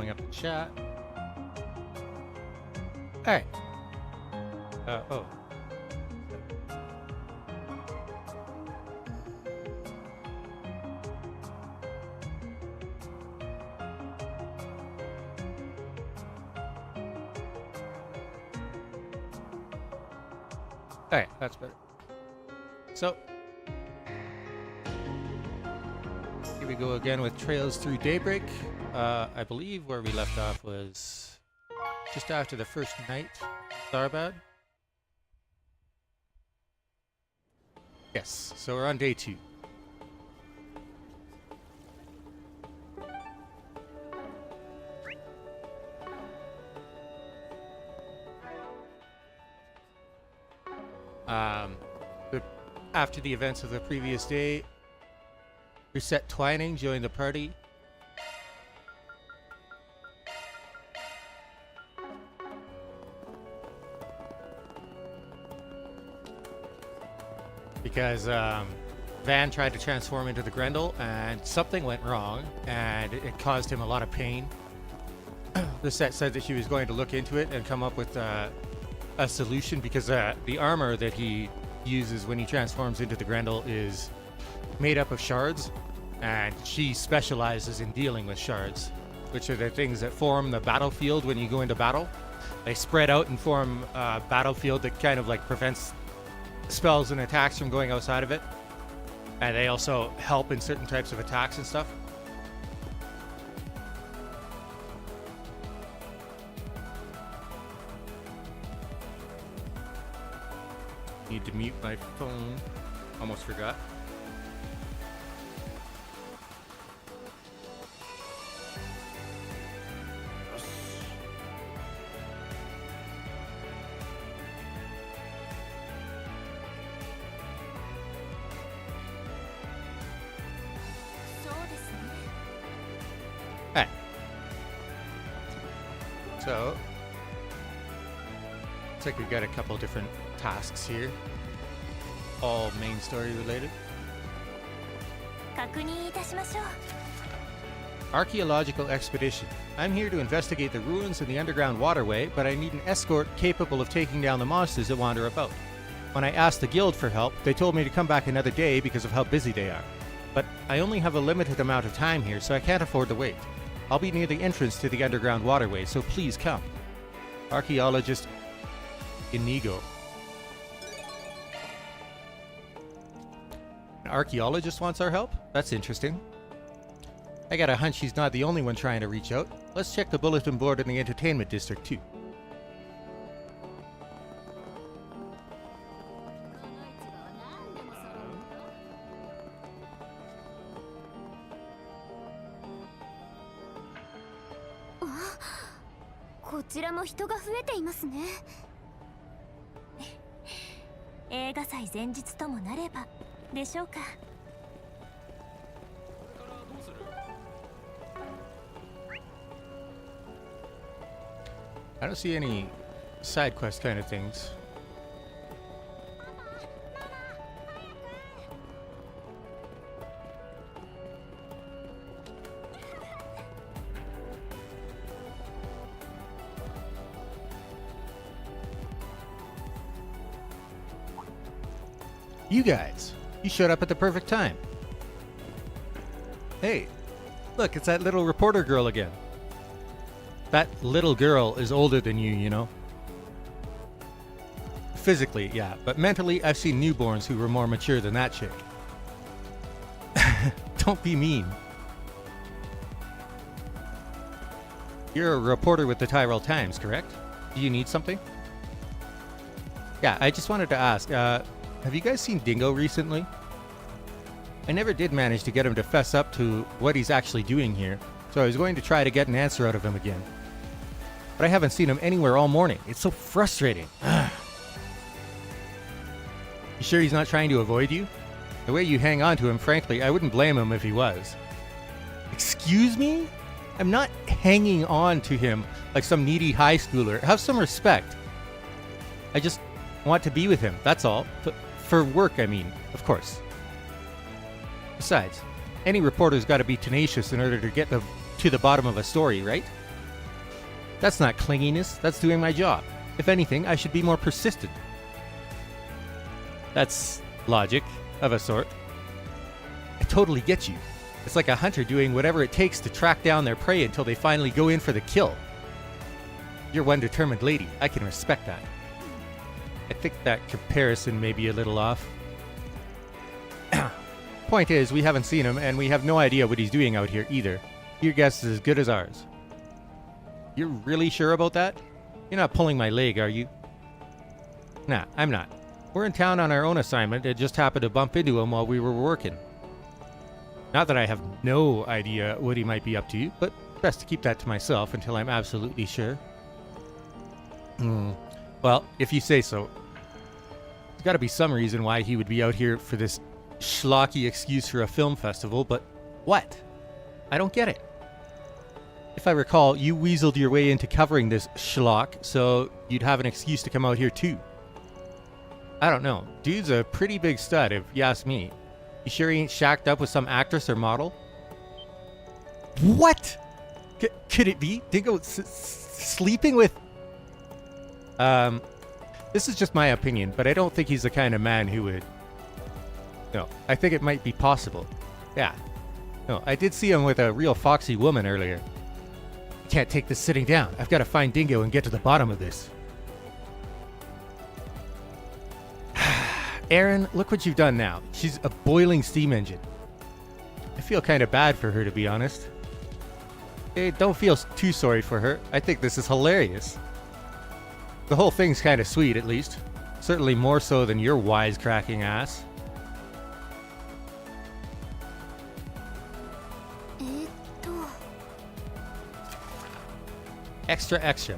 pulling up the chat. Alright. Oh. Alright, that's better. So, here we go again with Trails Through Daybreak. I believe where we left off was just after the first night, Tharbad. Yes, so we're on day 2. After the events of the previous day, Reset Twining joined the party. Because Van tried to transform into the Grendel and something went wrong and it caused him a lot of pain. Reset said that she was going to look into it and come up with a solution, because the armor that he uses when he transforms into the Grendel is made up of shards, and she specializes in dealing with shards, which are the things that form the battlefield when you go into battle. They spread out and form a battlefield that kind of like prevents spells and attacks from going outside of it, and they also help in certain types of attacks and stuff. Need to mute my phone. Almost forgot. Alright. So, looks like we've got a couple different tasks here, all main story related. Archaeological expedition. I'm here to investigate the ruins in the underground waterway, but I need an escort capable of taking down the monsters that wander about. When I asked the guild for help, they told me to come back another day because of how busy they are. But I only have a limited amount of time here, so I can't afford to wait. I'll be near the entrance to the underground waterway, so please come. Archaeologist Inigo. An archaeologist wants our help? That's interesting. I got a hunch he's not the only one trying to reach out. Let's check the bulletin board in the entertainment district too. I don't see any side quest kind of things. You guys, you showed up at the perfect time. Hey, look, it's that little reporter girl again. That little girl is older than you know. Physically, yeah, but mentally, I've seen newborns who were more mature than that chick. Don't be mean. You're a reporter with the Tyrell Times, correct? Do you need something? Yeah, I just wanted to ask, have you guys seen Dingo recently? I never did manage to get him to fess up to what he's actually doing here, so I was going to try to get an answer out of him again. But I haven't seen him anywhere all morning. It's so frustrating. You sure he's not trying to avoid you? The way you hang on to him, frankly, I wouldn't blame him if he was. Excuse me? I'm not hanging on to him like some needy high schooler. Have some respect. I just want to be with him, that's all. For work, I mean, of course. Besides, any reporter's got to be tenacious in order to get to the bottom of a story, right? That's not clinginess, that's doing my job. If anything, I should be more persistent. That's logic, of a sort. I totally get you. It's like a hunter doing whatever it takes to track down their prey until they finally go in for the kill. You're one determined lady. I can respect that. I think that comparison may be a little off. Point is, we haven't seen him, and we have no idea what he's doing out here either. Your guess is as good as ours. You're really sure about that? You're not pulling my leg, are you? Nah, I'm not. We're in town on our own assignment and just happened to bump into him while we were working. Not that I have no idea what he might be up to, but best to keep that to myself until I'm absolutely sure. Well, if you say so. There's got to be some reason why he would be out here for this schlocky excuse for a film festival, but what? I don't get it. If I recall, you weaseled your way into covering this schlock, so you'd have an excuse to come out here too. I don't know. Dude's a pretty big stud, if you ask me. You sure he ain't shacked up with some actress or model? What? Could it be? Dingo sleeping with... This is just my opinion, but I don't think he's the kind of man who would... No, I think it might be possible. Yeah. No, I did see him with a real foxy woman earlier. I can't take this sitting down. I've got to find Dingo and get to the bottom of this. Aaron, look what you've done now. She's a boiling steam engine. I feel kind of bad for her, to be honest. Hey, don't feel too sorry for her. I think this is hilarious. The whole thing's kind of sweet, at least. Certainly more so than your wisecracking ass. Extra, extra.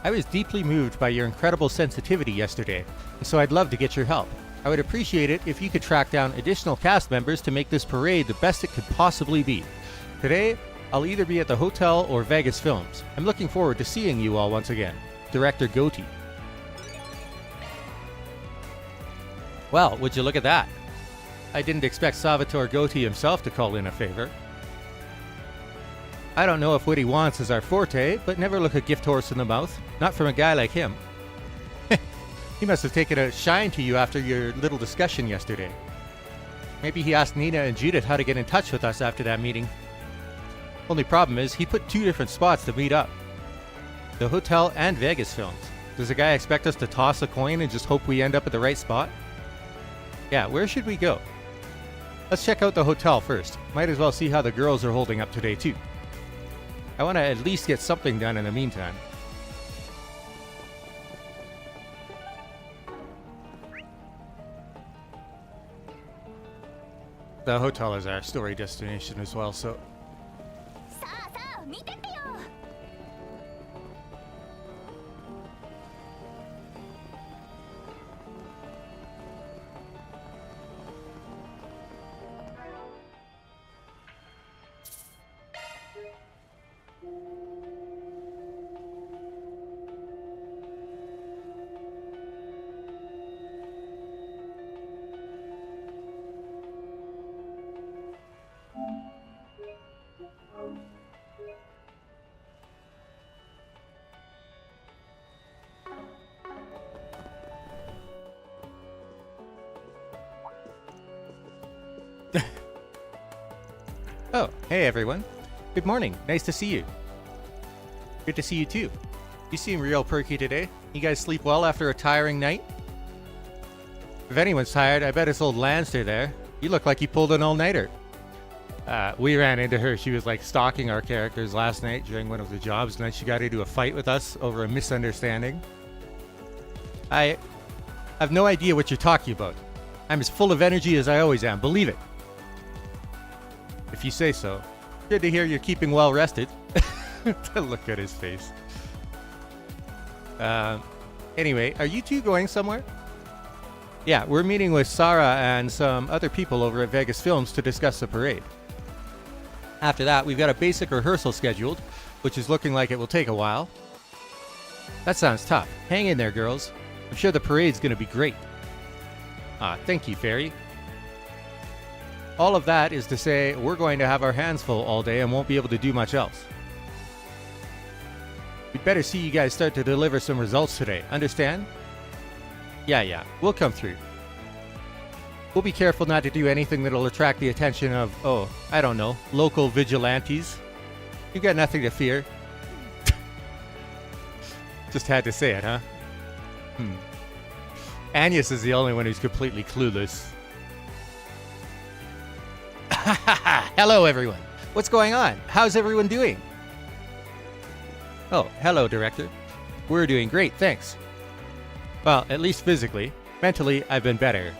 I was deeply moved by your incredible sensitivity yesterday, and so I'd love to get your help. I would appreciate it if you could track down additional cast members to make this parade the best it could possibly be. Today, I'll either be at the hotel or Vegas Films. I'm looking forward to seeing you all once again. Director Goatee. Well, would you look at that? I didn't expect Salvatore Goatee himself to call in a favor. I don't know if what he wants is our forte, but never look a gift horse in the mouth. Not from a guy like him. He must have taken a shine to you after your little discussion yesterday. Maybe he asked Nina and Judith how to get in touch with us after that meeting. Only problem is, he put 2 different spots to meet up. The hotel and Vegas Films. Does the guy expect us to toss a coin and just hope we end up at the right spot? Yeah, where should we go? Let's check out the hotel first. Might as well see how the girls are holding up today too. I want to at least get something done in the meantime. The hotel is our story destination as well, so... Oh, hey everyone. Good morning. Nice to see you. Good to see you too. You seem real perky today. You guys sleep well after a tiring night? If anyone's tired, I bet it's old Lanster there. You look like you pulled an all-nighter. We ran into her. She was like stalking our characters last night during one of the jobs, and then she got into a fight with us over a misunderstanding. I have no idea what you're talking about. I'm as full of energy as I always am, believe it. If you say so. Good to hear you're keeping well rested. Look at his face. Anyway, are you two going somewhere? Yeah, we're meeting with Sarah and some other people over at Vegas Films to discuss the parade. After that, we've got a basic rehearsal scheduled, which is looking like it will take a while. That sounds tough. Hang in there, girls. I'm sure the parade's going to be great. Thank you, Fairy. All of that is to say, we're going to have our hands full all day and won't be able to do much else. We'd better see you guys start to deliver some results today. Understand? Yeah. We'll come through. We'll be careful not to do anything that'll attract the attention of, oh, I don't know, local vigilantes. You got nothing to fear. Just had to say it, huh? Agnes is the only one who's completely clueless. Hello, everyone. What's going on? How's everyone doing? Oh, hello, Director. We're doing great, thanks. Well, at least physically. Mentally, I've been better.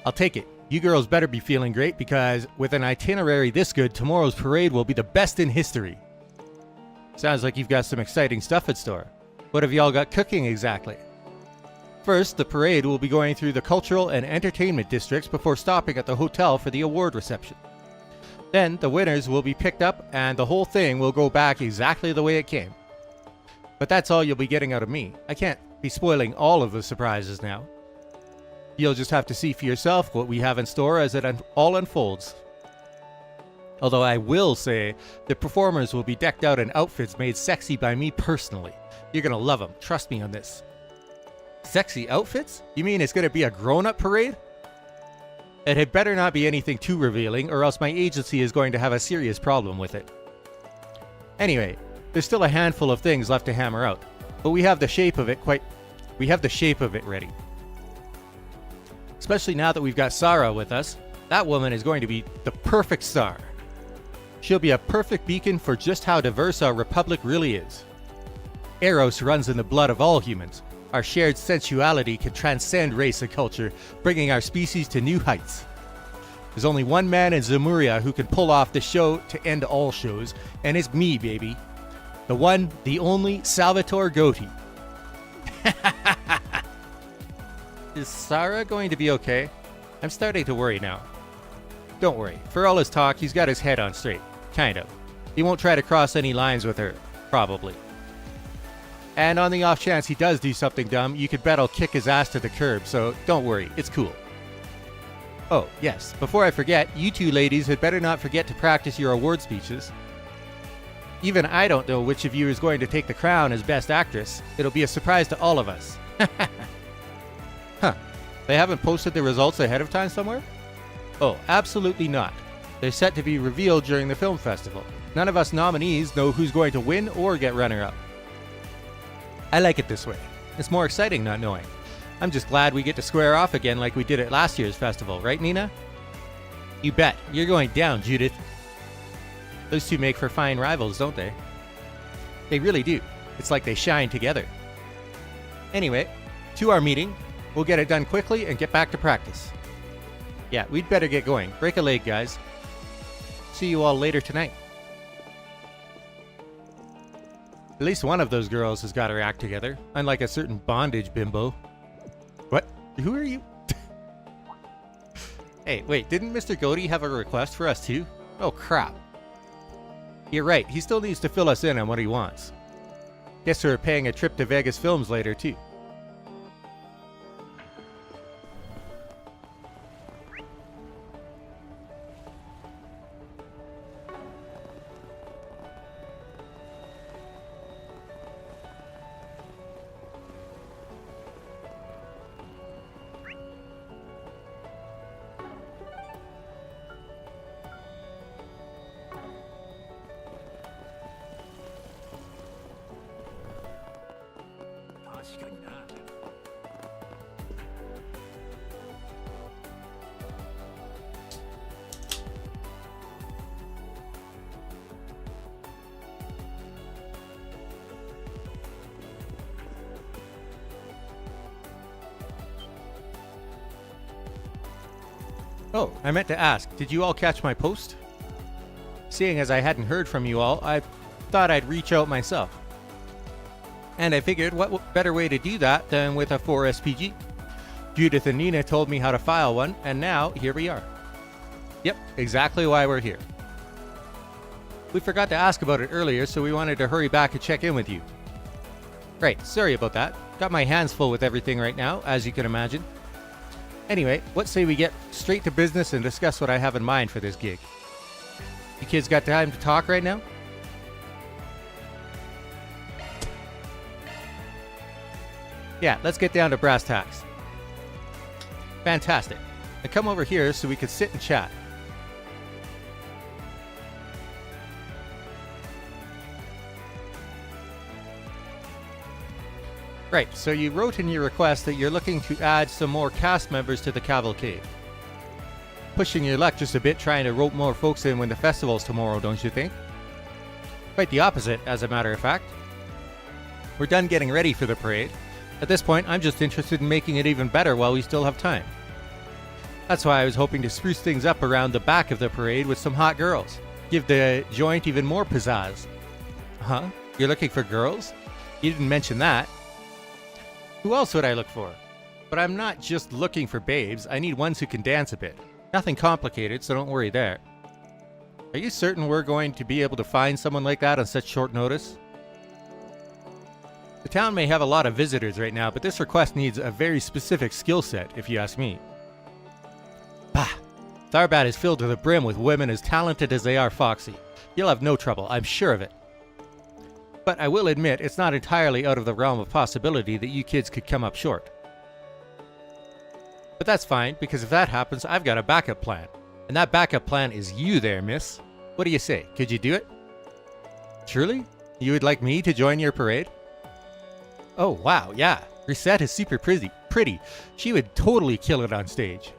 I'll take it. You girls better be feeling great because with an itinerary this good, tomorrow's parade will be the best in history. Sounds like you've got some exciting stuff in store. What have y'all got cooking exactly? First, the parade will be going through the cultural and entertainment districts before stopping at the hotel for the award reception. Then, the winners will be picked up and the whole thing will go back exactly the way it came. But that's all you'll be getting out of me. I can't be spoiling all of the surprises now. You'll just have to see for yourself what we have in store as it all unfolds. Although I will say, the performers will be decked out in outfits made sexy by me personally. You're gonna love them, trust me on this. Sexy outfits? You mean it's gonna be a grown-up parade? It had better not be anything too revealing, or else my agency is going to have a serious problem with it. Anyway, there's still a handful of things left to hammer out, but we have the shape of it ready. Especially now that we've got Sarah with us, that woman is going to be the perfect star. She'll be a perfect beacon for just how diverse our republic really is. Eros runs in the blood of all humans. Our shared sensuality can transcend race and culture, bringing our species to new heights. There's only one man in Zemuria who can pull off the show to end all shows, and it's me, baby. The one, the only Salvatore Gotti. Is Sarah going to be okay? I'm starting to worry now. Don't worry. For all his talk, he's got his head on straight. Kind of. He won't try to cross any lines with her. Probably. And on the off chance he does do something dumb, you could bet I'll kick his ass to the curb, so don't worry. It's cool. Oh, yes. Before I forget, you two ladies had better not forget to practice your award speeches. Even I don't know which of you is going to take the crown as Best Actress. It'll be a surprise to all of us. Huh. They haven't posted the results ahead of time somewhere? Oh, absolutely not. They're set to be revealed during the film festival. None of us nominees know who's going to win or get runner-up. I like it this way. It's more exciting not knowing. I'm just glad we get to square off again like we did at last year's festival, right, Nina? You bet. You're going down, Judith. Those two make for fine rivals, don't they? They really do. It's like they shine together. Anyway, to our meeting. We'll get it done quickly and get back to practice. Yeah, we'd better get going. Break a leg, guys. See you all later tonight. At least one of those girls has got her act together, unlike a certain bondage bimbo. What? Who are you? Hey, wait, didn't Mr. Gotti have a request for us too? Oh, crap. You're right, he still needs to fill us in on what he wants. Guess we're paying a trip to Vegas Films later too. Oh, I meant to ask, did you all catch my post? Seeing as I hadn't heard from you all, I thought I'd reach out myself. And I figured what better way to do that than with a 4SPG. Judith and Nina told me how to file one, and now here we are. Yep, exactly why we're here. We forgot to ask about it earlier, so we wanted to hurry back and check in with you. Right, sorry about that. Got my hands full with everything right now, as you can imagine. Anyway, what say we get straight to business and discuss what I have in mind for this gig. You kids got time to talk right now? Yeah, let's get down to brass tacks. Fantastic. Now come over here so we can sit and chat. Right, so you wrote in your request that you're looking to add some more cast members to the cavalcade. Pushing your luck just a bit trying to rope more folks in when the festival's tomorrow, don't you think? Quite the opposite, as a matter of fact. We're done getting ready for the parade. At this point, I'm just interested in making it even better while we still have time. That's why I was hoping to spruce things up around the back of the parade with some hot girls. Give the joint even more pizzazz. Huh? You're looking for girls? You didn't mention that. Who else would I look for? But I'm not just looking for babes. I need ones who can dance a bit. Nothing complicated, so don't worry there. Are you certain we're going to be able to find someone like that on such short notice? The town may have a lot of visitors right now, but this request needs a very specific skill set, if you ask me. Bah! Tharbad is filled to the brim with women as talented as they are foxy. You'll have no trouble, I'm sure of it. But I will admit, it's not entirely out of the realm of possibility that you kids could come up short. But that's fine, because if that happens, I've got a backup plan. And that backup plan is you there, miss. What do you say? Could you do it? Truly? You would like me to join your parade? Oh, wow, yeah. Reset is super pretty. She would totally kill it on stage.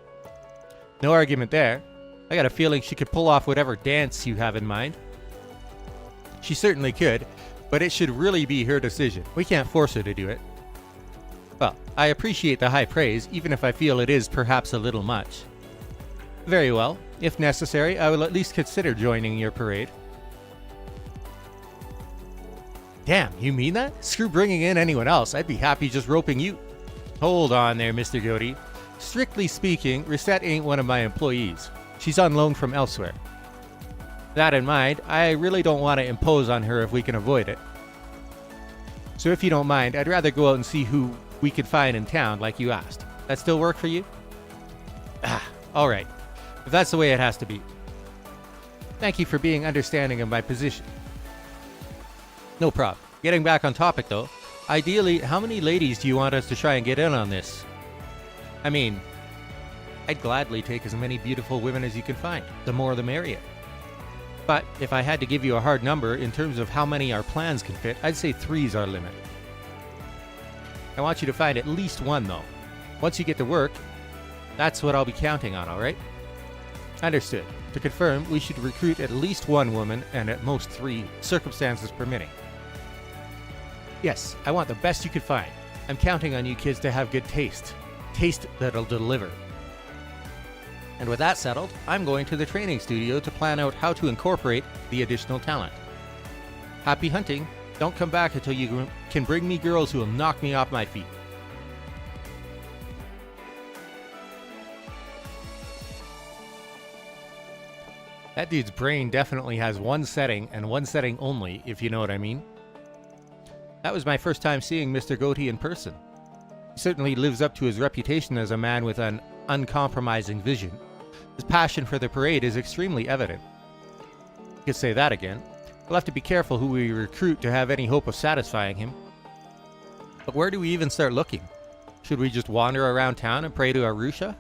No argument there. I got a feeling she could pull off whatever dance you have in mind. She certainly could, but it should really be her decision. We can't force her to do it. Well, I appreciate the high praise, even if I feel it is perhaps a little much. Very well. If necessary, I will at least consider joining your parade. Damn, you mean that? Screw bringing in anyone else. I'd be happy just roping you. Hold on there, Mr. Goaty. Strictly speaking, Reset ain't one of my employees. She's on loan from elsewhere. That in mind, I really don't want to impose on her if we can avoid it. So if you don't mind, I'd rather go out and see who we could find in town like you asked. That still work for you? Alright. If that's the way it has to be. Thank you for being understanding of my position. No problem. Getting back on topic though, ideally, how many ladies do you want us to try and get in on this? I mean, I'd gladly take as many beautiful women as you can find. The more the merrier. But if I had to give you a hard number in terms of how many our plans can fit, I'd say 3's our limit. I want you to find at least one though. Once you get to work, that's what I'll be counting on, alright? Understood. To confirm, we should recruit at least one woman and at most 3, circumstances permitting. Yes, I want the best you could find. I'm counting on you kids to have good taste. Taste that'll deliver. And with that settled, I'm going to the training studio to plan out how to incorporate the additional talent. Happy hunting. Don't come back until you can bring me girls who will knock me off my feet. That dude's brain definitely has one setting and one setting only, if you know what I mean. That was my first time seeing Mr. Goaty in person. He certainly lives up to his reputation as a man with an uncompromising vision. His passion for the parade is extremely evident. You could say that again. We'll have to be careful who we recruit to have any hope of satisfying him. But where do we even start looking? Should we just wander around town and pray to Arusha?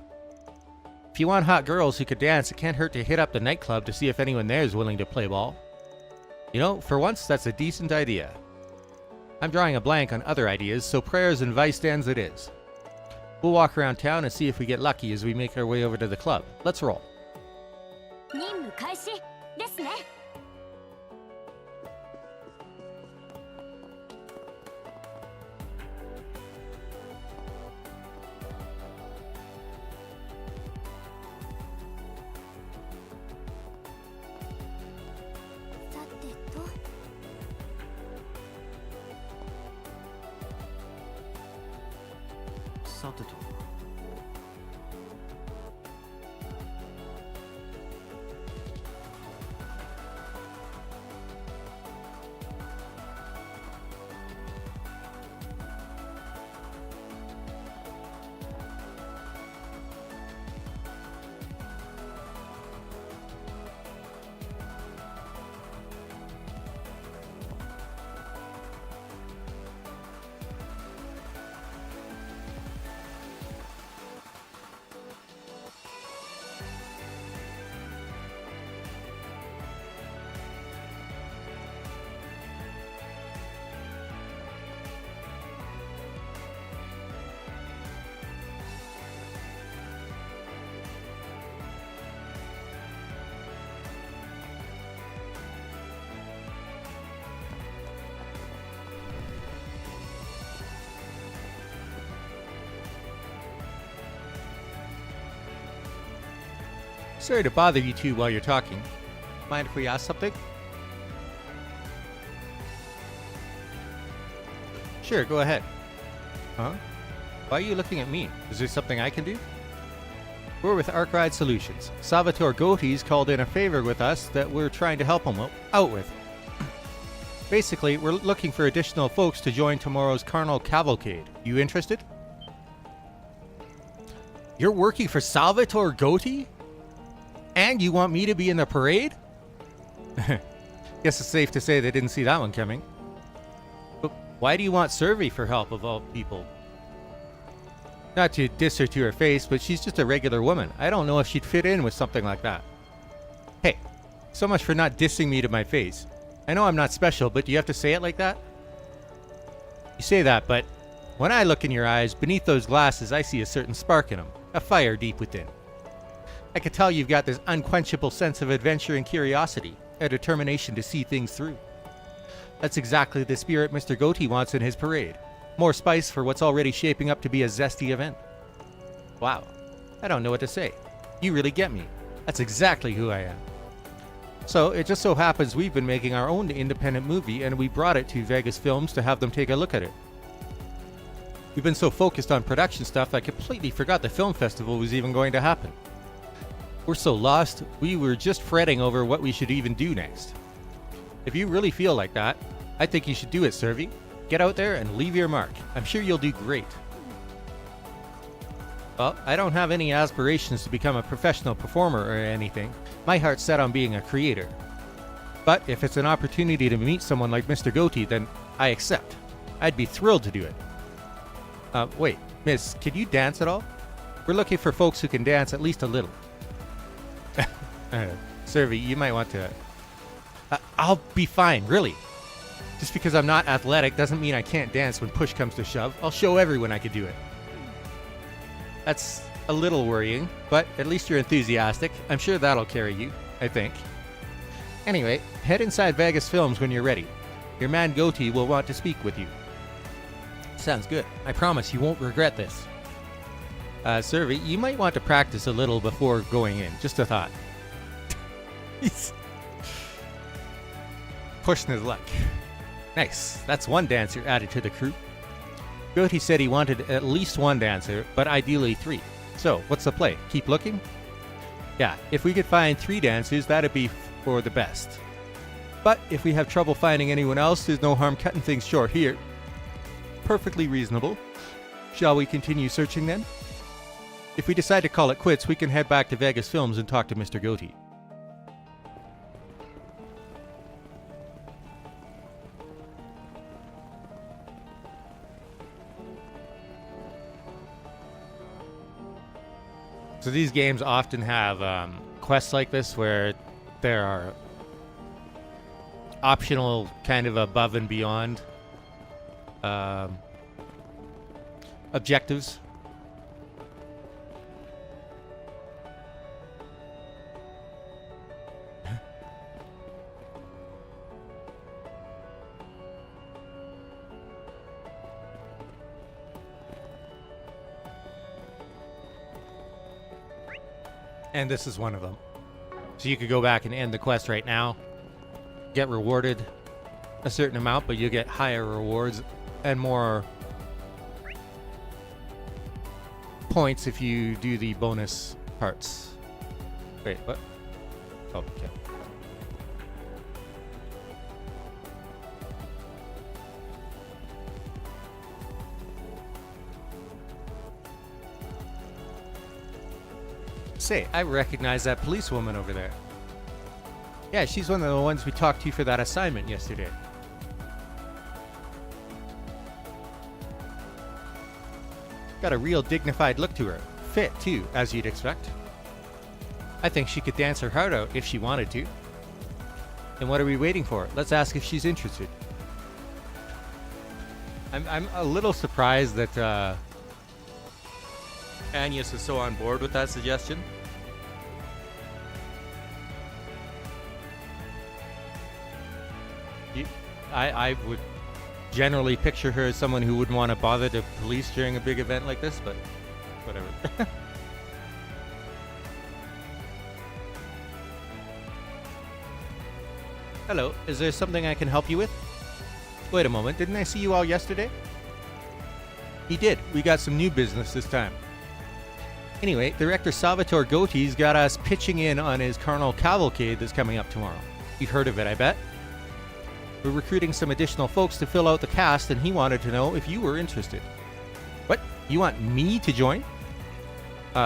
If you want hot girls who could dance, it can't hurt to hit up the nightclub to see if anyone there is willing to play ball. You know, for once, that's a decent idea. I'm drawing a blank on other ideas, so prayers and vice stands it is. We'll walk around town and see if we get lucky as we make our way over to the club. Let's roll. 任務開始ですね。さてと。さてと。Sorry to bother you two while you're talking. Mind if we ask something? Sure, go ahead. Huh? Why are you looking at me? Is there something I can do? We're with Arkride Solutions. Salvatore Gotti's called in a favor with us that we're trying to help him out with. Basically, we're looking for additional folks to join tomorrow's Carnal Cavalcade. You interested? You're working for Salvatore Gotti? And you want me to be in the parade? Guess it's safe to say they didn't see that one coming. But why do you want Survey for help of all people? Not to diss her to her face, but she's just a regular woman. I don't know if she'd fit in with something like that. Hey, so much for not dissing me to my face. I know I'm not special, but do you have to say it like that? You say that, but when I look in your eyes, beneath those glasses, I see a certain spark in them. A fire deep within. I can tell you've got this unquenchable sense of adventure and curiosity. A determination to see things through. That's exactly the spirit Mr. Gotti wants in his parade. More spice for what's already shaping up to be a zesty event. Wow. I don't know what to say. You really get me. That's exactly who I am. So, it just so happens we've been making our own independent movie and we brought it to Vegas Films to have them take a look at it. We've been so focused on production stuff I completely forgot the film festival was even going to happen. We're so lost, we were just fretting over what we should even do next. If you really feel like that, I think you should do it, Survey. Get out there and leave your mark. I'm sure you'll do great. Well, I don't have any aspirations to become a professional performer or anything. My heart's set on being a creator. But if it's an opportunity to meet someone like Mr. Gotti, then I accept. I'd be thrilled to do it. Wait, miss, can you dance at all? We're looking for folks who can dance at least a little. Survey, you might want to... I'll be fine, really. Just because I'm not athletic doesn't mean I can't dance when push comes to shove. I'll show everyone I can do it. That's a little worrying, but at least you're enthusiastic. I'm sure that'll carry you, I think. Anyway, head inside Vegas Films when you're ready. Your man Gotti will want to speak with you. Sounds good. I promise you won't regret this. Survey, you might want to practice a little before going in. Just a thought. He's pushing his luck. Nice. That's one dancer added to the crew. Gotti said he wanted at least one dancer, but ideally 3. So, what's the play? Keep looking? Yeah, if we could find 3 dancers, that'd be for the best. But if we have trouble finding anyone else, there's no harm cutting things short here. Perfectly reasonable. Shall we continue searching then? If we decide to call it quits, we can head back to Vegas Films and talk to Mr. Gotti. So these games often have quests like this where there are optional kind of above and beyond objectives. And this is one of them. So you could go back and end the quest right now, get rewarded a certain amount, but you get higher rewards and more points if you do the bonus parts. Wait, what? Oh, okay. Say, I recognize that policewoman over there. Yeah, she's one of the ones we talked to for that assignment yesterday. Got a real dignified look to her. Fit, too, as you'd expect. I think she could dance her heart out if she wanted to. And what are we waiting for? Let's ask if she's interested. I'm a little surprised that Agnes is so on board with that suggestion. I would generally picture her as someone who wouldn't want to bother the police during a big event like this, but whatever. Hello, is there something I can help you with? Wait a moment, didn't I see you all yesterday? He did. We got some new business this time. Anyway, Director Salvatore Gotti's got us pitching in on his Carnal Cavalcade that's coming up tomorrow. You've heard of it, I bet. We're recruiting some additional folks to fill out the cast, and he wanted to know if you were interested. What? You want me to join?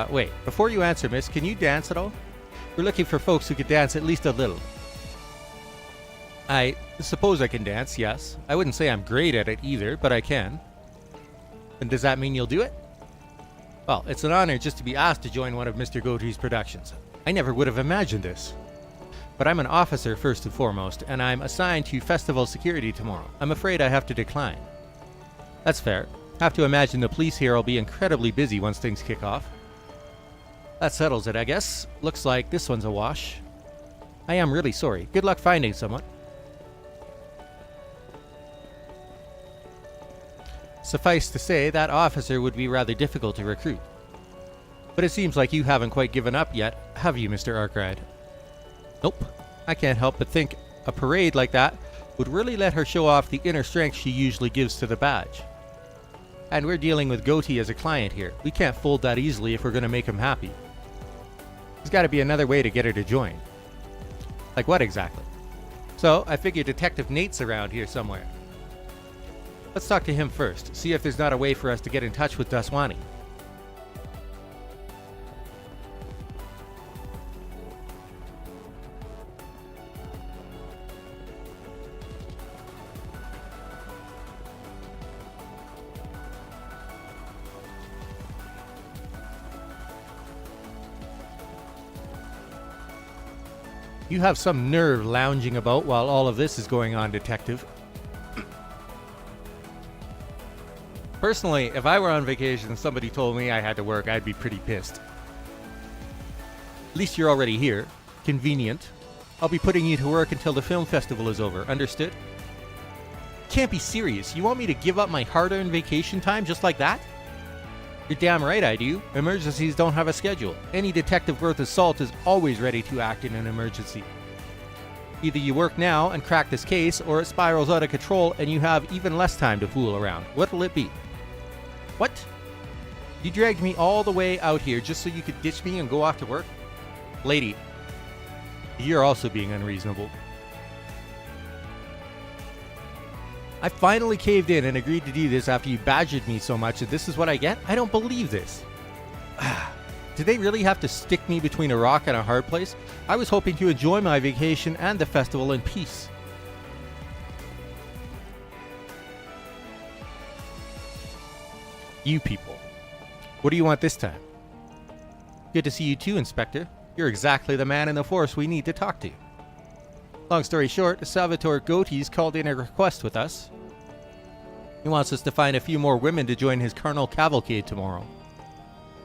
Wait. Before you answer, miss, can you dance at all? We're looking for folks who could dance at least a little. I suppose I can dance, yes. I wouldn't say I'm great at it either, but I can. And does that mean you'll do it? Well, it's an honor just to be asked to join one of Mr. Gotti's productions. I never would have imagined this. But I'm an officer first and foremost, and I'm assigned to festival security tomorrow. I'm afraid I have to decline. That's fair. Have to imagine the police here will be incredibly busy once things kick off. That settles it, I guess. Looks like this one's a wash. I am really sorry. Good luck finding someone. Suffice to say, that officer would be rather difficult to recruit. But it seems like you haven't quite given up yet, have you, Mr. Arkwright? Nope. I can't help but think a parade like that would really let her show off the inner strength she usually gives to the badge. And we're dealing with Gotti as a client here. We can't fold that easily if we're going to make him happy. There's got to be another way to get her to join. Like what exactly? So, I figure Detective Nate's around here somewhere. Let's talk to him first, see if there's not a way for us to get in touch with Daswani. You have some nerve lounging about while all of this is going on, Detective. Personally, if I were on vacation and somebody told me I had to work, I'd be pretty pissed. At least you're already here. Convenient. I'll be putting you to work until the film festival is over. Understood? Can't be serious. You want me to give up my hard-earned vacation time just like that? You're damn right I do. Emergencies don't have a schedule. Any detective worth his salt is always ready to act in an emergency. Either you work now and crack this case, or it spirals out of control and you have even less time to fool around. What'll it be? What? You dragged me all the way out here just so you could ditch me and go off to work? Lady, you're also being unreasonable. I finally caved in and agreed to do this after you badgered me so much, and this is what I get? I don't believe this. Did they really have to stick me between a rock and a hard place? I was hoping to enjoy my vacation and the festival in peace. You people. What do you want this time? Good to see you too, Inspector. You're exactly the man in the force we need to talk to. Long story short, Salvatore Gotti's called in a request with us. He wants us to find a few more women to join his Carnal Cavalcade tomorrow.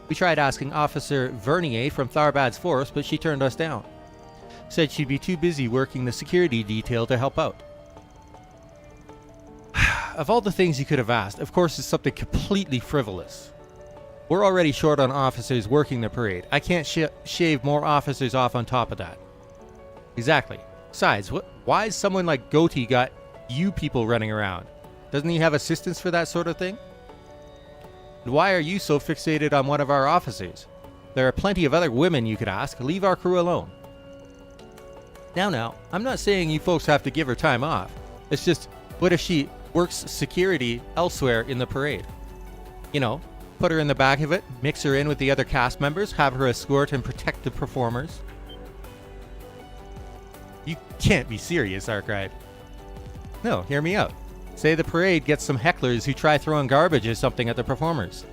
We tried asking Officer Vernier from Tharbad's force, but she turned us down. Said she'd be too busy working the security detail to help out. Of all the things you could have asked, of course it's something completely frivolous. We're already short on officers working the parade. I can't shave more officers off on top of that. Exactly. Besides, why is someone like Gotti got you people running around? Doesn't he have assistants for that sort of thing? And why are you so fixated on one of our officers? There are plenty of other women you could ask. Leave our crew alone. Now, I'm not saying you folks have to give her time off. It's just, what if she works security elsewhere in the parade? You know, put her in the back of it, mix her in with the other cast members, have her escort and protect the performers. You can't be serious, Arkwright. No, hear me out. Say the parade gets some hecklers who try throwing garbage or something at the performers.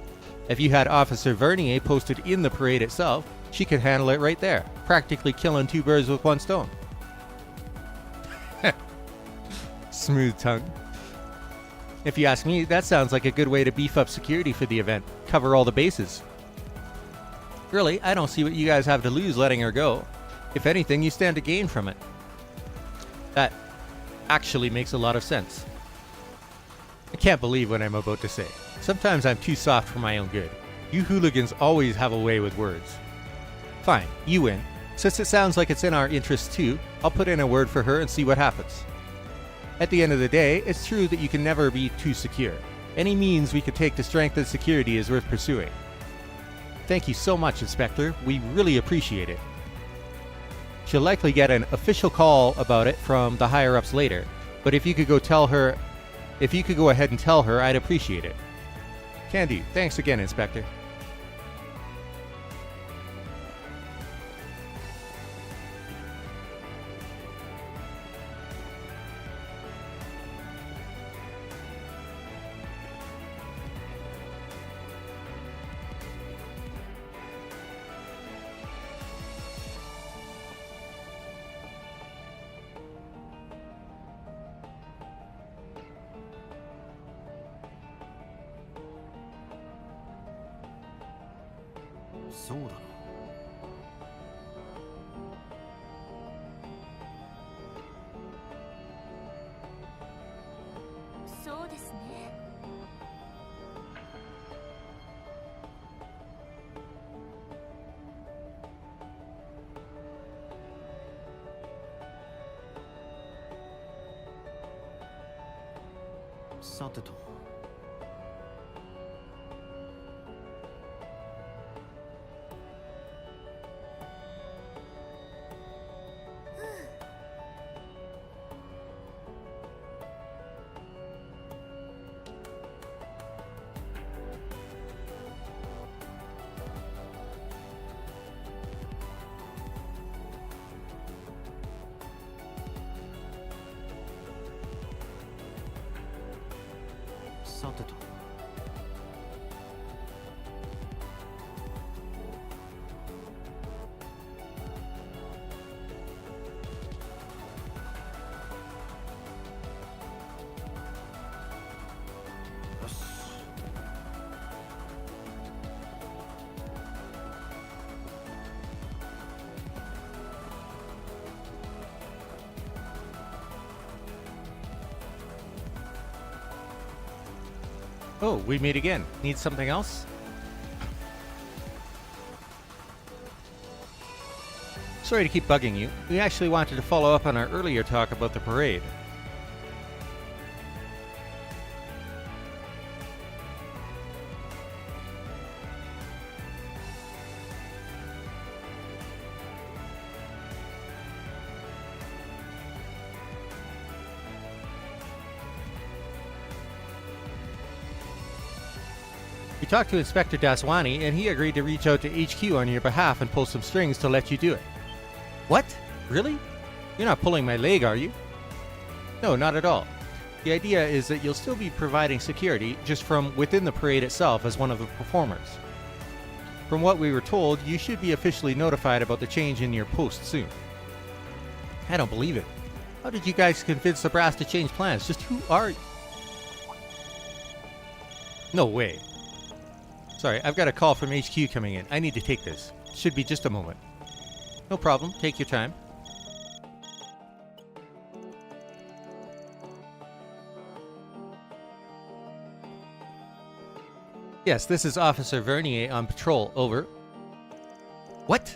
If you had Officer Vernier posted in the parade itself, she could handle it right there, practically killing two birds with one stone. Smooth tongue. If you ask me, that sounds like a good way to beef up security for the event, cover all the bases. Really, I don't see what you guys have to lose letting her go. If anything, you stand to gain from it. That actually makes a lot of sense. I can't believe what I'm about to say. Sometimes I'm too soft for my own good. You hooligans always have a way with words. Fine, you win. Since it sounds like it's in our interest too, I'll put in a word for her and see what happens. At the end of the day, it's true that you can never be too secure. Any means we could take to strengthen security is worth pursuing. Thank you so much, Inspector. We really appreciate it. She'll likely get an official call about it from the higher-ups later, but if you could go ahead and tell her, I'd appreciate it. Can do. Thanks again, Inspector. Oh, we meet again. Need something else? Sorry to keep bugging you. We actually wanted to follow up on our earlier talk about the parade. We talked to Inspector Daswani, and he agreed to reach out to HQ on your behalf and pull some strings to let you do it. What? Really? You're not pulling my leg, are you? No, not at all. The idea is that you'll still be providing security just from within the parade itself as one of the performers. From what we were told, you should be officially notified about the change in your post soon. I don't believe it. How did you guys convince the brass to change plans? Just who are you? No way. Sorry, I've got a call from HQ coming in. I need to take this. Should be just a moment. No problem. Take your time. Yes, this is Officer Vernier on patrol. Over. What?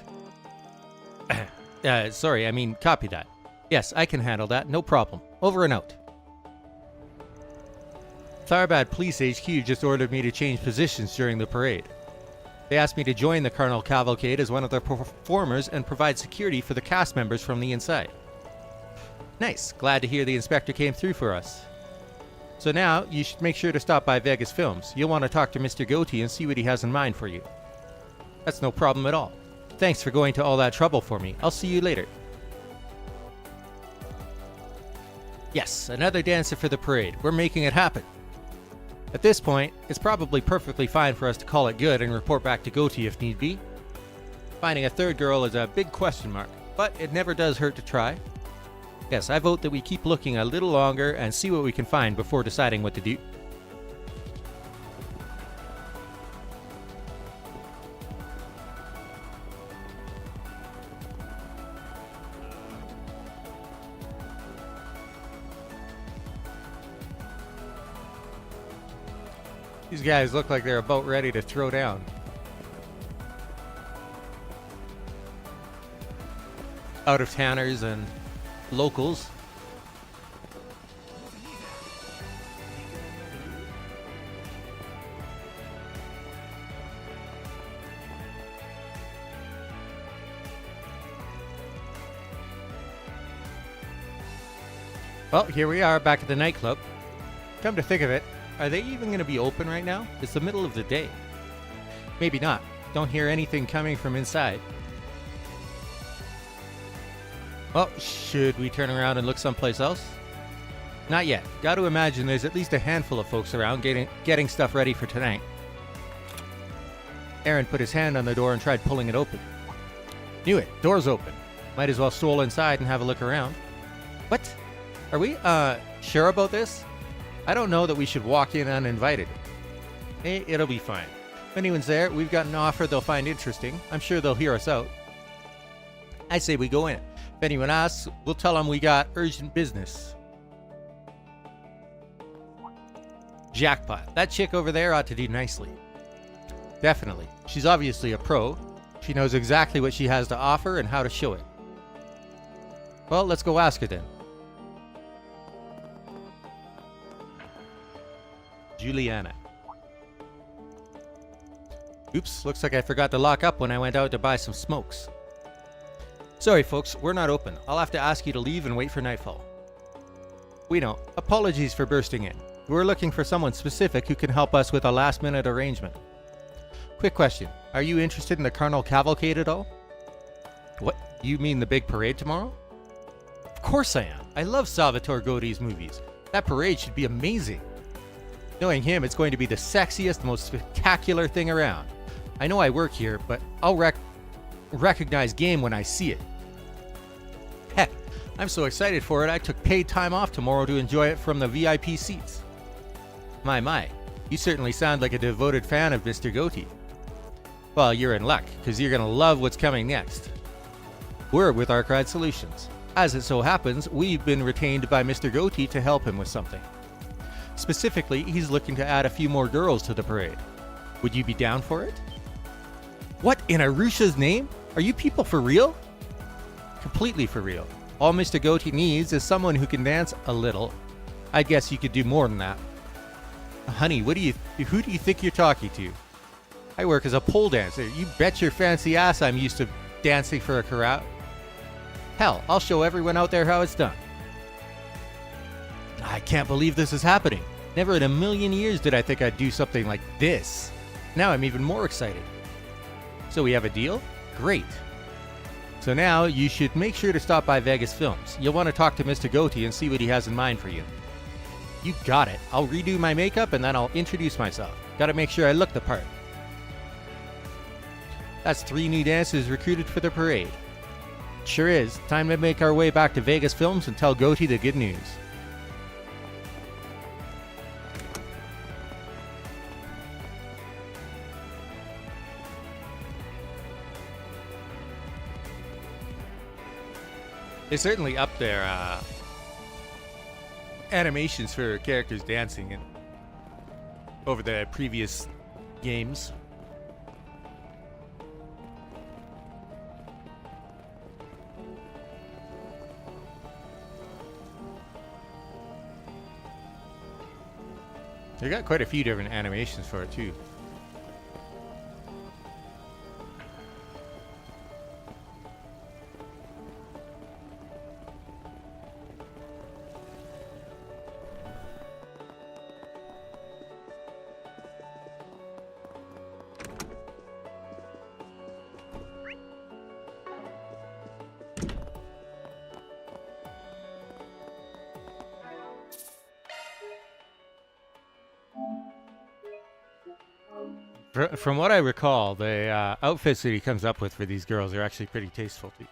Sorry, I mean, copy that. Yes, I can handle that. No problem. Over and out. Tharbad Police HQ just ordered me to change positions during the parade. They asked me to join the Carnal Cavalcade as one of their performers and provide security for the cast members from the inside. Nice. Glad to hear the inspector came through for us. So now, you should make sure to stop by Vegas Films. You'll want to talk to Mr. Goatee and see what he has in mind for you. That's no problem at all. Thanks for going to all that trouble for me. I'll see you later. Yes, another dancer for the parade. We're making it happen. At this point, it's probably perfectly fine for us to call it good and report back to Goatee if need be. Finding a third girl is a big question mark, but it never does hurt to try. Yes, I vote that we keep looking a little longer and see what we can find before deciding what to do. These guys look like they're about ready to throw down. out-of-towners and locals. Well, here we are back at the nightclub. Come to think of it, are they even going to be open right now? It's the middle of the day. Maybe not. Don't hear anything coming from inside. Well, should we turn around and look someplace else? Not yet. Got to imagine there's at least a handful of folks around getting stuff ready for tonight. Aaron put his hand on the door and tried pulling it open. Knew it. Door's open. Might as well stroll inside and have a look around. What? Are we, sure about this? I don't know that we should walk in uninvited. Hey, it'll be fine. If anyone's there, we've got an offer they'll find interesting. I'm sure they'll hear us out. I say we go in. If anyone asks, we'll tell them we got urgent business. Jackpot. That chick over there ought to do nicely. Definitely. She's obviously a pro. She knows exactly what she has to offer and how to show it. Well, let's go ask her then. Juliana. Oops, looks like I forgot to lock up when I went out to buy some smokes. Sorry folks, we're not open. I'll have to ask you to leave and wait for nightfall. We know. Apologies for bursting in. We're looking for someone specific who can help us with a last-minute arrangement. Quick question. Are you interested in the Carnal Cavalcade at all? What? You mean the big parade tomorrow? Of course I am. I love Salvatore Gotti's movies. That parade should be amazing. Knowing him, it's going to be the sexiest, most spectacular thing around. I know I work here, but I'll recognize game when I see it. Heck, I'm so excited for it, I took paid time off tomorrow to enjoy it from the VIP seats. My, you certainly sound like a devoted fan of Mr. Gotti. Well, you're in luck, because you're going to love what's coming next. We're with Arcade Solutions. As it so happens, we've been retained by Mr. Gotti to help him with something. Specifically, he's looking to add a few more girls to the parade. Would you be down for it? What, in Arusha's name? Are you people for real? Completely for real. All Mr. Gotti needs is someone who can dance a little. I guess you could do more than that. Honey, who do you think you're talking to? I work as a pole dancer. You bet your fancy ass I'm used to dancing for a crowd. Hell, I'll show everyone out there how it's done. I can't believe this is happening. Never in a million years did I think I'd do something like this. Now I'm even more excited. So we have a deal? Great. So now you should make sure to stop by Vegas Films. You'll want to talk to Mr. Gotti and see what he has in mind for you. You got it. I'll redo my makeup and then I'll introduce myself. Gotta make sure I look the part. That's 3 new dancers recruited for the parade. Sure is. Time to make our way back to Vegas Films and tell Gotti the good news. They certainly upped their animations for characters dancing and over the previous games. They got quite a few different animations for it too. From what I recall, the outfits that he comes up with for these girls are actually pretty tasteful too.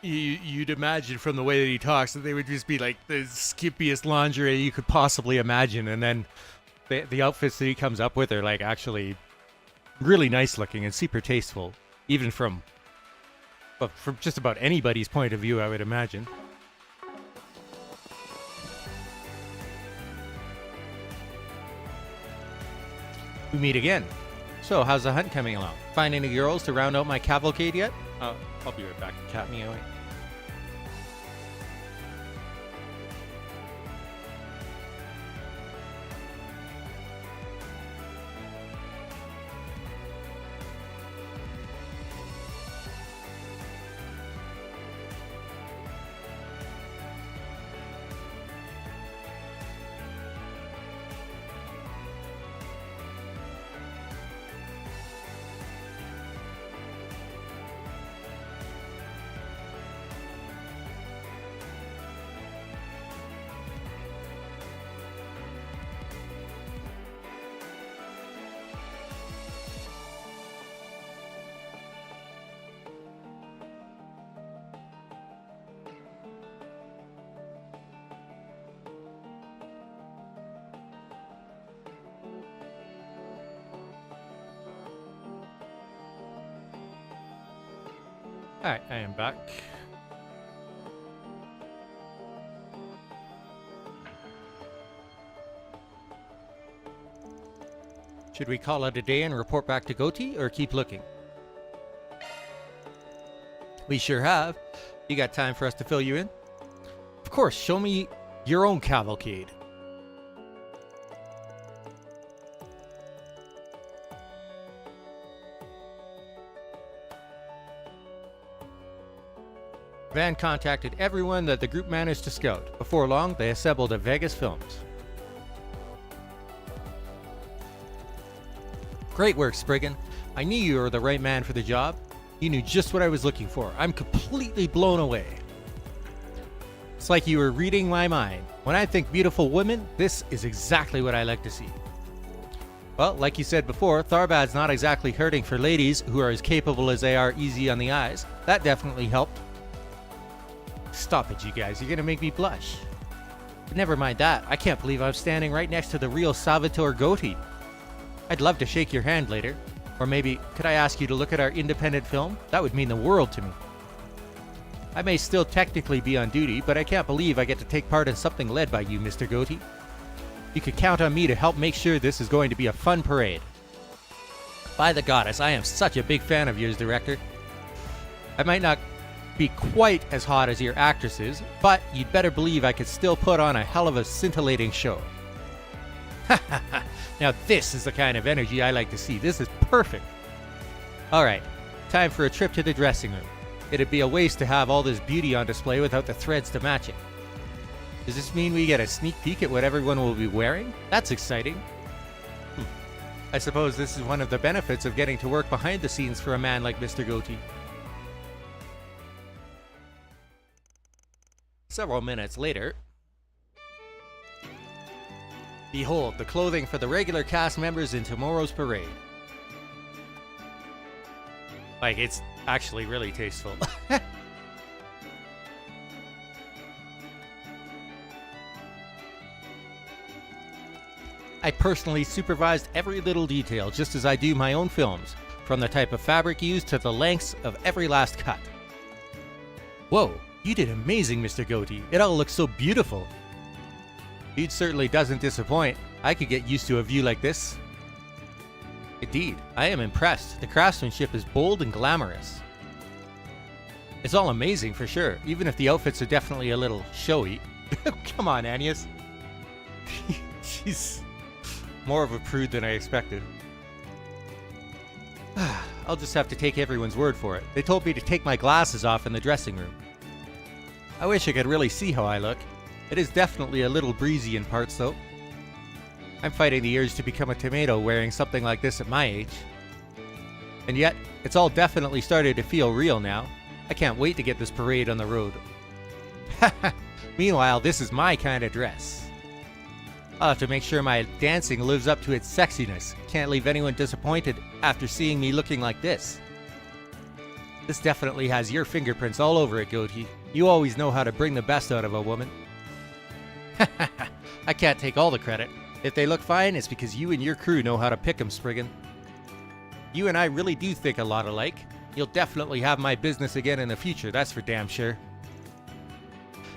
you'd imagine from the way that he talks that they would just be like the skimpiest lingerie you could possibly imagine, and then the outfits that he comes up with are like actually really nice looking and super tasteful, even from just about anybody's point of view, I would imagine. We meet again. So, how's the hunt coming along? Find any girls to round out my cavalcade yet? I'll be right back. Cat meowing. Alright, I am back. Should we call it a day and report back to Goatee, or keep looking? We sure have. You got time for us to fill you in? Of course, show me your own cavalcade. Van contacted everyone that the group managed to scout. Before long, they assembled at Vegas Films. Great work, Spriggan. I knew you were the right man for the job. You knew just what I was looking for. I'm completely blown away. It's like you were reading my mind. When I think beautiful women, this is exactly what I like to see. Well, like you said before, Tharbad's not exactly hurting for ladies who are as capable as they are easy on the eyes. That definitely helped. Stop it, you guys. You're gonna make me blush. But never mind that. I can't believe I'm standing right next to the real Salvatore Goatee. I'd love to shake your hand later. Or maybe, could I ask you to look at our independent film? That would mean the world to me. I may still technically be on duty, but I can't believe I get to take part in something led by you, Mr. Goatee. You could count on me to help make sure this is going to be a fun parade. By the goddess, I am such a big fan of yours, director. I might not be quite as hot as your actresses, but you'd better believe I could still put on a hell of a scintillating show. Now this is the kind of energy I like to see. This is perfect. Alright, time for a trip to the dressing room. It'd be a waste to have all this beauty on display without the threads to match it. Does this mean we get a sneak peek at what everyone will be wearing? That's exciting. I suppose this is one of the benefits of getting to work behind the scenes for a man like Mr. Goatee. Several minutes later, behold the clothing for the regular cast members in tomorrow's parade. Like, it's actually really tasteful. I personally supervised every little detail, just as I do my own films, from the type of fabric used to the lengths of every last cut. Whoa, you did amazing, Mr. Goatee. It all looks so beautiful. It certainly doesn't disappoint. I could get used to a view like this. Indeed, I am impressed. The craftsmanship is bold and glamorous. It's all amazing for sure, even if the outfits are definitely a little showy. Come on, Agnes. She's more of a prude than I expected. I'll just have to take everyone's word for it. They told me to take my glasses off in the dressing room. I wish I could really see how I look. It is definitely a little breezy in parts though. I'm fighting the urge to become a tomato wearing something like this at my age. And yet, it's all definitely started to feel real now. I can't wait to get this parade on the road. Meanwhile, this is my kind of dress. I'll have to make sure my dancing lives up to its sexiness. Can't leave anyone disappointed after seeing me looking like this. This definitely has your fingerprints all over it, Goatee. You always know how to bring the best out of a woman. I can't take all the credit. If they look fine, it's because you and your crew know how to pick 'em, Spriggan. You and I really do think a lot alike. You'll definitely have my business again in the future, that's for damn sure.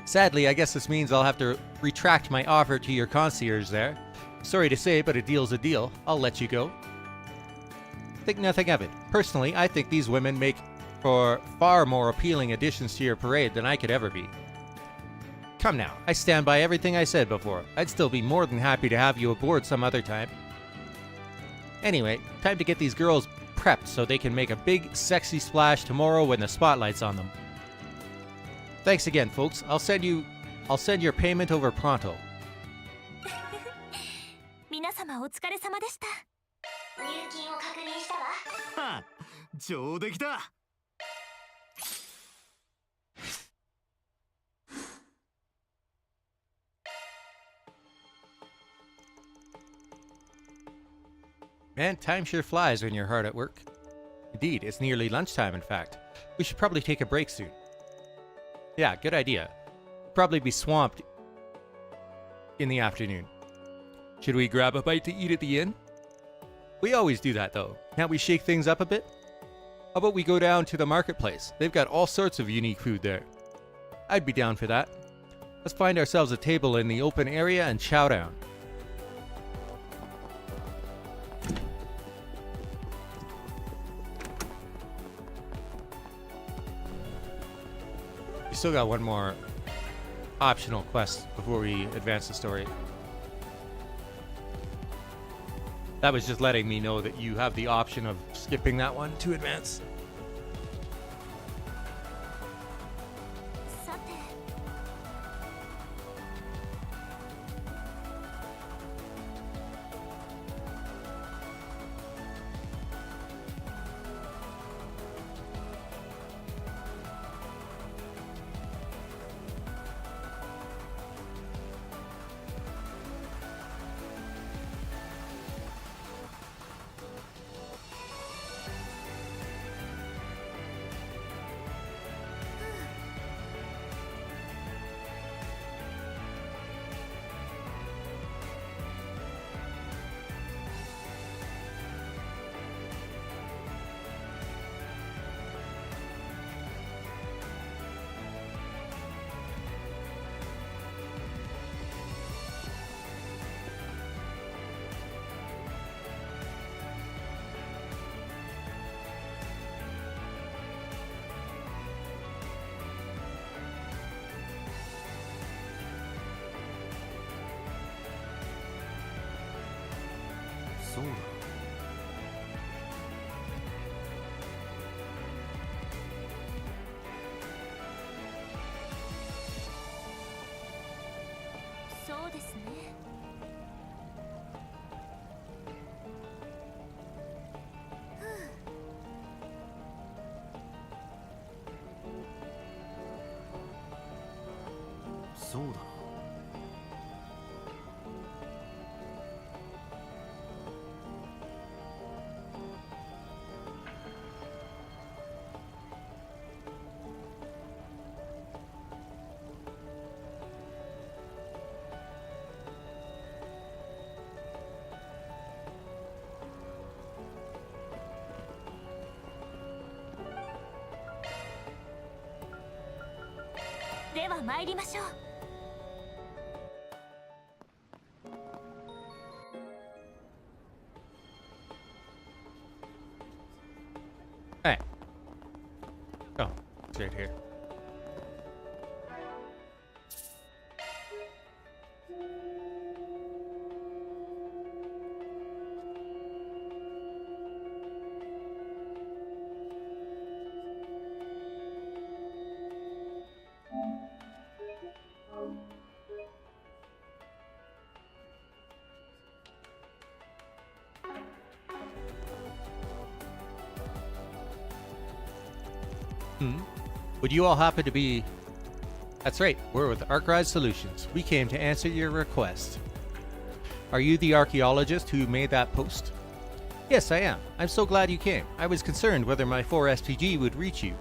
Sadly, I guess this means I'll have to retract my offer to your concierge there. Sorry to say, but a deal's a deal. I'll let you go. Think nothing of it. Personally, I think these women make for far more appealing additions to your parade than I could ever be. Come now, I stand by everything I said before. I'd still be more than happy to have you aboard some other time. Anyway, time to get these girls prepped so they can make a big, sexy splash tomorrow when the spotlight's on them. Thanks again, folks. I'll send your payment over pronto. 皆様お疲れ様でした。入金を確認したわ。はあ、上出来だ。Man, time sure flies when you're hard at work. Indeed, it's nearly lunchtime, in fact. We should probably take a break soon. Yeah, good idea. Probably be swamped in the afternoon. Should we grab a bite to eat at the inn? We always do that, though. Can't we shake things up a bit? How about we go down to the marketplace? They've got all sorts of unique food there. I'd be down for that. Let's find ourselves a table in the open area and chow down. We still got one more optional quest before we advance the story. That was just letting me know that you have the option of skipping that one to advance. さて。そうだ。そうですね。そうだな。では参りましょう。Hey. Oh, it's right here. Would you all happen to be... That's right, we're with Arkwright Solutions. We came to answer your request. Are you the archaeologist who made that post? Yes, I am. I'm so glad you came. I was concerned whether my 4 SPG would reach you.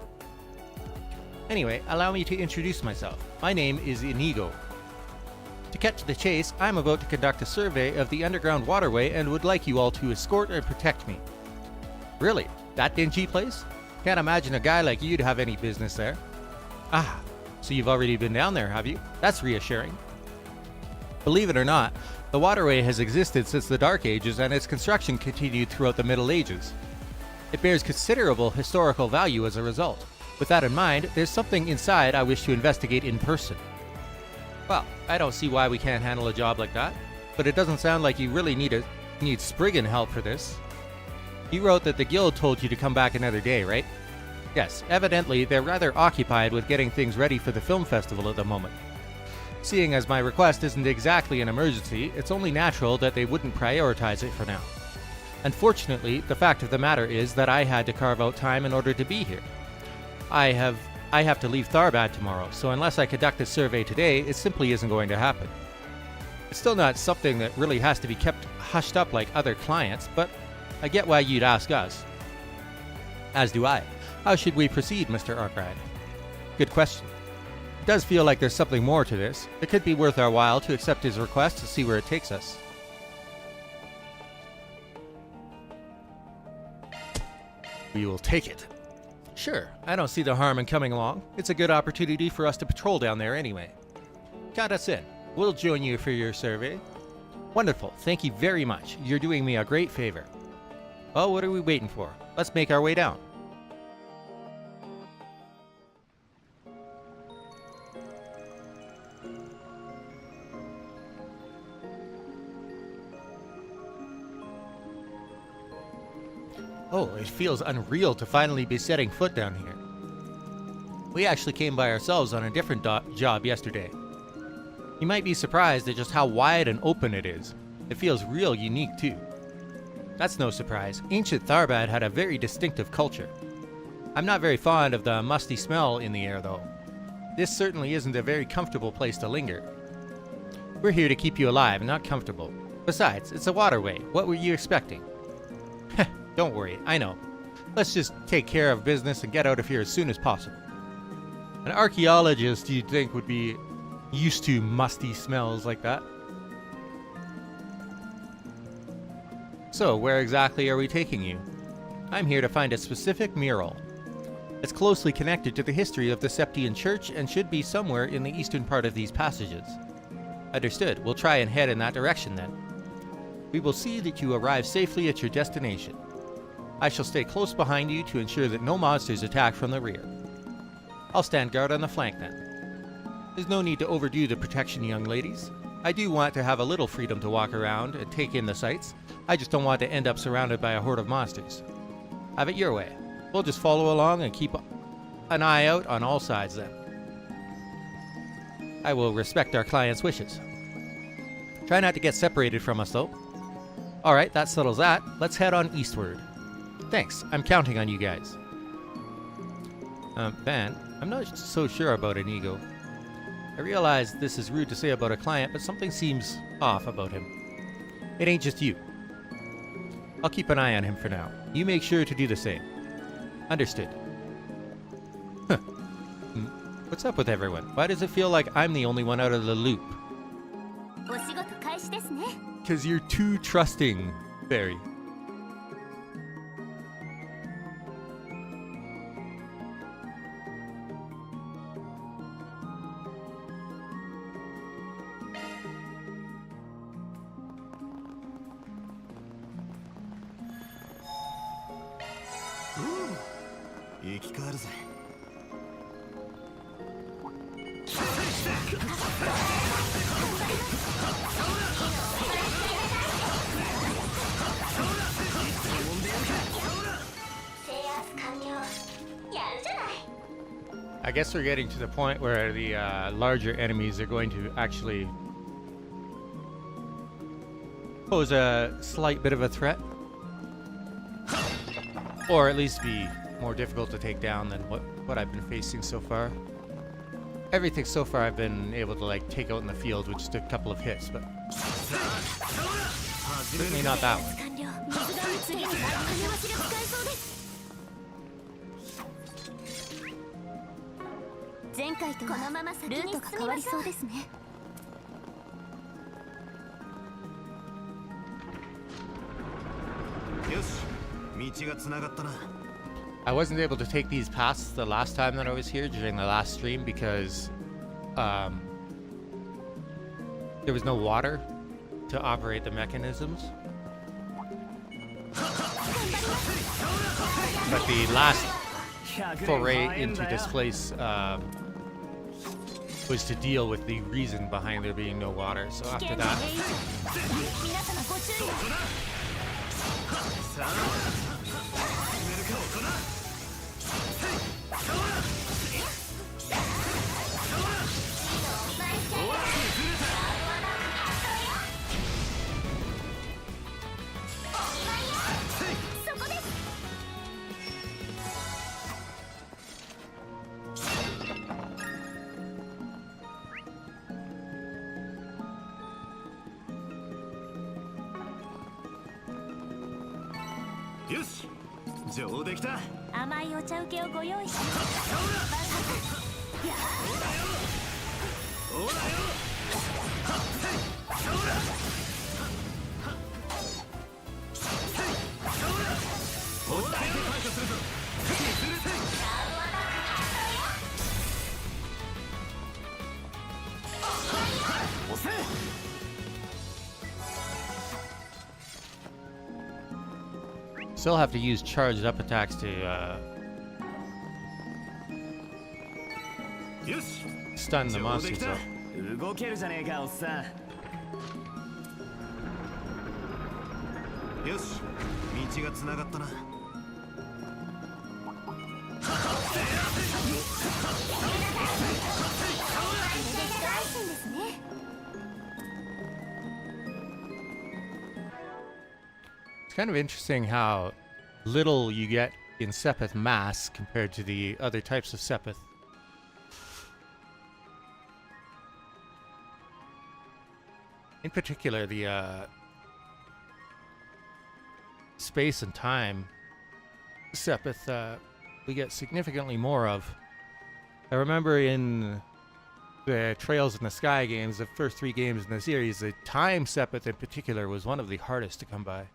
Anyway, allow me to introduce myself. My name is Inigo. To cut to the chase, I'm about to conduct a survey of the underground waterway and would like you all to escort and protect me. Really? That dingy place? Can't imagine a guy like you to have any business there. Ah, so you've already been down there, have you? That's reassuring. Believe it or not, the waterway has existed since the Dark Ages and its construction continued throughout the Middle Ages. It bears considerable historical value as a result. With that in mind, there's something inside I wish to investigate in person. Well, I don't see why we can't handle a job like that, but it doesn't sound like you really need Spriggan help for this. You wrote that the guild told you to come back another day, right? Yes, evidently they're rather occupied with getting things ready for the film festival at the moment. Seeing as my request isn't exactly an emergency, it's only natural that they wouldn't prioritize it for now. Unfortunately, the fact of the matter is that I had to carve out time in order to be here. I have to leave Tharbad tomorrow, so unless I conduct this survey today, it simply isn't going to happen. It's still not something that really has to be kept hushed up like other clients, but I get why you'd ask us. As do I. How should we proceed, Mr. Arkwright? Good question. It does feel like there's something more to this. It could be worth our while to accept his request to see where it takes us. We will take it. Sure, I don't see the harm in coming along. It's a good opportunity for us to patrol down there anyway. Count us in. We'll join you for your survey. Wonderful, thank you very much. You're doing me a great favor. Well, what are we waiting for? Let's make our way down. Oh, it feels unreal to finally be setting foot down here. We actually came by ourselves on a different job yesterday. You might be surprised at just how wide and open it is. It feels real unique too. That's no surprise. Ancient Tharbad had a very distinctive culture. I'm not very fond of the musty smell in the air though. This certainly isn't a very comfortable place to linger. We're here to keep you alive, not comfortable. Besides, it's a waterway. What were you expecting? Don't worry, I know. Let's just take care of business and get out of here as soon as possible. An archaeologist, you'd think, would be used to musty smells like that. So, where exactly are we taking you? I'm here to find a specific mural. It's closely connected to the history of the Septian Church and should be somewhere in the eastern part of these passages. Understood. We'll try and head in that direction then. We will see that you arrive safely at your destination. I shall stay close behind you to ensure that no monsters attack from the rear. I'll stand guard on the flank then. There's no need to overdo the protection, young ladies. I do want to have a little freedom to walk around and take in the sights. I just don't want to end up surrounded by a horde of monsters. Have it your way. We'll just follow along and keep an eye out on all sides then. I will respect our client's wishes. Try not to get separated from us though. Alright, that settles that. Let's head on eastward. Thanks, I'm counting on you guys. Van, I'm not so sure about Inigo. I realize this is rude to say about a client, but something seems off about him. It ain't just you. I'll keep an eye on him for now. You make sure to do the same. Understood. Huh. What's up with everyone? Why does it feel like I'm the only one out of the loop? お仕事開始ですね。 Because you're too trusting, Barry. I guess we're getting to the point where the larger enemies are going to actually pose a slight bit of a threat. Or at least be more difficult to take down than what I've been facing so far. Everything so far I've been able to like take out in the field with just a couple of hits, but certainly not that one. 次に金増しが使えそうです。前回とはこのまま先にルートが変わりそうですね。よし、道がつながったな。 I wasn't able to take these paths the last time that I was here during the last stream because there was no water to operate the mechanisms. But the last foray into this place was to deal with the reason behind there being no water. So after that, 皆様ご注意を。さあ決めるか大人。 よし、上できた。甘いお茶受けをご用意します。ほらよ。落ちたよ。排除するぞ。押せ。 still have to use charged up attacks to よし、 stun the monsters though. 動けるじゃねえか、おっさん。よし、道がつながったな。ですね。 It's kind of interesting how little you get in Sepith Mass compared to the other types of Sepith. In particular, the space and time Sepith we get significantly more of. I remember in the Trails in the Sky games, the first 3 games in the series, the time Sepith in particular was one of the hardest to come by.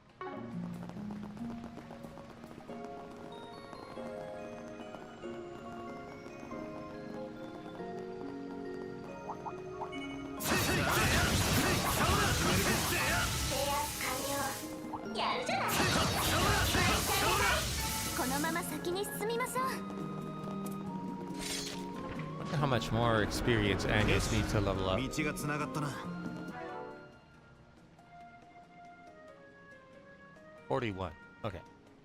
Wonder how much more experience Agnes needs to level up. 道がつながったな。 41. Okay.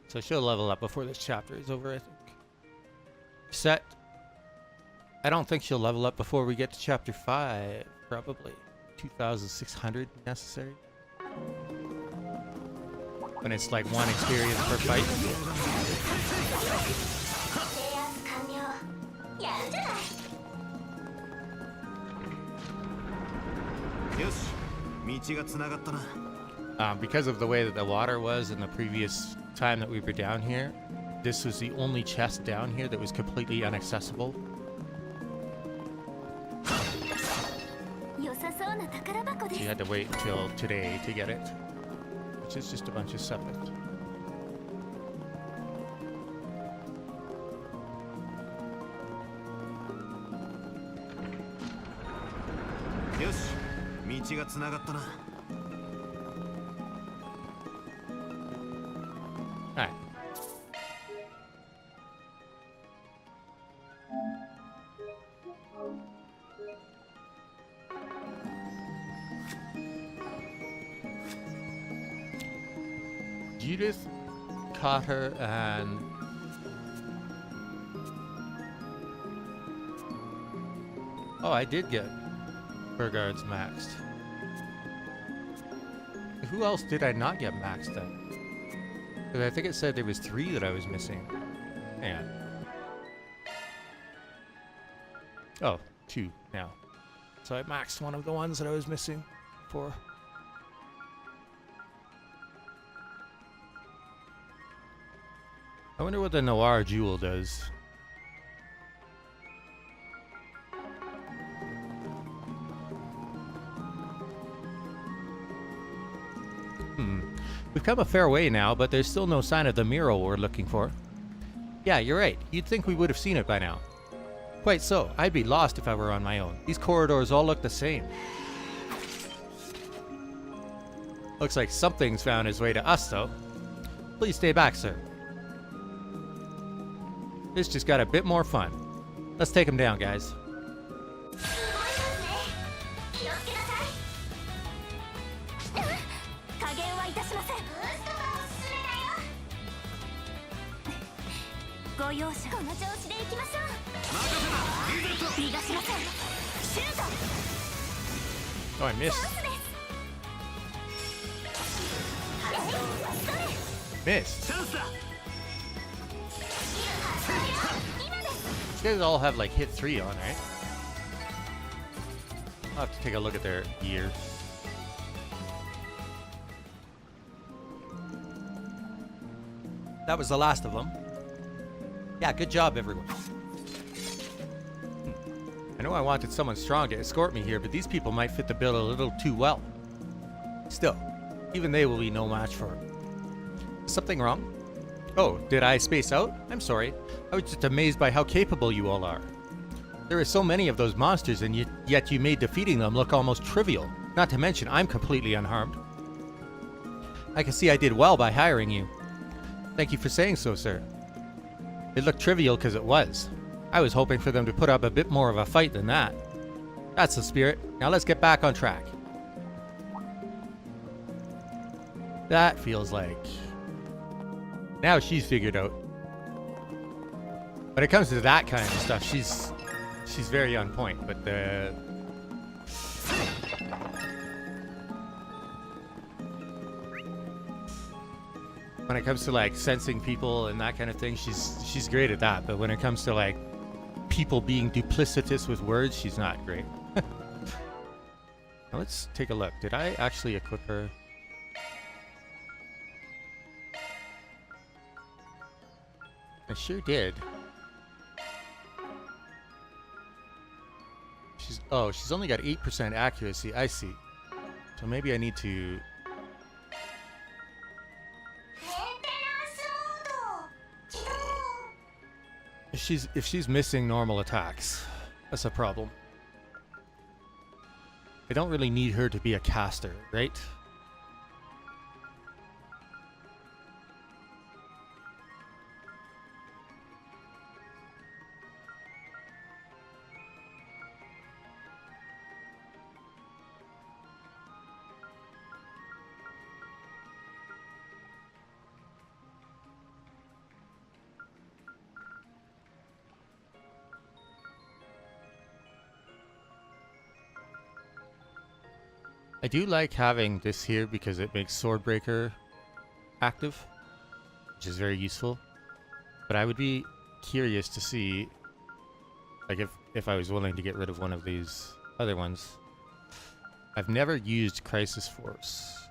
So she'll level up before this chapter is over, I think. Set. I don't think she'll level up before we get to chapter 5, probably. 2,600 necessary. When it's like 1 experience per fight. よし、道がつながったな。 Because of the way that the water was in the previous time that we were down here, this was the only chest down here that was completely inaccessible. So you had to wait until today to get it, which is just a bunch of Sepith. よし、道がつながったな。 Alright. Judith caught her and oh, I did get Burgard's maxed. Who else did I not get maxed then? Because I think it said there was 3 that I was missing. Hang on. Oh, 2 now. So I maxed one of the ones that I was missing for. wonder what the Noir Jewel does. We've come a fair way now, but there's still no sign of the mural we're looking for. Yeah, you're right. You'd think we would have seen it by now. Quite so. I'd be lost if I were on my own. These corridors all look the same. Looks like something's found its way to us, though. Please stay back, sir. This just got a bit more fun. Let's take him down, guys. Oh, I missed. Missed. These guys all have like hit 3 on, right? I'll have to take a look at their gear. That was the last of them. Yeah, good job, everyone. I know I wanted someone strong to escort me here, but these people might fit the bill a little too well. Still, even they will be no match for it. Something wrong? Oh, did I space out? I'm sorry. I was just amazed by how capable you all are. There are so many of those monsters, and yet you made defeating them look almost trivial. Not to mention, I'm completely unharmed. I can see I did well by hiring you. Thank you for saying so, sir. It looked trivial because it was. I was hoping for them to put up a bit more of a fight than that. That's the spirit. Now let's get back on track. That feels like... Now she's figured out. When it comes to that kind of stuff, she's very on point, but the... When it comes to like sensing people and that kind of thing, she's great at that. But when it comes to like people being duplicitous with words, she's not great. Now let's take a look. Did I actually equip her? I sure did. She's only got 8% accuracy. I see. So maybe I need to... If she's missing normal attacks, that's a problem. I don't really need her to be a caster, right? I do like having this here because it makes Swordbreaker active, which is very useful. But I would be curious to see, like, if I was willing to get rid of one of these other ones. I've never used Crisis Force.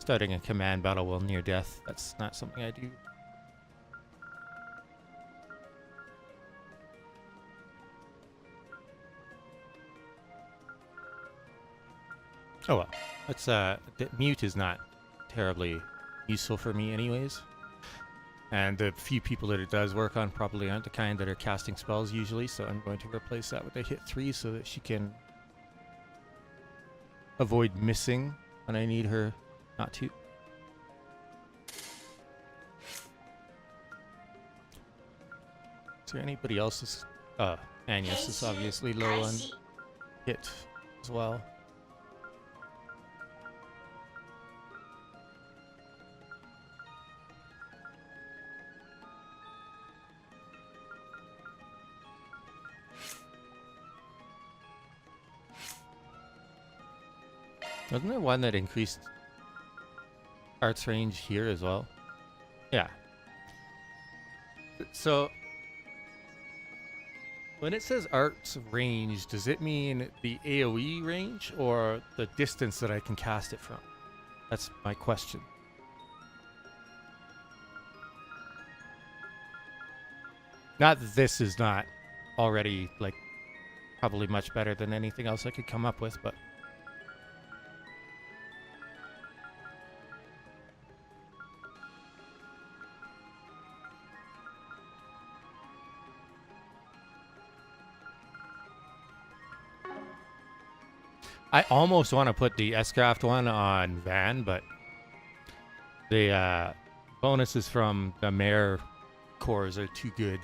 Starting a command battle while near death, that's not something I do. Oh well, that's mute is not terribly useful for me anyways. And the few people that it does work on probably aren't the kind that are casting spells usually, so I'm going to replace that with a hit 3 so that she can avoid missing when I need her not to. Is there anybody else that's... Agnes is obviously low on hit as well. Wasn't there one that increased Art's range here as well? Yeah. So, when it says Art's range, does it mean the AoE range or the distance that I can cast it from? That's my question. Not that this is not already, like, probably much better than anything else I could come up with, but... I almost want to put the S-Craft one on Van, but the bonuses from the Mare cores are too good.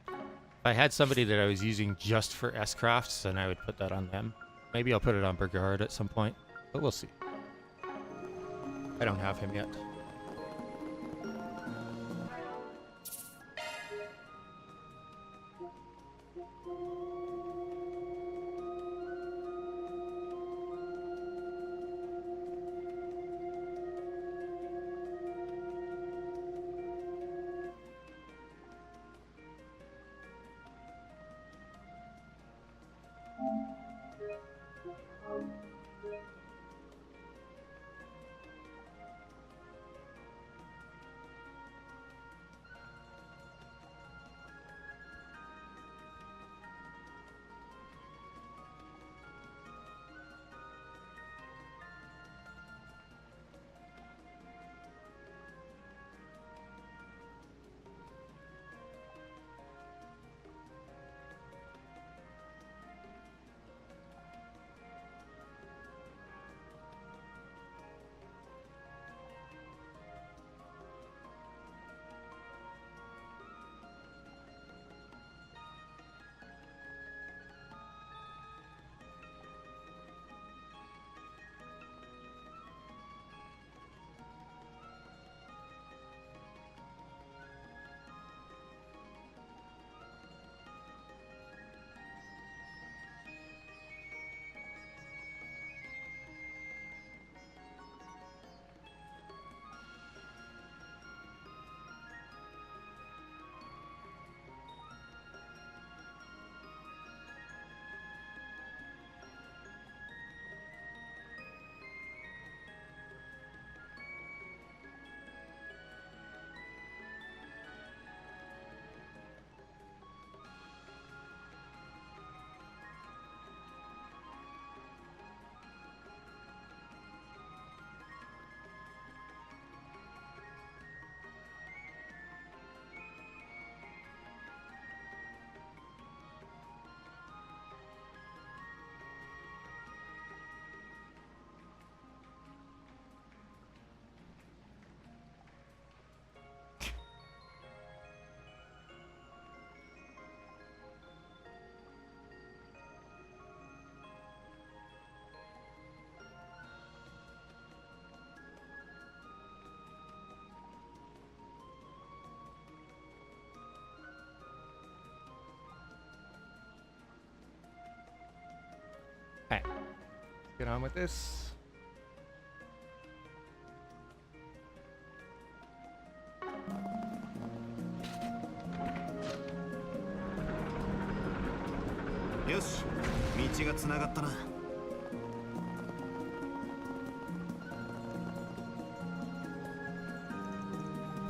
If I had somebody that I was using just for S-Crafts, then I would put that on them. Maybe I'll put it on Burgard at some point, but we'll see. I don't have him yet. Get on with this. Yes, 道がつながったな。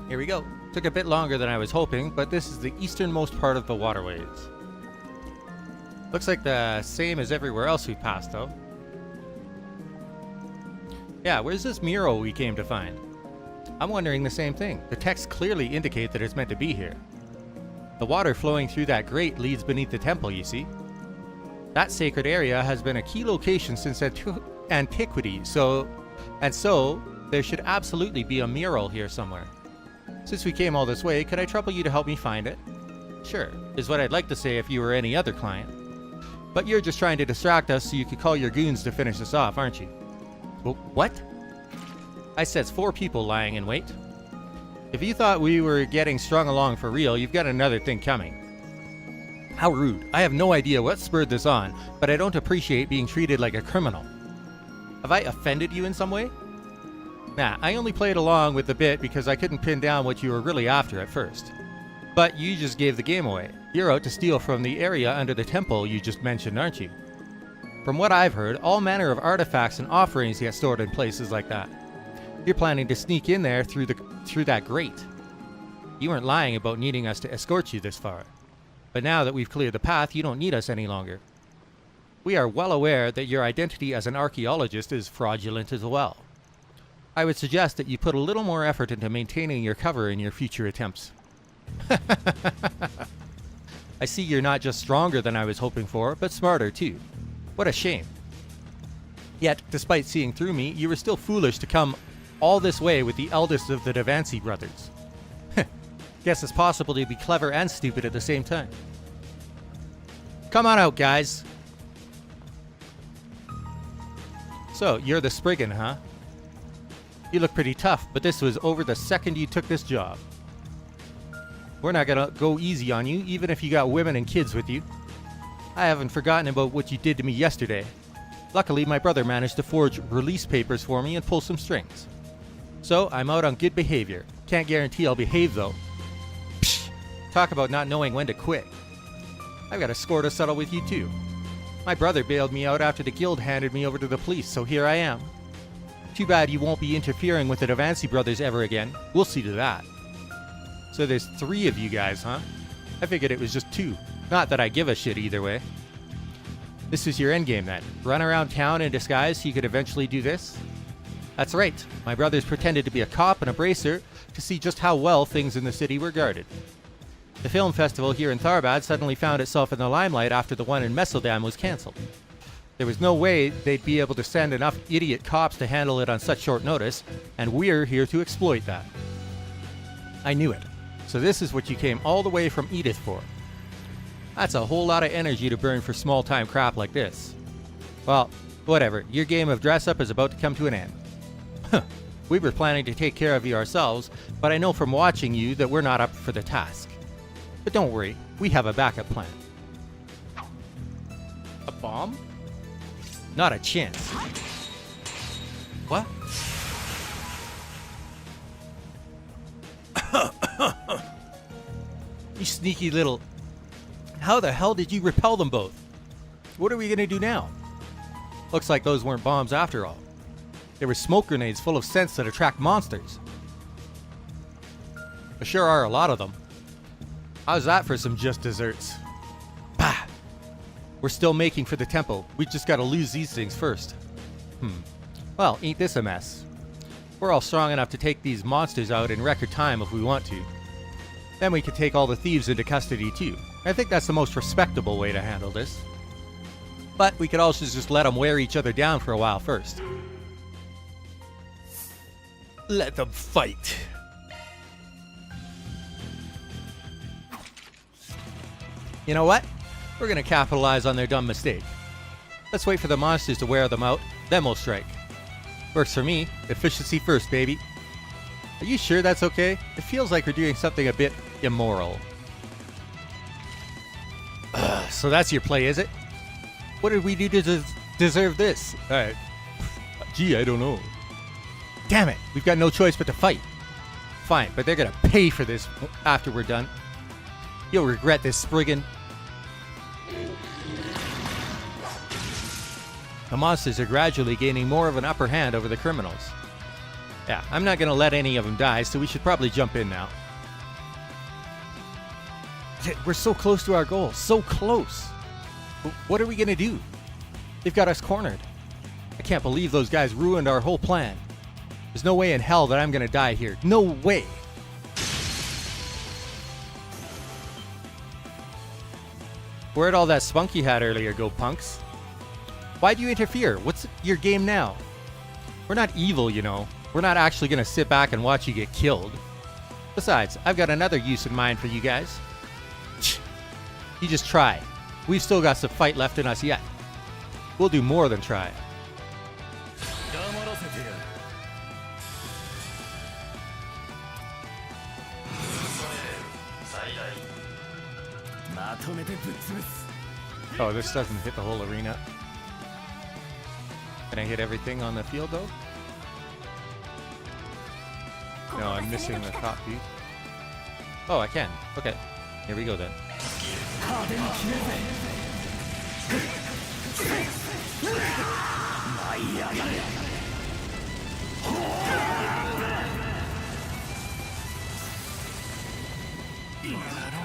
Here we go. Took a bit longer than I was hoping, but this is the easternmost part of the waterways. Looks like the same as everywhere else we passed, though. Yeah, where's this mural we came to find? I'm wondering the same thing. The texts clearly indicate that it's meant to be here. The water flowing through that grate leads beneath the temple, you see. That sacred area has been a key location since antiquity, so there should absolutely be a mural here somewhere. Since we came all this way, could I trouble you to help me find it? Sure, is what I'd like to say if you were any other client. But you're just trying to distract us so you could call your goons to finish us off, aren't you? What? I said 4 people lying in wait. If you thought we were getting strung along for real, you've got another thing coming. How rude. I have no idea what spurred this on, but I don't appreciate being treated like a criminal. Have I offended you in some way? Nah, I only played along with the bit because I couldn't pin down what you were really after at first. But you just gave the game away. You're out to steal from the area under the temple you just mentioned, aren't you? From what I've heard, all manner of artifacts and offerings get stored in places like that. You're planning to sneak in there through that grate. You weren't lying about needing us to escort you this far. But now that we've cleared the path, you don't need us any longer. We are well aware that your identity as an archaeologist is fraudulent as well. I would suggest that you put a little more effort into maintaining your cover in your future attempts. I see you're not just stronger than I was hoping for, but smarter too. What a shame. Yet, despite seeing through me, you were still foolish to come all this way with the eldest of the Devancy brothers. Guess it's possible to be clever and stupid at the same time. Come on out, guys. So, you're the Spriggan, huh? You look pretty tough, but this was over the second you took this job. We're not gonna go easy on you, even if you got women and kids with you. I haven't forgotten about what you did to me yesterday. Luckily, my brother managed to forge release papers for me and pull some strings. So, I'm out on good behavior. Can't guarantee I'll behave, though. Psh! Talk about not knowing when to quit. I've got a score to settle with you, too. My brother bailed me out after the guild handed me over to the police, so here I am. Too bad you won't be interfering with the Devancy brothers ever again. We'll see to that. So there's 3 of you guys, huh? I figured it was just 2. Not that I give a shit either way. This is your endgame then. Run around town in disguise so you could eventually do this? That's right. My brothers pretended to be a cop and a bracer to see just how well things in the city were guarded. The film festival here in Tharbad suddenly found itself in the limelight after the one in Messeldam was cancelled. There was no way they'd be able to send enough idiot cops to handle it on such short notice, and we're here to exploit that. I knew it. So this is what you came all the way from Edith for. That's a whole lot of energy to burn for small-time crap like this. Well, whatever. Your game of dress-up is about to come to an end. We were planning to take care of you ourselves, but I know from watching you that we're not up for the task. But don't worry, we have a backup plan. A bomb? Not a chance. What? You sneaky little... How the hell did you repel them both? What are we gonna do now? Looks like those weren't bombs after all. They were smoke grenades full of scents that attract monsters. There sure are a lot of them. How's that for some just desserts? Bah! We're still making for the temple. We just gotta lose these things first. Well, ain't this a mess? We're all strong enough to take these monsters out in record time if we want to. Then we could take all the thieves into custody too. I think that's the most respectable way to handle this. But we could also just let them wear each other down for a while first. Let them fight. You know what? We're gonna capitalize on their dumb mistake. Let's wait for the monsters to wear them out, then we'll strike. Works for me. Efficiency first, baby. Are you sure that's okay? It feels like we're doing something a bit immoral. So that's your play, is it? What did we do to deserve this? Gee, I don't know. Damn it! We've got no choice but to fight. Fine, but they're gonna pay for this after we're done. You'll regret this, Spriggan. The monsters are gradually gaining more of an upper hand over the criminals. Yeah, I'm not gonna let any of them die, so we should probably jump in now. We're so close to our goal, so close. What are we gonna do? They've got us cornered. I can't believe those guys ruined our whole plan. There's no way in hell that I'm gonna die here. No way! Where'd all that spunk you had earlier go, punks? Why'd you interfere? What's your game now? We're not evil, you know. We're not actually gonna sit back and watch you get killed. Besides, I've got another use in mind for you guys. You just try. We've still got some fight left in us yet. We'll do more than try. Oh, this doesn't hit the whole arena. Can I hit everything on the field though? No, I'm missing the top view. Oh, I can. Okay. Here we go then. 派手に決めるぜ舞い上がれ今だろ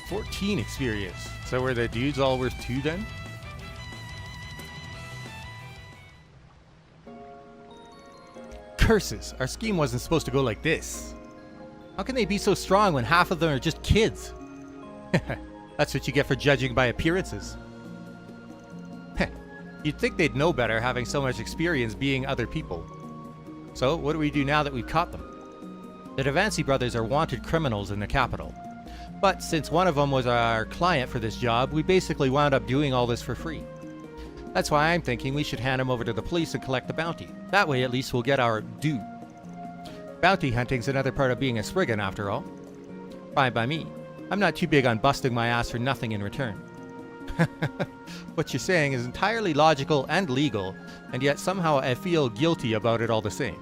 14 experience. So were the dudes all worth 2 then? Curses! Our scheme wasn't supposed to go like this. How can they be so strong when half of them are just kids? That's what you get for judging by appearances. You'd think they'd know better having so much experience being other people. So what do we do now that we've caught them? The Devancy brothers are wanted criminals in the capital. But since one of them was our client for this job, we basically wound up doing all this for free. That's why I'm thinking we should hand him over to the police and collect the bounty. That way at least we'll get our due. Bounty hunting's another part of being a Spriggan after all. Fine by me. I'm not too big on busting my ass for nothing in return. What you're saying is entirely logical and legal, and yet somehow I feel guilty about it all the same.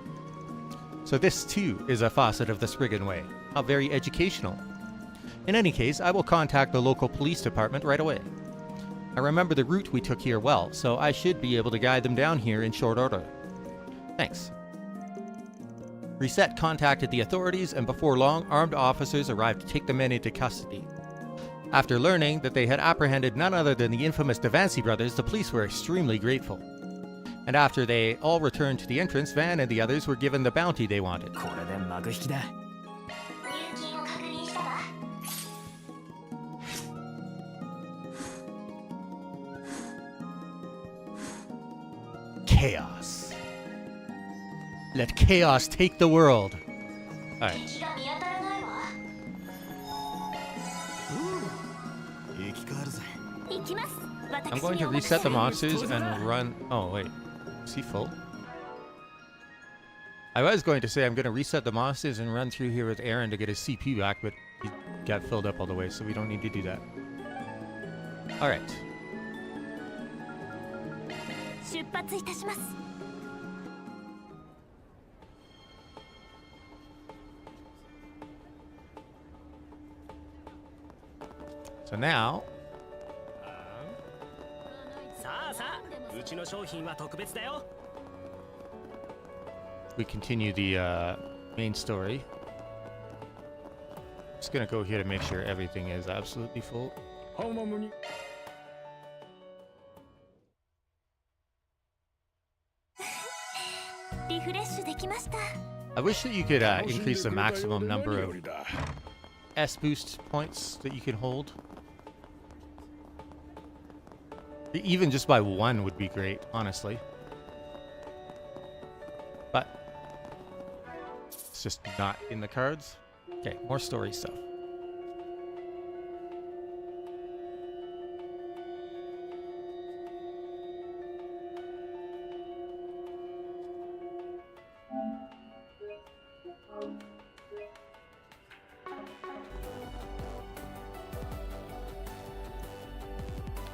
So this too is a facet of the Spriggan way. How very educational. In any case, I will contact the local police department right away. I remember the route we took here well, so I should be able to guide them down here in short order. Thanks. Reset contacted the authorities, and before long, armed officers arrived to take the men into custody. After learning that they had apprehended none other than the infamous Devancy brothers, the police were extremely grateful. And after they all returned to the entrance, Van and the others were given the bounty they wanted. これで幕引きだ入金を確認したわ Chaos. Let chaos take the world. Alright. 敵が見当たらないわ生き返るぜ行きます I'm going to reset the monsters and run... Oh, wait. Is he full? I was going to say I'm going to reset the monsters and run through here with Aaron to get his CP back, but he got filled up all the way, so we don't need to do that. Alright. 出発いたします So now... さあさあうちの商品は特別だよ we continue the main story. Just gonna go here to make sure everything is absolutely full. ハマムに リフレッシュできました I wish that you could increase the maximum number of S boost points that you can hold. Even just by 1 would be great, honestly. But it's just not in the cards. Okay, more story stuff.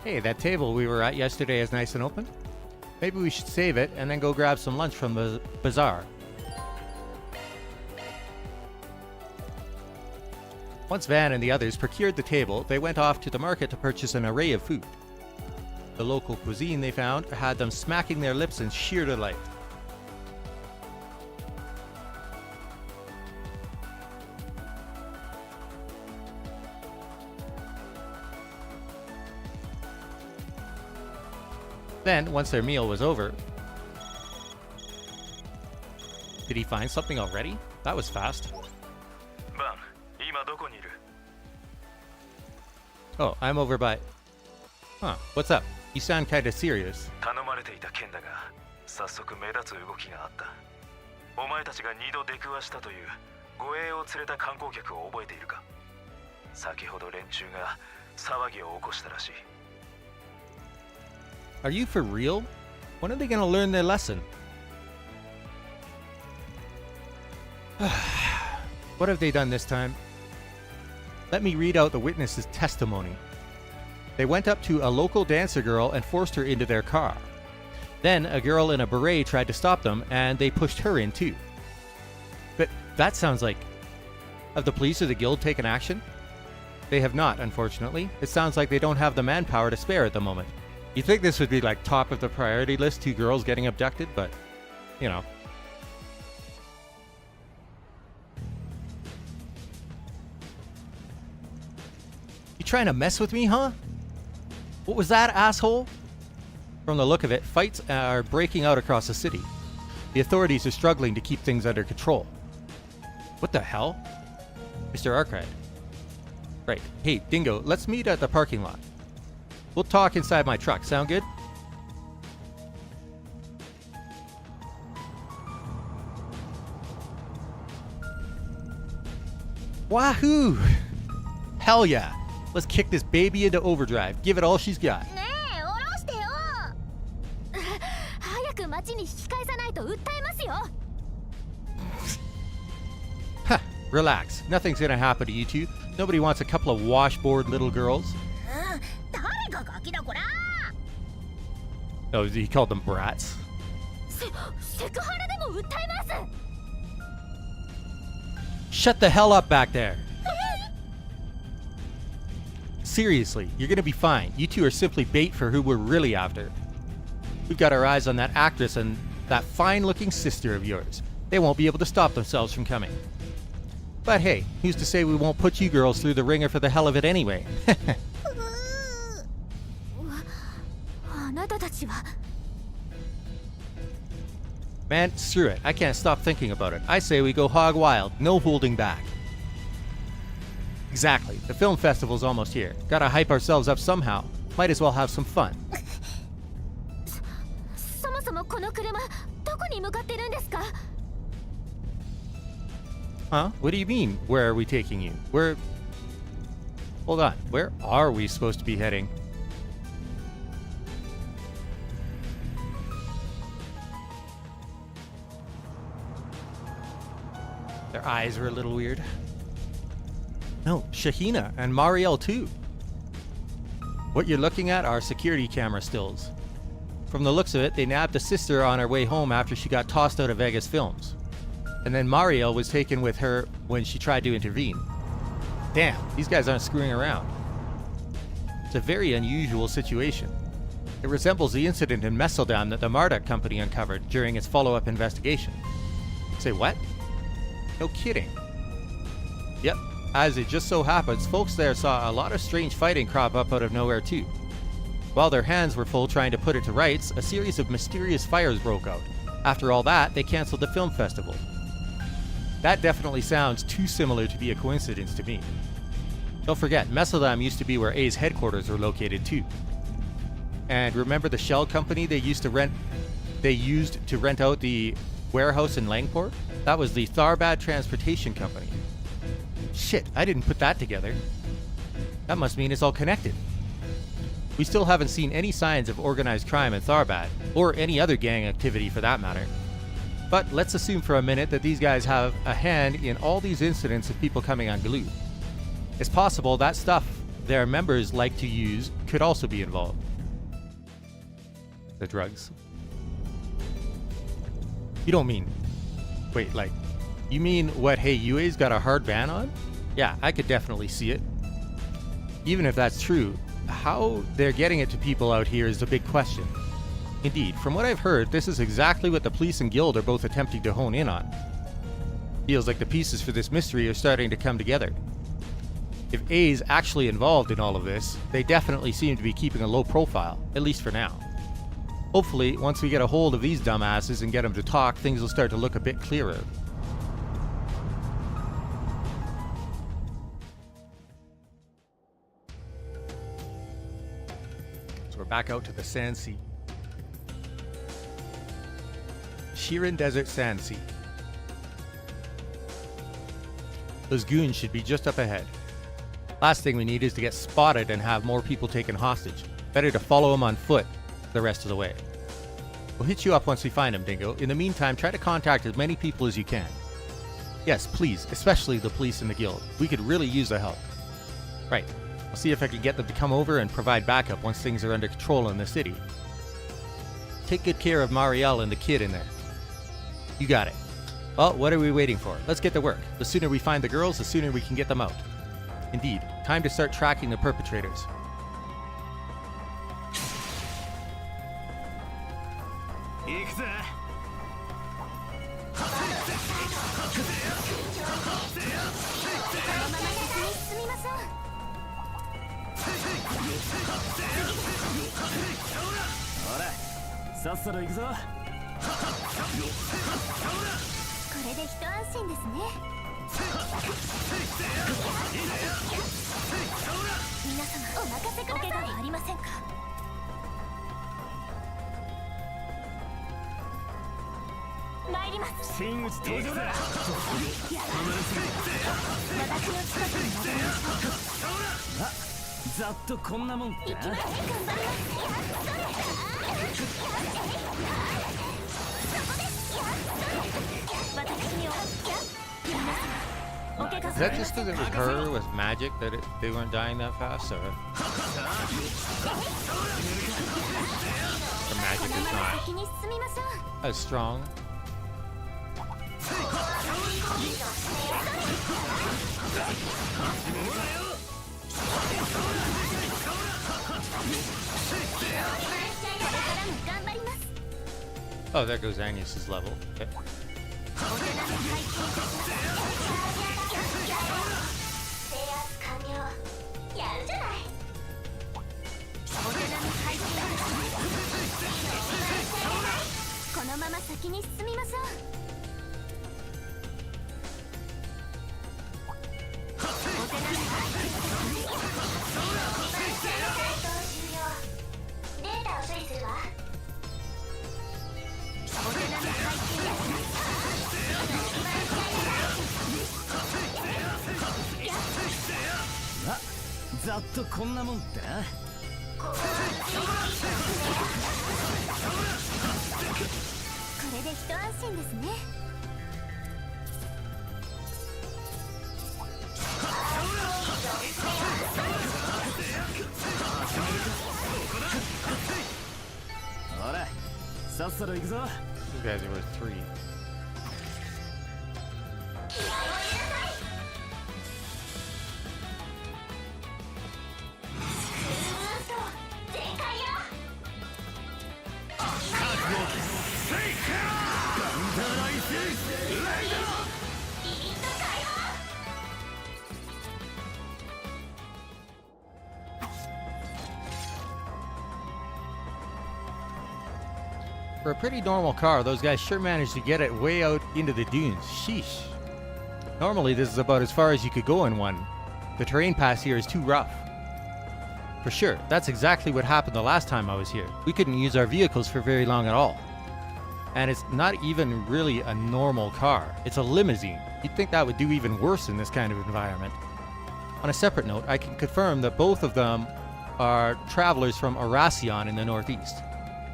Hey, that table we were at yesterday is nice and open. Maybe we should save it and then go grab some lunch from the bazaar. Once Van and the others procured the table, they went off to the market to purchase an array of food. The local cuisine they found had them smacking their lips in sheer delight. Then, once their meal was over... Did he find something already? That was fast. Oh, I'm over by... Huh, what's up? You sound kinda serious. 頼まれていた件だが、早速目立つ動きがあった。お前たちが2度出くわしたという護衛を連れた観光客を覚えているか？先ほど連中が騒ぎを起こしたらしい。Are you for real? When are they gonna learn their lesson? What have they done this time? Let me read out the witness's testimony. They went up to a local dancer girl and forced her into their car. Then a girl in a beret tried to stop them, and they pushed her in too. But that sounds like... Have the police or the guild taken action? They have not, unfortunately. It sounds like they don't have the manpower to spare at the moment. You'd think this would be like top of the priority list, 2 girls getting abducted, but, you know. You trying to mess with me, huh? What was that, asshole? From the look of it, fights are breaking out across the city. The authorities are struggling to keep things under control. What the hell? Mr. Arkwright. Right. Hey, Dingo, let's meet at the parking lot. We'll talk inside my truck. Sound good? Wahoo! Hell yeah! Let's kick this baby into overdrive. Give it all she's got. ねえ、下ろしてよ。早く町に引き返さないと訴えますよ。Huh, relax. Nothing's gonna happen to you two. Nobody wants a couple of washboard little girls. 誰がガキだこら。 Oh, he called them brats. セクハラでも訴えます。 Shut the hell up back there. Seriously, you're gonna be fine. You two are simply bait for who we're really after. We've got our eyes on that actress and that fine-looking sister of yours. They won't be able to stop themselves from coming. But hey, who's to say we won't put you girls through the ringer for the hell of it anyway? あなたたちは。 Man, screw it. I can't stop thinking about it. I say we go hog wild, no holding back. Exactly. The film festival's almost here. Gotta hype ourselves up somehow. Might as well have some fun. そもそもこの車、どこに向かってるんですか？ Huh? What do you mean? Where are we taking you? Where... Hold on. Where are we supposed to be heading? Their eyes were a little weird. No, Shahina and Marielle too. What you're looking at are security camera stills. From the looks of it, they nabbed a sister on her way home after she got tossed out of Vegas Films. And then Marielle was taken with her when she tried to intervene. Damn, these guys aren't screwing around. It's a very unusual situation. It resembles the incident in Messeldam that the Marduk company uncovered during its follow-up investigation. Say what? No kidding. Yep, as it just so happens, folks there saw a lot of strange fighting crop up out of nowhere too. While their hands were full trying to put it to rights, a series of mysterious fires broke out. After all that, they cancelled the film festival. That definitely sounds too similar to be a coincidence to me. Don't forget, Messeldam used to be where A's headquarters were located too. And remember the shell company they used to rent out the warehouse in Langport? That was the Tharbad Transportation Company. Shit, I didn't put that together. That must mean it's all connected. We still haven't seen any signs of organized crime in Tharbad, or any other gang activity for that matter. But let's assume for a minute that these guys have a hand in all these incidents of people coming unglued. It's possible that stuff their members like to use could also be involved. The drugs. You don't mean... Wait, like... You mean what Hey Yue's got a hard ban on? Yeah, I could definitely see it. Even if that's true, how they're getting it to people out here is the big question. Indeed, from what I've heard, this is exactly what the police and guild are both attempting to hone in on. Feels like the pieces for this mystery are starting to come together. If A's actually involved in all of this, they definitely seem to be keeping a low profile, at least for now. Hopefully, once we get a hold of these dumbasses and get them to talk, things will start to look a bit clearer. So we're back out to the Sand Sea. Shirin Desert Sand Sea. Those goons should be just up ahead. Last thing we need is to get spotted and have more people taken hostage. Better to follow them on foot the rest of the way. We'll hit you up once we find them, Dingo. In the meantime, try to contact as many people as you can. Yes, please, especially the police and the guild. We could really use the help. Right. I'll see if I can get them to come over and provide backup once things are under control in the city. Take good care of Marielle and the kid in there. You got it. Well, what are we waiting for? Let's get to work. The sooner we find the girls, the sooner we can get them out. Indeed, time to start tracking the perpetrators. Is that just because it was her with magic that they weren't dying that fast, or the magic is not as strong? Oh, there goes Agnes's level. Okay. You guys are worth 3. For a pretty normal car, those guys sure managed to get it way out into the dunes. Sheesh. Normally this is about as far as you could go in one. The terrain pass here is too rough. For sure, that's exactly what happened the last time I was here. We couldn't use our vehicles for very long at all. And it's not even really a normal car. It's a limousine. You'd think that would do even worse in this kind of environment. On a separate note, I can confirm that both of them are travelers from Oracion in the northeast.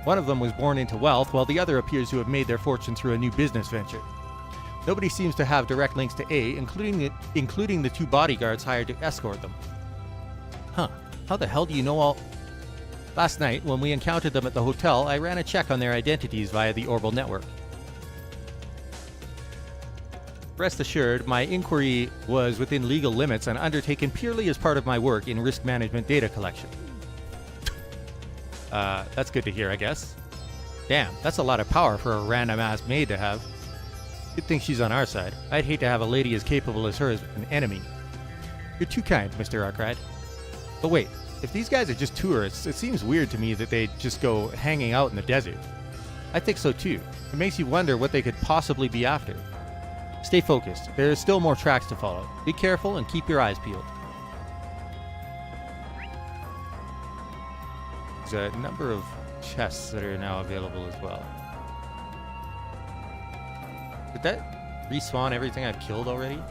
One of them was born into wealth, while the other appears to have made their fortune through a new business venture. Nobody seems to have direct links to A, including the 2 bodyguards hired to escort them. Huh, how the hell do you know all... Last night, when we encountered them at the hotel, I ran a check on their identities via the Orbal network. Rest assured, my inquiry was within legal limits and undertaken purely as part of my work in risk management data collection. That's good to hear, I guess. Damn, that's a lot of power for a random-ass maid to have. You'd think she's on our side. I'd hate to have a lady as capable as her as an enemy. You're too kind, Mr. Arkwright. But wait, if these guys are just tourists, it seems weird to me that they'd just go hanging out in the desert. I think so too. It makes you wonder what they could possibly be after. Stay focused. There are still more tracks to follow. Be careful and keep your eyes peeled. There's a number of chests that are now available as well. Did that respawn everything I've killed already?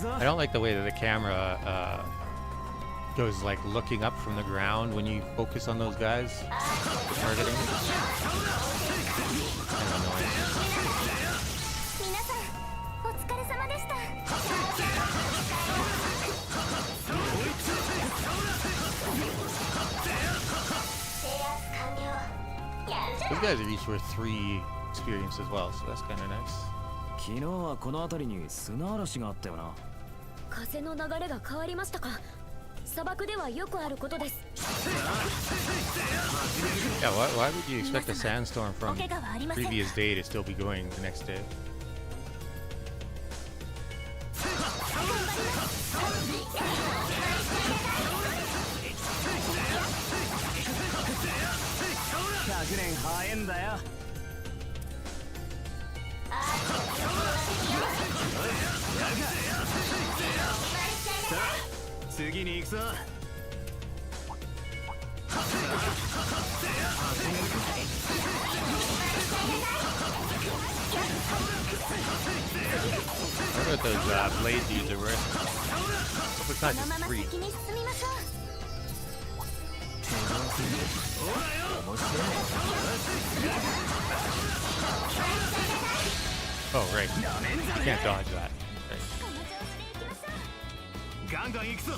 I don't like the way that the camera goes like looking up from the ground when you focus on those guys. Targeting. Kind of annoying. 皆さんお疲れ様でした。制圧完了。やるじゃ Those guys are each worth 3 experience as well, so that's kind of nice. 昨日はこの辺りに砂嵐があったよな。風の流れが変わりましたか。砂漠ではよくあることです。 Yeah, why would you expect a sandstorm from お怪我はありません。 previous day to still be going the next day? 100年早えんだよ。さあ次に行くぞ。I wonder what those blade dudes are worth. Hope it's not このま just ま free. 先に進みましょう。 Oh, right. You can't dodge that. Right. この調子で行きましょう。ガンガン行くぞ。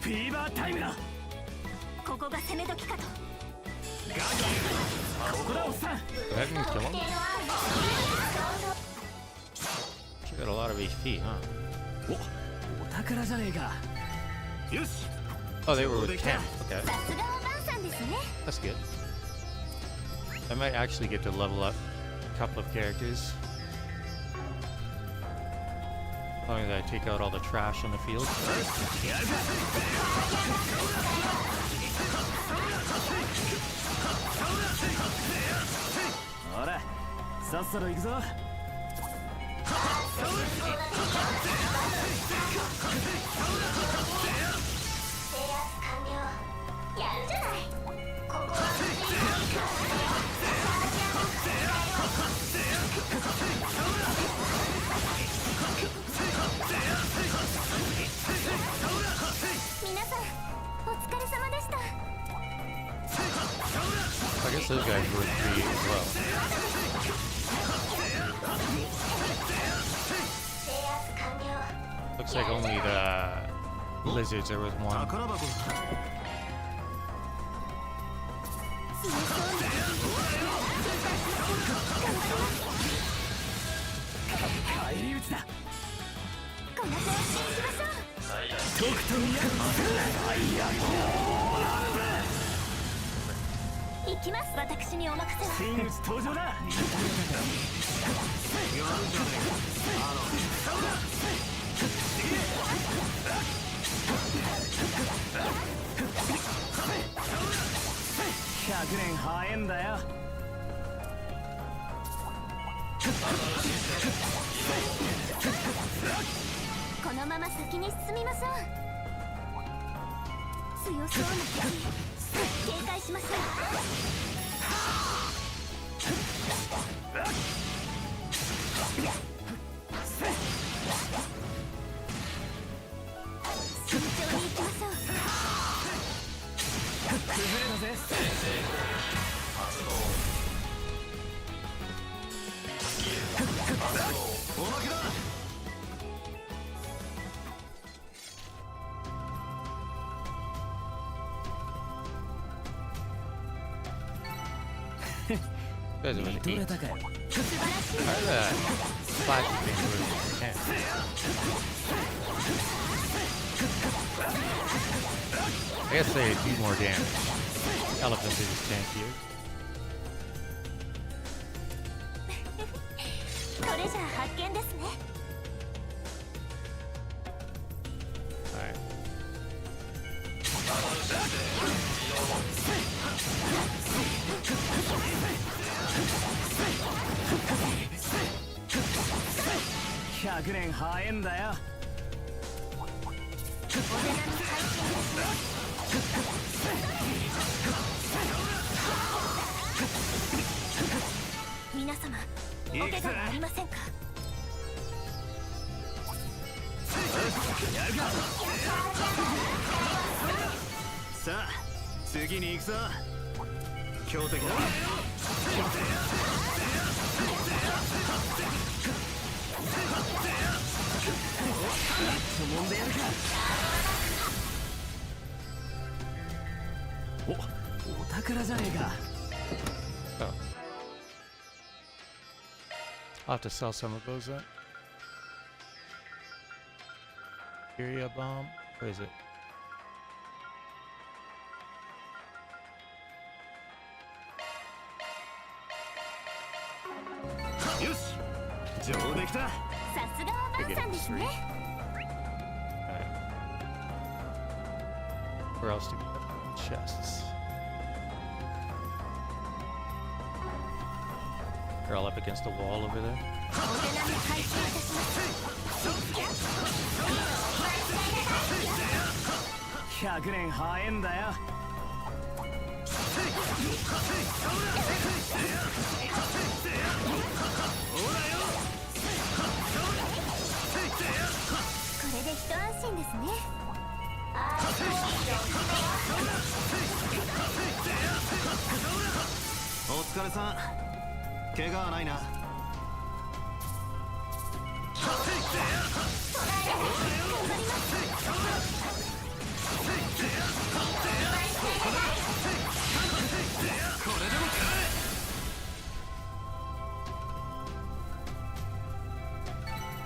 フィーバータイムだ。ここが攻め時かと。ここだおっさん。 That didn't kill him? She got a lot of HP, huh? お宝じゃねえか。よし。 Oh, they were with camp. Okay, さすがおばあさんですね。 that's good. I might actually get to level up a couple of characters. As long as I take out all the trash on the field. ほら、さっさと行くぞ。制圧完了。やるじゃない。ここは皆さんお疲れ様でした。 I guess those guys were free as well. 制圧完了。 Looks like only the lizards are with one. 宝箱だ。強そうに返り討ちだ。この調子で行きましょう。とくと見や行きます。私にお任せを。真打ち登場だ。100年早えんだよ。このまま先に進みましょう。強そうな敵、警戒しましょう。慎重に行きましょう。不明だぜ。おまけだ。 You guys have 見 an とれ 8. たかよ。 素晴らしい。 How did that flash thing work? Can't. I guess they do more damage. Elephants are just tankier. トレジャー発見ですね。 Alright. 100年早えんだよ。お手並み拝見ですね。お怪我はありませんか。やるか。さあ次に行くぞ。強敵だ。もんでやるか。お宝じゃねえか。Oh. I'll have to sell some of those then. Area bomb? Where is it? Yes! 上出来た。さすがはバンさんですね。Alright. Where else do we have chests? They're all up against the wall over there. お手並み拝見いたします。100年早えんだよ。これで一安心ですね。お疲れさん。怪我はないな。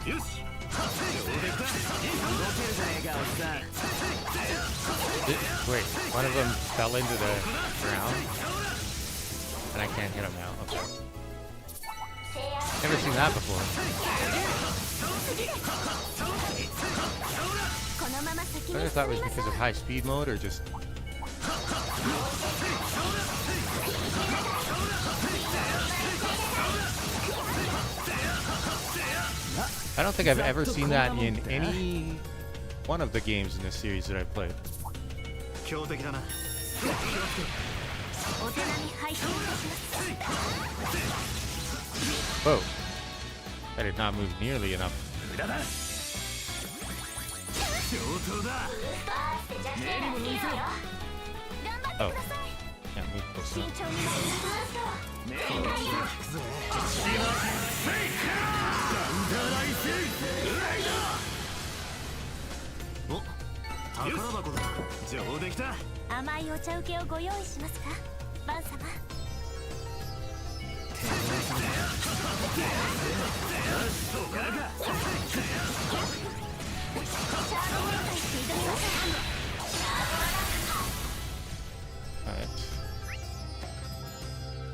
よし。Wait, one of them fell into the ground? And I can't hit him now. Okay. Never seen that before. このまま先 I に just thought it was because of high speed mode or just... I don't think I've ever seen that in any one of the games in this series that I've played. 強敵だな。お手並み拝見いたします。 Whoa. I did not move nearly enough. 無駄だ。上等だ。目にも見せろ。頑張ってください。 Can't move close 慎 enough. 重に参ります。目にも見せろ。お、宝箱だ。上出来た。甘いお茶受けをご用意しますか、バン様。Alright.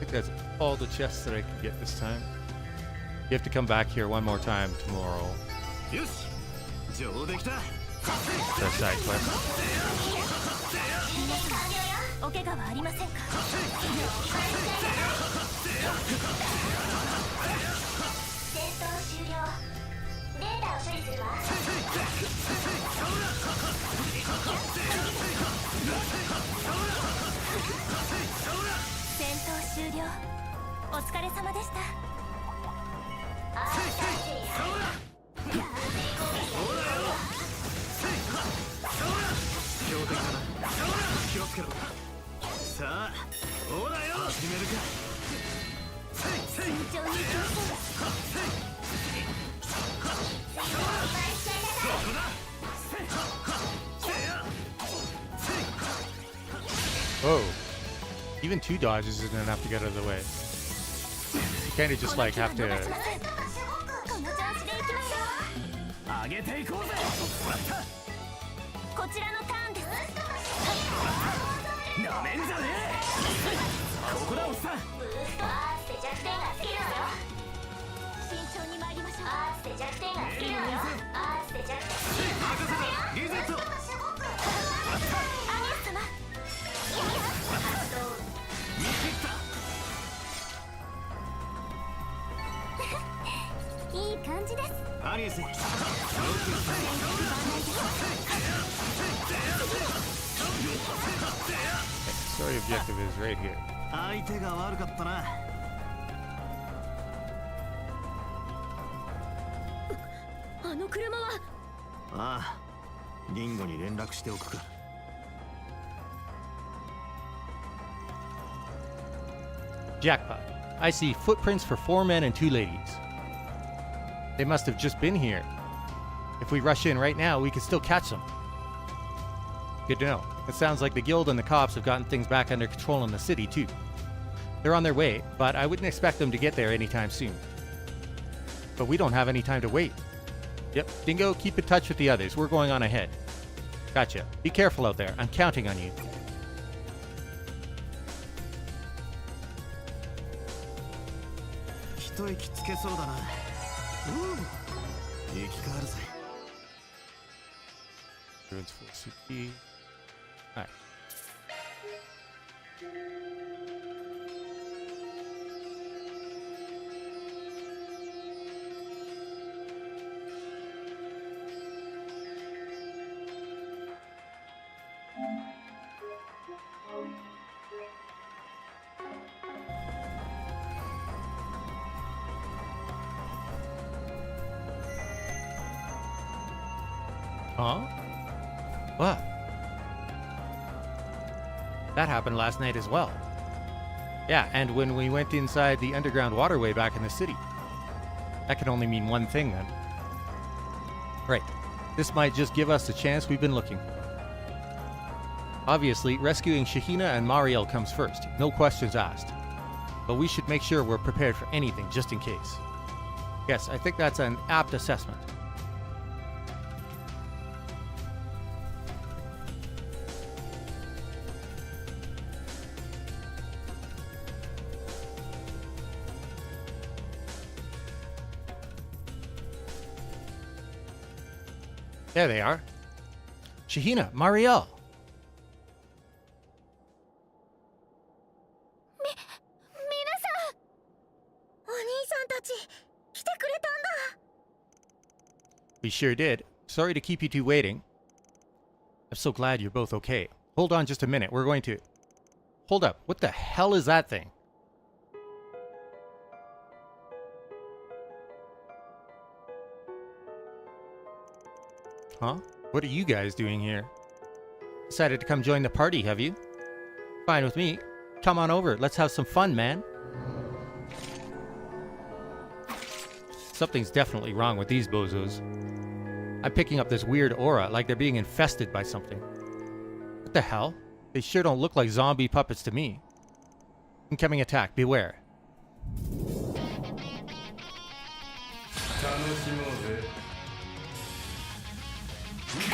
I think that's all the chests that I can get this time. You have to come back here one more time tomorrowよし。上出来た。 for a side quest. お怪我はありませんか。戦闘終了。データを処理するわ。戦闘終了。お疲れ様でした。強敵だな。気をつけろ。さあ、ほらよ。始めるか。慎重に行きましょう。 Whoa. Even 2 dodges isn't enough to get out of the way. You kind of just like have to... この調子で行きましょう。上げていこうぜ。こちらのターンです。なめんじゃねえ。ここだおっさん。ブーストアーツで弱点がつけるわよ。慎重に参りましょう。アーツで弱点がつけるわよ。アーツで弱点。任せた。リゼット。アニス様。発動。見切った。いい感じです。アニス。Story objective is right here. 相手が悪かったな。の車は。ああ、リンゴに連絡しておくか。Jackpot. I see footprints for 4 men and 2 ladies. They must have just been here. If we rush in right now, we could still catch them. Good to know. It sounds like the guild and the cops have gotten things back under control in the city, too. They're on their way, but I wouldn't expect them to get there anytime soon. But we don't have any time to wait. Yep, Dingo, keep in touch with the others. We're going on ahead. Gotcha. Be careful out there. I'm counting on you. 一息つけそうだな。生き返るぜ。Ruins full city. Alright. Huh? What? That happened last night as well. Yeah, and when we went inside the underground waterway back in the city. That can only mean one thing then. Right. This might just give us the chance we've been looking for. Obviously, rescuing Shahina and Mariel comes first. No questions asked. But we should make sure we're prepared for anything just in case. Yes, I think that's an apt assessment. There they are. Shahina, Mariel. 皆さん、お兄さんたち来てくれたんだ。 We sure did. Sorry to keep you two waiting. I'm so glad you're both okay. Hold on just a minute. We're going to... Hold up. What the hell is that thing? Huh? What are you guys doing here? Decided to come join the party, have you? Fine with me. Come on over. Let's have some fun, man. Something's definitely wrong with these bozos. I'm picking up this weird aura, like they're being infested by something. What the hell? They sure don't look like zombie puppets to me. Incoming attack. Beware. 加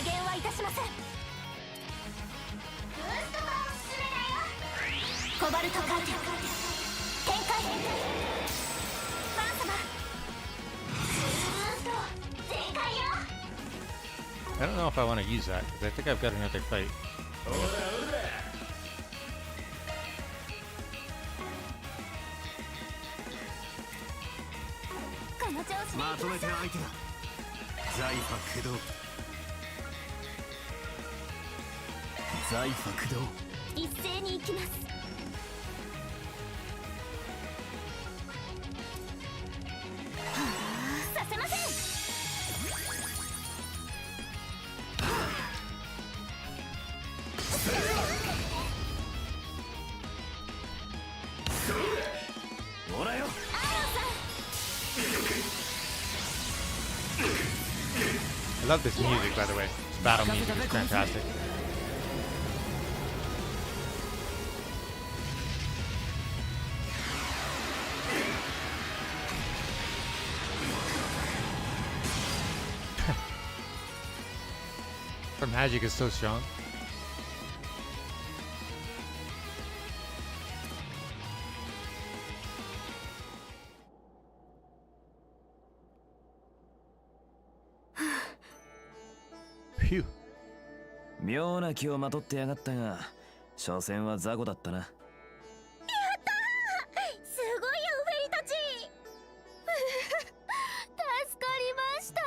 減はいたしません。ブーストがおすすめだよ。コバルトカーテン展開。バン様。ブースト全開よ。 I don't know if I want to use that, because I think I've got another fight. この調子でまとめて相手だ。財波駆動。財波駆動。一斉に行きます。させません。ほらよ。 I love this music, by the way. This battle music is fantastic. Her magic is so strong. Phew. 妙な気をまとってやがったが、所詮は雑魚だったな。すごいよフェリたち。助かりました。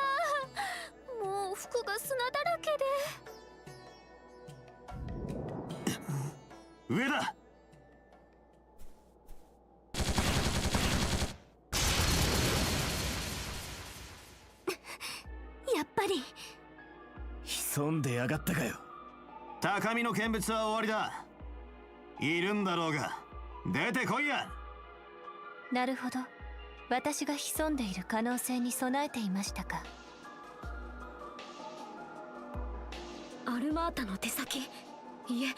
もう服が砂だらけで。上だ。潜んでやがったかよ。高みの見物は終わりだ。いるんだろうが出てこいや。なるほど、私が潜んでいる可能性に備えていましたか。アルマータの手先、いえ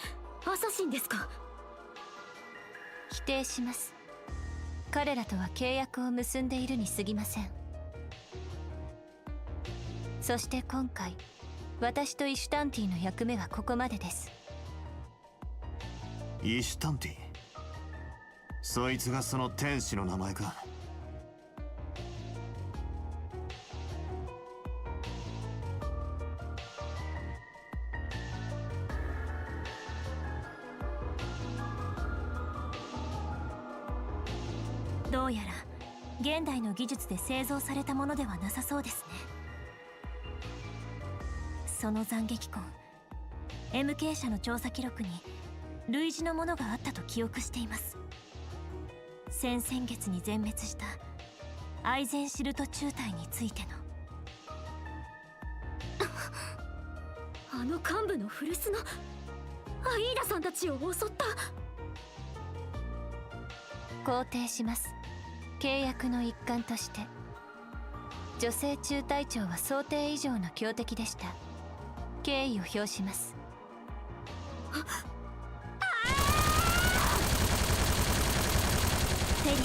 アサシンですか。否定します。彼らとは契約を結んでいるに過ぎません。そして今回、私とイシュタンティの役目はここまでです。イシュタンティ、そいつがその天使の名前か。どうやら現代の技術で製造されたものではなさそうですね。その斬撃痕、 MK 社の調査記録に類似のものがあったと記憶しています。先々月に全滅したアイゼンシルト中隊についてのあの幹部の古巣のアイーダさんたちを襲った。肯定します。契約の一環として女性中隊長は想定以上の強敵でした。敬意を表します。テリ様、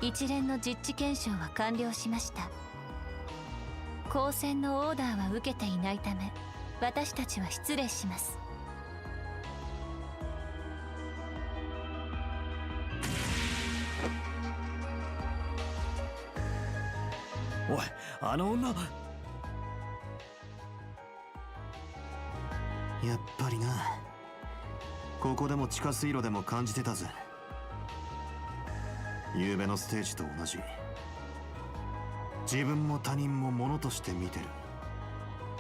一連の実地検証は完了しました。交戦のオーダーは受けていないため、私たちは失礼します。おい、あの女。やっぱりな。ここでも地下水路でも感じてたぜ。昨べのステージと同じ。自分も他人も物として見てる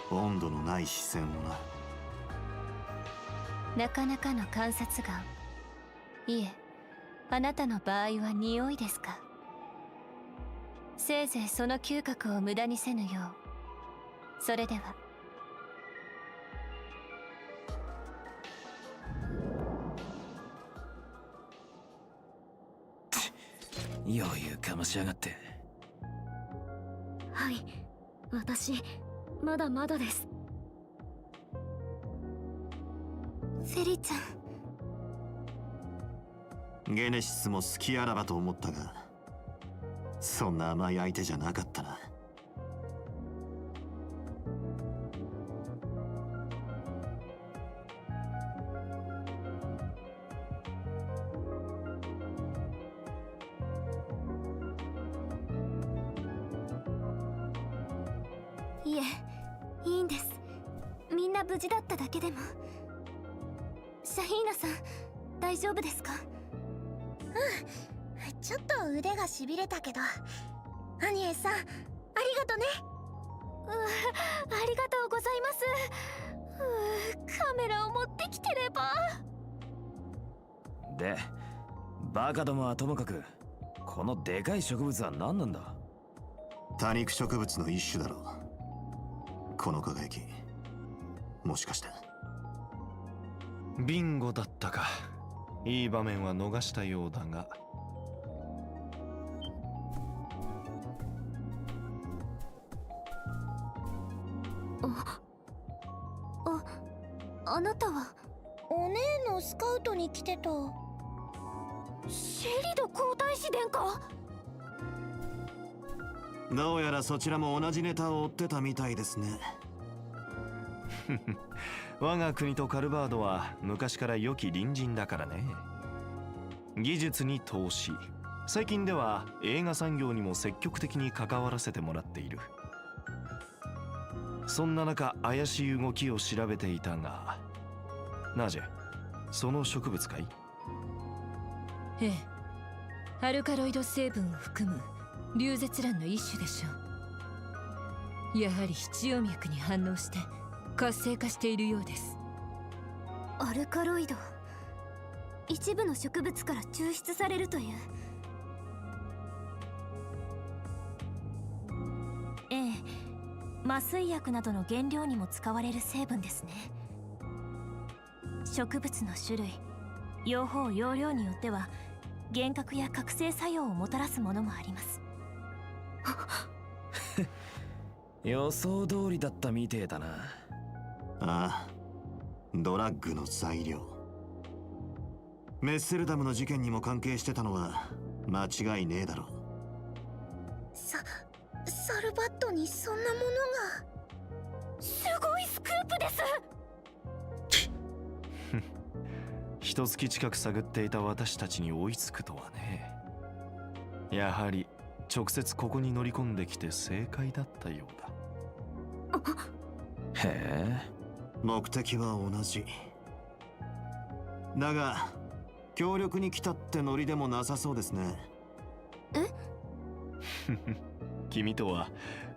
温度のない視線をな。なかなかの観察眼。いえ、あなたの場合は匂いですか。せいぜいその嗅覚を無駄にせぬよう。それでは。余裕かましやがって。はい、私まだまだです。セリちゃん。ゲネシスも好きあらばと思ったが、そんな甘い相手じゃなかったな。いえ、いいんです。みんな無事だっただけでも。シャヒーナさん、大丈夫ですか？ちょっと腕がしびれたけど。アニエさん、ありがとね。ありがとうございます。カメラを持ってきてれば。で、バカどもはともかく、このでかい植物は何なんだ？多肉植物の一種だろう。この輝き、もしかして。ビンゴだったか。いい場面は逃したようだが。あなたはお姉のスカウトに来てた。シェリド皇太子殿下。どうやらそちらも同じネタを追ってたみたいですね。我が国とカルバードは昔から良き隣人だからね。技術に投資、最近では映画産業にも積極的に関わらせてもらっている。そんな中、怪しい動きを調べていたが、ナジェ、その植物かい？ええ、アルカロイド成分を含む流絶卵の一種でしょう。やはり七葉脈に反応して活性化しているようです。アルカロイド、一部の植物から抽出されるという。麻酔薬などの原料にも使われる成分ですね。植物の種類、用法用量によっては幻覚や覚醒作用をもたらすものもあります。予想通りだったみてえだな。ああ、ドラッグの材料。メッセルダムの事件にも関係してたのは間違いねえだろ。サルバットにそんなものが。すごいスクープです。一月近く探っていた私たちに追いつくとはね。やはり直接ここに乗り込んできて正解だったようだ。へえ。目的は同じだが、協力に来たってノリでもなさそうですね。君とは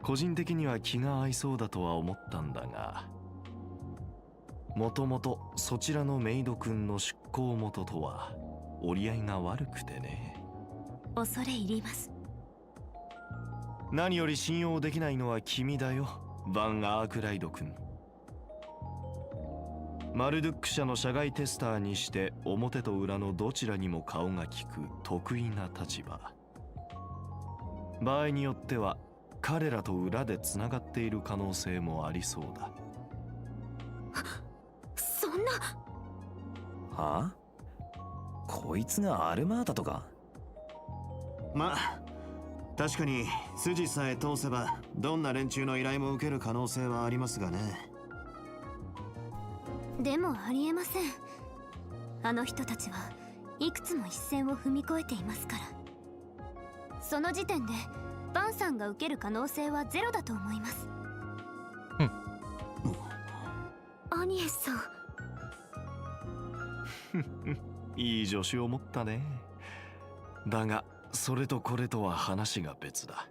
個人的には気が合いそうだとは思ったんだが、もともとそちらのメイド君の出向元とは折り合いが悪くてね。恐れ入ります。何より信用できないのは君だよ、バン・アークライド君。マルドゥック社の社外テスターにして表と裏のどちらにも顔が利く得意な立場。場合によっては彼らと裏でつながっている可能性もありそうだ。そんな。はあ？こいつがアルマータとか？まあ確かに筋さえ通せばどんな連中の依頼も受ける可能性はありますがね。でもありえません。あの人たちはいくつも一線を踏み越えていますから。その時点でバンさんが受ける可能性はゼロだと思います。アニエスさん。いい助手を持ったね。だがそれとこれとは話が別だ。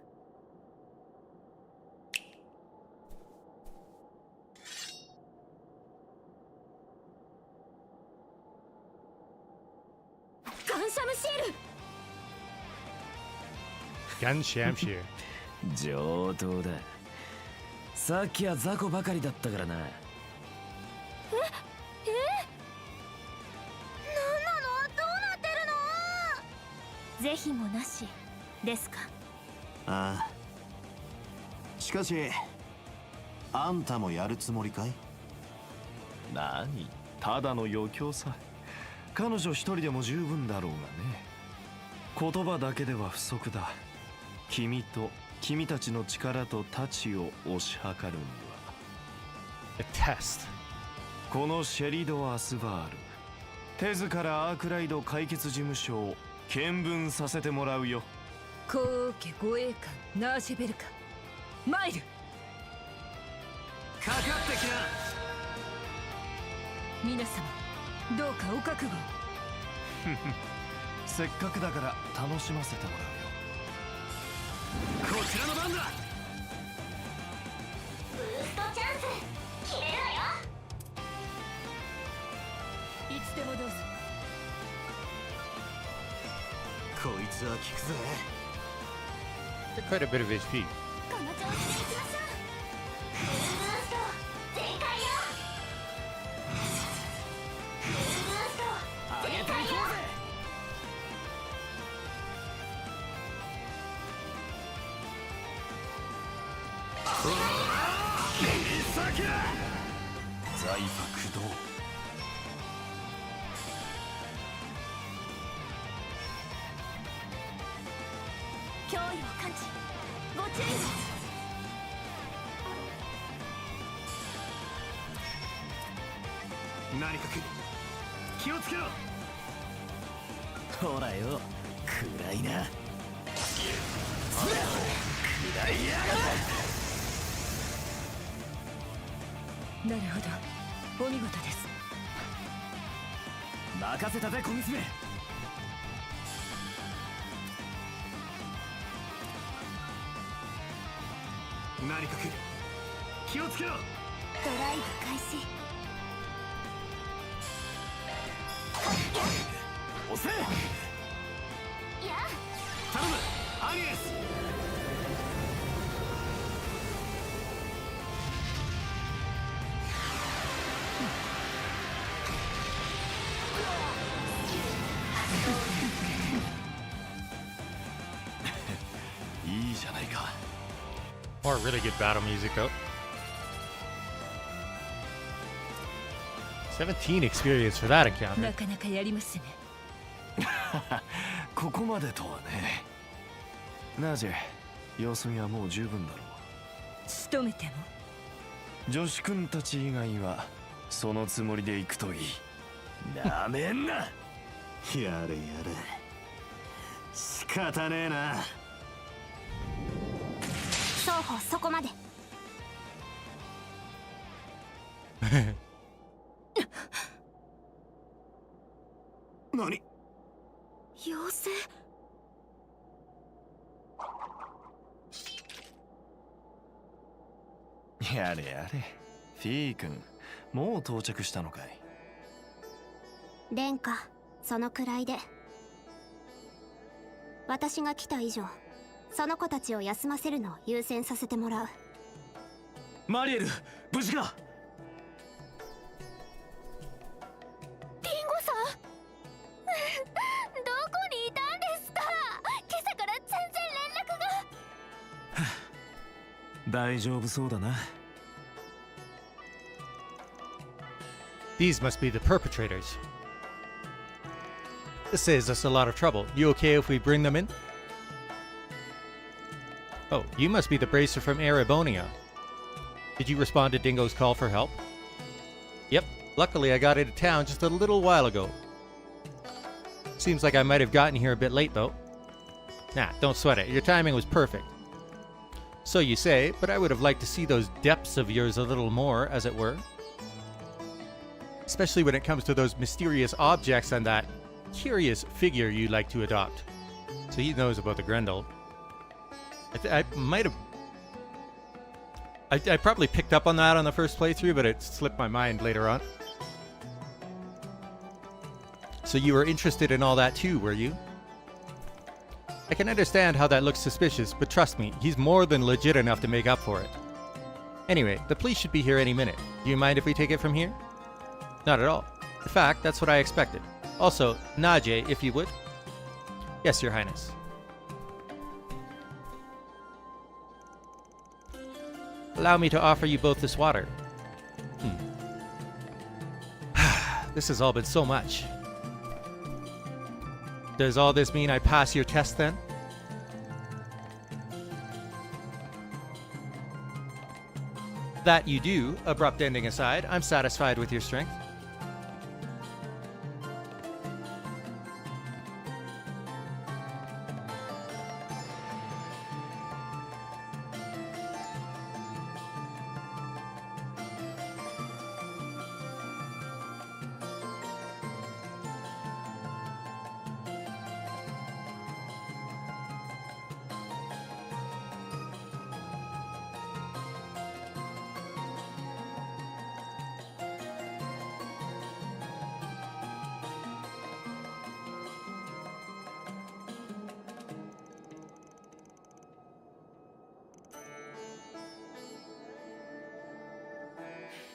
ガンシャムシール。ガンシャムシール。上等だ。さっきは雑魚ばかりだったからな。なんなの？どうなってるの？是非もなしですか。ああ、しかしあんたもやるつもりかい？何、ただの余興さ。彼女一人でも十分だろうがね。言葉だけでは不足だ。君と君たちの力と太刀を推し量るには。 A test. このシェリド・アスバール、手ずからアークライド解決事務所を見分させてもらうよ。皇家護衛官ナーシェベルカマイル。かかってきな。皆様どうかお覚悟を。せっかくだから楽しませてもらうよ。こちらの番だ。ブーストチャンス決めるわよ。いつでもどうぞ。こいつは効くぜ。Quite a bit of HP. この調子でいきましょう。ブースト全開よ。ブースト全開よ。財閥駆動。脅威を感知。ご注意を。何かく気をつけろ。ほらよ、暗いな。なるほど、お見事です。任せたぜ小娘。何かく気をつけろ。ドライブ開始。押せ。や頼むアニエス。More really good battle music though. 17 experience for that encounter. なかなかやりますね。ここまでとはね。なぜ様子見はもう十分だろう。仕留めても女子くんたち以外はそのつもりで行くといい。なめんな。やれやれ、仕方ねえな。双方そこまで。何？妖精。やれやれ。フィー君、もう到着したのかい。殿下、そのくらいで。私が来た以上、その子たちを休ませるのを優先させてもらう。マリエル、無事か。リンゴさんどこにいたんですか。今朝から全然連絡が。大丈夫そうだな。These must be the perpetrators. This saves us a lot of trouble. You okay if we bring them in? Oh, you must be the bracer from Erebonia. Did you respond to Dingo's call for help? Yep. Luckily, I got into town just a little while ago. Seems like I might have gotten here a bit late, though. Nah, don't sweat it. Your timing was perfect. So you say, but I would have liked to see those depths of yours a little more, as it were. Especially when it comes to those mysterious objects and that curious figure you like to adopt. So he knows about the Grendel. I might have... I probably picked up on that on the first playthrough, but it slipped my mind later on. So you were interested in all that too, were you? I can understand how that looks suspicious, but trust me, he's more than legit enough to make up for it. Anyway, the police should be here any minute. Do you mind if we take it from here? Not at all. In fact, that's what I expected. Also, Najee, if you would. Yes, Your Highness. Allow me to offer you both this water. This has all been so much. Does all this mean I pass your test then? That you do, abrupt ending aside, I'm satisfied with your strength.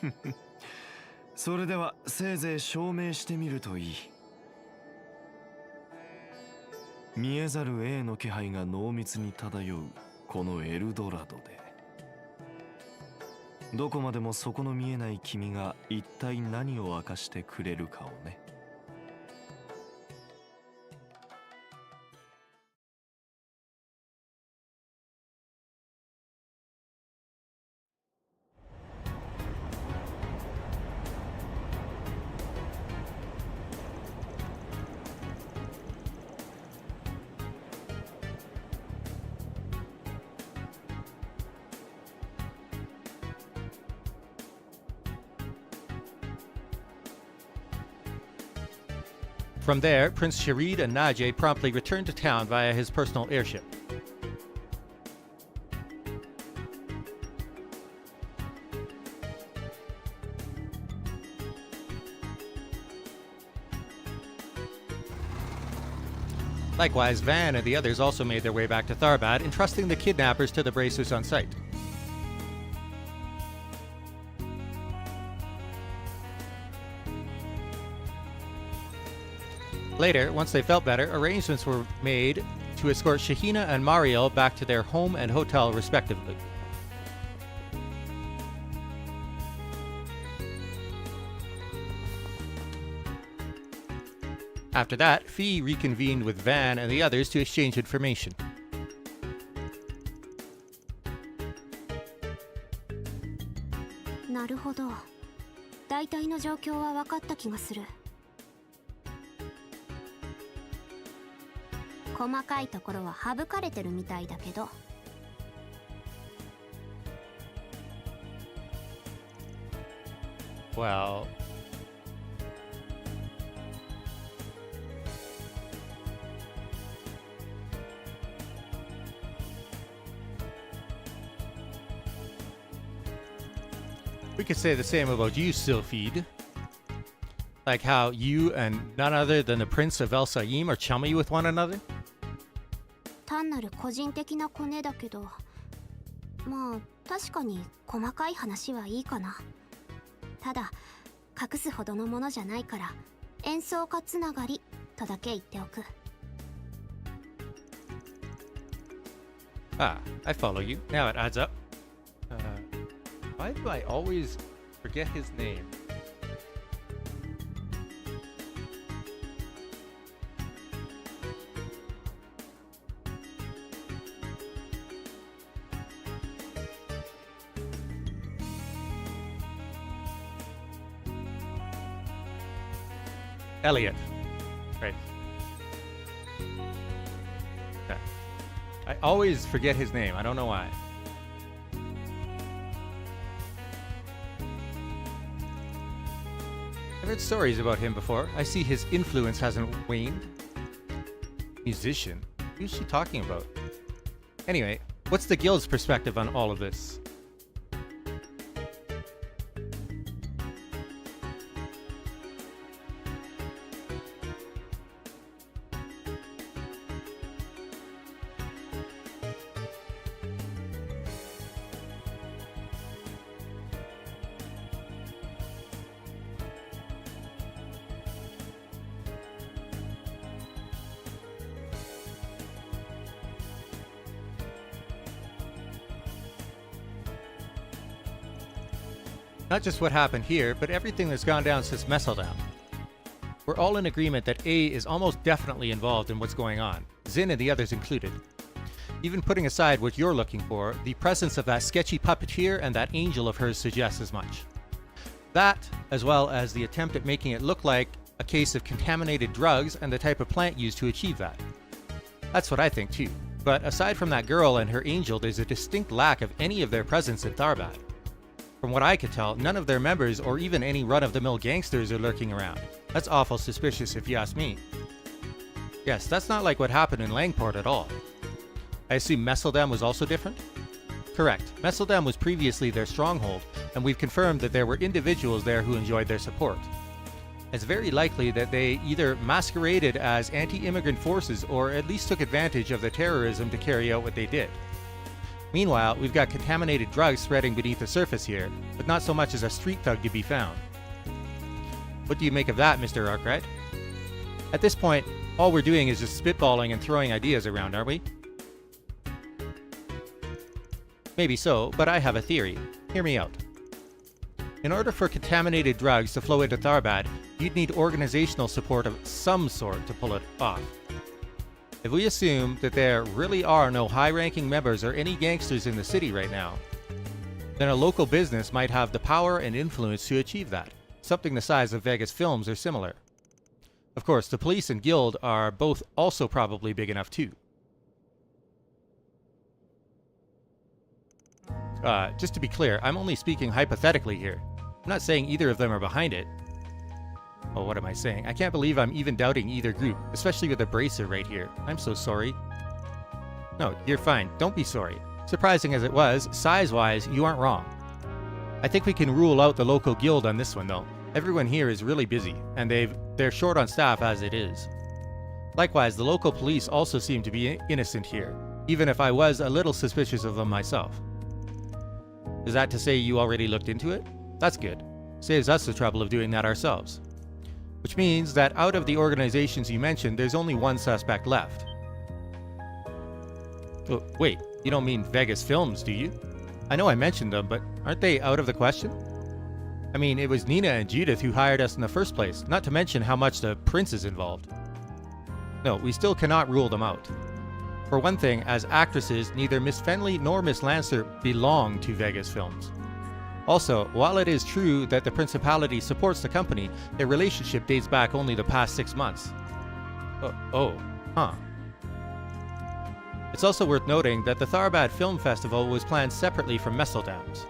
Hmm. それではせいぜい証明してみるといい。見えざる霊の気配が濃密に漂うこのエルドラドで、どこまでも底の見えない君が一体何を明かしてくれるかをね。From there, Prince Sharid and Najee promptly returned to town via his personal airship. Likewise, Van and the others also made their way back to Tharbad, entrusting the kidnappers to the bracers on site. Later, once they felt better, arrangements were made to escort Shahina and Mariel back to their home and hotel respectively. After that, Fee reconvened with Van and the others to exchange information. なるほど。大体の状況は分かった気がする。細かいところは省かれてるみたいだけど。Well, we could say the same about you, Sylphide. Like how you and none other than the Prince of El Saim are chummy with one another? 単なる個人的なコネだけど、まあ確かに細かい話はいいかな。ただ隠すほどのものじゃないから演奏家つながりとだけ言っておく。Ah, I follow you. Now it adds up. Why do I always forget his name? Elliot. Right. Okay. I always forget his name. I don't know why. I've heard stories about him before. I see his influence hasn't waned. Musician? Who's she talking about? Anyway, what's the guild's perspective on all of this? Not just what happened here, but everything that's gone down since Messeldam. We're all in agreement that A is almost definitely involved in what's going on, Zin and the others included. Even putting aside what you're looking for, the presence of that sketchy puppeteer and that angel of hers suggests as much. That, as well as the attempt at making it look like a case of contaminated drugs and the type of plant used to achieve that. That's what I think too. But aside from that girl and her angel, there's a distinct lack of any of their presence in Tharbad. From what I could tell, none of their members or even any run-of-the-mill gangsters are lurking around. That's awful suspicious if you ask me. Yes, that's not like what happened in Langport at all. I assume Messeldam was also different? Correct. Messeldam was previously their stronghold, and we've confirmed that there were individuals there who enjoyed their support. It's very likely that they either masqueraded as anti-immigrant forces or at least took advantage of the terrorism to carry out what they did. Meanwhile, we've got contaminated drugs spreading beneath the surface here, but not so much as a street thug to be found. What do you make of that, Mr. Arkwright? At this point, all we're doing is just spitballing and throwing ideas around, aren't we? Maybe so, but I have a theory. Hear me out. In order for contaminated drugs to flow into Tharbad, you'd need organizational support of some sort to pull it off. If we assume that there really are no high-ranking members or any gangsters in the city right now, then a local business might have the power and influence to achieve that, something the size of Vegas Films or similar. Of course, the police and guild are both also probably big enough too. Just to be clear, I'm only speaking hypothetically here. I'm not saying either of them are behind it. Oh, what am I saying? I can't believe I'm even doubting either group, especially with the bracer right here. I'm so sorry. No, you're fine. Don't be sorry. Surprising as it was, size-wise, you aren't wrong. I think we can rule out the local guild on this one, though. Everyone here is really busy, and they're short on staff as it is. Likewise, the local police also seem to be innocent here, even if I was a little suspicious of them myself. Is that to say you already looked into it? That's good. Saves us the trouble of doing that ourselves. Which means that out of the organizations you mentioned, there's only one suspect left. Oh, wait, you don't mean Vegas Films, do you? I know I mentioned them, but aren't they out of the question? I mean, it was Nina and Judith who hired us in the first place, not to mention how much the prince is involved. No, we still cannot rule them out. For one thing, as actresses, neither Miss Fenley nor Miss Lancer belong to Vegas Films. Also, while it is true that the Principality supports the company, their relationship dates back only the past 6 months. Huh. It's also worth noting that the Tharbad Film Festival was planned separately from Messeldam's.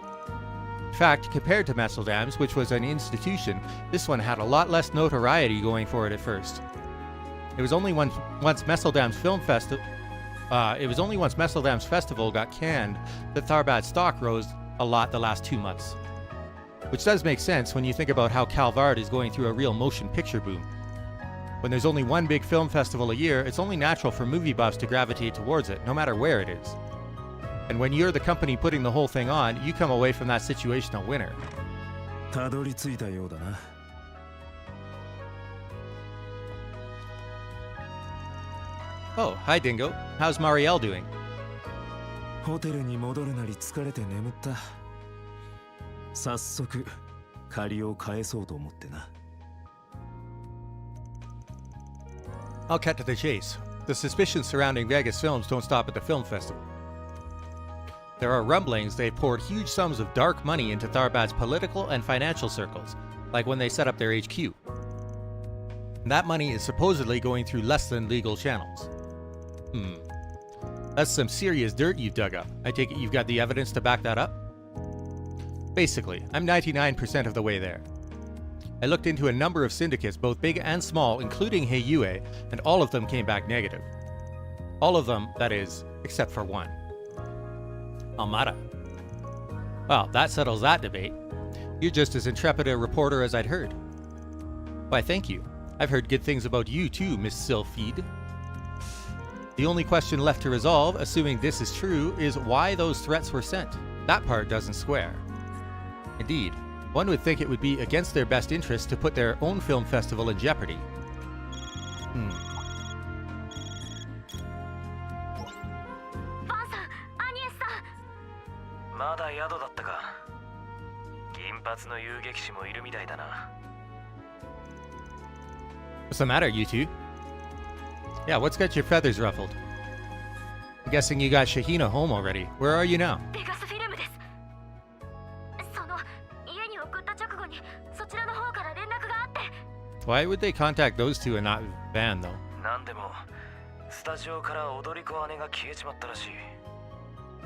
In fact, compared to Messeldam's, which was an institution, this one had a lot less notoriety going for it at first. It was only once Messeldam's festival got canned that Tharbad's stock rose a lot the last 2 months. Which does make sense when you think about how Calvard is going through a real motion picture boom. When there's only one big film festival a year, it's only natural for movie buffs to gravitate towards it, no matter where it is. And when you're the company putting the whole thing on, you come away from that situation a winner. たどり着いたようだな。Oh, hi Dingo. How's Marielle doing? ホテルに戻るなり疲れて眠った。早速借りを返そうと思ってな。I'll cut to the chase. The suspicions surrounding Vegas Films don't stop at the film festival. There are rumblings they've poured huge sums of dark money into Tharbad's political and financial circles, like when they set up their HQ. And that money is supposedly going through less than legal channels. That's some serious dirt you've dug up. I take it you've got the evidence to back that up? Basically, I'm 99% of the way there. I looked into a number of syndicates, both big and small, including Heiyue, and all of them came back negative. All of them, that is, except for one. Almada. Well, that settles that debate. You're just as intrepid a reporter as I'd heard. Why, thank you. I've heard good things about you too, Miss Sylphide. The only question left to resolve, assuming this is true, is why those threats were sent. That part doesn't square. Indeed, one would think it would be against their best interest to put their own film festival in jeopardy. まだ宿だったか。銀髪の遊撃士もいるみたいだな。What's the matter, you two? Yeah, what's got your feathers ruffled? I'm guessing you got Shahina home already. Where are you now? ベガスフィルムです。その家に送った直後にそちらの方から連絡があって。Why would they contact those two and not Van, though? なんでもスタジオから踊り子姉が消えちまったらしい。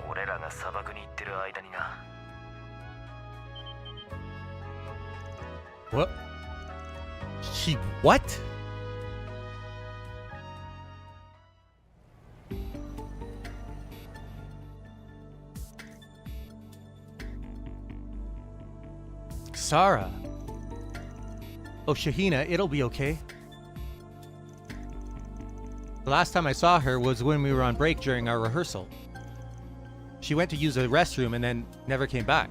俺らが砂漠に行ってる間にな。What? She what? Sarah. Oh, Shahina, it'll be okay. The last time I saw her was when we were on break during our rehearsal. She went to use the restroom and then never came back.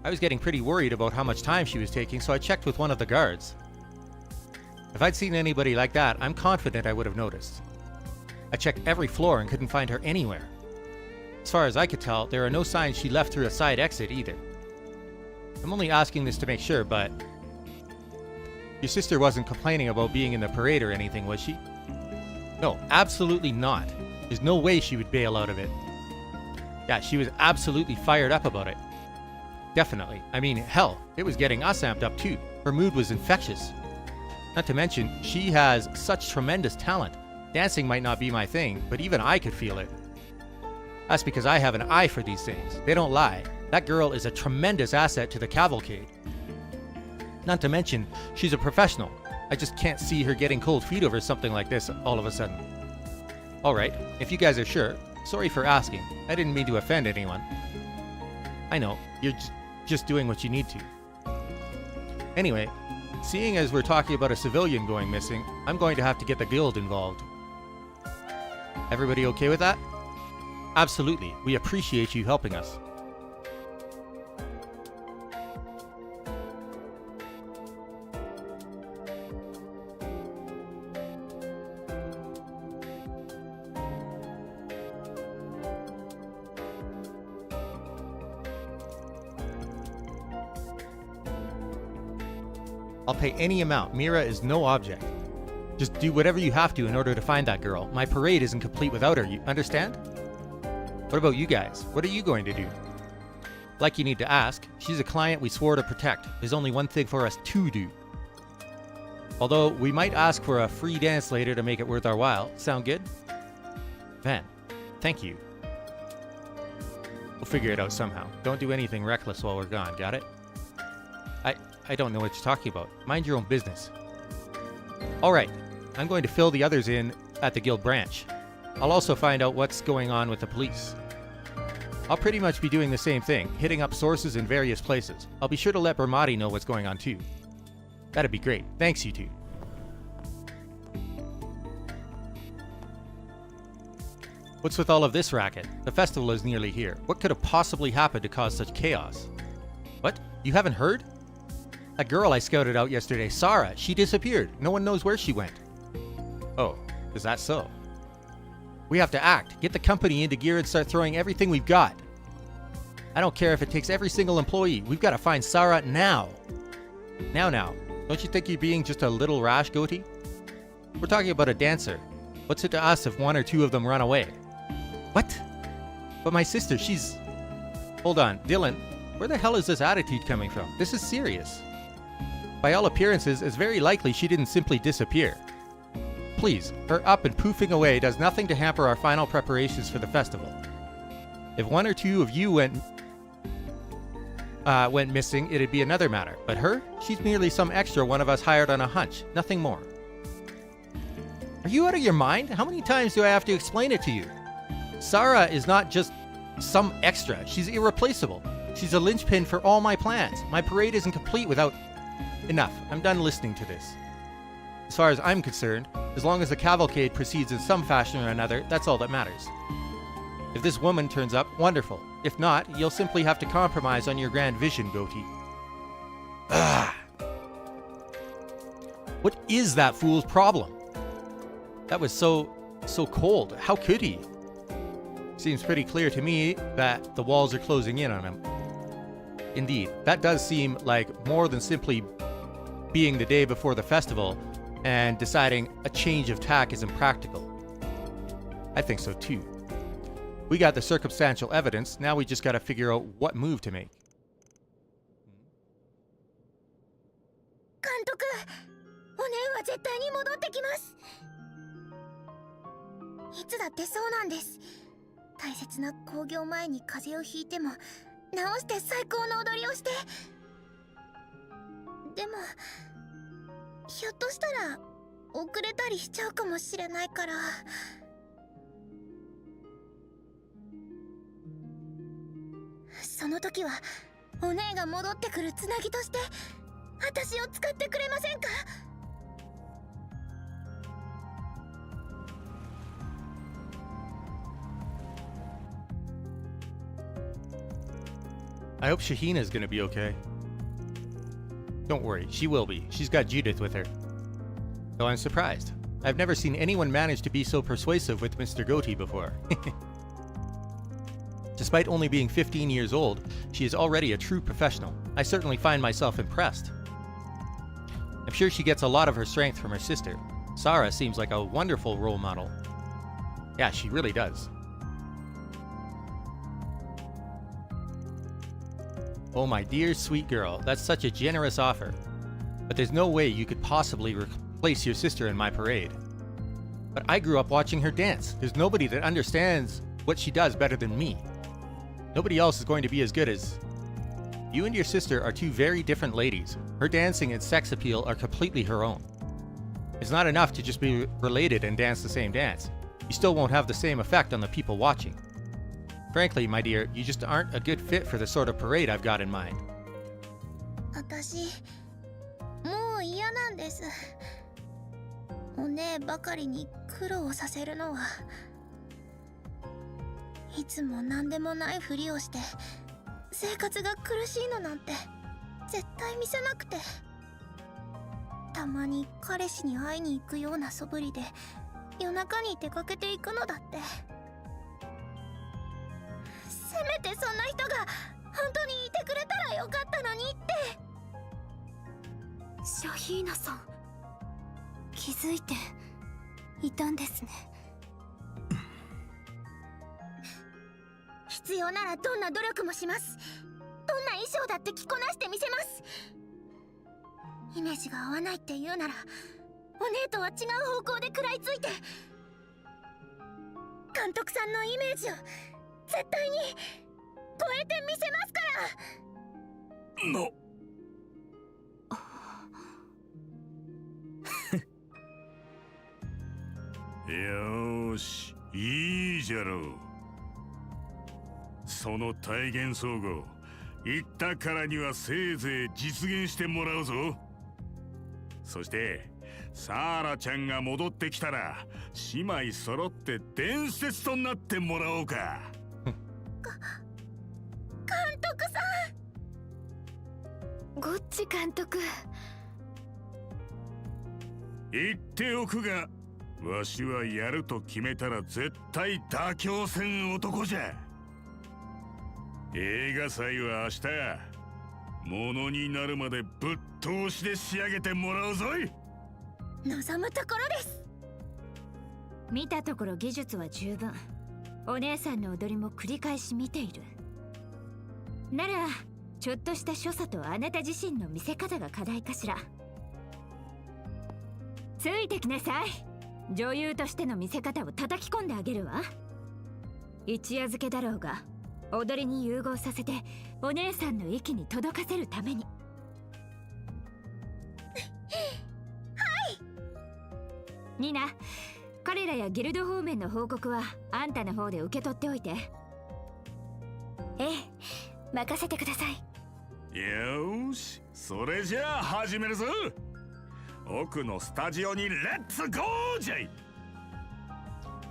I was getting pretty worried about how much time she was taking, so I checked with one of the guards. If I'd seen anybody like that, I'm confident I would have noticed. I checked every floor and couldn't find her anywhere. As far as I could tell, there are no signs she left through a side exit either. I'm only asking this to make sure, but... Your sister wasn't complaining about being in the parade or anything, was she? No, absolutely not. There's no way she would bail out of it. Yeah, she was absolutely fired up about it. Definitely. I mean, hell, it was getting us amped up too. Her mood was infectious. Not to mention, she has such tremendous talent. Dancing might not be my thing, but even I could feel it. That's because I have an eye for these things. They don't lie. That girl is a tremendous asset to the cavalcade. Not to mention, she's a professional. I just can't see her getting cold feet over something like this all of a sudden. Alright, if you guys are sure, sorry for asking. I didn't mean to offend anyone. I know, you're just doing what you need to. Anyway, seeing as we're talking about a civilian going missing, I'm going to have to get the guild involved. Everybody okay with that? Absolutely, we appreciate you helping us. I'll pay any amount. Mira is no object. Just do whatever you have to in order to find that girl. My parade isn't complete without her, you understand? What about you guys? What are you going to do? Like you need to ask, she's a client we swore to protect. There's only one thing for us to do. Although, we might ask for a free dance later to make it worth our while. Sound good? Van, thank you. We'll figure it out somehow. Don't do anything reckless while we're gone, got it? I don't know what you're talking about. Mind your own business. Alright, I'm going to fill the others in at the guild branch. I'll also find out what's going on with the police. I'll pretty much be doing the same thing, hitting up sources in various places. I'll be sure to let Bermati know what's going on too. That'd be great. Thanks, you two. What's with all of this racket? The festival is nearly here. What could have possibly happened to cause such chaos? What? You haven't heard? A girl I scouted out yesterday, Sarah, she disappeared. No one knows where she went. Oh, is that so? We have to act, get the company into gear and start throwing everything we've got. I don't care if it takes every single employee. We've got to find Sarah now. Now. Don't you think you're being just a little rash, Goatee? We're talking about a dancer. What's it to us if one or two of them run away? What? But my sister, she's... Hold on, Dylan, where the hell is this attitude coming from? This is serious. By all appearances, it's very likely she didn't simply disappear. Please, her up and poofing away does nothing to hamper our final preparations for the festival. If one or two of you went missing, it'd be another matter. But her? She's merely some extra one of us hired on a hunch. Nothing more. Are you out of your mind? How many times do I have to explain it to you? Sarah is not just some extra. She's irreplaceable. She's a linchpin for all my plans. My parade isn't complete without... Enough. I'm done listening to this. As far as I'm concerned, as long as the cavalcade proceeds in some fashion or another, that's all that matters. If this woman turns up, wonderful. If not, you'll simply have to compromise on your grand vision, Goatee. Ah! What is that fool's problem? That was so cold. How could he? Seems pretty clear to me that the walls are closing in on him. Indeed, that does seem like more than simply being the day before the festival and deciding a change of tack is impractical. I think so too. We got the circumstantial evidence, now we just gotta figure out what move to make. 監督、おねんは絶対に戻ってきます。いつだってそうなんです。大切な興行前に風邪をひいても直して最高の踊りをして。でもひょっとしたら遅れたりしちゃうかもしれないから。その時はお姉が戻ってくるつなぎとして私を使ってくれませんか? I hope Shahina's gonna be okay. Don't worry, she will be. She's got Judith with her. Though I'm surprised. I've never seen anyone manage to be so persuasive with Mr. Goatee before. Despite only being 15 years old, she is already a true professional. I certainly find myself impressed. I'm sure she gets a lot of her strength from her sister. Sarah seems like a wonderful role model. Yeah, she really does. Oh my dear sweet girl, that's such a generous offer. But there's no way you could possibly replace your sister in my parade. But I grew up watching her dance. There's nobody that understands what she does better than me. Nobody else is going to be as good as... You and your sister are two very different ladies. Her dancing and sex appeal are completely her own. It's not enough to just be related and dance the same dance. You still won't have the same effect on the people watching. Frankly, my dear, you just aren't a good fit for the sort of parade I've got in mind. 私、もう嫌なんです。お姉ばかりに苦労をさせるのは。いつも何でもないふりをして生活が苦しいのなんて絶対見せなくて。たまに彼氏に会いに行くような素振りで夜中に出かけていくのだって。せめてそんな人が本当にいてくれたらよかったのにって。シャヒーナさん、気づいていたんですね。必要ならどんな努力もします。どんな衣装だって着こなしてみせます。イメージが合わないって言うならお姉とは違う方向で食らいついて、監督さんのイメージを絶対に超えてみせますから。よーし、いいじゃろう。その体現相互言ったからにはせいぜい実現してもらうぞ。そしてサーラちゃんが戻ってきたら姉妹揃って伝説となってもらおうか。監督さん。ゴッチ監督。言っておくが、わしはやると決めたら絶対妥協せん男じゃ。映画祭は明日、ものになるまでぶっ通しで仕上げてもらうぞい。望むところです。見たところ技術は十分。お姉さんの踊りも繰り返し見ている。ならちょっとした所作とあなた自身の見せ方が課題かしら。ついてきなさい。女優としての見せ方を叩き込んであげるわ。一夜漬けだろうが踊りに融合させてお姉さんの息に届かせるために。はい。ニナ、彼らやギルド方面の報告はあんたの方で受け取っておいて。ええ、任せてください。よーし、それじゃあ始めるぞ。奥のスタジオにレッツゴーじゃい。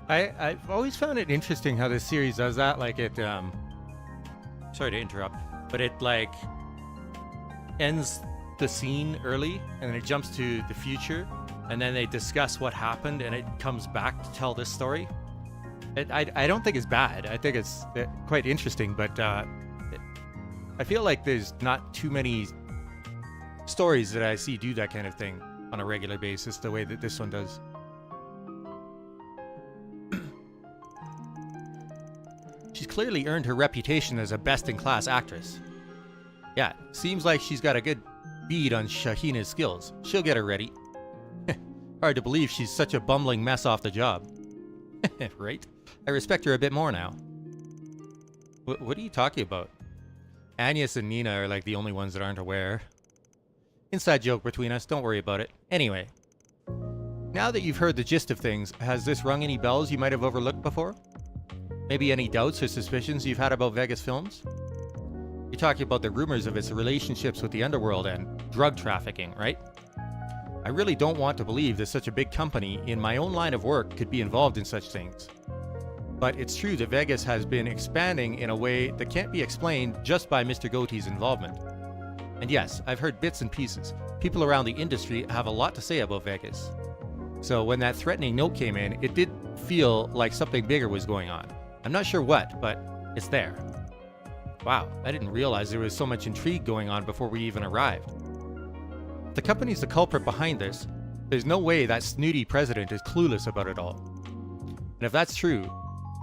I've always found it interesting how this series does that. Like it, sorry to interrupt, but it like ends the scene early and then it jumps to the future and then they discuss what happened and it comes back to tell this story. I don't think it's bad. I think it's quite interesting, but I feel like there's not too many stories that I see do that kind of thing on a regular basis the way that this one does. She's clearly earned her reputation as a best-in-class actress. Yeah, seems like she's got a good bead on Shahina's skills. She'll get her ready. Hard to believe she's such a bumbling mess off the job. Right? I respect her a bit more now. What are you talking about? Agnes and Nina are like the only ones that aren't aware. Inside joke between us, don't worry about it. Anyway, now that you've heard the gist of things, has this rung any bells you might have overlooked before? Maybe any doubts or suspicions you've had about Vegas Films? You're talking about the rumors of its relationships with the underworld and drug trafficking, right? I really don't want to believe that such a big company in my own line of work could be involved in such things. But it's true that Vegas has been expanding in a way that can't be explained just by Mr. Goatee's involvement. And yes, I've heard bits and pieces. People around the industry have a lot to say about Vegas. So when that threatening note came in, it did feel like something bigger was going on. I'm not sure what, but it's there. Wow, I didn't realize there was so much intrigue going on before we even arrived. If the company's the culprit behind this, there's no way that snooty president is clueless about it all. And if that's true,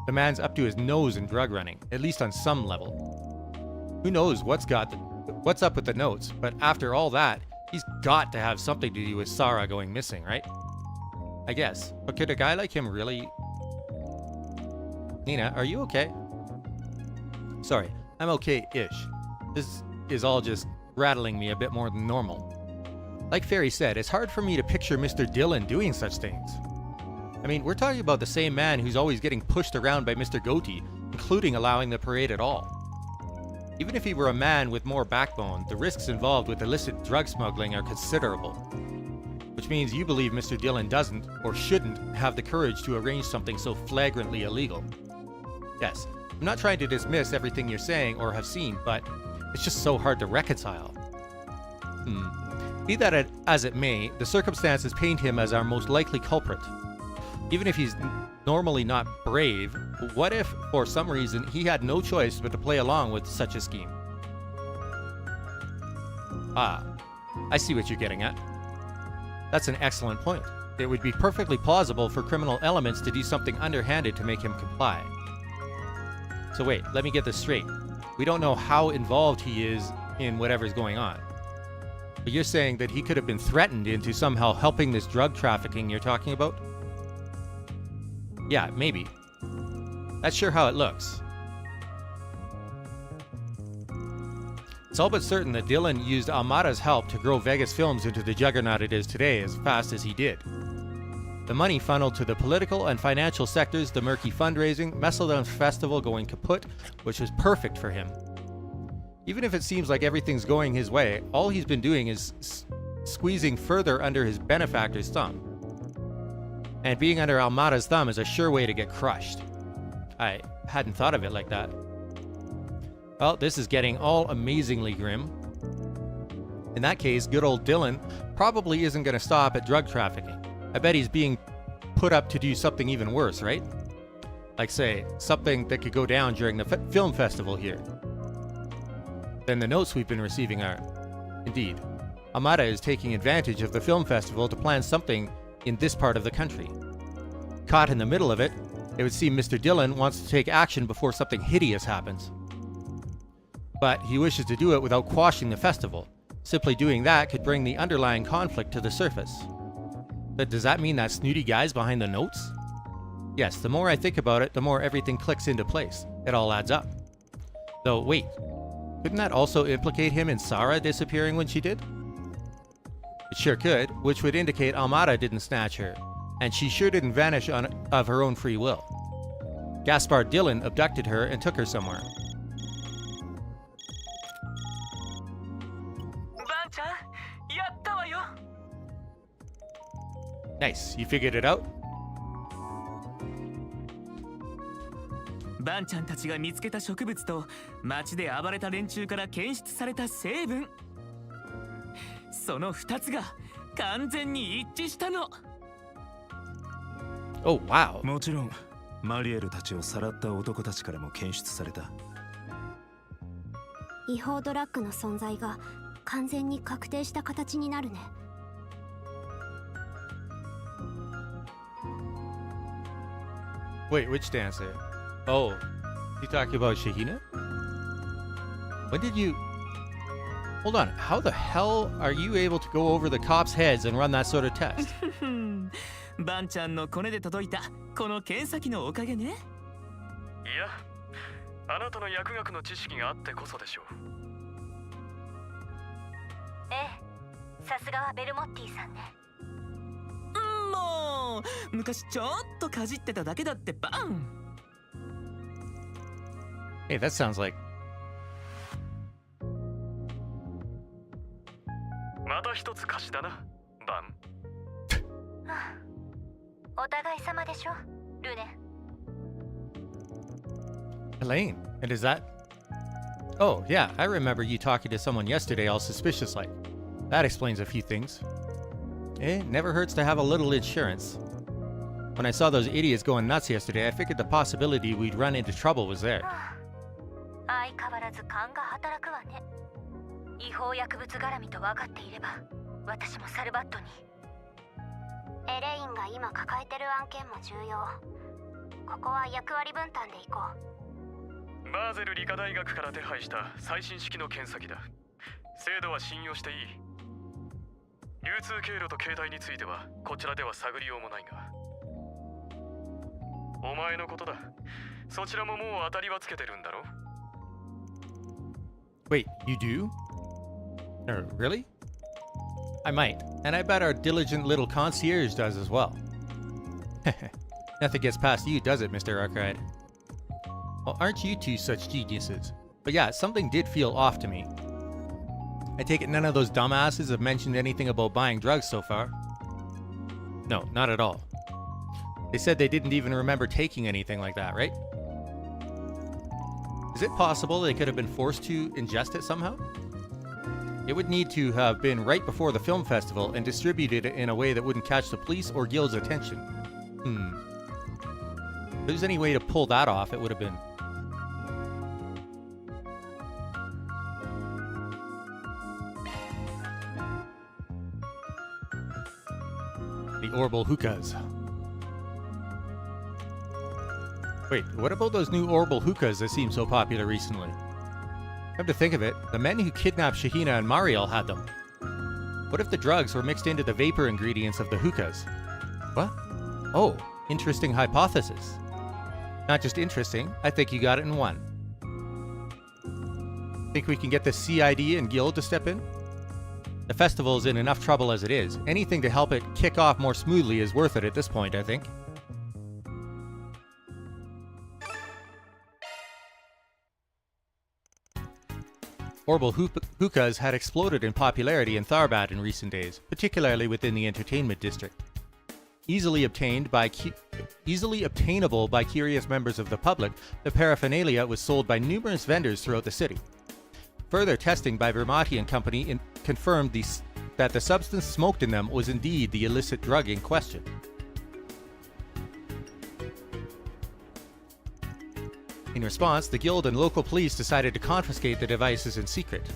the man's up to his nose in drug running, at least on some level. Who knows what's up with the notes, but after all that, he's got to have something to do with Sarah going missing, right? I guess. But could a guy like him really... Nina, are you okay? Sorry, I'm okay-ish. This is all just rattling me a bit more than normal. Like Fairy said, it's hard for me to picture Mr. Dillon doing such things. I mean, we're talking about the same man who's always getting pushed around by Mr. Goatee, including allowing the parade at all. Even if he were a man with more backbone, the risks involved with illicit drug smuggling are considerable. Which means you believe Mr. Dillon doesn't, or shouldn't, have the courage to arrange something so flagrantly illegal. Yes, I'm not trying to dismiss everything you're saying or have seen, but it's just so hard to reconcile. Be that as it may, the circumstances paint him as our most likely culprit. Even if he's normally not brave, what if, for some reason, he had no choice but to play along with such a scheme? Ah, I see what you're getting at. That's an excellent point. it would be perfectly plausible for criminal elements to do something underhanded to make him comply. So wait, let me get this straight. We don't know how involved he is in whatever's going on. But you're saying that he could have been threatened into somehow helping this drug trafficking you're talking about? Yeah, maybe. That's sure how it looks. It's all but certain that Dylan used Almada's help to grow Vegas Films into the juggernaut it is today as fast as he did. The money funneled to the political and financial sectors, the murky fundraising, Messeldon Festival going kaput, which was perfect for him. Even if it seems like everything's going his way, all he's been doing is squeezing further under his benefactor's thumb. And being under Almada's thumb is a sure way to get crushed. I hadn't thought of it like that. Well, this is getting all amazingly grim. In that case, good old Dylan probably isn't going to stop at drug trafficking. I bet he's being put up to do something even worse, right? Like, say, something that could go down during the film festival here. Then the notes we've been receiving are, indeed, Almada is taking advantage of the film festival to plan something in this part of the country. Caught in the middle of it, it would seem Mr. Dylan wants to take action before something hideous happens. But he wishes to do it without quashing the festival. Simply doing that could bring the underlying conflict to the surface. But does that mean that snooty guy's behind the notes? Yes, the more I think about it, the more everything clicks into place. It all adds up. Though, wait. Couldn't that also implicate him in Sarah disappearing when she did? It sure could, which would indicate Almada didn't snatch her, and she sure didn't vanish of her own free will. Gaspar Dylan abducted her and took her somewhere. Nice, you figured it out? バンちゃんたちが見つけた植物と町で暴れた連中から検出された成分、その2つが完全に一致したの。 Oh, wow. もちろんマリエルたちをさらった男たちからも検出された。違法ドラッグの存在が完全に確定した形になるね。Wait, which dancer? Oh, you talking about Shahina? When did you... Hold on, how the hell are you able to go over the cops' heads and run that sort of test? バンちゃんのコネで届いたこの検査機のおかげね。いや、あなたの薬学の知識があってこそでしょう。ええ、さすがはベルモッティさんね。もう昔ちょっとかじってただけだってバン。 Hey, that sounds like... また一つ貸しだな、バン。お互い様でしょ、ルネ。 Elaine, and is that... Oh, yeah, I remember you talking to someone yesterday all suspicious-like. That explains a few things. It never hurts to have a little insurance. When I saw those idiots going nuts yesterday, I figured the possibility we'd run into trouble was there. 相変わらず勘が働くわね。違法薬物絡みと分かっていれば、私もサルバットに。エレインが今抱えてる案件も重要。ここは役割分担でいこう。バーゼル理科大学から手配した最新式の検査機だ。精度は信用していい。流通経路と形態についてはこちらでは探りようもないが。お前のことだ。そちらももう当たりはつけてるんだろ。 Wait, you do? Really? I might, and I bet our diligent little concierge does as well. Nothing gets past you, does it, Mr. Arcade? Well, aren't you two such geniuses? But yeah, something did feel off to me. I take it none of those dumbasses have mentioned anything about buying drugs so far. No, not at all. They said they didn't even remember taking anything like that, right? Is it possible they could have been forced to ingest it somehow? It would need to have been right before the film festival and distributed in a way that wouldn't catch the police or guild's attention. If there's any way to pull that off, it would have been... The orbital hookahs. Wait, what about those new orbital hookahs that seem so popular recently? Come to think of it, the men who kidnapped Shahina and Mariel had them. What if the drugs were mixed into the vapor ingredients of the hookahs? What? Oh, interesting hypothesis. Not just interesting, I think you got it in one. Think we can get the CID and Guild to step in? The festival's in enough trouble as it is. Anything to help it kick off more smoothly is worth it at this point, I think. Orbital hookahs had exploded in popularity in Tharbad in recent days, particularly within the entertainment district. Easily obtainable by curious members of the public, the paraphernalia was sold by numerous vendors throughout the city. Further testing by Vermati and Company confirmed that the substance smoked in them was indeed the illicit drug in question. In response, the guild and local police decided to confiscate the devices in secret.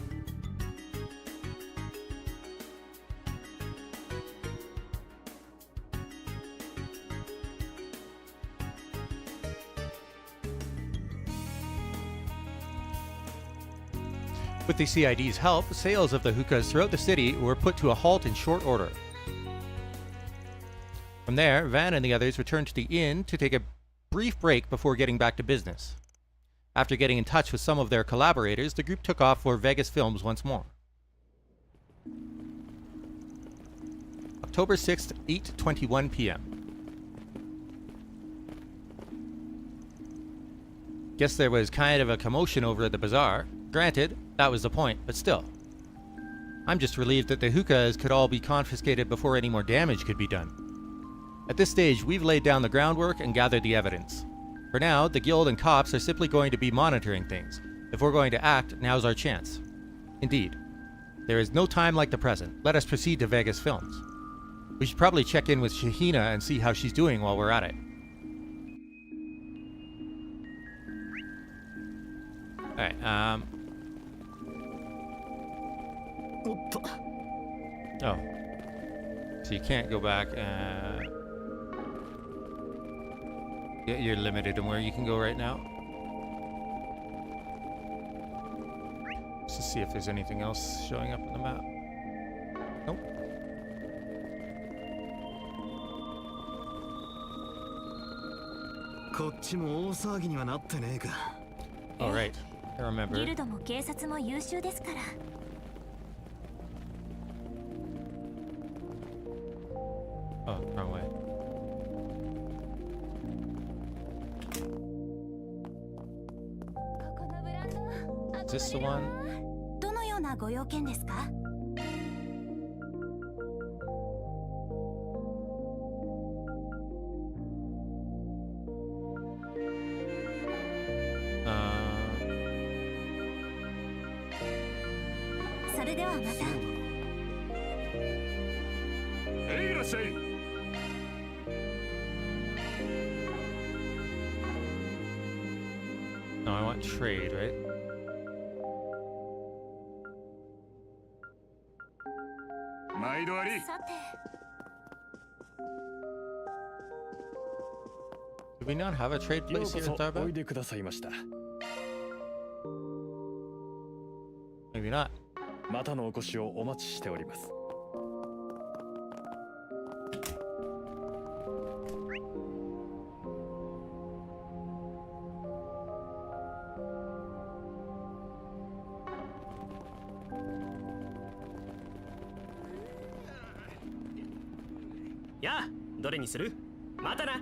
With the CID's help, sales of the hookahs throughout the city were put to a halt in short order. From there, Van and the others returned to the inn to take a brief break before getting back to business. After getting in touch with some of their collaborators, the group took off for Vegas Films once more. October 6th, 8:21 p.m. Guess there was kind of a commotion over at the bazaar. Granted, that was the point, but still. I'm just relieved that the hookahs could all be confiscated before any more damage could be done. At this stage, we've laid down the groundwork and gathered the evidence. For now, the guild and cops are simply going to be monitoring things. If we're going to act, now's our chance. Indeed. There is no time like the present. Let us proceed to Vegas Films. We should probably check in with Shahina and see how she's doing while we're at it. Alright, oh. So you can't go back and... Yeah, you're limited in where you can go right now. Let's just see if there's anything else showing up on the map. Nope. Oh, right. I remember. ギルドも警察も優秀ですから。 Oh, wrong way. Is this the one? どのようなご用件ですか? No, I want trade, right? Do we not have a trade place here in Tharbad? Maybe not. またのお越しをお待ちしております。やあ、どれにする？またな。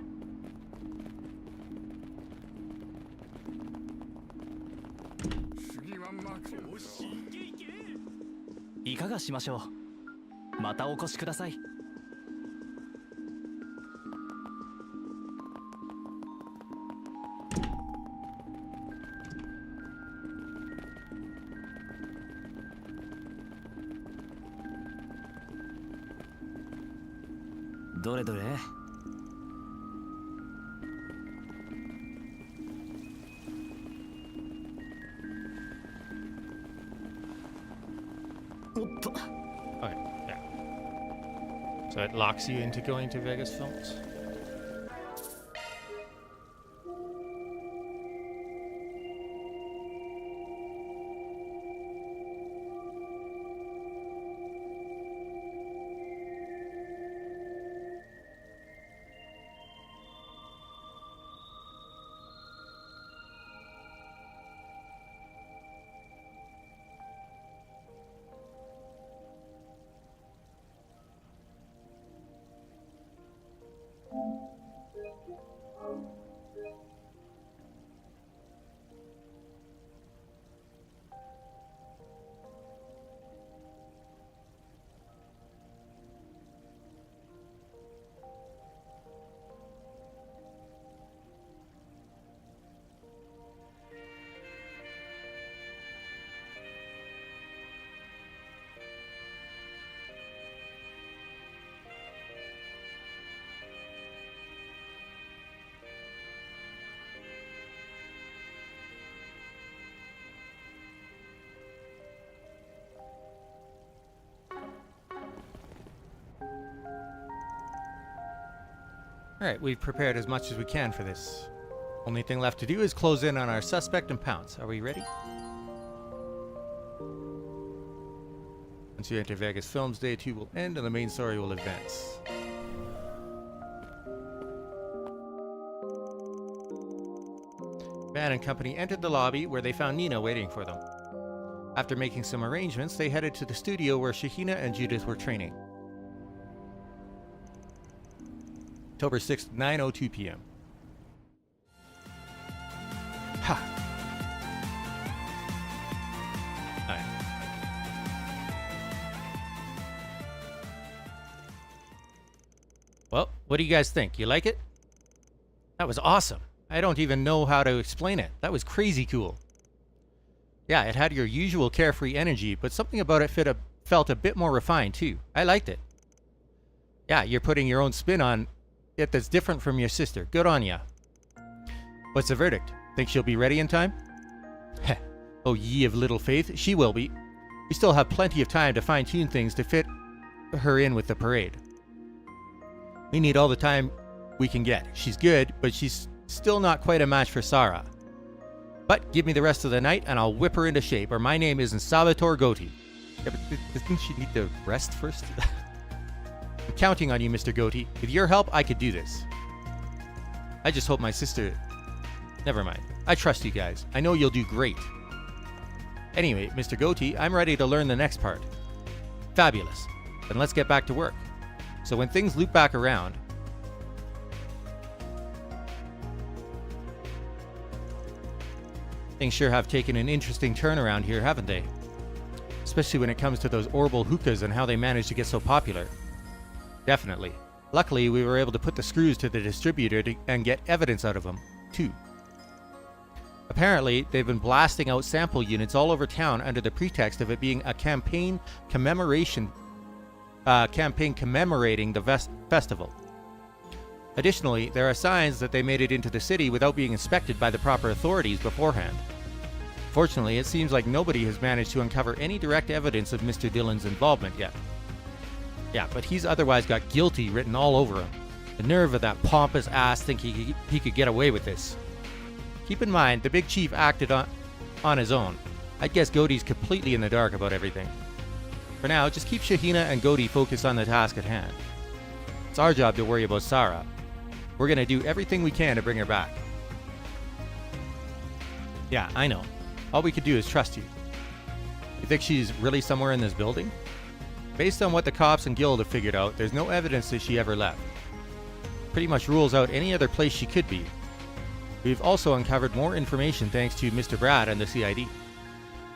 いかがしましょう。またお越しください。どれどれ。So it locks you into going to Vegas Films. Alright, we've prepared as much as we can for this. Only thing left to do is close in on our suspect and pounce. Are we ready? Once you enter Vegas Films, Day 2 will end and the main story will advance. Van and company entered the lobby where they found Nina waiting for them. After making some arrangements, they headed to the studio where Shahina and Judith were training. October 6th, 9:02 p.m. Ha! Alright. Well, what do you guys think? You like it? That was awesome. I don't even know how to explain it. That was crazy cool. Yeah, it had your usual carefree energy, but something about it felt a bit more refined too. I liked it. Yeah, you're putting your own spin on it that's different from your sister. Good on ya. What's the verdict? Think she'll be ready in time? Heh. Oh, ye of little faith, she will be. We still have plenty of time to fine-tune things to fit her in with the parade. We need all the time we can get. She's good, but she's still not quite a match for Sarah. But give me the rest of the night and I'll whip her into shape, or my name isn't Salvatore Gotti. Yeah, but doesn't she need to rest first? I'm counting on you, Mr. Gotti. With your help, I could do this. I just hope my sister... Never mind. I trust you guys. I know you'll do great. Anyway, Mr. Gotti, I'm ready to learn the next part. Fabulous. Then let's get back to work. So when things loop back around... Things sure have taken an interesting turn around here, haven't they? Especially when it comes to those orbital hookahs and how they managed to get so popular. Definitely. Luckily, we were able to put the screws to the distributor and get evidence out of them, too. Apparently, they've been blasting out sample units all over town under the pretext of it being a campaign commemorating the festival. Additionally, there are signs that they made it into the city without being inspected by the proper authorities beforehand. Fortunately, it seems like nobody has managed to uncover any direct evidence of Mr. Dillon's involvement yet. Yeah, but he's otherwise got guilty written all over him. The nerve of that pompous ass thinking he could get away with this. Keep in mind, the big chief acted on his own. I guess Gotti's completely in the dark about everything. For now, just keep Shahina and Gotti focused on the task at hand. It's our job to worry about Sarah. We're gonna do everything we can to bring her back. Yeah, I know. All we could do is trust you. You think she's really somewhere in this building? Based on what the cops and guild have figured out, there's no evidence that she ever left. Pretty much rules out any other place she could be. We've also uncovered more information thanks to Mr. Brad and the CID.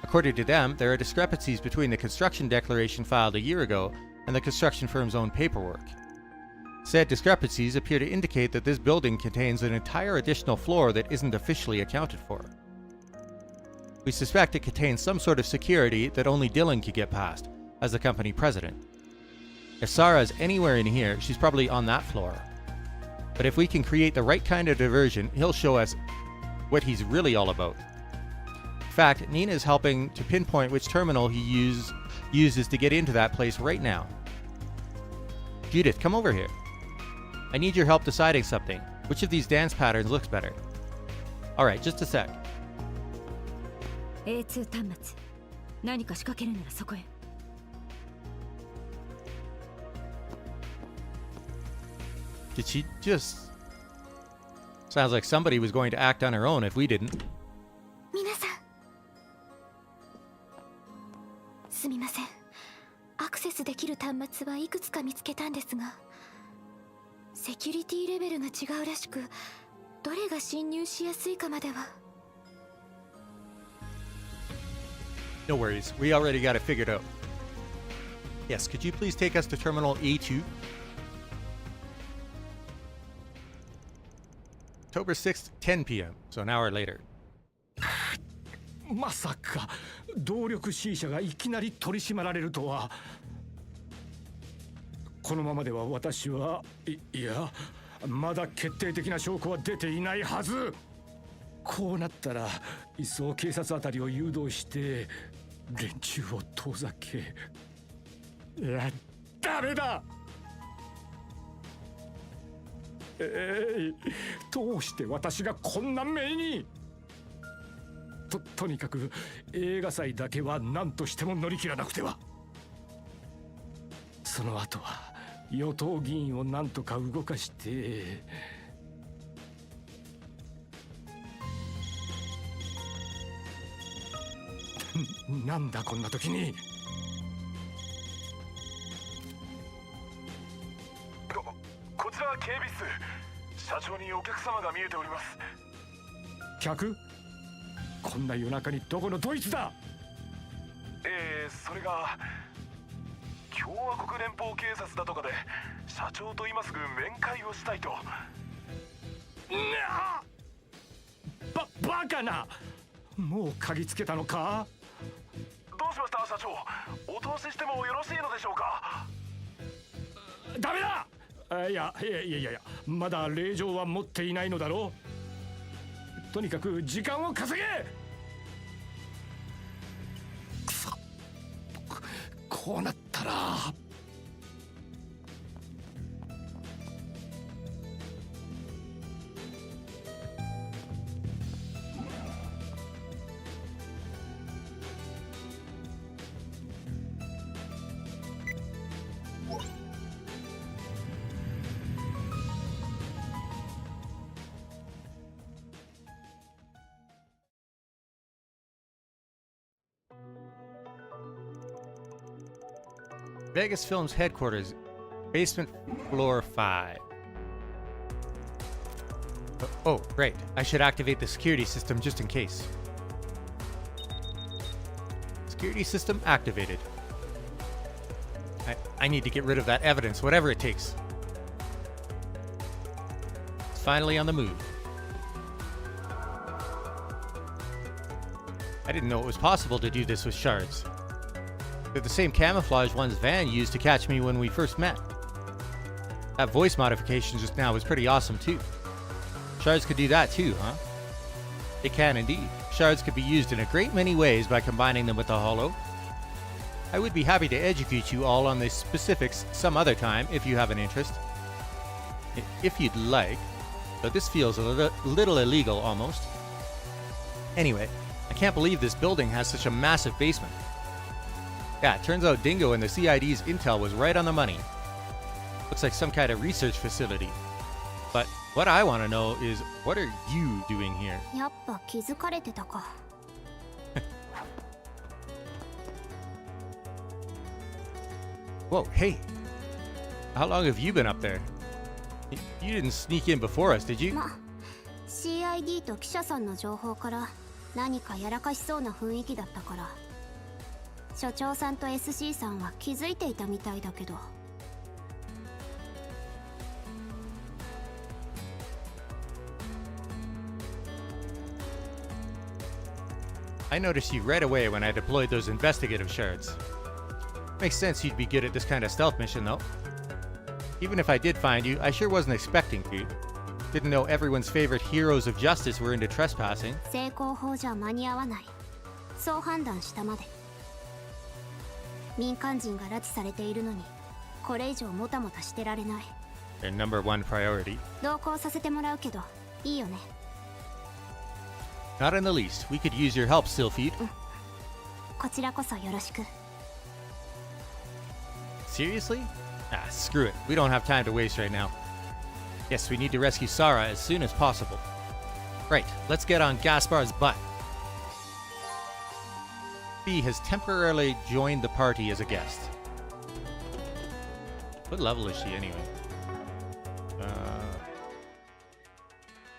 According to them, there are discrepancies between the construction declaration filed a year ago and the construction firm's own paperwork. Said discrepancies appear to indicate that this building contains an entire additional floor that isn't officially accounted for. We suspect it contains some sort of security that only Dillon could get past, as the company president. If Sarah's anywhere in here, she's probably on that floor. But if we can create the right kind of diversion, he'll show us what he's really all about. In fact, Nina is helping to pinpoint which terminal he uses to get into that place right now. Judith, come over here. I need your help deciding something. Which of these dance patterns looks better? Alright, just a sec. A2 端末。何か仕掛けるならそこへ。Did she just... Sounds like somebody was going to act on her own if we didn't. 皆さんすみません。アクセスできる端末はいくつか見つけたんですが、セキュリティレベルが違うらしく、どれが侵入しやすいかまでは。No worries, we already got it figured out. Yes, could you please take us to Terminal A2? October 6th, 10 p.m., so an hour later. まさか動力 C 社がいきなり取り締まられるとは。このままでは私いやまだ決定的な証拠は出ていないはず。こうなったらいっそ警察あたりを誘導して連中を遠ざけ。いやダメだ。どうして私がこんな目に。とにかく映画祭だけは何としても乗り切らなくては。その後は与党議員を何とか動かして。なんだこんな時に。こちらは警備室。社長にお客様が見えております。客？こんな夜中にどこのドイツだ。それが共和国連邦警察だとかで社長と今すぐ面会をしたいと。バカな。もう嗅ぎつけたのか。どうしました社長。お通ししてもよろしいのでしょうか。ダメだ。いやまだ令状は持っていないのだろう。とにかく時間を稼げ。くそ、こうなったら。Vegas Films headquarters, basement floor 5. Oh, right. I should activate the security system just in case. Security system activated. I need to get rid of that evidence, whatever it takes. It's finally on the move. I didn't know it was possible to do this with shards. They're the same camouflage ones Van used to catch me when we first met. That voice modification just now was pretty awesome too. Shards could do that too, huh? They can indeed. Shards could be used in a great many ways by combining them with the holo. I would be happy to educate you all on the specifics some other time if you have an interest. If you'd like. Though this feels a little illegal almost. Anyway, I can't believe this building has such a massive basement. Yeah, it turns out Dingo and the CID's intel was right on the money. Looks like some kind of research facility. But what I want to know is, what are you doing here? やっぱ気づかれてたか。Whoa, hey! How long have you been up there? You didn't sneak in before us, did you? CID と記者さんの情報から何かやらかしそうな雰囲気だったから。所長さんと SC さんは気づいていたみたいだけど。I noticed you right away when I deployed those investigative shards. Makes sense you'd be good at this kind of stealth mission, though. Even if I did find you, I sure wasn't expecting to. Didn't know everyone's favorite heroes of justice were into trespassing. 成功法じゃ間に合わない。そう判断したまで。民間人が拉致されているのに、これ以上もたもたしてられない。 Their number one priority. 同行させてもらうけどいいよね。 Not in the least. We could use your help, Sylphid. こちらこそよろしく。 Seriously? Ah, screw it. We don't have time to waste right now. Yes, we need to rescue Sarah as soon as possible. Right, let's get on Gaspar's butt. B has temporarily joined the party as a guest. What level is she anyway?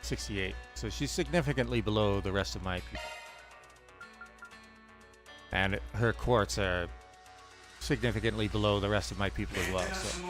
68. So she's significantly below the rest of my people. And her quartz are significantly below the rest of my people as well. So.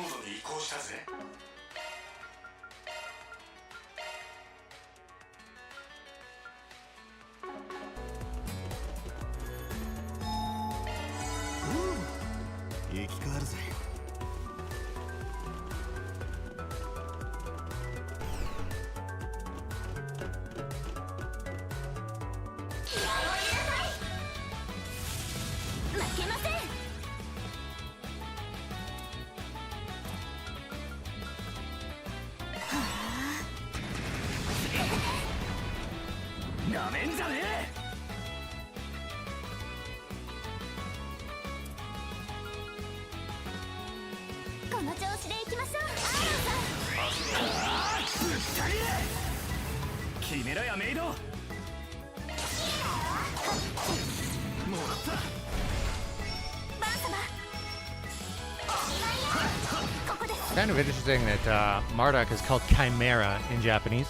Kind of interesting that Marduk is called Chimera in Japanese.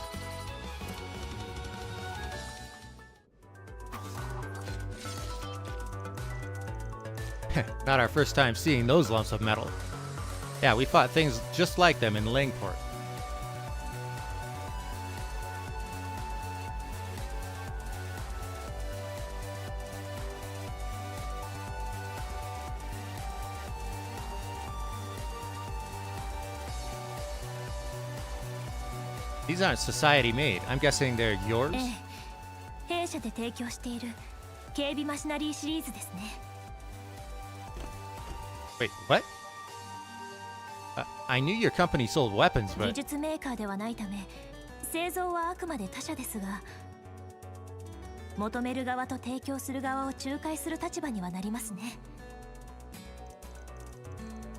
Not our first time seeing those lumps of metal. Yeah, we fought things just like them in Langport. These aren't society made. I'm guessing they're yours? 弊社で提供している警備マシナリーシリーズですね。 Wait, what? I knew your company sold weapons, but... 技術メーカーではないため、製造はあくまで他社ですが、求める側と提供する側を仲介する立場にはなりますね。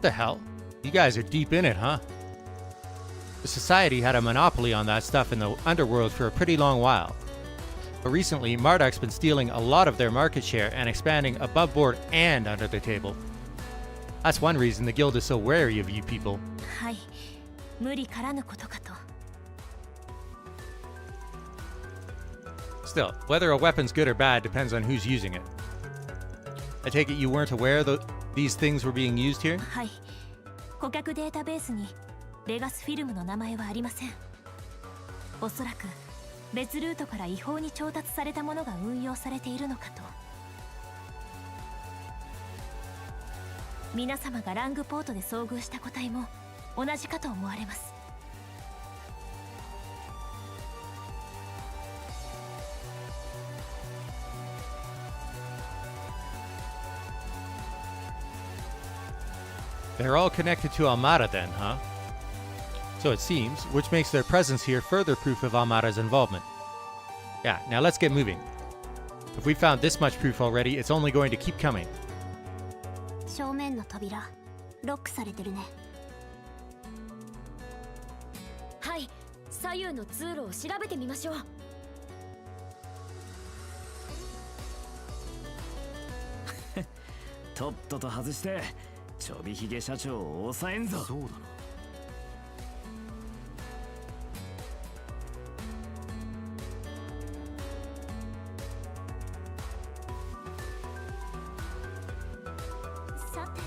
What the hell? You guys are deep in it, huh? The society had a monopoly on that stuff in the underworld for a pretty long while. But recently, Marduk's been stealing a lot of their market share and expanding above board and under the table. That's one reason the guild is so wary of you people. はい、無理からぬことかと。 Still, whether a weapon's good or bad depends on who's using it. I take it you weren't aware that these things were being used here? はい、顧客データベースにベガスフィルムの名前はありません。おそらく別ルートから違法に調達されたものが運用されているのかと。皆様がラングポートで遭遇した個体も同じかと思われます。 They're all connected to Almada then, huh? So it seems, which makes their presence here further proof of Almada's involvement. Yeah, now let's get moving. If we found this much proof already, it's only going to keep coming. 正面の扉ロックされてるね。はい、左右の通路を調べてみましょう。とっとと外してちょびひげ社長を抑えんぞ。そうだな。さて。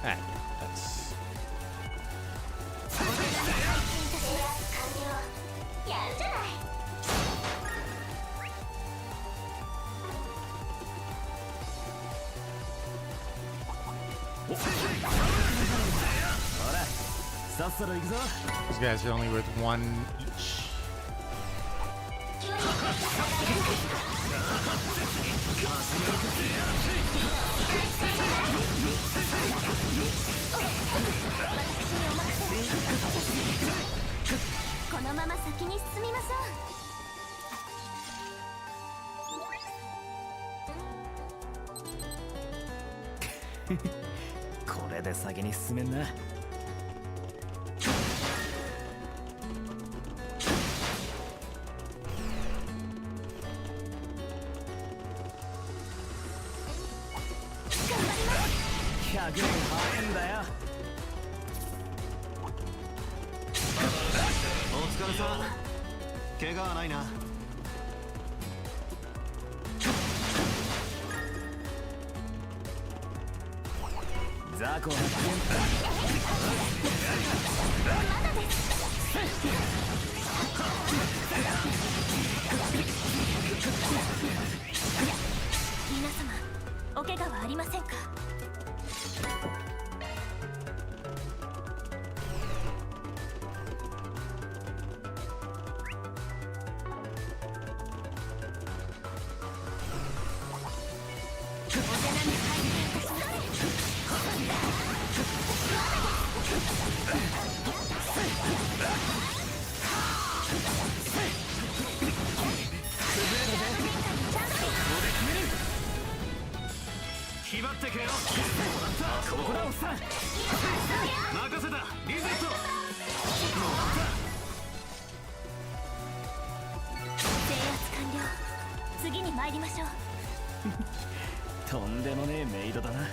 Alright, that's... やるじゃない。 Alright, These guys are only worth one each. このまま先に進みましょう。これで先に進めんな。100円早いんだよ。お疲れさん。怪我はないな。雑魚発見。皆様お怪我はありませんか？決まってけよ。ここだおっさん。任せた。リゼット。制圧完了。次に参りましょう。とんでもねえメイドだな。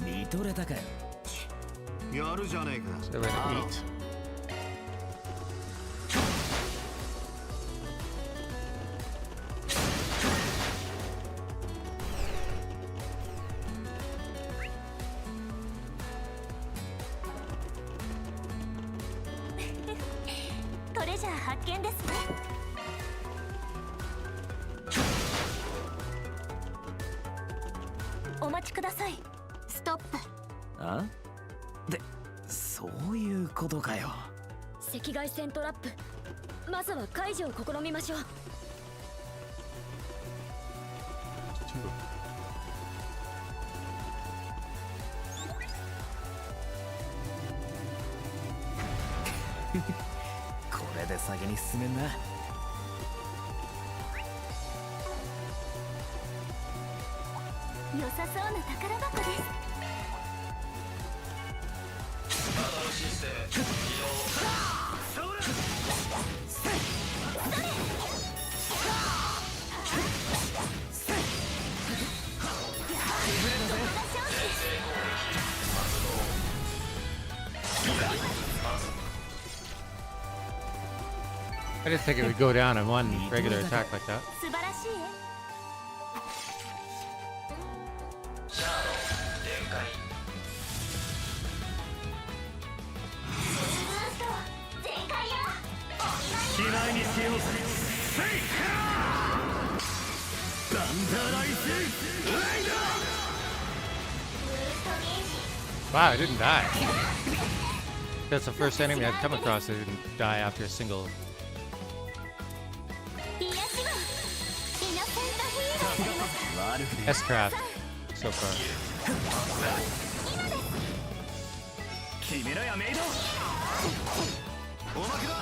見とれたかよ。やるじゃねえか。So we're gonna eat. トレジャー発見ですね。お待ちください。ストップ。あ？で、そういうことかよ。赤外線トラップ、まずは解除を試みましょう。これで先に進めんな。良さそうな宝箱です。I didn't think it would go down in one regular attack like that. 素晴らしい。機内にしようぜ。セイダンダライスライダー。 Wow, I didn't die. That's the first enemy I've come across that didn't die after a single S-craft so far. 決めろやメイド。おまけだ。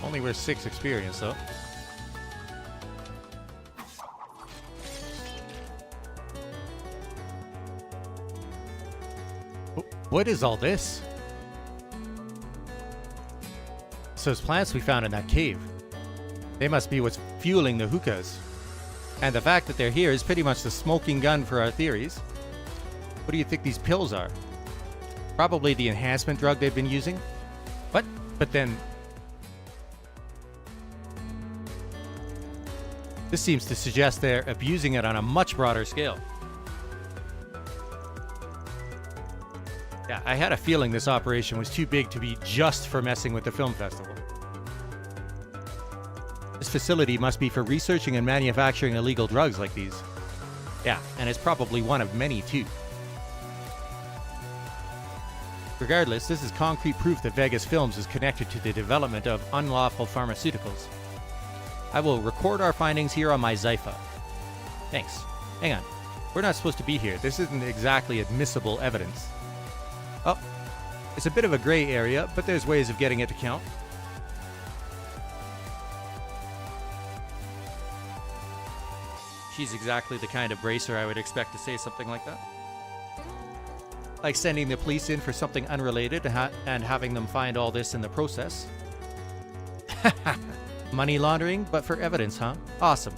Only worth 6 experience, though. What is all this? So those plants we found in that cave. They must be what's fueling the hookahs. And the fact that they're here is pretty much the smoking gun for our theories. What do you think these pills are? Probably the enhancement drug they've been using? What? But then... this seems to suggest they're abusing it on a much broader scale. Yeah, I had a feeling this operation was too big to be just for messing with the film festival. This facility must be for researching and manufacturing illegal drugs like these. Yeah, and it's probably one of many too. Regardless, this is concrete proof that Vegas Films is connected to the development of unlawful pharmaceuticals. I will record our findings here on my Zypha. Thanks. Hang on. We're not supposed to be here. This isn't exactly admissible evidence. Oh, it's a bit of a gray area, but there's ways of getting it to count. She's exactly the kind of bracer I would expect to say something like that. Like sending the police in for something unrelated and having them find all this in the process. Money laundering, but for evidence, huh? Awesome.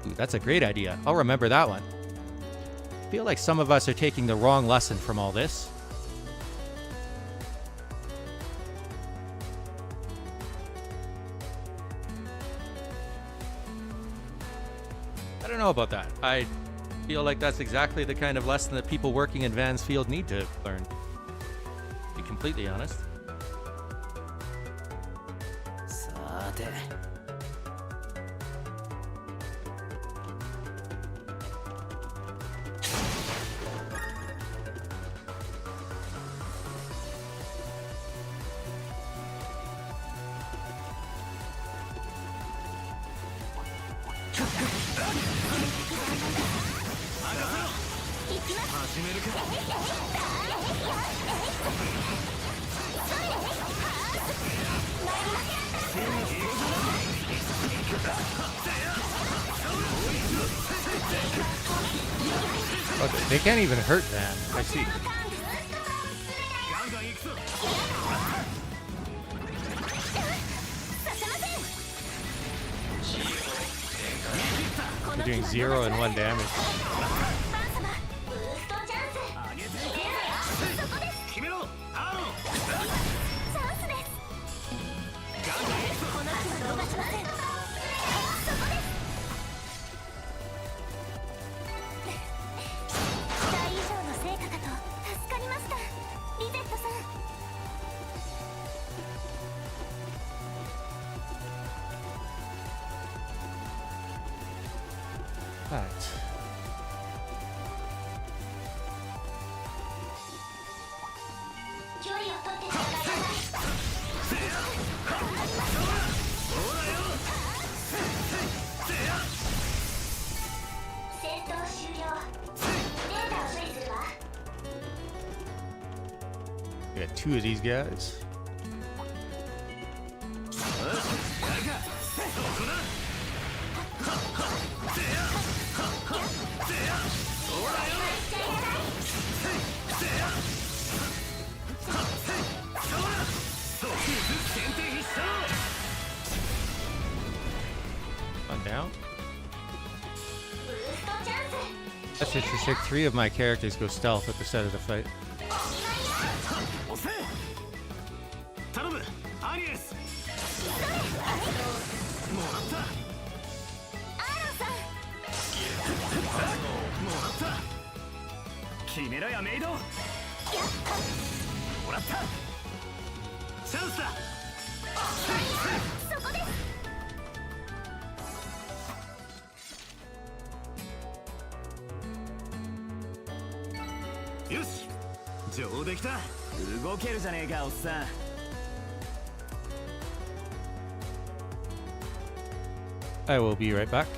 Ooh, that's a great idea. I'll remember that one. I feel like some of us are taking the wrong lesson from all this. I don't know about that. I feel like that's exactly the kind of lesson that people working in Van's field need to learn. To be completely honest. Okay, they can't even hurt Van. I see. They're doing 0 and 1 damage. We got 2 of these guys. One down. That's interesting. 3 of my characters go stealth at the start of the fight. I will be right back.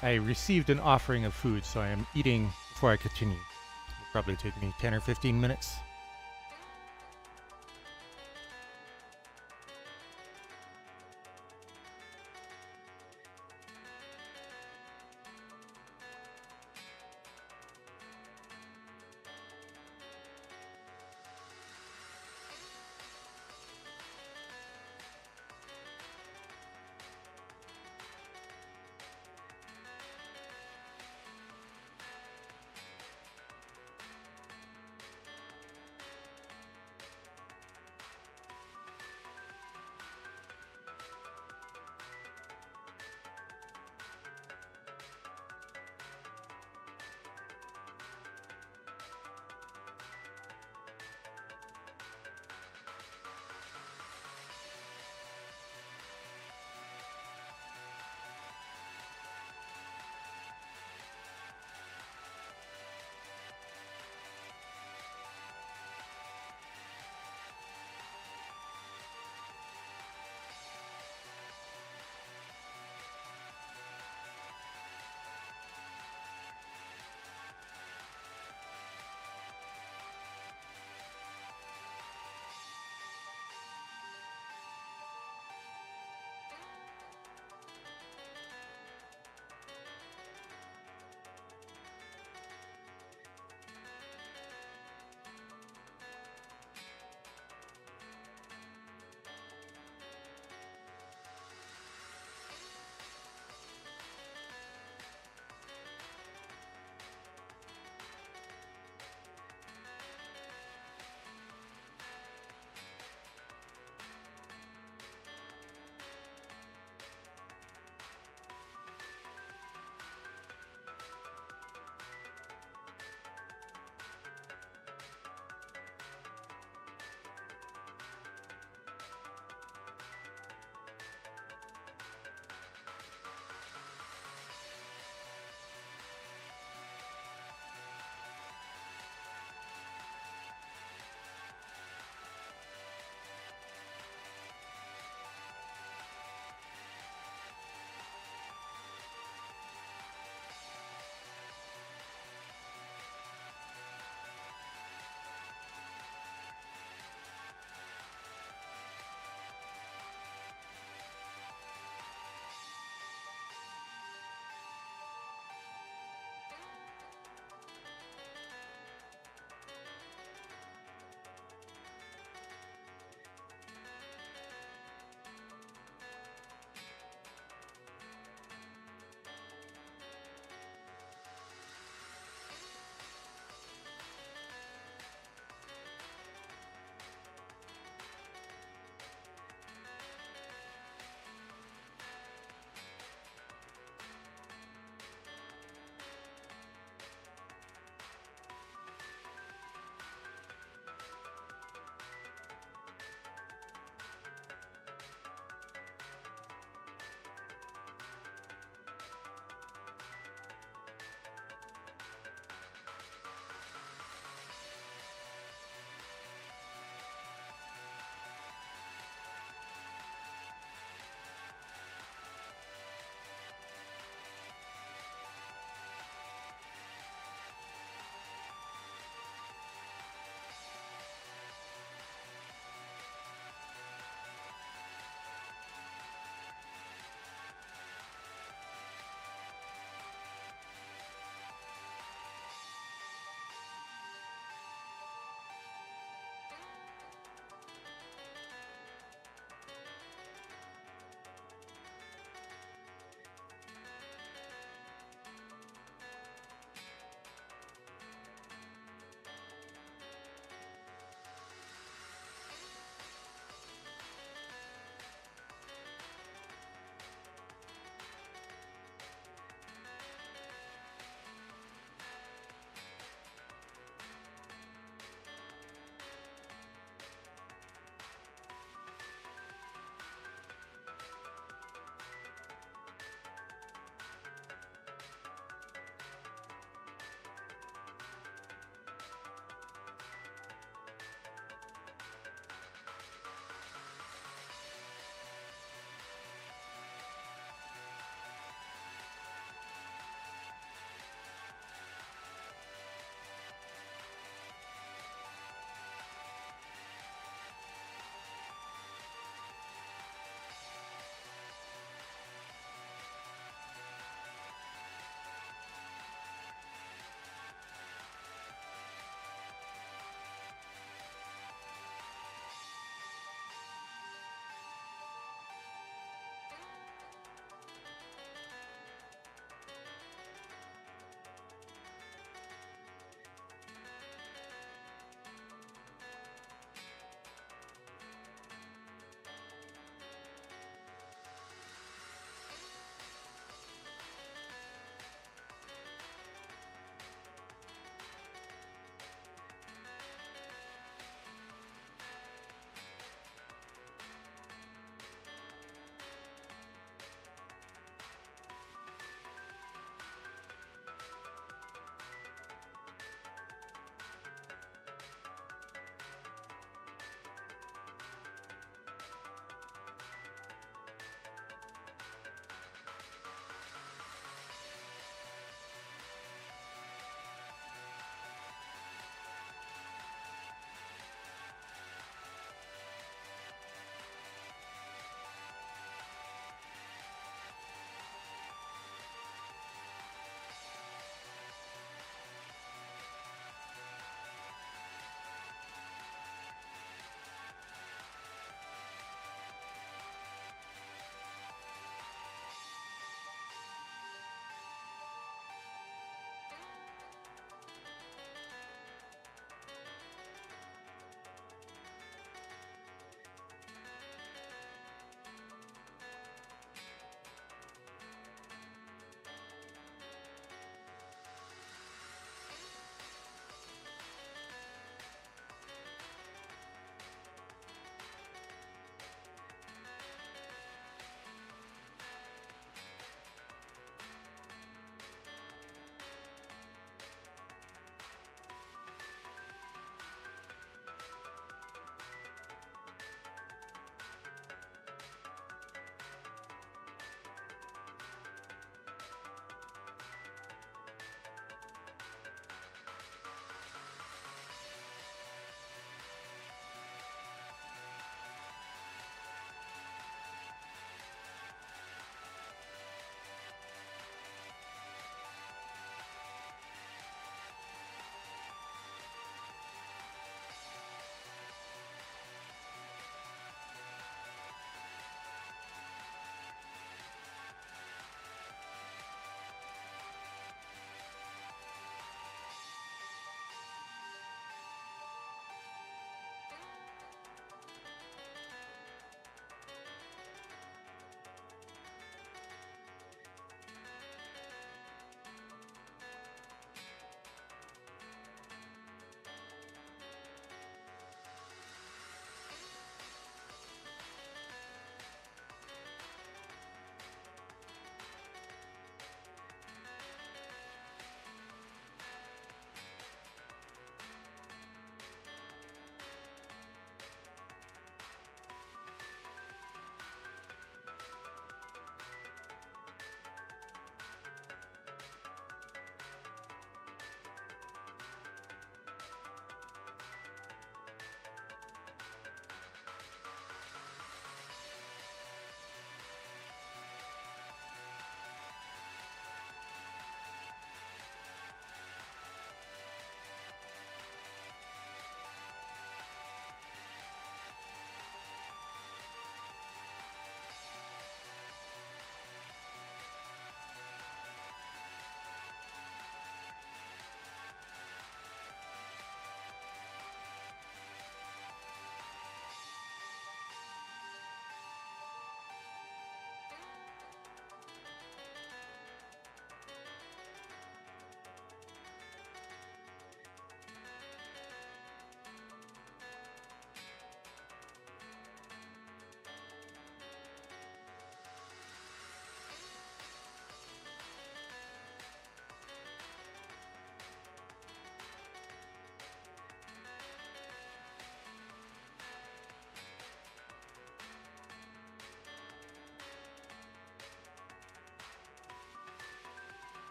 I received an offering of food, so I am eating before I continue. It'll probably take me 10 or 15 minutes.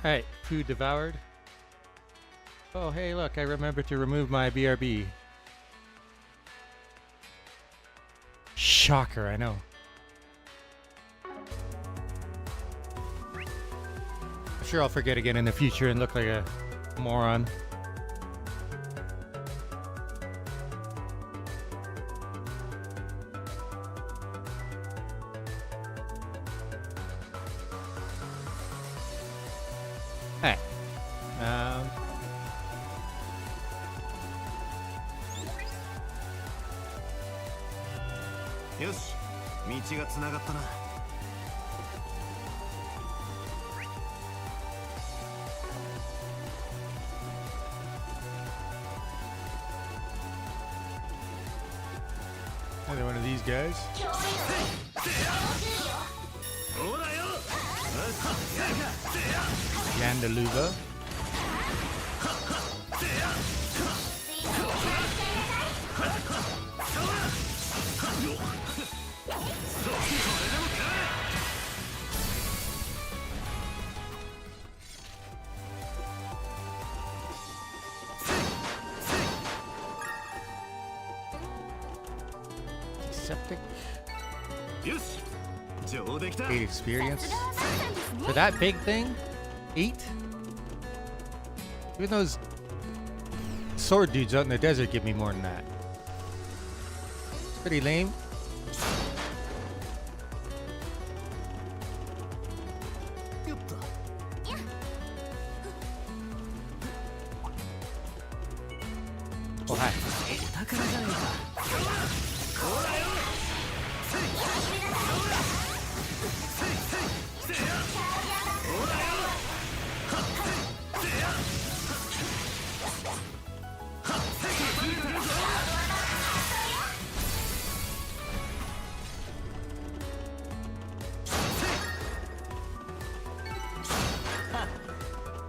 Alright, food devoured. Oh, hey, look, I remembered to remove my BRB. Shocker, I know. I'm sure I'll forget again in the future and look like a moron. Hey.よし、道がつながったな。Another one of these guys. Yandaluva. Septic. 8 experience. For that big thing? 8? Even those sword dudes out in the desert give me more than that. It's pretty lame. Oh, hi.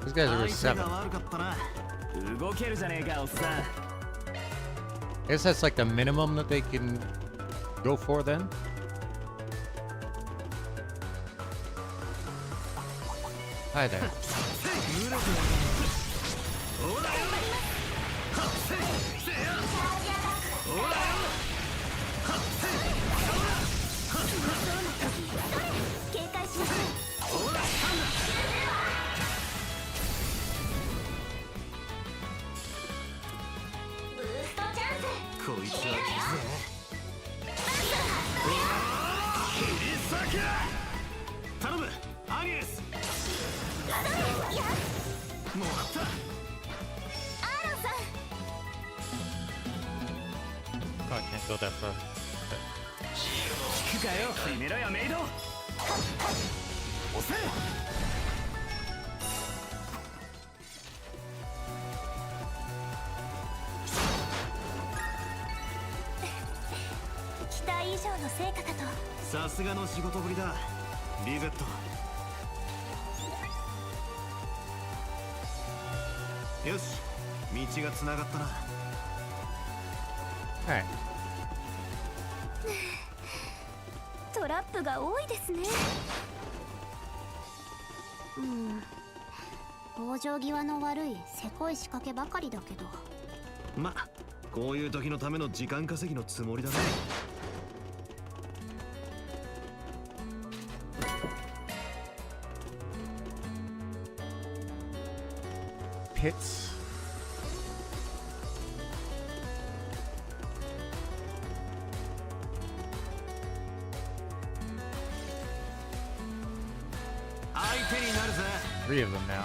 These guys are worth 7. I guess that's like the minimum that they can go for then. Hi there. Oh, I can't go that far. 期待以上の成果かと。さすがの仕事ぶりだ、リベット。よし、道がつながったな。はい。トラップが多いですね。往生際の悪いせこい仕掛けばかりだけど。ま、こういう時のための時間稼ぎのつもりだね。Pits. Three of them now.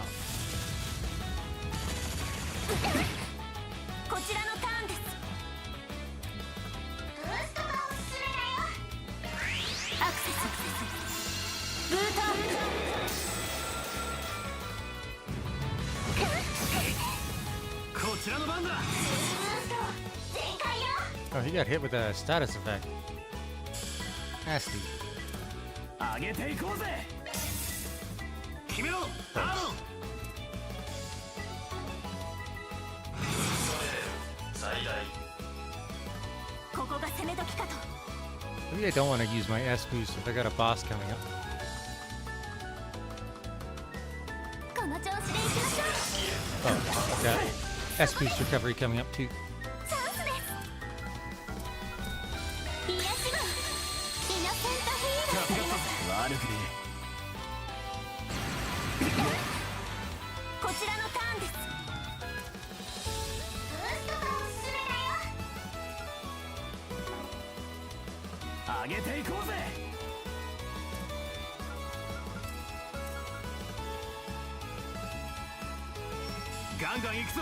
こちらのターンです。ブーストがおすすめだよ。アクセスブートアップ。こちらの番だ。ブースト全開よ。 Oh, he got hit with a status effect. Nasty. 上げていこうぜ。決めろ、アーロン。最大。ここが攻め時かと。 Maybe I don't want to use my S boost if I got a boss coming up. この調 Oh, yeah. SP's recovery coming up too. チャンスです癒し部イノセントヒーロー悪くねこちらのターンですブーストがおすすめだよ上げていこうぜガンガン行くぞ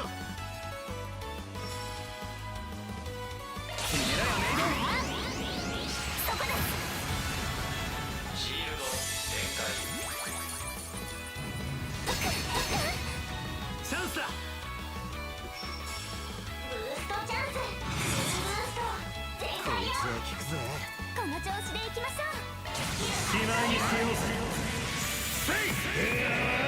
決めろよメイドそこですシールド展チャンスだブーストチャンスブースト全開よ効くぜこの調子でいきましょうしまいにせよせい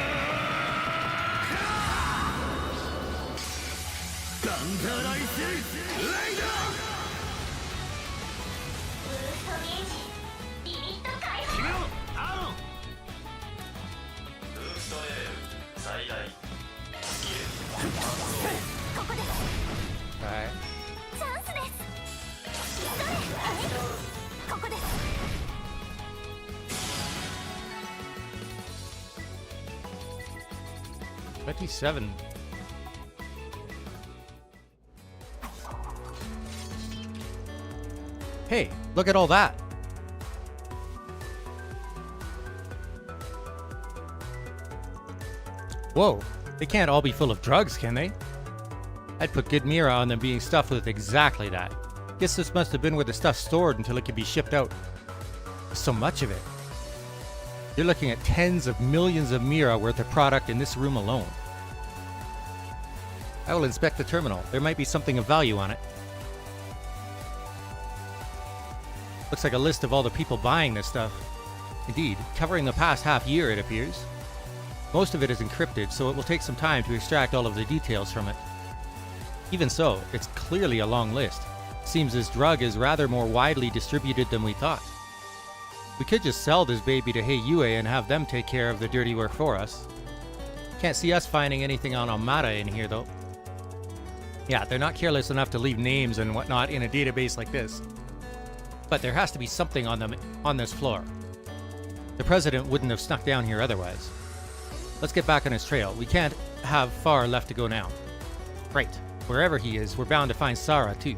ガンダライスレイダブーストゲージリミット解ー放決めろアーロンブーストレベル最大スキルここです Alright. チャンスです急げここです 27. Hey, look at all that. Whoa, they can't all be full of drugs, can they? I'd put good mirror on them being stuffed with exactly that. Guess this must have been where the stuff's stored until it could be shipped out. So much of it. You're looking at tens of millions of Mira worth of product in this room alone. I will inspect the terminal. There might be something of value on it. Looks like a list of all the people buying this stuff. Indeed, covering the past half year, it appears. Most of it is encrypted, so it will take some time to extract all of the details from it. Even so, it's clearly a long list. Seems this drug is rather more widely distributed than we thought. We could just sell this baby to Hey Yue and have them take care of the dirty work for us. Can't see us finding anything on Amada in here, though. Yeah, they're not careless enough to leave names and whatnot in a database like this. But there has to be something on them on this floor. The president wouldn't have snuck down here otherwise. Let's get back on his trail. We can't have far left to go now. Right. Wherever he is, we're bound to find Sarah, too.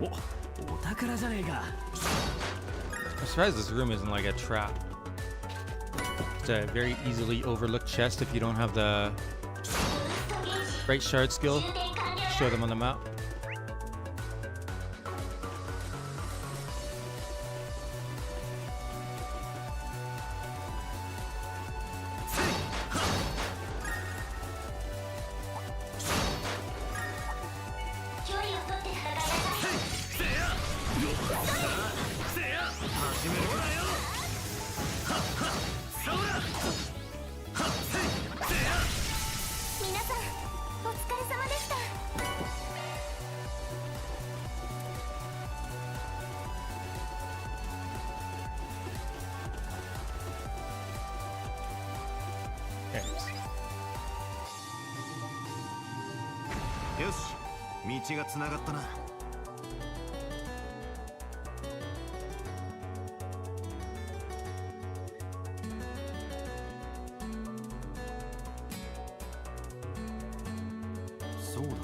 お宝じゃねえか I'm surprised this room isn't like a trap. It's a very easily overlooked chest if you don't have the right shard skill. Show them on the map. Okay. よし、道がつながったな。そうだな。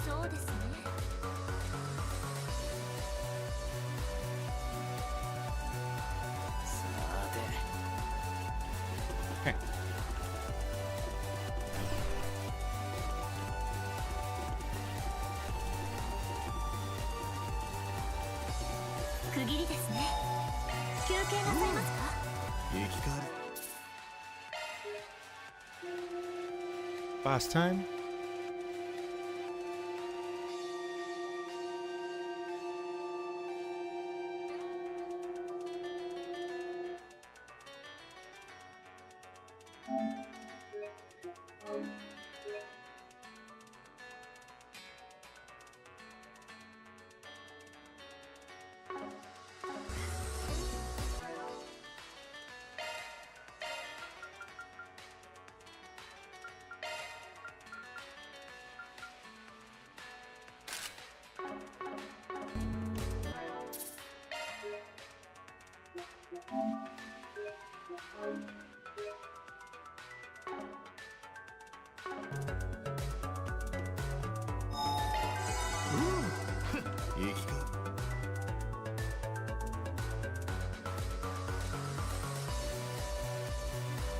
そうですね。さて Okay. 区切りですね。休憩なさいますか？生き返る。 Last time.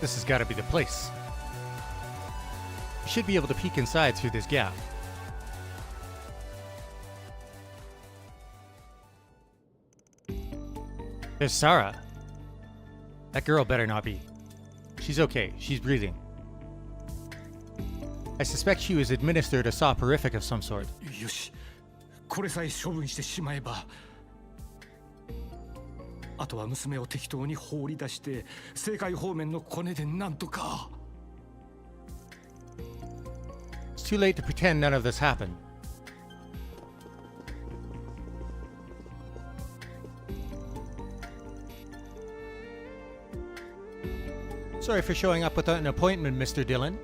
This has got to be the place. You should be able to peek inside through this gap. There's Sarah. That girl better not be. She's okay. She's breathing. I suspect she was administered a soporific of some sort. よし、これさえ処分してしまえば、あとは娘を適当に放り出して正解方面のコネでなんとか。 It's too late to pretend none of this happened. Sorry for showing up without an appointment, Mr. Dillon.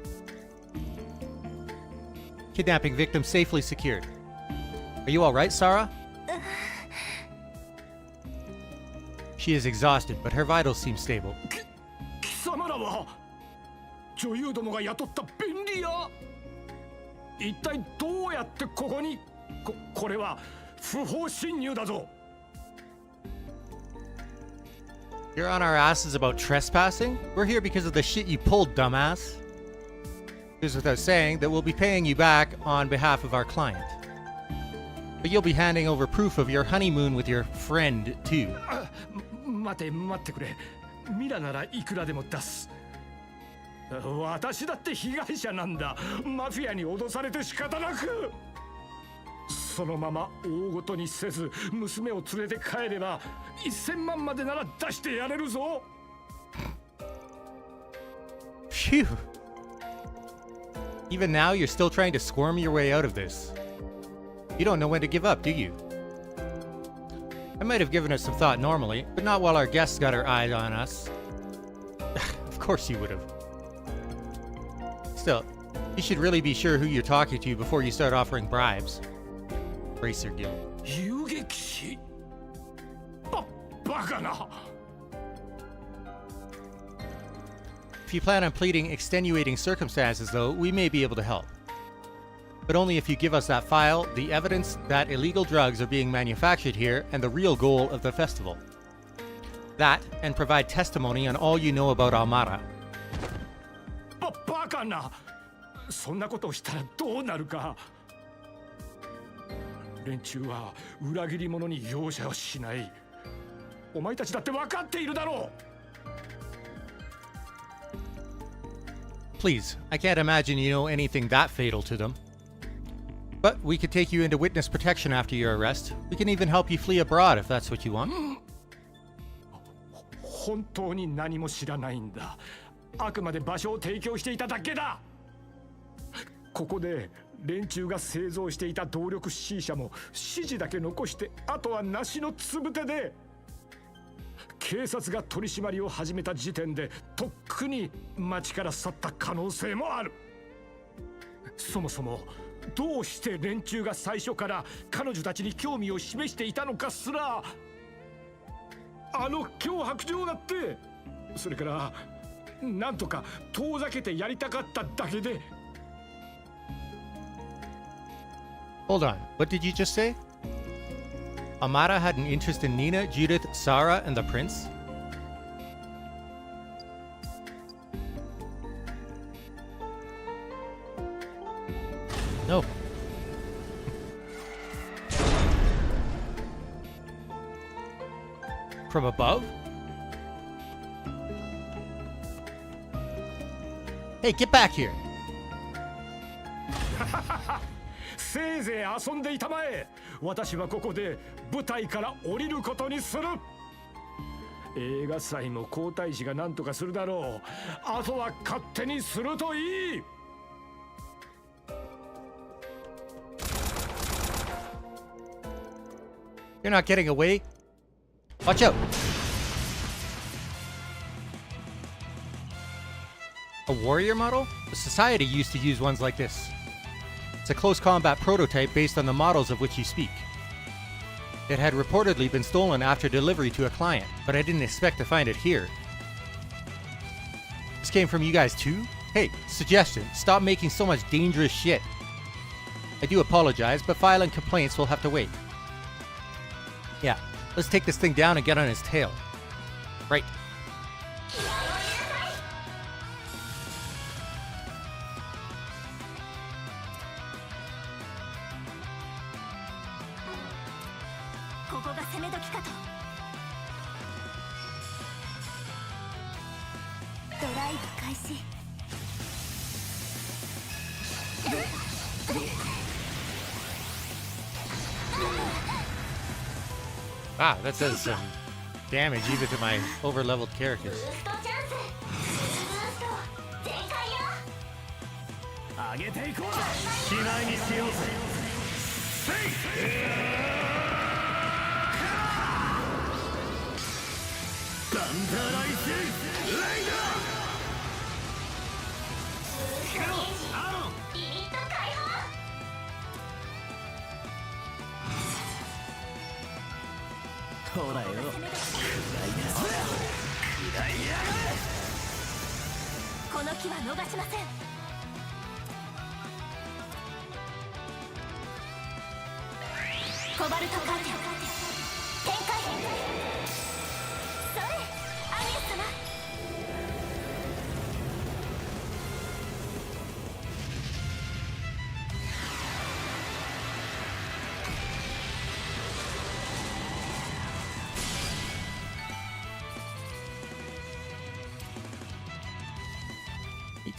Kidnapping victim safely secured. Are you all right, Sarah? She is exhausted, but her vitals seem stable. 貴様らは女優どもが雇った便利屋。一体どうやってここに？これは不法侵入だぞ。 You're on our asses about trespassing? We're here because of the shit you pulled, dumbass. Goes without saying that we'll be paying you back on behalf of our client. But you'll be handing over proof of your honeymoon with your friend, too. 待ってくれ。ミラならいくらでも出す。私だって被害者なんだ。マフィアに脅されて仕方なく。そのまま大ごとにせず娘を連れて帰れば1000万までなら出してやれるぞ。 Phew. Even now, you're still trying to squirm your way out of this. You don't know when to give up, do you? I might have given it some thought normally, but not while our guests got her eyes on us. Of course you would have. Still, you should really be sure who you're talking to before you start offering bribes. Bracer Guild. 遊撃士。バカな。 If you plan on pleading extenuating circumstances, though, we may be able to help. But only if you give us that file, the evidence that illegal drugs are being manufactured here, and the real goal of the festival. That, and provide testimony on all you know about Amara. バカな。そんなことをしたらどうなるか。連中は裏切り者に容赦はしない。お前たちだって分かっているだろう。 Please, I can't imagine you know anything that fatal to them. But we could take you into witness protection after your arrest. We can even help you flee abroad if that's what you want. 本当に何も知らないんだ。あくまで場所を提供していただけだ。ここで連中が製造していた動力 C 社も指示だけ残してあとはなしのつぶてで。警察が取り締まりを始めた時点でとっくに町から去った可能性もある。そもそもどうして連中が最初から彼女たちに興味を示していたのかすら。あの脅迫状だって。それからなんとか遠ざけてやりたかっただけで。 Hold on, what did you just say? Amara had an interest in Nina, Judith, Sarah, and the prince? No. from above? Hey, get back here. せいぜい遊んでいたまえ。私はここで舞台から降りることにする。映画祭も皇太子が何とかするだろう。あとは勝手にするといい。You're not getting away. Watch out. A warrior model? The society used to use ones like this. It's a close combat prototype based on the models of which you speak. It had reportedly been stolen after delivery to a client, but I didn't expect to find it here. This came from you guys too? Hey, suggestion, stop making so much dangerous shit. I do apologize, but filing complaints will have to wait. Yeah, let's take this thing down and get on his tail. Right. Ah, that does some damage even to my over-leveled characters.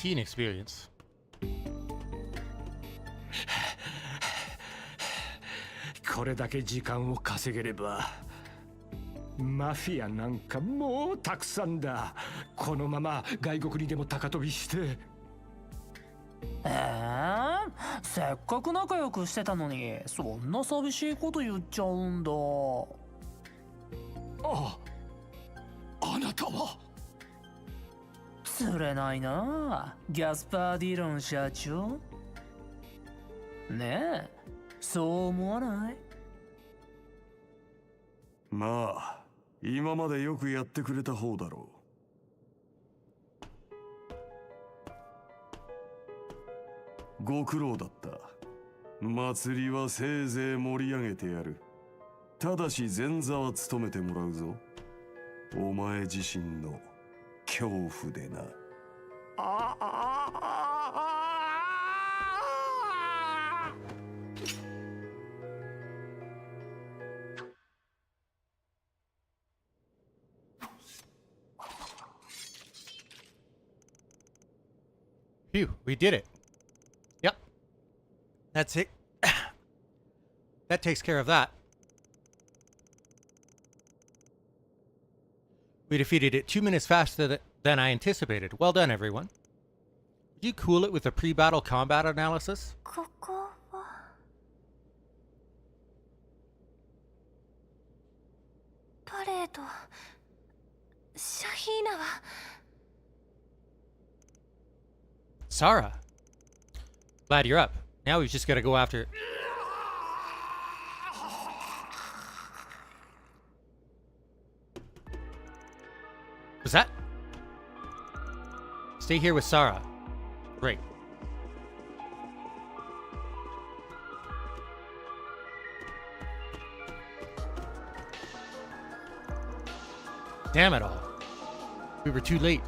Teen experience. これだけ時間を稼げればマフィアなんかもうたくさんだ。このまま外国にでも高飛びして。せっかく仲良くしてたのにそんな寂しいこと言っちゃうんだ。あなたは釣れないな、ギャスパー・ディロン社長。ねえ、そう思わない？まあ今までよくやってくれた方だろう。ご苦労だった。祭りはせいぜい盛り上げてやる。ただし前座は務めてもらうぞ。お前自身の恐怖でな。Phew, we did it. Yep. That's it. That takes care of that. We defeated it 2 minutes faster than I anticipated. Well done, everyone. Did you cool it with a pre-battle combat analysis? ここはパレード。シャヒーナは Sarah. Glad you're up. Now we've just got to go after... Was that? Stay here with Sarah. Great. Damn it all. We were too late.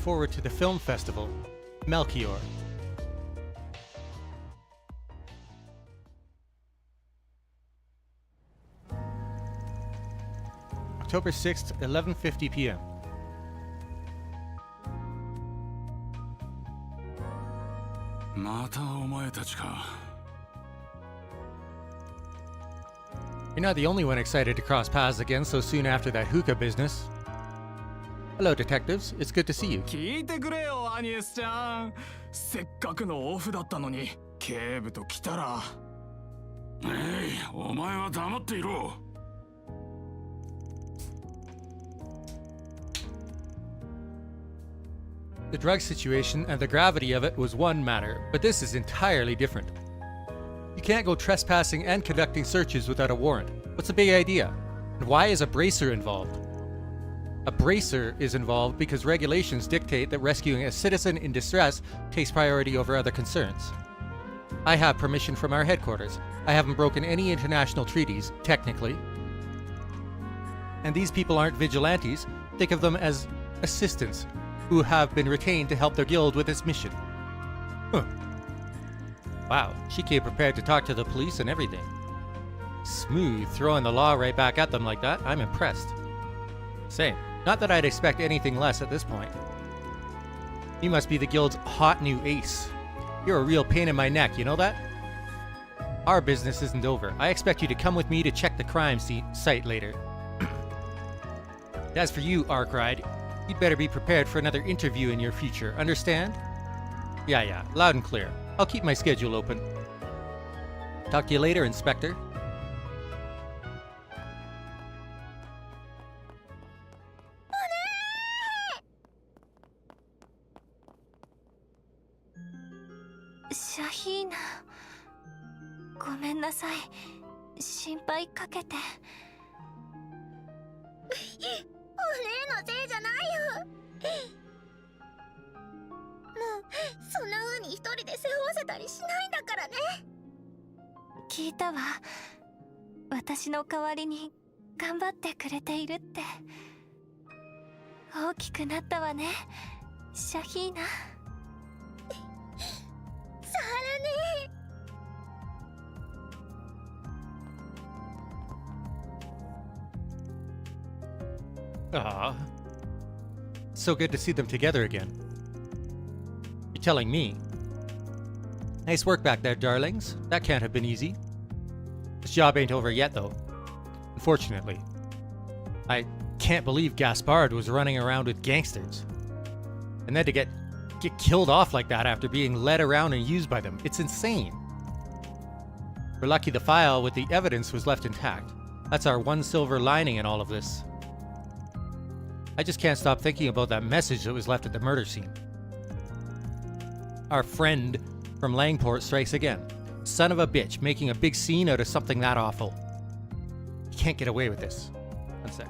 forward to the film festival, Melchior. October 6th, 11:50 p.m. You're not the only one excited to cross paths again so soon after that hookah business. Hello, detectives. It's good to see you. 聞いてくれよ、アニエスちゃん。せっかくのオフだったのに、警部と来たら。お前は黙っていろ。The drug situation and the gravity of it was one matter, but this is entirely different. You can't go trespassing and conducting searches without a warrant. What's the big idea? And why is a bracer involved? A bracer is involved because regulations dictate that rescuing a citizen in distress takes priority over other concerns. I have permission from our headquarters. I haven't broken any international treaties, technically. And these people aren't vigilantes. Think of them as assistants who have been retained to help their guild with its mission. Huh. Wow, she came prepared to talk to the police and everything. Smooth, throwing the law right back at them like that. I'm impressed. Same. Not that I'd expect anything less at this point. You must be the guild's hot new ace. You're a real pain in my neck, you know that? Our business isn't over. I expect you to come with me to check the crime site later. As for you, Arkride, you'd better be prepared for another interview in your future, understand? Yeah, loud and clear. I'll keep my schedule open. Talk to you later, Inspector. Shahina, ごめんなさい。心配かけて。お礼のせいじゃないよ。もうそんな風に一人で背負わせたりしないんだからね。聞いたわ。私の代わりに頑張ってくれているって。大きくなったわね、シャヒーナ。さらね。Ah, so good to see them together again. You're telling me? Nice work back there, darlings. That can't have been easy. This job ain't over yet, though. Unfortunately. I can't believe Gaspard was running around with gangsters. And then to get killed off like that after being led around and used by them. It's insane. We're lucky the file with the evidence was left intact. That's our one silver lining in all of this. I just can't stop thinking about that message that was left at the murder scene. Our friend from Langport strikes again. Son of a bitch, making a big scene out of something that awful. You can't get away with this. One sec.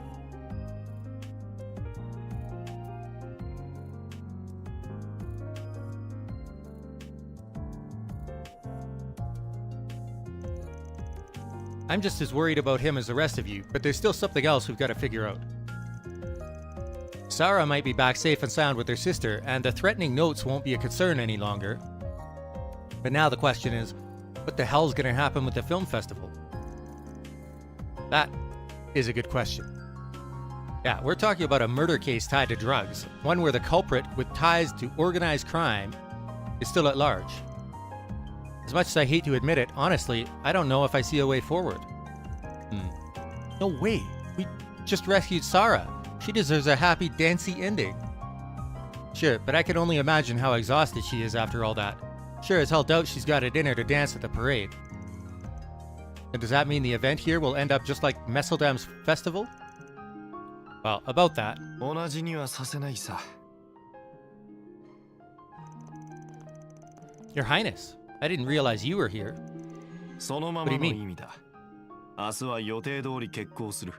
I'm just as worried about him as the rest of you, but there's still something else we've got to figure out. Sarah might be back safe and sound with her sister, and the threatening notes won't be a concern any longer. But now the question is, what the hell's gonna happen with the film festival? That is a good question. Yeah, we're talking about a murder case tied to drugs, one where the culprit with ties to organized crime is still at large. As much as I hate to admit it, honestly, I don't know if I see a way forward. No way! We just rescued Sarah! She deserves a happy, dancey ending. Sure, but I can only imagine how exhausted she is after all that. Sure as hell doubt she's got it in her to dance at the parade. And does that mean the event here will end up just like Messeldam's festival? Well, about that. Your Highness, I didn't realize you were here. What do you mean? 明日は予定通り決行する。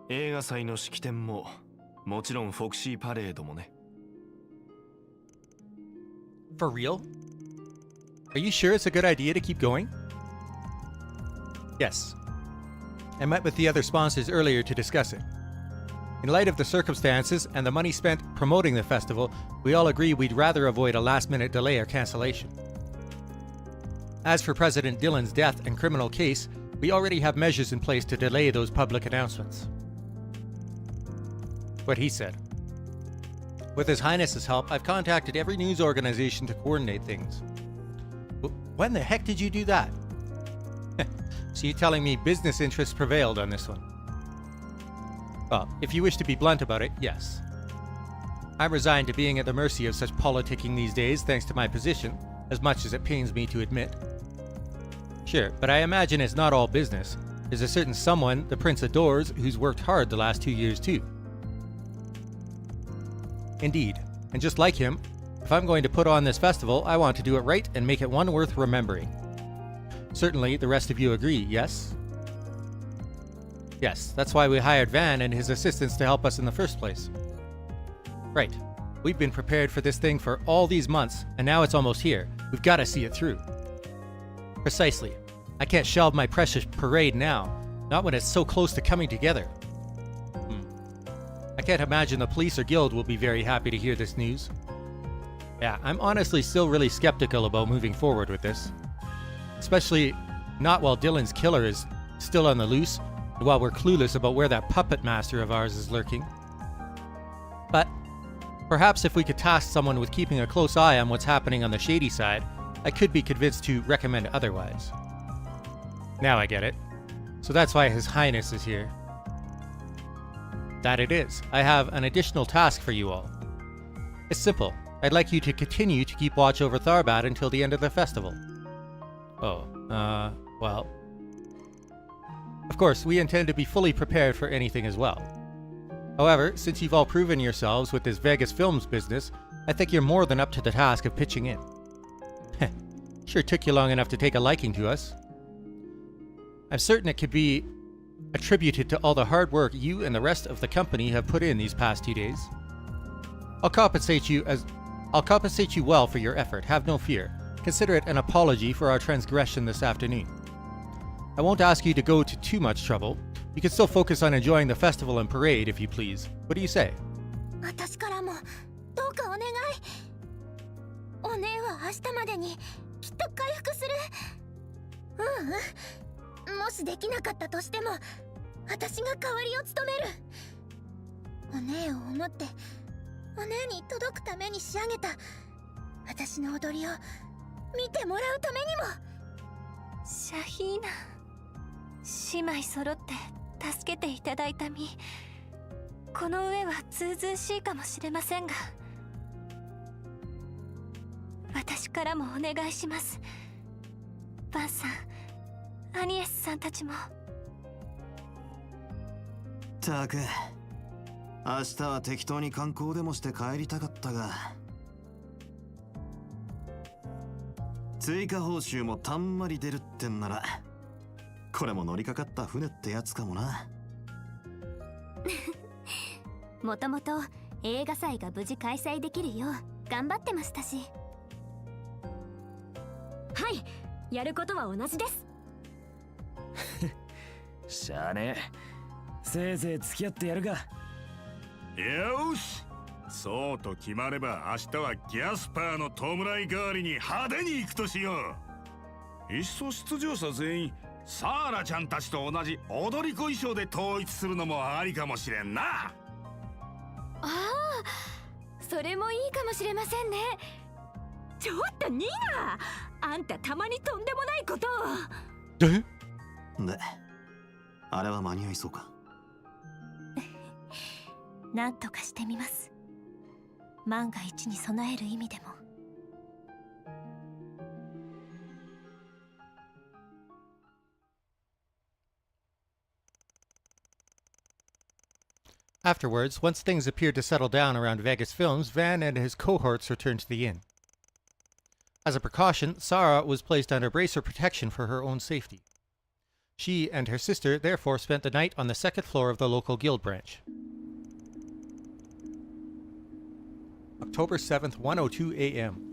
映画祭の式典も、もちろんフォクシーパレードもね。For real? Are you sure it's a good idea to keep going? Yes. I met with the other sponsors earlier to discuss it. In light of the circumstances and the money spent promoting the festival, we all agree we'd rather avoid a last-minute delay or cancellation. As for President Dillon's death and criminal case, we already have measures in place to delay those public announcements. What he said. With His Highness's help, I've contacted every news organization to coordinate things. When the heck did you do that? So you're telling me business interests prevailed on this one? Well, if you wish to be blunt about it, yes. I'm resigned to being at the mercy of such politicking these days thanks to my position, as much as it pains me to admit. Sure, but I imagine it's not all business. There's a certain someone the Prince adores who's worked hard the last 2 years too. Indeed, and just like him, if I'm going to put on this festival, I want to do it right and make it one worth remembering. Certainly, the rest of you agree, yes? Yes, that's why we hired Van and his assistants to help us in the first place. Right. We've been prepared for this thing for all these months, and now it's almost here. We've got to see it through. Precisely. I can't shelve my precious parade now, not when it's so close to coming together. I can't imagine the police or guild will be very happy to hear this news. Yeah, I'm honestly still really skeptical about moving forward with this. Especially not while Dillon's killer is still on the loose, and while we're clueless about where that puppet master of ours is lurking. But perhaps if we could task someone with keeping a close eye on what's happening on the shady side, I could be convinced to recommend otherwise. Now I get it. So that's why His Highness is here. That it is. I have an additional task for you all. It's simple. I'd like you to continue to keep watch over Tharbad until the end of the festival. Oh, well. Of course, we intend to be fully prepared for anything as well. However, since you've all proven yourselves with this Vegas Films business, I think you're more than up to the task of pitching in. Sure took you long enough to take a liking to us. I'm certain it could be attributed to all the hard work you and the rest of the company have put in these past 2 days. I'll compensate you well for your effort, have no fear. Consider it an apology for our transgression this afternoon. I won't ask you to go to too much trouble. You can still focus on enjoying the festival and parade if you please. What do you say? 私からもどうかお願い。お姉は明日までにきっと回復する。もしできなかったとしても、私が代わりを務める。お姉を思って、お姉に届くために仕上げた私の踊りを見てもらうためにも。シャヒーナ、姉妹揃って助けていただいた身。この上はずうずうしいかもしれませんが、私からもお願いします。バンさん、アニエスさんたちも。たく、明日は適当に観光でもして帰りたかったが、追加報酬もたんまり出るってんなら、これも乗りかかった船ってやつかもな。もともと映画祭が無事開催できるよう頑張ってましたし。はい、やることは同じです。しゃあねえ、せいぜい付き合ってやるが。よし、そうと決まれば明日はギャスパーの弔い代わりに派手に行くとしよう。いっそ出場者全員サーラちゃんたちと同じ踊り子衣装で統一するのもありかもしれんな。ああ、それもいいかもしれませんね。ちょっとニーナ、あんたたまにとんでもないことを。で、あれは間に合いそうか。なんとかしてみます。万が一に備える意味でも。Afterwards, once things appeared to settle down around Vegas Films, Van and his cohorts returned to the inn. As a precaution, Sarah was placed under bracer protection for her own safety. She and her sister therefore spent the night on the second floor of the local guild branch. October 7th, 1:02 a.m.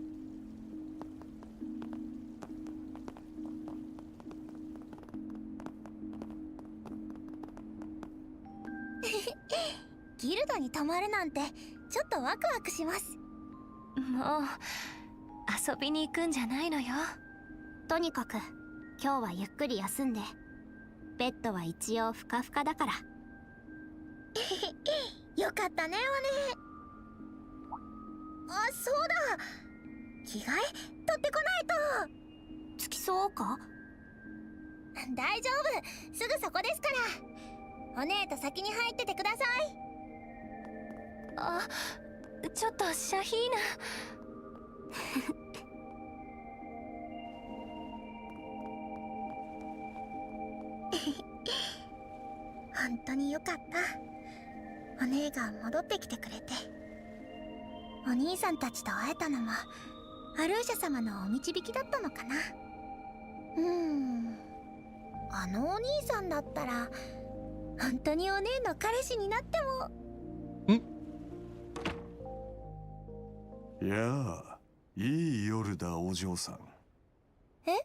昨ルダに泊まるなんてちょっとワクワクします。もう遊びに行くんじゃないのよ。とにかく今日はゆっくり休んで、ベッドは一応ふかふかだから。よかったねお姉。あ、そうだ、着替え取ってこないと。付きそうか？大丈夫、すぐそこですから。お姉と先に入っててください。あ、ちょっとシャヒーナ。本当によかった、お姉が戻ってきてくれて。お兄さんたちと会えたのもアルーシャ様のお導きだったのかな。あのお兄さんだったら本当にお姉の彼氏になっても。いやあ、いい夜だお嬢さん。え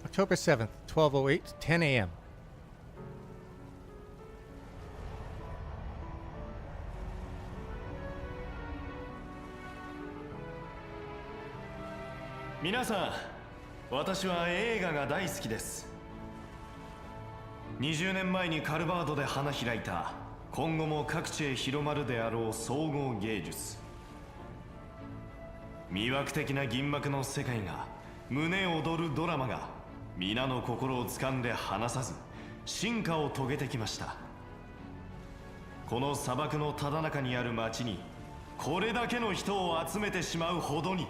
？October 7th, 12:08, 10 a.m. 皆さん、私は映画が大好きです。20年前にカルバードで花開いた、今後も各地へ広まるであろう総合芸術。魅惑的な銀幕の世界が、胸躍るドラマが皆の心を掴んで離さず進化を遂げてきました。この砂漠のただ中にある町にこれだけの人を集めてしまうほどに。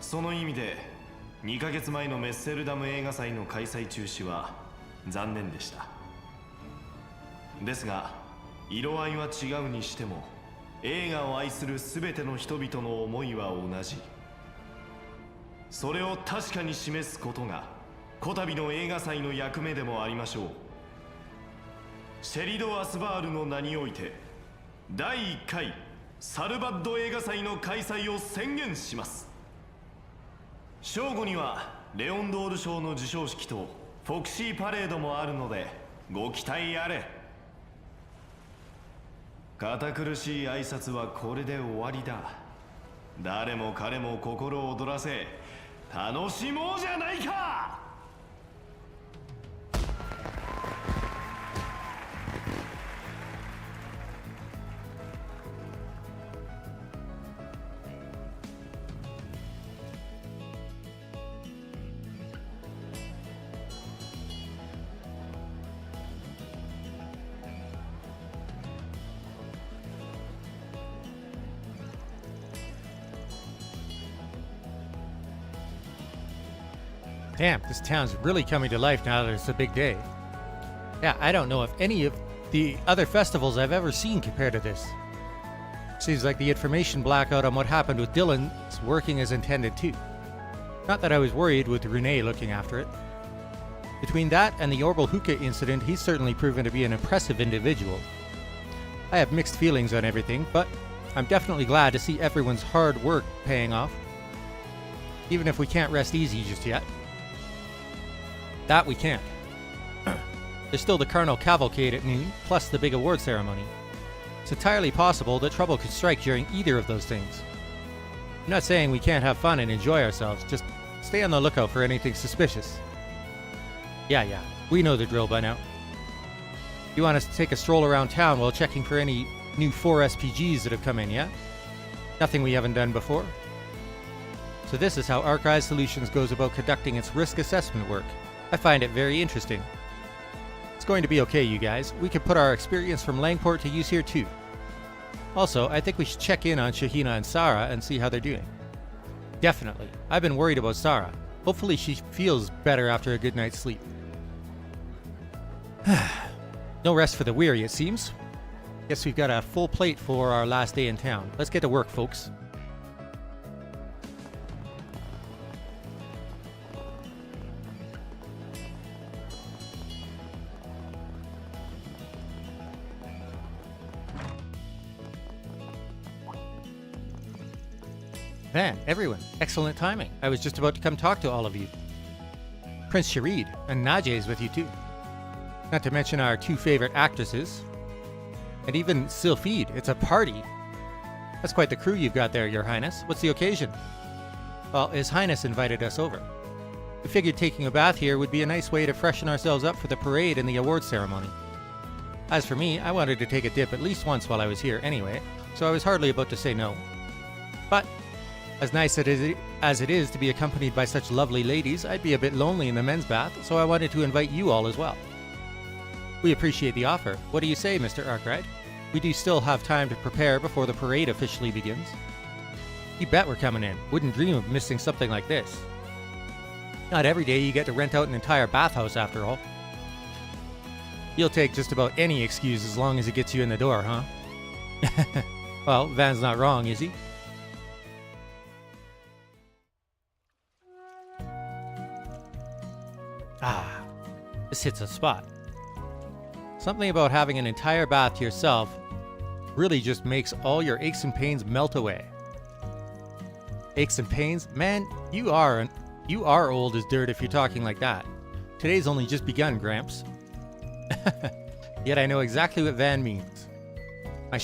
その意味で2ヶ月前のメッセルダム映画祭の開催中止は残念でした。ですが色合いは違うにしても映画を愛する全ての人々の思いは同じ。それを確かに示すことがこたびの映画祭の役目でもありましょう。シェリド・アスバールの名において第1回サルバッド映画祭の開催を宣言します。正午にはレオンドール賞の授賞式とフォクシーパレードもあるのでご期待あれ。堅苦しい挨拶はこれで終わりだ。誰も彼も心を躍らせ楽しもうじゃないか。Damn, this town's really coming to life now that it's a big day. Yeah, I don't know if any of the other festivals I've ever seen compare to this. Seems like the information blackout on what happened with Dylan is working as intended too. Not that I was worried with Renee looking after it. Between that and the Orbal Hookah incident, he's certainly proven to be an impressive individual. I have mixed feelings on everything, but I'm definitely glad to see everyone's hard work paying off. Even if we can't rest easy just yet. That we can't. There's still the Carnal Cavalcade at noon, plus the big award ceremony. It's entirely possible that trouble could strike during either of those things. I'm not saying we can't have fun and enjoy ourselves, just stay on the lookout for anything suspicious. Yeah, we know the drill by now. You want us to take a stroll around town while checking for any new 4 SPGs that have come in, yeah? Nothing we haven't done before. So this is how Archive Solutions goes about conducting its risk assessment work. I find it very interesting. It's going to be okay, you guys. We can put our experience from Langport to use here too. Also, I think we should check in on Shahina and Sarah and see how they're doing. Definitely. I've been worried about Sarah. Hopefully she feels better after a good night's sleep. No rest for the weary, it seems. Guess we've got a full plate for our last day in town. Let's get to work, folks. Van, everyone, excellent timing. I was just about to come talk to all of you. Prince Sharid and Najee is with you too. Not to mention our two favorite actresses. And even Sylphide, it's a party. That's quite the crew you've got there, Your Highness. What's the occasion? Well, His Highness invited us over. We figured taking a bath here would be a nice way to freshen ourselves up for the parade and the award ceremony. As for me, I wanted to take a dip at least once while I was here anyway, so I was hardly about to say no. But, as nice as it is to be accompanied by such lovely ladies, I'd be a bit lonely in the men's bath, so I wanted to invite you all as well. We appreciate the offer. What do you say, Mr. Arkwright? We do still have time to prepare before the parade officially begins. You bet we're coming in. Wouldn't dream of missing something like this. Not every day you get to rent out an entire bathhouse after all. You'll take just about any excuse as long as it gets you in the door, huh? Well, Van's not wrong, is he? Ah, this hits a spot. Something about having an entire bath to yourself really just makes all your aches and pains melt away. Aches and pains? Man, you are old as dirt if you're talking like that. Today's only just begun, Gramps. Yet I know exactly what Van means. My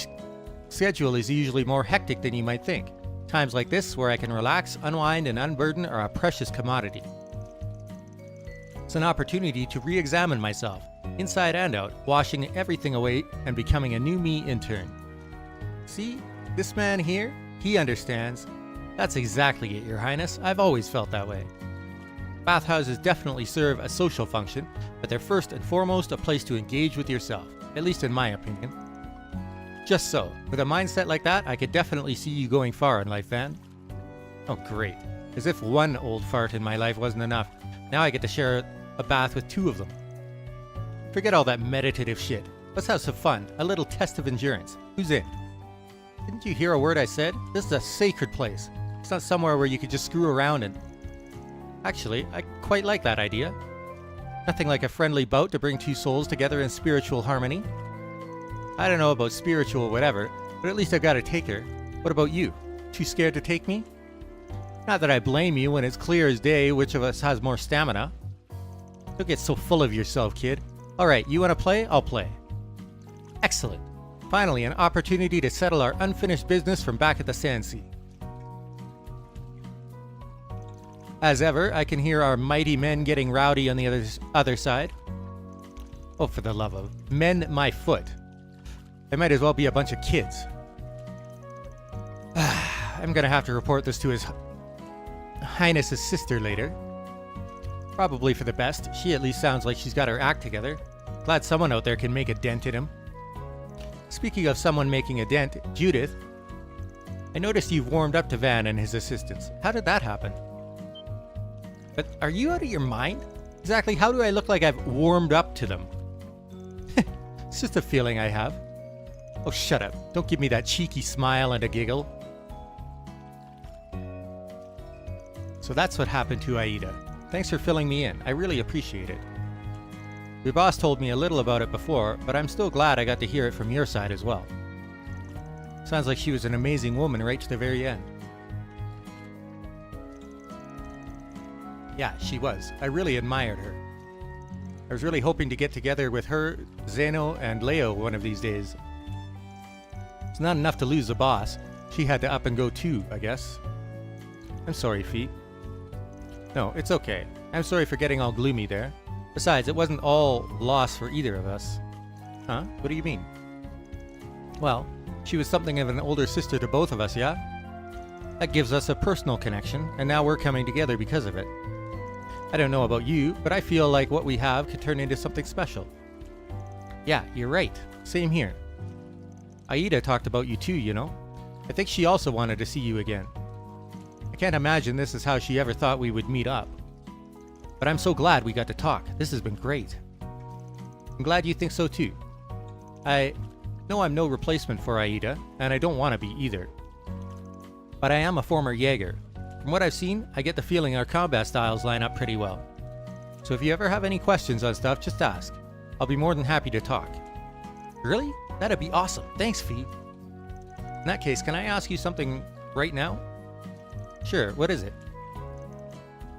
schedule is usually more hectic than you might think. Times like this where I can relax, unwind, and unburden are a precious commodity. It's an opportunity to re-examine myself, inside and out, washing everything away and becoming a new me in turn. See, this man here, he understands. That's exactly it, Your Highness. I've always felt that way. Bathhouses definitely serve a social function, but they're first and foremost a place to engage with yourself, at least in my opinion. Just so, with a mindset like that, I could definitely see you going far in life, Van. Oh great, as if one old fart in my life wasn't enough. Now I get to share a bath with two of them. Forget all that meditative shit. Let's have some fun, a little test of endurance. Who's in? Didn't you hear a word I said? This is a sacred place. It's not somewhere where you could just screw around and... Actually, I quite like that idea. Nothing like a friendly bout to bring two souls together in spiritual harmony. I don't know about spiritual whatever, but at least I've got a taker. What about you? Too scared to take me? Not that I blame you when it's clear as day which of us has more stamina. Don't get so full of yourself, kid. Alright, you want to play? I'll play. Excellent. Finally, an opportunity to settle our unfinished business from back at the Sandsea. As ever, I can hear our mighty men getting rowdy on the other side. Oh, for the love of... Mend my foot. They might as well be a bunch of kids. I'm gonna have to report this to His Highness's sister later. Probably for the best. She at least sounds like she's got her act together. Glad someone out there can make a dent in him. Speaking of someone making a dent, Judith, I noticed you've warmed up to Van and his assistants. How did that happen? But are you out of your mind? Exactly how do I look like I've warmed up to them? It's just a feeling I have. Oh, shut up. Don't give me that cheeky smile and a giggle. So that's what happened to Aida. Thanks for filling me in. I really appreciate it. Your boss told me a little about it before, but I'm still glad I got to hear it from your side as well. Sounds like she was an amazing woman right to the very end. Yeah, she was. I really admired her. I was really hoping to get together with her, Zeno, and Leo one of these days. It's not enough to lose the boss. She had to up and go too, I guess. I'm sorry, Fee. No, it's okay. I'm sorry for getting all gloomy there. Besides, it wasn't all loss for either of us. Huh? What do you mean? Well, she was something of an older sister to both of us, yeah? That gives us a personal connection, and now we're coming together because of it. I don't know about you, but I feel like what we have could turn into something special. Yeah, you're right. Same here. Aida talked about you too, you know? I think she also wanted to see you again. I can't imagine this is how she ever thought we would meet up. But I'm so glad we got to talk. This has been great. I'm glad you think so too. I know I'm no replacement for Aida, and I don't want to be either. But I am a former Jaeger. From what I've seen, I get the feeling our combat styles line up pretty well. So if you ever have any questions on stuff, just ask. I'll be more than happy to talk. Really? That'd be awesome. Thanks, Fee. In that case, can I ask you something right now? Sure, what is it?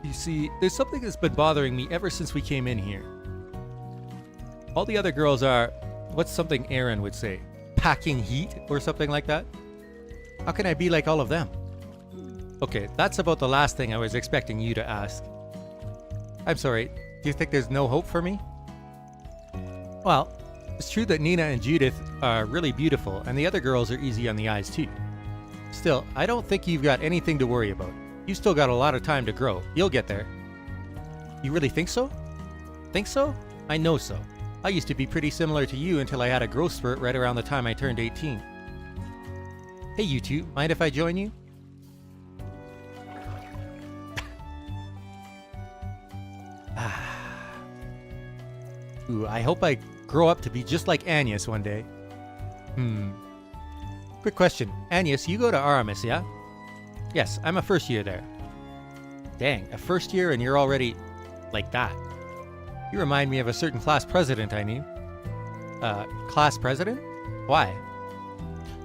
You see, there's something that's been bothering me ever since we came in here. All the other girls are, what's something Aaron would say? Packing heat or something like that? How can I be like all of them? Okay, that's about the last thing I was expecting you to ask. I'm sorry, do you think there's no hope for me? Well, it's true that Nina and Judith are really beautiful and the other girls are easy on the eyes too. Still, I don't think you've got anything to worry about. You've still got a lot of time to grow. You'll get there. You really think so? Think so? I know so. I used to be pretty similar to you until I had a growth spurt right around the time I turned 18. Hey you two, mind if I join you? Ooh, I hope I grow up to be just like Agnes one day. Quick question. Agnes, you go to Aramis, yeah? Yes, I'm a first year there. Dang, a first year and you're already like that. You remind me of a certain class president I knew. Class president? Why?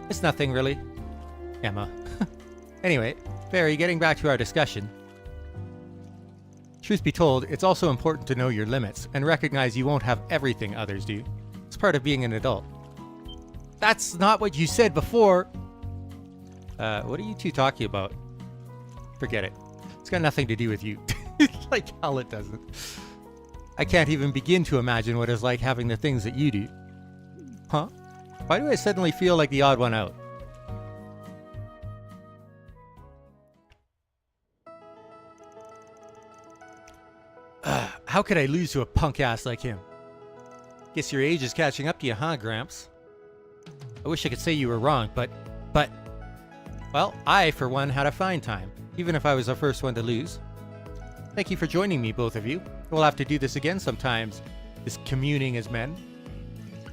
It's nothing really. Emma. Anyway, Barry, getting back to our discussion. Truth be told, it's also important to know your limits and recognize you won't have everything others do. It's part of being an adult. That's not what you said before! What are you two talking about? Forget it. It's got nothing to do with you. Like hell it doesn't. I can't even begin to imagine what it's like having the things that you do. Huh? Why do I suddenly feel like the odd one out? How could I lose to a punk ass like him? Guess your age is catching up to you, huh, Gramps? I wish I could say you were wrong, but... Well, I, for one, had a fine time, even if I was the first one to lose. Thank you for joining me, both of you. We'll have to do this again sometimes, this communing as men.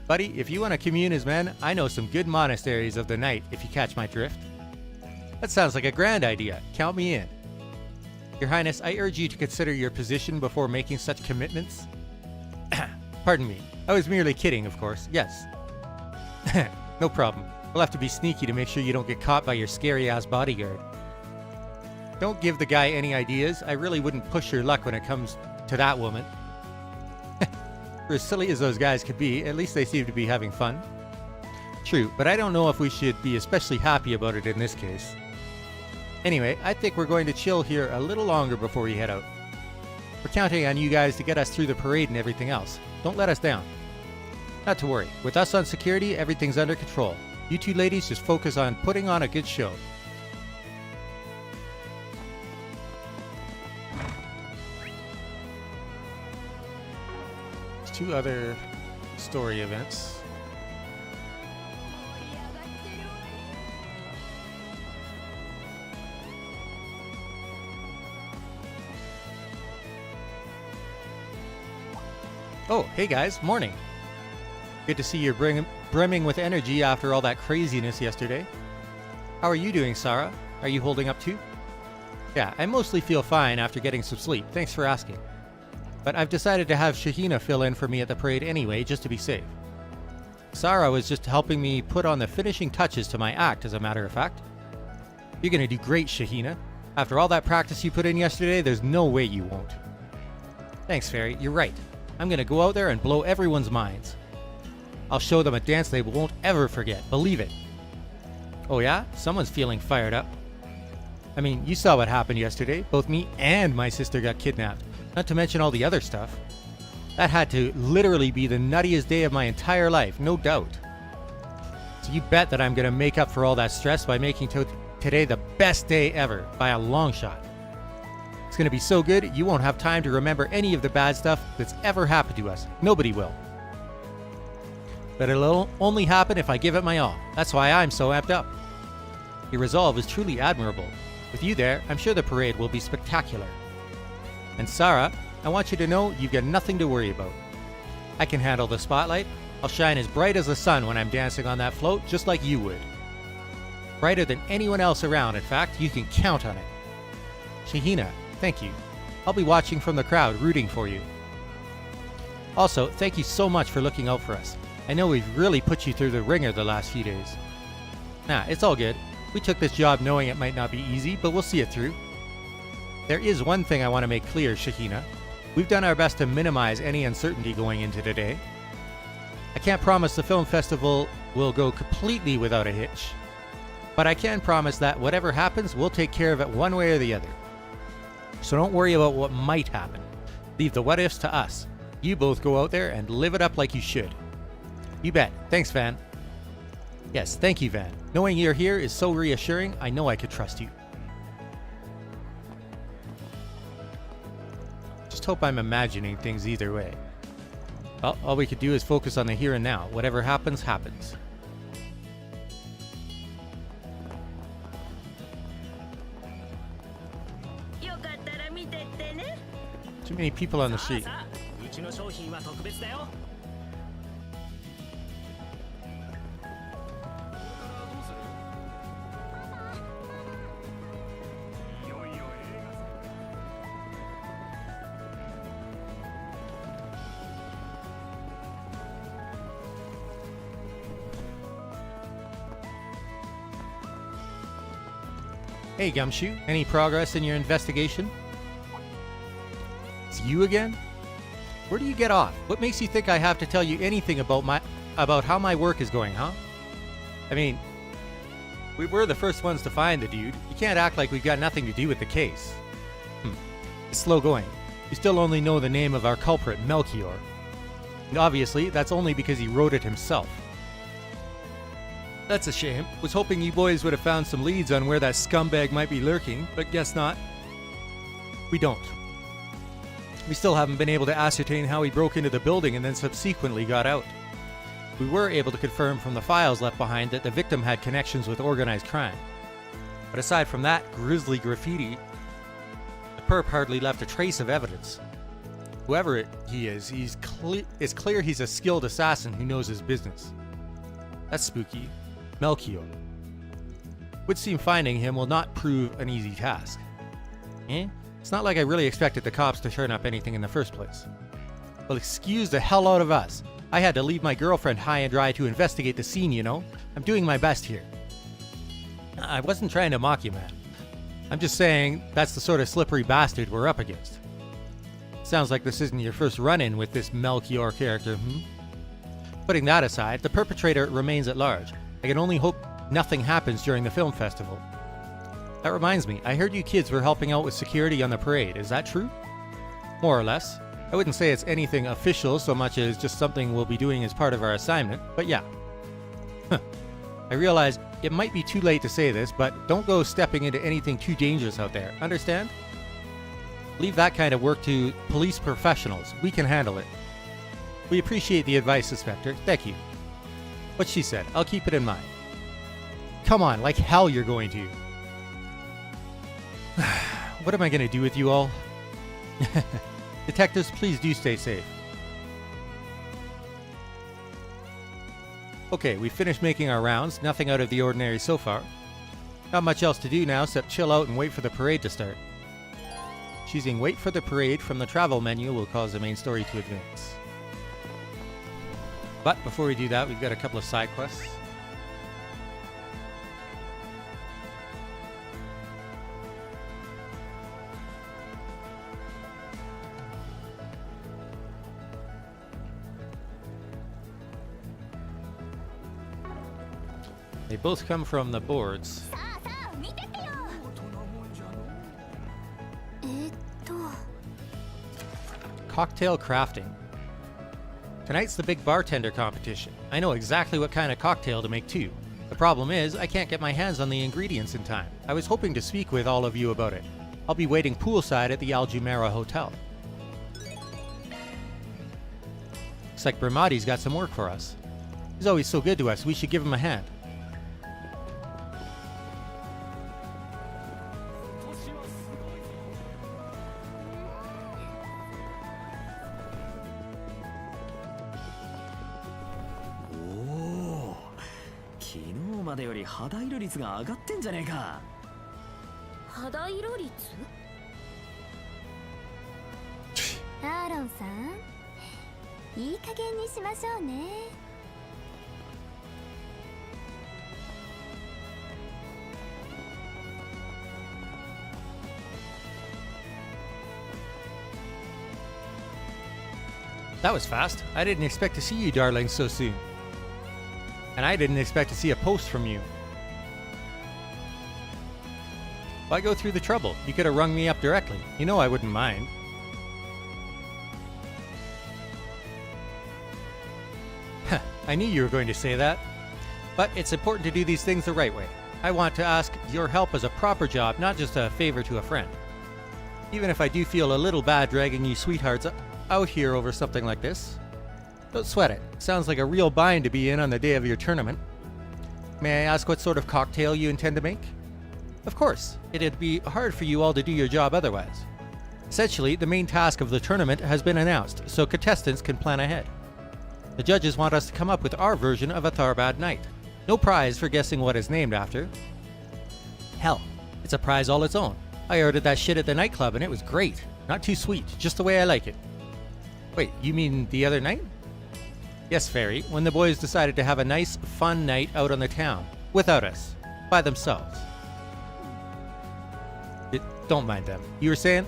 Buddy, if you want to commune as men, I know some good monasteries of the night, if you catch my drift. That sounds like a grand idea. Count me in. Your Highness, I urge you to consider your position before making such commitments. Pardon me. I was merely kidding, of course. Yes. No problem. We'll have to be sneaky to make sure you don't get caught by your scary-ass bodyguard. Don't give the guy any ideas. I really wouldn't push your luck when it comes to that woman. For as silly as those guys could be, at least they seem to be having fun. True, but I don't know if we should be especially happy about it in this case. Anyway, I think we're going to chill here a little longer before we head out. We're counting on you guys to get us through the parade and everything else. Don't let us down. Not to worry. With us on security, everything's under control. You two ladies just focus on putting on a good show. There's two other story events. Oh, hey guys, morning. Good to see you're brimming with energy after all that craziness yesterday. How are you doing, Sarah? Are you holding up too? Yeah, I mostly feel fine after getting some sleep, thanks for asking. But I've decided to have Shahina fill in for me at the parade anyway, just to be safe. Sarah was just helping me put on the finishing touches to my act, as a matter of fact. You're gonna do great, Shahina. After all that practice you put in yesterday, there's no way you won't. Thanks, Fairy, you're right. I'm gonna go out there and blow everyone's minds. I'll show them a dance they won't ever forget, believe it. Oh yeah? Someone's feeling fired up. I mean, you saw what happened yesterday. Both me and my sister got kidnapped, not to mention all the other stuff. That had to literally be the nuttiest day of my entire life, no doubt. So you bet that I'm gonna make up for all that stress by making today the best day ever, by a long shot. It's gonna be so good, you won't have time to remember any of the bad stuff that's ever happened to us. Nobody will. But it'll only happen if I give it my all. That's why I'm so amped up. Your resolve is truly admirable. With you there, I'm sure the parade will be spectacular. And Sarah, I want you to know you've got nothing to worry about. I can handle the spotlight. I'll shine as bright as the sun when I'm dancing on that float, just like you would. Brighter than anyone else around, in fact, you can count on it. Shahina, thank you. I'll be watching from the crowd, rooting for you. Also, thank you so much for looking out for us. I know we've really put you through the ringer the last few days. Nah, it's all good. We took this job knowing it might not be easy, but we'll see it through. There is one thing I want to make clear, Shahina. We've done our best to minimize any uncertainty going into today. I can't promise the film festival will go completely without a hitch, but I can promise that whatever happens, we'll take care of it one way or the other. So don't worry about what might happen. Leave the what ifs to us. You both go out there and live it up like you should. You bet. Thanks, Van. Yes, thank you, Van. Knowing you're here is so reassuring, I know I could trust you. Just hope I'm imagining things either way. Well, all we could do is focus on the here and now. Whatever happens, happens. Too many people on the street. Hey Gumshoe, any progress in your investigation? It's you again? Where do you get off? What makes you think I have to tell you anything about how my work is going, huh? I mean, we were the first ones to find the dude. You can't act like we've got nothing to do with the case. It's slow going. You still only know the name of our culprit, Melchior. And obviously, that's only because he wrote it himself. That's a shame. Was hoping you boys would have found some leads on where that scumbag might be lurking, but guess not. We don't. We still haven't been able to ascertain how he broke into the building and then subsequently got out. We were able to confirm from the files left behind that the victim had connections with organized crime. But aside from that grisly graffiti, the perp hardly left a trace of evidence. Whoever he is, it's clear he's a skilled assassin who knows his business. That's spooky. Melchior. Would seem finding him will not prove an easy task. It's not like I really expected the cops to turn up anything in the first place. Well, excuse the hell out of us. I had to leave my girlfriend high and dry to investigate the scene, you know? I'm doing my best here. I wasn't trying to mock you, man. I'm just saying that's the sort of slippery bastard we're up against. Sounds like this isn't your first run-in with this Melchior character, Putting that aside, the perpetrator remains at large. I can only hope nothing happens during the film festival. That reminds me, I heard you kids were helping out with security on the parade. Is that true? More or less. I wouldn't say it's anything official so much as just something we'll be doing as part of our assignment, but yeah. I realize it might be too late to say this, but don't go stepping into anything too dangerous out there. Understand? Leave that kind of work to police professionals. We can handle it. We appreciate the advice, Inspector. Thank you. What she said, I'll keep it in mind. Come on, like hell you're going to. What am I going to do with you all? Detectives, please do stay safe. Okay, we've finished making our rounds. Nothing out of the ordinary so far. Not much else to do now except chill out and wait for the parade to start. Choosing wait for the parade from the travel menu will cause the main story to advance. But before we do that, we've got a couple of side quests. They both come from the boards. Cocktail crafting. Tonight's the big bartender competition. I know exactly what kind of cocktail to make too. The problem is, I can't get my hands on the ingredients in time. I was hoping to speak with all of you about it. I'll be waiting poolside at the Al Jumeirah Hotel. Looks like Brimati's got some work for us. He's always so good to us, we should give him a hand.アーロンさん、いい加減にしましょうね。that was fast. I didn't expect to see you darlings so soon. And I didn't expect to see a post from you. Why go through the trouble? You could have rung me up directly. You know I wouldn't mind. I knew you were going to say that. But it's important to do these things the right way. I want to ask your help as a proper job, not just a favor to a friend. Even if I do feel a little bad dragging you sweethearts out here over something like this. Don't sweat it. Sounds like a real bind to be in on the day of your tournament. May I ask what sort of cocktail you intend to make? Of course, it'd be hard for you all to do your job otherwise. Essentially, the main task of the tournament has been announced, so contestants can plan ahead. The judges want us to come up with our version of a Tharbad night. No prize for guessing what it's named after. Hell, it's a prize all its own. I ordered that shit at the nightclub and it was great. Not too sweet, just the way I like it. Wait, you mean the other night? Yes, Fairy, when the boys decided to have a nice, fun night out on the town. Without us. By themselves. Don't mind them. You were saying?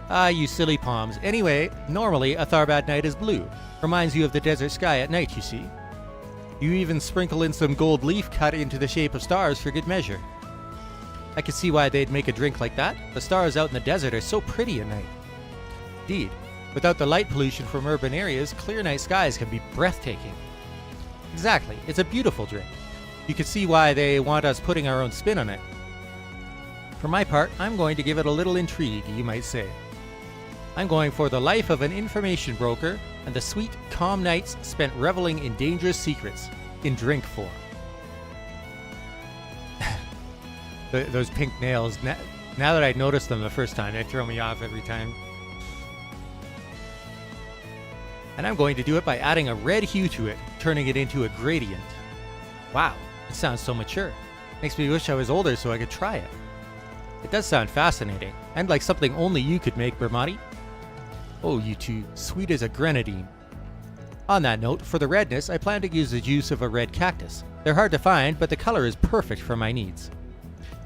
Ah, you silly palms. Anyway, normally a Tharbad night is blue. Reminds you of the desert sky at night, you see. You even sprinkle in some gold leaf cut into the shape of stars for good measure. I could see why they'd make a drink like that. The stars out in the desert are so pretty at night. Indeed, without the light pollution from urban areas, clear night skies can be breathtaking. Exactly, it's a beautiful drink. You can see why they want us putting our own spin on it. For my part, I'm going to give it a little intrigue, you might say. I'm going for the life of an information broker and the sweet, calm nights spent reveling in dangerous secrets in drink form. Those pink nails, now that I noticed them the first time, they throw me off every time. And I'm going to do it by adding a red hue to it, turning it into a gradient. Wow, it sounds so mature. Makes me wish I was older so I could try it. It does sound fascinating, and like something only you could make, Bermati. Oh, you two, sweet as a grenadine. On that note, for the redness, I plan to use the juice of a red cactus. They're hard to find, but the color is perfect for my needs.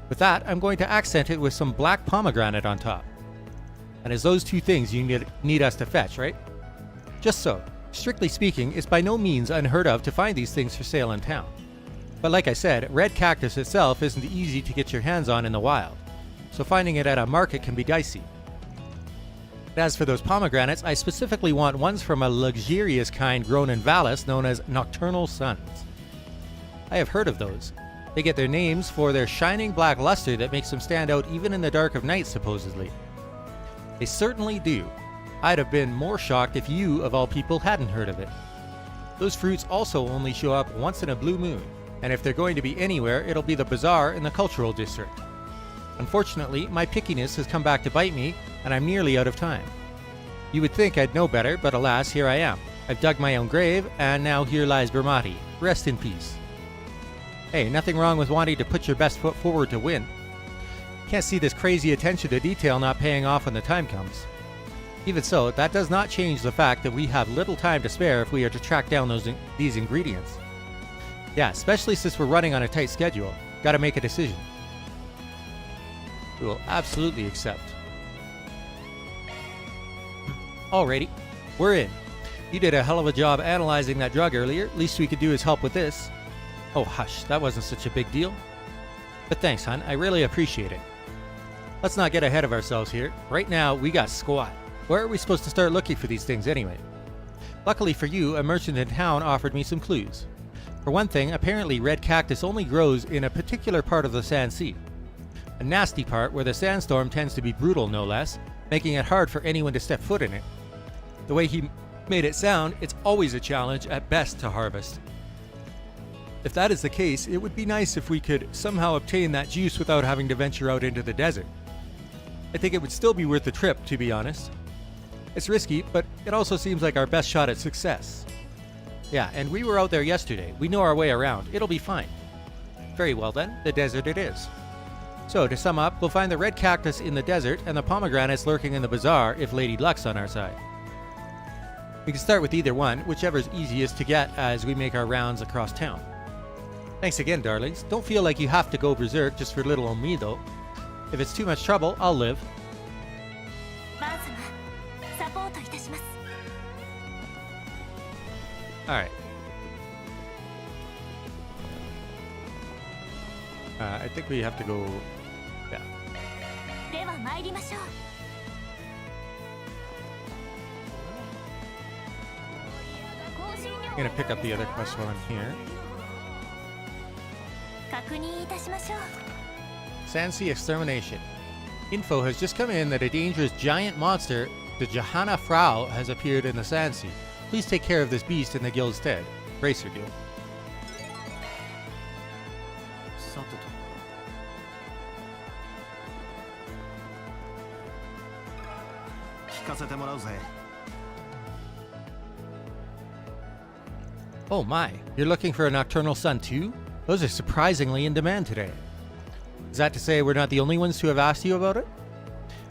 With that, I'm going to accent it with some black pomegranate on top. And it's those two things you need us to fetch, right? Just so. Strictly speaking, it's by no means unheard of to find these things for sale in town. But like I said, red cactus itself isn't easy to get your hands on in the wild, so finding it at a market can be dicey. As for those pomegranates, I specifically want ones from a luxurious kind grown in Valis known as nocturnal suns. I have heard of those. They get their names for their shining black luster that makes them stand out even in the dark of night, supposedly. They certainly do. I'd have been more shocked if you, of all people, hadn't heard of it. Those fruits also only show up once in a blue moon, and if they're going to be anywhere, it'll be the bazaar in the cultural district. Unfortunately, my pickiness has come back to bite me, and I'm nearly out of time. You would think I'd know better, but alas, here I am. I've dug my own grave, and now here lies Bermati. Rest in peace. Hey, nothing wrong with wanting to put your best foot forward to win. Can't see this crazy attention to detail not paying off when the time comes. Even so, that does not change the fact that we have little time to spare if we are to track down these ingredients. Yeah, especially since we're running on a tight schedule. Gotta make a decision. We will absolutely accept. Alrighty, we're in. You did a hell of a job analyzing that drug earlier. Least we could do is help with this. Oh hush, that wasn't such a big deal. But thanks, hon, I really appreciate it. Let's not get ahead of ourselves here. Right now, we got squat. Where are we supposed to start looking for these things anyway? Luckily for you, a merchant in town offered me some clues. For one thing, apparently red cactus only grows in a particular part of the Sand Sea. A nasty part where the sandstorm tends to be brutal, no less, making it hard for anyone to step foot in it. The way he made it sound, it's always a challenge at best to harvest. If that is the case, it would be nice if we could somehow obtain that juice without having to venture out into the desert. I think it would still be worth the trip, to be honest. It's risky, but it also seems like our best shot at success. Yeah, and we were out there yesterday. We know our way around. It'll be fine. Very well then, the desert it is. So, to sum up, we'll find the red cactus in the desert and the pomegranates lurking in the bazaar if Lady Luck's on our side. We can start with either one, whichever's easiest to get as we make our rounds across town. Thanks again, darlings. Don't feel like you have to go berserk just for little old me, though. If it's too much trouble, I'll live. バン様サポートいたします。 Alright. I think we have to go... Yeah. では参りましょう。 I'm gonna pick up the other quest while I'm here. 確認いたしましょう。 Sansi Extermination. Info has just come in that a dangerous giant monster, the Johanna Frau, has appeared in the Sansi. Please take care of this beast in the guild's stead. Bracer Guild. さてと。聞かせてもらうぜ。 Oh my, you're looking for a Nocturnal Sun too? Those are surprisingly in demand today. Is that to say we're not the only ones to have asked you about it?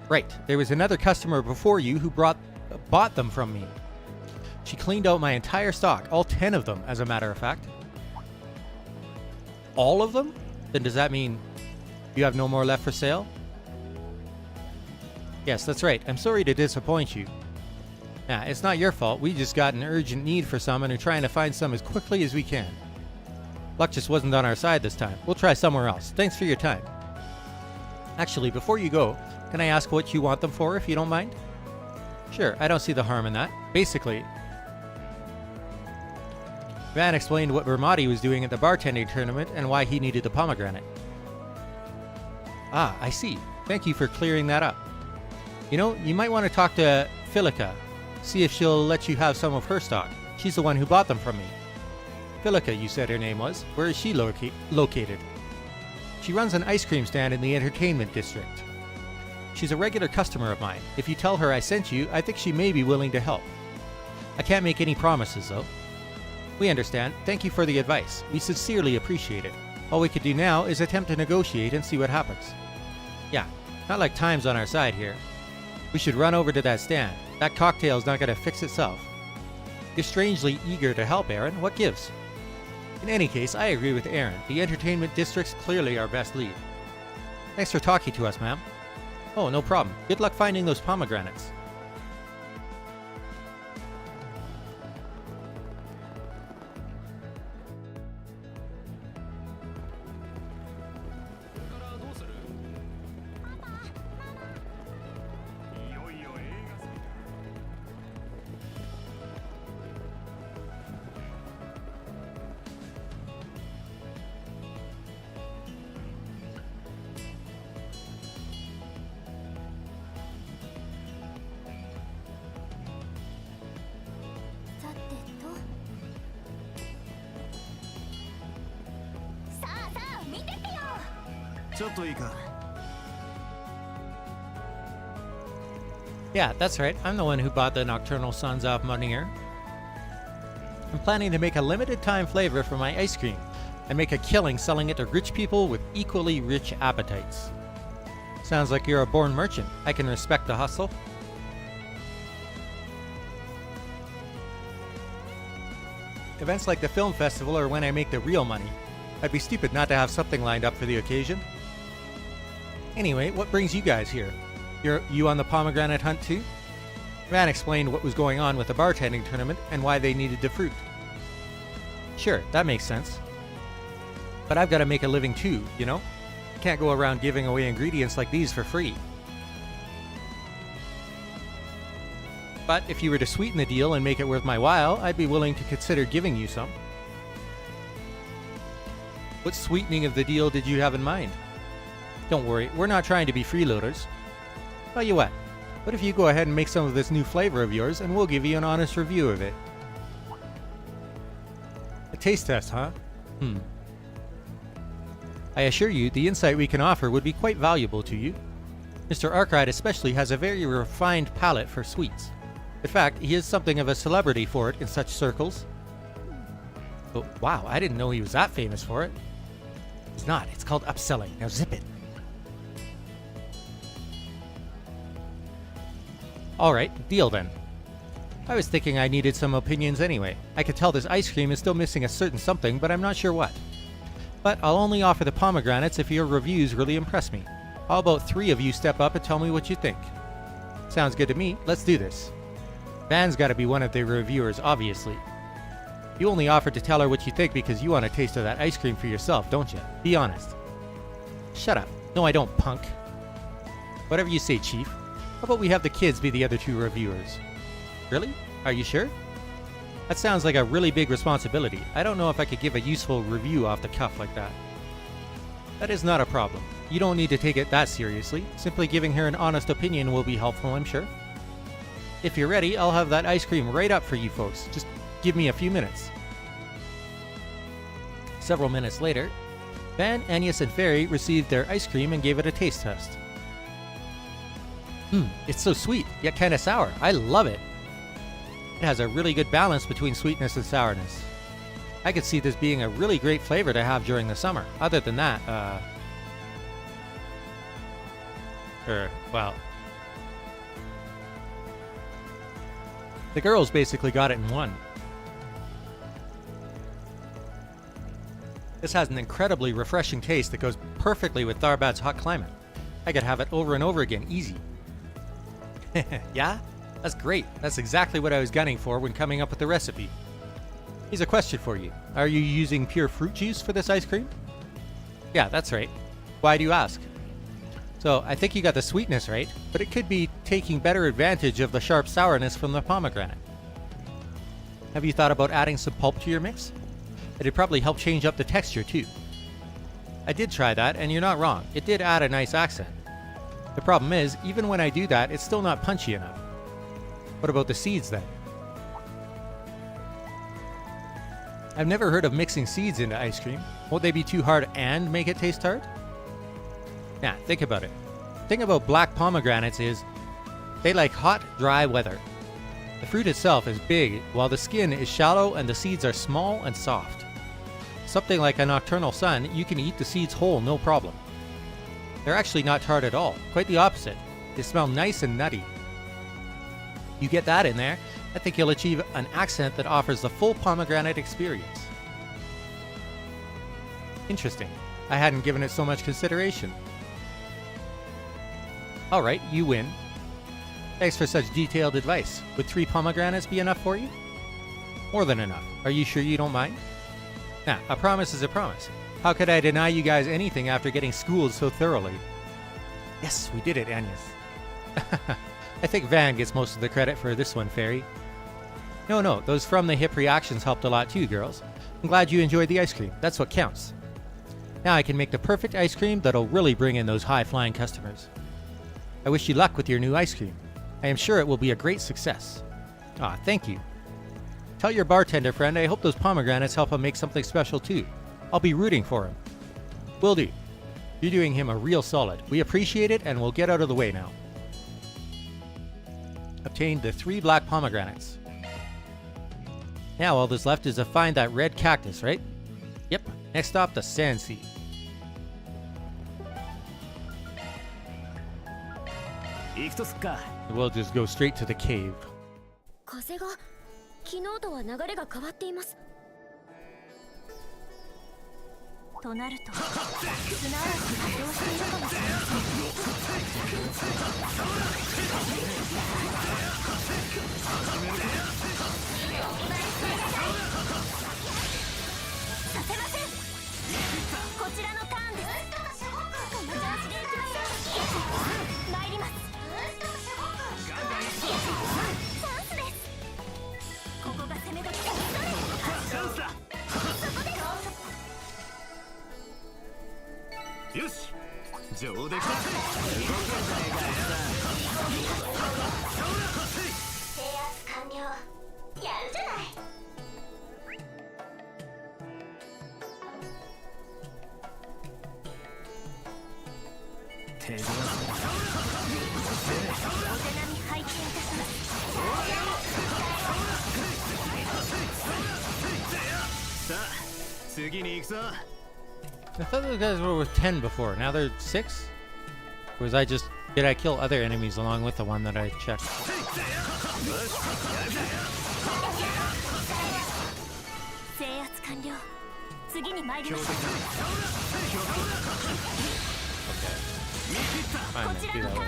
Right, there was another customer before you who bought them from me. She cleaned out my entire stock, all 10 of them, as a matter of fact. All of them? Then does that mean you have no more left for sale? Yes, that's right. I'm sorry to disappoint you. Nah, it's not your fault. We just got an urgent need for some and are trying to find some as quickly as we can. Luck just wasn't on our side this time. We'll try somewhere else. Thanks for your time. Actually, before you go, can I ask what you want them for, if you don't mind? Sure, I don't see the harm in that. Basically, Van explained what Ramadi was doing at the bartending tournament and why he needed the pomegranate. Ah, I see. Thank you for clearing that up. You know, you might want to talk to Philica. See if she'll let you have some of her stock. She's the one who bought them from me. Philica, you said her name was. Where is she located? She runs an ice cream stand in the entertainment district. She's a regular customer of mine. If you tell her I sent you, I think she may be willing to help. I can't make any promises, though. We understand. Thank you for the advice. We sincerely appreciate it. All we could do now is attempt to negotiate and see what happens. Yeah, not like time's on our side here. We should run over to that stand. That cocktail's not gonna fix itself. You're strangely eager to help, Aaron. What gives? In any case, I agree with Aaron. The entertainment district's clearly our best lead. Thanks for talking to us, ma'am. Oh, no problem. Good luck finding those pomegranates. Yeah, that's right. I'm the one who bought the Nocturnal Suns off Monier. I'm planning to make a limited time flavor for my ice cream and make a killing selling it to rich people with equally rich appetites. Sounds like you're a born merchant. I can respect the hustle. Events like the film festival are when I make the real money. I'd be stupid not to have something lined up for the occasion. Anyway, what brings you guys here? You on the pomegranate hunt too? Van explained what was going on with the bartending tournament and why they needed the fruit. Sure, that makes sense. But I've got to make a living too, you know? Can't go around giving away ingredients like these for free. But if you were to sweeten the deal and make it worth my while, I'd be willing to consider giving you some. What sweetening of the deal did you have in mind? Don't worry, we're not trying to be freeloaders. Tell you what if you go ahead and make some of this new flavor of yours and we'll give you an honest review of it. A taste test, huh? I assure you, the insight we can offer would be quite valuable to you. Mr. Arkwright especially has a very refined palate for sweets. In fact, he is something of a celebrity for it in such circles. Oh, wow, I didn't know he was that famous for it. It's not, it's called upselling. Now zip it. Alright, deal then. I was thinking I needed some opinions anyway. I could tell this ice cream is still missing a certain something, but I'm not sure what. But I'll only offer the pomegranates if your reviews really impress me. How about 3 of you step up and tell me what you think? Sounds good to me. Let's do this. Van's got to be one of the reviewers, obviously. You only offered to tell her what you think because you want a taste of that ice cream for yourself, don't you? Be honest. Shut up. No, I don't, punk. Whatever you say, Chief. How about we have the kids be the other 2 reviewers? Really? Are you sure? That sounds like a really big responsibility. I don't know if I could give a useful review off the cuff like that. That is not a problem. You don't need to take it that seriously. Simply giving her an honest opinion will be helpful, I'm sure. If you're ready, I'll have that ice cream right up for you folks. Just give me a few minutes. Several minutes later, Van, Agnes, and Fairy received their ice cream and gave it a taste test. It's so sweet, yet kind of sour. I love it. It has a really good balance between sweetness and sourness. I could see this being a really great flavor to have during the summer. Other than that, well, the girls basically got it in one. This has an incredibly refreshing taste that goes perfectly with Tharbad's hot climate. I could have it over and over again, easy. Yeah? That's great. That's exactly what I was gunning for when coming up with the recipe. Here's a question for you. Are you using pure fruit juice for this ice cream? Yeah, that's right. Why do you ask? So, I think you got the sweetness right, but it could be taking better advantage of the sharp sourness from the pomegranate. Have you thought about adding some pulp to your mix? It'd probably help change up the texture too. I did try that, and you're not wrong. It did add a nice accent. The problem is, even when I do that, it's still not punchy enough. What about the seeds then? I've never heard of mixing seeds into ice cream. Won't they be too hard and make it taste tart? Nah, think about it. The thing about black pomegranates is they like hot, dry weather. The fruit itself is big, while the skin is shallow and the seeds are small and soft. Something like a nocturnal sun, you can eat the seeds whole, no problem. They're actually not tart at all, quite the opposite. They smell nice and nutty. You get that in there, I think you'll achieve an accent that offers the full pomegranate experience. Interesting. I hadn't given it so much consideration. Alright, you win. Thanks for such detailed advice. Would 3 pomegranates be enough for you? More than enough. Are you sure you don't mind? Nah, a promise is a promise. How could I deny you guys anything after getting schooled so thoroughly? Yes, we did it, Agnes. I think Van gets most of the credit for this one, Fairy. No, those from the hip reactions helped a lot too, girls. I'm glad you enjoyed the ice cream. That's what counts. Now I can make the perfect ice cream that'll really bring in those high-flying customers. I wish you luck with your new ice cream. I am sure it will be a great success. Ah, thank you. Tell your bartender friend I hope those pomegranates help him make something special too. I'll be rooting for him. Will do. You're doing him a real solid. We appreciate it and we'll get out of the way now. Obtained the 3 black pomegranates. Now all that's left is to find that red cactus, right? Yep. Next stop, the sand sea. We'll just go straight to the cave. 風が昨日とは流れが変わっています。となると、砂嵐が移動しているかもしれません。させません。こちらのターンです。この調子でいきましょう。参ります。チャンスです。ここが攻め時です。チャンスだ。そこです。よし上出来だ。動けんじゃねえかよ。制圧完了。やるじゃない。手錠。お手並み拝見いたします。さあ次に行くぞ。I thought those guys were with 10 before. Now they're 6? Or did I kill other enemies along with the one that I checked? 制圧完了。次に参りましょう。 Okay. Fine, then, do that way.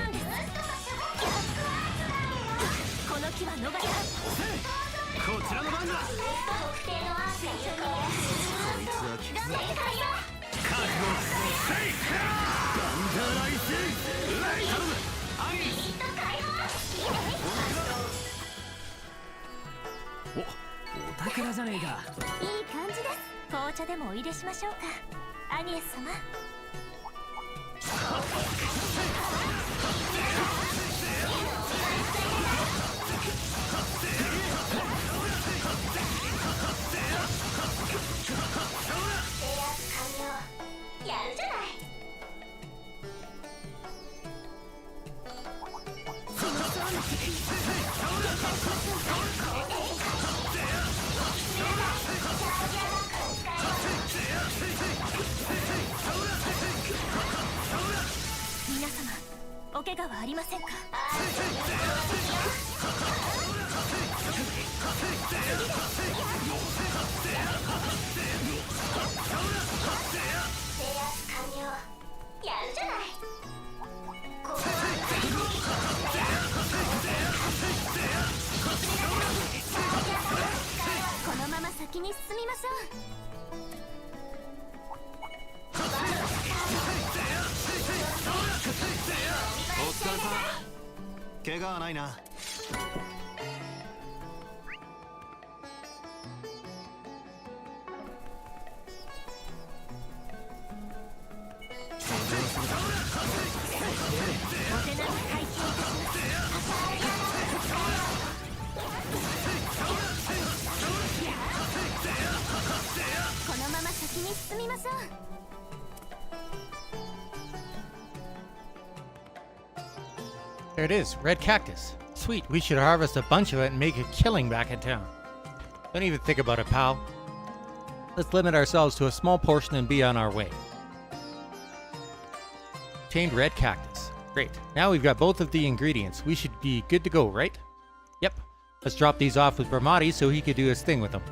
このの木は逃れた。こちらの番だ。特定のアーチが有効です。こいつはきつい。正解は覚悟せいバンダーライスレイ頼むアイス解放。お宝じゃねえか。いい感じです。紅茶でもお入れしましょうか、アニエス様。やるじゃない。皆様、お怪我はありませんか？制圧完了。やるじゃない。このまま先に進みましょう。お疲れさん。怪我はないな。このまま先に進みましょう。There it is, red cactus. Sweet, we should harvest a bunch of it and make a killing back in town. Don't even think about it, pal. Let's limit ourselves to a small portion and be on our way. Obtained red cactus. Great. Now we've got both of the ingredients. We should be good to go, right? Yep. Let's drop these off with Brahmati so he could do his thing with them.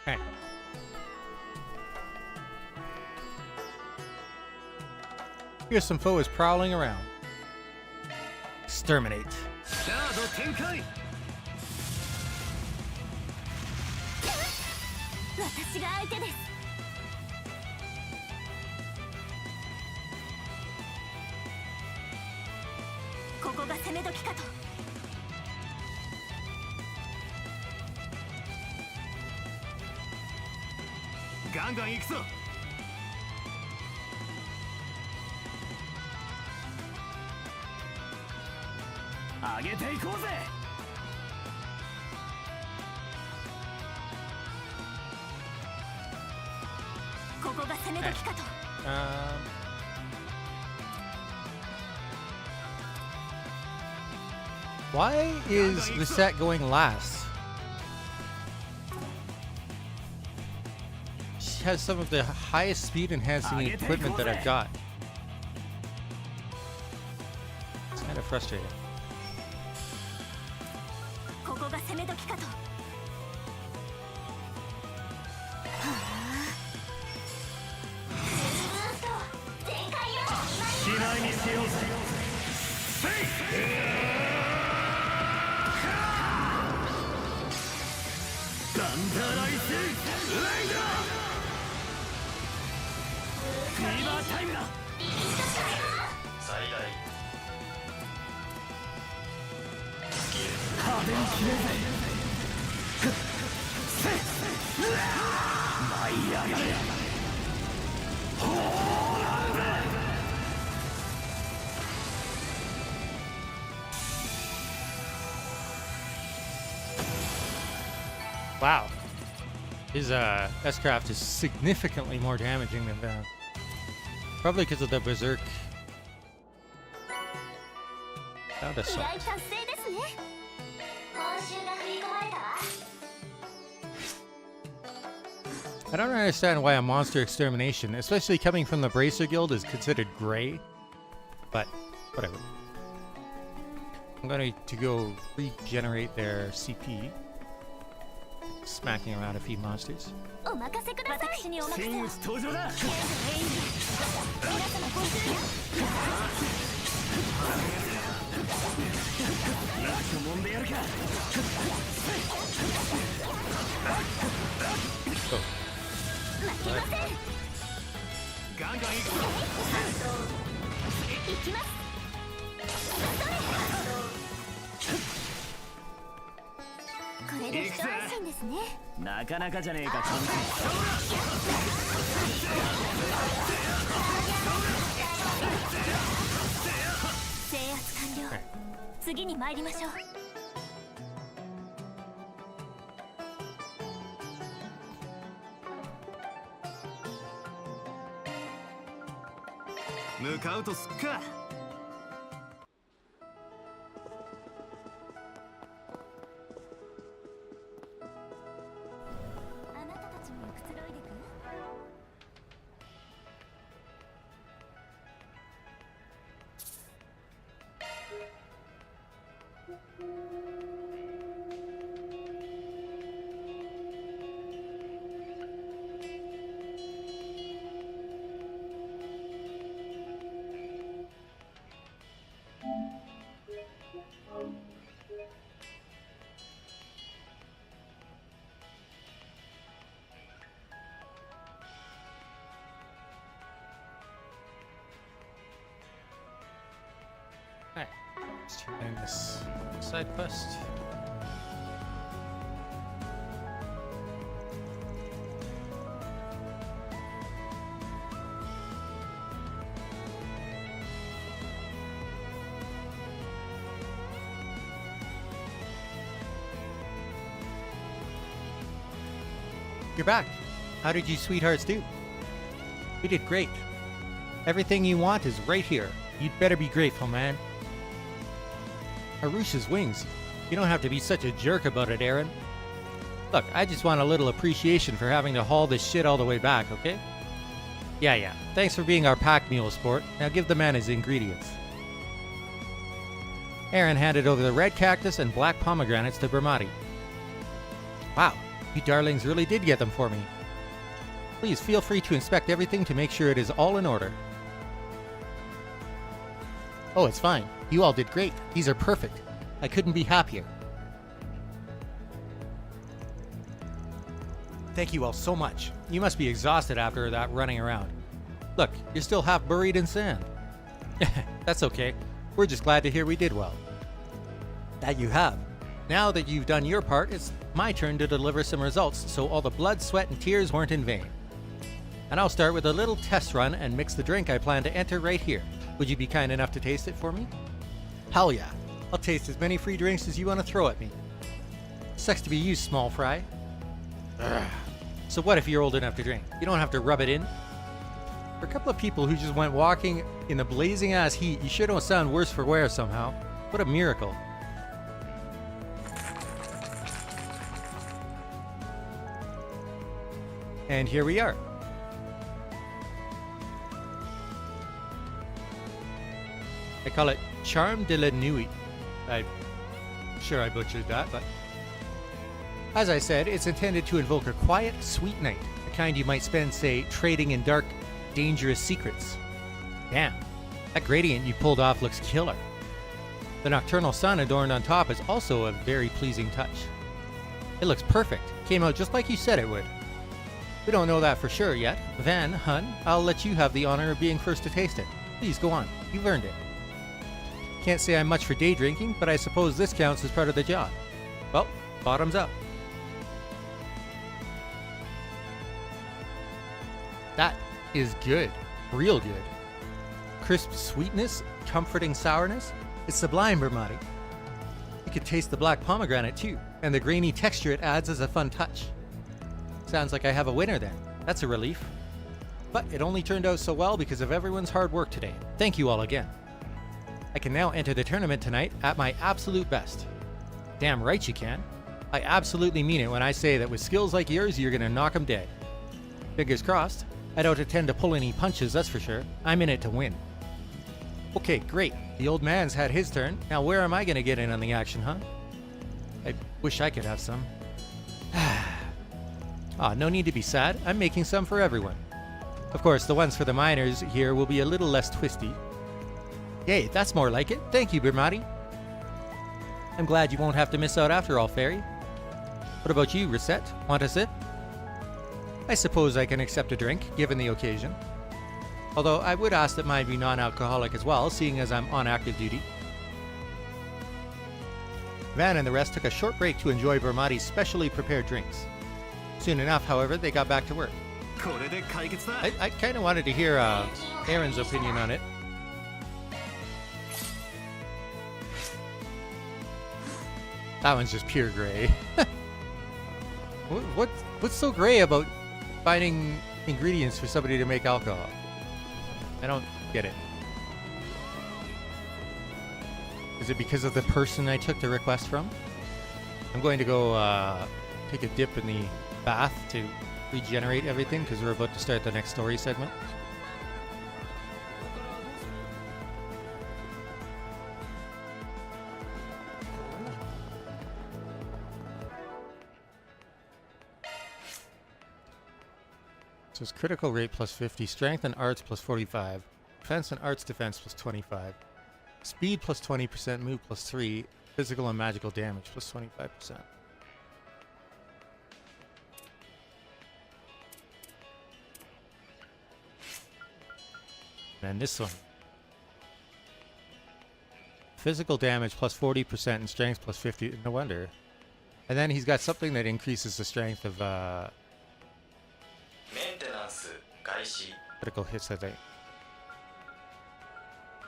Alright. Here's some foes prowling around. Exterminate. 私が相手です。ここが攻め時かと。ガンガン行くぞ。上げていこうぜ。ここが攻め時かと。Why is the set going last? She has some of the highest speed enhancing equipment that I've got. It's kind of frustrating. ここが攻め時かと。機内にせようぜ。ガンダライスレイダー。フィーバータイムだ。最大派手に決めるぜ。舞い上がれ。ほーら。Wow. His S-craft is significantly more damaging than that. Probably because of the berserk. Found a salt. I don't understand why a monster extermination, especially coming from the Bracer Guild, is considered gray. But whatever. I'm going to go regenerate their CP. Smacking around a few monsters. 私にお任せを。真打ち登場だ。皆様ご注意。なんかもんでやるか。負けません。ガンガン行くぞ。行きます。これで一安心ですね。なかなかじゃねえか。制圧完了。次に参りましょう。向かうとすっか。Alright, let's turn in this side quest. You're back. How did you sweethearts do? We did great. Everything you want is right here. You'd better be grateful, man. Arusha's wings. You don't have to be such a jerk about it, Aaron. Look, I just want a little appreciation for having to haul this shit all the way back, okay? Yeah. Thanks for being our pack mule, sport. Now give the man his ingredients. Aaron handed over the red cactus and black pomegranates to Bermati. Wow, You darlings really did get them for me. Please feel free to inspect everything to make sure it is all in order. Oh, it's fine. You all did great. These are perfect. I couldn't be happier. Thank you all so much. You must be exhausted after that running around. Look, you're still half buried in sand. That's okay. We're just glad to hear we did well. That you have. Now that you've done your part, it's my turn to deliver some results, so all the blood, sweat, and tears weren't in vain. And I'll start with a little test run and mix the drink I plan to enter right here. Would you be kind enough to taste it for me? Hell yeah. I'll taste as many free drinks as you want to throw at me. Sucks to be you, small fry. Ugh. So what if you're old enough to drink? You don't have to rub it in. For a couple of people who just went walking in the blazing ass heat, you sure don't sound worse for wear somehow. What a miracle. And here we are. I call it Charme de la Nuit. I'm sure I butchered that, but as I said, it's intended to invoke a quiet, sweet night, the kind you might spend, say, trading in dark, dangerous secrets. Damn, that gradient you pulled off looks killer. The nocturnal sun adorned on top is also a very pleasing touch. It looks perfect. Came out just like you said it would. We don't know that for sure yet. Van, hun, I'll let you have the honor of being first to taste it. Please go on. You've earned it. Can't say I'm much for day drinking, but I suppose this counts as part of the job. Well, bottoms up. That is good. Real good. Crisp sweetness, comforting sourness. It's sublime, Bermati. You could taste the black pomegranate too, and the grainy texture it adds as a fun touch. Sounds like I have a winner then. That's a relief. But it only turned out so well because of everyone's hard work today. Thank you all again. I can now enter the tournament tonight at my absolute best. Damn right you can. I absolutely mean it when I say that with skills like yours, you're gonna knock 'em dead. Fingers crossed. I don't intend to pull any punches, that's for sure. I'm in it to win. Okay, great. The old man's had his turn. Now where am I gonna get in on the action, huh? I wish I could have some. No need to be sad. I'm making some for everyone. Of course, the ones for the miners here will be a little less twisty. Yay, that's more like it. Thank you, Bermati. I'm glad you won't have to miss out after all, Fairy. What about you, Reset? Want a sip? I suppose I can accept a drink, given the occasion. Although I would ask that mine be non-alcoholic as well, seeing as I'm on active duty. Van and the rest took a short break to enjoy Bermati's specially prepared drinks. Soon enough, however, they got back to work. I kind of wanted to hear Aaron's opinion on it. That one's just pure gray. What's so gray about finding ingredients for somebody to make alcohol? I don't get it. Is it because of the person I took the request from? I'm going to go take a dip in the bath to regenerate everything because we're about to start the next story segment. So it's critical rate plus 50, strength and arts plus 45, defense and arts defense plus 25, speed plus 20%, move plus 3, physical and magical damage plus 25%. And this one. Physical damage plus 40% and strength plus 50, no wonder. And then he's got something that increases the strength of critical hits, I think.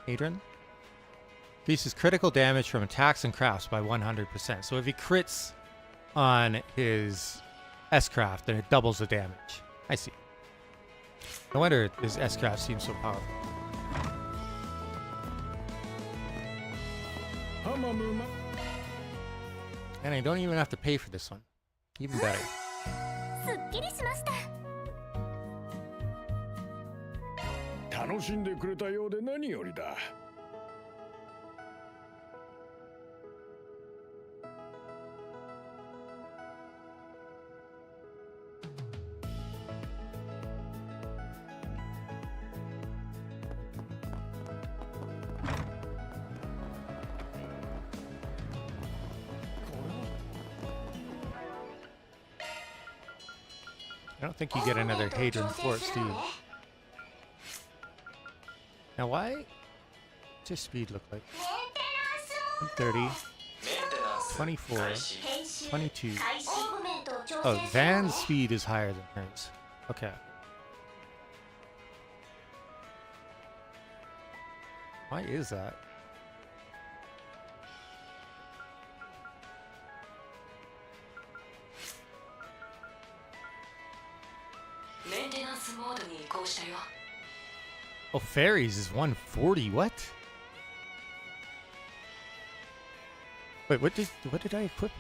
Adrian? Increases critical damage from attacks and crafts by 100%. So if he crits on his S-craft, then it doubles the damage. I see. No wonder his S-craft seems so powerful. And I don't even have to pay for this one. Even better. I don't think you get another Hadron Force, do you? Now why? What's your speed look like? 30, 24, 22. Oh, Van's speed is higher than hers. Okay. Why is that? Oh, fairies is 140. What? Wait, what did I equip?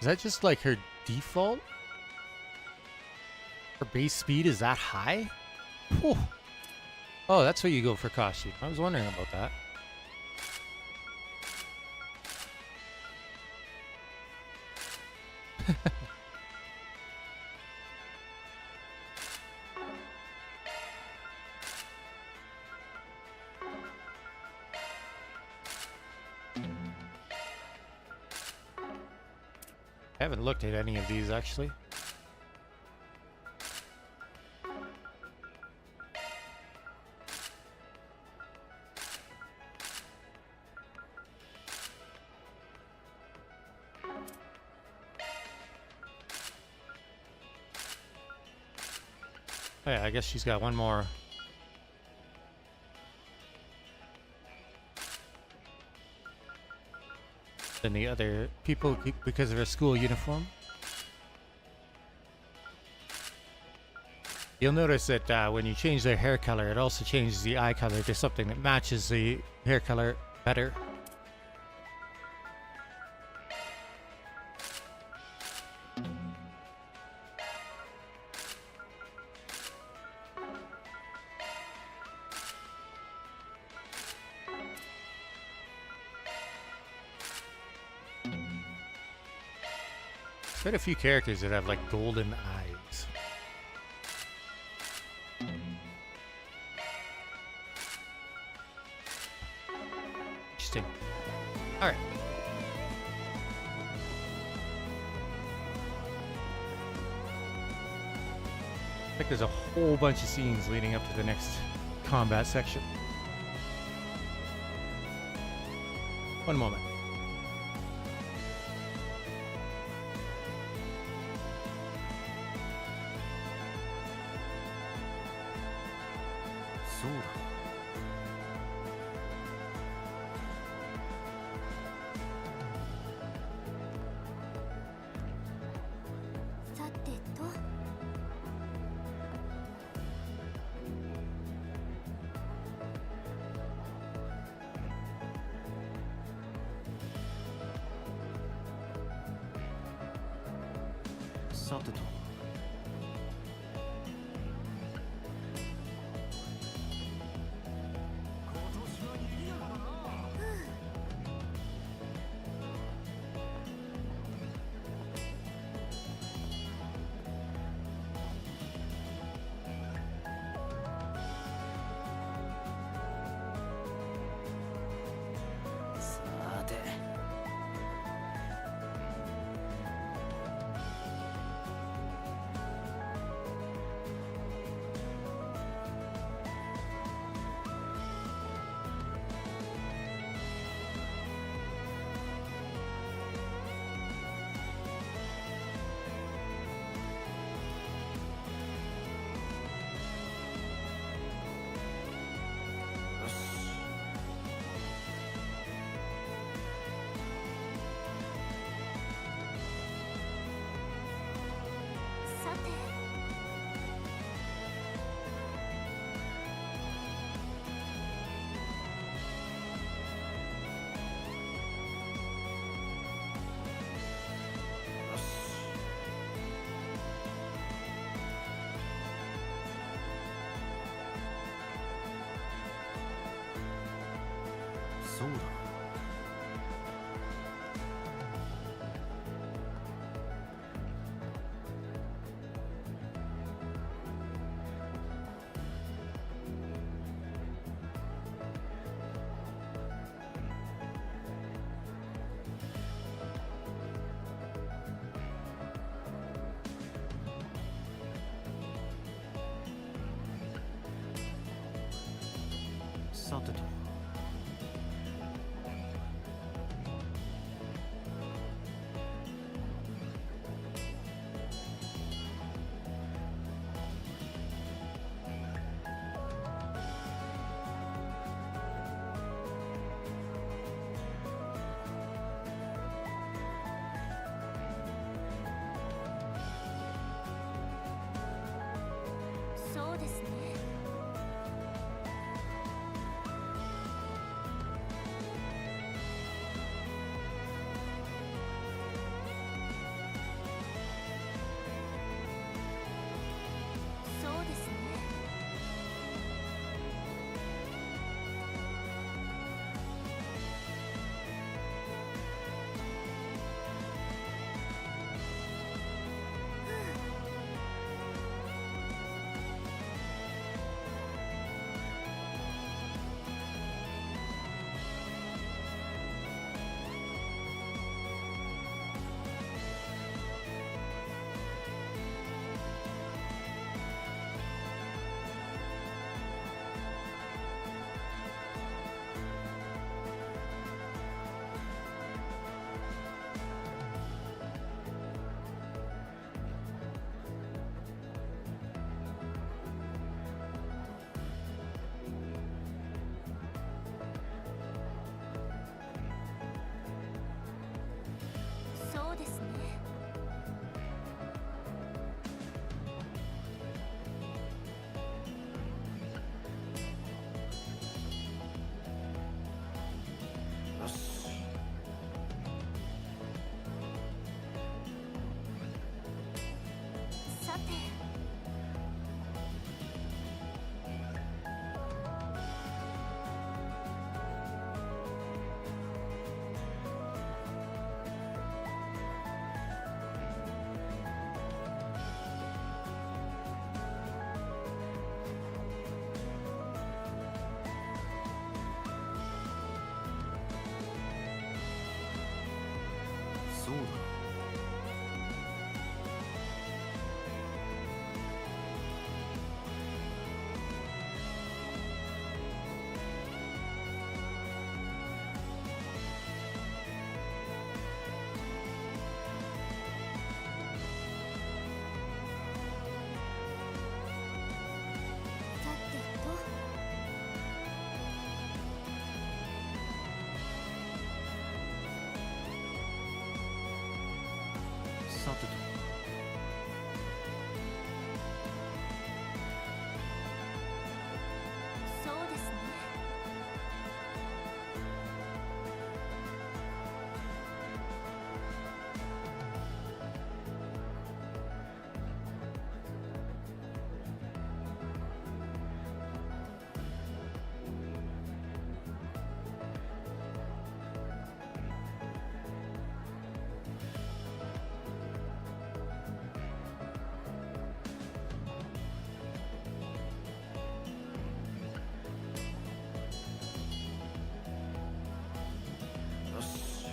Is that just like her default? Her base speed is that high? Whew. Oh, that's what you go for costume. I was wondering about that. I haven't looked at any of these actually. Oh yeah, I guess she's got one more. Than the other people because of her school uniform. You'll notice that when you change their hair color, it also changes the eye color to something that matches the hair color better. Quite a few characters that have like golden eyes. Interesting. Alright. I think there's a whole bunch of scenes leading up to the next combat section. One moment.さてと。さて。そうだ。さてと。そうですね。そうですね。そうですね。よし。さて。そうだ。さてと。さてと。そうですね。よし。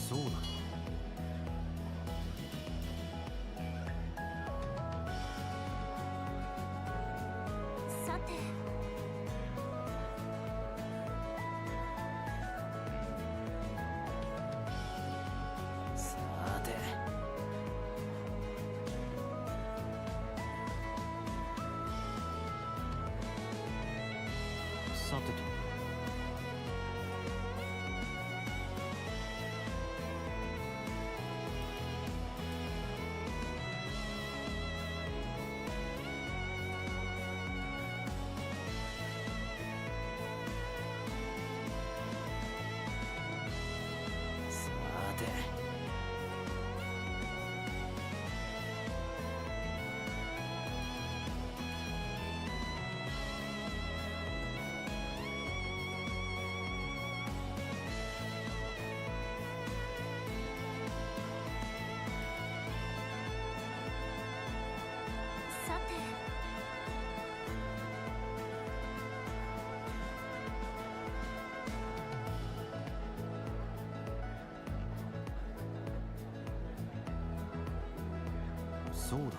そうだな。さて。さて。さてと。さて。さて。そうだな。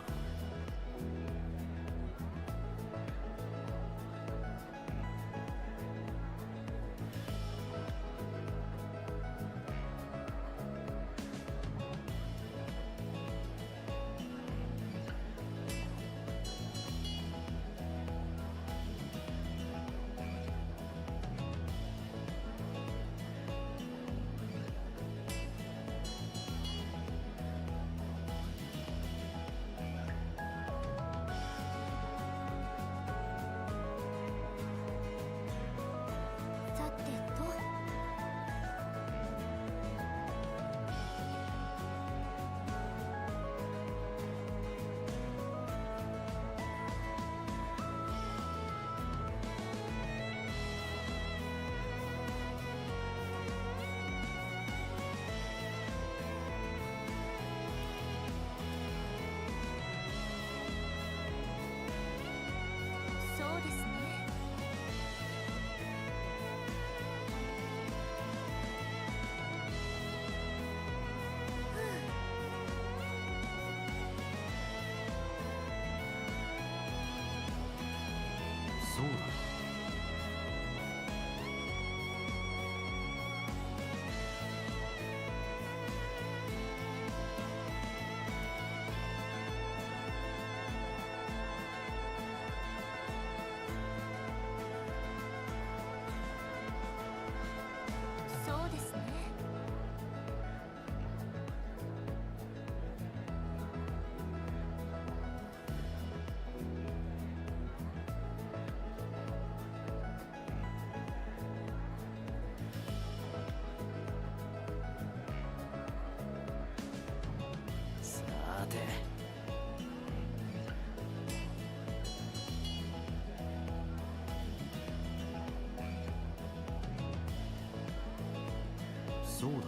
そうだな。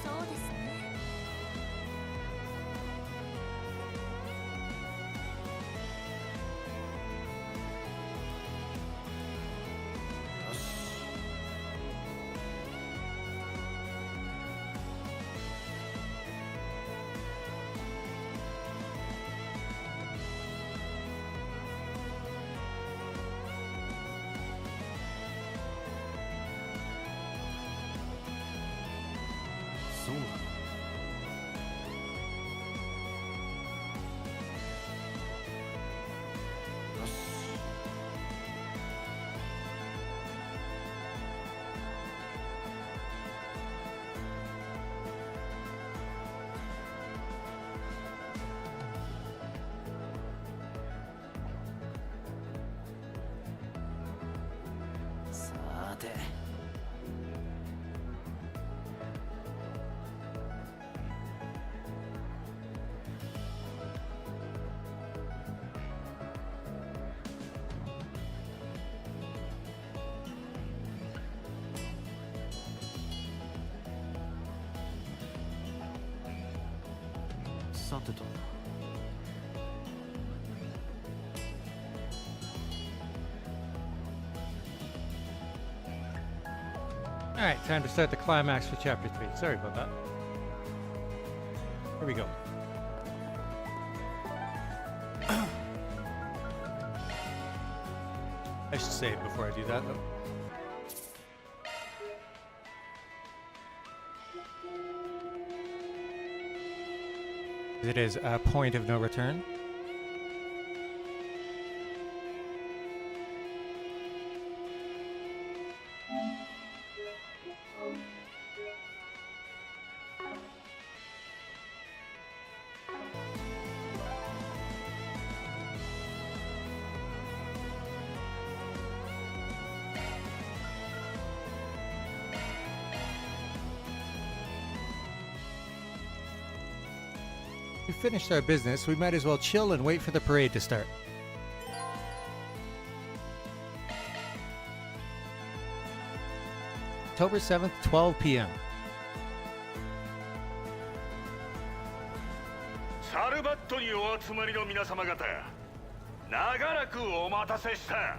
そうですね。そうだな。よし。さて。さてと。All right, time to start the climax for chapter 3. Sorry about that. Here we go. I should save before I do that, though. It is a point of no return. We finished our business. We might as well chill and wait for the parade to start. October 7th, 12 p.m. サルバットにお集まりの皆様方、長らくお待たせした。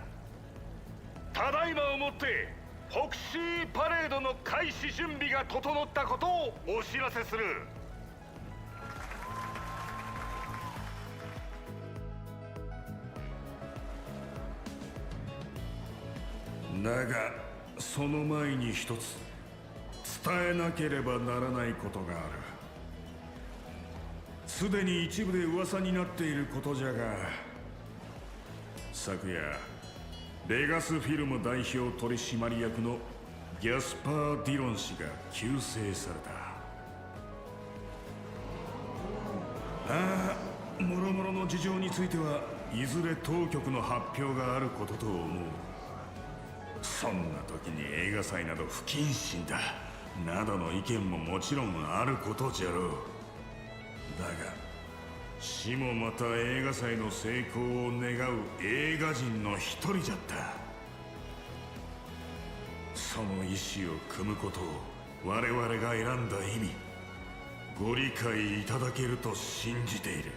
ただいまをもってフォクシーパレードの開始準備が整ったことをお知らせする。だがその前に一つ伝えなければならないことがある。すでに一部で噂になっていることじゃが、昨夜ベガスフィルム代表取締役のギャスパー・ディロン氏が急逝された。ああ、もろもろの事情についてはいずれ当局の発表があることと思う。そんな時に映画祭など不謹慎だなどの意見ももちろんあることじゃろう。だが死もまた映画祭の成功を願う映画人の一人じゃった。その意志を組むことを我々が選んだ意味、ご理解いただけると信じている。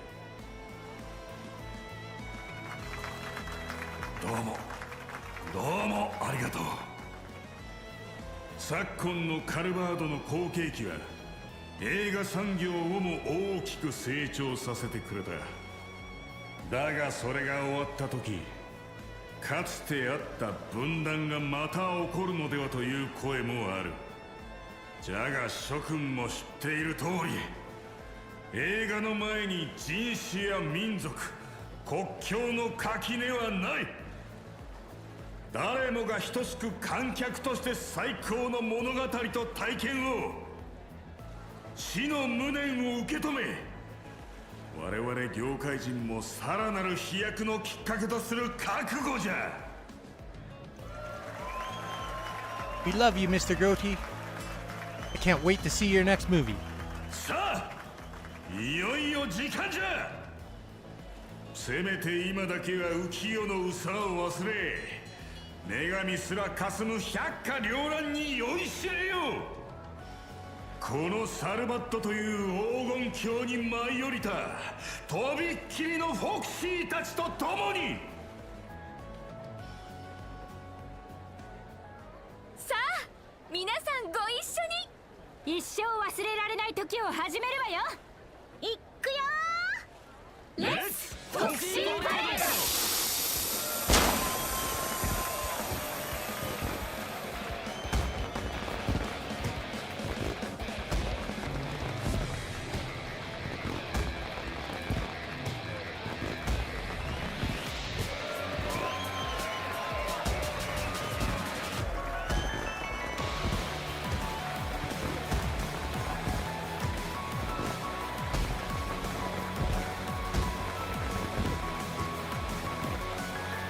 どうもありがとう。昨今のカルバードの好景気は映画産業をも大きく成長させてくれた。だがそれが終わった時、かつてあった分断がまた起こるのではという声もある。じゃが諸君も知っている通り、映画の前に人種や民族、国境の垣根はない。誰もが等しく観客として最高の物語と体験を、死の無念を受け止め、我々業界人もさらなる飛躍のきっかけとする覚悟じゃ。 We love you, Mr. Goatee. I can't wait to see your next movie. さあ、いよいよ時間じゃ。せめて今だけは浮世の憂さを忘れ、女神すら霞む百花繚乱に酔いしれよ。このサルバットという黄金鏡に舞い降りたとびっきりのフォクシーたちと共に。さあ皆さんご一緒に一生忘れられない時を始めるわよ。いっくよー。レッツフォクシーパレード。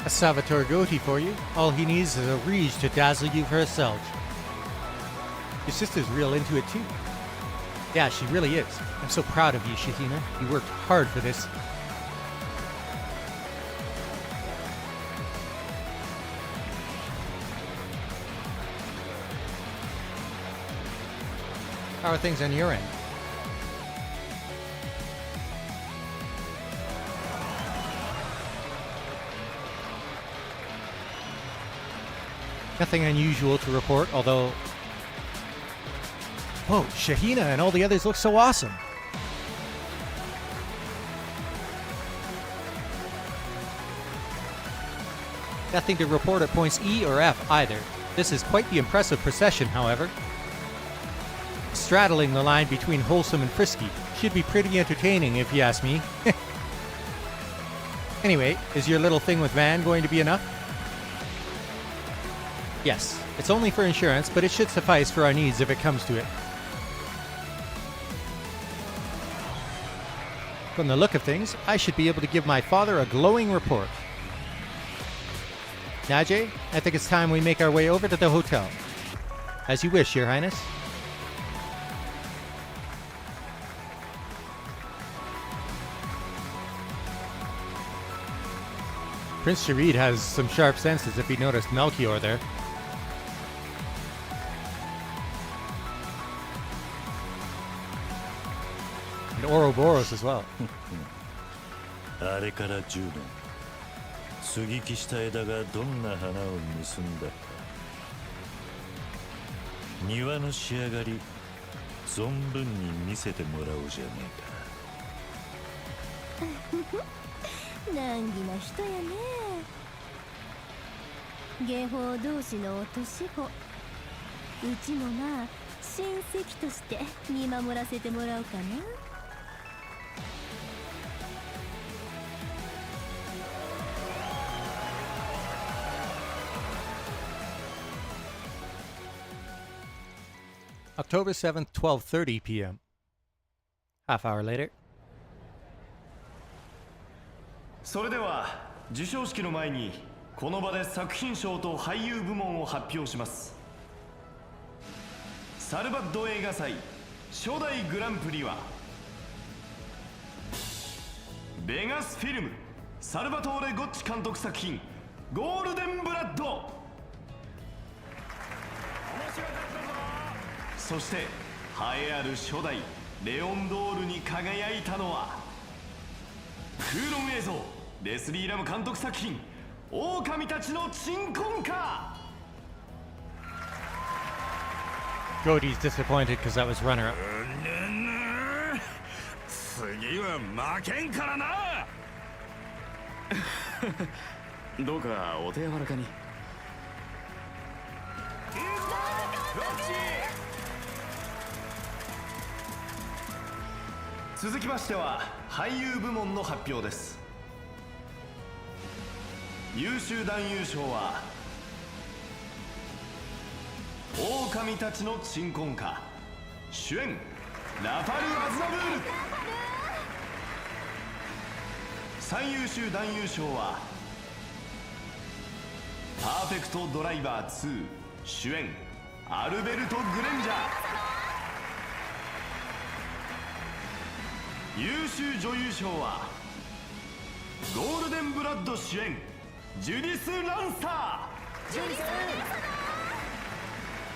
A Salvatore Goatee for you. All he needs is a ruse to dazzle you for herself. Your sister's real into it too. Yeah, she really is. I'm so proud of you, Shahina. You worked hard for this. How are things on your end? Nothing unusual to report, although... Whoa, Shahina and all the others look so awesome! Nothing to report at points E or F either. This is quite the impressive procession, however. Straddling the line between wholesome and frisky. Should be pretty entertaining, if you ask me. Anyway, is your little thing with Van going to be enough? Yes, it's only for insurance, but it should suffice for our needs if it comes to it. From the look of things, I should be able to give my father a glowing report. Najee, I think it's time we make our way over to the hotel. As you wish, Your Highness. Prince Sharid has some sharp senses if he noticed Melchior there. And Ouroboros as well. あれから10年接ぎ木した枝がどんな花を結んだか庭の仕上がり存分に見せてもらおうじゃね難儀な人やね。下法同士の落とし子。うちもな親戚として見守らせてもらおうかな。October 7th, 12:30 p.m. Half hour later. それでは授賞式の前にこの場で作品賞と俳優部門を発表します。サルバッド映画祭初代グランプリはベガスフィルムサルバトーレ・ゴッチ監督作品ゴールデンブラッド。そして栄えある初代レオンドールに輝いたのは空論映像レスリー・ラム監督作品狼たちの鎮魂歌。 Goatee's disappointed because that was runner-up. 次は負けんからな。どうかお手柔らかに。続きましては俳優部門の発表です。優秀男優賞は狼たちの鎮魂歌主演ラファル・アズナブール。最優秀男優賞はパーフェクトドライバー2主演アルベルト・グレンジャー。優秀女優賞はゴールデンブラッド主演ジュディス・ランサー。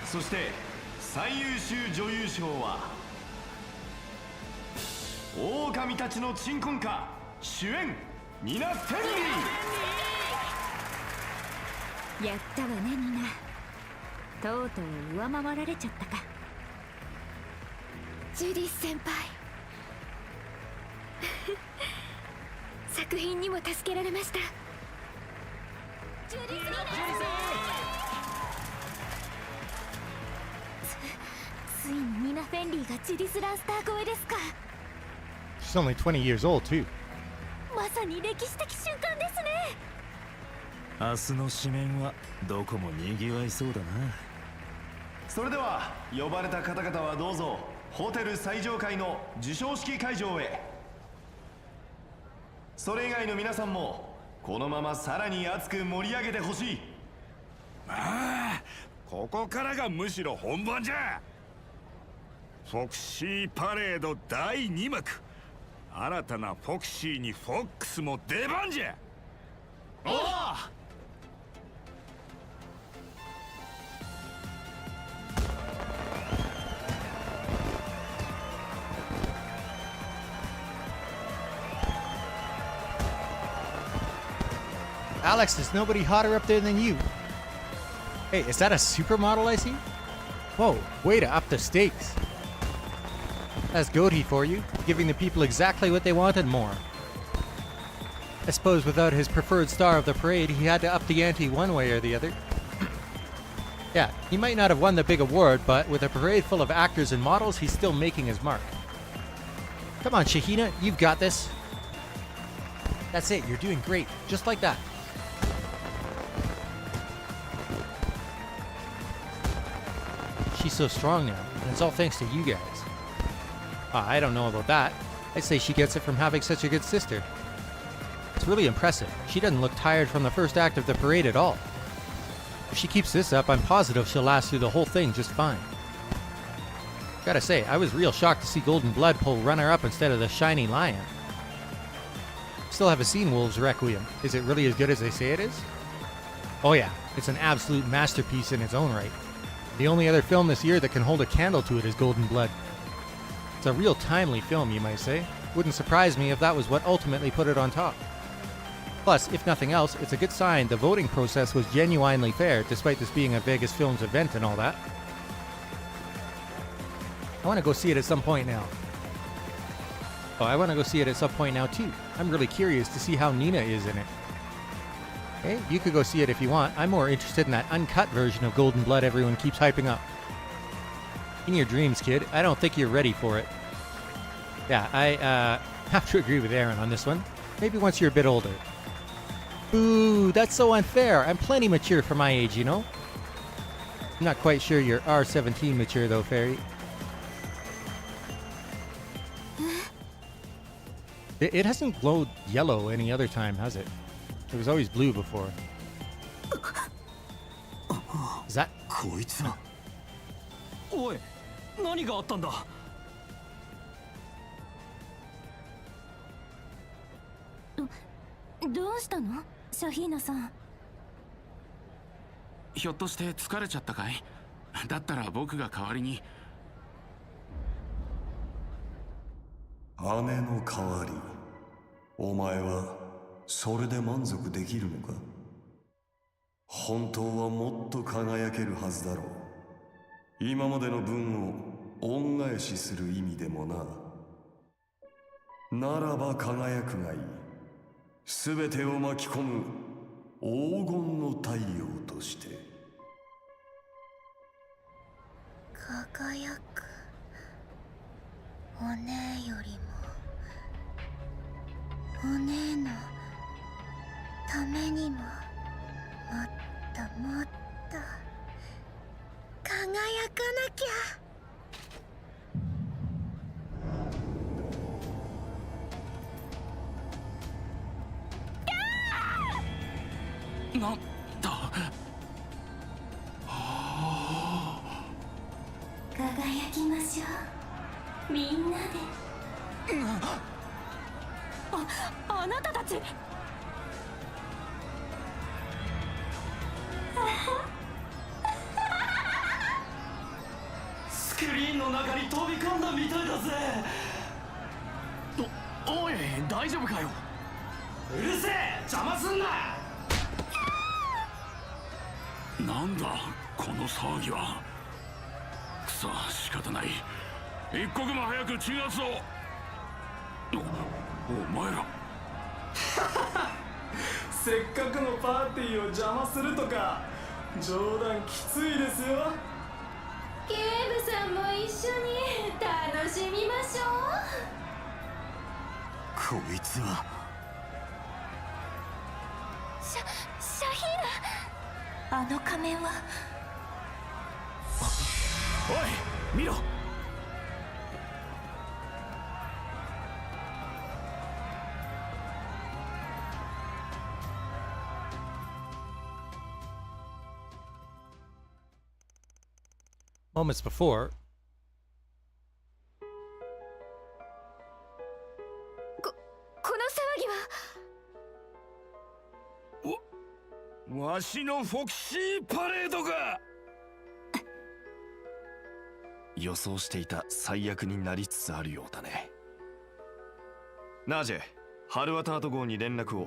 そして最優秀女優賞は狼たちの鎮魂歌主演ニナ・フェンリー。やったわねニナ。とうとう上回られちゃったか。ジュディス先輩作品にも助けられました。ジュディスついにニナ・フェンリーがジュディス・ランスター超えですか。 She's only 20 years old, too. まさに歴史的瞬間ですね。明日の紙面はどこもにぎわいそうだな。それでは呼ばれた方々はどうぞホテル最上階の授賞式会場へ。それ以外の皆さんもこのままさらに熱く盛り上げてほしい。まあここからがむしろ本番じゃ。フォクシーパレード第2幕、新たなフォクシーにフォックスも出番じゃ。おお、Alex, there's nobody hotter up there than you. Hey, is that a supermodel I see? Whoa, way to up the stakes. That's goatee for you, giving the people exactly what they want and more. I suppose without his preferred star of the parade, he had to up the ante one way or the other. Yeah, he might not have won the big award, but with a parade full of actors and models, he's still making his mark. Come on, Shahina, you've got this. That's it, you're doing great, just like that. She's so strong now, and it's all thanks to you guys. I don't know about that. I'd say she gets it from having such a good sister. It's really impressive. She doesn't look tired from the first act of the parade at all. If she keeps this up, I'm positive she'll last through the whole thing just fine. Gotta say, I was real shocked to see Golden Blood pull runner-up instead of the Shiny Lion. Still haven't seen Wolves Requiem. Is it really as good as they say it is? Oh yeah, it's an absolute masterpiece in its own right. The only other film this year that can hold a candle to it is Golden Blood. It's a real timely film, you might say. Wouldn't surprise me if that was what ultimately put it on top. Plus, if nothing else, it's a good sign the voting process was genuinely fair, despite this being a Vegas Films event and all that. I want to go see it at some point now. Oh, I want to go see it at some point now too. I'm really curious to see how Nina is in it. Hey, you could go see it if you want. I'm more interested in that uncut version of Golden Blood everyone keeps hyping up. In your dreams, kid. I don't think you're ready for it. Yeah, I have to agree with Aaron on this one. Maybe once you're a bit older. Boo, that's so unfair. I'm plenty mature for my age, you know? I'm not quite sure you're R17 mature though, Fairy. It hasn't glowed yellow any other time, has it? It was always blue before. Is that... こいつは。おい、何があったんだ。どうしたの、シャヒーナさん。ひょっとして疲れちゃったかい？だったら僕が代わりに。姉の代わり、お前はそれで満足できるのか？本当はもっと輝けるはずだろう。今までの分を恩返しする意味でもな。ならば輝くがいい。すべてを巻き込む黄金の太陽として。輝く。お姉よりもお姉のためにももっともっと輝かなきゃ。輝きましょう、みんなで。あなたたち。スクリーンの中に飛び込んだみたいだぜ。おい、大丈夫かよ。うるせえ、邪魔すんな。なんだこの騒ぎは。くそ、仕方ない。一刻も早く鎮圧を。お前らせっかくのパーティーを邪魔するとか冗談きついですよ。警部さんも一緒に楽しみましょう。こいつはシャヒーナ。あの仮面は。おい見ろ。Moments before, この騒ぎは。わしのフォキシーパレードか。予想していた最悪になりつつあるようだね。ナージェ、ハルワタート号に連絡を。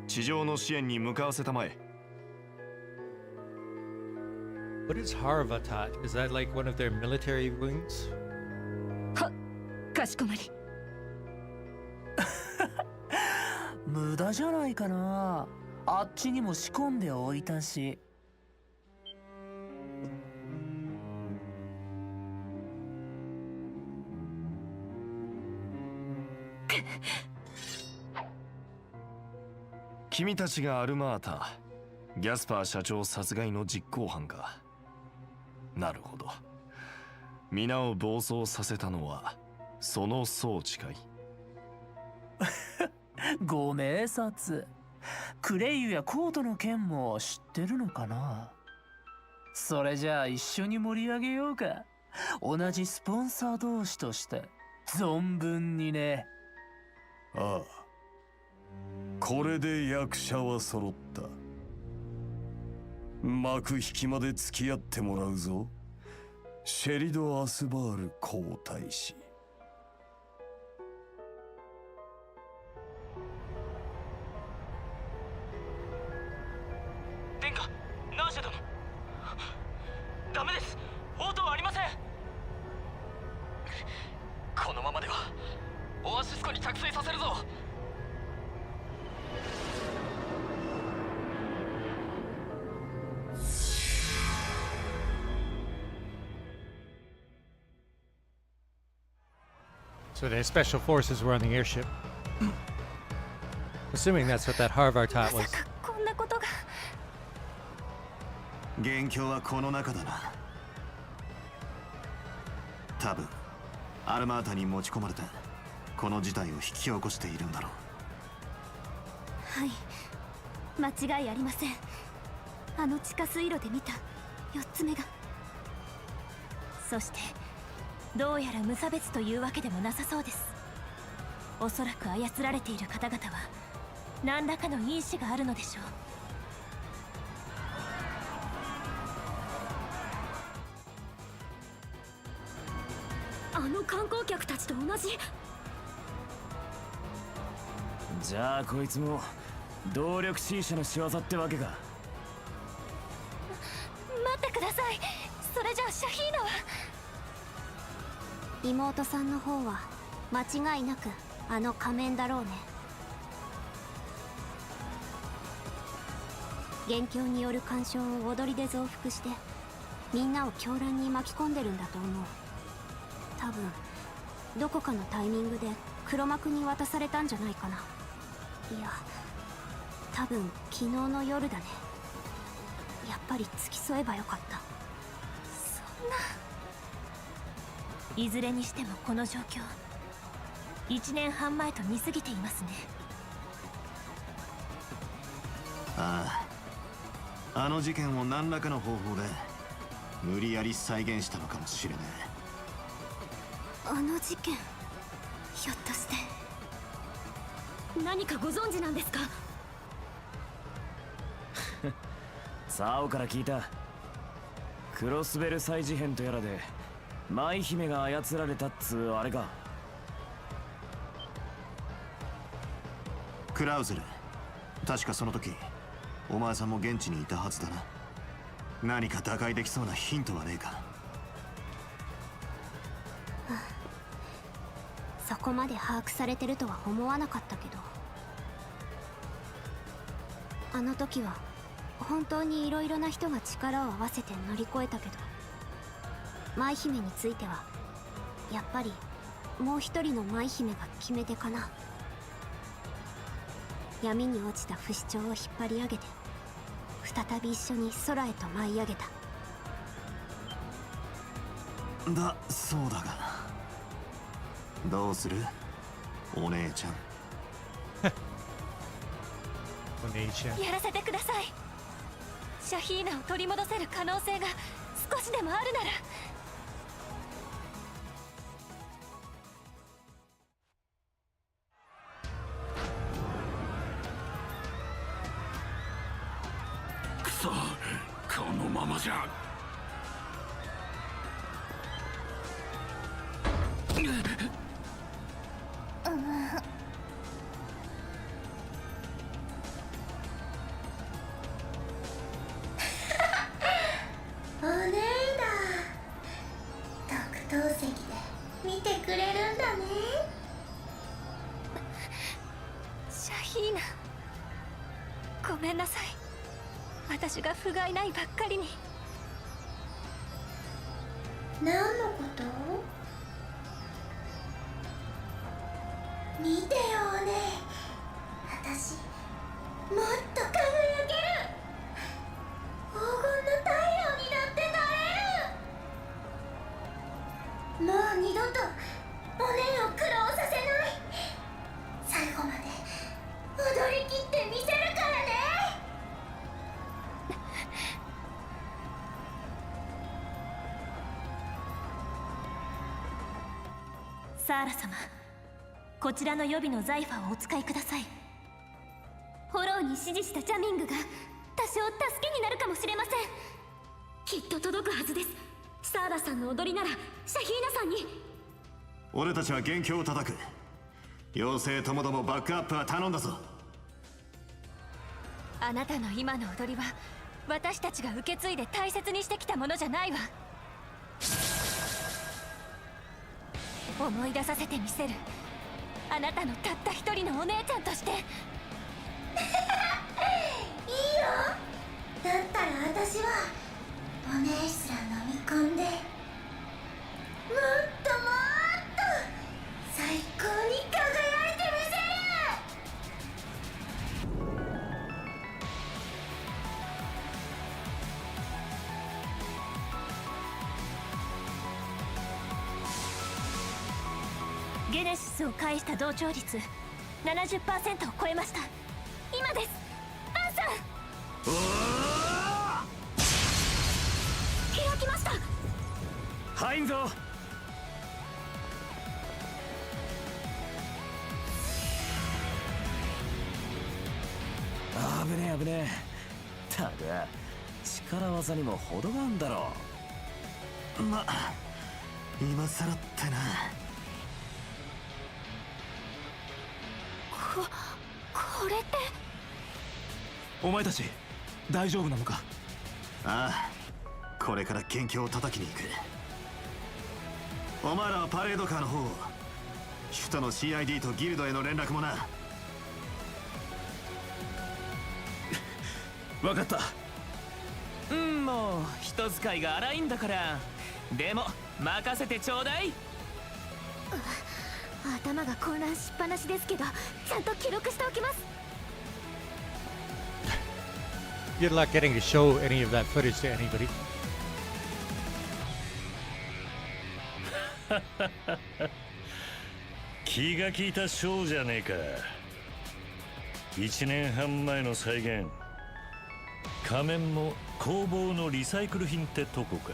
地上の支援に向かわせたまえ。what is Harvatat? Is that like one of their military wings? は、かしこまり。無駄じゃないかな。あっちにも仕込んでおいたし。君たちがアルマータ、ギャスパー社長殺害の実行犯か。なるほど。皆を暴走させたのはその装置かい。ご明察。クレイユやコートの件も知ってるのかな。それじゃあ一緒に盛り上げようか。同じスポンサー同士として存分にね。ああ、これで役者は揃った。幕引きまで付き合ってもらうぞ、シェリド・アスバール皇太子。殿下、ナーシェ殿。ダメです、応答ありません。このままではオアシス湖に着水させるぞ。So their special forces were on the airship. Assuming that's what that Harvartat was. こんなことが。元凶はこの中だな。多分アルマータに持ち込まれてこの事態を引き起こしているんだろう。はい、間違いありません。あの地下水路で見た4つ目が。そしてどうやら無差別というわけでもなさそうです。おそらく操られている方々は何らかの因子があるのでしょう。あの観光客たちと同じ。じゃあこいつも動力 C 社の仕業ってわけか。待ってください。それじゃあシャヒーナは。妹さんの方は間違いなくあの仮面だろうね。元凶による干渉を踊りで増幅してみんなを狂乱に巻き込んでるんだと思う。多分どこかのタイミングで黒幕に渡されたんじゃないかな。いや多分昨日の夜だね。やっぱり付き添えばよかった。そんな。いずれにしてもこの状況1年半前と似すぎていますね。ああ、あの事件を何らかの方法で無理やり再現したのかもしれねえ。あの事件、ひょっとして何かご存知なんですか？サオから聞いた。クロスベル祭事変とやらで舞姫が操られたっつうあれか。クラウゼル、確かその時お前さんも現地にいたはずだな。何か打開できそうなヒントはねえか？そこまで把握されてるとは思わなかったけど、あの時は本当にいろいろな人が力を合わせて乗り越えたけど、舞姫についてはやっぱりもう一人の舞姫が決め手かな。闇に落ちた不死鳥を引っ張り上げて再び一緒に空へと舞い上げた。だそうだが、どうするお姉ちゃん。お姉ちゃん、やらせてください。シャヒーナを取り戻せる可能性が少しでもあるなら。くそ、このままじゃ。お姉だ。特等席で見てくれるんだね。シャヒーナ、ごめんなさい。私が不甲斐ないばっかりに。何のこと？見てよお姉、私もっと輝ける。黄金の太陽になってなれる。もう二度とお姉を苦労させない。最後まで踊り切ってみせるからね。サーラ様、こちらの予備のザイファをお使いください。フォローに指示したジャミングが多少助けになるかもしれません。きっと届くはずです。サーラさんの踊りならシャヒーナさんに。俺たちは元凶を叩く。妖精ともどもバックアップは頼んだぞ。あなたの今の踊りは私たちが受け継いで大切にしてきたものじゃないわ。思い出させてみせる。あなたのたった一人のお姉ちゃんとして。いいよ。だったら私はお姉すら飲み込んで、もっともっと最高に輝いてみせる。ゲネシスを介した同調率 70% を超えました。今です、アンさん。開きました。入んぞ。危ねえ危ねえ。たく力技にも程があんだろう。ま、今更ってな。これって。お前たち大丈夫なのか？ああ、これから元凶を叩きに行く。お前らはパレードカーの方を、首都の CID とギルドへの連絡もな。分かった。もう人使いが荒いんだから。でも任せてちょうだい。頭が混乱しっぱなしですけど、ちゃんと記録しておきます。 Good luck getting to show any of that footage to anybody. 気が利いたショーじゃねえか。1年半前の再現。仮面も工房のリサイクル品ってとこか。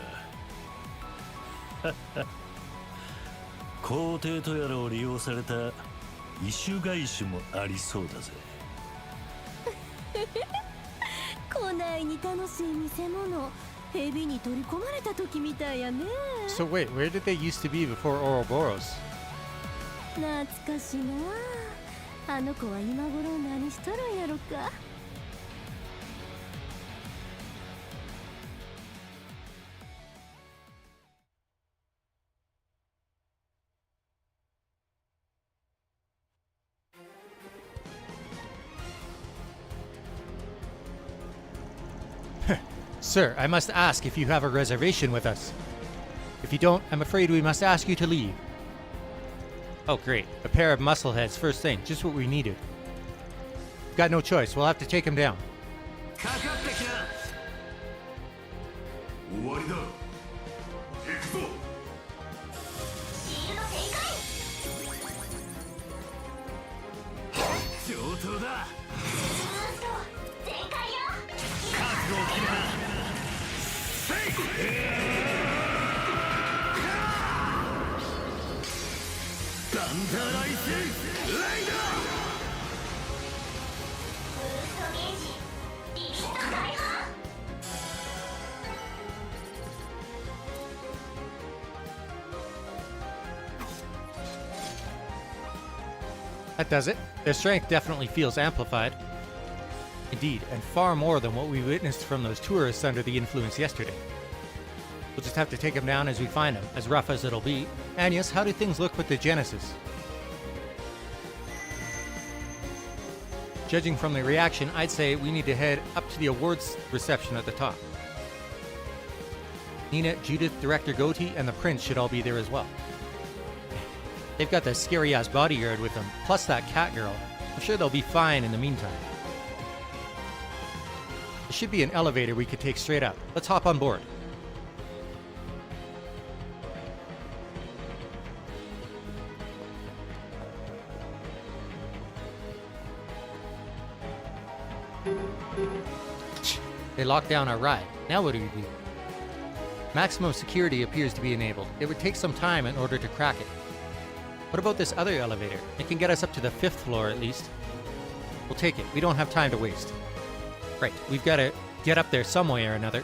皇帝とやらを利用された異種外種もありそうだぜ。こないに楽しい見せ物、蛇に取り込まれた時みたいやね。 So wait, where did they used to be before Ouroboros? 懐かしな。あの子は今頃何しとるんやろか。Sir, I must ask if you have a reservation with us. If you don't, I'm afraid we must ask you to leave. Oh, great. A pair of muscleheads first thing. Just what we needed. Got no choice. We'll have to take him down. 終わりだ。行くぞ。上等だ。覚悟を決めな。ダンダライスライダThat does it. Their strength definitely feels amplified. Indeed, and far more than what we witnessed from those tourists under the influence yesterday. We'll just have to take them down as we find them, as rough as it'll be. Agnes, how do things look with the Genesis? Judging from the reaction, I'd say we need to head up to the awards reception at the top. Nina, Judith, Director Goatee, and the Prince should all be there as well. They've got that scary-ass bodyguard with them, plus that cat girl. I'm sure they'll be fine in the meantime. There should be an elevator we could take straight up. Let's hop on board. They locked down our ride. Now what do we do? Maximum security appears to be enabled. It would take some time in order to crack it. What about this other elevator? It can get us up to the 5th floor at least. We'll take it. We don't have time to waste. Right, we've got to get up there some way or another.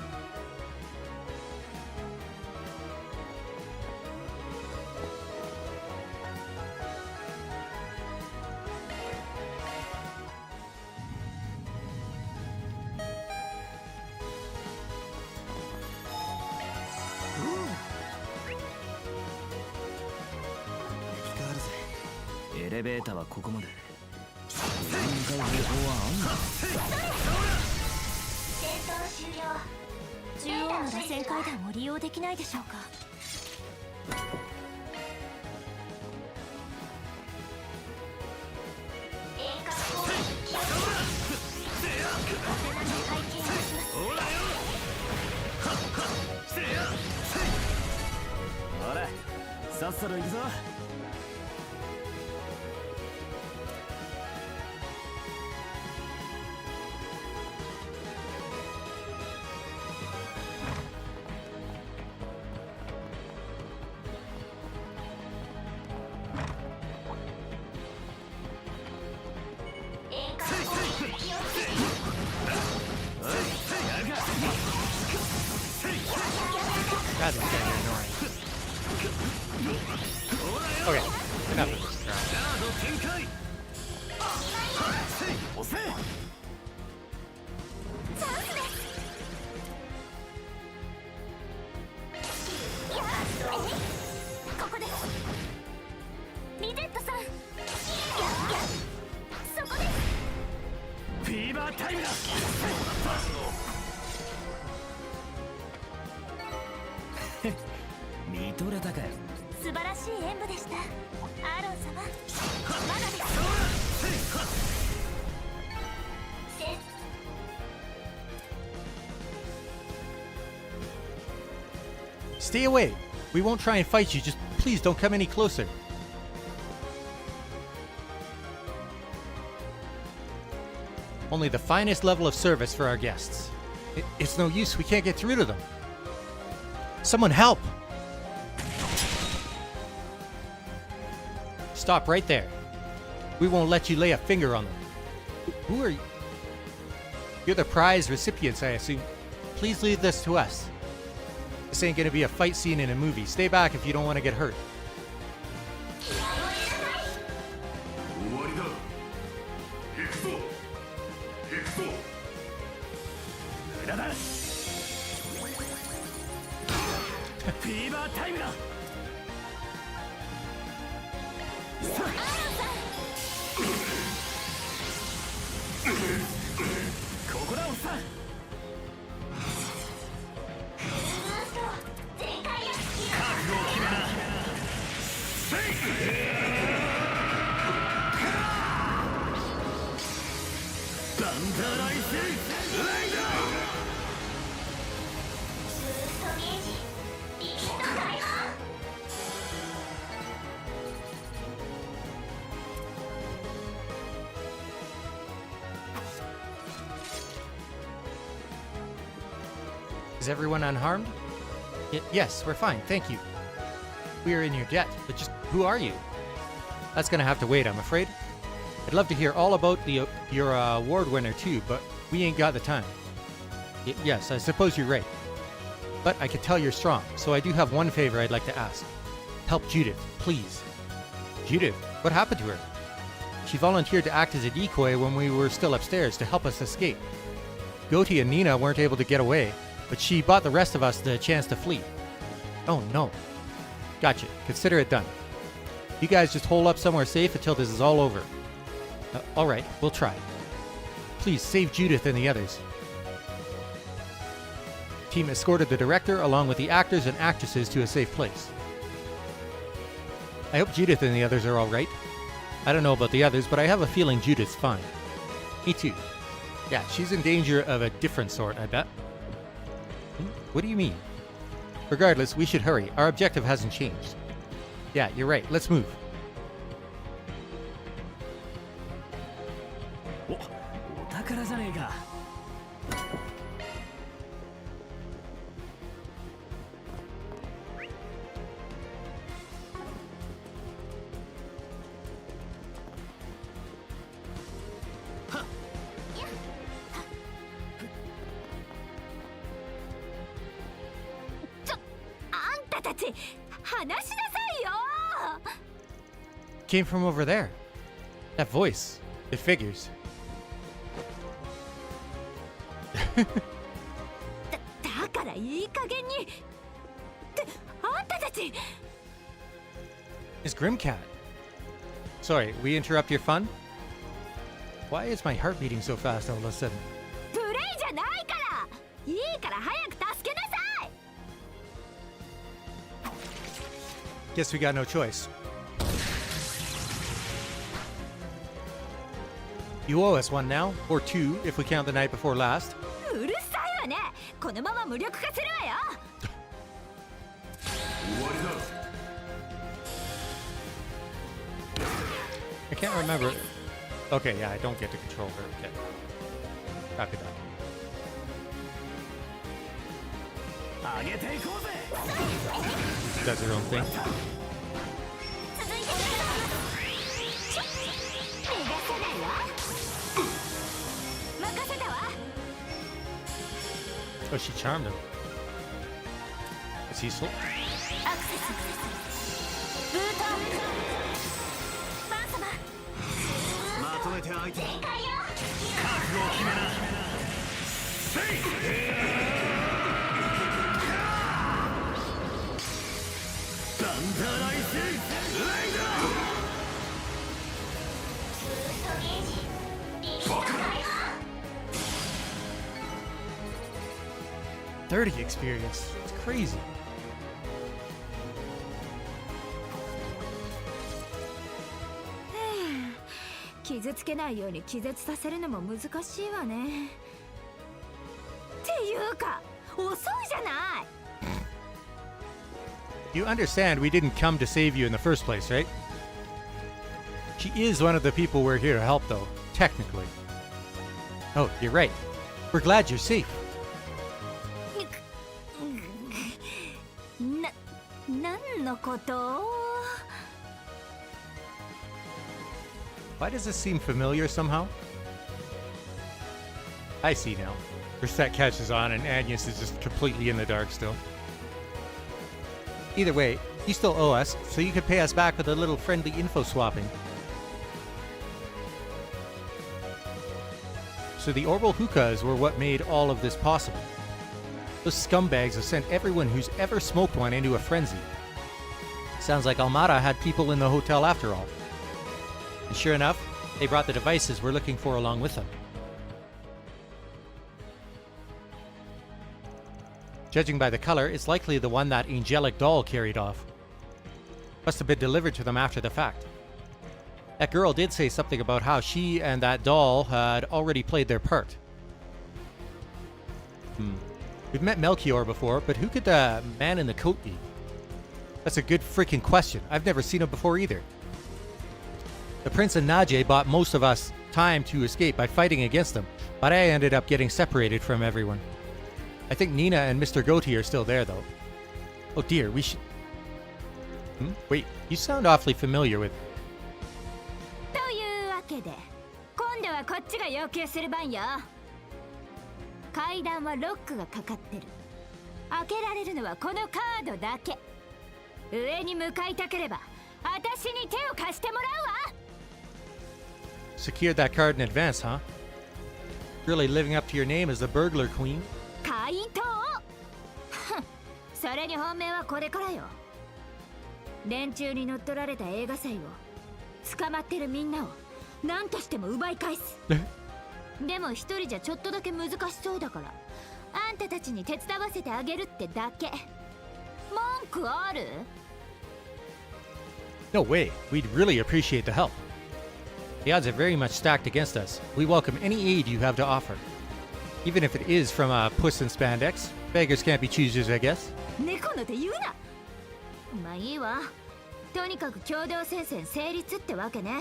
God, this guy is annoying. Okay, enough of this. Stay away. We won't try and fight you. Just please don't come any closer. Only the finest level of service for our guests. It's no use. We can't get through to them. Stop right there. We won't let you lay a finger on them. Who are you? You're the prize recipients, I assume. Please leave this to us. This ain't gonna be a fight scene in a movie. Stay back if you don't want to get hurt. Is everyone unharmed? Yes, we're fine, thank you. We are in your debt, but just who are you? That's gonna have to wait, I'm afraid. I'd love to hear all about your award winner too, but we ain't got the time. Yes, I suppose you're right. But I can tell you're strong, so I do have one favor I'd like to ask. Help Judith, please. Judith? What happened to her? She volunteered to act as a decoy when we were still upstairs to help us escape. Goatee and Nina weren't able to get away, but she bought the rest of us the chance to flee. Oh no. Gotcha. Consider it done. You guys just hole up somewhere safe until this is all over. Alright, we'll try. Please save Judith and the others. Team escorted the director along with the actors and actresses to a safe place. I hope Judith and the others are alright. I don't know about the others, but I have a feeling Judith's fine. Me too. Yeah, she's in danger of a different sort, I bet. What do you mean? Regardless, we should hurry. Our objective hasn't changed. Yeah, you're right. Let's move. Came from over there. That voice. It figures. It's Grimcat. Sorry, we interrupt your fun? Why is my heart beating so fast all of a sudden? Guess we got no choice. You owe us one now, or two if we count the night before last. I can't remember. Okay, yeah, I don't get to control her. Okay. Copy that. She does her own thing. Oh, she charmed him. Is he slow? .30 experience. It's crazy. You understand we didn't come to save you in the first place, right? She is one of the people we're here to help, though, technically. Oh, you're right. We're glad you're safe. Why does this seem familiar somehow? I see now. Reset catches on and Agnes is just completely in the dark still. Either way, you still owe us, so you could pay us back with a little friendly info swapping. So the Orbital hookahs were what made all of this possible. Those scumbags have sent everyone who's ever smoked one into a frenzy. Sounds like Almada had people in the hotel after all. And sure enough, they brought the devices we're looking for along with them. Judging by the color, it's likely the one that angelic doll carried off. Must have been delivered to them after the fact. That girl did say something about how she and that doll had already played their part. We've met Melchior before, but who could the man in the coat be? That's a good freaking question. I've never seen him before either. The Prince and Najee bought most of us time to escape by fighting against them, but I ended up getting separated from everyone. I think Nina and Mr. Goatee are still there, though. Oh dear, we should... Wait, you sound awfully familiar with... というわけで、今度はこっちが要求する番よ。階段はロックがかかってる。開けられるのはこのカードだけ。上に向かいたければ、私に手を貸してもらうわ。Secured that card in advance, huh? Really living up to your name as the burglar queen? 怪盗それに本命はこれからよ。連中に乗っ取られた映画祭を捕まってるみんなを何としても奪い返す。でも一人じゃちょっとだけ難しそうだからあんたたちに手伝わせてあげるってだけ。文句ある？ No way. We'd really appreciate the help. The odds are very much stacked against us. We welcome any aid you have to offer. Even if it is from a puss in spandex. Beggars can't be choosers, I guess. 猫ので言うな。まあいいわ。とにかく共同戦線成立ってわけね。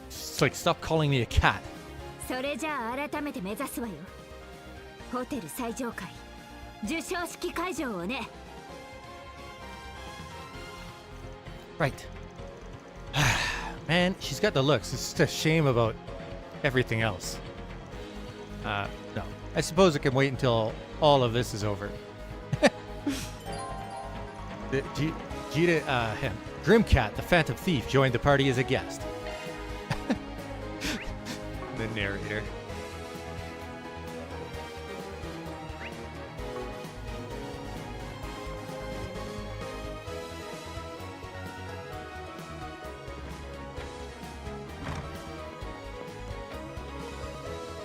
It's like, stop calling me a cat. それじゃあ改めて目指すわよ。ホテル最上階授賞式会場をね。Right. Man, she's got the looks. It's just a shame about everything else. No. I suppose it can wait until all of this is over. Grimcat, the Phantom Thief, joined the party as a guest. The narrator.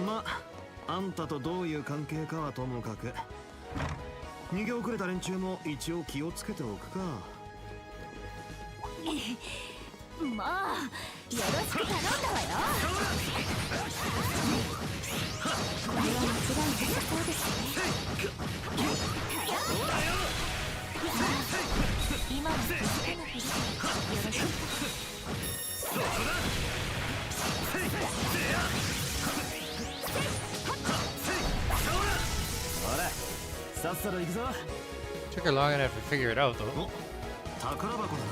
Ma, あんたとどういう関係かはともかく逃げ遅れた連中も一応気をつけておくか。まあよろしく頼んだわよ。これは間違いなさそうですね。今は気づかなくてよろしく。Took her long enough to figure it out, though. 宝箱だな。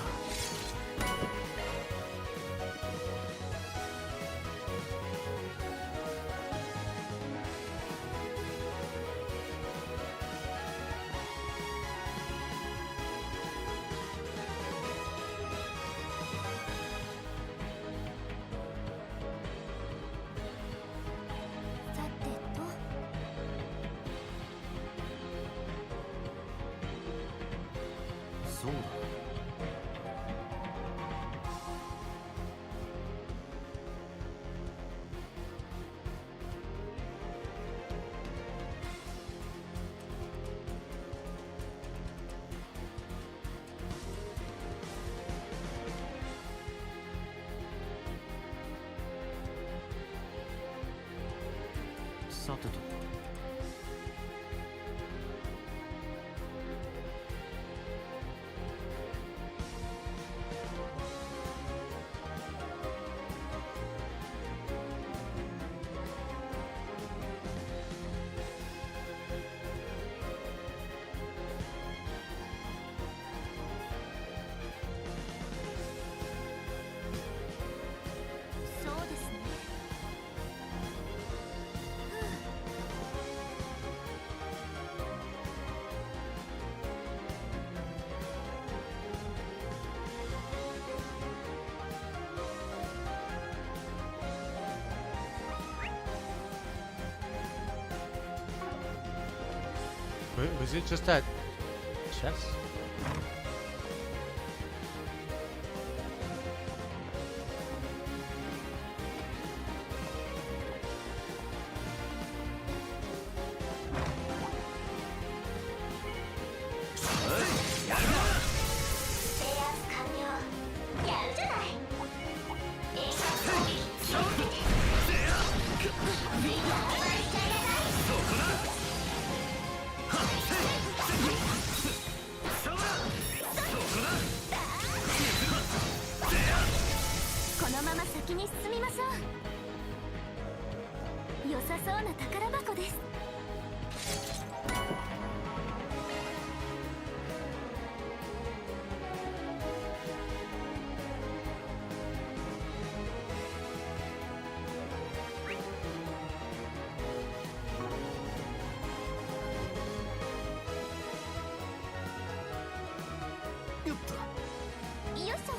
そうだ。さてと。そうです Was it just that chest?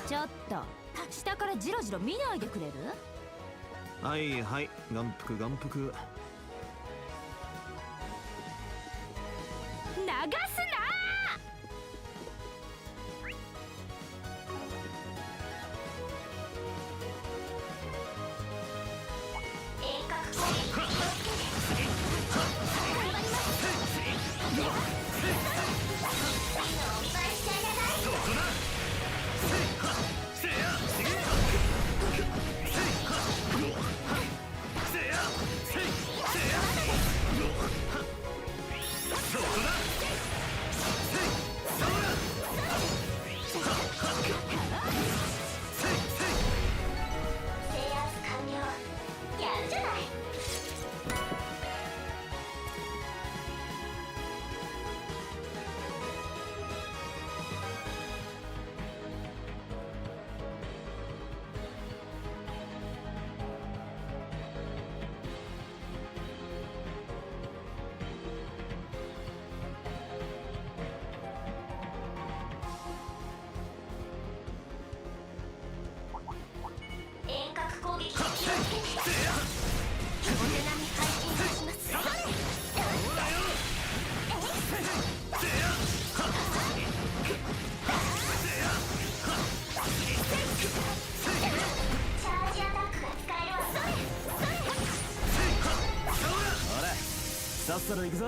ちょっと下からジロジロ見ないでくれる？はいはい、眼福眼福。流すなさっさと行くぞ。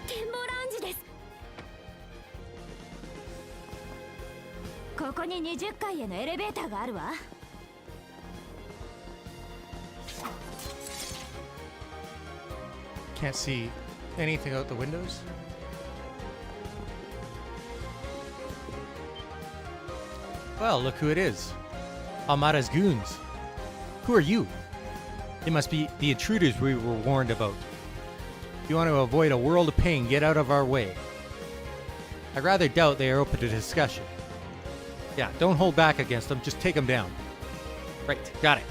展望ラウンジです。ここに20階へのエレベーターがあるわ。Can't see anything out the windows. Well, look who it is. Amada's goons. Who are you? They must be the intruders we were warned about. If you want to avoid a world of pain, get out of our way. I rather doubt they are open to discussion. Yeah, don't hold back against them, just take them down. Right, got it.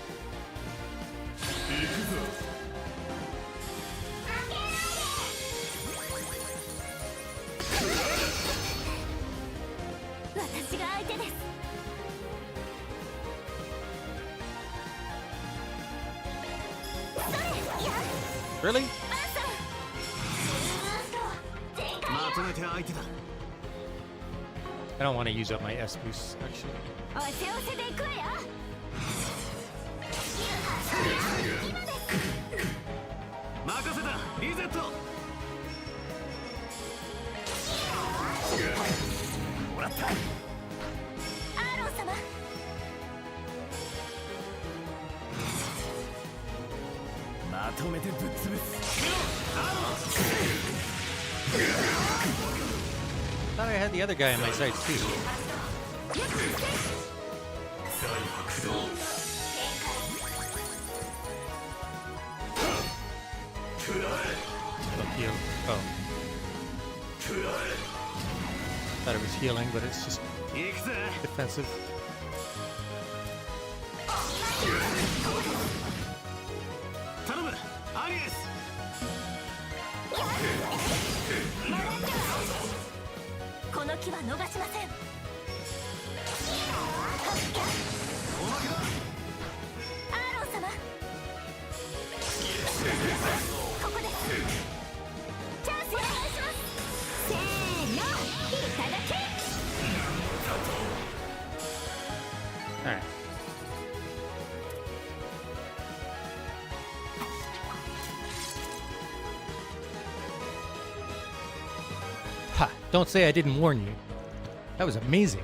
Really? I don't want to use up my S boost actually. Thought I had the other guy in my sights too. Heal. Oh. Thought it was healing, but it's just defensive. この木は逃しません。アーロン様、ここです。チャンスお願いします。せーの、いただき。Alright. Ha! Don't say I didn't warn you. That was amazing.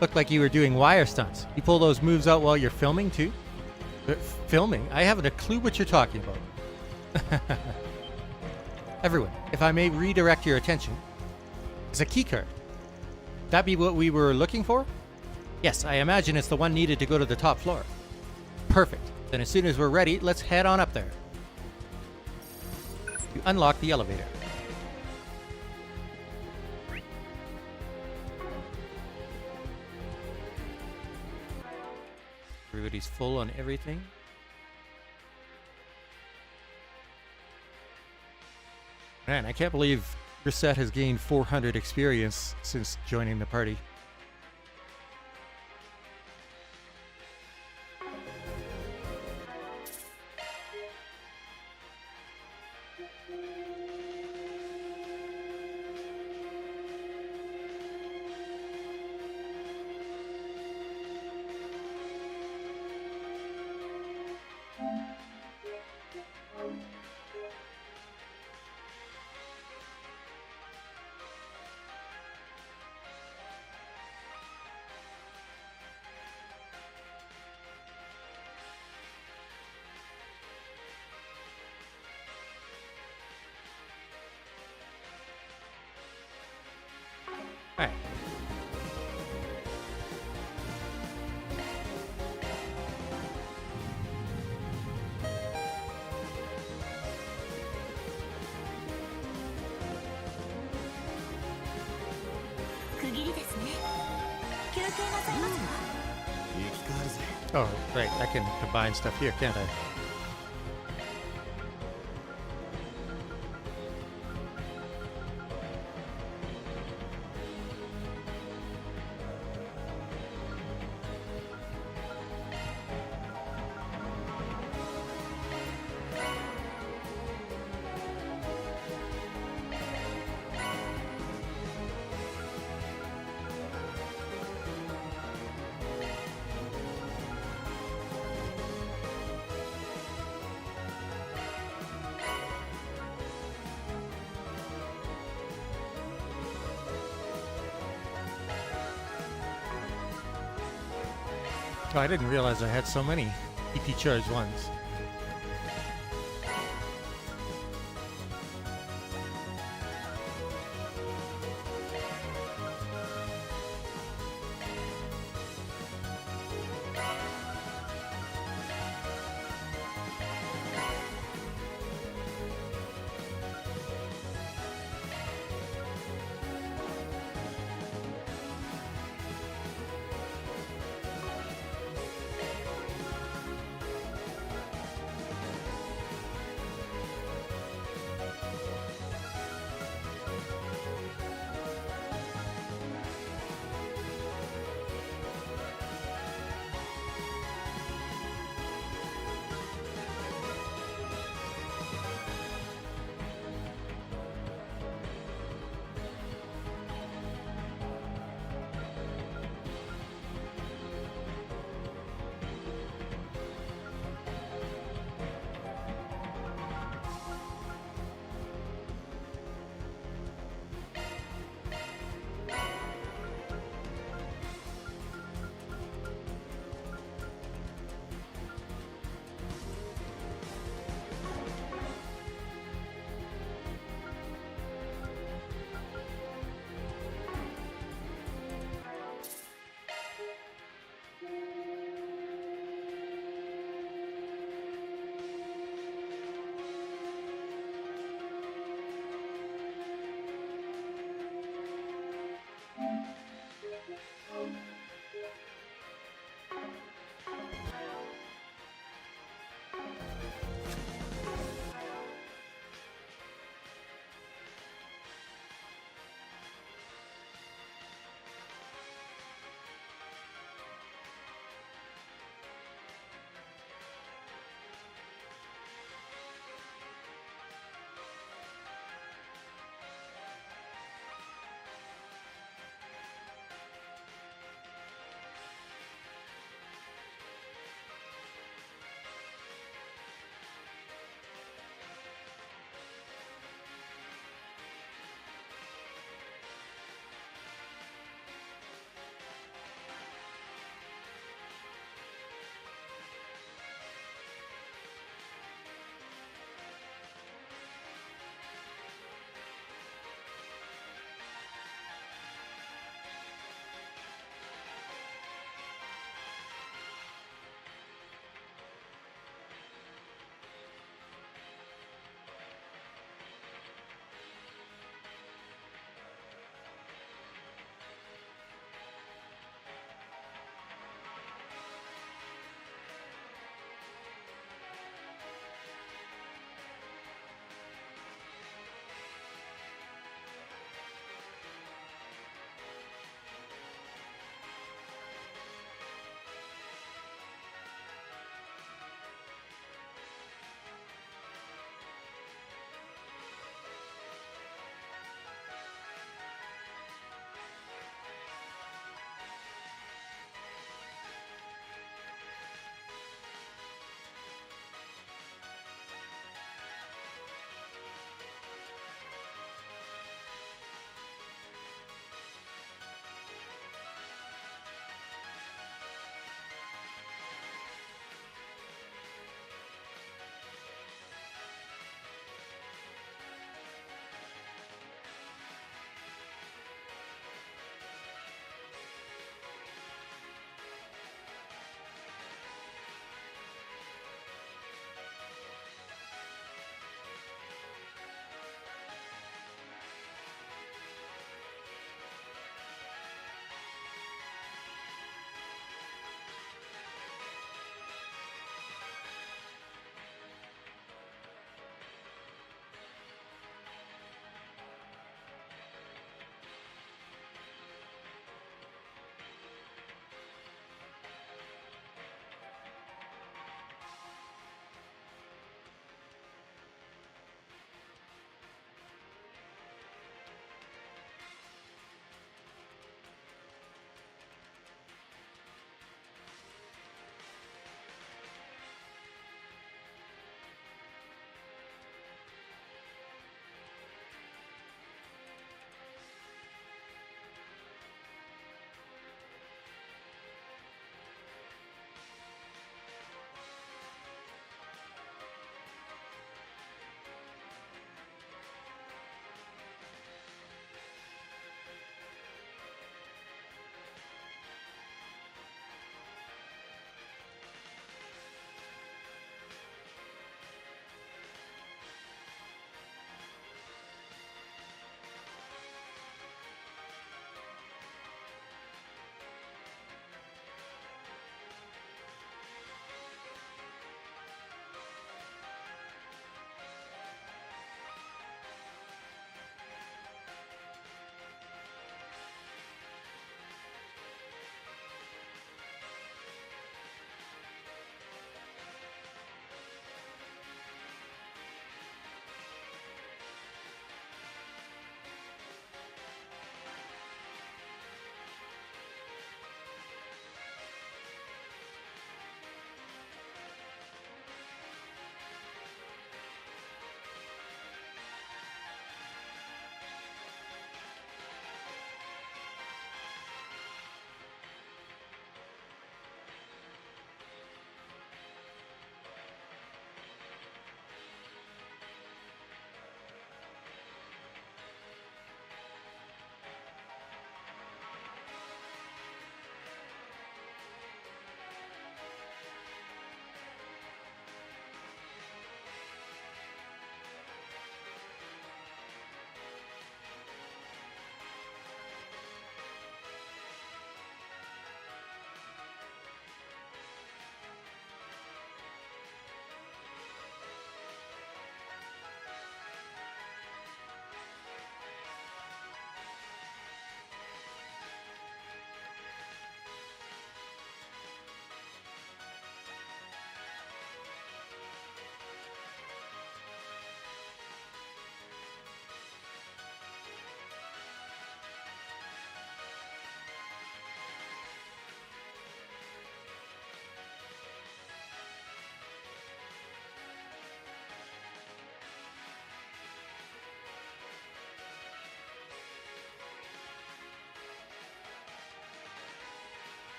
Looked like you were doing wire stunts. You pull those moves out while you're filming, too? Filming? I haven't a clue what you're talking about. Everyone, if I may redirect your attention. It's a keycard. That be what we were looking for? Yes, I imagine it's the one needed to go to the top floor. Perfect. Then as soon as we're ready, let's head on up there. You unlock the elevator. Everybody's full on everything. Man, I can't believe Reset has gained 400 experience since joining the party. Alright. Oh, right. I can combine stuff here, can't I? Oh, I didn't realize I had so many EP charged ones.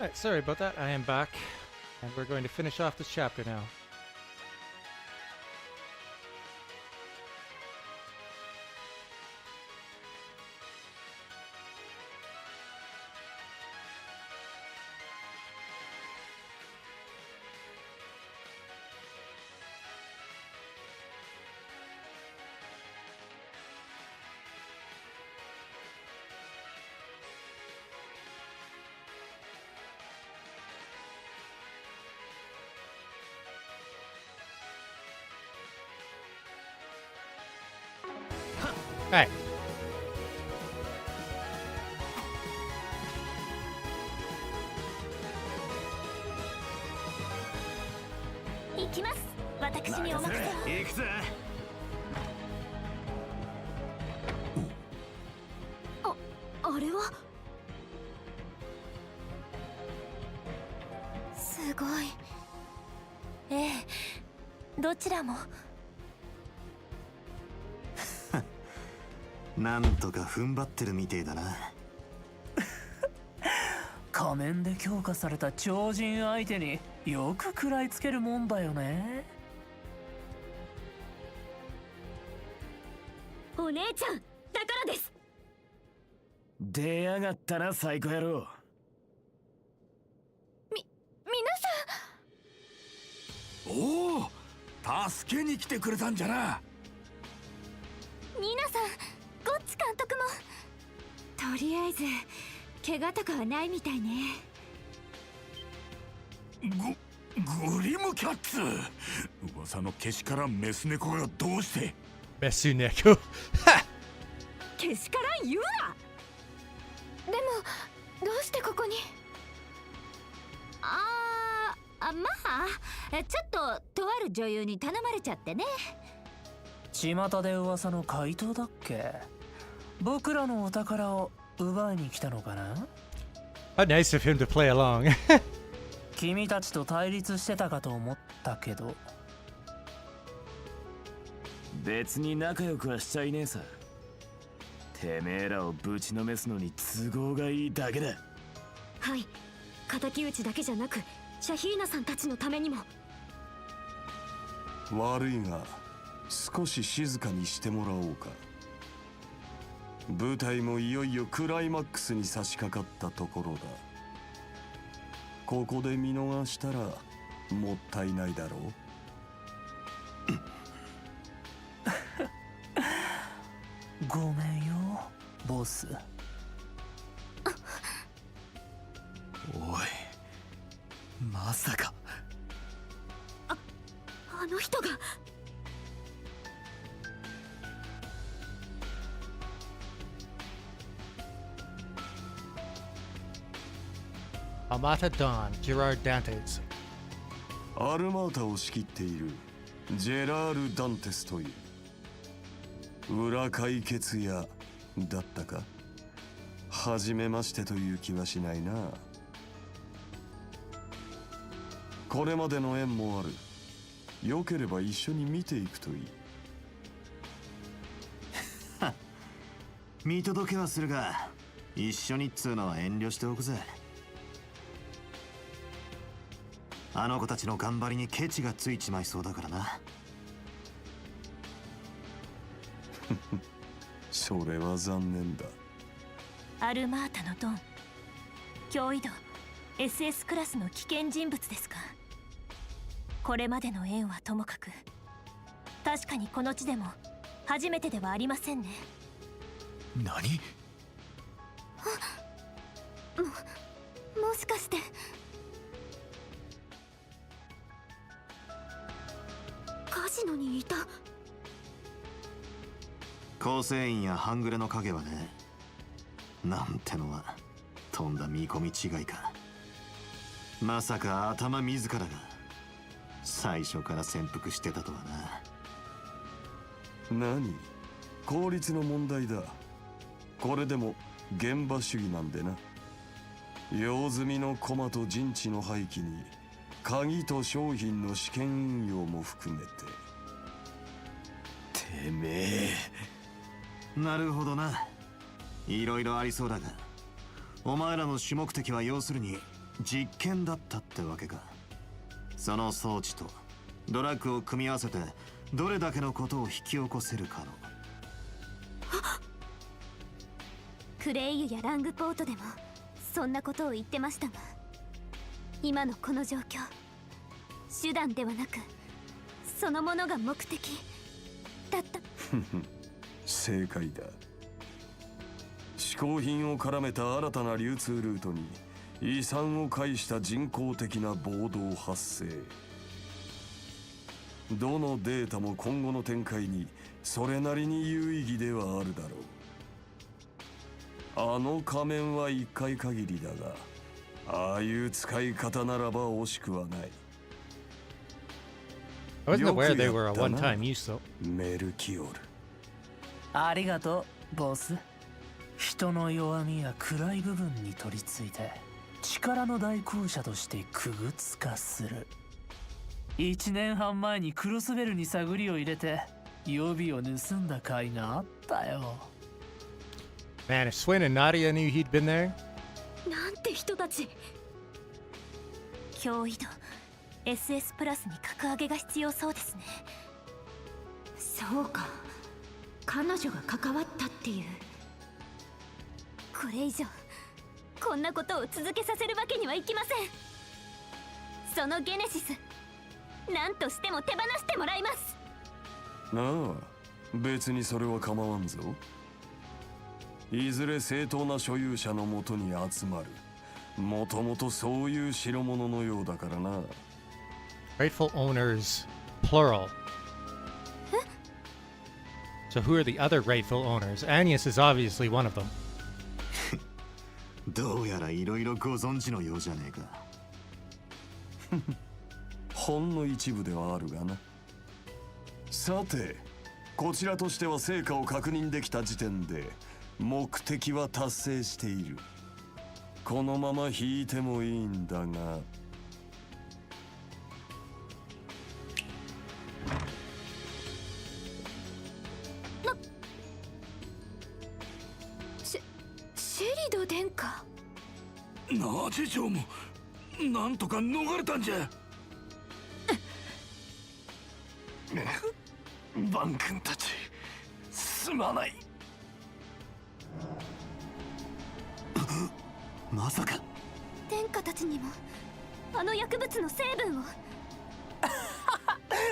Alright, sorry about that. I am back. And we're going to finish off this chapter now. Hey. 行きます。私にお任せを。行くぜ。あれはすごい。ええ、どちらも。なんとか踏ん張ってるみてえだな。仮面で強化された超人相手によく食らいつけるもんだよね。お姉ちゃん、宝です。出やがったな、サイコ野郎。皆さん。おお、助けに来てくれたんじゃな。ニナさん、ゴッチ監督も。とりあえず怪我とかはないみたいね。グリムキャッツ、噂のけしからんメス猫がどうして。メス猫けしからん言うな。でもどうしてここに。まあちょっととある女優に頼まれちゃってね。巷で噂の怪盗だっけ。僕らのお宝を奪いに来たのかな。 How nice of him to play along 君たちと対立してたかと思ったけど。別に仲良くはしちゃいねえさ。てめえらをぶちのめすのに都合がいいだけだ。はい、敵討ちだけじゃなくシャヒーナさんたちのためにも。悪いが少し静かにしてもらおうか。舞台もいよいよクライマックスに差し掛かったところだ。ここで見逃したらもったいないだろう。ごめんよボス。おい、まさか。あの人が。Amata Dawn, Gerard Dantes。アルマータを仕切っているジェラール・ダンテスという裏解決屋だったか。初めましてという気はしないな。これまでの縁もある。よければ一緒に見ていくといい。見届けはするが一緒にっつうのは遠慮しておくぜ。あの子たちの頑張りにケチがついちまいそうだからな。それは残念だ。アルマータのドン、脅威度 SS クラスの危険人物ですか。これまでの縁はともかく、確かにこの地でも初めてではありませんね。何？もしかして。カジノにいた。構成員や半グレの影はね。なんてのはとんだ見込み違いか。まさか頭自らが最初から潜伏してたとはな。何？効率の問題だ。これでも現場主義なんでな。用済みの駒と陣地の廃棄に鍵と商品の試験運用も含めて。てめえ。なるほどな。いろいろありそうだが、お前らの主目的は要するに実験だったってわけか。その装置とドラッグを組み合わせてどれだけのことを引き起こせるかの。クレイユやラングポートでもそんなことを言ってましたが、今のこの状況、手段ではなくそのものが目的だった。正解だ。嗜好品を絡めた新たな流通ルートに遺産を介した人工的な暴動発生。どのデータも今後の展開にそれなりに有意義ではあるだろう。あの仮面は一回限りだが、ああいう使い方ならば惜しくはない。 I wasn't aware they were a one-time use though. メルキオル。ありがとうボス。人の弱みや暗い部分に取り付いて力の大空者として区別化する。1年半前にクロスベルに探りを入れて予備を盗んだ甲斐があったよ。 Man, if Swin and Nadia knew he'd been there. なんて人たち。脅威度 SS プラスに格上げが必要そうですね。そうか、彼女が関わったっていう。これ以上こんなことを続けさせるわけにはいきません。そのゲネシス、何としても手放してもらいます。ああ、別にそれは構わんぞ。いずれ正当な所有者のもとに集まる。もともとそういう代物のようだからな。 Rightful owners, plural. So who are the other rightful owners? Agnes is obviously one of them. どうやらいろいろご存知のようじゃねえか。ほんの一部ではあるがな。さて、こちらとしては成果を確認できた時点で目的は達成している。このまま引いてもいいんだが。シェリド殿下。ナジ城もなんとか逃れたんじゃ。バン君たちすまない。まさか殿下たちにもあの薬物の成分を。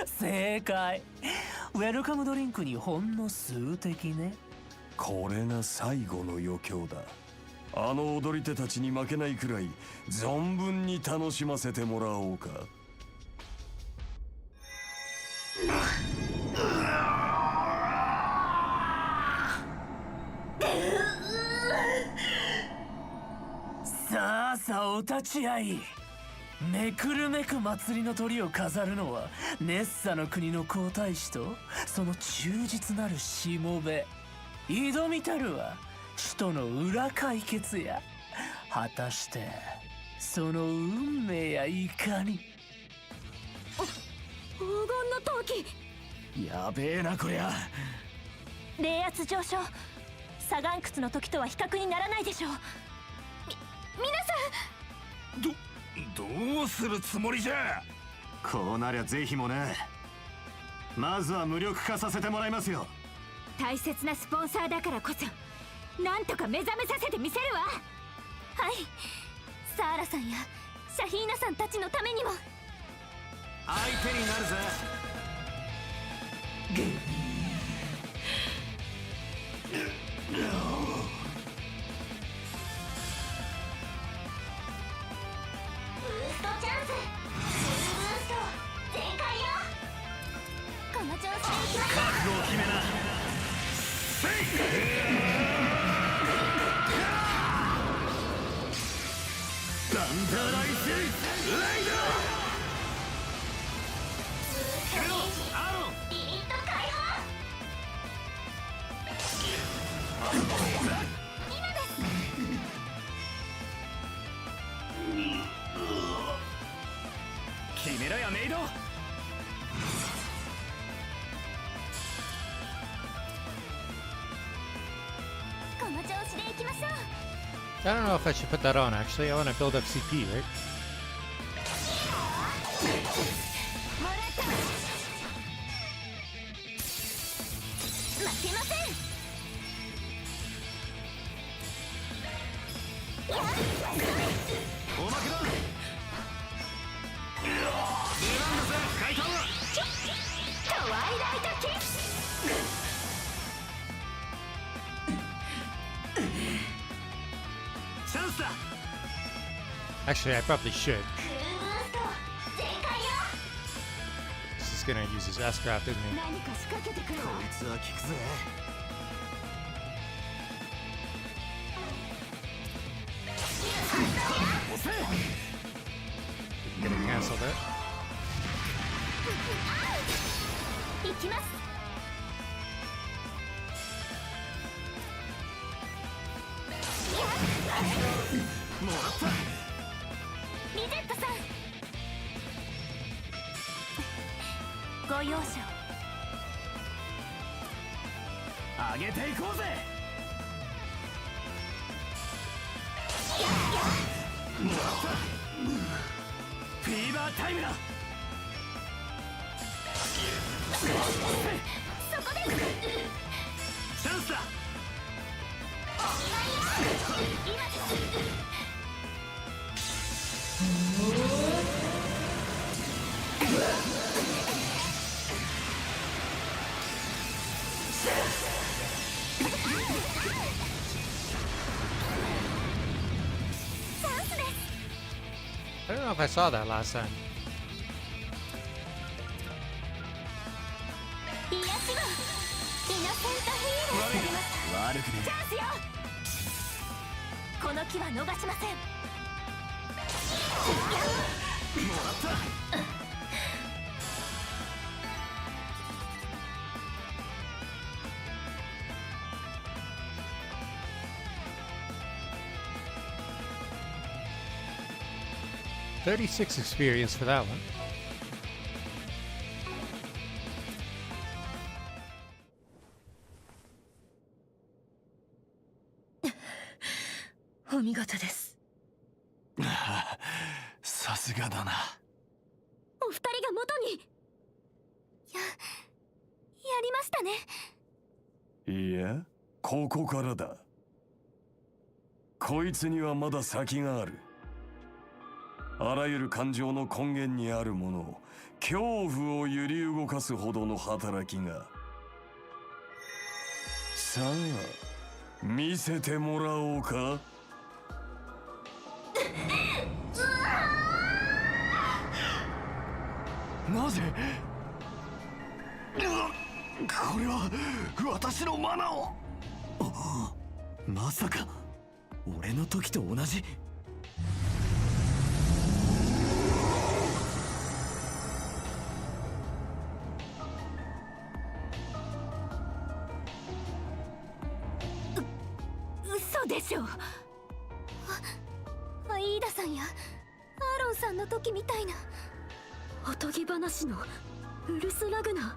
正解。ウェルカムドリンクにほんの数滴ね。これが最後の余興だ。あの踊り手たちに負けないくらい存分に楽しませてもらおうか。さあさあお立ち会い。めくるめく祭りの鳥を飾るのはネッサの国の皇太子とその忠実なるしもべ。挑みたるは使徒の裏解決や。果たしてその運命やいかに。黄金の陶器。やべえなこりゃ。冷圧上昇、左眼窟の時とは比較にならないでしょう。皆さんどうするつもりじゃ。こうなりゃぜひもね。まずは無力化させてもらいますよ。大切なスポンサーだからこそなんとか目覚めさせてみせるわ。はい、サーラさんやシャヒーナさんたちのためにも。相手になるぜ。ブーストチャンス。ブースト全開よ。この調子でいきましょう。覚悟を決めな。サンダーライスライド。ブーストゲージアロンリミット解放。今です。決めろやメイド。この調子でいきましょう。I don't know if I should put that on actually. I want to build up CP, right? Actually, I probably should. This is gonna use his S-craft, isn't he? Gonna cancel that. I don't know if I saw that last time. $36 experience for that one.さすがだな。お二人が元にやりましたね。いや、ここからだ。こいつにはまだ先がある。あらゆる感情の根源にあるもの、恐怖を揺り動かすほどの働きが。さあ、見せてもらおうか。なぜこれは私のマナを。まさか俺の時と同じ。嘘でしょ。アイーダさんやアーロンさんの時みたいなおとぎ話のウルスラグナ。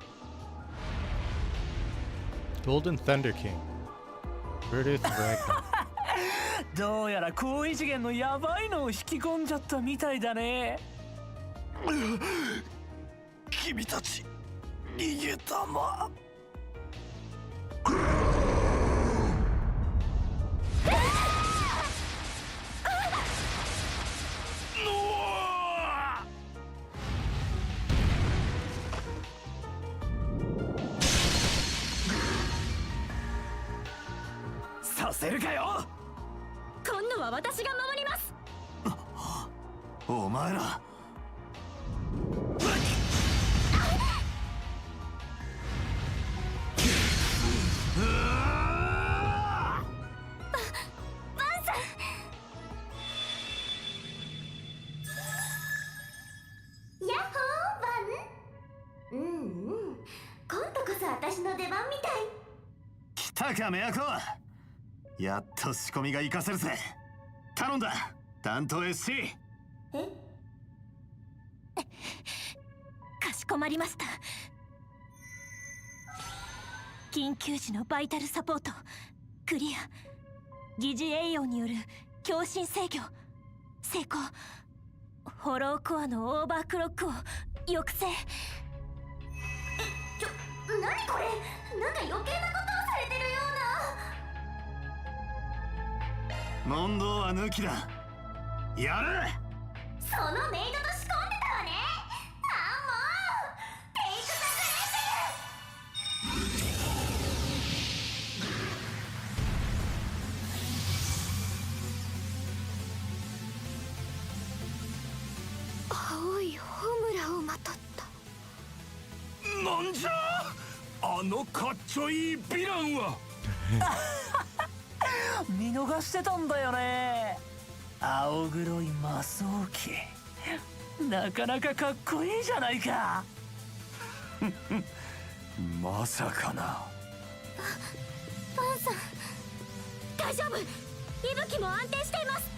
Golden Thunder King. Edith Ragnar. どうやら高異次元のヤバいのを引き込んじゃったみたいだね。君たち逃げたま。させるかよ。今度は私が守ります。お前ら来たかメアコ。やっと仕込みが活かせるぜ。頼んだ担当 SC。 かしこまりました。緊急時のバイタルサポートクリア。疑似栄養による強心制御成功。フォローコアのオーバークロックを抑制。何これ、なんか余計なことをされてるような。問答は抜きだ。やる。そのメイドと仕込んでたわね。ああもうテイクザ青いホムラをまとった。なんじゃあのかっちょいいヴィランは。見逃してたんだよね。青黒い魔装機、なかなかかっこいいじゃないか。まさかな。バンさん大丈夫。息吹も安定しています。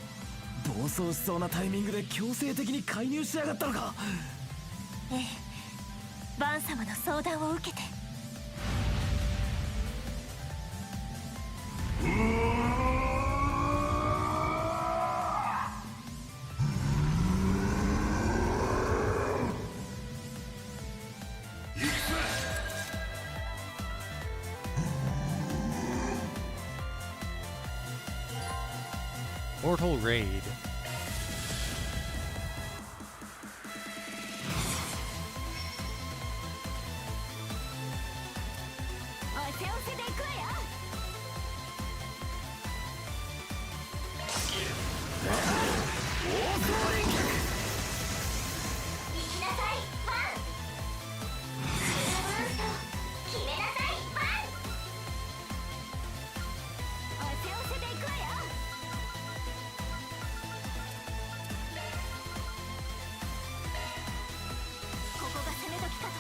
暴走しそうなタイミングで強制的に介入しやがったのか。ええ、バン様の相談を受けて。Mortal Raid. おせおせでいくわよ。行きなさいワン。決めなさいワン。おせおせでいくわよ。ここが攻め時かと。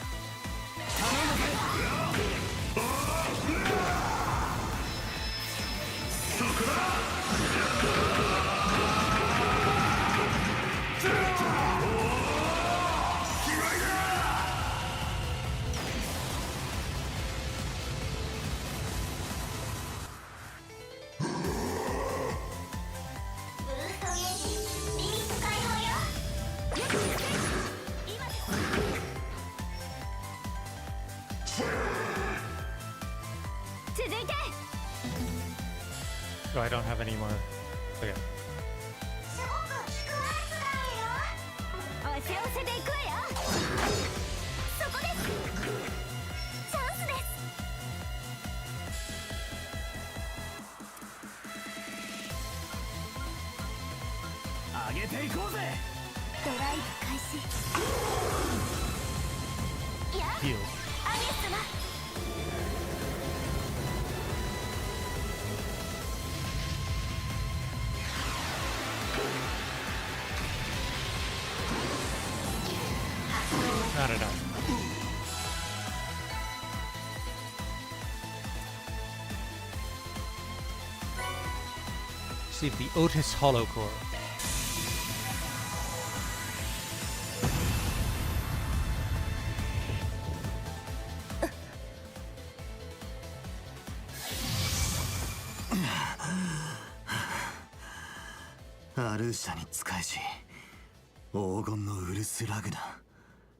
続いて Oh, I don't have any more. Oh, yeah. すごく効くやつだよ。おせおせでいくわよ。そこです。チャンスです。上げていこうぜ。ドライブ開始。やっ、 Heal. アニエス様。Not enough. See the Otis Hollow Core. アルーシャに仕えし黄金のウルスラグだ。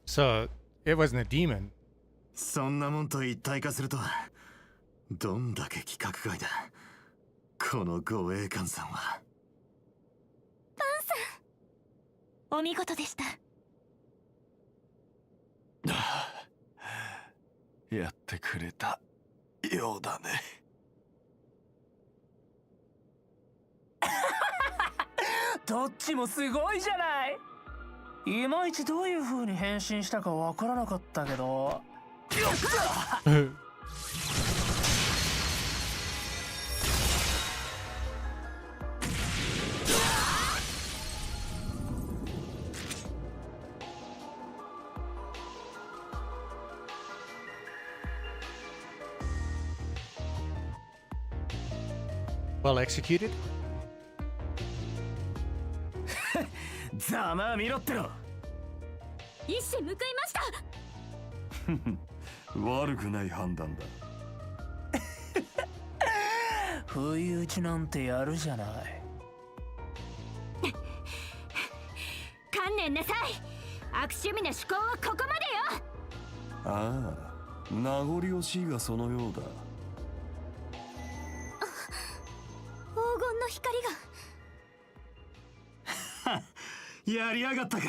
So it wasn't a demon. そんなもんと一体化するとはどんだけ規格外だこの護衛官さんは。バンさんお見事でした。やってくれたようだね。どっちもすごいじゃない。いまいちどういう風に変身したかわからなかったけど。Well executed. ざまあ見ろっての。一矢報いました。悪くない判断だ。不意打ちなんてやるじゃない。めんなさい。悪趣味な思考はここまでよ。ああ、名残惜しいがそのようだ。黄金の光が。やりやがったか。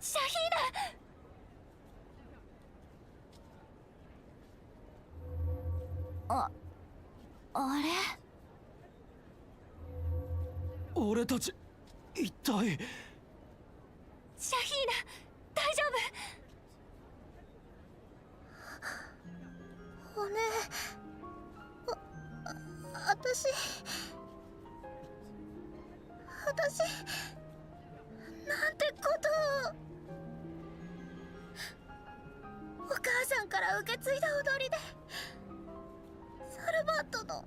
シャヒーナ。あれ。俺たち一体。シャヒーナ、大丈夫？おね私なんてことを。お母さんから受け継いだ踊りでサルバットのみんな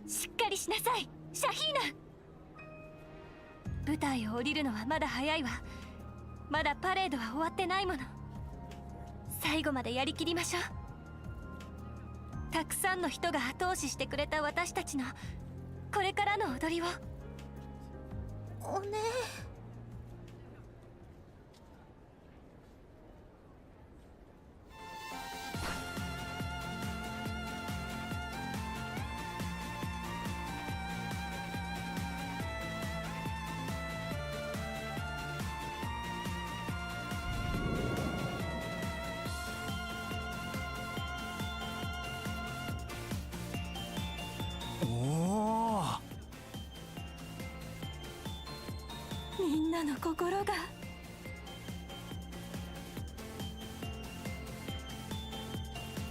を。しっかりしなさい、シャヒーナ。舞台を降りるのはまだ早いわ。まだパレードは終わってないもの。最後までやりきりましょう。たくさんの人が後押ししてくれた私たちのこれからの踊りを。おねみんなの心が。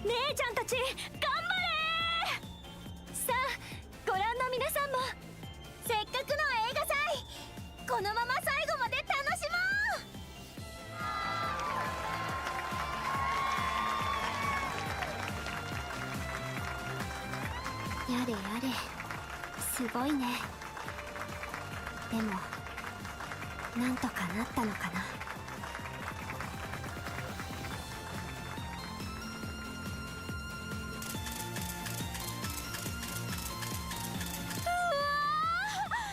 姉ちゃんたち頑張れー。さあ、ご覧の皆さんもせっかくの映画祭、このまま最後まで楽しもう。やれやれ、すごいね。でもなんとかなったのかな。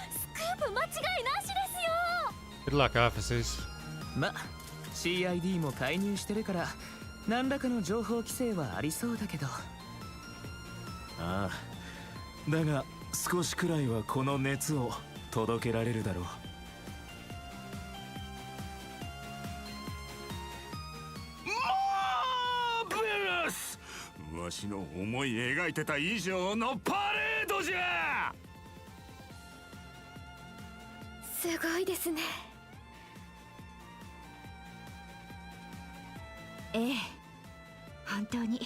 スクープ間違いなしですよ。 Good luck, officers. ま、CID も介入してるから何らかの情報規制はありそうだけど。ああ、だが少しくらいはこの熱を届けられるだろう。わしの思い描いてた以上のパレードじゃ。すごいですね。ええ、本当に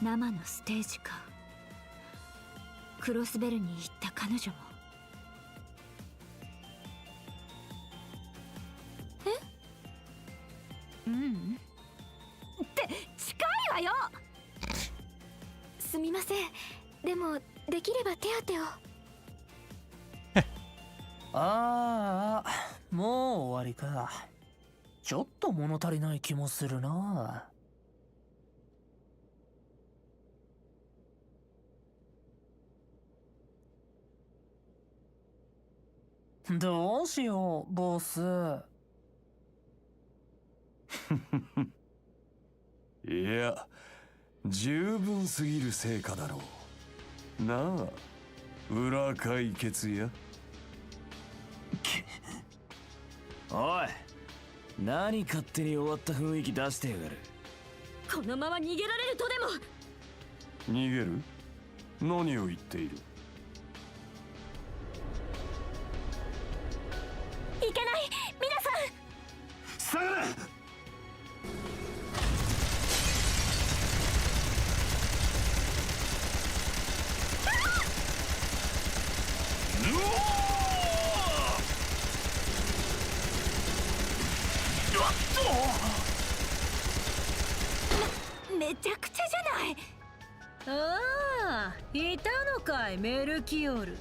生のステージか。クロスベルに行った彼女も。うん。って近いわよ。すみません。でもできれば手当てを。ああ、もう終わりか。ちょっと物足りない気もするな。どうしよう、ボス。いや、十分すぎる成果だろう。なあ、裏解決や。おい、何勝手に終わった雰囲気出してやがる。このまま逃げられるとでも。逃げる？何を言っている？いけない、皆さん。下がれ！めちゃくちゃじゃない。ああ、いたのかいメルキオル。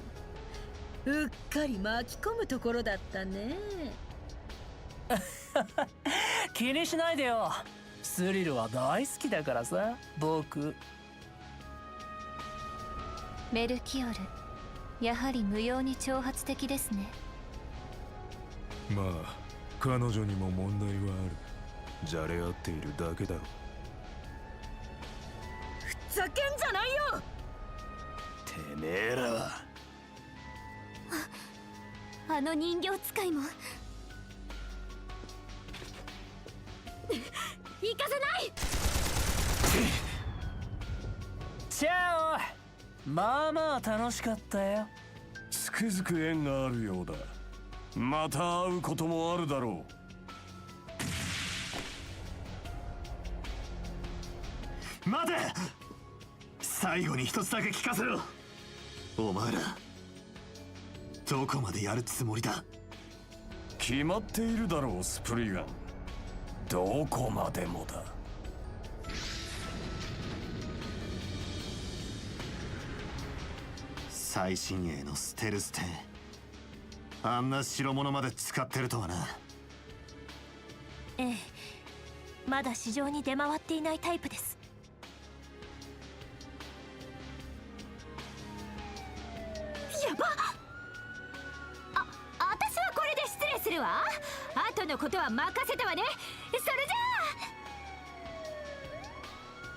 うっかり巻き込むところだったね。気にしないでよ。スリルは大好きだからさ、僕。メルキオル、やはり無用に挑発的ですね。まあ彼女にも問題はある。じゃれ合っているだけだろ。ふざけんじゃないよ。てめえらはあの人形使いも行かせない。チャオ。まあまあ楽しかったよ。つくづく縁があるようだ。また会うこともあるだろう。待て、最後に一つだけ聞かせろ。お前らどこまでやるつもりだ。決まっているだろう、スプリガン。どこまでもだ。最新鋭のステルス艇、あんな代物まで使ってるとはな。ええ、まだ市場に出回っていないタイプです。やばっ。私はこれで失礼するわ。後のことは任せたわね。それじゃ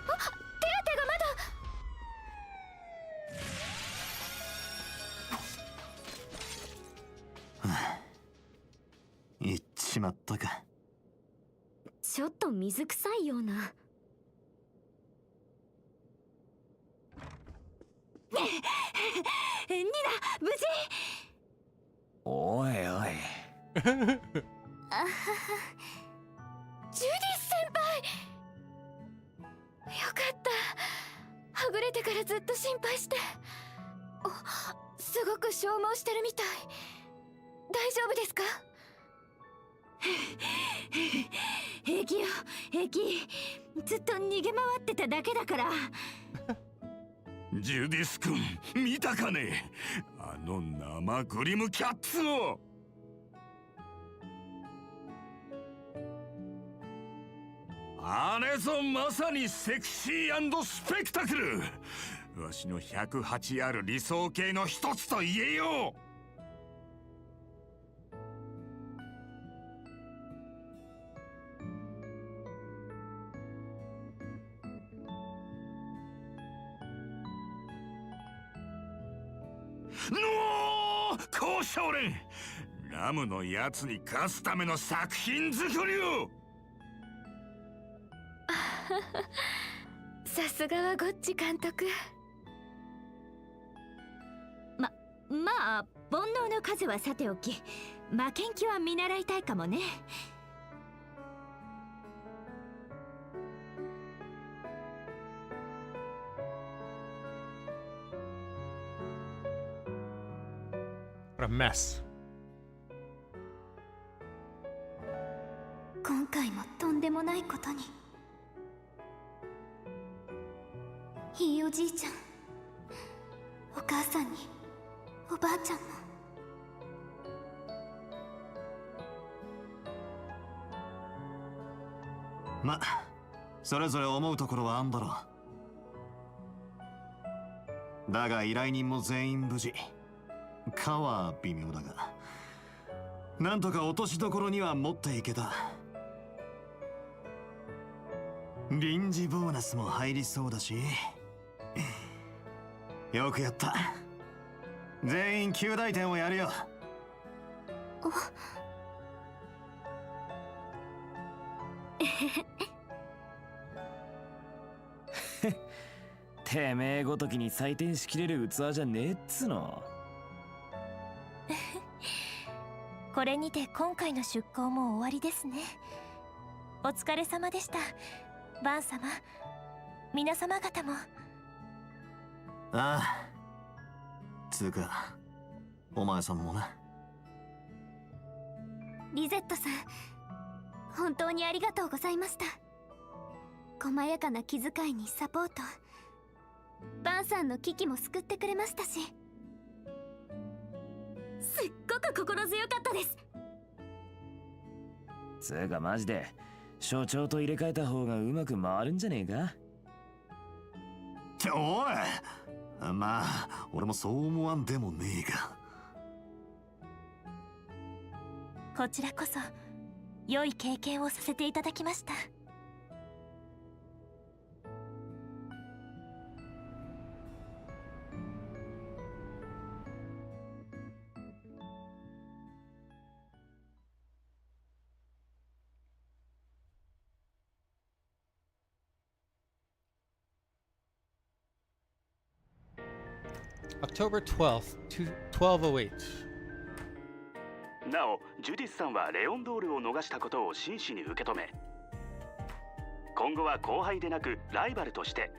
あ。手当てがまだ。言っちまったか。ちょっと水臭いような。ニナ、無事。おいおい。あはは、ジュディス先輩。よかった。はぐれてからずっと心配して。すごく消耗してるみたい。大丈夫ですか？平気よ、平気。ずっと逃げ回ってただけだから。ジュディス君、見たかね、あの生グリムキャッツを。あれぞまさにセクシー&スペクタクル。わしの108ある理想形の一つと言えよう。交渉連、ラムのやつに貸すための作品作りを。さすがはゴッチ監督。まあ煩悩の数はさておき、負けん気は見習いたいかもね。What a mess. 今回もとんでもないことに。ひいおじいちゃん、お母さんにおばあちゃんも。ま、それぞれ思うところはあんだろう。だが依頼人も全員無事かは微妙だが、なんとか落としどころには持っていけた。臨時ボーナスも入りそうだし、よくやった。全員9大点をやるよ。てめえごときに採点しきれる器じゃねえっつの。これにて今回の出航も終わりですね。お疲れ様でした、バン様。皆様方も。ああ、つうかお前さんもな。リゼットさん、本当にありがとうございました。細やかな気遣いにサポート、バンさんの危機も救ってくれましたし、すっごく心強かったです。つうかマジで所長と入れ替えた方がうまく回るんじゃねえか。っておい、まあ俺もそう思わんでもねえが。こちらこそ良い経験をさせていただきました。October 12th, 1208. なお、ジュディスさんはレオンドールを逃したことを真摯に受け止め、今後は後輩でなくライバルとして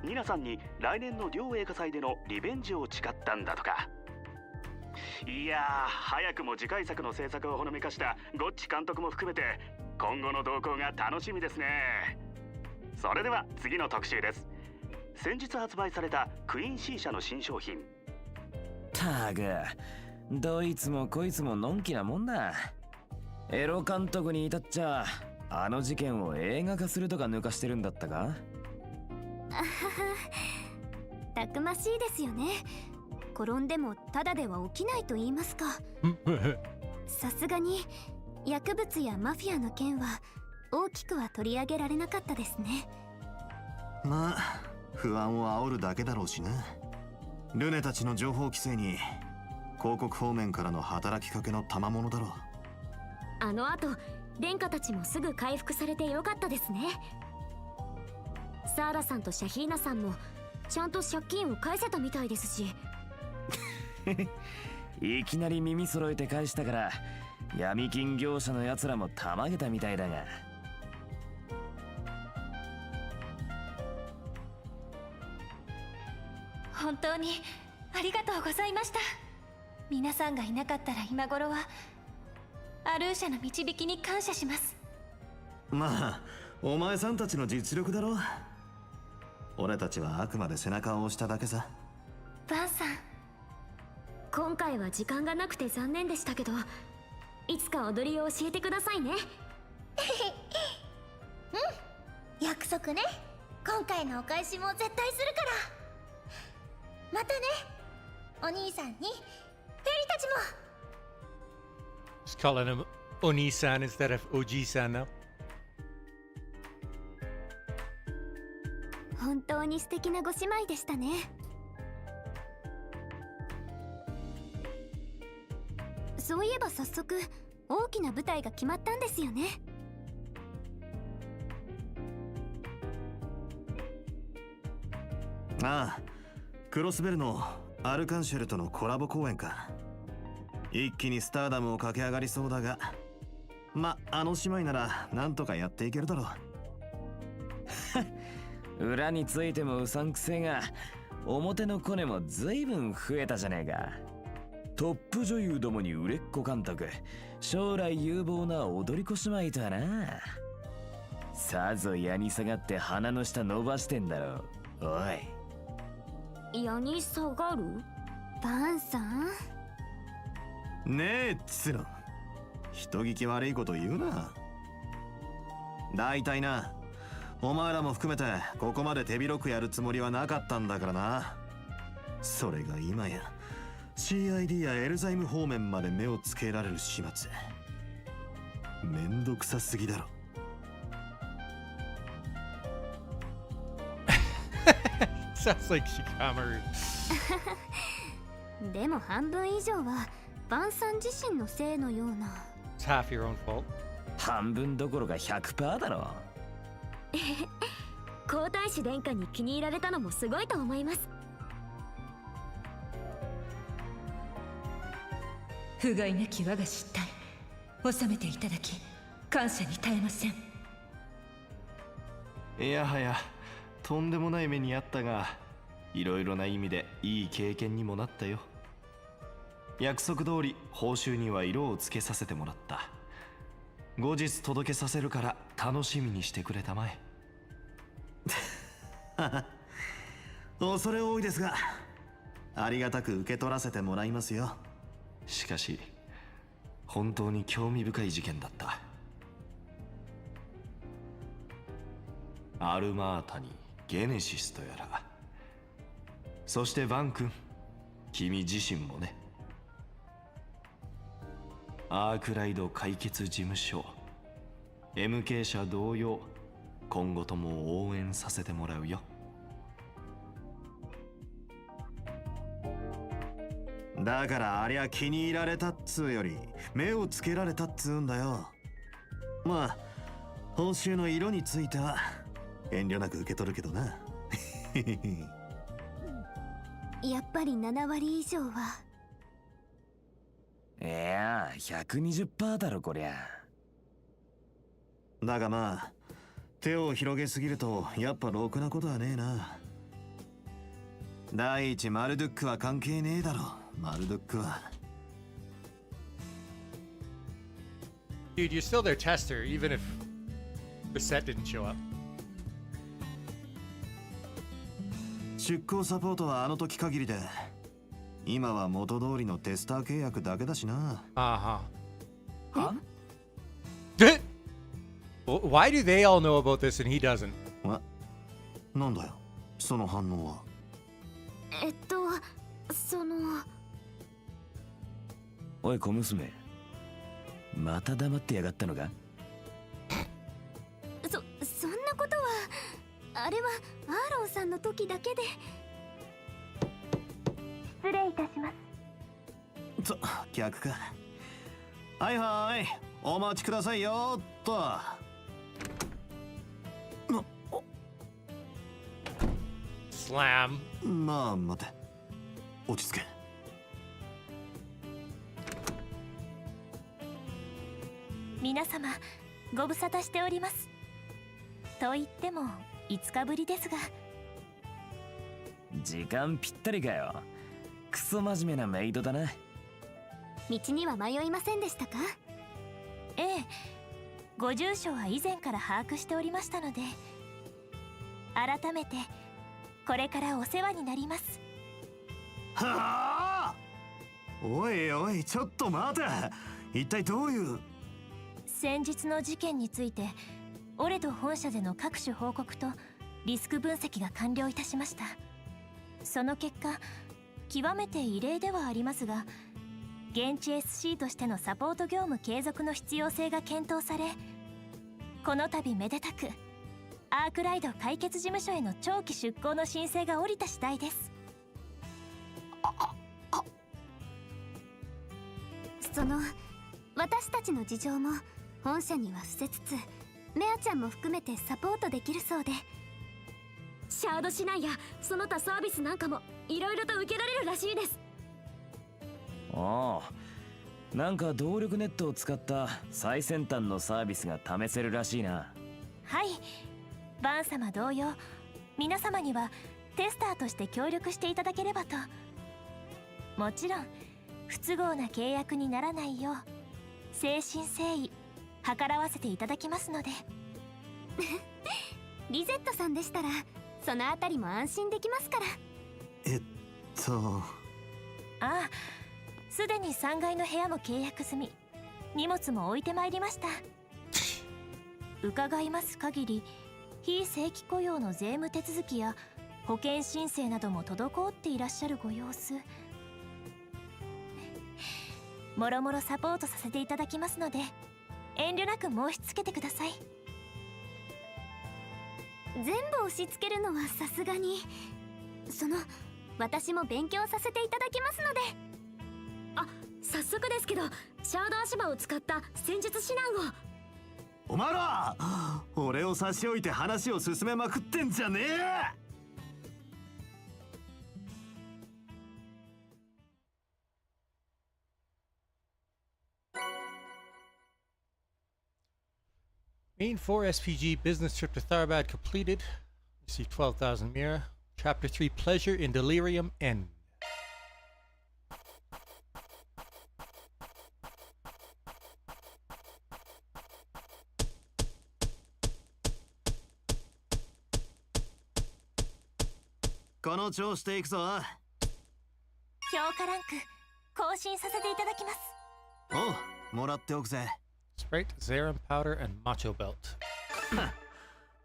ニナさんに来年の両映画祭でのリベンジを誓ったんだとか。いやー、早くも次回作の制作をほのめかしたゴッチ監督も含めて今後の動向が楽しみですね。それでは次の特集です。先日発売されたクイーン C 社の新商品。たく、どいつもこいつものんきなもんだ。エロ監督に至っちゃあの事件を映画化するとか抜かしてるんだったか。あはは、たくましいですよね。転んでもただでは起きないと言いますか。さすがに薬物やマフィアの件は大きくは取り上げられなかったですね。まあ不安を煽るだけだろうしな。ルネたちの情報規制に広告方面からの働きかけの賜物だろう。あの後殿下たちもすぐ回復されてよかったですね。サーラさんとシャヒーナさんもちゃんと借金を返せたみたいですし。いきなり耳揃えて返したから闇金業者のやつらもたまげたみたいだが。本当にありがとうございました。皆さんがいなかったら今頃はアルーシャの導きに感謝します。まあお前さんたちの実力だろ。俺たちはあくまで背中を押しただけさ。バンさん、今回は時間がなくて残念でしたけど、いつか踊りを教えてくださいね。うん、約束ね。今回のお返しも絶対するから。またね、お兄さんにフェリたちも。Just calling him Oni-san instead of Oji-san now. 本当に素敵なご姉妹でしたね。そういえば早速大きな舞台が決まったんですよね。ああ、クロスベルのアルカンシェルとのコラボ公演か。一気にスターダムを駆け上がりそうだが、ま、あの姉妹ならなんとかやっていけるだろう。裏についてもうさんくせえが、表のコネも随分増えたじゃねえか。トップ女優どもに売れっ子監督、将来有望な踊り子姉妹とはな。さぞ矢に下がって鼻の下伸ばしてんだろう。おい、矢に下がる？バンさんねえつの、人聞き悪いこと言うな。大体な、お前らも含めてここまで手広くやるつもりはなかったんだからな。それが今や CID やエルザイム方面まで目をつけられる始末。めんどくさすぎだろ。Sounds like Shikamaru. でも半分以上はバンさん自身のせいのような。It's half your own fault. 半分どころか 100% だろ。皇太子殿下に気に入られたのもすごいと思います。不甲斐なき我が失態、収めていただき感謝に耐えません。いやはやとんでもない目にあったが、いろいろな意味でいい経験にもなったよ。約束通り報酬には色をつけさせてもらった。後日届けさせるから楽しみにしてくれたまえ。恐れ多いですが、ありがたく受け取らせてもらいますよ。しかし本当に興味深い事件だった。アルマータにゲネシスとやら、そしてバン君、君自身もね。アークライド解決事務所、 MK 社同様、今後とも応援させてもらうよ。だからありゃ気に入られたっつうより目をつけられたっつうんだよ。まあ報酬の色については遠慮なく受け取るけどな。やっぱり7割以上は。いや、120% だろこりゃ。だがまあ手を広げすぎるとやっぱろくなことはねえな。第一マルドゥックは関係ねえだろ。マルドゥックは。 Dude, you're still their tester, even if the set didn't show up. 出向サポートはあの時限りで、今は元通りのテスター契約だけだしな。はWhy do they all know about this and he doesn't? なんだよその反応は。その。おい小娘、また黙ってやがったのか。そんなことは。あれはアーロンさんの時だけで。失礼いたします。客か。はいはい、お待ちくださいよっと。スラム。まあ待て、落ち着け。皆様ご無沙汰しております。と言っても5日ぶりですが。時間ぴったりかよ。クソ真面目なメイドだな。道には迷いませんでしたか？ええ、ご住所は以前から把握しておりましたので、改めてこれからお世話になります。はあ、おいおいちょっと待て。一体どういう。先日の事件についてオレド本社での各種報告とリスク分析が完了いたしました。その結果、極めて異例ではありますが、現地 SC としてのサポート業務継続の必要性が検討され、この度めでたくアークライド解決事務所への長期出向の申請が下りた次第です。私たちの事情も本社には伏せつつ、メアちゃんも含めてサポートできるそうで。シャード指南やその他サービスなんかもいろいろと受けられるらしいです。ああ、なんか動力ネットを使った最先端のサービスが試せるらしいな。はい、バン様同様、皆様にはテスターとして協力していただければと。もちろん不都合な契約にならないよう誠心誠意計らわせていただきますので。リゼットさんでしたらそのあたりも安心できますから。ああ、すでに3階の部屋も契約済み、荷物も置いてまいりました。伺います限り、非正規雇用の税務手続きや保険申請なども滞っていらっしゃるご様子。もろもろサポートさせていただきますので、遠慮なく申し付けてください。全部押し付けるのはさすがに。私も勉強させていただきますので。早速ですけど、シャード足場を使った戦術指南を。お前ら俺を差し置いて話を進めまくってんじゃねえ。Main 4 SPG business trip to Tharbad completed. Receive 12,000 Mira. Chapter 3 Pleasure in Delirium End. この調子でいくぞ。強化ランク更新させていただきます。おう、もらっておくぜ。Sprite, Zerum powder, and Macho belt.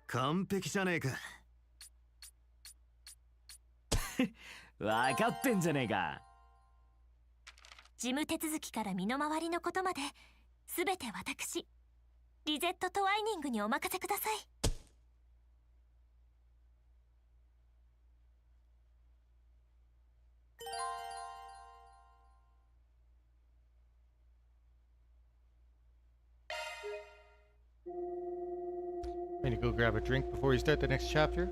完璧じゃねえか。分かってんじゃねえか。事務手続きから身の回りのことまで全て私リゼット・トワイニングにお任せください。I'm gonna go grab a drink before you start the next chapter.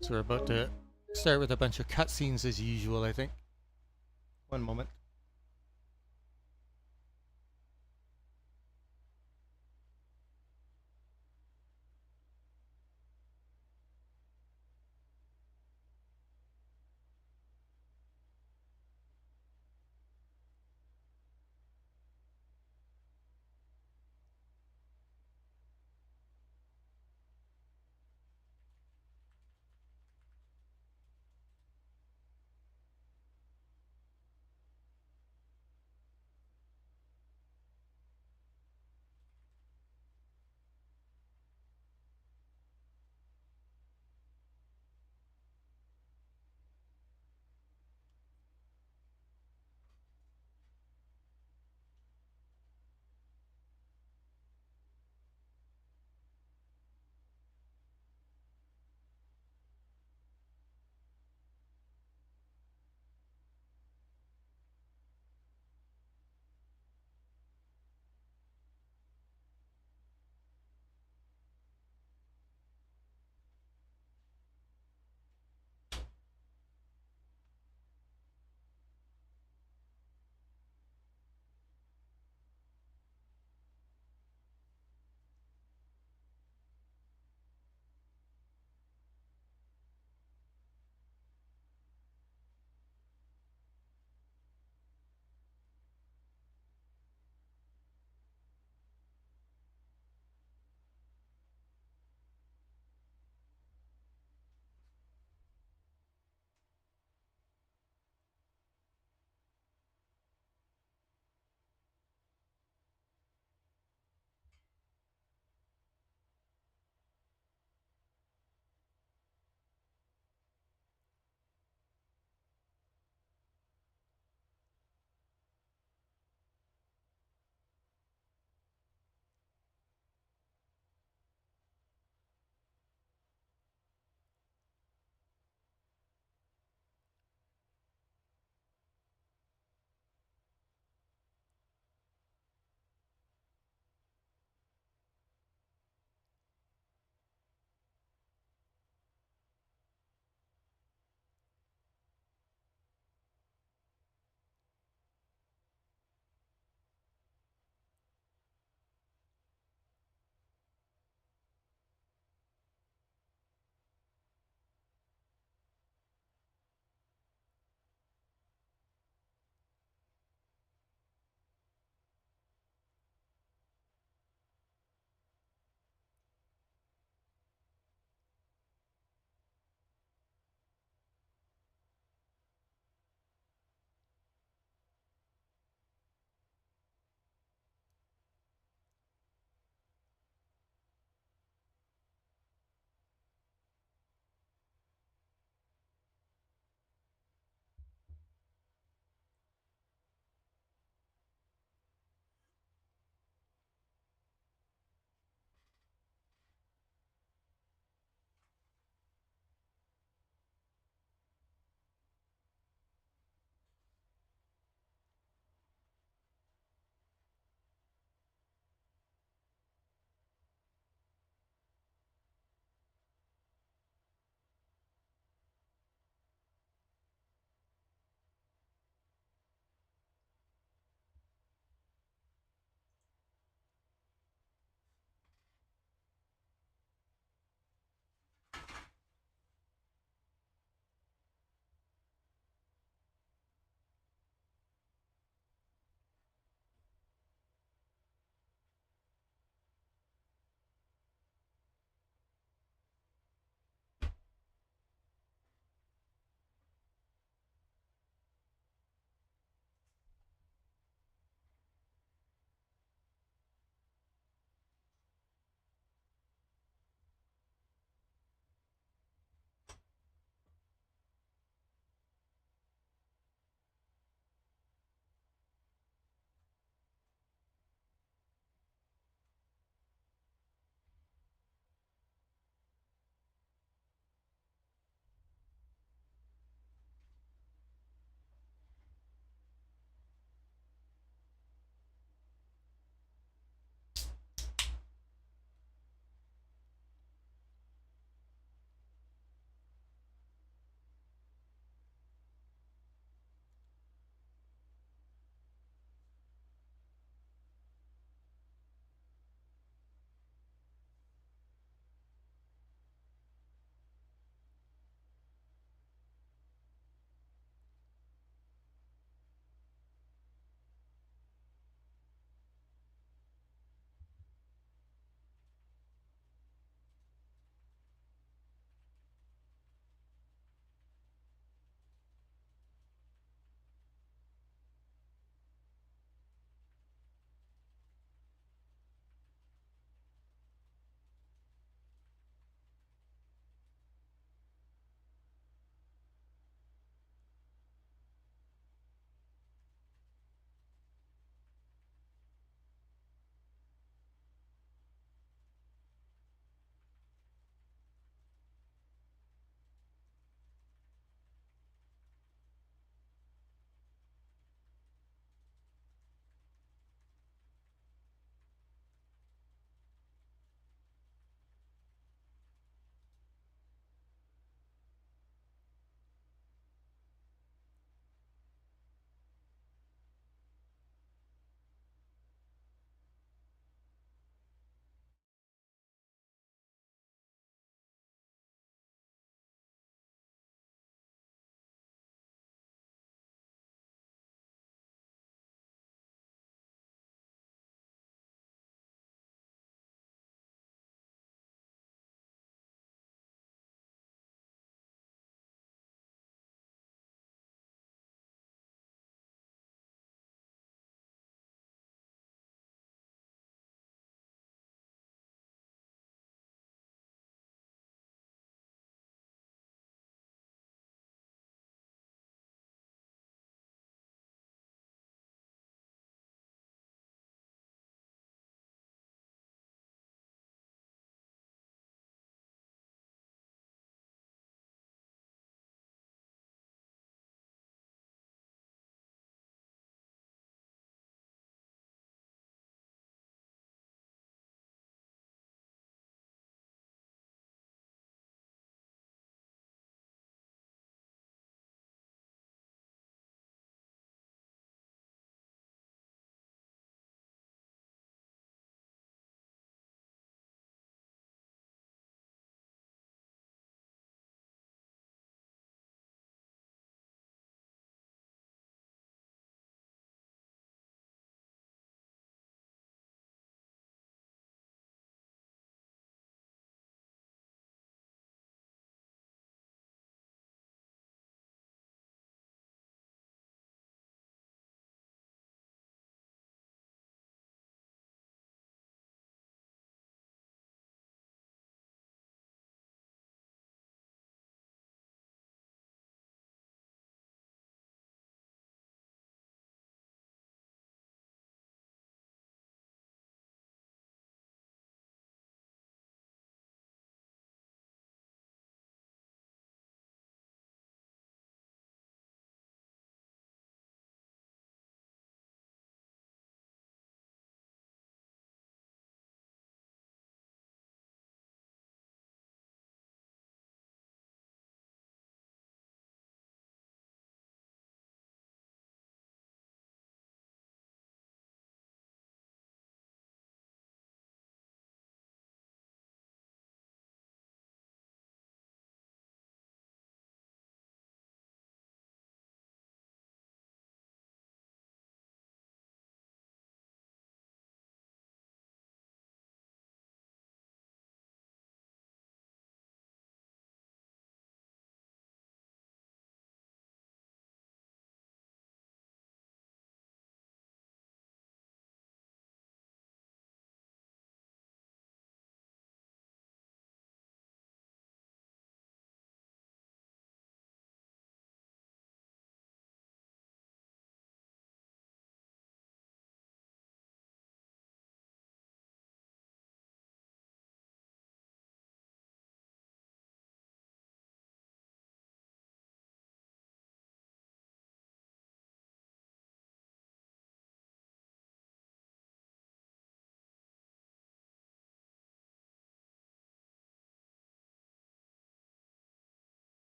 So we're about to start with a bunch of cutscenes as usual, I think. One moment.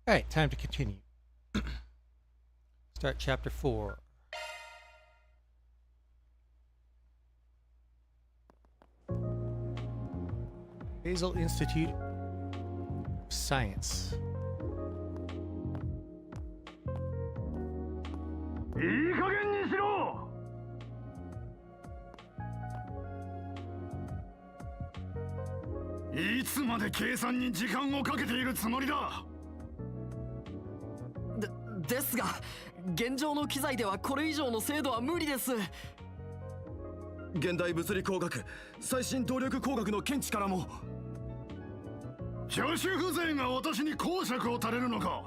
Alright, time to continue. Start chapter 4. Basel Institute of Science. いい加減にしろ。いつまで計算に時間をかけているつもりだ。ですが、現状の機材ではこれ以上の精度は無理です。現代物理工学、最新動力工学の見地からも。助手風情が私に講釈を垂れるのか。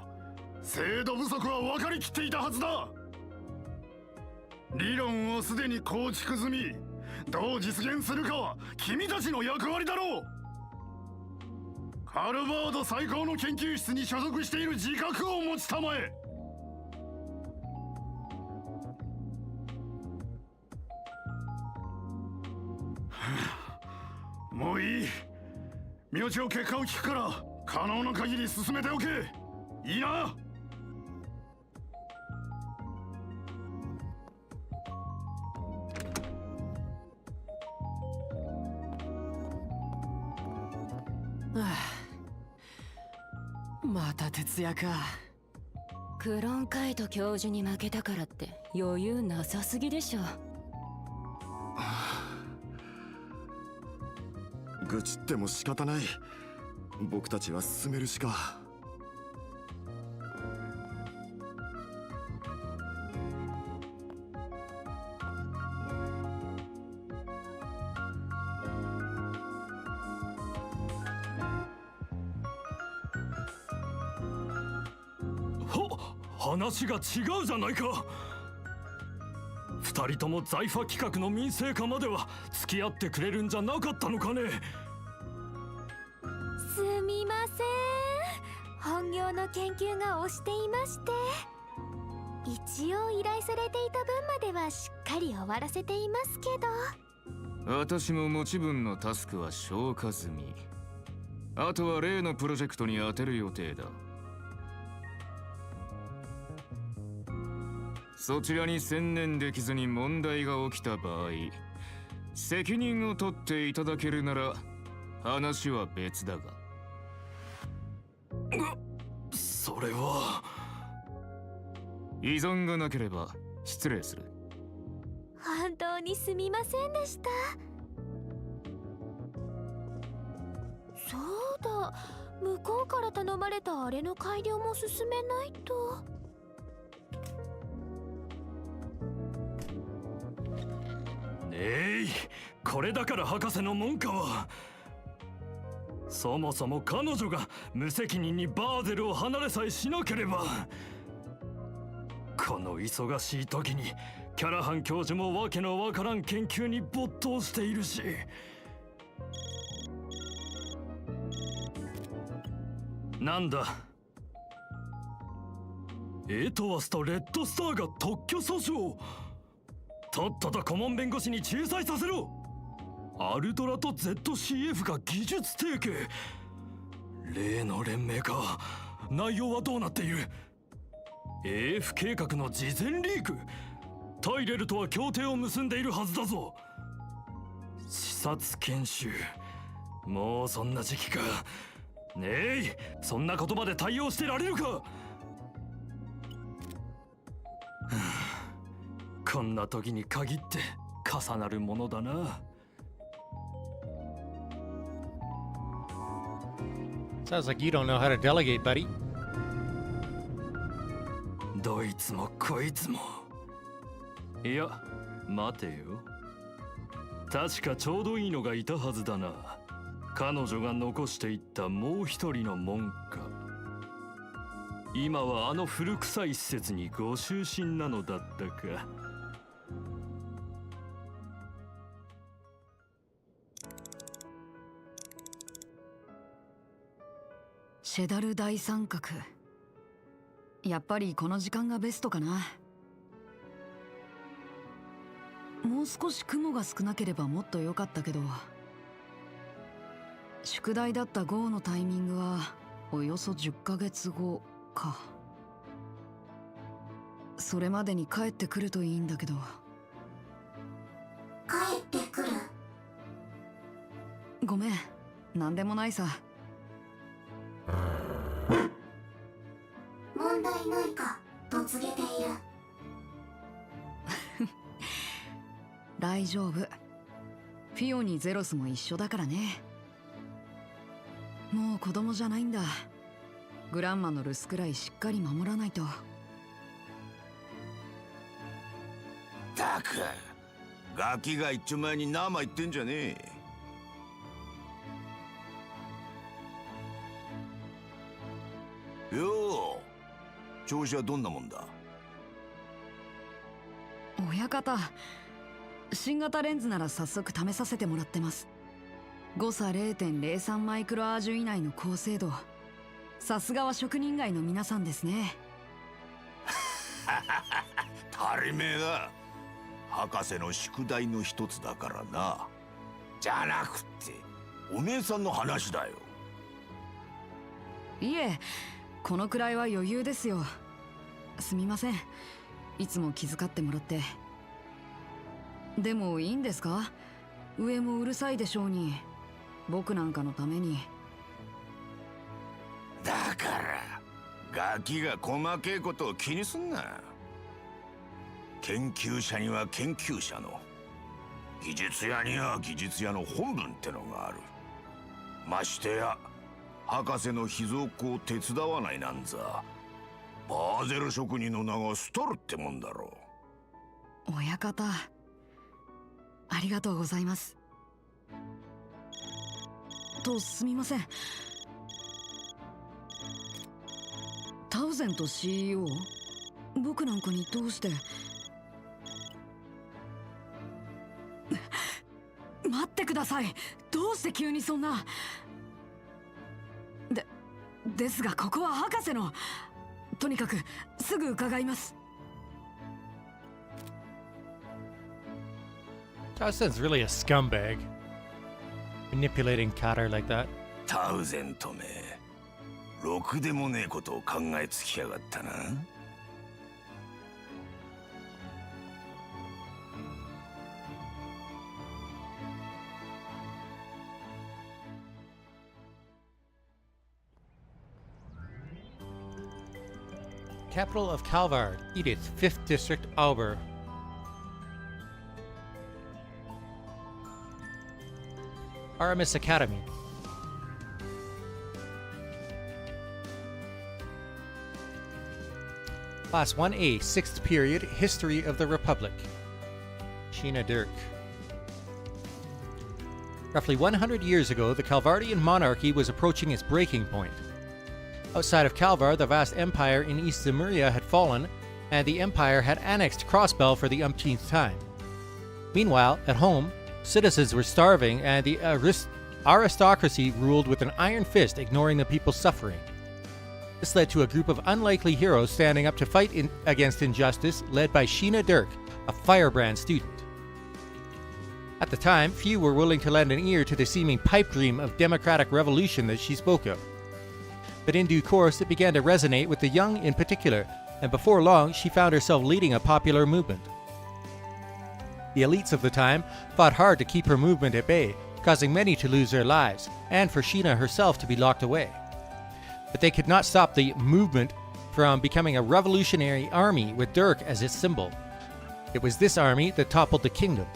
精度不足は分かりきっていたはずだ。理論をすでに構築済み、どう実現するかは君たちの役割だろう。ハルバード最高の研究室に所属している自覚を持ちたまえ。もういい。明朝結果を聞くから可能な限り進めておけ。いいな。また徹夜か。クロンカイト教授に負けたからって余裕なさすぎでしょ。愚痴っても仕方ない。僕たちは進めるしか。話が違うじゃないか。二人とも財閥企画の民生化までは付き合ってくれるんじゃなかったのかね。すみません、本業の研究が押していまして、一応依頼されていた分まではしっかり終わらせていますけど。私も持ち分のタスクは消化済み。あとは例のプロジェクトに当てる予定だ。そちらに専念できずに問題が起きた場合、責任を取っていただけるなら話は別だが。それは。依存がなければ失礼する。本当にすみませんでした。そうだ、向こうから頼まれたあれの改良も進めないと。これだから博士の門下は。そもそも彼女が無責任にバーゼルを離れさえしなければ。この忙しい時にキャラハン教授もわけのわからん研究に没頭しているし。なんだ、エトワスとレッドスターが特許訴訟。とっとと顧問弁護士に仲裁させろ。アルトラと ZCF が技術提携。例の連盟か。内容はどうなっている？ AF 計画の事前リーク。タイレルとは協定を結んでいるはずだぞ。視察研修、もうそんな時期か。ねえ、そんな言葉で対応してられるか。こんな時に限って重なるものだな。Sounds like you don't know how to delegate, buddy. どいつもこいつも。いや、待てよ。確かちょうどいいのがいたはずだな。彼女が残していったもう一人の門下。今はあの古臭い施設にご就寝なのだったか。シェダル大三角。やっぱりこの時間がベストかな。もう少し雲が少なければもっと良かったけど、宿題だった GO のタイミングはおよそ10ヶ月後か。それまでに帰ってくるといいんだけど。帰ってくる。ごめん、なんでもないさ。問題ないかと告げている。大丈夫。フィオにゼロスも一緒だからね。もう子供じゃないんだ。グランマの留守くらいしっかり守らないと。たくガキが一丁前に生言ってんじゃねえ。よう、調子はどんなもんだ。親方、新型レンズなら早速試させてもらってます。誤差 0.03 マイクロアージュ以内の高精度。さすがは職人街の皆さんですね。足りめえだ。博士の宿題の一つだからな。じゃなくってお姉さんの話だよ。いえ、このくらいは余裕ですよ。すみません、いつも気遣ってもらって。でもいいんですか？上もうるさいでしょうに。僕なんかのために。だからガキが細けえことを気にすんな。研究者には研究者の、技術屋には技術屋の本分ってのがある。ましてや博士の秘蔵を手伝わないなんざバーゼル職人の名がストルってもんだろう。親方、ありがとうございます。と、すみません。タウゼント CEO？ 僕なんかにどうして。待ってください。どうして急にそんな。ですがここは博士の。とにかくすぐ伺います。Towson's really a scumbag. Manipulating Katar like that. タウゼントめ、ろくでもねえことを考えつきやがったな。Capital of Calvard, Edith, 5th District, Auber. Aramis Academy. Class 1A, 6th period, History of the Republic. Sheena Dirk. Roughly 100 years ago, the Calvardian monarchy was approaching its breaking point. Outside of Calvar, the vast empire in East Zemuria had fallen, and the empire had annexed Crossbell for the umpteenth time. Meanwhile, at home, citizens were starving, and the aristocracy ruled with an iron fist, ignoring the people's suffering. This led to a group of unlikely heroes standing up to fight against injustice, led by Sheena Dirk, a firebrand student. At the time, few were willing to lend an ear to the seeming pipe dream of democratic revolution that she spoke of. But in due course, it began to resonate with the young in particular, and before long, she found herself leading a popular movement. The elites of the time fought hard to keep her movement at bay, causing many to lose their lives, and for Sheena herself to be locked away. But they could not stop the movement from becoming a revolutionary army with Dirk as its symbol. It was this army that toppled the kingdom.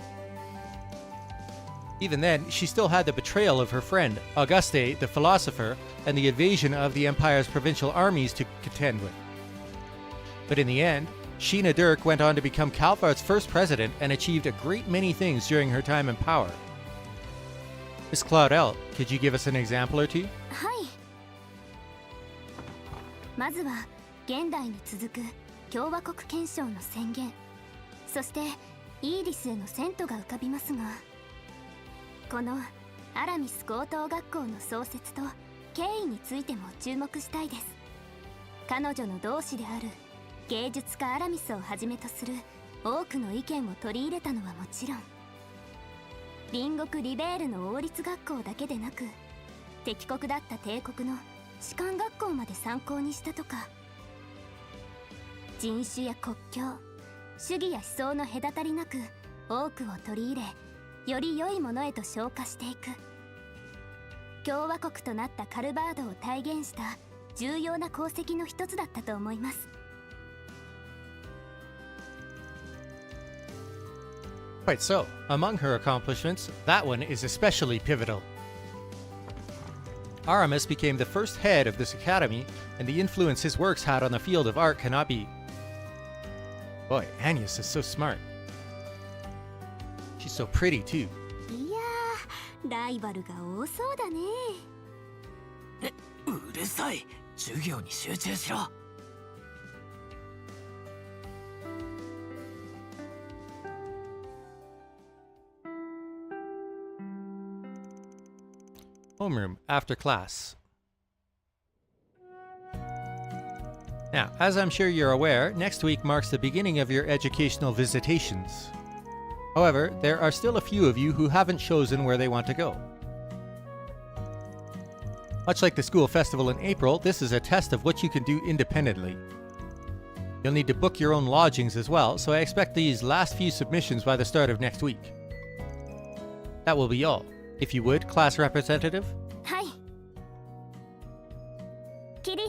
Even then, she still had the betrayal of her friend, Auguste the philosopher, and the invasion of the Empire's provincial armies to contend with. But in the end, Sheena Dirk went on to become Calvard's first president and achieved a great many things during her time in power. Miss Claudel, could you give us an example or two? はい。まずは現代に続く共和国憲章の宣言、そしてイーディスへの遷都が浮かびますが、このアラミス高等学校の創設と経緯についても注目したいです。彼女の同志である芸術家アラミスをはじめとする多くの意見を取り入れたのはもちろん、隣国リベールの王立学校だけでなく、敵国だった帝国の士官学校まで参考にしたとか、人種や国境、主義や思想の隔たりなく多くを取り入れ、より良いものへと昇華していく。共和国となったカルバードを体現した重要な功績の一つだったと思います。Quite so. Among her accomplishments, that one is especially pivotal. Aramis became the first head of this academy, and the influence his works had on the field of art cannot be... Boy, Agnes is so smart. She's so pretty, too. いやー、ライバルが多そうだね。うるさい。授業に集中しろ。Homeroom, after class. Now, as I'm sure you're aware, next week marks the beginning of your educational visitations. However, there are still a few of you who haven't chosen where they want to go. Much like the school festival in April, this is a test of what you can do independently. You'll need to book your own lodgings as well, so I expect these last few submissions by the start of next week. That will be all. If you would, class representative? はい。起立。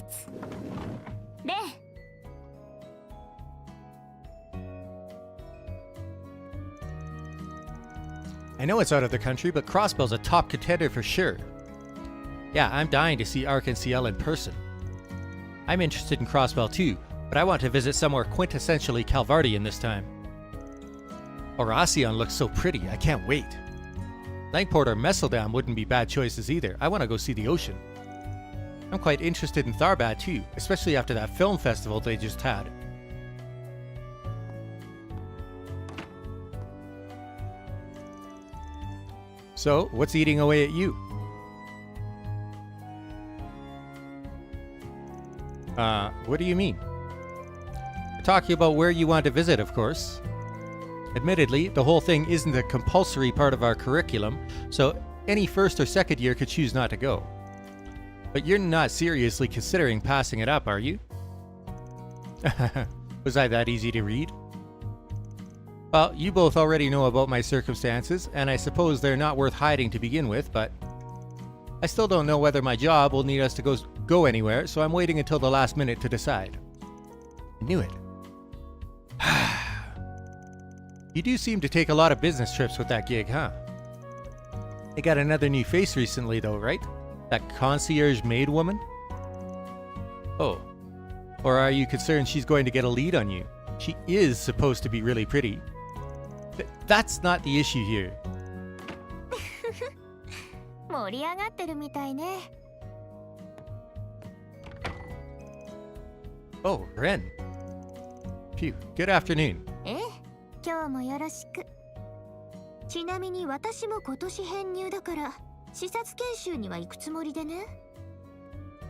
礼。I know it's out of the country, but Crossbell's a top contender for sure. Yeah, I'm dying to see Ark and CL in person. I'm interested in Crossbell too, but I want to visit somewhere quintessentially Calvardian this time. Oracion looks so pretty, I can't wait. Langport or Messeldam wouldn't be bad choices either. I want to go see the ocean. I'm quite interested in Tharbad too, especially after that film festival they just had. So, what's eating away at you? What do you mean? We're talking about where you want to visit, of course. Admittedly, the whole thing isn't a compulsory part of our curriculum, so any first or second year could choose not to go. But you're not seriously considering passing it up, are you? Was I that easy to read? Well, you both already know about my circumstances, and I suppose they're not worth hiding to begin with, but I still don't know whether my job will need us to go anywhere, so I'm waiting until the last minute to decide. I knew it. You do seem to take a lot of business trips with that gig, huh? They got another new face recently though, right? That concierge maid woman? Oh. Or are you concerned she's going to get a lead on you? She is supposed to be really pretty. That's not the issue here. 盛り上がってるみたいね。Oh, Ren. Phew, good afternoon. ええ、今日もよろしく。ちなみに私も今年編入だから視察研修には行くつもりでね。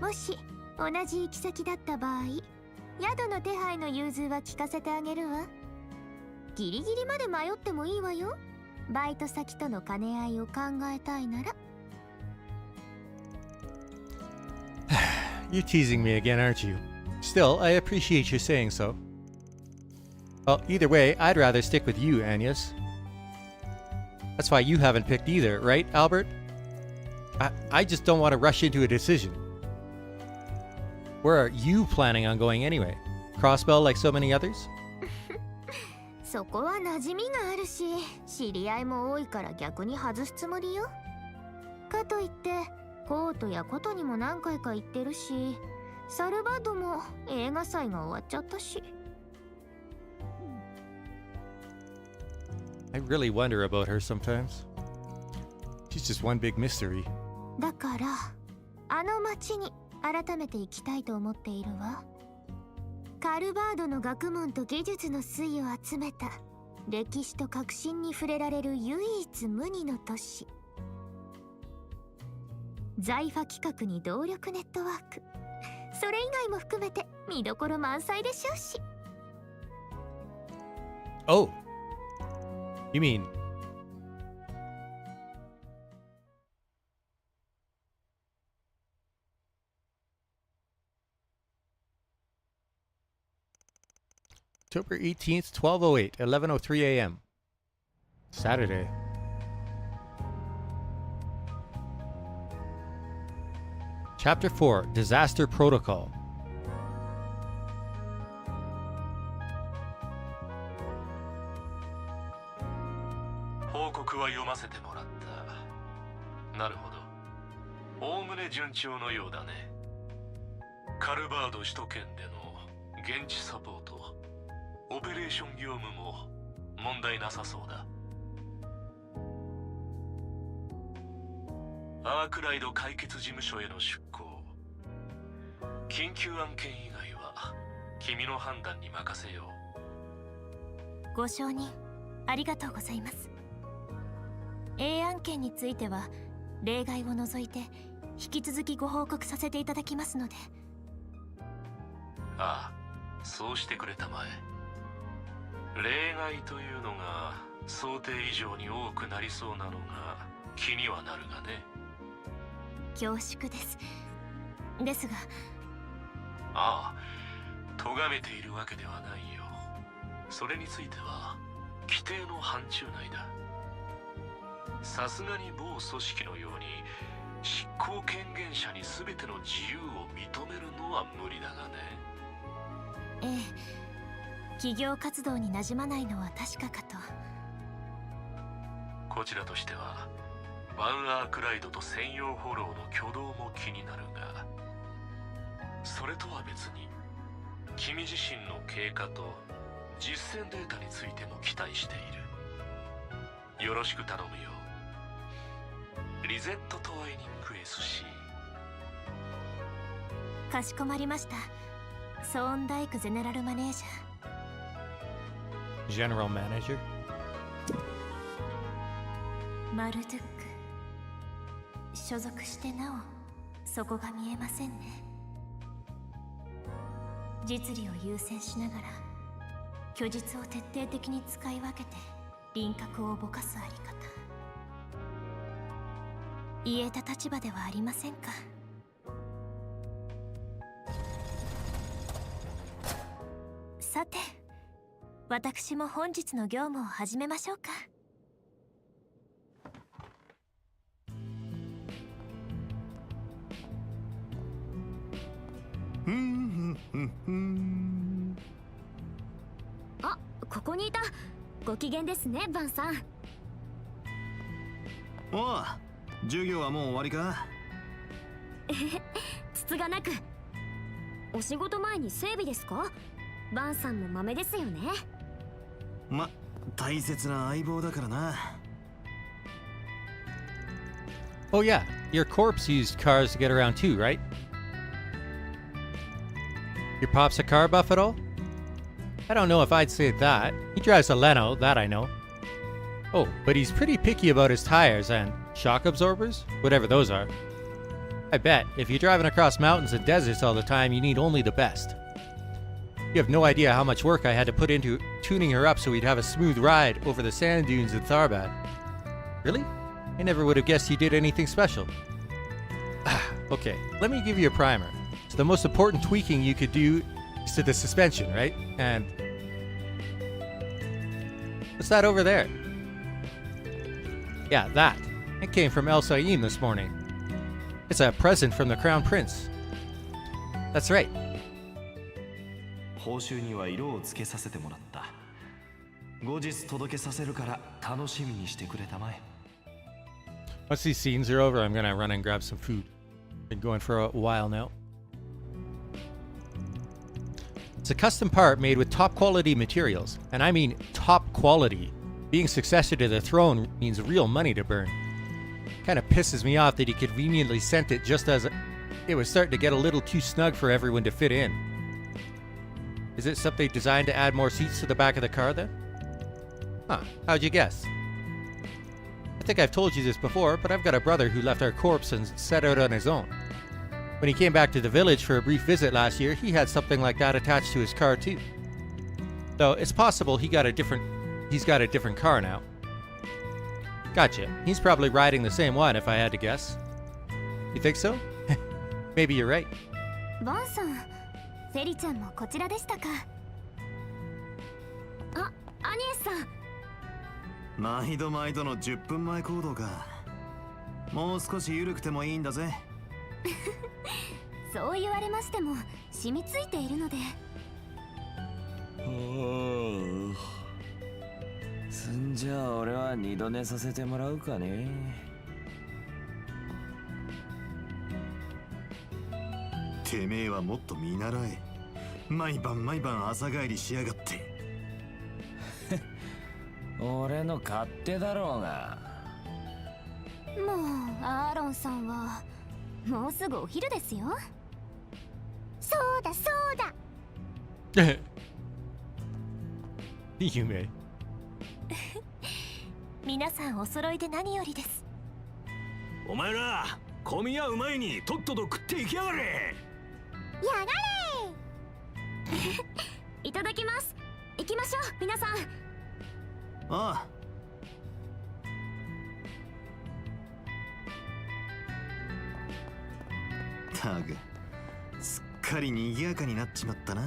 もし同じ行き先だった場合、宿の手配の融通は聞かせてあげるわ。ギリギリまで迷ってもいいわよ。バイト先との兼ね合いを考えたいなら。You're teasing me again, aren't you? Still, I appreciate you saying so. Well, either way, I'd rather stick with you, Agnes. That's why you haven't picked either, right, Albert? I just don't want to rush into a decision. Where are you planning on going anyway? Crossbell like so many others? そこは馴染みがあるし、知り合いも多いから逆に外すつもりよ。かといって、コートやコトにも何回か行ってるし、サルバドも映画祭が終わっちゃったし。I really wonder about her sometimes. She's just one big mystery. だから、あの町に改めて行きたいと思っているわ。カルバードの学問と技術の粋を集めた歴史と革新に触れられる唯一無二の都市。財ファ企画に動力ネットワーク。それ以外も含めて見どころ満載でしょうし。Oh! You mean... October 18th, 12:08, 11:03 a.m. Saturday. Chapter 4, Disaster Protocol. 報告は読ませてもらった。なるほど。おおむね順調のようだね。カルバード首都圏での現地サポート、オペレーション業務も問題なさそうだ。アークライド解決事務所への出向、緊急案件以外は君の判断に任せよう。ご承認ありがとうございます。A 案件については例外を除いて引き続きご報告させていただきますので。ああ、そうしてくれたまえ。例外というのが想定以上に多くなりそうなのが気にはなるがね。恐縮です。ですが。ああ、咎めているわけではないよ。それについては規定の範疇内だ。さすがに某組織のように執行権限者に全ての自由を認めるのは無理だがね。ええ、企業活動に馴染まないのは確かかと。こちらとしてはワンアークライドと専用フォローの挙動も気になるが、それとは別に君自身の経過と実践データについても期待している。よろしく頼むよ。リゼットトワイニング SC。 かしこまりました。ソーンダイクゼネラルマネージャー。General Manager。マルドゥック。所属してなおそこが見えませんね。実利を優先しながら虚実を徹底的に使い分けて輪郭をぼかすあり方。言えた立場ではありませんか。さて、私も本日の業務を始めましょうか。あ、ここにいた。ご機嫌ですね、バンさん。おう、授業はもう終わりか？つつがなく。お仕事前に整備ですか？バンさんも豆ですよね。ま、大切な相棒だからな。Oh yeah, your corpse used cars to get around too, right? Your pop's a car buff at all? I don't know if I'd say that. He drives a Leno, that I know. Oh, but he's pretty picky about his tires and shock absorbers, whatever those are. I bet if you're driving across mountains and deserts all the time, you need only the best. You have no idea how much work I had to put into tuning her up so we'd have a smooth ride over the sand dunes in Tharbad. Really? I never would have guessed you did anything special. Okay, let me give you a primer. So the most important tweaking you could do is to the suspension, right? And what's that over there? Yeah, that. It came from El Sayin this morning. It's a present from the Crown Prince. That's right. 報酬には色をつけさせてもらった。後日届けさせるから楽しみにしてくれたまえ。Once these scenes are over, I'm gonna run and grab some food. Been going for a while now. It's a custom part made with top quality materials, and I mean top quality. Being successor to the throne means real money to burn. Kinda pisses me off that he conveniently sent it just as it was starting to get a little too snug for everyone to fit in. Is it something designed to add more seats to the back of the car then? Huh, how'd you guess? I think I've told you this before, but I've got a brother who left our corpse and set out on his own. When he came back to the village for a brief visit last year, he had something like that attached to his car too. Though it's possible he's got a different car now. Gotcha. He's probably riding the same one if I had to guess. You think so? Maybe you're right. バンさん、フェリちゃんもこちらでしたか。アニエスさん。毎度毎度の10分前行動か。もう少し緩くてもいいんだぜ。そう言われましても染みついているので。すんじゃあ俺は二度寝させてもらうかね。てめえはもっと見習え。毎晩毎晩朝帰りしやがって。俺の勝手だろうが。もうアーロンさんはもうすぐお昼ですよ。そうだそうだ。夢。皆さんお揃いで何よりです。お前ら混み合う前にとっとと食っていきやがれ。やがれ。いただきます。行きましょう皆さん。ああ。たくすっかり賑やかになっちまったな。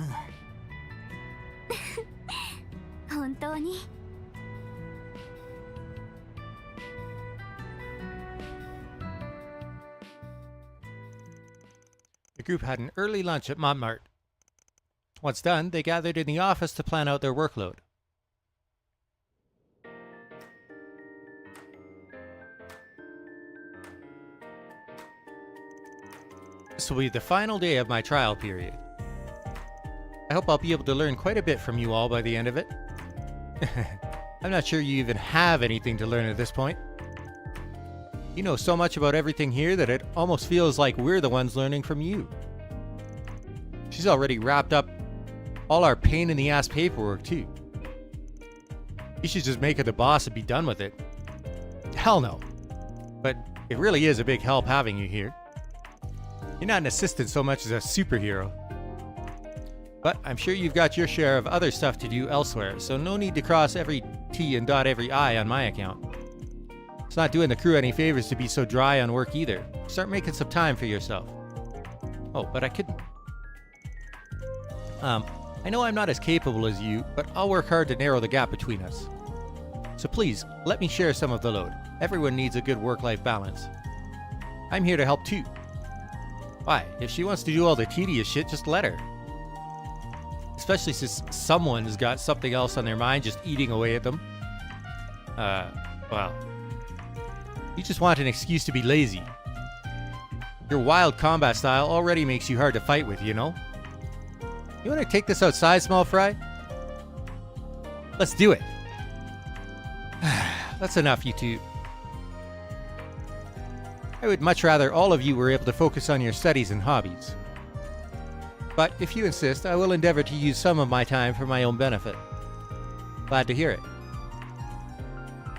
本当に。The group had an early lunch at Montmartre. Once done, they gathered in the office to plan out their workload. This will be the final day of my trial period. I hope I'll be able to learn quite a bit from you all by the end of it. I'm not sure you even have anything to learn at this point. You know so much about everything here that it almost feels like we're the ones learning from you. She's already wrapped up all our pain-in-the-ass paperwork, too. You should just make her the boss and be done with it. Hell no. But it really is a big help having you here. You're not an assistant so much as a superhero. But I'm sure you've got your share of other stuff to do elsewhere, so no need to cross every T and dot every I on my account. It's not doing the crew any favors to be so dry on work either. Start making some time for yourself. Oh, but I couldn't. I know I'm not as capable as you, but I'll work hard to narrow the gap between us. So please, let me share some of the load. Everyone needs a good work-life balance. I'm here to help too. Why? If she wants to do all the tedious shit, just let her. Especially since someone's got something else on their mind just eating away at them. Well. You just want an excuse to be lazy. Your wild combat style already makes you hard to fight with, you know? You want to take this outside, small fry? Let's do it. That's enough, you two. I would much rather all of you were able to focus on your studies and hobbies. But if you insist, I will endeavor to use some of my time for my own benefit. Glad to hear it.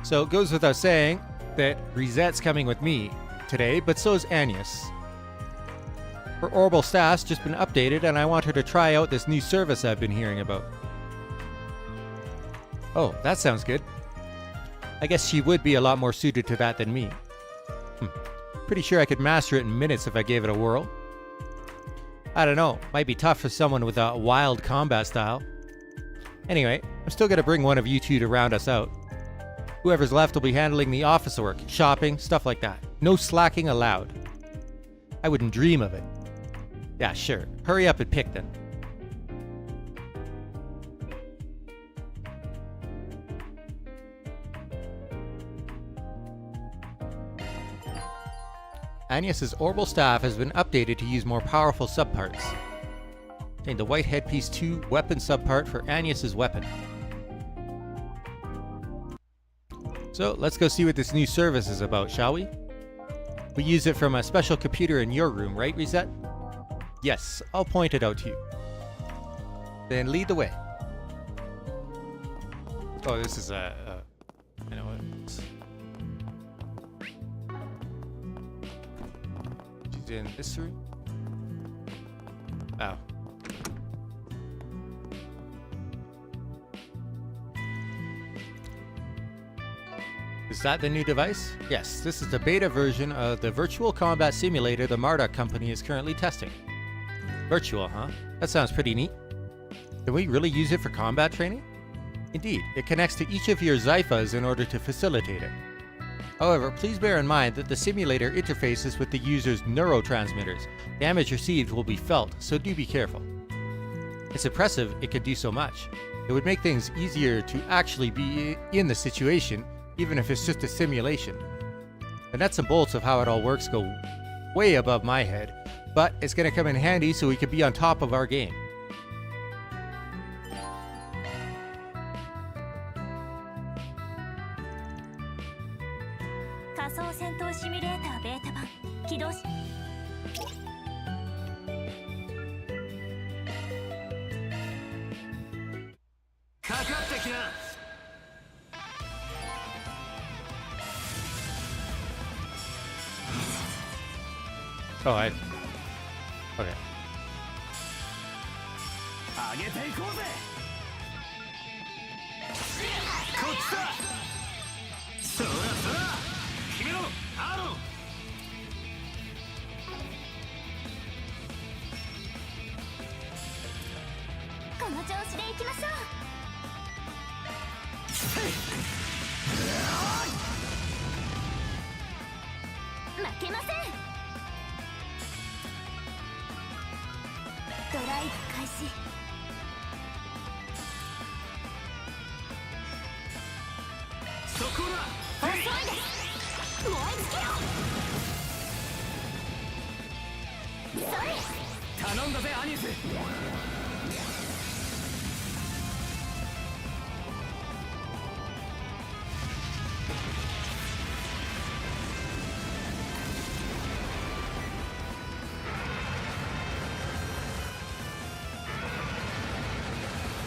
So it goes without saying that Rizette's coming with me today, but so is Agnes. Her orbital staff's just been updated and I want her to try out this new service I've been hearing about. Oh, that sounds good. I guess she would be a lot more suited to that than me. Pretty sure I could master it in minutes if I gave it a whirl. I don't know, might be tough for someone with a wild combat style. Anyway, I'm still gonna bring one of you two to round us out. Whoever's left will be handling the office work, shopping, stuff like that. No slacking allowed. I wouldn't dream of it. Yeah, sure. Hurry up and pick then. Agnes's orbital staff has been updated to use more powerful subparts. Obtain the white headpiece 2 weapon subpart for Agnes's weapon. So let's go see what this new service is about, shall we? We use it from a special computer in your room, right, Reset? Yes, I'll point it out to you. Then lead the way. Oh, this is I know what it is. She's in this room? Oh. Is that the new device? Yes, this is the beta version of the virtual combat simulator the Marduk company is currently testing. Virtual, huh? That sounds pretty neat. Can we really use it for combat training? Indeed, it connects to each of your Zyphas in order to facilitate it. However, please bear in mind that the simulator interfaces with the user's neurotransmitters. Damage received will be felt, so do be careful. It's impressive it can do so much. It would make things easier to actually be in the situation, even if it's just a simulation. The nuts and bolts of how it all works go way above my head, but it's going to come in handy so we can be on top of our game. Oh, I... Okay. 上げていこうぜ。こっちだ。そらそら。決めろ、アーロン。この調子でいきましょう。負けません。ドライブ開始。そこだ。遅いです。燃え尽きろ。それ。頼んだぜ、アニス。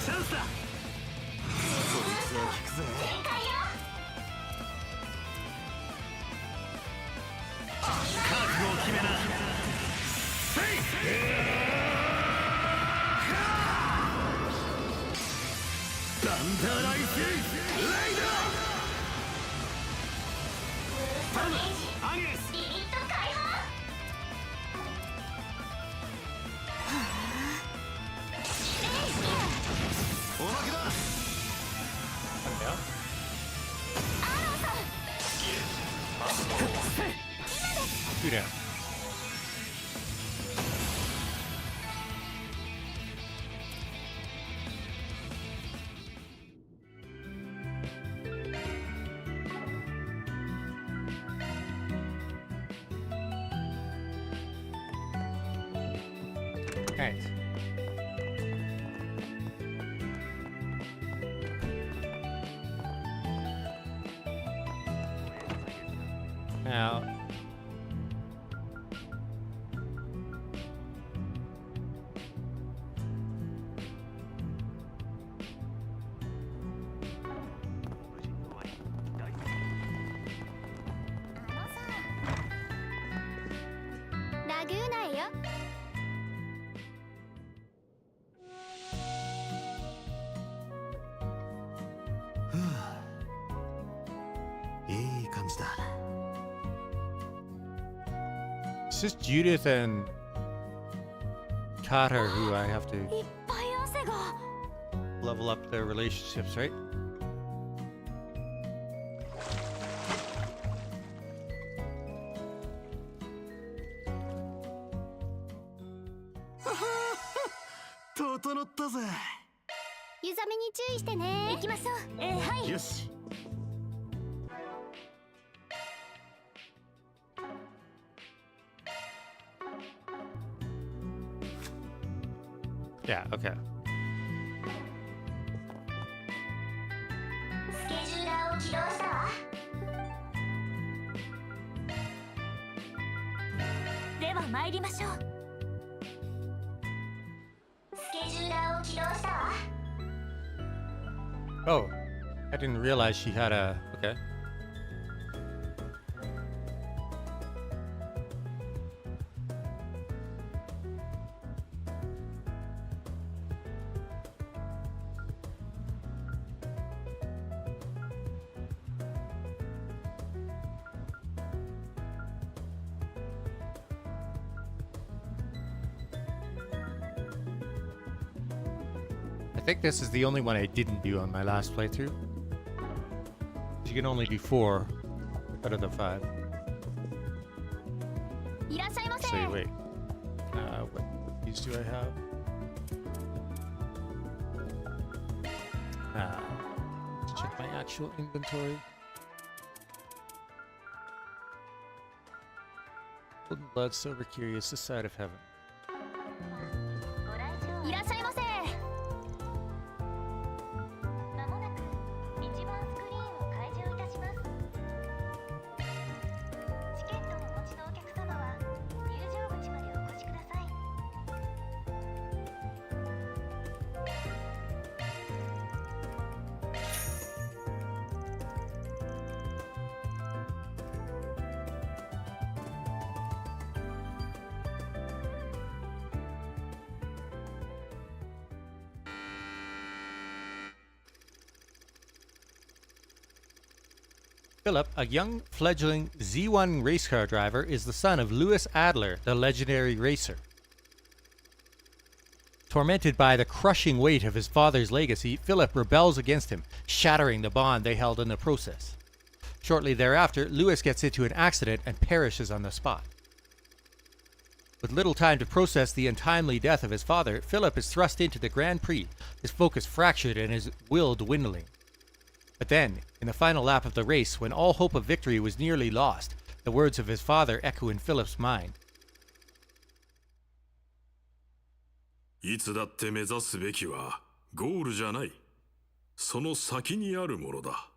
チャンスだ。こいつは効くぜ。覚悟を決めな。せい。ダンダーライスレイダー。頼む、アニエス。リミット解放。おまけだ。Two down. Right. Now, it's just Judith and Carter who I have to level up their relationships, right?整ったぜ。湯冷めに注意してね。行きましょう。はい。よし。Yeah, okay. スケジューラーを起動したわ。では参りましょう。スケジューラーを起動したわ。Oh, I didn't realize she had a... Okay. I think this is the only one I didn't do on my last playthrough. You can only do 4 out of the 5. So wait. What keys do I have? Let's check my actual inventory. Golden blood, silver curious, this side of heaven. Philip, a young fledgling Z1 race car driver, is the son of Louis Adler, the legendary racer. Tormented by the crushing weight of his father's legacy, Philip rebels against him, shattering the bond they held in the process. Shortly thereafter, Louis gets into an accident and perishes on the spot. With little time to process the untimely death of his father, Philip is thrust into the Grand Prix, his focus fractured and his will dwindling. But then, in the final lap of the race, when all hope of victory was nearly lost, the words of his father echo in Philip's mind. いつだって目指すべきはゴールじゃない。その先にあるものだ。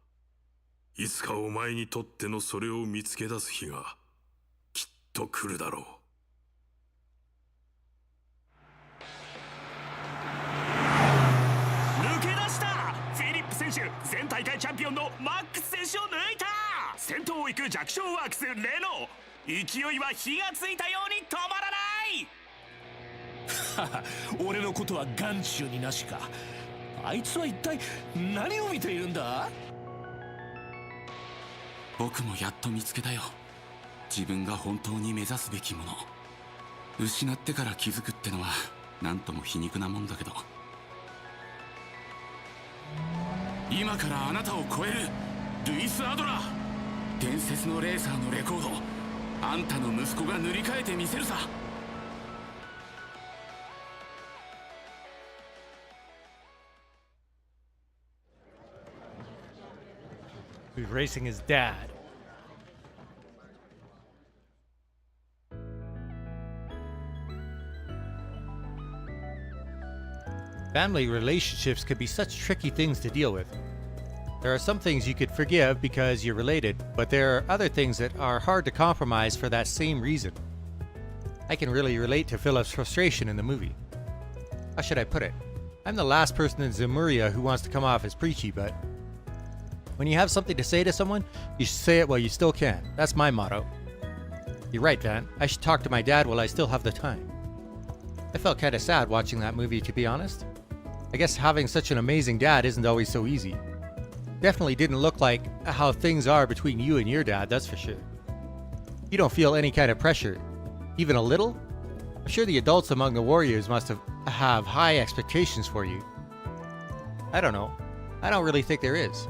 いつかお前にとってのそれを見つけ出す日がきっと来るだろう。選手、前大会チャンピオンのマックス選手を抜いた。先頭を行く弱小ワークスレノ、勢いは火がついたように止まらない。俺のことは眼中になしか。あいつは一体何を見ているんだ。僕もやっと見つけたよ。自分が本当に目指すべきもの。失ってから気づくってのはなんとも皮肉なもんだけど。今からあなたを超えるルイス・アドラー、伝説のレーサーのレコード、あんたの息子が塗り替えてみせるさ。He's racing his dad. Family relationships can be such tricky things to deal with. There are some things you could forgive because you're related, but there are other things that are hard to compromise for that same reason. I can really relate to Philip's frustration in the movie. How should I put it? I'm the last person in Zemuria who wants to come off as preachy, but when you have something to say to someone, you should say it while you still can. That's my motto. You're right, Van. I should talk to my dad while I still have the time. I felt kind of sad watching that movie, to be honest. I guess having such an amazing dad isn't always so easy. Definitely didn't look like how things are between you and your dad, that's for sure. You don't feel any kind of pressure, even a little? I'm sure the adults among the warriors must have high expectations for you. I don't know. I don't really think there is.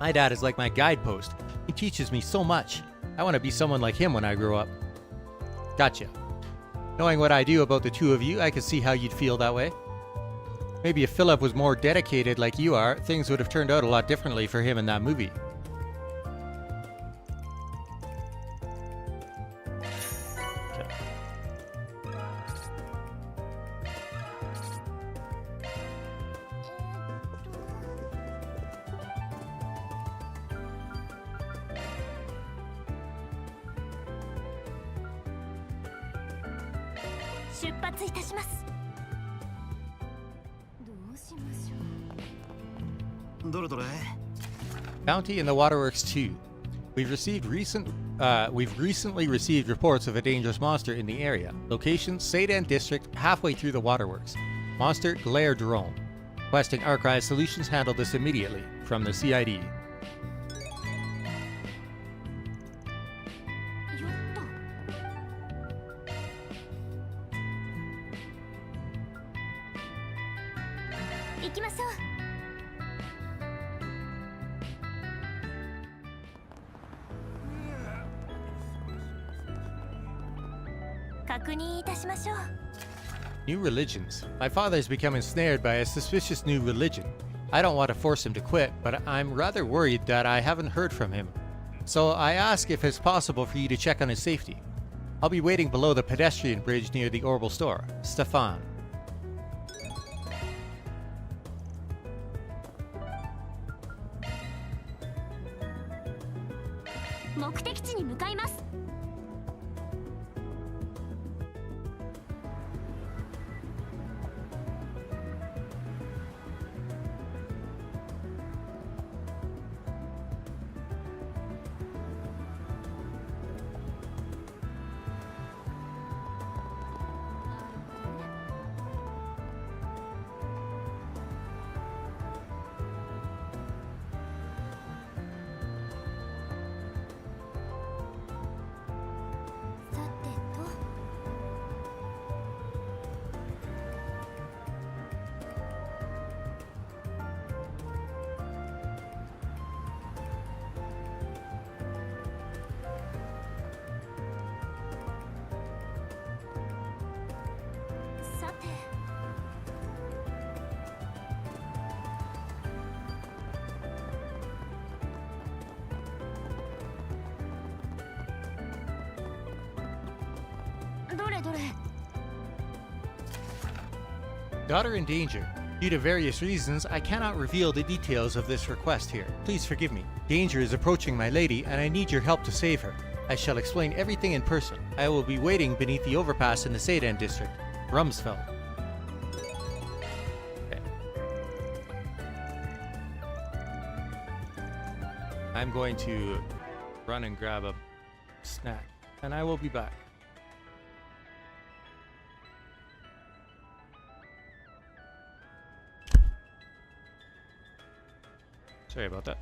My dad is like my guidepost. He teaches me so much. I want to be someone like him when I grow up. Gotcha. Knowing what I do about the two of you, I can see how you'd feel that way. Maybe if Philip was more dedicated like you are, things would have turned out a lot differently for him in that movie. Okay. Bounty in the Waterworks 2. We've recently received reports of a dangerous monster in the area. Location, Seidan District, halfway through the Waterworks. Monster, Glare Drone. Requesting Archive Solutions handle this immediately. From the CID. 行きましょう。確認いたしましょう。 New religions. My father has become ensnared by a suspicious new religion. I don't want to force him to quit, but I'm rather worried that I haven't heard from him. So I ask if it's possible for you to check on his safety. I'll be waiting below the pedestrian bridge near the Orbital Store. Stefan. 目的地に向かいます。どれどれ。 Daughter in danger. Due to various reasons, I cannot reveal the details of this request here. Please forgive me. Danger is approaching my lady, and I need your help to save her. I shall explain everything in person. I will be waiting beneath the overpass in the Sedan district, Rumsfeld. Okay. I'm going to run and grab a snack, and I will be back. Sorry about that.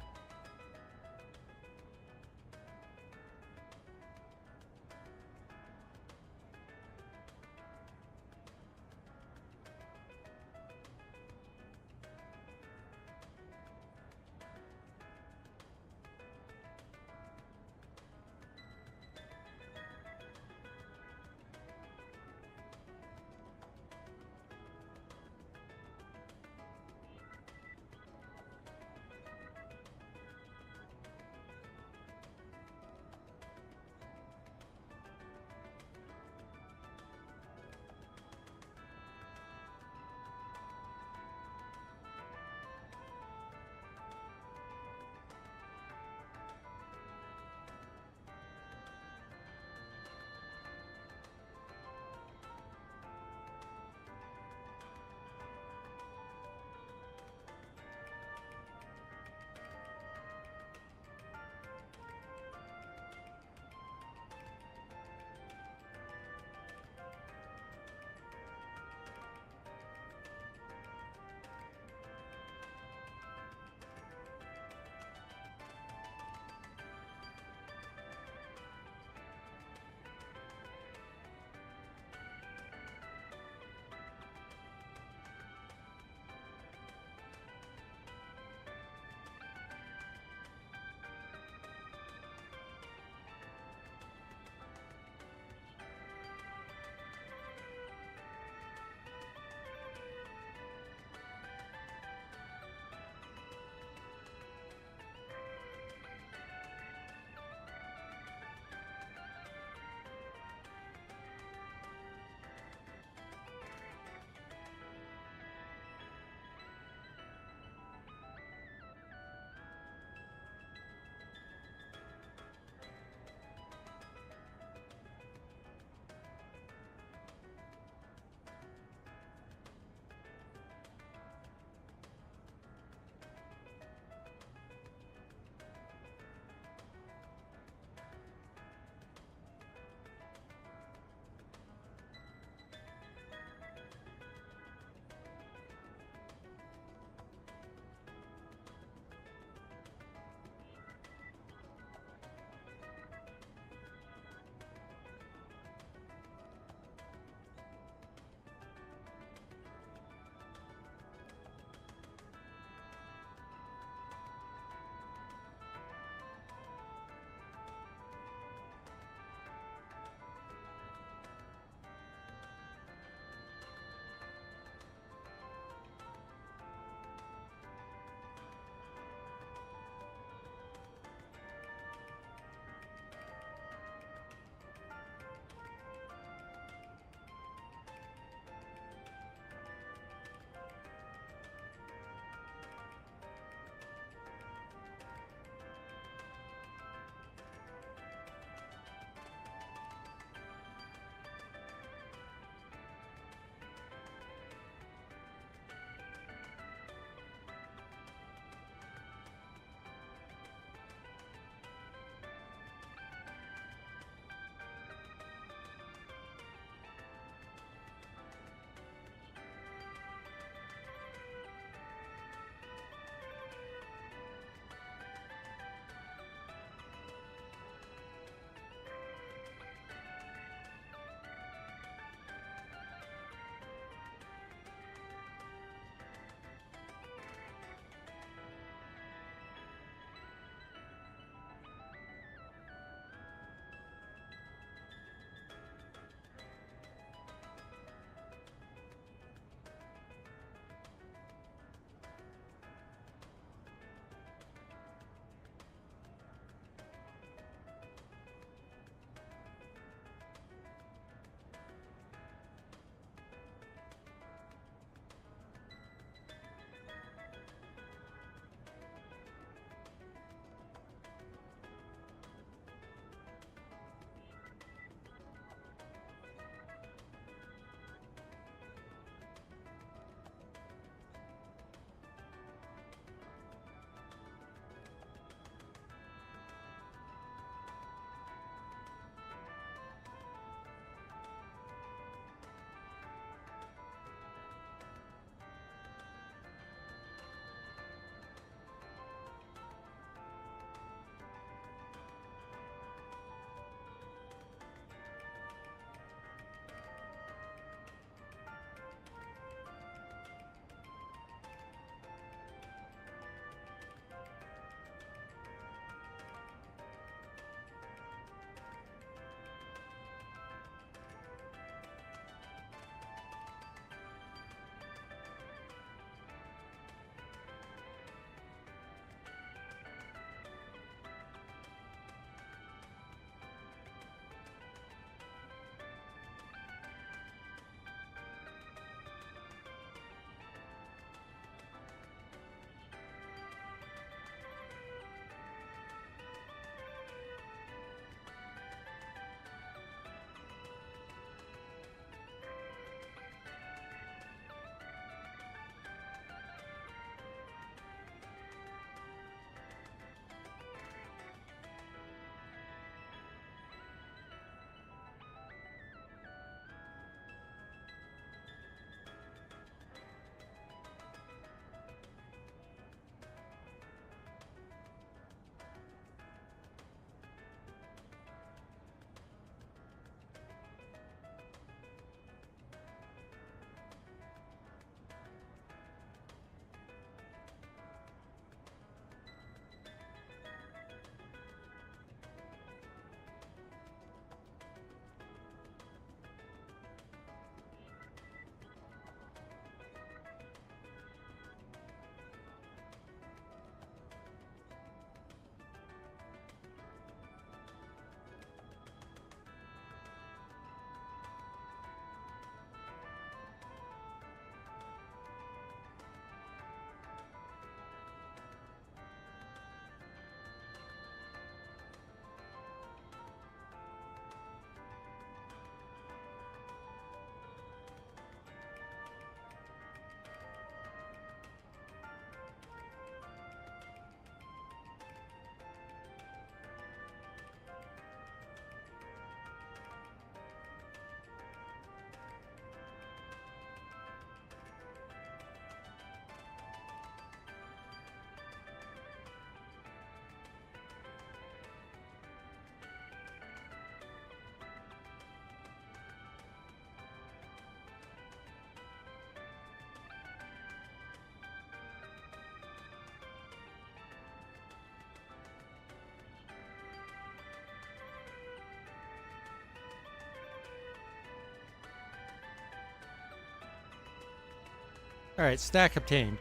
Alright, stack obtained.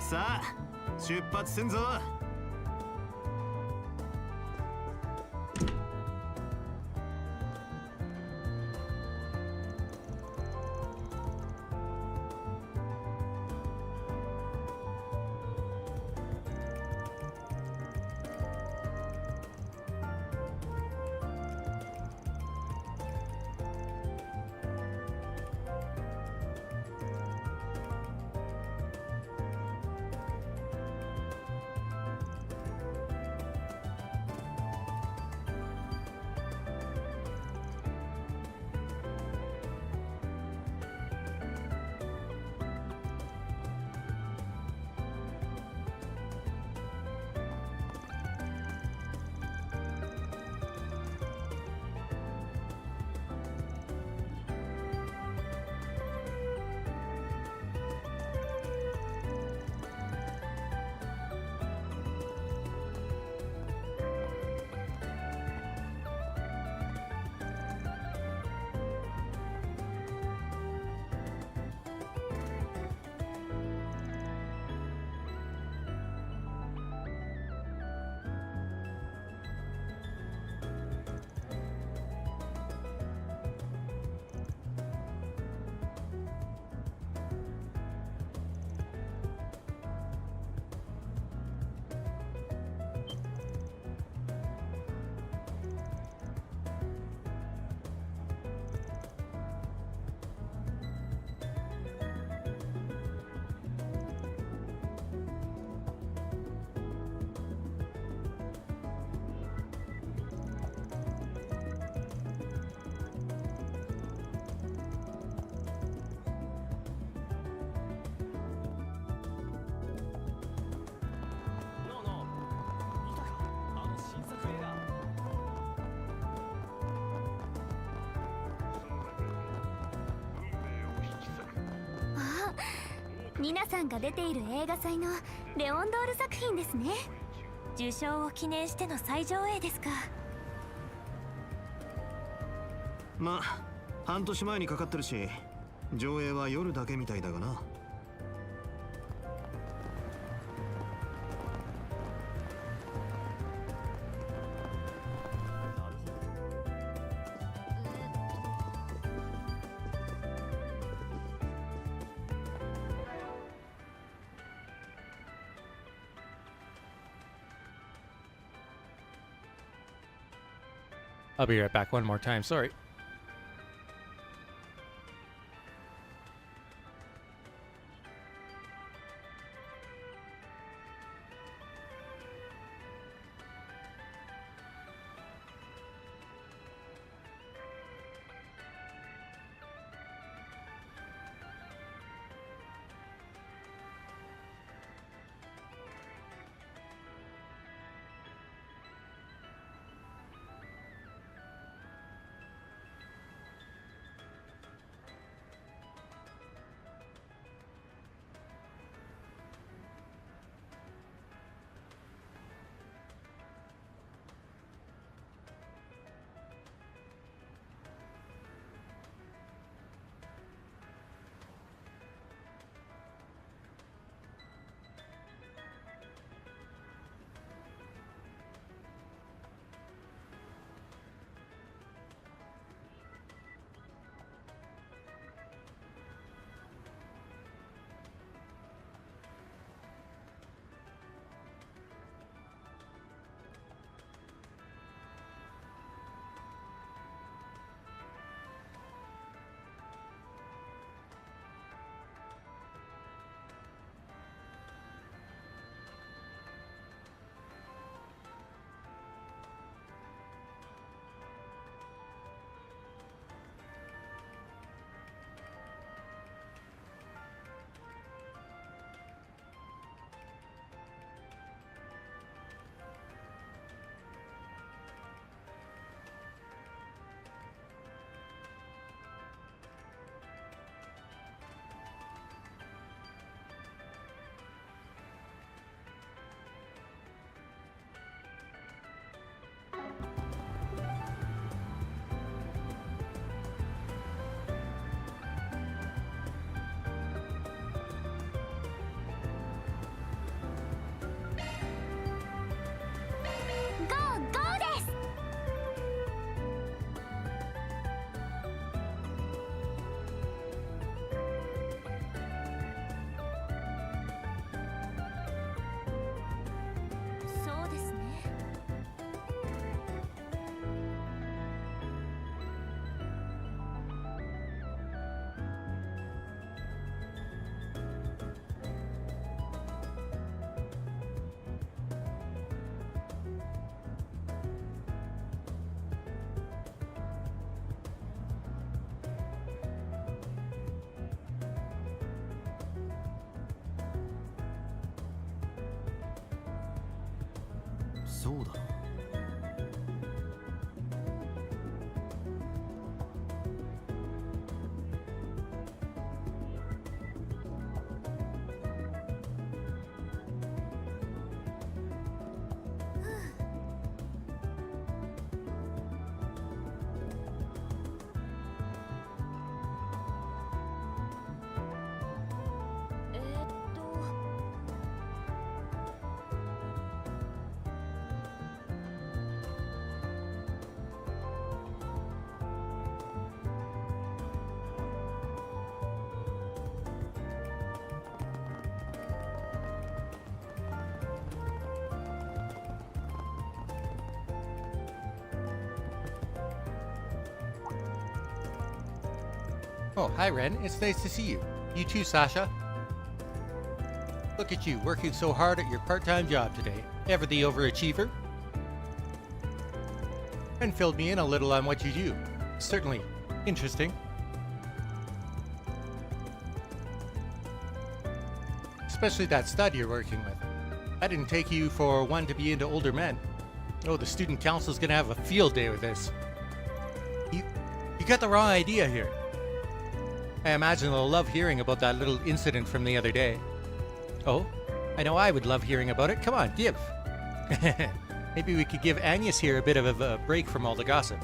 さあ出発すんぞ。皆さんが出ている映画祭のレオンドール作品ですね。受賞を記念しての最上映ですか。まあ半年前にかかってるし、上映は夜だけみたいだがな。I'll be right back one more time, sorry. そうだな。Oh, hi Ren, it's nice to see you. You too, Sasha. Look at you, working so hard at your part-time job today. Ever the overachiever? Ren filled me in a little on what you do. Certainly interesting. Especially that stud you're working with. I didn't take you for one to be into older men. Oh, the student council's gonna have a field day with this. You got the wrong idea here. I imagine they'll love hearing about that little incident from the other day. Oh, I know I would love hearing about it. Come on, give. Maybe we could give Agnes here a bit of a break from all the gossip.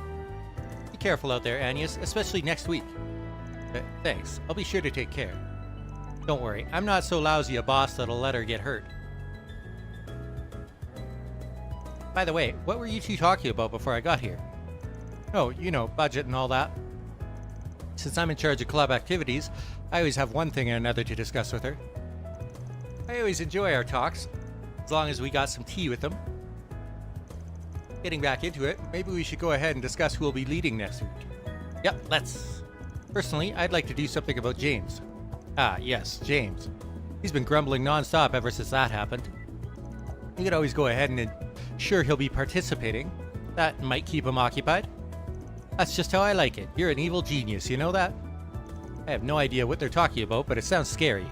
Be careful out there, Agnes, especially next week. Thanks. I'll be sure to take care. Don't worry, I'm not so lousy a boss that'll let her get hurt. By the way, what were you two talking about before I got here? Oh, you know, budget and all that. Since I'm in charge of club activities, I always have one thing or another to discuss with her. I always enjoy our talks, as long as we got some tea with them. Getting back into it, maybe we should go ahead and discuss who will be leading next week. Yep, let's. Personally, I'd like to do something about James. Ah, yes, James. He's been grumbling non-stop ever since that happened. You could always go ahead and ensure he'll be participating. That might keep him occupied. That's just how I like it. You're an evil genius, you know that? I have no idea what they're talking about, but it sounds scary.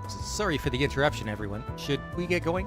Sorry for the interruption, everyone. Should we get going?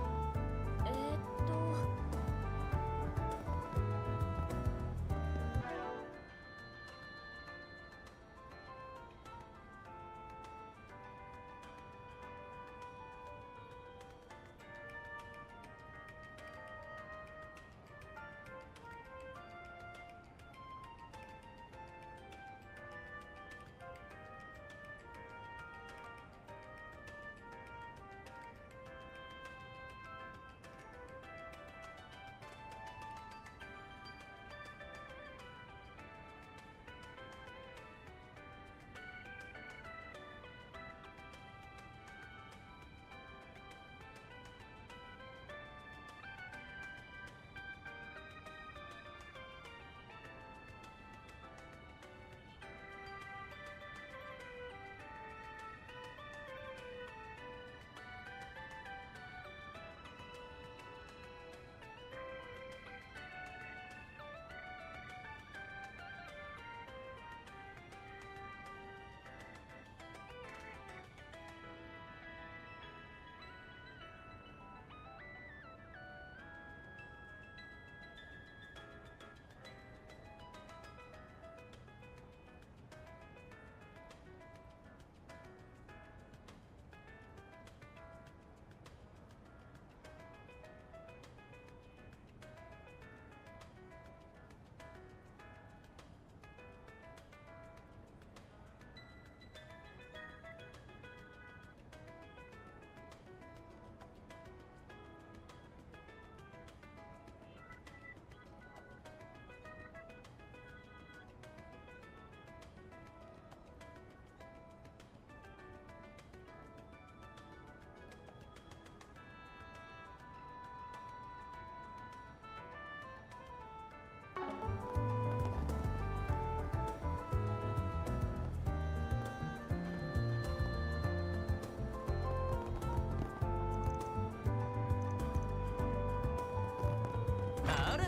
あら、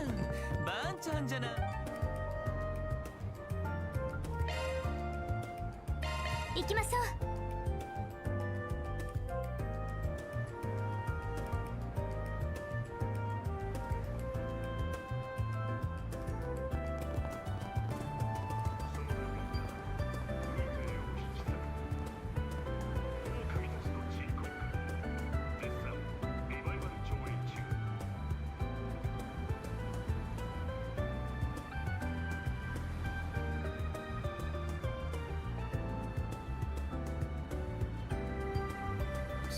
バンちゃんじゃない。行きましょう。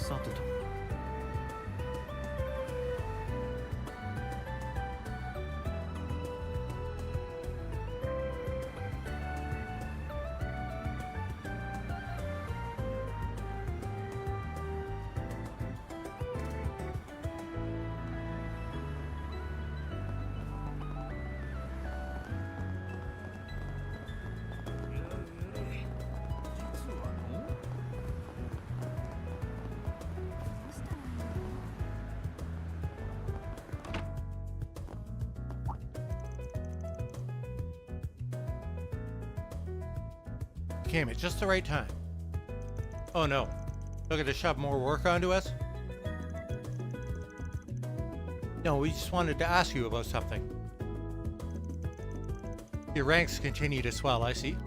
さてと。Came at just the right time. Oh no. Looking to shove more work onto us? No, we just wanted to ask you about something. Your ranks continue to swell, I see.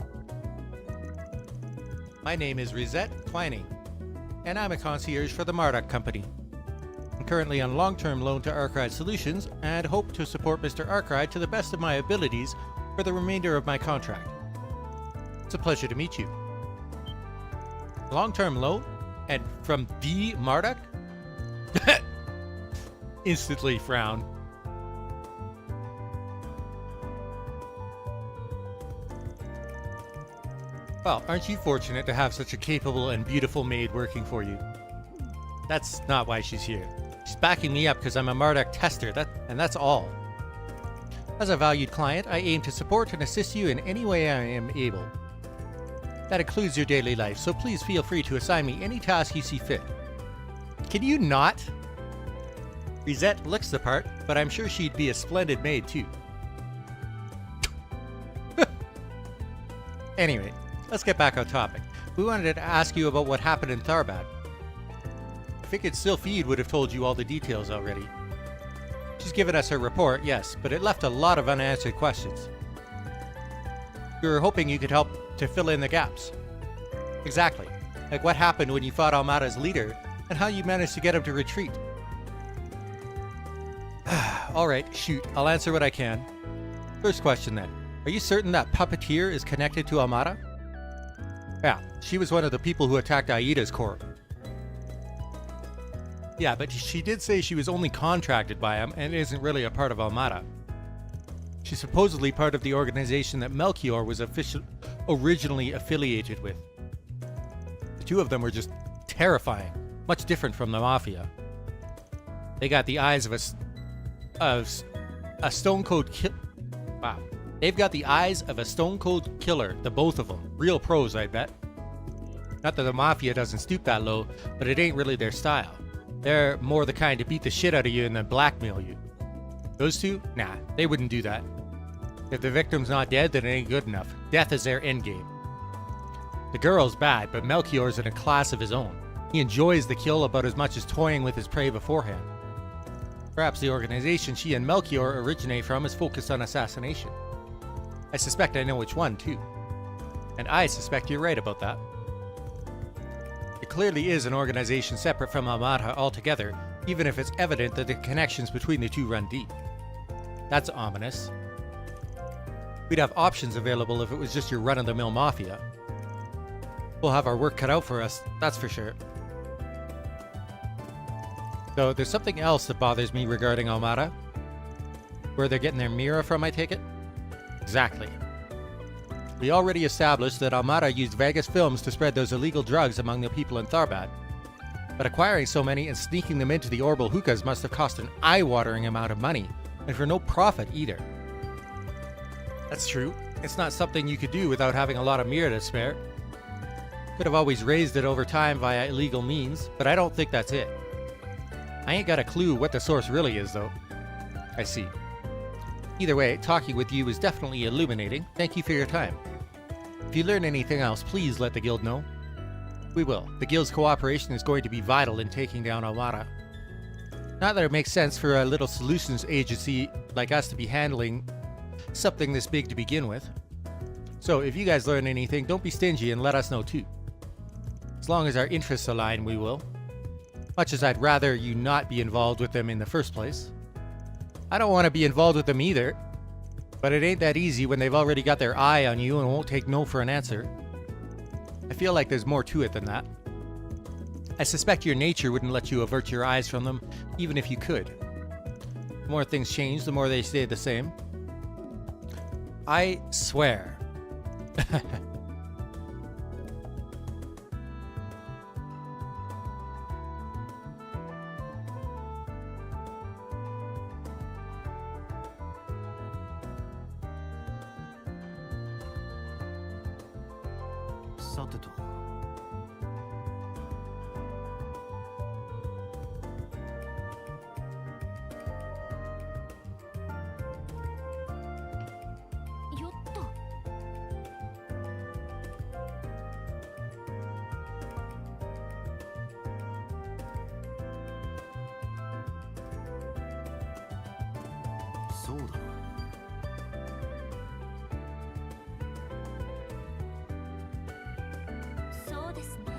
My name is Rizette Twining, and I'm a concierge for the Marduk Company. I'm currently on long-term loan to Arkride Solutions, and hope to support Mr. Arkride to the best of my abilities for the remainder of my contract. It's a pleasure to meet you. Long-term loan? And from the Marduk? Instantly frown. Well, aren't you fortunate to have such a capable and beautiful maid working for you? That's not why she's here. She's backing me up because I'm a Marduk tester, and that's all. As a valued client, I aim to support and assist you in any way I am able. That includes your daily life, so please feel free to assign me any task you see fit. Can you not? Rizette looks the part, but I'm sure she'd be a splendid maid too. Anyway, let's get back on topic. We wanted to ask you about what happened in Tharbad. If it could still feed, would have told you all the details already. She's given us her report, yes, but it left a lot of unanswered questions. We were hoping you could help to fill in the gaps. Exactly. Like what happened when you fought Almata's leader, and how you managed to get him to retreat. Alright, shoot, I'll answer what I can. First question then. Are you certain that Puppeteer is connected to Almata? Yeah, she was one of the people who attacked Aida's corp. Yeah, but she did say she was only contracted by him and isn't really a part of Almata. She's supposedly part of the organization that Melchior was originally affiliated with. The two of them were just terrifying, much different from the Mafia. They got the eyes of a stone cold Wow. They've got the eyes of a stone cold killer, the both of them. Real pros, I bet. Not that the Mafia doesn't stoop that low, but it ain't really their style. They're more the kind to beat the shit out of you and then blackmail you. Those two? Nah, they wouldn't do that. If the victim's not dead, then it ain't good enough. Death is their endgame. The girl's bad, but Melchior's in a class of his own. He enjoys the kill about as much as toying with his prey beforehand. Perhaps the organization she and Melchior originate from is focused on assassination. I suspect I know which one, too. And I suspect you're right about that. It clearly is an organization separate from Almata altogether, even if it's evident that the connections between the two run deep. That's ominous. We'd have options available if it was just your run-of-the-mill Mafia. We'll have our work cut out for us, that's for sure. Though there's something else that bothers me regarding Almata. Where they're getting their Mira from, I take it? Exactly. We already established that Almata used Vegas films to spread those illegal drugs among the people in Tharbad. But acquiring so many and sneaking them into the Orbital hookahs must have cost an eye-watering amount of money, and for no profit either. That's true. It's not something you could do without having a lot of Mira to spare. Could have always raised it over time via illegal means, but I don't think that's it. I ain't got a clue what the source really is, though. I see. Either way, talking with you was definitely illuminating. Thank you for your time. If you learn anything else, please let the guild know. We will. The guild's cooperation is going to be vital in taking down Almata. Not that it makes sense for a little solutions agency like us to be handling something this big to begin with. So if you guys learn anything, don't be stingy and let us know too. As long as our interests align, we will. Much as I'd rather you not be involved with them in the first place. I don't want to be involved with them either, but it ain't that easy when they've already got their eye on you and won't take no for an answer. I feel like there's more to it than that. I suspect your nature wouldn't let you avert your eyes from them, even if you could. The more things change, the more they stay the same. I swear.さてと。よっと。そうだな。そうですね。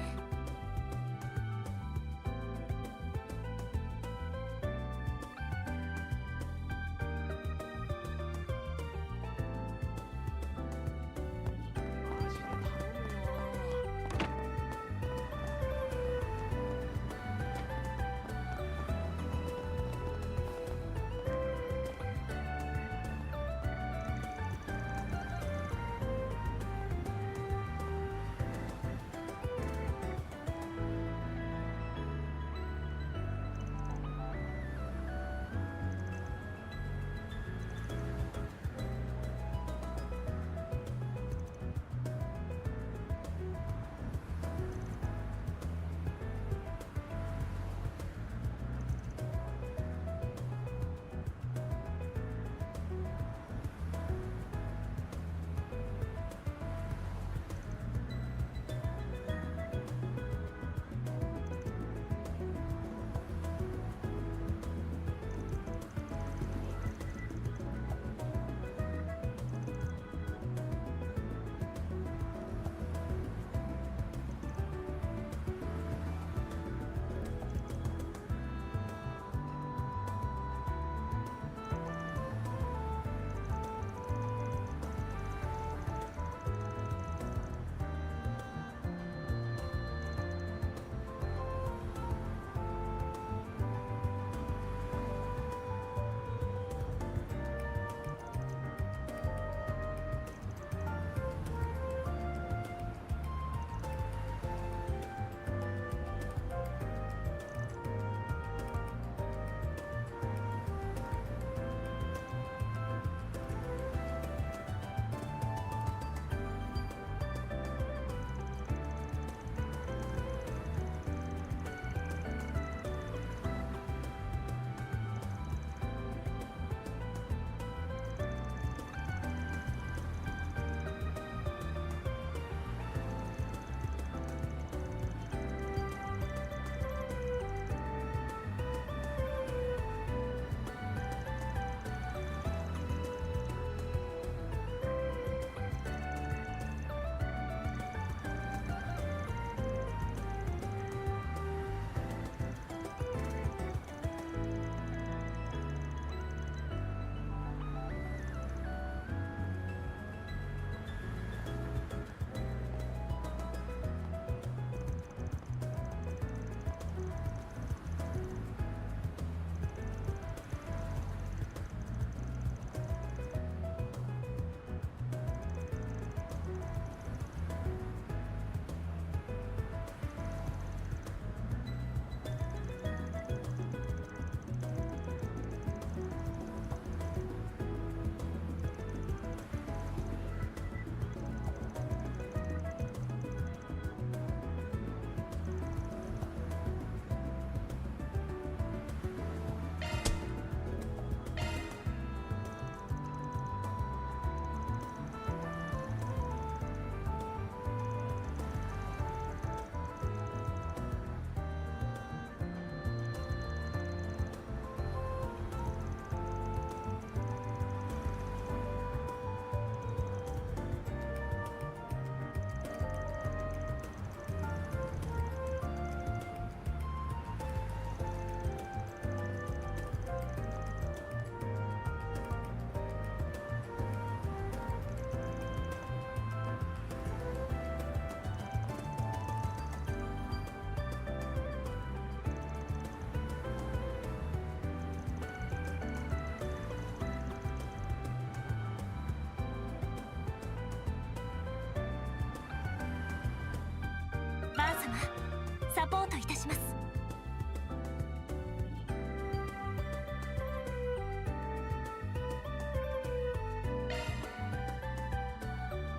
ポートいたします。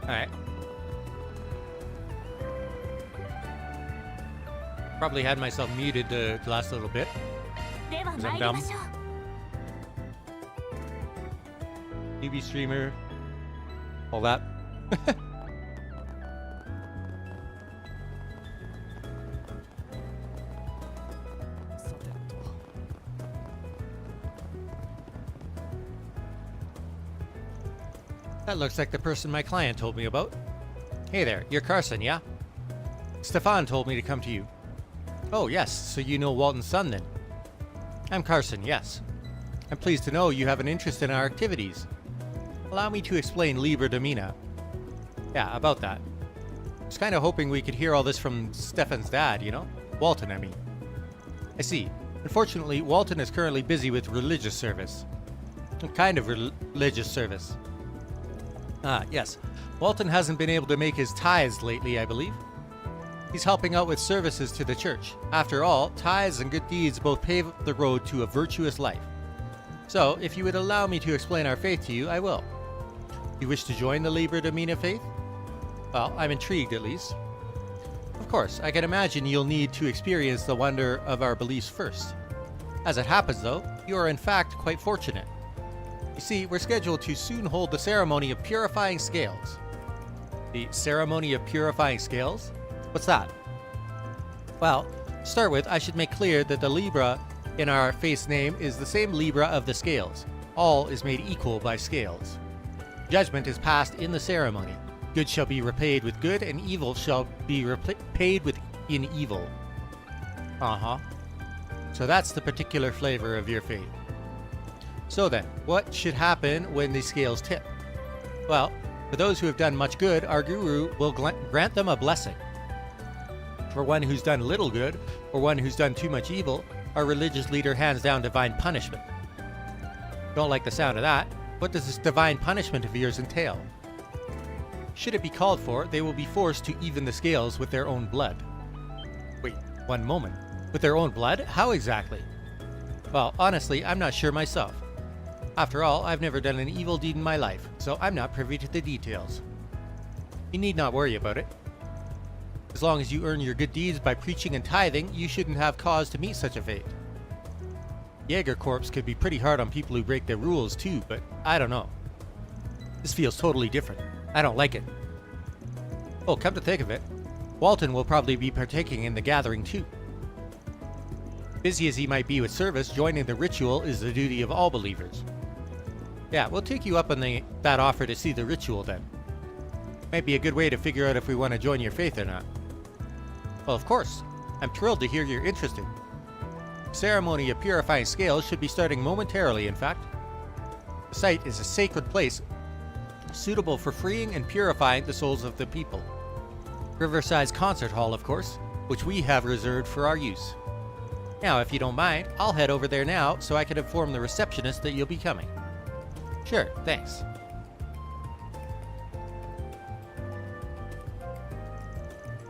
Alright. Probably had myself muted the last little bit. では 'Cause 参 I'm りま dumb. しょう。 TV streamer. All that. That looks like the person my client told me about. Hey there, you're Carson, yeah? Stefan told me to come to you. Oh, yes, so you know Walton's son then? I'm Carson, yes. I'm pleased to know you have an interest in our activities. Allow me to explain Liber Domina. Yeah, about that. I was kind of hoping we could hear all this from Stefan's dad, you know? Walton, I mean. I see. Unfortunately, Walton is currently busy with religious service. A kind of religious service. Ah, yes. Walton hasn't been able to make his tithes lately, I believe. He's helping out with services to the church. After all, tithes and good deeds both pave the road to a virtuous life. So, if you would allow me to explain our faith to you, I will. You wish to join the Liber Domina faith? Well, I'm intrigued at least. Of course, I can imagine you'll need to experience the wonder of our beliefs first. As it happens, though, you are in fact quite fortunate. You see, we're scheduled to soon hold the ceremony of purifying scales. The ceremony of purifying scales? What's that? Well, to start with, I should make clear that the Libra in our faith's name is the same Libra of the scales. All is made equal by scales. Judgment is passed in the ceremony. Good shall be repaid with good, and evil shall be repaid in evil. Uh-huh. So that's the particular flavor of your faith. So then, what should happen when the scales tip? Well, for those who have done much good, our guru will grant them a blessing. For one who's done little good, or one who's done too much evil, our religious leader hands down divine punishment. Don't like the sound of that. What does this divine punishment of yours entail? Should it be called for, they will be forced to even the scales with their own blood. Wait, one moment. With their own blood? How exactly? Well, honestly, I'm not sure myself. After all, I've never done an evil deed in my life, so I'm not privy to the details. You need not worry about it. As long as you earn your good deeds by preaching and tithing, you shouldn't have cause to meet such a fate. Jaeger Corps could be pretty hard on people who break their rules too, but I don't know. This feels totally different. I don't like it. Oh, come to think of it, Walton will probably be partaking in the gathering too. Busy as he might be with service, joining the ritual is the duty of all believers. Yeah, we'll take you up on that offer to see the ritual then. Might be a good way to figure out if we want to join your faith or not. Well, of course. I'm thrilled to hear you're interested. The ceremony of purifying scales should be starting momentarily, in fact. The site is a sacred place suitable for freeing and purifying the souls of the people. Riverside's concert hall, of course, which we have reserved for our use. Now, if you don't mind, I'll head over there now so I can inform the receptionist that you'll be coming. Sure, thanks.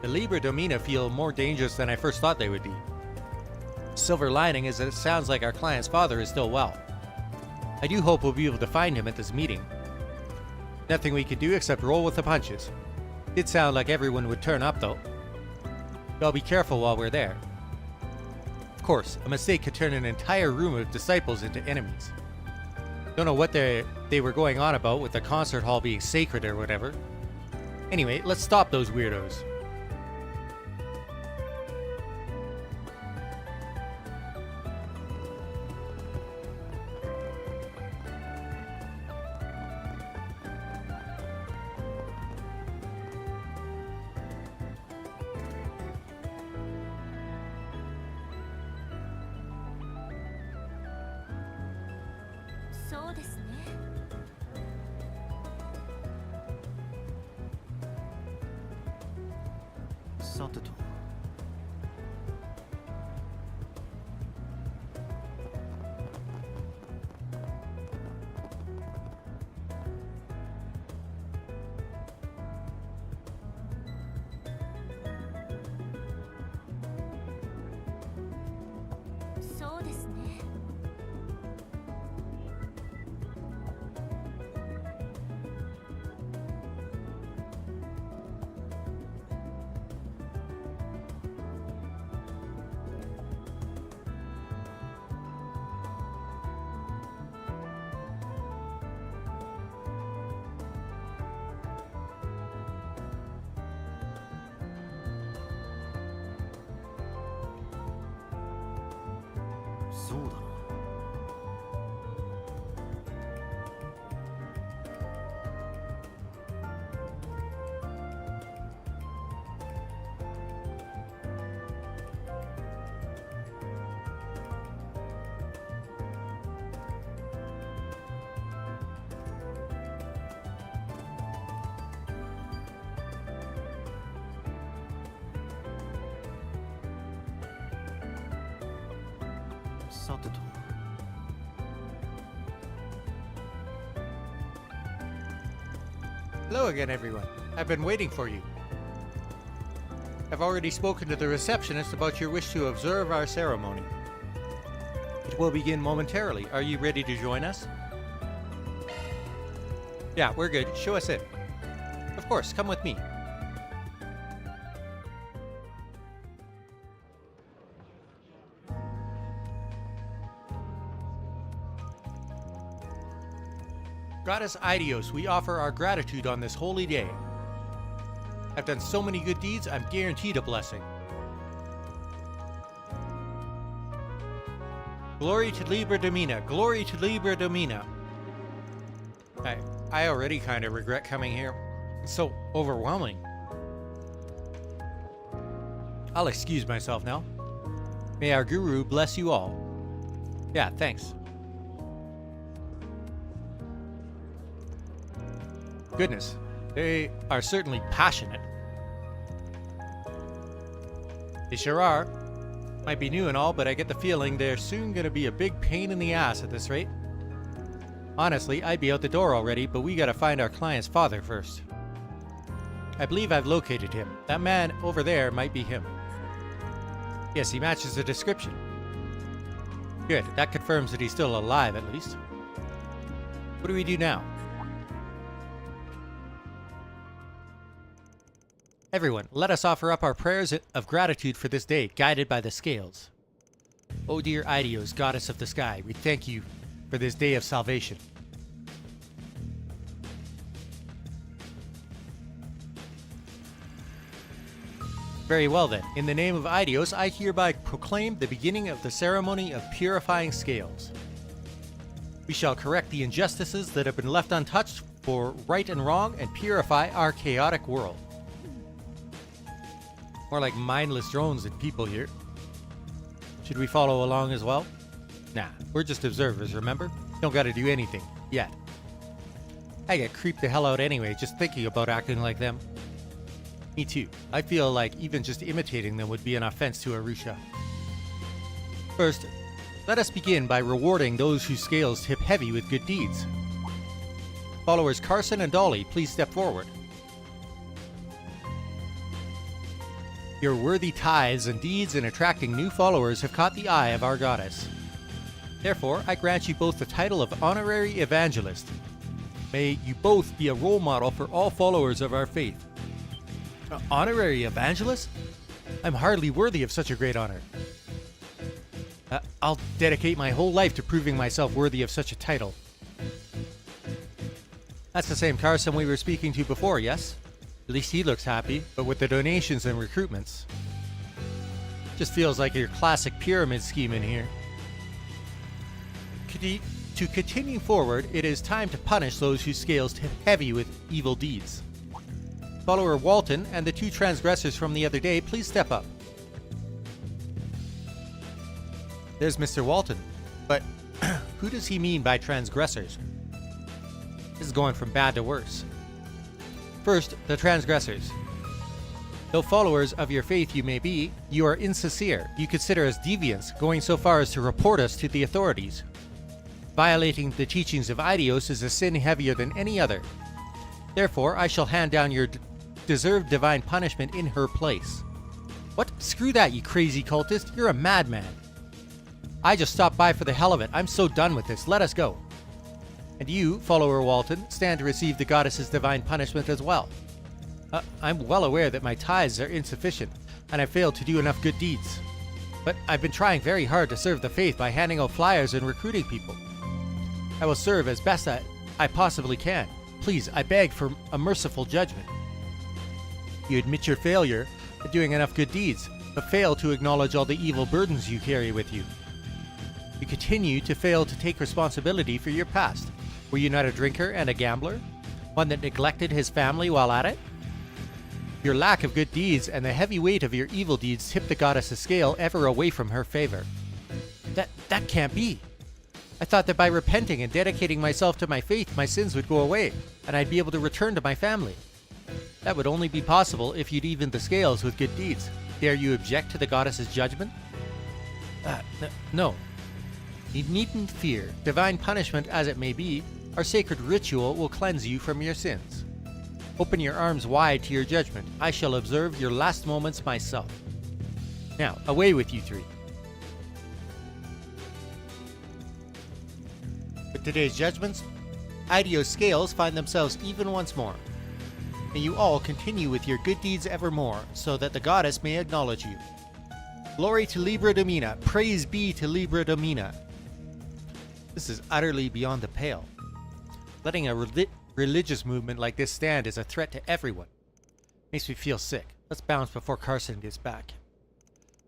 The Liber Domina feel more dangerous than I first thought they would be. Silver lining is that it sounds like our client's father is still well. I do hope we'll be able to find him at this meeting. Nothing we could do except roll with the punches. Did sound like everyone would turn up though. But I'll be careful while we're there. Of course, a mistake could turn an entire room of disciples into enemies. Don't know what they were going on about with the concert hall being sacred or whatever. Anyway, let's stop those weirdos. そうですね。そうだな。さてと。Hello again, everyone. I've been waiting for you. I've already spoken to the receptionist about your wish to observe our ceremony. It will begin momentarily. Are you ready to join us? Yeah, we're good. Show us in. Of course, come with me. Goddess Idios, we offer our gratitude on this holy day. I've done so many good deeds, I'm guaranteed a blessing. Glory to Libra Domina, glory to Libra Domina. I already kind of regret coming here. It's so overwhelming. I'll excuse myself now. May our guru bless you all. Yeah, thanks. Goodness, they are certainly passionate. They sure are. Might be new and all, but I get the feeling they're soon gonna be a big pain in the ass at this rate. Honestly, I'd be out the door already, but we gotta find our client's father first. I believe I've located him. That man over there might be him. Yes, he matches the description. Good, that confirms that he's still alive at least. What do we do now? Everyone, let us offer up our prayers of gratitude for this day, guided by the scales. O dear Idios, goddess of the sky, we thank you for this day of salvation. Very well then, in the name of Idios, I hereby proclaim the beginning of the ceremony of purifying scales. We shall correct the injustices that have been left untouched for right and wrong and purify our chaotic world. More like mindless drones than people here. Should we follow along as well? Nah, we're just observers, remember? Don't gotta do anything, yet. I get creeped the hell out anyway, just thinking about acting like them. Me too. I feel like even just imitating them would be an offense to Arusha. First, let us begin by rewarding those whose scales tip heavy with good deeds. Followers Carson and Dolly, please step forward. Your worthy tithes and deeds in attracting new followers have caught the eye of our goddess. Therefore, I grant you both the title of Honorary Evangelist. May you both be a role model for all followers of our faith. Honorary Evangelist? I'm hardly worthy of such a great honor. I'll dedicate my whole life to proving myself worthy of such a title. That's the same Carson we were speaking to before, yes? At least he looks happy, but with the donations and recruitments. Just feels like your classic pyramid scheme in here. To continue forward, it is time to punish those whose scales tip heavy with evil deeds. Follower Walton and the two transgressors from the other day, please step up. There's Mr. Walton, but who does he mean by transgressors? This is going from bad to worse. First, the transgressors. Though followers of your faith you may be, you are insincere. You consider us deviants, going so far as to report us to the authorities. Violating the teachings of Idios is a sin heavier than any other. Therefore, I shall hand down your deserved divine punishment in her place. What? Screw that, you crazy cultist. You're a madman. I just stopped by for the hell of it. I'm so done with this. Let us go. And you, follower Walton, stand to receive the goddess's divine punishment as well. I'm well aware that my tithes are insufficient, and I failed to do enough good deeds. But I've been trying very hard to serve the faith by handing out flyers and recruiting people. I will serve as best I possibly can. Please, I beg for a merciful judgment. You admit your failure at doing enough good deeds, but fail to acknowledge all the evil burdens you carry with you. You continue to fail to take responsibility for your past. Were you not a drinker and a gambler? One that neglected his family while at it? Your lack of good deeds and the heavy weight of your evil deeds tip the goddess's scale ever away from her favor. That can't be. I thought that by repenting and dedicating myself to my faith, my sins would go away, and I'd be able to return to my family. That would only be possible if you'd evened the scales with good deeds. Dare you object to the goddess's judgment? No. You needn't fear. Divine punishment as it may be, our sacred ritual will cleanse you from your sins. Open your arms wide to your judgment. I shall observe your last moments myself. Now, away with you three. With today's judgments, Idio's scales find themselves even once more. May you all continue with your good deeds evermore, so that the goddess may acknowledge you. Glory to Libra Domina. Praise be to Libra Domina. This is utterly beyond the pale. Letting a religious movement like this stand is a threat to everyone. Makes me feel sick. Let's bounce before Carson gets back.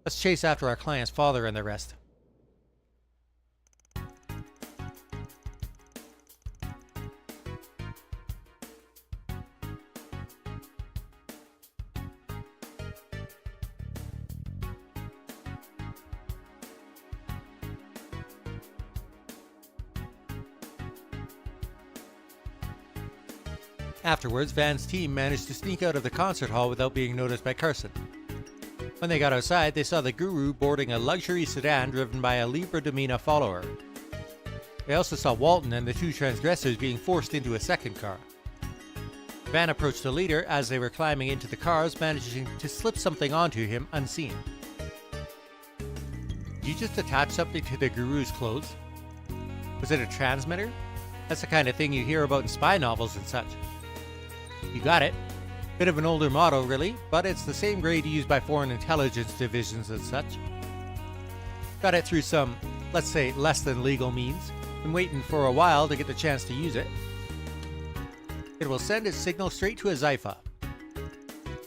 Let's chase after our client's father and the rest. Afterwards, Van's team managed to sneak out of the concert hall without being noticed by Carson. When they got outside, they saw the guru boarding a luxury sedan driven by a Libra Domina follower. They also saw Walton and the two transgressors being forced into a second car. Van approached the leader as they were climbing into the cars, managing to slip something onto him unseen. Did you just attach something to the guru's clothes? Was it a transmitter? That's the kind of thing you hear about in spy novels and such. You got it. Bit of an older model, really, but it's the same grade used by foreign intelligence divisions and such. Got it through some, let's say, less than legal means. Been waiting for a while to get the chance to use it. It will send its signal straight to a Zypha.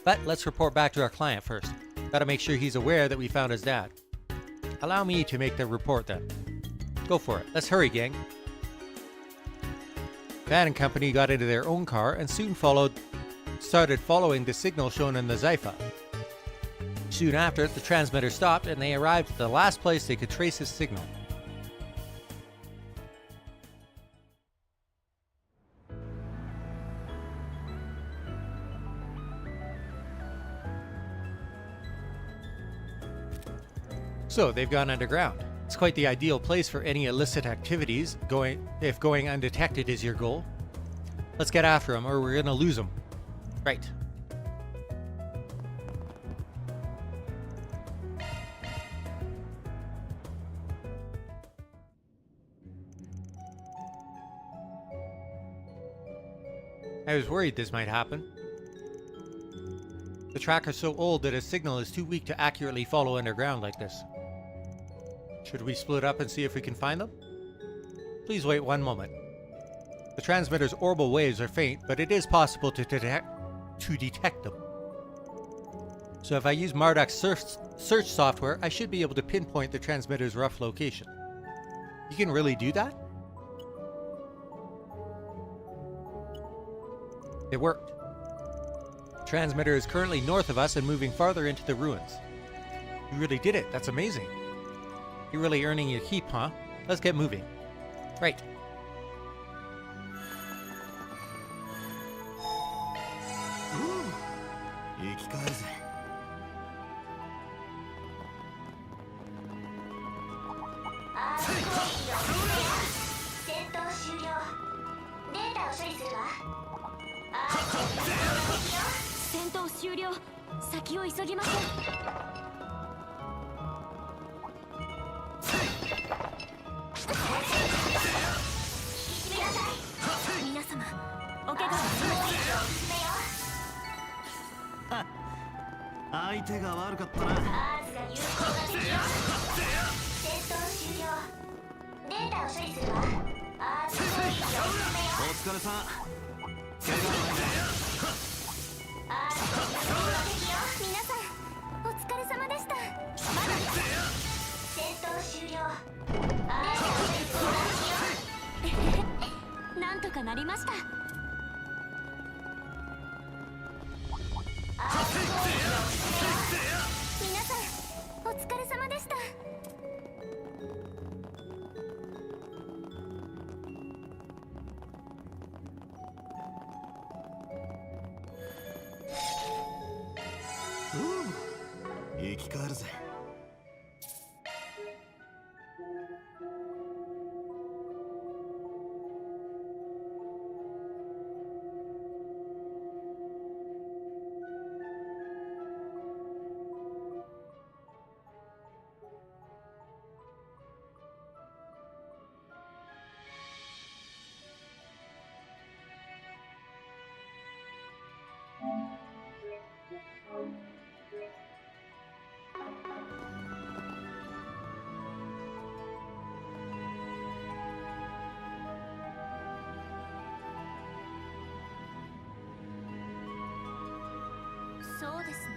But let's report back to our client first. Gotta make sure he's aware that we found his dad. Allow me to make the report then. Go for it. Let's hurry, gang. Van and company got into their own car and soon started following the signal shown in the Zypha. Soon after, the transmitter stopped and they arrived at the last place they could trace his signal. So they've gone underground. It's quite the ideal place for any illicit activities, if going undetected is your goal. Let's get after them or we're gonna lose them. Right. I was worried this might happen. The tracker's so old that its signal is too weak to accurately follow underground like this. Should we split up and see if we can find them? Please wait one moment. The transmitter's orbital waves are faint, but it is possible to detect them. So if I use Marduk's search software, I should be able to pinpoint the transmitter's rough location. You can really do that? It worked. The transmitter is currently north of us and moving farther into the ruins. You really did it. That's amazing. You're really earning your keep, huh? Let's get moving. Right. 相手が悪かったな。アースが有効だですよ。戦闘終了。データを処理するわ。アース攻撃を進めよう。お疲れさん。アースが有効だですよ。皆さんお疲れ様でした。まだ戦闘終了。アースが有効だですよ。なんとかなりました。アース攻撃を進めよう。皆さんお疲れ様でした。生き返るぜ。そうですね。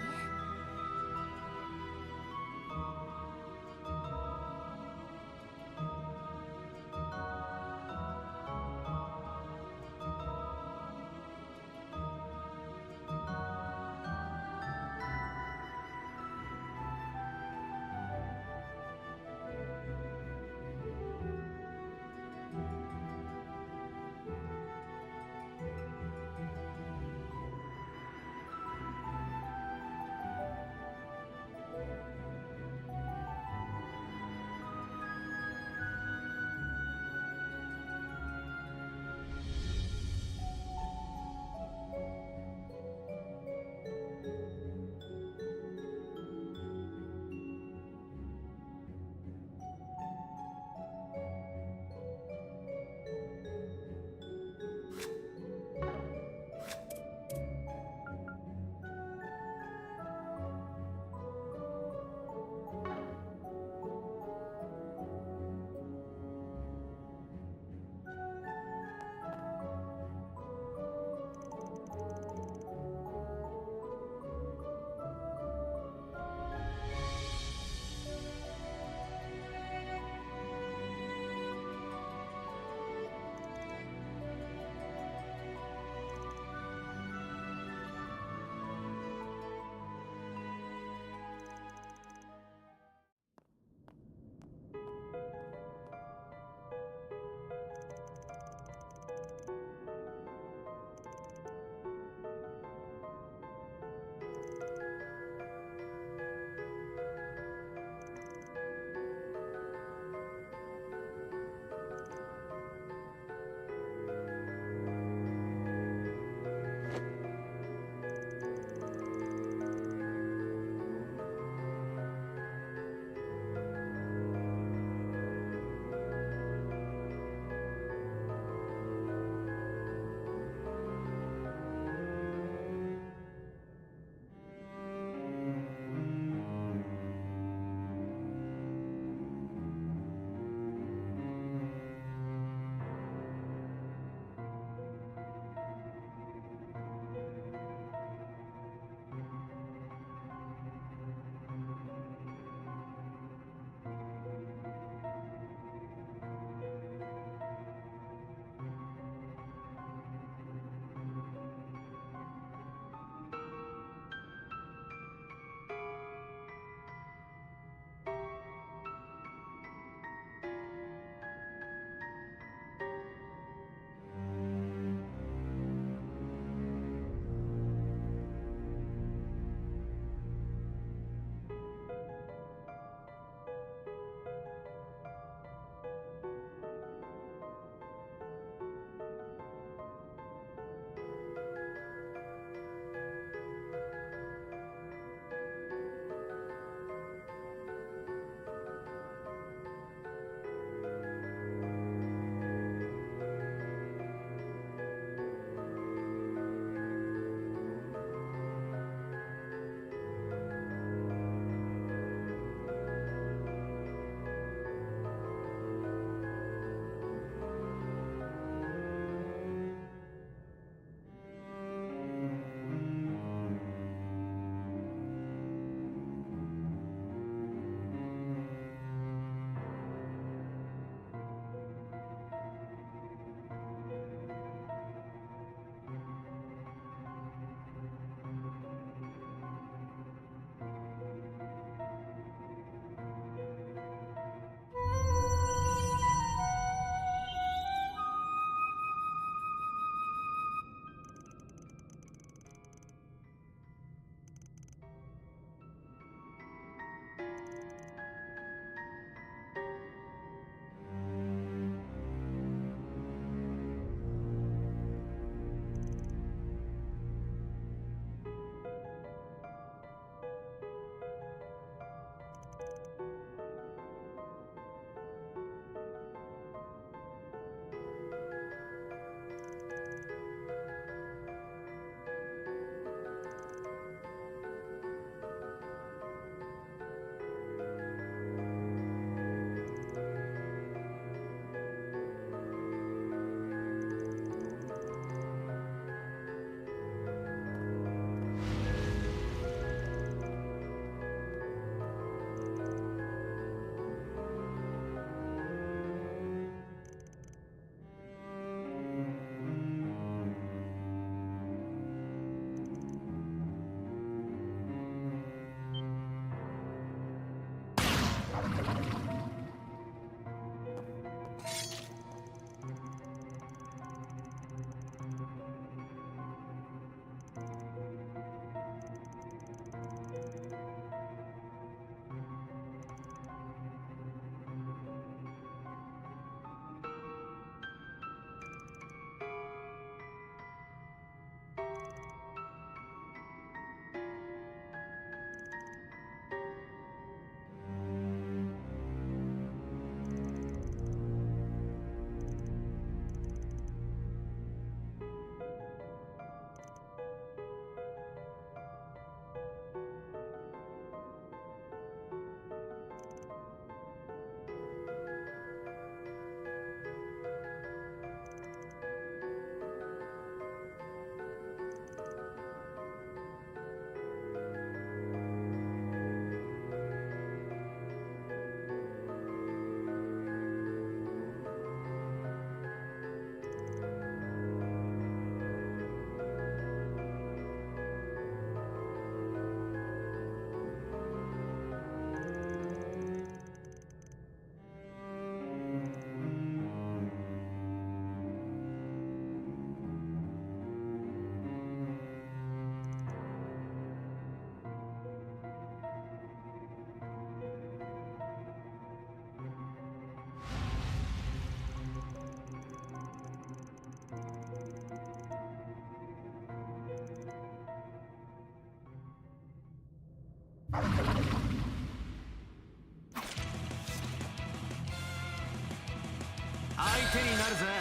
ア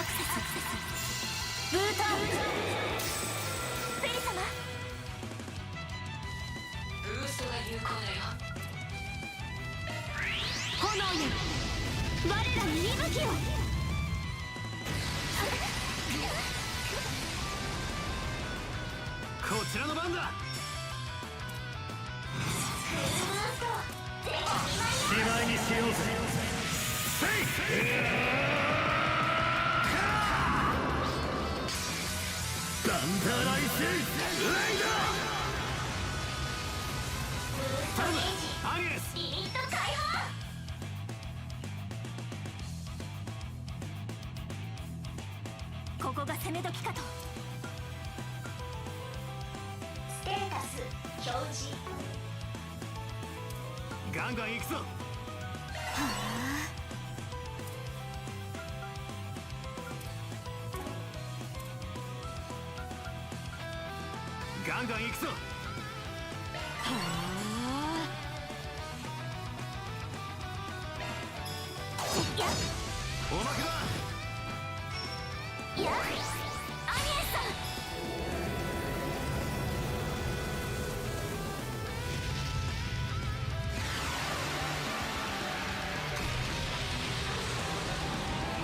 クセスブートアウトペリ様ブーストが有効だよ。炎よ我らに息吹をこちらの番だ。しまいにしようぜ。サンダーライスレイダー。頼むアニエス。リミット解放。ここが攻め時かと。ステータス表示。ガンガン行くぞ。ガンガン行くぞ。おまけだ。いやアニエスさん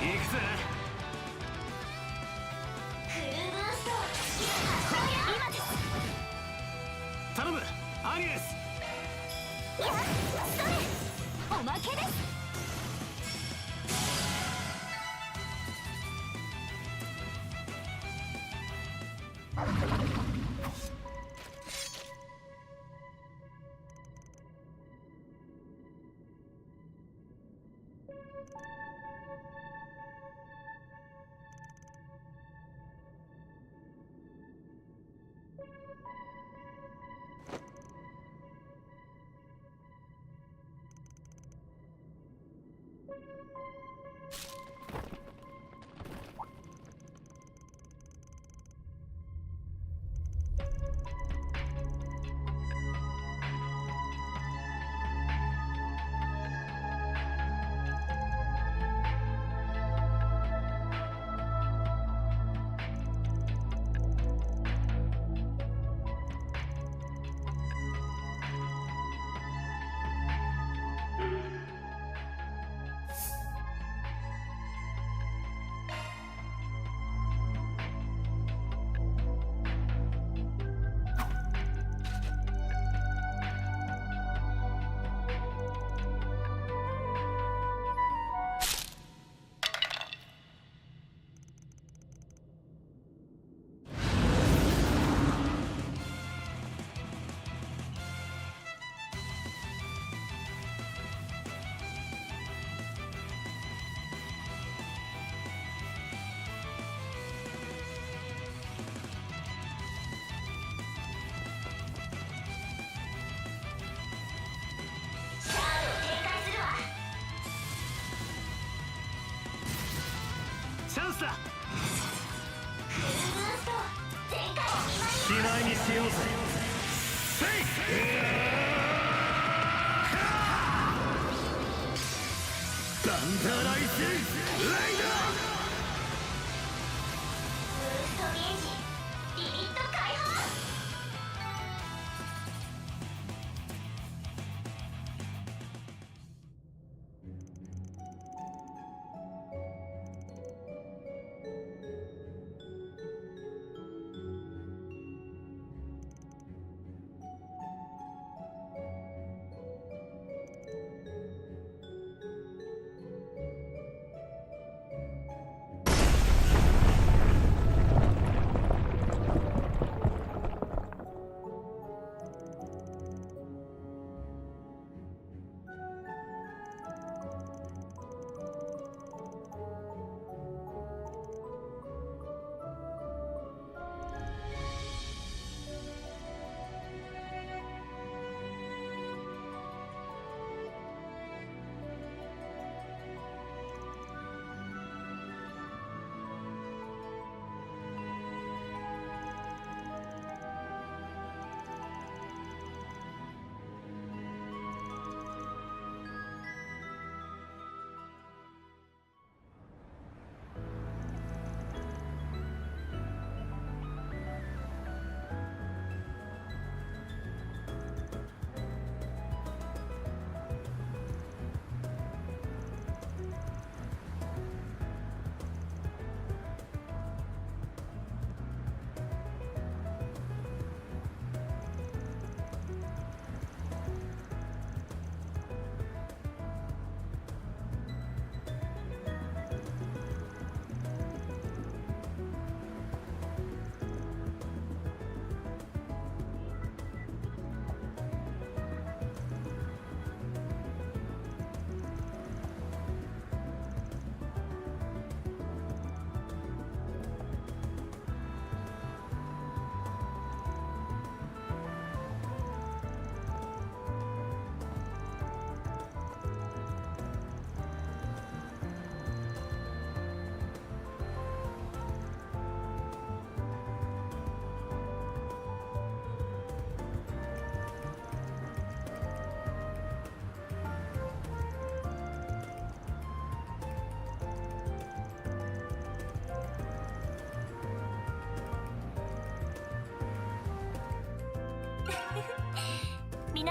行くぜ。フルブースト今です。頼むアニエス。いやそれおまけです。チャンスだ。しまいにしようぜ。サンダーライスレイダー。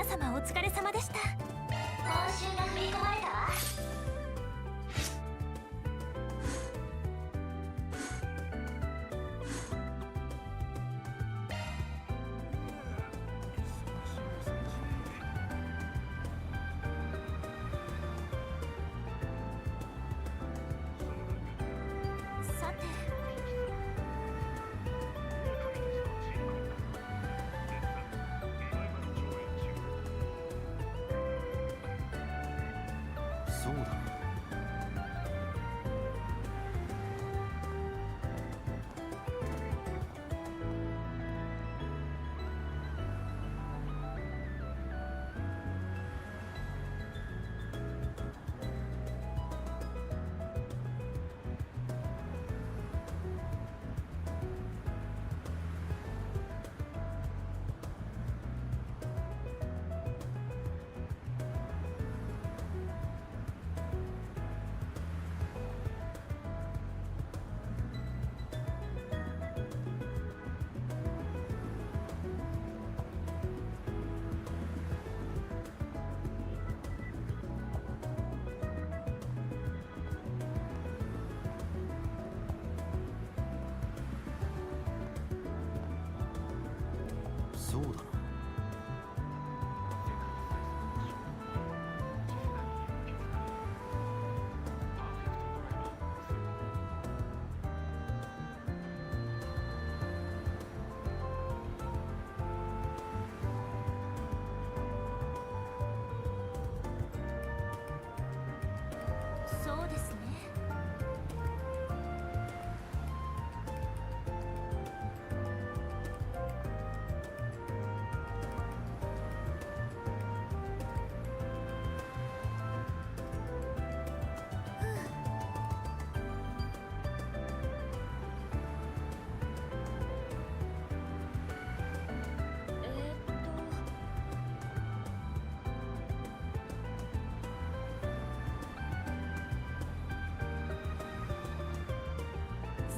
皆様お疲れ様でした。報酬が振り込まれたわ。さてそうだな。そうだな。そうですね。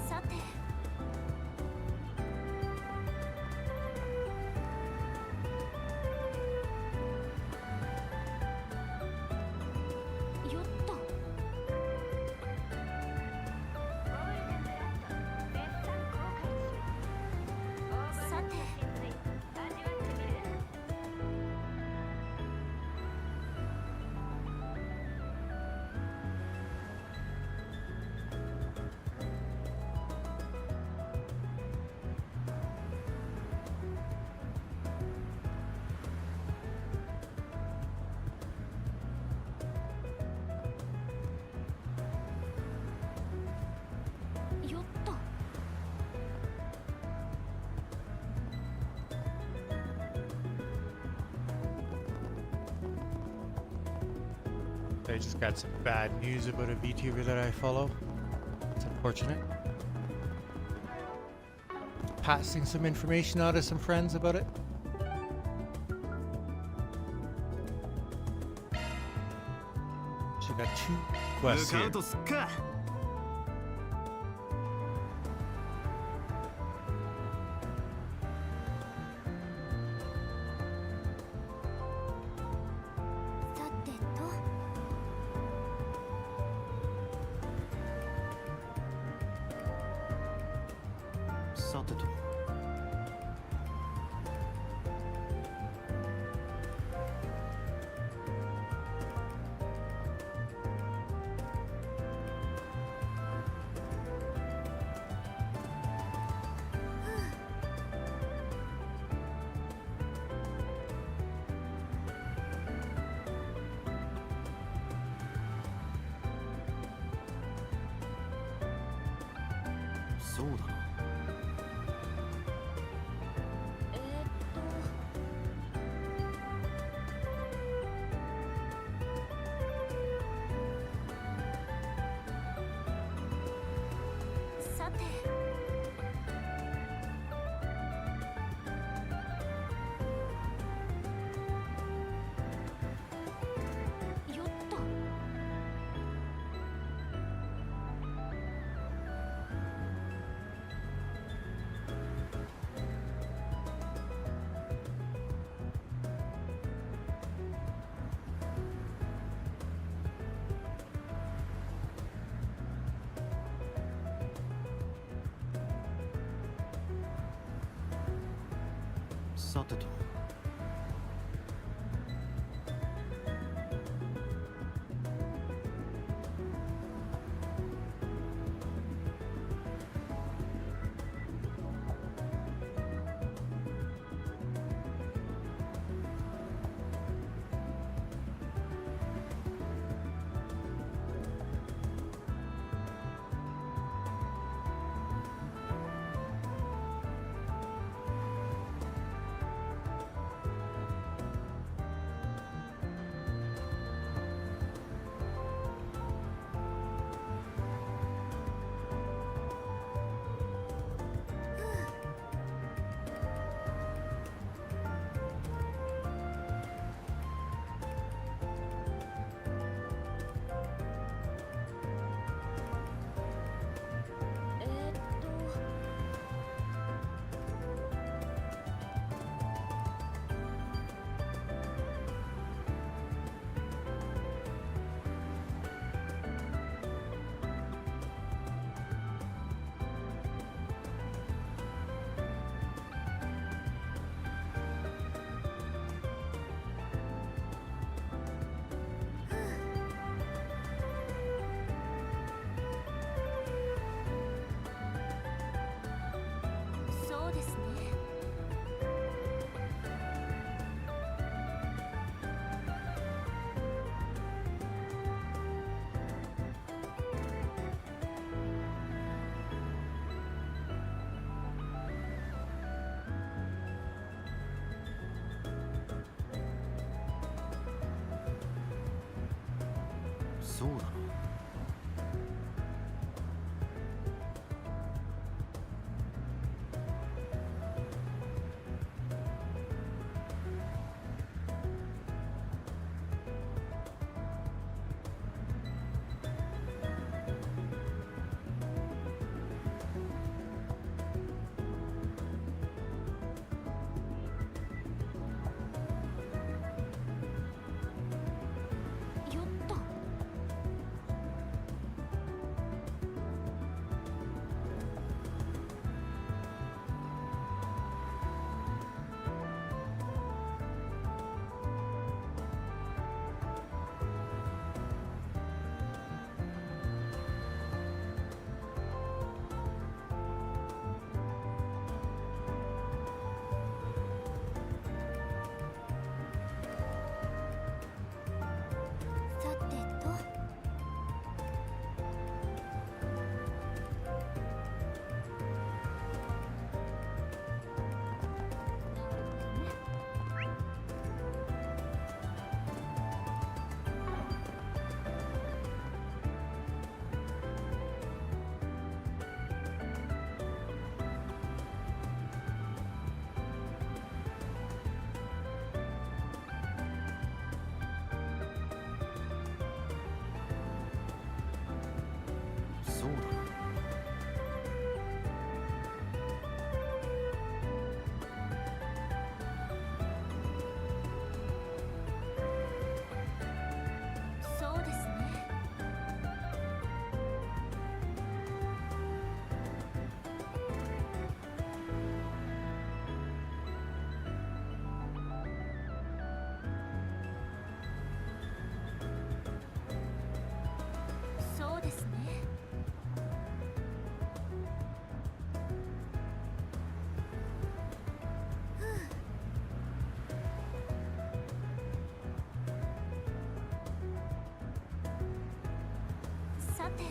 さてよっとさてよっと I just got some bad news about a VTuber that I follow. It's unfortunate. Passing some information out to some friends about it. She got 2 quests 向か here. うとすっか。さてとさてと。そうだな。さてよっとさてと。そうですね。そうだな。よっと。さてと。そうだな。そうですね。そうですね。ふう。さて。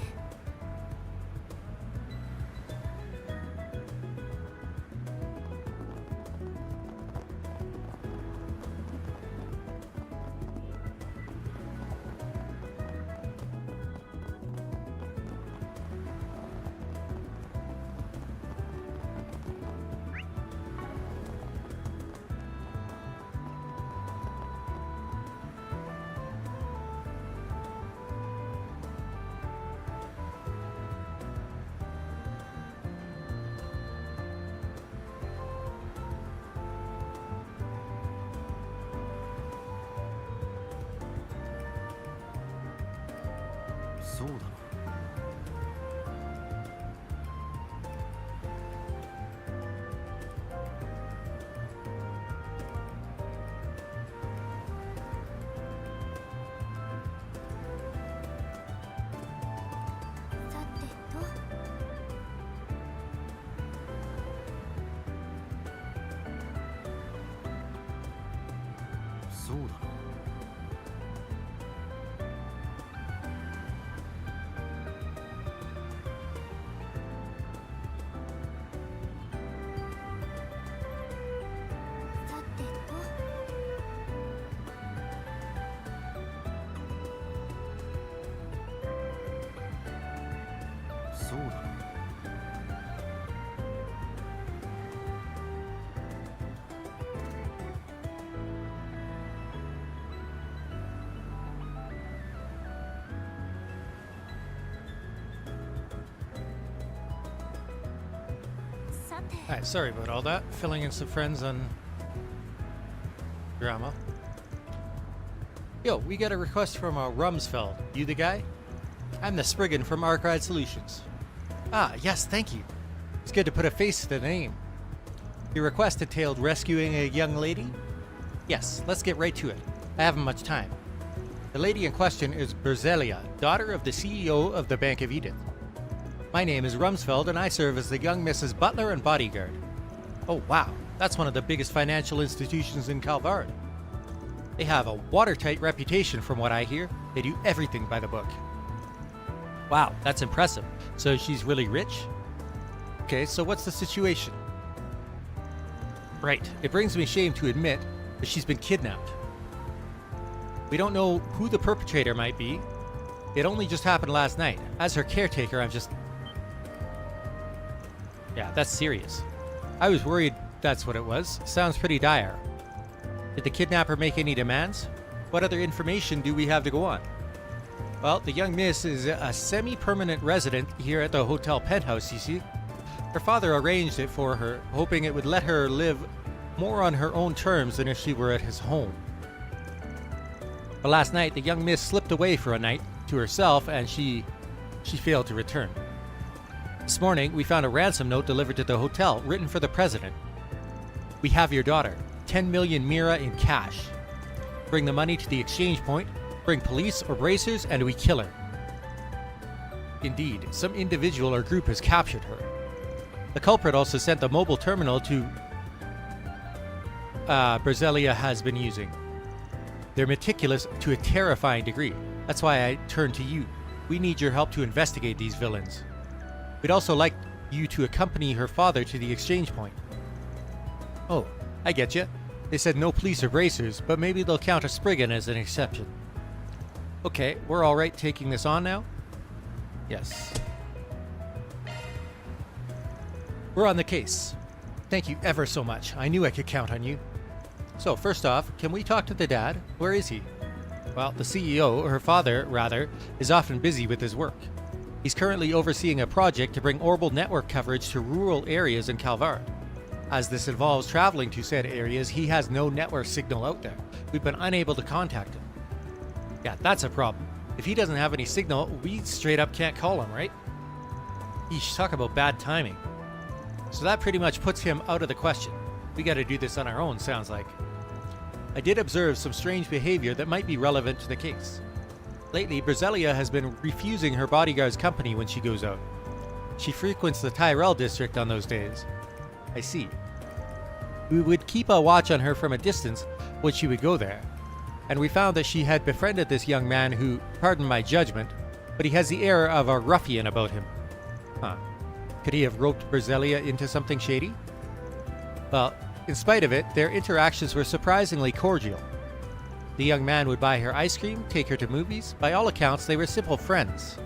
そうだな。そうだな。そうだな。Alright, sorry about all that. Filling in some friends on drama. Yo, we got a request from Rumsfeld. You the guy? I'm the Spriggan from Arkride Solutions. Ah, yes, thank you. It's good to put a face to the name. Your request entailed rescuing a young lady? Yes, let's get right to it. I haven't much time. The lady in question is Berzelia, daughter of the CEO of the Bank of Edith. My name is Rumsfeld, and I serve as the young Mrs. Butler and bodyguard. Oh wow, that's one of the biggest financial institutions in Calvard. They have a watertight reputation from what I hear. They do everything by the book. Wow, that's impressive. So she's really rich? Okay, so what's the situation? Right, it brings me shame to admit that she's been kidnapped. We don't know who the perpetrator might be. It only just happened last night. As her caretaker, I'm just... Yeah, that's serious. I was worried that's what it was. Sounds pretty dire. Did the kidnapper make any demands? What other information do we have to go on? Well, the young miss is a semi-permanent resident here at the hotel penthouse, you see. Her father arranged it for her, hoping it would let her live more on her own terms than if she were at his home. But last night, the young miss slipped away for a night to herself, and she failed to return. This morning, we found a ransom note delivered to the hotel, written for the president. We have your daughter, 10 million mira in cash. Bring the money to the exchange point, bring police or bracers, and we kill her. Indeed, some individual or group has captured her. The culprit also sent the mobile terminal to Berzelia has been using. They're meticulous to a terrifying degree. That's why I turn to you. We need your help to investigate these villains. We'd also like you to accompany her father to the exchange point. Oh, I get you. They said no police or bracers, but maybe they'll count a Spriggan as an exception. Okay, we're alright taking this on now? Yes. We're on the case. Thank you ever so much. I knew I could count on you. So, first off, can we talk to the dad? Where is he? Well, the CEO, or her father, rather, is often busy with his work. He's currently overseeing a project to bring orbital network coverage to rural areas in Calvard. As this involves traveling to said areas, he has no network signal out there. We've been unable to contact him. Yeah, that's a problem. If he doesn't have any signal, we straight up can't call him, right? Yeesh, talk about bad timing. So that pretty much puts him out of the question. We gotta do this on our own, sounds like. I did observe some strange behavior that might be relevant to the case. Lately, Berzelia has been refusing her bodyguard's company when she goes out. She frequents the Tyrell district on those days. I see. We would keep a watch on her from a distance when she would go there, and we found that she had befriended this young man who, pardon my judgment, but he has the air of a ruffian about him. Huh. Could he have roped Berzelia into something shady? Well, in spite of it, their interactions were surprisingly cordial. The young man would buy her ice cream, take her to movies. By all accounts, they were simple friends.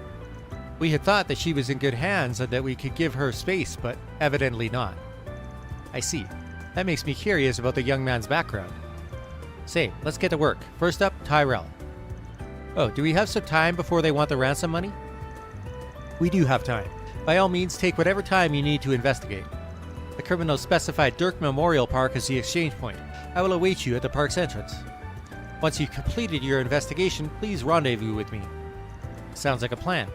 We had thought that she was in good hands and that we could give her space, but evidently not. I see. That makes me curious about the young man's background. Say, let's get to work. First up, Tyrell. Oh, do we have some time before they want the ransom money? We do have time. By all means, take whatever time you need to investigate. The criminals specified Dirk Memorial Park as the exchange point. I will await you at the park's entrance. Once you've completed your investigation, please rendezvous with me. Sounds like a plan.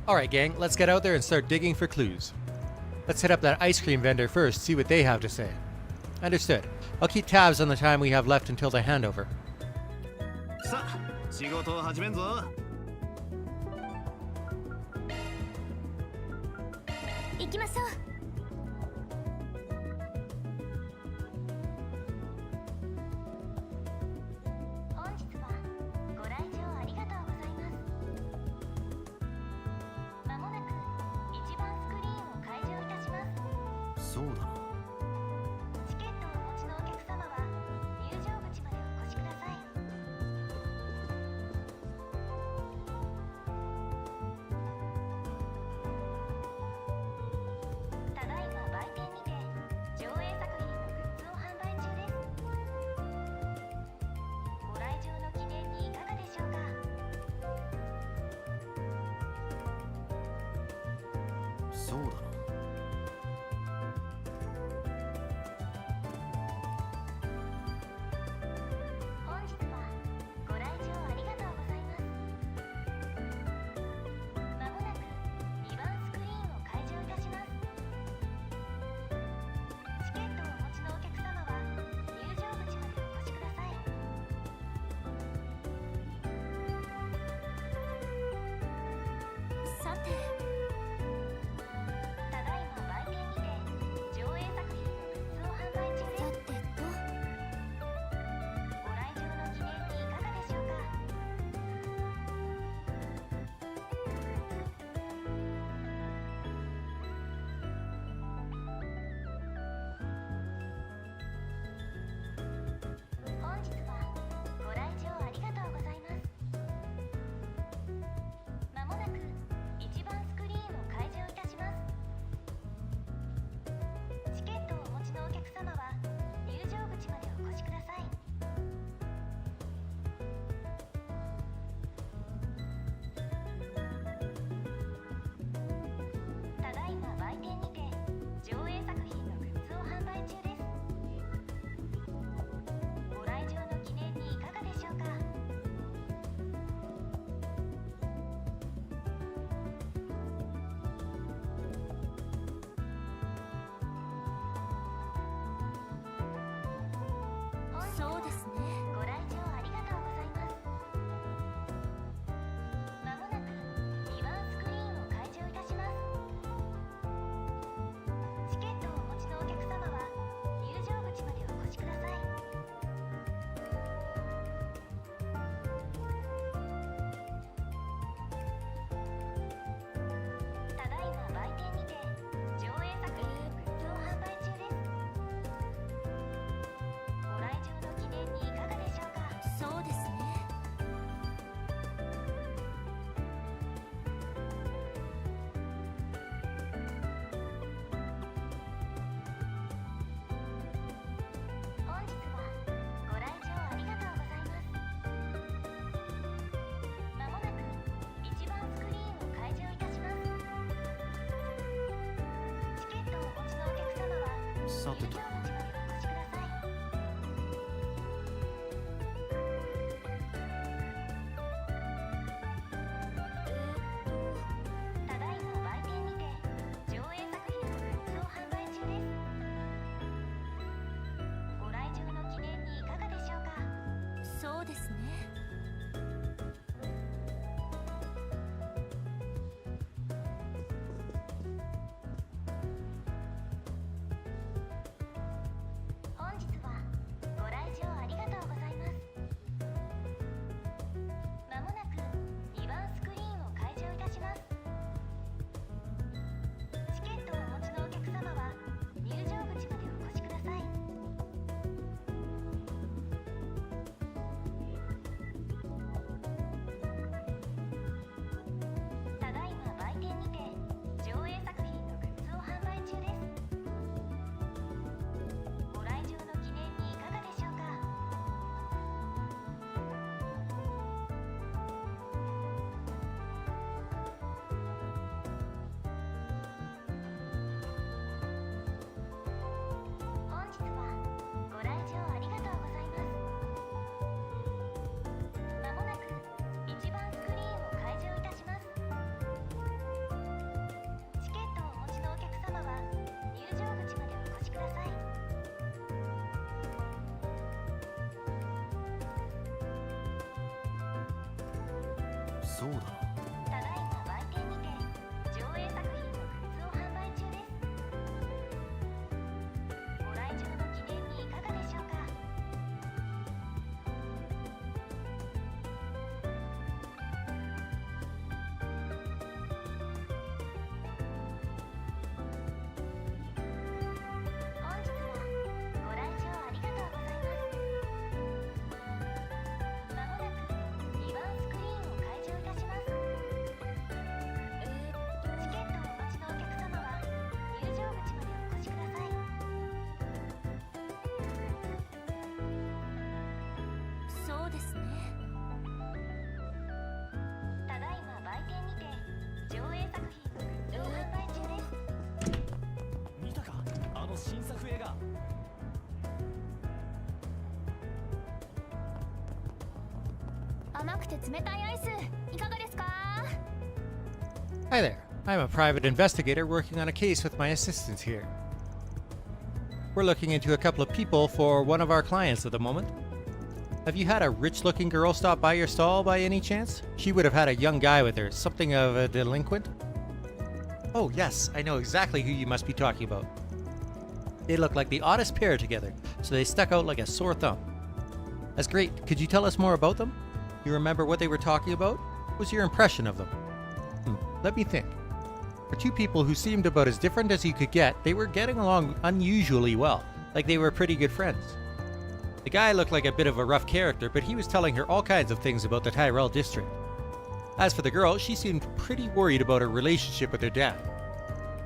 Alright gang, let's get out there and start digging for clues. Let's hit up that ice cream vendor first, see what they have to say. Understood. I'll keep tabs on the time we have left until the handover. さあ仕事を始めんぞ。行きましょう。本日はご来場ありがとうございます。まもなく一番スクリーンを開場いたします。そうだな。チケットをお持ちのお客様は入場口までお越しください。ただいま売店にて上映作品のグッズを販売中です。ご来場の記念にいかがでしょうか。そうだな。本日はご来場ありがとうございます。まもなく2番スクリーンを開場いたします。チケットをお持ちのお客様は入場口までお越しください。さて、ただいま売店にて上映作品のグッズを販売中です。さてと、ご来場の記念にいかがでしょうか。本日はご来場ありがとうございます。まもなく一番スクリーンを開場いたします。チケットをお持ちのお客様は入場口までお越しください。ただいま売店にて上映作品のグッズを販売中です。ご来場の記念にいかがでしょうか。そうですね。ご来場ありがとうございます。まもなく2番スクリーンを開場いたします。チケットをお持ちのお客様は入場口までお越しください。ただいま売店にて上映作品のグッズを販売中です。ご来場の記念にいかがでしょうか。そうですね。本日はご来場ありがとうございます。まもなく一番スクリーンを開場いたします。チケットをお持ちのお客様はさてと。入場口までお越しください。ただいま売店にて上映作品のグッズを販売中です。ご来場の記念にいかがでしょうか。そうですね。そうだ。ただいま売店にて上映作品のグッズを販売中です。ご来場の記念にいかがでしょうか。本日はご来場ありがとうございます。まもなく2番スクリーンを開場いたします。チケットをお持ちのお客様は入場口までお越しください。そうですね。ただいま売店にて上映作品のグッズを販売中です。見たか、あの新作映画。甘くて冷たいアイスいかがですか？ Hi there. I'm a private investigator working on a case with my assistants here. We're looking into a couple of people for one of our clients at the moment. Have you had a rich-looking girl stop by your stall by any chance? She would have had a young guy with her, something of a delinquent. Oh yes, I know exactly who you must be talking about. They look like the oddest pair together, so they stuck out like a sore thumb. That's great. Could you tell us more about them? You remember what they were talking about? What was your impression of them? Let me think. For two people who seemed about as different as you could get, they were getting along unusually well, like they were pretty good friends. The guy looked like a bit of a rough character, but he was telling her all kinds of things about the Tyrell district. As for the girl, she seemed pretty worried about her relationship with her dad.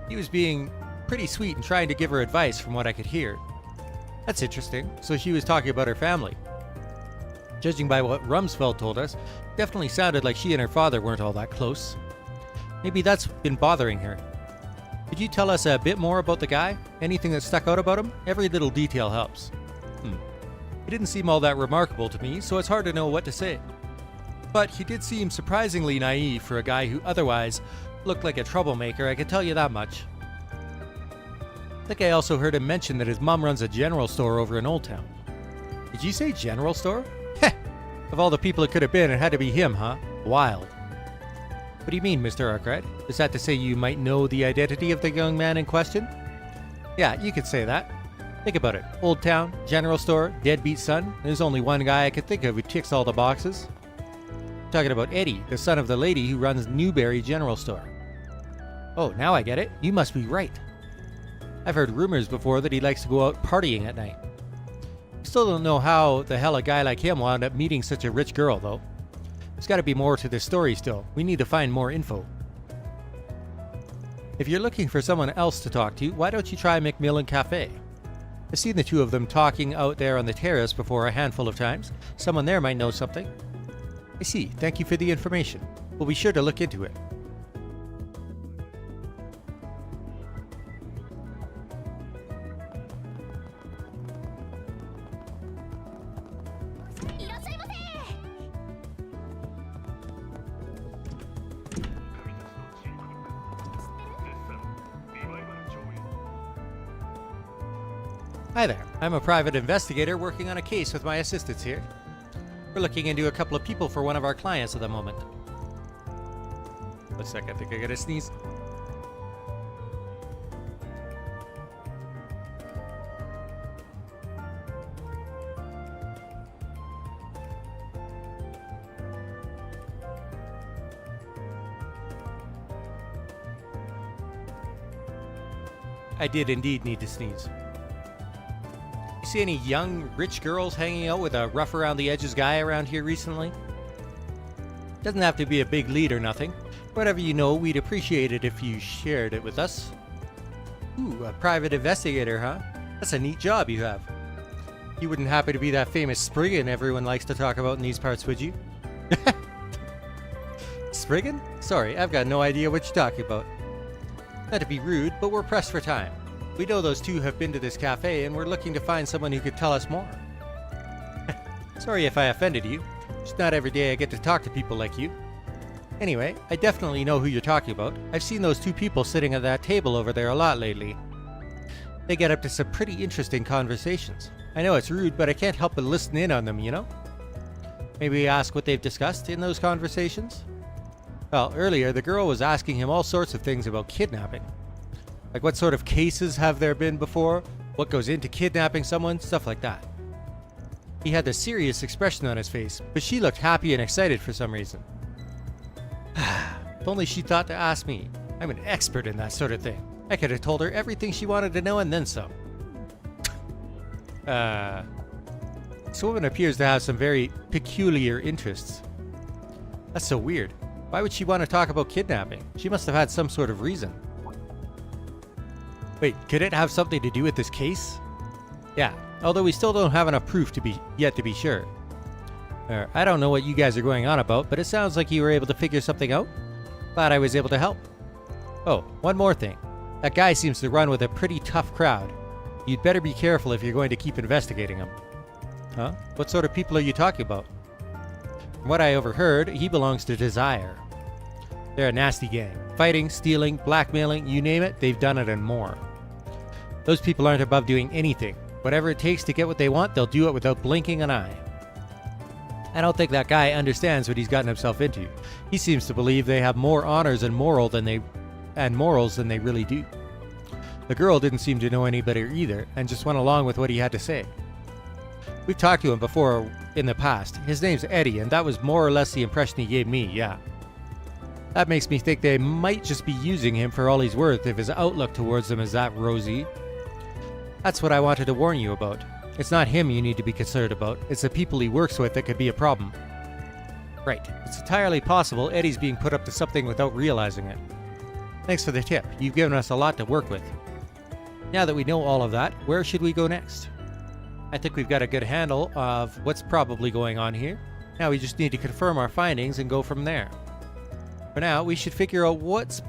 He was being pretty sweet and trying to give her advice from what I could hear. That's interesting. So she was talking about her family. Judging by what Rumsfeld told us, definitely sounded like she and her father weren't all that close. Maybe that's been bothering her. Could you tell us a bit more about the guy? Anything that stuck out about him? Every little detail helps. He didn't seem all that remarkable to me, so it's hard to know what to say. But he did seem surprisingly naive for a guy who otherwise looked like a troublemaker, I can tell you that much. I think I also heard him mention that his mom runs a general store over in Old Town. Did you say general store? Heh! Of all the people it could have been, it had to be him, huh? Wild. What do you mean, Mr. Arkwright? Is that to say you might know the identity of the young man in question? Yeah, you could say that. Think about it. Old Town, general store, deadbeat son. There's only one guy I could think of who ticks all the boxes. I'm talking about Eddie, the son of the lady who runs Newberry General Store. Oh, now I get it. You must be right. I've heard rumors before that he likes to go out partying at night. I still don't know how the hell a guy like him wound up meeting such a rich girl, though. There's got to be more to this story still. We need to find more info. If you're looking for someone else to talk to, why don't you try Macmillan Cafe? I've seen the two of them talking out there on the terrace before a handful of times. Someone there might know something. I see. Thank you for the information. We'll be sure to look into it. Hi there. I'm a private investigator working on a case with my assistants here. We're looking into a couple of people for one of our clients at the moment. One sec, I think I gotta sneeze. I did indeed need to sneeze. See any young, rich girls hanging out with a rough around the edges guy around here recently? Doesn't have to be a big lead or nothing. Whatever you know, we'd appreciate it if you shared it with us. Ooh, a private investigator, huh? That's a neat job you have. You wouldn't happen to be that famous Spriggan everyone likes to talk about in these parts, would you? Spriggan? Sorry, I've got no idea what you're talking about. Not to be rude, but we're pressed for time. We know those two have been to this cafe, and we're looking to find someone who could tell us more. Sorry if I offended you. It's not every day I get to talk to people like you. Anyway, I definitely know who you're talking about. I've seen those two people sitting at that table over there a lot lately. They get up to some pretty interesting conversations. I know it's rude, but I can't help but listen in on them, you know? Maybe ask what they've discussed in those conversations? Well, earlier the girl was asking him all sorts of things about kidnapping. Like what sort of cases have there been before? What goes into kidnapping someone? Stuff like that. He had this serious expression on his face, but she looked happy and excited for some reason. If only she thought to ask me. I'm an expert in that sort of thing. I could have told her everything she wanted to know and then some. This woman appears to have some very peculiar interests. That's so weird. Why would she want to talk about kidnapping? She must have had some sort of reason. Wait, could it have something to do with this case? Yeah, although we still don't have enough proof to be sure. I don't know what you guys are going on about, but it sounds like you were able to figure something out. Glad I was able to help. Oh, one more thing. That guy seems to run with a pretty tough crowd. You'd better be careful if you're going to keep investigating him. Huh? What sort of people are you talking about? From what I overheard, he belongs to Desire. They're a nasty gang. Fighting, stealing, blackmailing, you name it, they've done it and more. Those people aren't above doing anything. Whatever it takes to get what they want, they'll do it without blinking an eye. I don't think that guy understands what he's gotten himself into. He seems to believe they have more honors and morals than they really do. The girl didn't seem to know any better either, and just went along with what he had to say. We've talked to him before in the past. His name's Eddie, and that was more or less the impression he gave me, yeah. That makes me think they might just be using him for all he's worth if his outlook towards them is that rosy. That's what I wanted to warn you about. It's not him you need to be concerned about, it's the people he works with that could be a problem. Right, it's entirely possible Eddie's being put up to something without realizing it. Thanks for the tip, you've given us a lot to work with. Now that we know all of that, where should we go next? I think we've got a good handle of what's probably going on here. Now we just need to confirm our findings and go from there. For now, we should figure out what's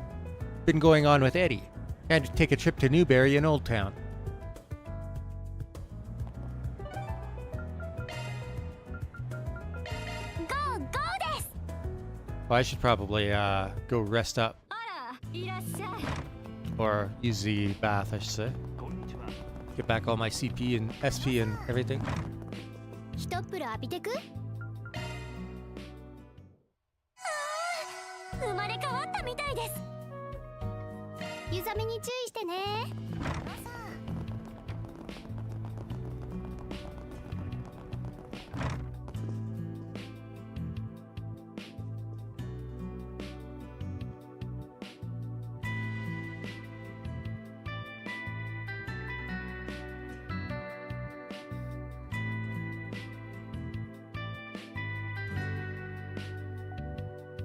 been going on with Eddie, and take a trip to Newberry in Old Town. Well, I should probably go rest up. Or use the bath, I should say. Get back all my CP and SP and everything. ひとっ風呂浴びてく？生まれ変わったみたいです。湯冷めに注意してね。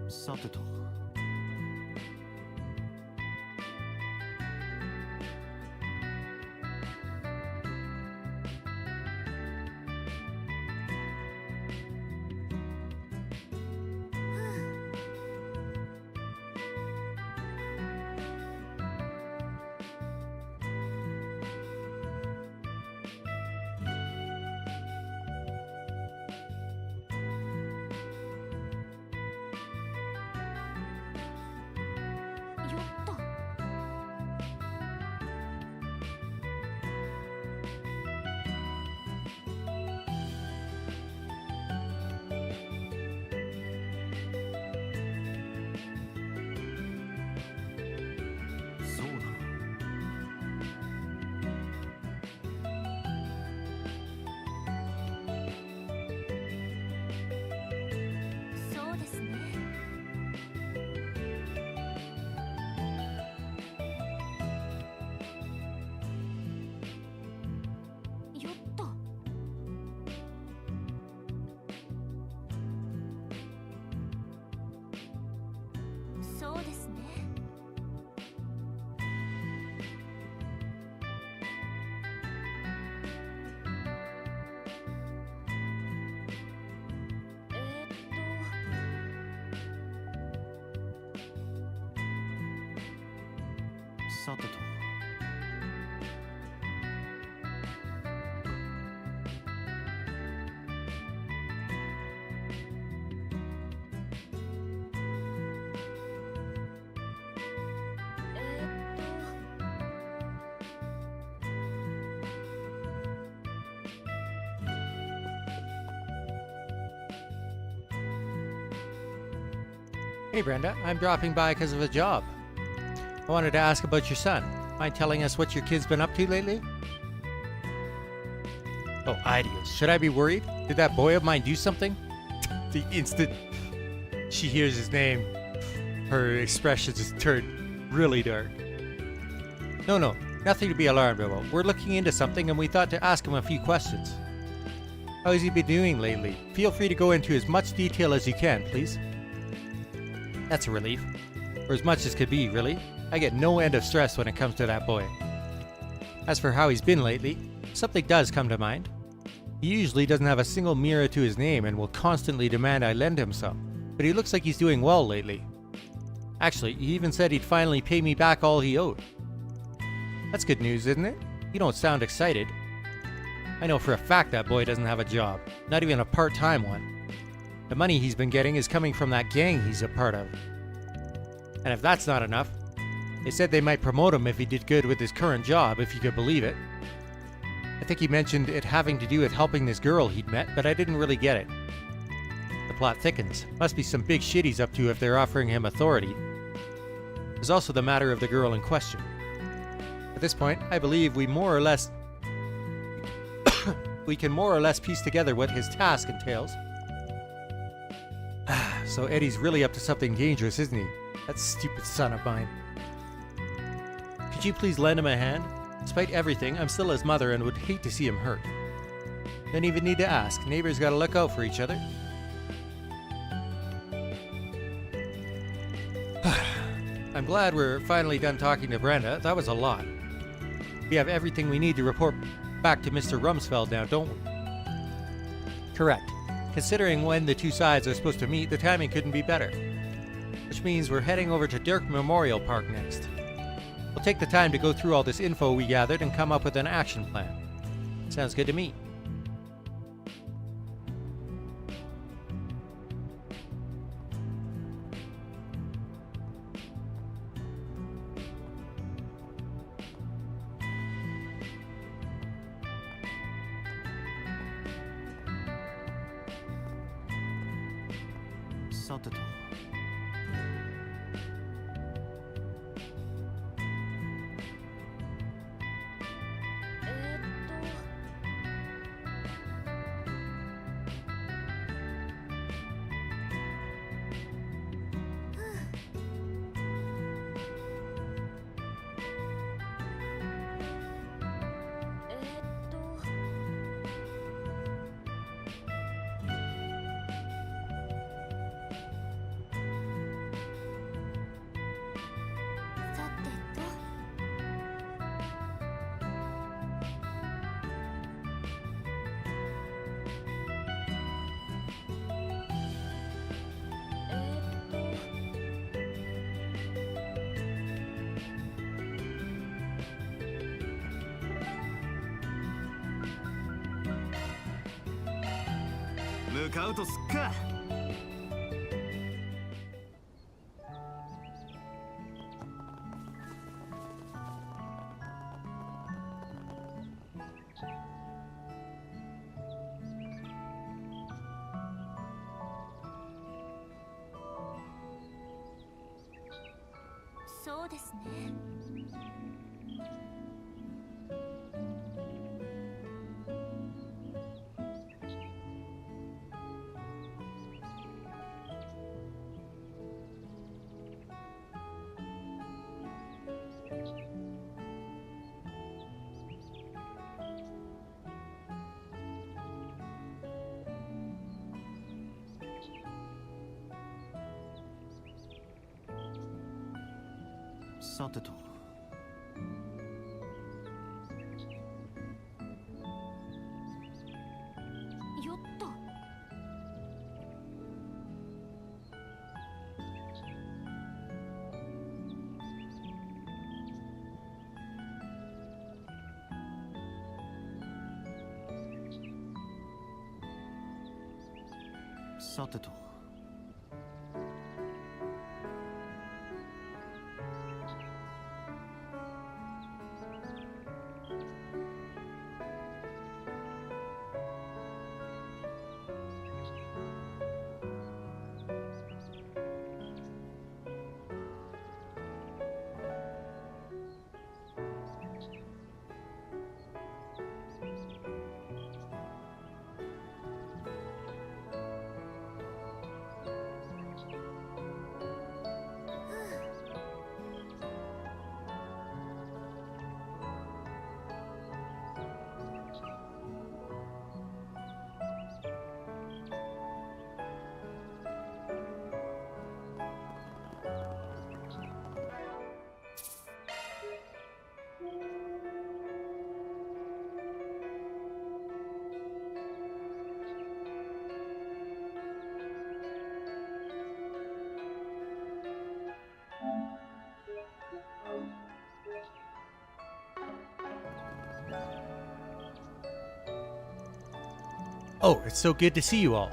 さてと。そうですね。さてと。Hey Brenda, I'm dropping by because of a job. I wanted to ask about your son. Mind telling us what your kid's been up to lately? Oh, ideas. Should I be worried? Did that boy of mine do something? The instant she hears his name, her expression just turned really dark. No, nothing to be alarmed about. We're looking into something and we thought to ask him a few questions. How has he been doing lately? Feel free to go into as much detail as you can, please. That's a relief. Or as much as could be, really. I get no end of stress when it comes to that boy. As for how he's been lately, something does come to mind. He usually doesn't have a single mirror to his name and will constantly demand I lend him some, but he looks like he's doing well lately. Actually, he even said he'd finally pay me back all he owed. That's good news, isn't it? You don't sound excited. I know for a fact that boy doesn't have a job, not even a part-time one. The money he's been getting is coming from that gang he's a part of. And if that's not enough, they said they might promote him if he did good with his current job, if you could believe it. I think he mentioned it having to do with helping this girl he'd met, but I didn't really get it. The plot thickens. Must be some big shit he's up to if they're offering him authority. There's also the matter of the girl in question. At this point, I believe we can more or less piece together what his task entails. So Eddie's really up to something dangerous, isn't he? That stupid son of mine. Could you please lend him a hand? Despite everything, I'm still his mother and would hate to see him hurt. Don't even need to ask. Neighbors gotta look out for each other. I'm glad we're finally done talking to Brenda. That was a lot. We have everything we need to report back to Mr. Rumsfeld now, don't we? Correct. Considering when the two sides are supposed to meet, the timing couldn't be better. Which means we're heading over to Dirk Memorial Park next. We'll take the time to go through all this info we gathered and come up with an action plan. Sounds good to me.向かうとすっか。そうですね。さてと。よっと。さてと。Oh, it's so good to see you all.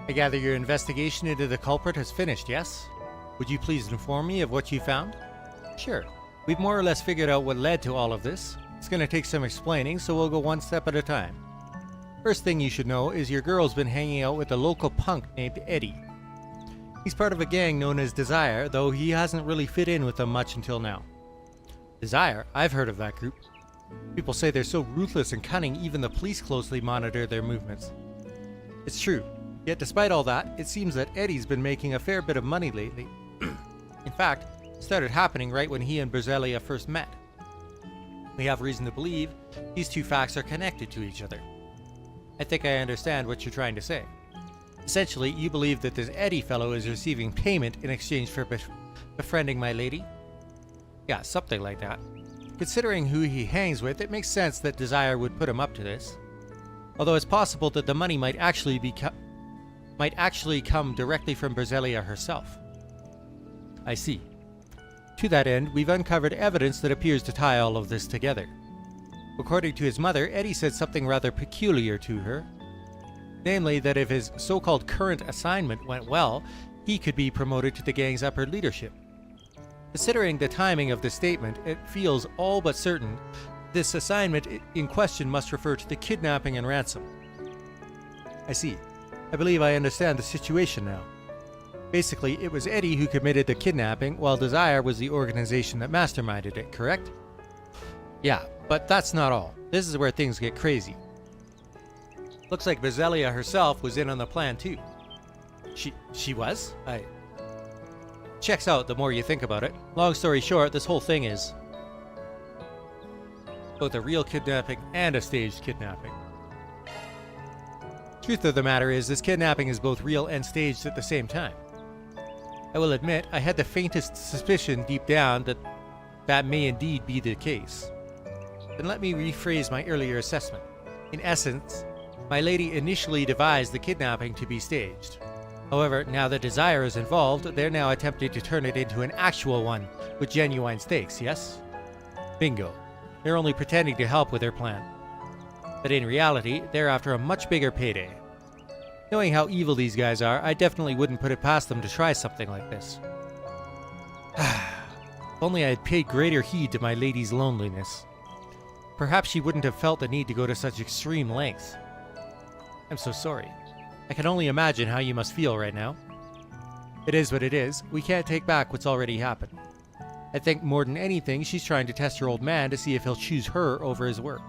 I gather your investigation into the culprit has finished, yes? Would you please inform me of what you found? Sure. We've more or less figured out what led to all of this. It's going to take some explaining, so we'll go one step at a time. First thing you should know is your girl's been hanging out with a local punk named Eddie. He's part of a gang known as Desire, though he hasn't really fit in with them much until now. Desire? I've heard of that group. People say they're so ruthless and cunning, even the police closely monitor their movements. It's true. Yet despite all that, it seems that Eddie's been making a fair bit of money lately. In fact, it started happening right when he and Berzelia first met. We have reason to believe these two facts are connected to each other. I think I understand what you're trying to say. Essentially, you believe that this Eddie fellow is receiving payment in exchange for befriending my lady? Yeah, something like that. Considering who he hangs with, it makes sense that Desire would put him up to this. Although it's possible that the money might actually come directly from Berzelia herself. I see. To that end, we've uncovered evidence that appears to tie all of this together. According to his mother, Eddie said something rather peculiar to her. Namely, that if his so-called current assignment went well, he could be promoted to the gang's upper leadership. Considering the timing of the statement, it feels all but certain this assignment in question must refer to the kidnapping and ransom. I see. I believe I understand the situation now. Basically, it was Eddie who committed the kidnapping, while Desire was the organization that masterminded it, correct? Yeah, but that's not all. This is where things get crazy. Looks like Berzelia herself was in on the plan too. She was? Checks out the more you think about it. Long story short, this whole thing is both a real kidnapping and a staged kidnapping. Truth of the matter is, this kidnapping is both real and staged at the same time. I will admit, I had the faintest suspicion deep down that that may indeed be the case. Then let me rephrase my earlier assessment. In essence, my lady initially devised the kidnapping to be staged. However, now that Desire is involved, they're now attempting to turn it into an actual one, with genuine stakes, yes? Bingo. They're only pretending to help with their plan. But in reality, they're after a much bigger payday. Knowing how evil these guys are, I definitely wouldn't put it past them to try something like this. If only I had paid greater heed to my lady's loneliness. Perhaps she wouldn't have felt the need to go to such extreme lengths. I'm so sorry. I can only imagine how you must feel right now. It is what it is. We can't take back what's already happened. I think more than anything, she's trying to test her old man to see if he'll choose her over his work.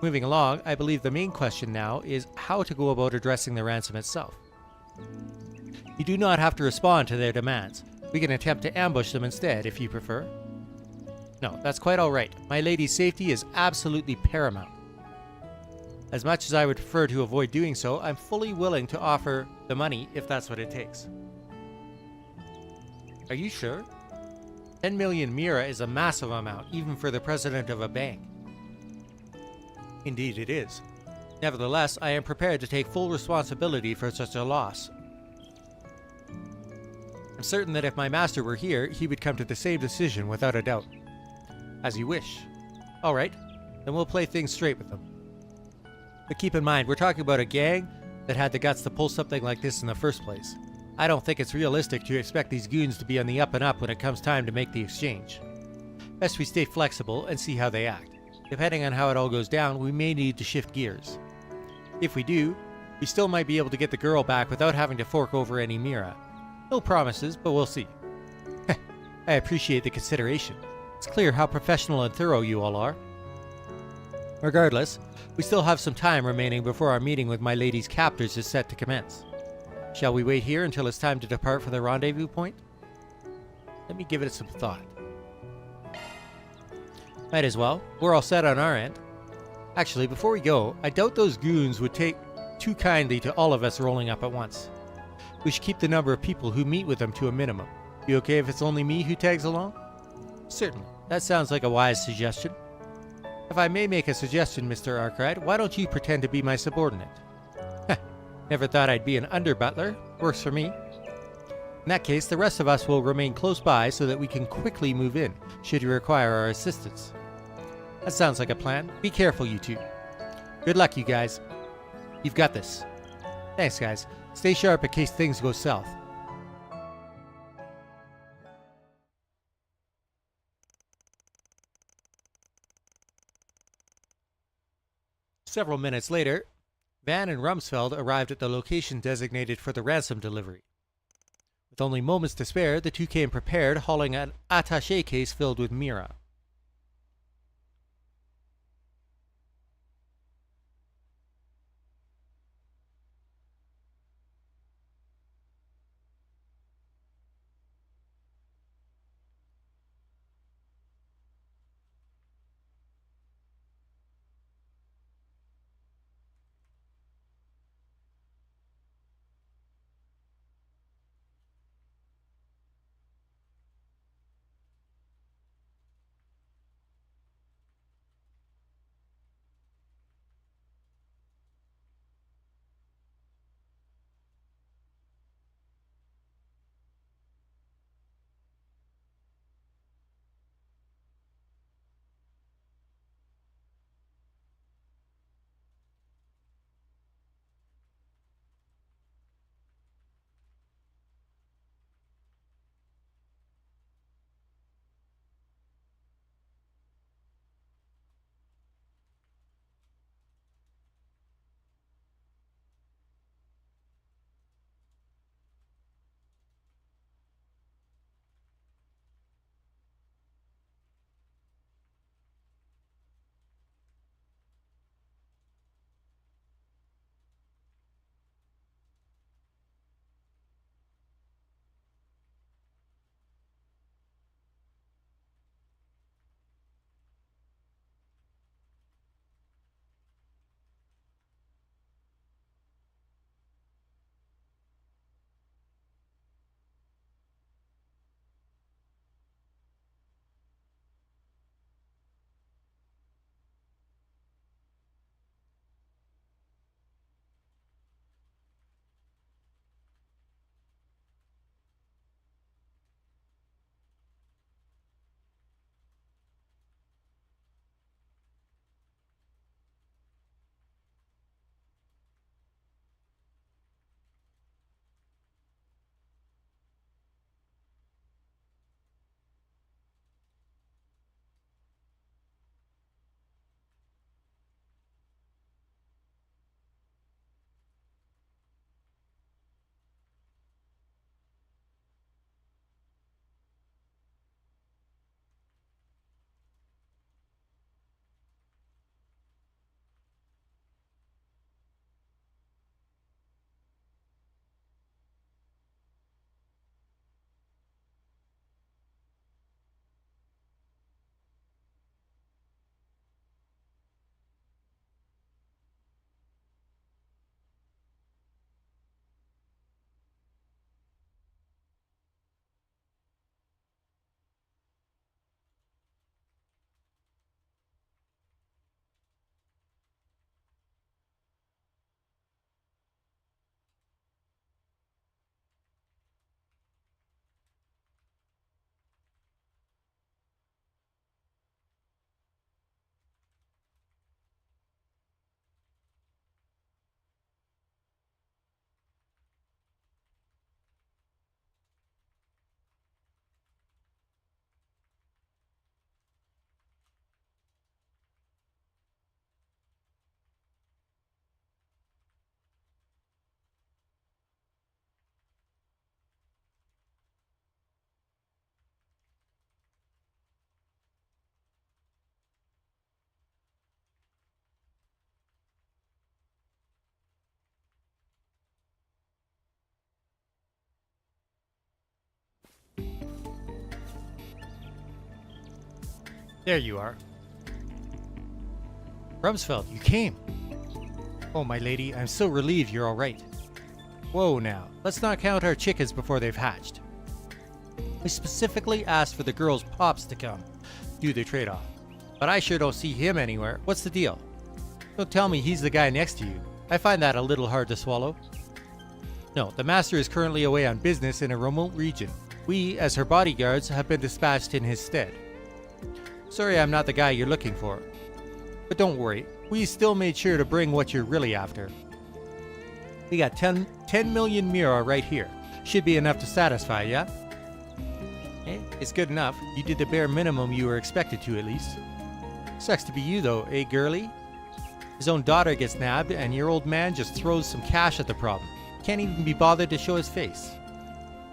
Moving along, I believe the main question now is how to go about addressing the ransom itself. You do not have to respond to their demands. We can attempt to ambush them instead, if you prefer. No, that's quite alright. My lady's safety is absolutely paramount. As much as I would prefer to avoid doing so, I'm fully willing to offer the money if that's what it takes. Are you sure? 10 million mira is a massive amount, even for the president of a bank. Indeed it is. Nevertheless, I am prepared to take full responsibility for such a loss. I'm certain that if my master were here, he would come to the same decision without a doubt. As you wish. Alright, then we'll play things straight with them. But keep in mind, we're talking about a gang that had the guts to pull something like this in the first place. I don't think it's realistic to expect these goons to be on the up and up when it comes time to make the exchange. Best we stay flexible and see how they act. Depending on how it all goes down, we may need to shift gears. If we do, we still might be able to get the girl back without having to fork over any mira. No promises, but we'll see. I appreciate the consideration. It's clear how professional and thorough you all are. Regardless, we still have some time remaining before our meeting with my lady's captors is set to commence. Shall we wait here until it's time to depart for the rendezvous point? Let me give it some thought. Might as well. We're all set on our end. Actually, before we go, I doubt those goons would take too kindly to all of us rolling up at once. We should keep the number of people who meet with them to a minimum. You okay if it's only me who tags along? Certainly. That sounds like a wise suggestion. If I may make a suggestion, Mr. Arkwright, why don't you pretend to be my subordinate? Never thought I'd be an under-butler. Works for me. In that case, the rest of us will remain close by so that we can quickly move in, should you require our assistance. That sounds like a plan. Be careful, you two. Good luck, you guys. You've got this. Thanks, guys. Stay sharp in case things go south. Several minutes later, Van and Rumsfeld arrived at the location designated for the ransom delivery. With only moments to spare, the two came prepared, hauling an attaché case filled with Mira. There you are. Rumsfeld, you came. Oh, my lady, I'm so relieved you're all right. Whoa now, let's not count our chickens before they've hatched. I specifically asked for the girls' pops to come, do the trade-off. But I sure don't see him anywhere. What's the deal? Don't tell me he's the guy next to you. I find that a little hard to swallow. No, the master is currently away on business in a remote region. We, as her bodyguards, have been dispatched in his stead. Sorry I'm not the guy you're looking for. But don't worry, we still made sure to bring what you're really after. We got 10 million mira right here. Should be enough to satisfy, yeah? Eh, it's good enough. You did the bare minimum you were expected to, at least. Sucks to be you, though, eh, girly? His own daughter gets nabbed, and your old man just throws some cash at the problem. Can't even be bothered to show his face.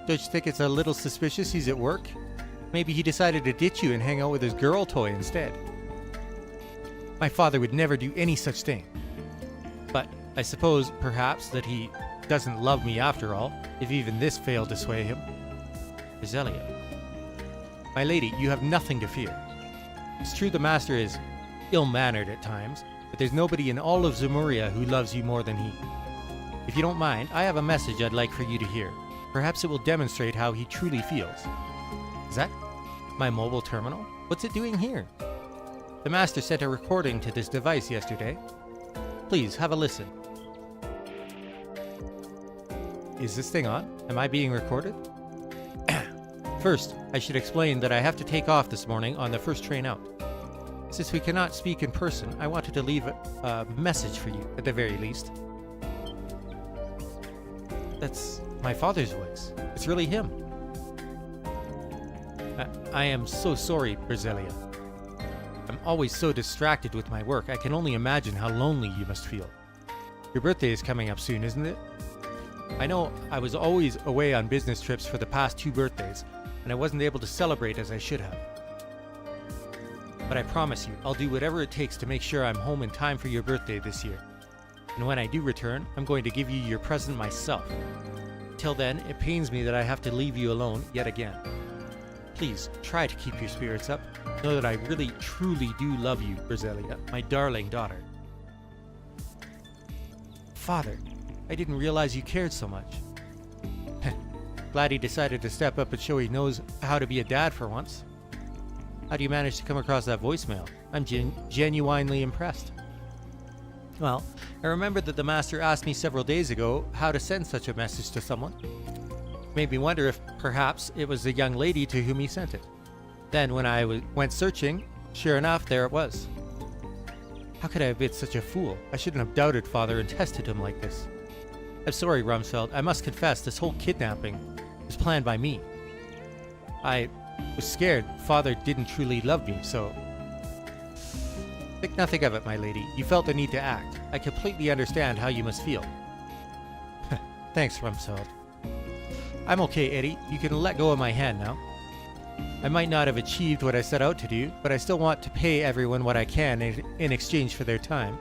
Don't you think it's a little suspicious he's at work? Maybe he decided to ditch you and hang out with his girl toy instead. My father would never do any such thing. But I suppose, perhaps, that he doesn't love me after all, if even this failed to sway him. Roselia. My lady, you have nothing to fear. It's true the master is ill-mannered at times, but there's nobody in all of Zemuria who loves you more than he. If you don't mind, I have a message I'd like for you to hear. Perhaps it will demonstrate how he truly feels. Is that my mobile terminal? What's it doing here? The master sent a recording to this device yesterday. Please, have a listen. Is this thing on? Am I being recorded? First, I should explain that I have to take off this morning on the first train out. Since we cannot speak in person, I wanted to leave a message for you, at the very least. That's my father's voice. It's really him. I am so sorry, Roselia. I'm always so distracted with my work, I can only imagine how lonely you must feel. Your birthday is coming up soon, isn't it? I know I was always away on business trips for the past 2 birthdays, and I wasn't able to celebrate as I should have. But I promise you, I'll do whatever it takes to make sure I'm home in time for your birthday this year. And when I do return, I'm going to give you your present myself. Till then, it pains me that I have to leave you alone yet again. Please, try to keep your spirits up. Know that I really, truly do love you, Roselia, my darling daughter. Father, I didn't realize you cared so much. Glad he decided to step up and show he knows how to be a dad for once. How do you manage to come across that voicemail? I'm genuinely impressed. Well, I remembered that the master asked me several days ago how to send such a message to someone. It made me wonder if perhaps it was the young lady to whom he sent it. Then when I went searching, sure enough, there it was. How could I have been such a fool? I shouldn't have doubted Father and tested him like this. I'm sorry, Rumsfeld. I must confess, this whole kidnapping was planned by me. I was scared Father didn't truly love me, so... Think nothing of it, my lady. You felt the need to act. I completely understand how you must feel. Thanks, Rumsfeld. I'm okay, Eddie. You can let go of my hand now. I might not have achieved what I set out to do, but I still want to pay everyone what I can in exchange for their time.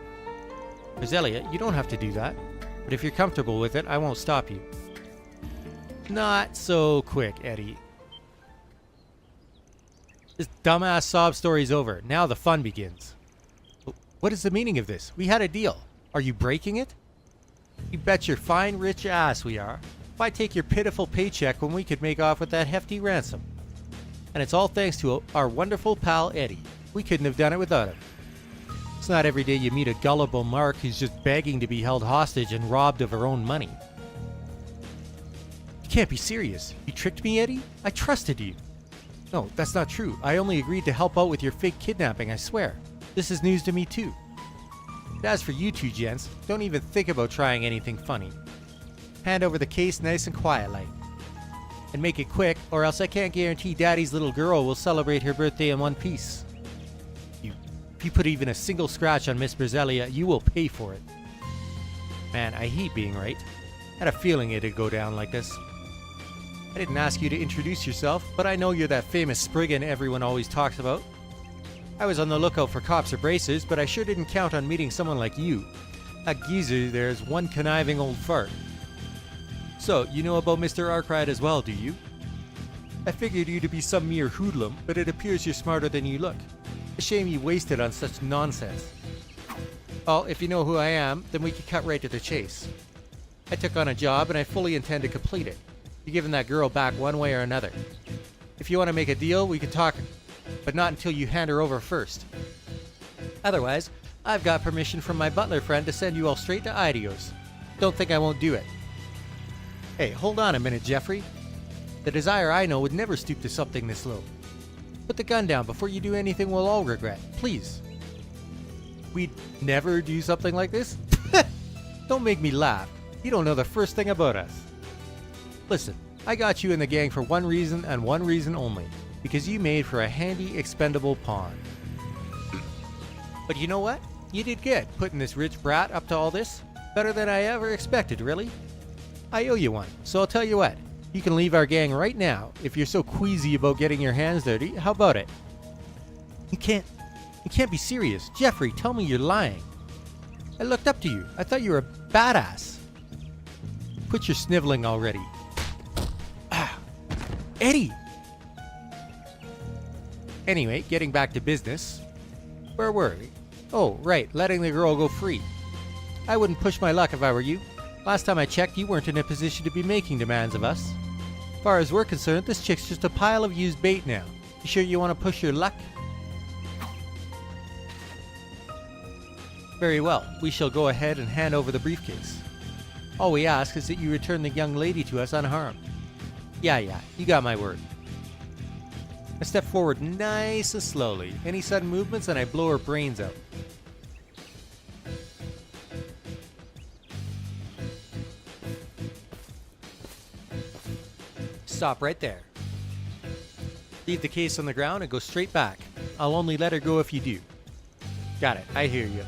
Roselia, you don't have to do that. But if you're comfortable with it, I won't stop you. Not so quick, Eddie. This dumbass sob story's over. Now the fun begins. What is the meaning of this? We had a deal. Are you breaking it? You bet your fine rich ass we are. Why take your pitiful paycheck when we could make off with that hefty ransom? And it's all thanks to our wonderful pal Eddie. We couldn't have done it without him. It's not every day you meet a gullible mark who's just begging to be held hostage and robbed of her own money. You can't be serious. You tricked me, Eddie? I trusted you. No, that's not true. I only agreed to help out with your fake kidnapping, I swear. This is news to me too. And as for you two gents, don't even think about trying anything funny. Hand over the case nice and quiet like. And make it quick, or else I can't guarantee Daddy's little girl will celebrate her birthday in one piece. If you put even a single scratch on Miss Roselia, you will pay for it. Man, I hate being right. I had a feeling it'd go down like this. I didn't ask you to introduce yourself, but I know you're that famous Spriggan everyone always talks about. I was on the lookout for cops or bracers, but I sure didn't count on meeting someone like you. That geezer there's one conniving old fart. So, you know about Mr. Arkwright as well, do you? I figured you to be some mere hoodlum, but it appears you're smarter than you look. A shame you wasted on such nonsense. Well, if you know who I am, then we can cut right to the chase. I took on a job and I fully intend to complete it. You're giving that girl back one way or another. If you want to make a deal, we can talk, but not until you hand her over first. Otherwise, I've got permission from my butler friend to send you all straight to Idios. Don't think I won't do it. Hey, hold on a minute, Jeffrey. The Desire I know would never stoop to something this low. Put the gun down before you do anything we'll all regret, please. we'd never do something like this? Don't make me laugh. You don't know the first thing about us. Listen, I got you in the gang for one reason and one reason only. Because you made for a handy, expendable pawn. But you know what? You did good, putting this rich brat up to all this. Better than I ever expected, really. I owe you one, so I'll tell you what. You can leave our gang right now. If you're so queasy about getting your hands dirty, how about it? You can't be serious. Jeffrey, tell me you're lying. I looked up to you. I thought you were a badass. Quit your sniveling already. Ah, Eddie! Anyway, getting back to business. Where were we? Oh, right, letting the girl go free. I wouldn't push my luck if I were you. Last time I checked, you weren't in a position to be making demands of us. As far as we're concerned, this chick's just a pile of used bait now. You sure you want to push your luck? Very well, we shall go ahead and hand over the briefcase. All we ask is that you return the young lady to us unharmed. Yeah, you got my word. I step forward nice and slowly. Any sudden movements and I blow her brains out. Stop right there. Leave the case on the ground and go straight back. I'll only let her go if you do. Got it, I hear you.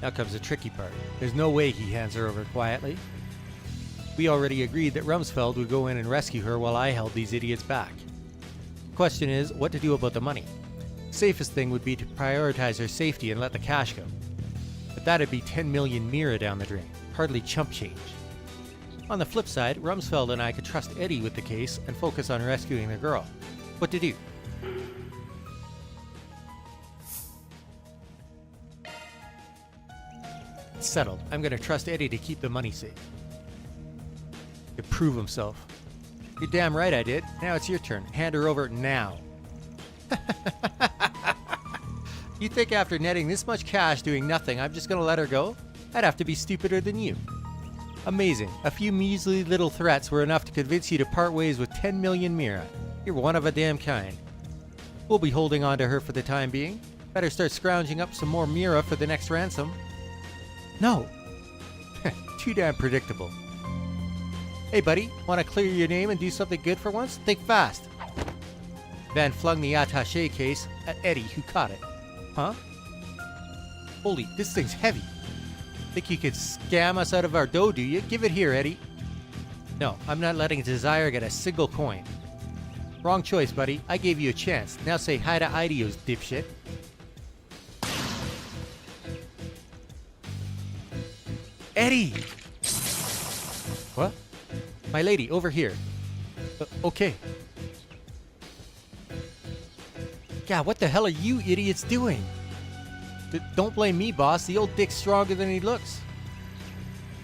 Now comes the tricky part. There's no way he hands her over quietly. We already agreed that Rumsfeld would go in and rescue her while I held these idiots back. The question is, what to do about the money. Safest thing would be to prioritize her safety and let the cash go. But that'd be 10 million Mira down the drain. Hardly chump change. On the flip side, Rumsfeld and I could trust Eddie with the case and focus on rescuing the girl. What to do? It's settled. I'm gonna trust Eddie to keep the money safe. To prove himself. You're damn right I did. Now it's your turn. Hand her over now. You think after netting this much cash doing nothing, I'm just gonna let her go? I'd have to be stupider than you. Amazing. A few measly little threats were enough to convince you to part ways with 10 million Mira. You're one of a damn kind. We'll be holding on to her for the time being. Better start scrounging up some more Mira for the next ransom. No. Too damn predictable. Hey buddy, want to clear your name and do something good for once? Think fast. Van flung the attaché case at Eddie, who caught it. Huh? Holy, this thing's heavy. Think you could scam us out of our dough, do you? Give it here, Eddie. No, I'm not letting Desire get a single coin. Wrong choice, buddy. I gave you a chance. Now say hi to Ideos, dipshit. Eddie! What? My lady, over here. Okay. God, what the hell are you idiots doing? Don't blame me, boss. The old dick's stronger than he looks.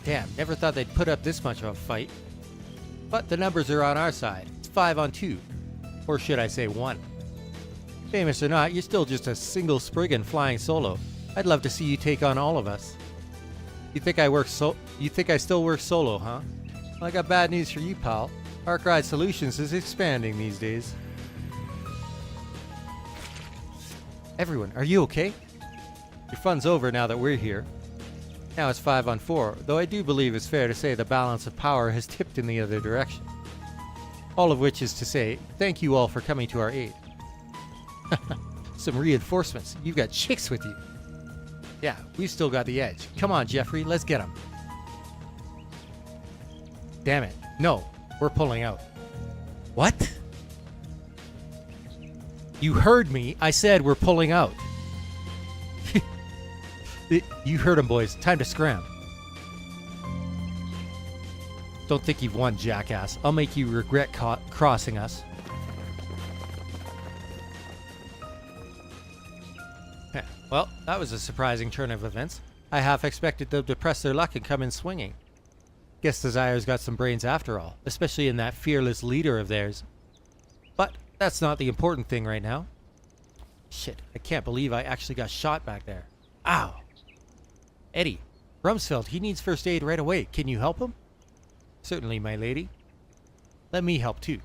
Damn, never thought they'd put up this much of a fight. But the numbers are on our side. It's 5 on 2. Or should I say 1. Famous or not, you're still just a single Spriggan flying solo. I'd love to see you take on all of us. You think I still work solo, huh? Well, I got bad news for you, pal. Arkride Solutions is expanding these days. Everyone, are you okay? Your fun's over now that we're here. Now it's 5 on 4, though I do believe it's fair to say the balance of power has tipped in the other direction. All of which is to say, thank you all for coming to our aid. Some reinforcements. You've got chicks with you. Yeah, we've still got the edge. Come on, Jeffrey, let's get them. Damn it. No, we're pulling out. What? You heard me. I said we're pulling out. You heard him, boys. Time to scram. Don't think you've won, jackass. I'll make you regret crossing us. Well, that was a surprising turn of events. I half expected them to press their luck and come in swinging. Guess Desire's got some brains after all, especially in that fearless leader of theirs. But that's not the important thing right now. Shit, I can't believe I actually got shot back there. Ow! Eddie, Rumsfeld, he needs first aid right away. Can you help him? Certainly, my lady. Let me help too.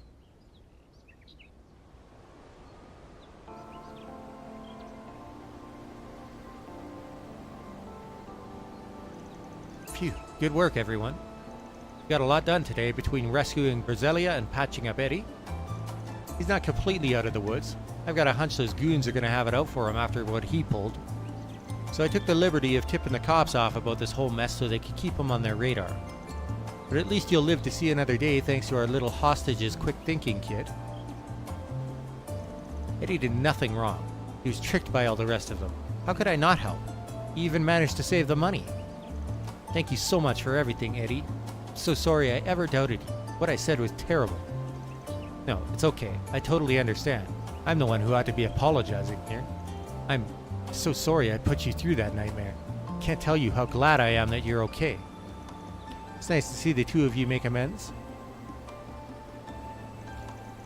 Phew, good work, everyone. Got a lot done today between rescuing Berzelia and patching up Eddie. He's not completely out of the woods. I've got a hunch those goons are going to have it out for him after what he pulled. So I took the liberty of tipping the cops off about this whole mess so they could keep him on their radar. But at least you'll live to see another day thanks to our little hostage's quick thinking, kid. Eddie did nothing wrong. He was tricked by all the rest of them. How could I not help? He even managed to save the money. Thank you so much for everything, Eddie. I'm so sorry I ever doubted you. What I said was terrible. No, it's okay. I totally understand. I'm the one who ought to be apologizing here. I'm so sorry I put you through that nightmare. Can't tell you how glad I am that you're okay. It's nice to see the two of you make amends.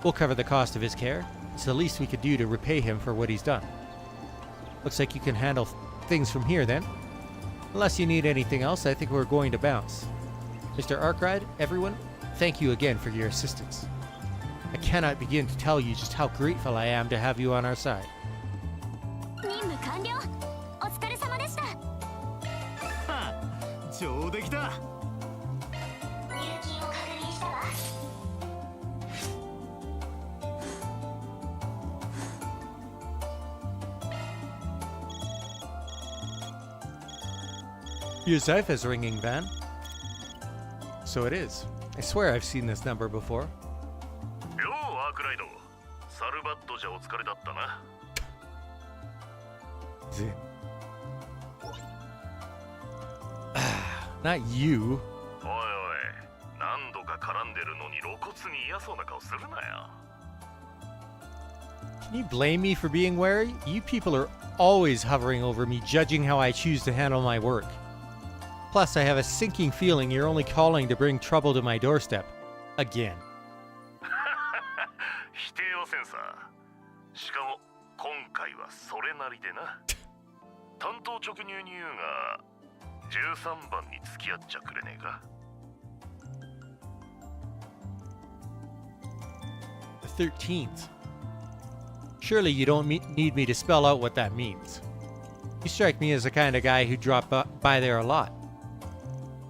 We'll cover the cost of his care. It's the least we could do to repay him for what he's done. Looks like you can handle things from here then. Unless you need anything else, I think we're going to bounce. Mr. Arkride, everyone, thank you again for your assistance. I cannot begin to tell you just how grateful I am to have you on our side. 任務完了。お疲れ様でした。上出来だ。入金を確認したわ。Your Zypha's ringing, Van. So it is. I swear I've seen this number before. ようアークライド、サルバッドじゃお疲れだったな。Not you. おいおい、何度か絡んでるのに露骨に嫌そうな顔するなよ。Can you blame me for being wary? You people are always hovering over me, judging how I choose to handle my work. Plus, I have a sinking feeling you're only calling to bring trouble to my doorstep. Again. 否定はせんさ。しかも今回はそれなりでな。担当直入に言うが、13番に付き合っちゃくれねえか。The 13th. Surely you don't need me to spell out what that means. You strike me as the kind of guy who dropped by there a lot.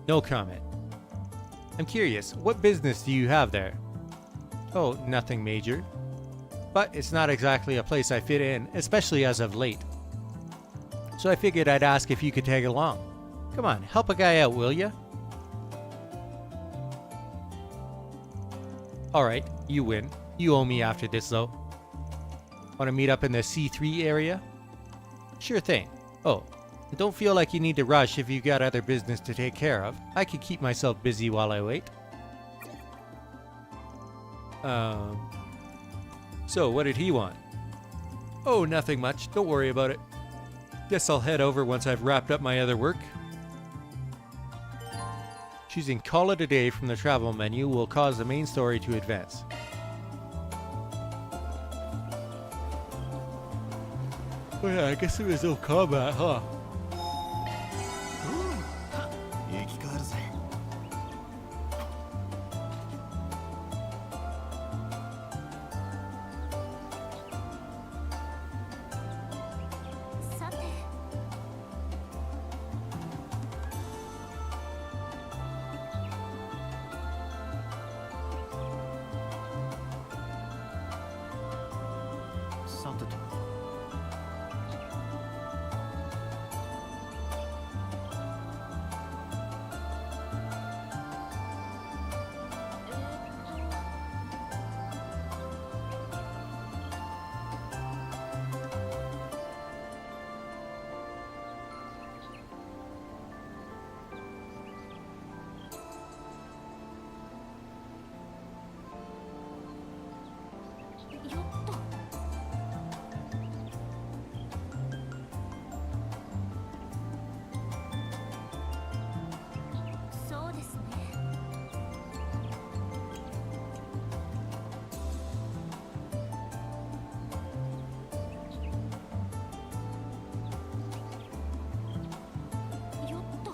No comment. I'm curious, what business do you have there? Oh, nothing major. But it's not exactly a place I fit in, especially as of late. So I figured I'd ask if you could tag along. Come on, help a guy out, will ya? Alright, you win. You owe me after this, though. Want to meet up in the C3 area? Sure thing. Oh, don't feel like you need to rush if you've got other business to take care of. I could keep myself busy while I wait. So what did he want? Oh, nothing much. Don't worry about it. Guess I'll head over once I've wrapped up my other work. Choosing Call It a Day from the travel menu will cause the main story to advance. Oh yeah, I guess there was no combat, huh? 生き返るぜ。さて。さてと。よっと。そうですね。よっと。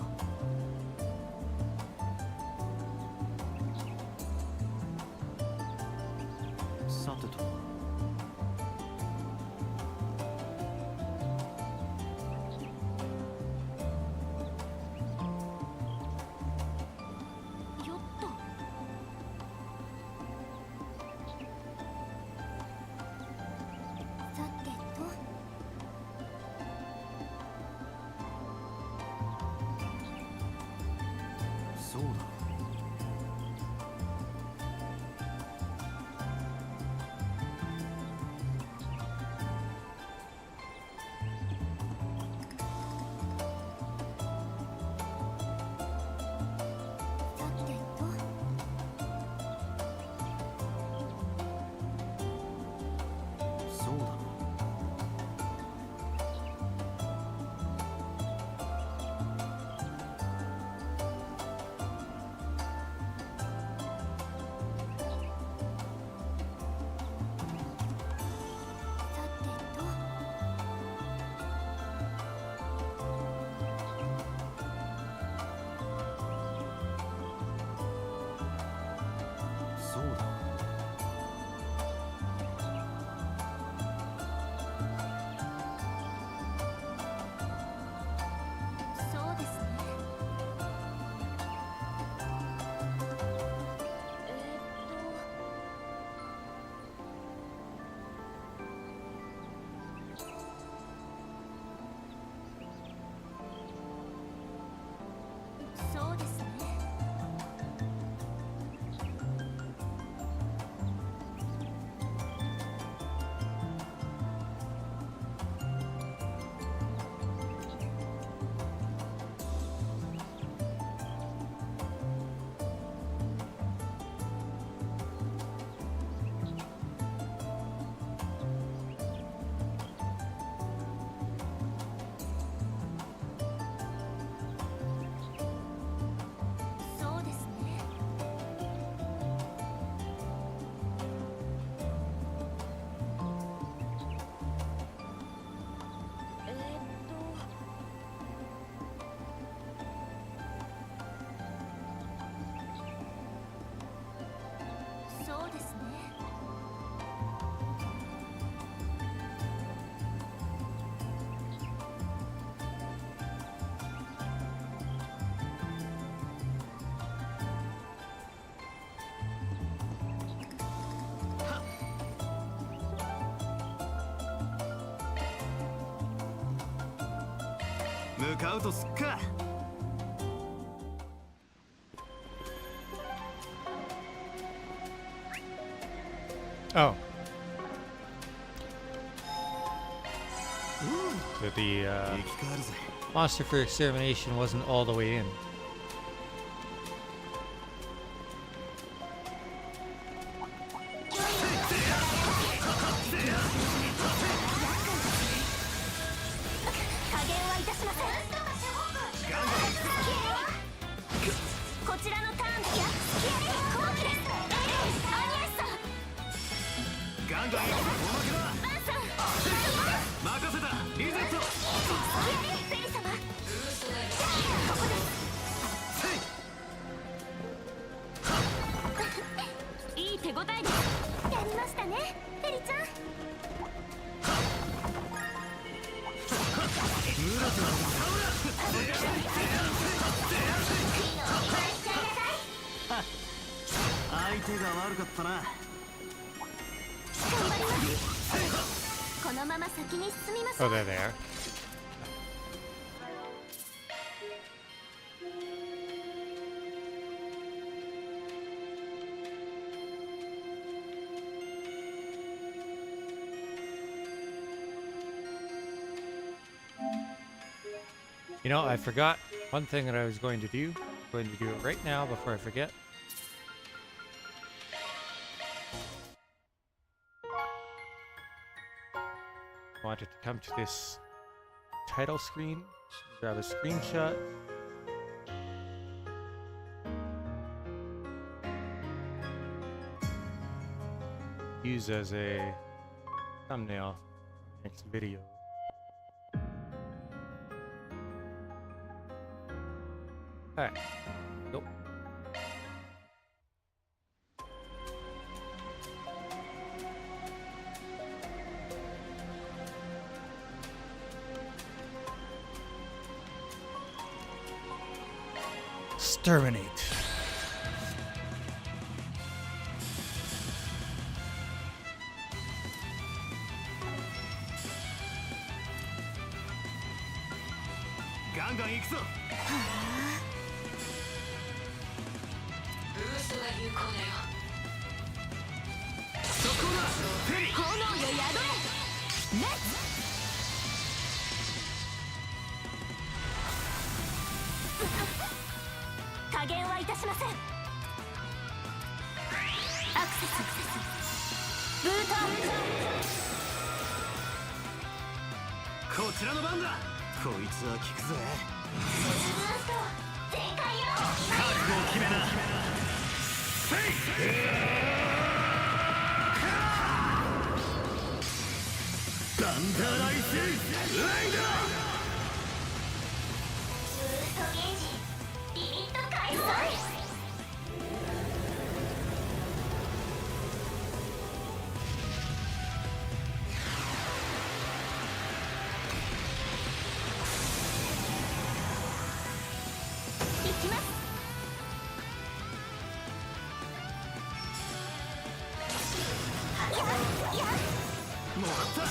さてと。そうだ。そうですね。そうですね。そうですね。向かうとすっか。Oh. So the monster for extermination wasn't all the way in. Oh, they're there. You know, I forgot one thing that I was going to do. I'm going to do it right now before I forget. I wanted to come to this title screen, grab a screenshot. Use as a thumbnail for next video. Alright, go. Exterminate. 有効だよ。そこだフェリ炎よ宿れレッツ加減はいたしません。アクセスブートアッこちらの番だ。こいつは効くぜ。全開よ。覚悟を決めな。せいサンダーライスライダー。ブーストゲージリミット開催。行きます。もらった。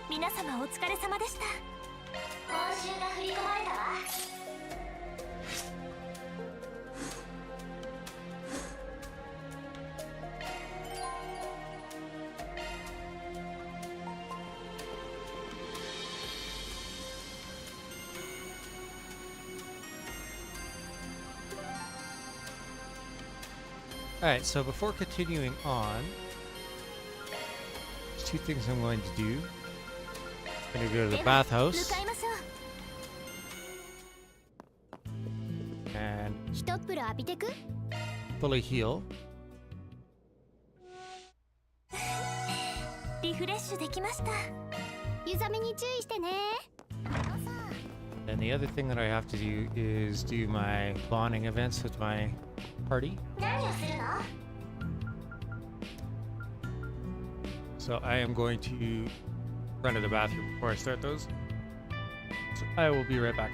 皆様お疲れ様でした。報酬が振り込まれたわ。Alright, so before continuing on, there's two things I'm going to do. I'm going to go to the bathhouse 向かいましょ and う。ひとっ風呂浴びてく fully heal. リフレッシュできました。湯冷めに注意してね。 And the other thing that I have to do is do my bonding events with my party. 何をするの？ So I am going to run to the bathroom before I start those. So I will be right back.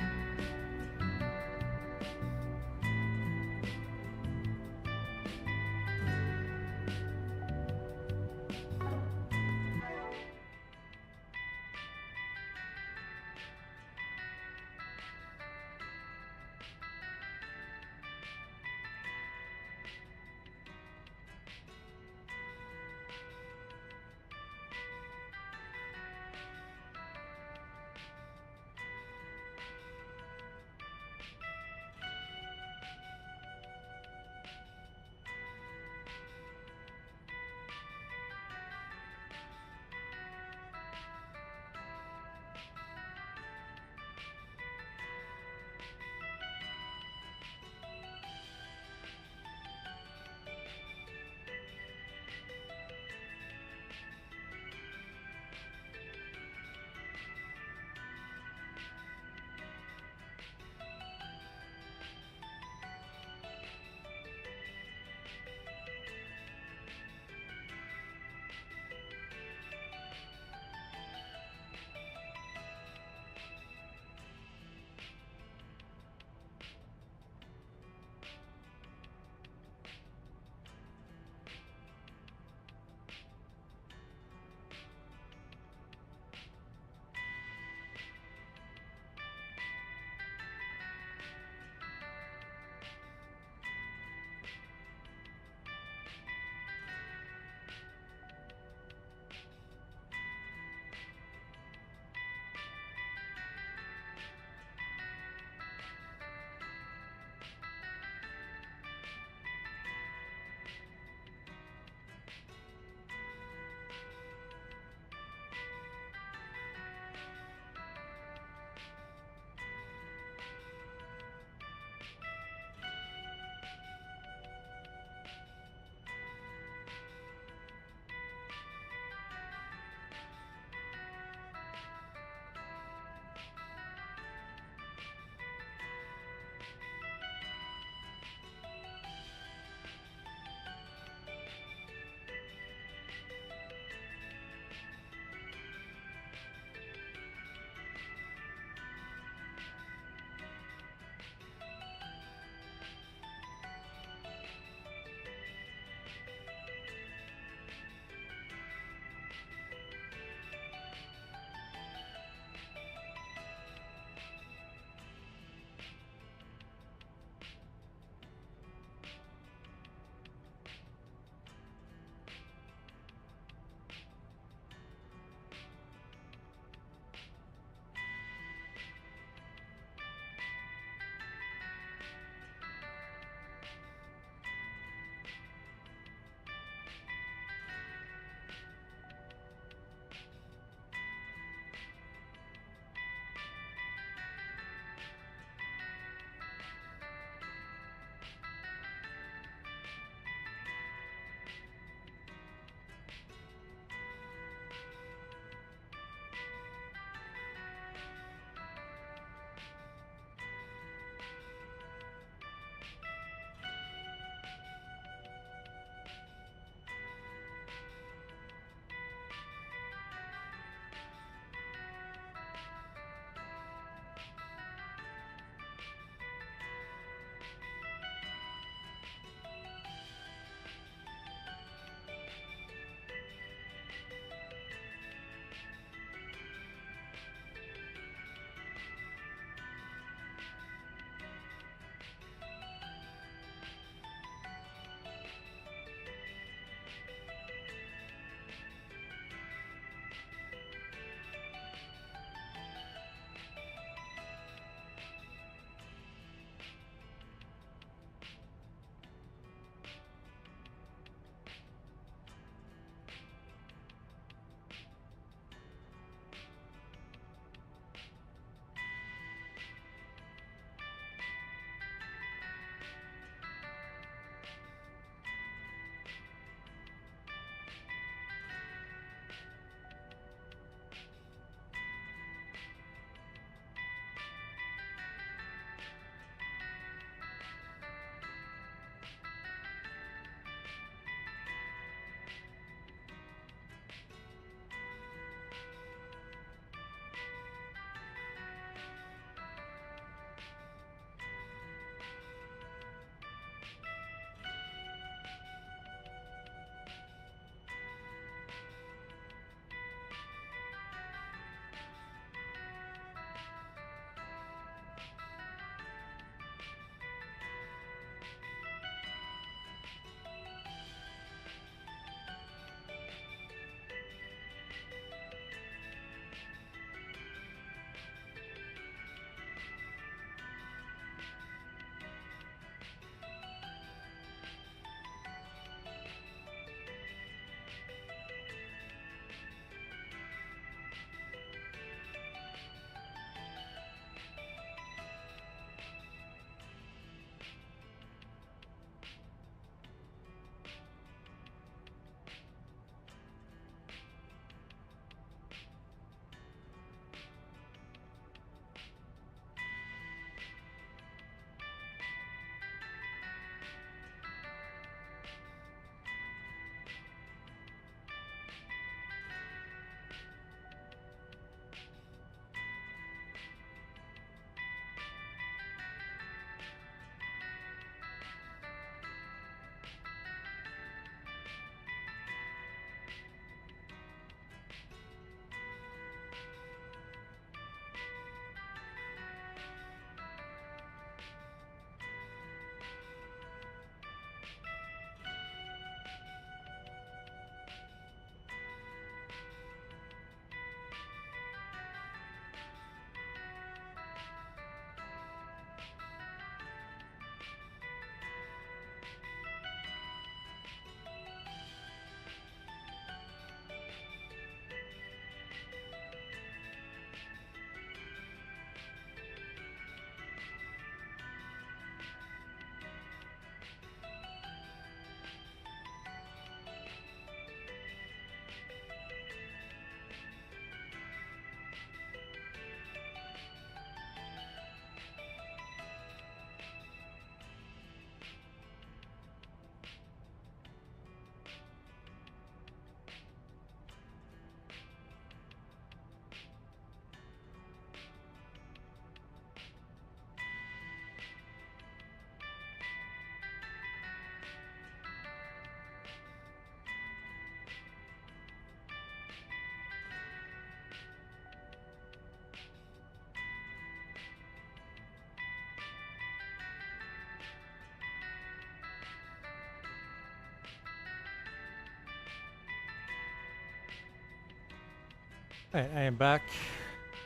Alright, I am back.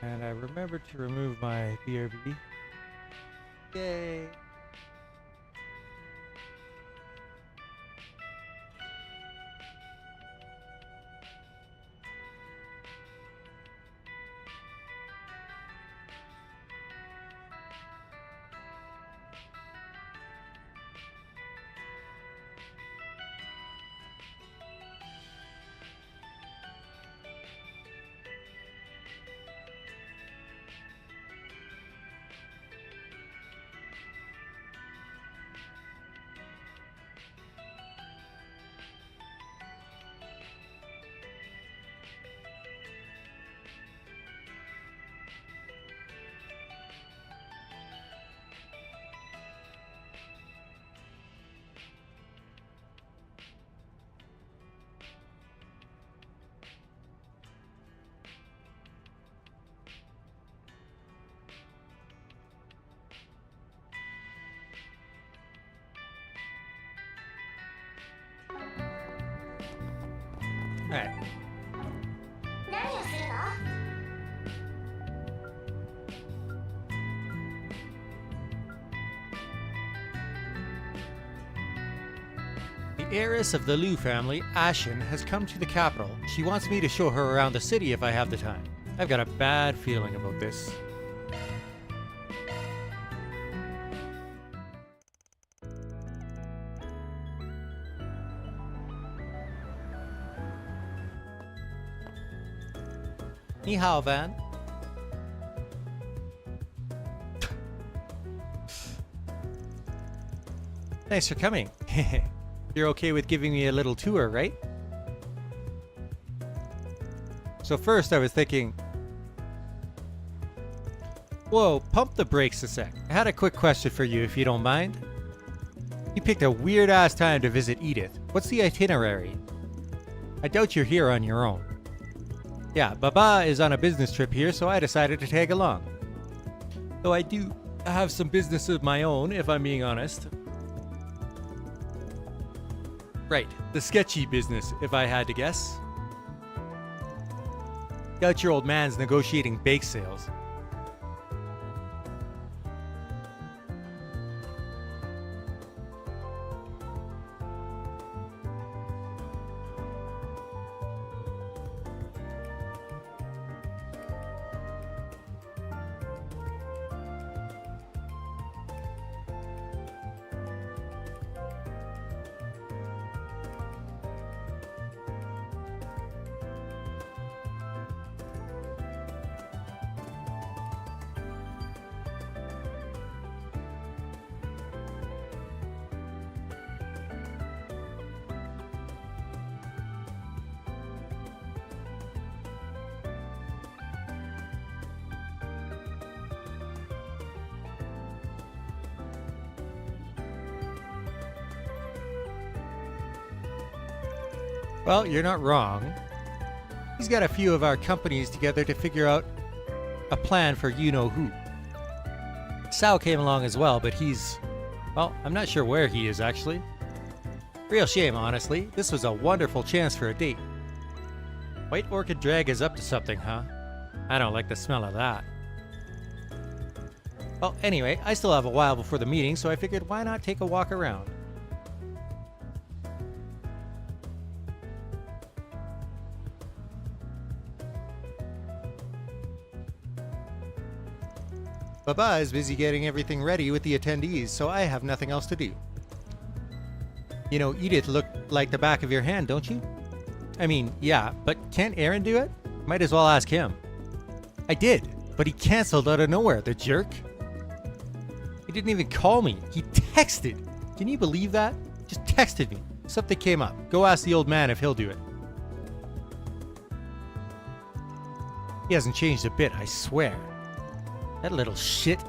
And I remembered to remove my BRB. Yay! Alright. 何をするの？ The heiress of the Liu family, Ashen, has come to the capital. She wants me to show her around the city if I have the time. I've got a bad feeling about this. Ni hao, Van. Thanks for coming. You're okay with giving me a little tour, right? So first I was thinking... Whoa, pump the brakes a sec. I had a quick question for you if you don't mind. You picked a weird-ass time to visit Edith. What's the itinerary? I doubt you're here on your own. Yeah, Baba is on a business trip here, so I decided to tag along. Though I do have some business of my own, if I'm being honest. Right, the sketchy business, if I had to guess. Doubt your old man's negotiating bake sales. Well, you're not wrong. He's got a few of our companies together to figure out a plan for you-know-who. Sal came along as well, but he's... well, I'm not sure where he is, actually. Real shame, honestly. This was a wonderful chance for a date. White Orchid Drag is up to something, huh? I don't like the smell of that. Well, anyway, I still have a while before the meeting, so I figured why not take a walk around? Baba is busy getting everything ready with the attendees, so I have nothing else to do. You know, Edith looked like the back of your hand, don't you? I mean, yeah, but can't Aaron do it? Might as well ask him. I did, but he canceled out of nowhere, the jerk. He didn't even call me. He texted. Can you believe that? Just texted me. Something came up. Go ask the old man if he'll do it. He hasn't changed a bit, I swear. That little shit.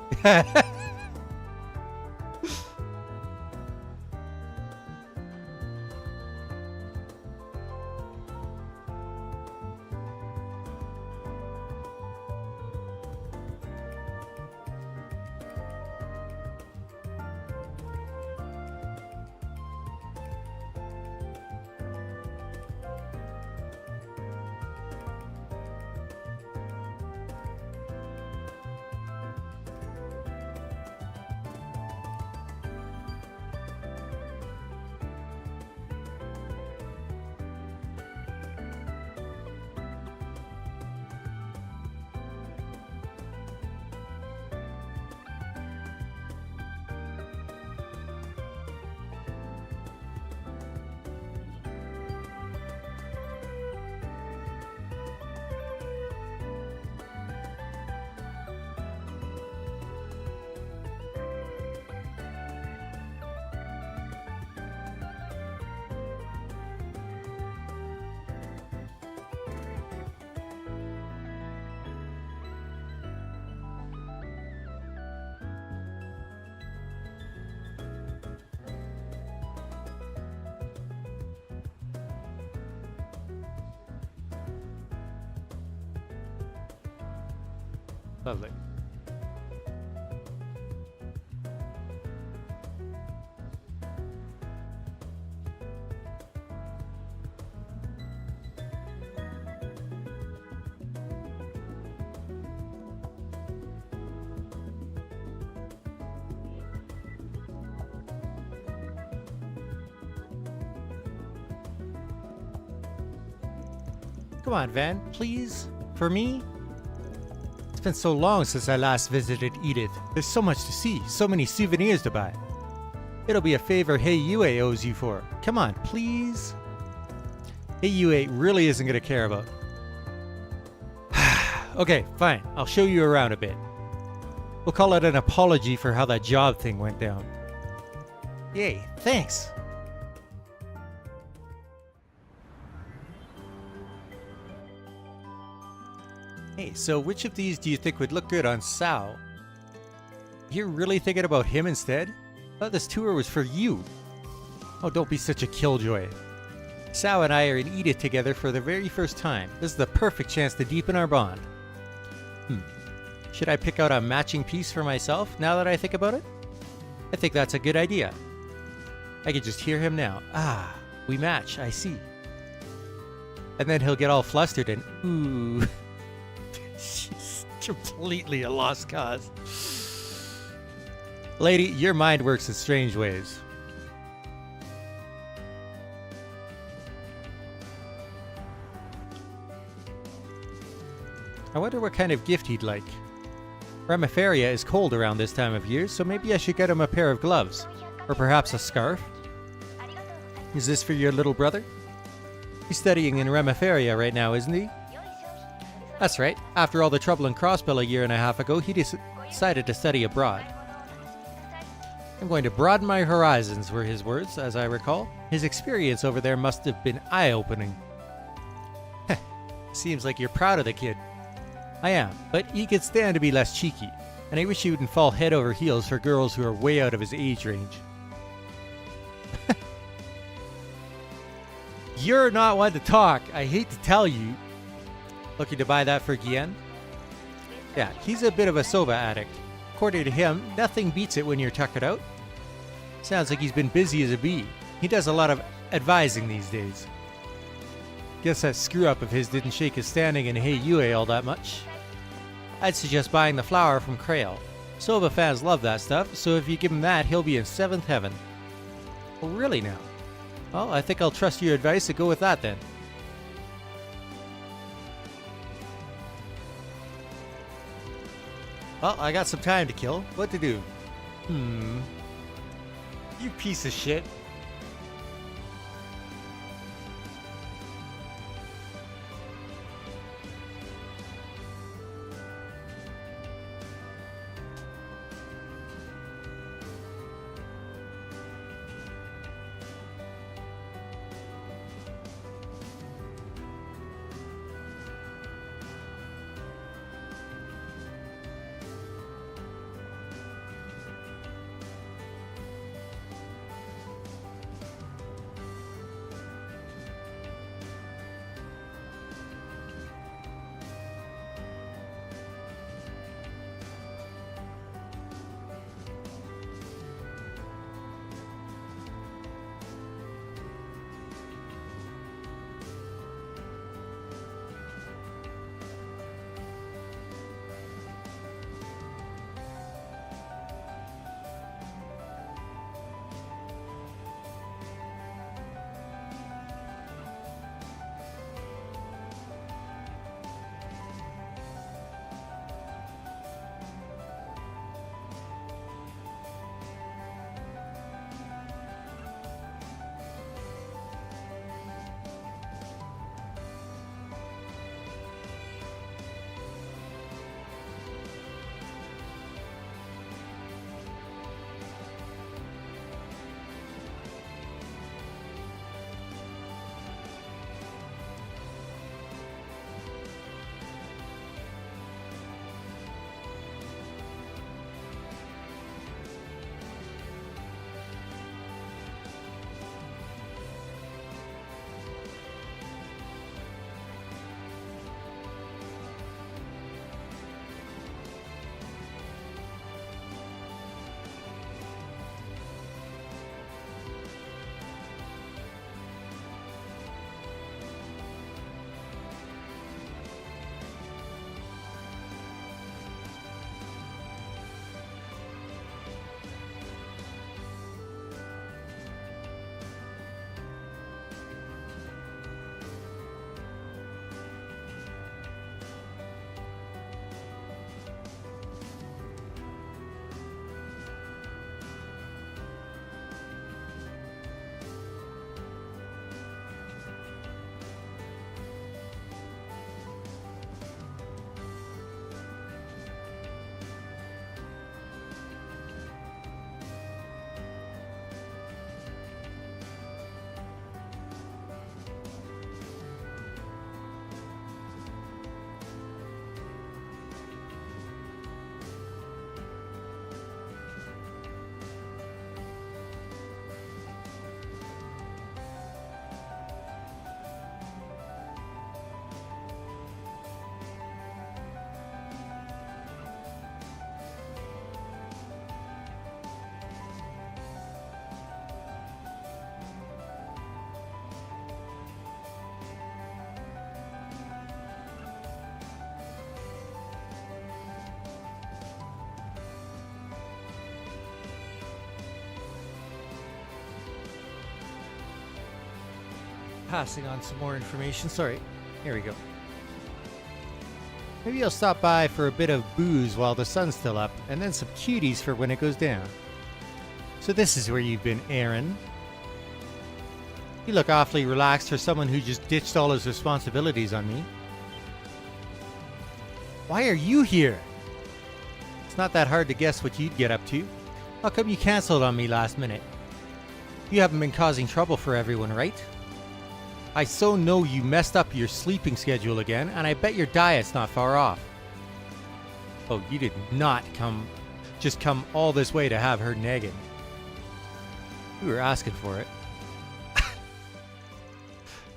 Lovely. Come on, Van, please? For me? It's been so long since I last visited Edith. There's so much to see, so many souvenirs to buy. It'll be a favor Hey Yue owes you for. Come on, please? Hey Yue really isn't going to care about. Okay, fine. I'll show you around a bit. We'll call it an apology for how that job thing went down. Yay, thanks. Hey, so which of these do you think would look good on Sao? You're really thinking about him instead? I thought this tour was for you. Oh, don't be such a killjoy. Sao and I are in Edith together for the very first time. This is the perfect chance to deepen our bond. Should I pick out a matching piece for myself now that I think about it? I think that's a good idea. I can just hear him now. Ah, we match, I see. And then he'll get all flustered and ooh. She's completely a lost cause. Lady, your mind works in strange ways. I wonder what kind of gift he'd like. Ramiferia is cold around this time of year, so maybe I should get him a pair of gloves. Or perhaps a scarf. Is this for your little brother? He's studying in Ramiferia right now, isn't he? That's right. After all the trouble in Crossbell a year and a half ago, he decided to study abroad. I'm going to broaden my horizons, were his words, as I recall. His experience over there must have been eye-opening. Seems like you're proud of the kid. I am, but he could stand to be less cheeky, and I wish he wouldn't fall head over heels for girls who are way out of his age range. You're not one to talk, I hate to tell you. Looking to buy that for Gien? Yeah, he's a bit of a soba addict. According to him, nothing beats it when you're tuckered out. Sounds like he's been busy as a bee. He does a lot of advising these days. Guess that screw-up of his didn't shake his standing in Hey Yue all that much. I'd suggest buying the flower from Krail. Soba fans love that stuff, so if you give him that, he'll be in 7th heaven. Oh, really now? Well, I think I'll trust your advice and go with that then. Well, I got some time to kill. What to do? You piece of shit. passing on some more information. Sorry. Here we go. Maybe I'll stop by for a bit of booze while the sun's still up, and then some cuties for when it goes down. So this is where you've been, Aaron. You look awfully relaxed for someone who just ditched all his responsibilities on me. Why are you here? It's not that hard to guess what you'd get up to. How come you canceled on me last minute? You haven't been causing trouble for everyone, right? I so know you messed up your sleeping schedule again, and I bet your diet's not far off. Oh, you did not just come all this way to have her nagging. You were asking for it.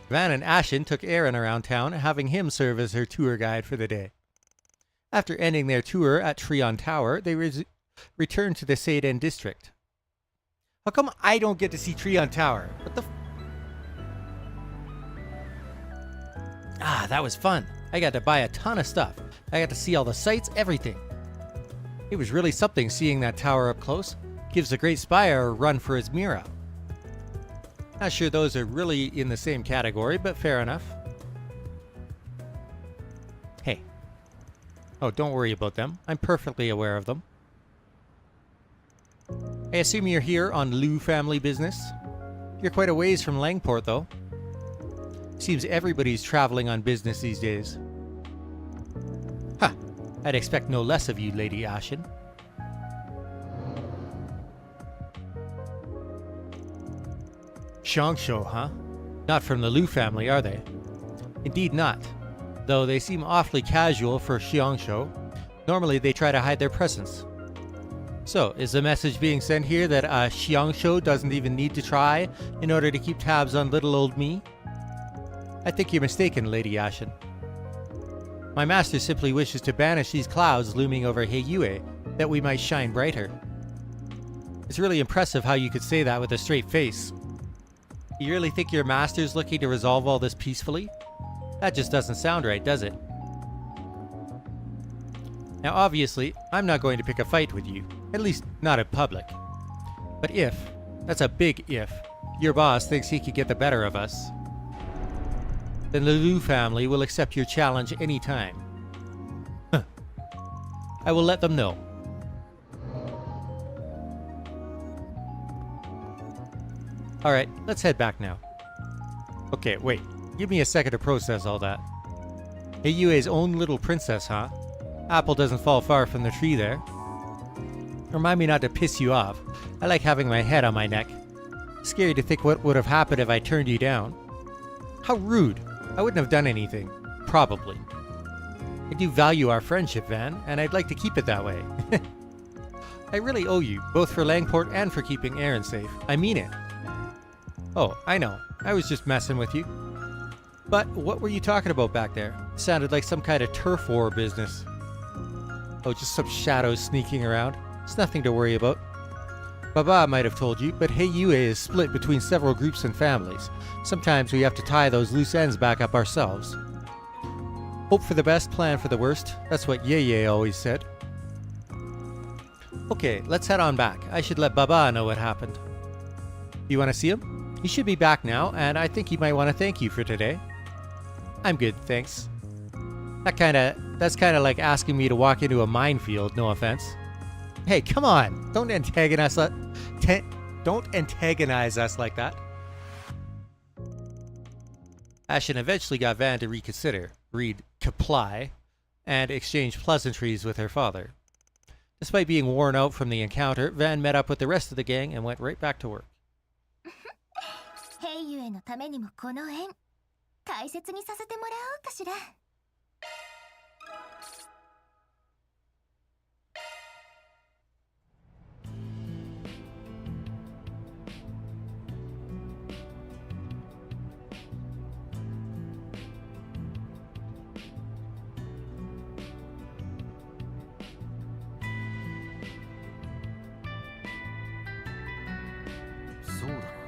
Van and Ashen took Aaron around town, having him serve as her tour guide for the day. After ending their tour at Treon Tower, they returned to the Seiden district. How come I don't get to see Treon Tower? What the that was fun. I got to buy a ton of stuff. I got to see all the sights, everything. It was really something seeing that tower up close. Gives a great spire a run for his Mira. Not sure those are really in the same category, but fair enough. Hey. Oh, don't worry about them. I'm perfectly aware of them. I assume you're here on Liu family business? You're quite a ways from Langport, though. Seems everybody's traveling on business these days. Huh. I'd expect no less of you, Lady Ashen. Xiangshu, huh? Not from the Liu family, are they? Indeed not. Though they seem awfully casual for Xiangshu. Normally they try to hide their presence. So, is the message being sent here that Xiangshu doesn't even need to try in order to keep tabs on little old me? I think you're mistaken, Lady Ashen. My master simply wishes to banish these clouds looming over Heiyue, that we might shine brighter. It's really impressive how you could say that with a straight face. You really think your master's looking to resolve all this peacefully? That just doesn't sound right, does it? Now obviously, I'm not going to pick a fight with you, at least not in public. But if, that's a big if, your boss thinks he could get the better of us, then the Liu family will accept your challenge anytime. Huh. I will let them know. Alright, let's head back now. Okay, wait. Give me a second to process all that. Heiyue's own little princess, huh? Apple doesn't fall far from the tree there. Remind me not to piss you off. I like having my head on my neck. Scary to think what would have happened if I turned you down. How rude. I wouldn't have done anything. Probably. I do value our friendship, Van, and I'd like to keep it that way. I really owe you, both for Langport and for keeping Aaron safe. I mean it. Oh, I know. I was just messing with you. But what were you talking about back there? Sounded like some kind of turf war business. Oh, just some shadows sneaking around. It's nothing to worry about. Baba might have told you, but Heiyue is split between several groups and families. Sometimes we have to tie those loose ends back up ourselves. Hope for the best, plan for the worst. That's what Ye always said. Okay, let's head on back. I should let Baba know what happened. You want to see him? He should be back now, and I think he might want to thank you for today. I'm good, thanks. That's kinda like asking me to walk into a minefield, no offense. Hey, come on! Don't antagonize us like that. Ashen eventually got Van to reconsider, comply, and exchange pleasantries with her father. Despite being worn out from the encounter, Van met up with the rest of the gang and went right back to work. ヘイユエのためにもこの縁大切にさせてもらおうかしら。そうだな。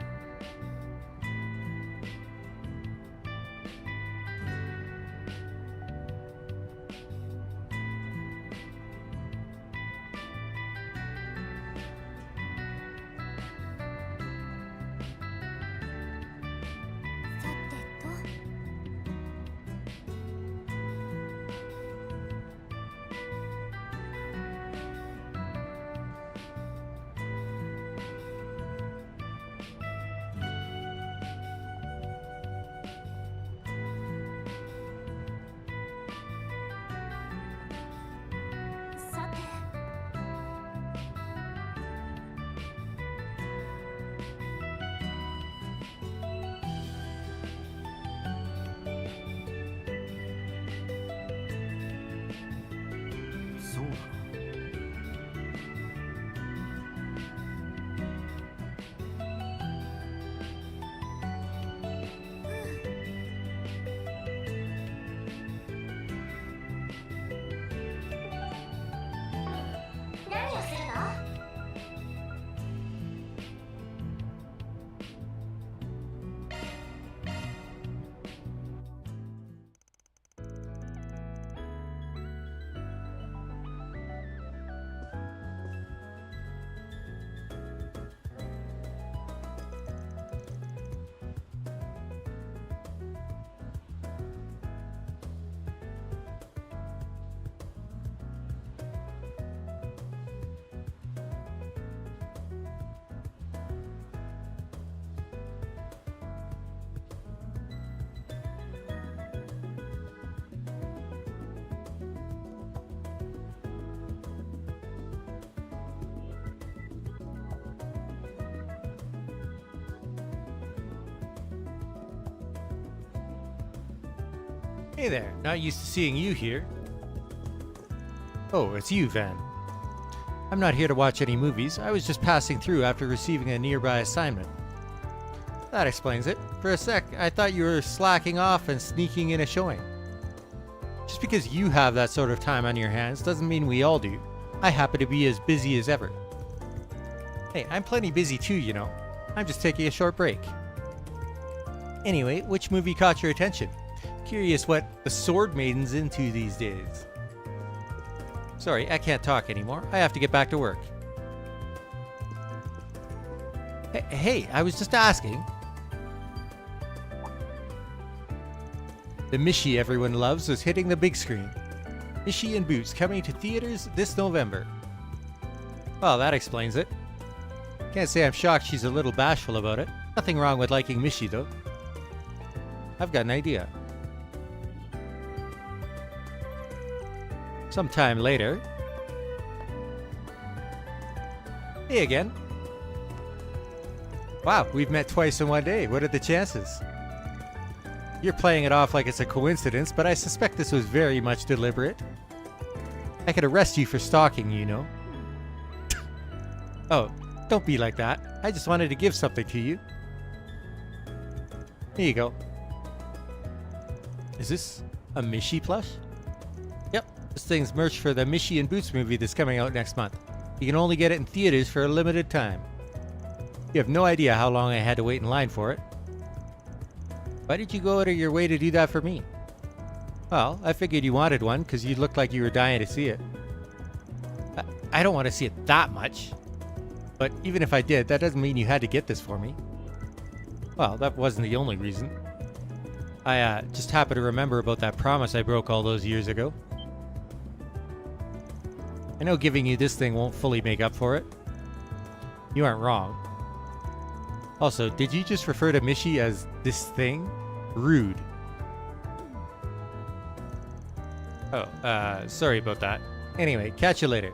何をするの？Hey there, not used to seeing you here. Oh, it's you, Van. I'm not here to watch any movies. I was just passing through after receiving a nearby assignment. That explains it. For a sec, I thought you were slacking off and sneaking in a showing. Just because you have that sort of time on your hands doesn't mean we all do. I happen to be as busy as ever. Hey, I'm plenty busy too, you know. I'm just taking a short break. Anyway, which movie caught your attention? Curious what the Sword Maiden's into these days. Sorry, I can't talk anymore. I have to get back to work. Hey, I was just asking. The Mishi everyone loves is hitting the big screen. Mishi and Boots coming to theaters this November. Well, that explains it. Can't say I'm shocked she's a little bashful about it. Nothing wrong with liking Mishi, though. I've got an idea. Sometime later. Hey again. Wow, we've met twice in one day. What are the chances? You're playing it off like it's a coincidence, but I suspect this was very much deliberate. I could arrest you for stalking, you know. Oh, don't be like that. I just wanted to give something to you. Here you go. Is this a Mishi plush? Yep, this thing's merch for the Mishi and Boots movie that's coming out next month. You can only get it in theaters for a limited time. You have no idea how long I had to wait in line for it. Why did you go out of your way to do that for me? Well, I figured you wanted one because you looked like you were dying to see it. I don't want to see it that much. But even if I did, that doesn't mean you had to get this for me. Well, that wasn't the only reason. I just happened to remember about that promise I broke all those years ago. I know giving you this thing won't fully make up for it. You aren't wrong. Also, did you just refer to Mishi as this thing? Rude. Oh, sorry about that. Anyway, catch you later.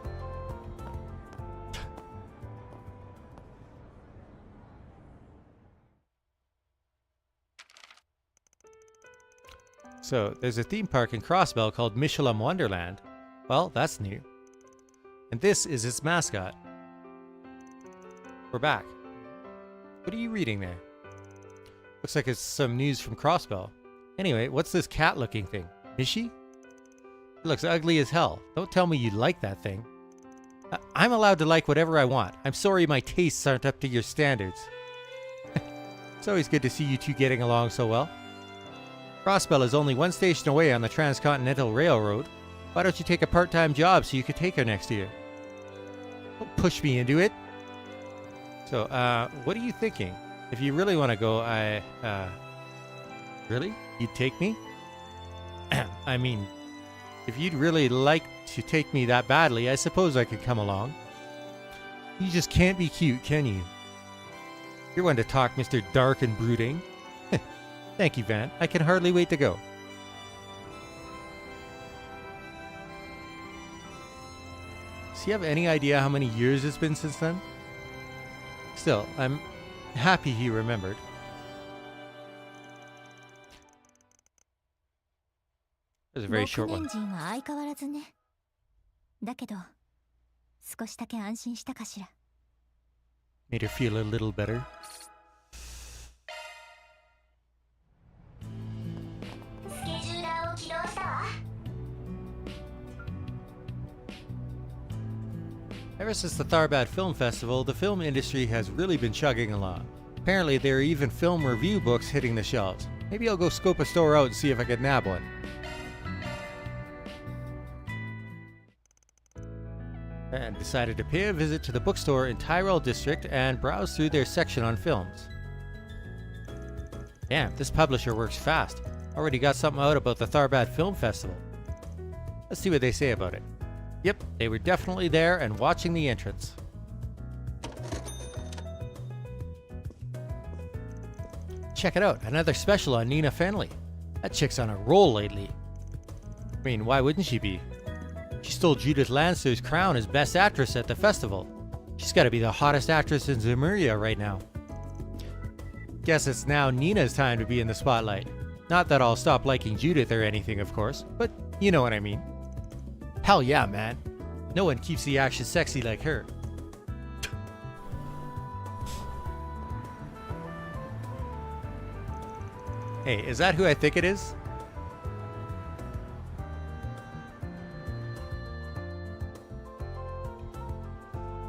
So, there's a theme park in Crossbell called Michelin Wonderland. Well, that's new. And this is its mascot. We're back. What are you reading there? Looks like it's some news from Crossbell. Anyway, what's this cat-looking thing? Mishi? It looks ugly as hell. Don't tell me you like that thing. I'm allowed to like whatever I want. I'm sorry my tastes aren't up to your standards. It's always good to see you two getting along so well. Crossbell is only one station away on the Transcontinental Railroad. Why don't you take a part-time job so you could take her next year? Don't push me into it. So, what are you thinking? If you really want to go, really? You'd take me? I mean, if you'd really like to take me that badly, I suppose I could come along. You just can't be cute, can you? You're one to talk, Mr. Dark and Brooding. Thank you, Van. I can hardly wait to go. Does he have any idea how many years it's been since then? Still, I'm happy he remembered. It was a very short one. Made her feel a little better. Ever since the Tharbad Film Festival, the film industry has really been chugging along. Apparently, there are even film review books hitting the shelves. Maybe I'll go scope a store out and see if I can nab one. And decided to pay a visit to the bookstore in Tyrell District and browse through their section on films. Damn, this publisher works fast. Already got something out about the Tharbad Film Festival. Let's see what they say about it. Yep, they were definitely there and watching the entrance. Check it out, another special on Nina Fenley. That chick's on a roll lately. I mean, why wouldn't she be? She stole Judith Lancer's crown as Best Actress at the festival. She's gotta be the hottest actress in Zemuria right now. Guess it's now Nina's time to be in the spotlight. Not that I'll stop liking Judith or anything, of course, but you know what I mean. Hell yeah, man. No one keeps the action sexy like her. Hey, is that who I think it is?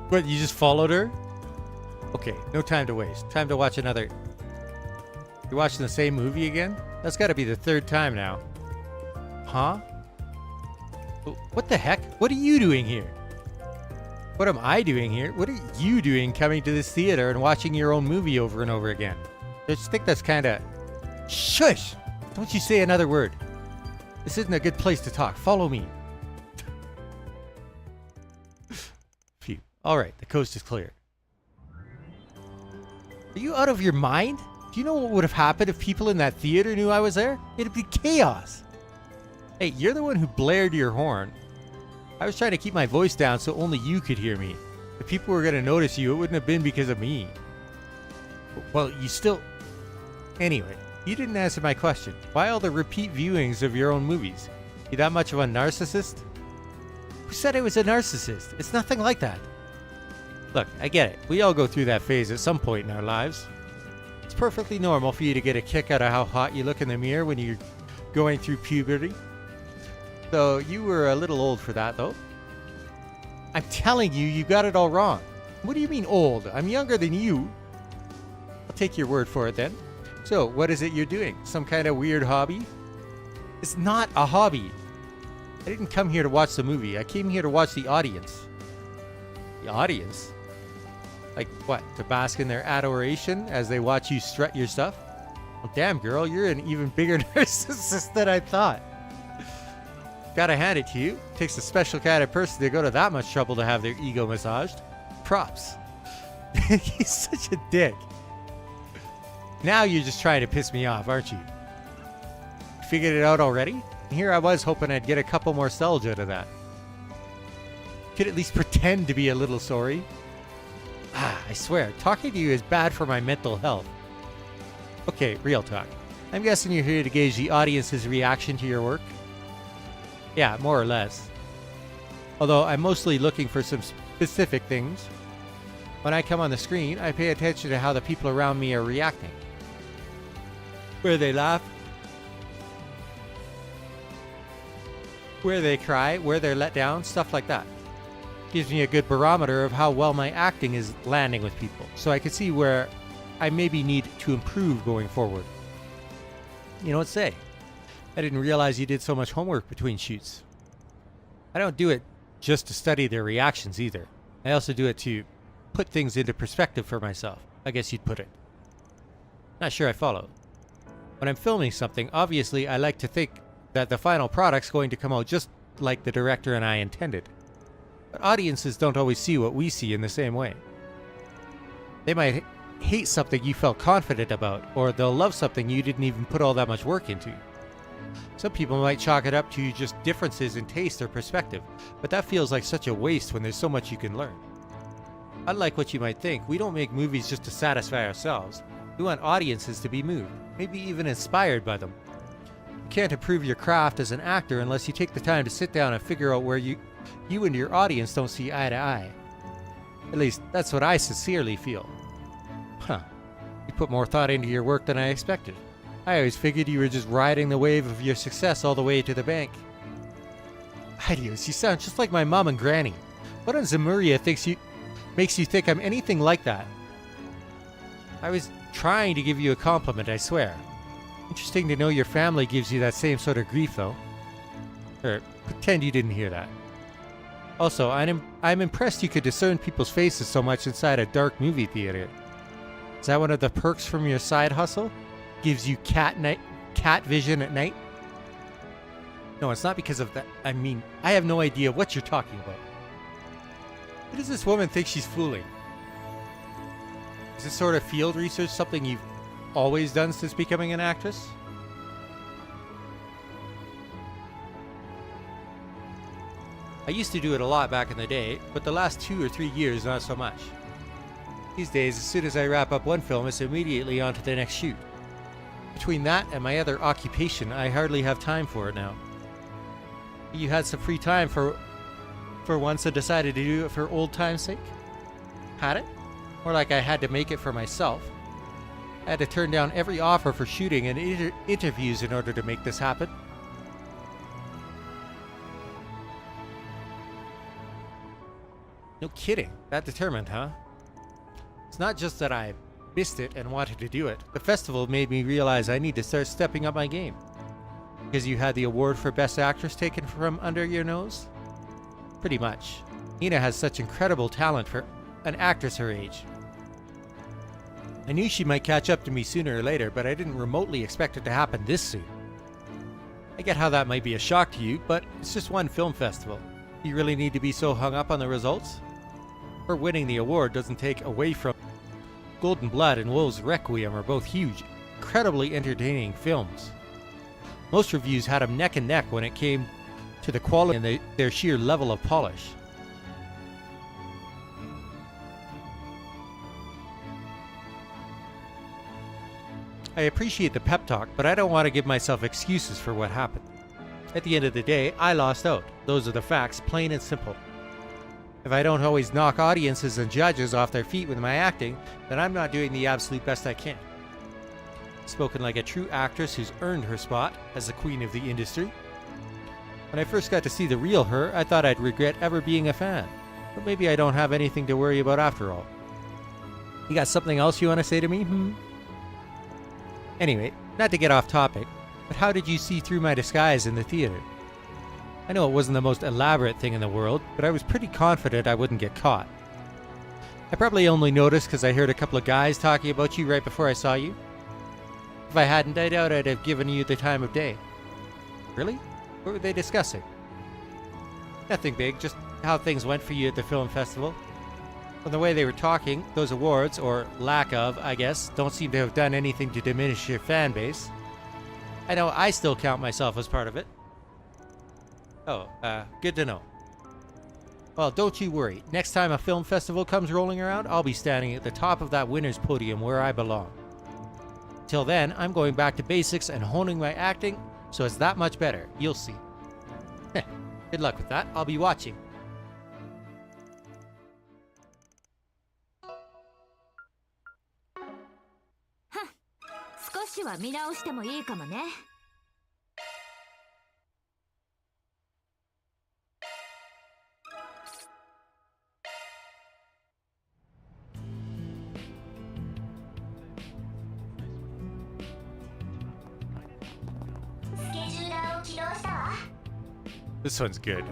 What, you just followed her? Okay, no time to waste. Time to watch another. You're watching the same movie again? That's gotta be the third time now. Huh? What the heck? What are you doing here? What am I doing here? What are you doing coming to this theater and watching your own movie over and over again? I just think that's kinda... Shush! Don't you say another word. This isn't a good place to talk. Follow me. Phew. Alright, the coast is clear. Are you out of your mind? Do you know what would have happened if people in that theater knew I was there? It'd be chaos. Hey, you're the one who blared your horn. I was trying to keep my voice down so only you could hear me. If people were going to notice you, it wouldn't have been because of me. Well, you still... Anyway, you didn't answer my question. Why all the repeat viewings of your own movies? You that much of a narcissist? Who said I was a narcissist? It's nothing like that. Look, I get it. We all go through that phase at some point in our lives. It's perfectly normal for you to get a kick out of how hot you look in the mirror when you're going through puberty. So you were a little old for that, though. I'm telling you, you got it all wrong. What do you mean old? I'm younger than you. I'll take your word for it then. So, what is it you're doing? Some kind of weird hobby? It's not a hobby. I didn't come here to watch the movie. I came here to watch the audience. The audience? Like what? To bask in their adoration as they watch you strut your stuff? Well, damn, girl, you're an even bigger narcissist than I thought. Gotta hand it to you. Takes a special kind of person to go to that much trouble to have their ego massaged. Props. He's such a dick. Now you're just trying to piss me off, aren't you? Figured it out already? Here I was hoping I'd get a couple more cells out of that. Could at least pretend to be a little sorry. I swear, talking to you is bad for my mental health. Okay, real talk. I'm guessing you're here to gauge the audience's reaction to your work? Yeah, more or less. Although I'm mostly looking for some specific things. When I come on the screen, I pay attention to how the people around me are reacting. Where they laugh, where they cry, where they're let down, stuff like that. Gives me a good barometer of how well my acting is landing with people, so I can see where I maybe need to improve going forward. You know what, say? I didn't realize you did so much homework between shoots. I don't do it just to study their reactions either. I also do it to put things into perspective for myself, I guess you'd put it. Not sure I follow. When I'm filming something, obviously I like to think that the final product's going to come out just like the director and I intended. But audiences don't always see what we see in the same way. They might hate something you felt confident about, or they'll love something you didn't even put all that much work into. Some people might chalk it up to just differences in taste or perspective, but that feels like such a waste when there's so much you can learn. Unlike what you might think, we don't make movies just to satisfy ourselves. We want audiences to be moved, maybe even inspired by them. You can't improve your craft as an actor unless you take the time to sit down and figure out where you and your audience don't see eye to eye. At least, that's what I sincerely feel. Huh. You put more thought into your work than I expected. I always figured you were just riding the wave of your success all the way to the bank. Adios, you sound just like my mom and granny. What on Zemuria makes you think I'm anything like that? I was trying to give you a compliment, I swear. Interesting to know your family gives you that same sort of grief, though. Or pretend you didn't hear that. Also, I'm impressed you could discern people's faces so much inside a dark movie theater. Is that one of the perks from your side hustle? Gives you cat vision at night? No, it's not because of that. I mean, I have no idea what you're talking about. Who does this woman think she's fooling? Is this sort of field research something you've always done since becoming an actress? I used to do it a lot back in the day, but the last 2 or 3 years not so much. These days, as soon as I wrap up one film, it's immediately on to the next shoot. Between that and my other occupation, I hardly have time for it now. You had some free time for once and decided to do it for old time's sake? Had it? More like I had to make it for myself. I had to turn down every offer for shooting and interviews in order to make this happen. No kidding. That determined, huh? It's not just that I missed it and wanted to do it. The festival made me realize I need to start stepping up my game. Because you had the award for Best Actress taken from under your nose? Pretty much. Nina has such incredible talent for an actress her age. I knew she might catch up to me sooner or later, but I didn't remotely expect it to happen this soon. I get how that might be a shock to you, but it's just one film festival. Do you really need to be so hung up on the results? Her winning the award doesn't take away from Golden Blood and Wolves Requiem are both huge, incredibly entertaining films. Most reviews had them neck and neck when it came to the quality and their sheer level of polish. I appreciate the pep talk, but I don't want to give myself excuses for what happened. At the end of the day, I lost out. Those are the facts, plain and simple. If I don't always knock audiences and judges off their feet with my acting, then I'm not doing the absolute best I can. Spoken like a true actress who's earned her spot as the queen of the industry. When I first got to see the real her, I thought I'd regret ever being a fan. But maybe I don't have anything to worry about after all. You got something else you want to say to me? Anyway, not to get off topic, but how did you see through my disguise in the theater? I know it wasn't the most elaborate thing in the world, but I was pretty confident I wouldn't get caught. I probably only noticed because I heard a couple of guys talking about you right before I saw you. If I hadn't, I doubt I'd have given you the time of day. Really? What were they discussing? Nothing big, just how things went for you at the film festival. From the way they were talking, those awards, or lack of, I guess, don't seem to have done anything to diminish your fan base. I know I still count myself as part of it. Oh, good to know. Well, don't you worry. Next time a film festival comes rolling around, I'll be standing at the top of that winner's podium where I belong. Till then, I'm going back to basics and honing my acting, so it's that much better. You'll see. Good luck with that. I'll be watching. Huh. 少しは見直してもいいかもね。This one's good.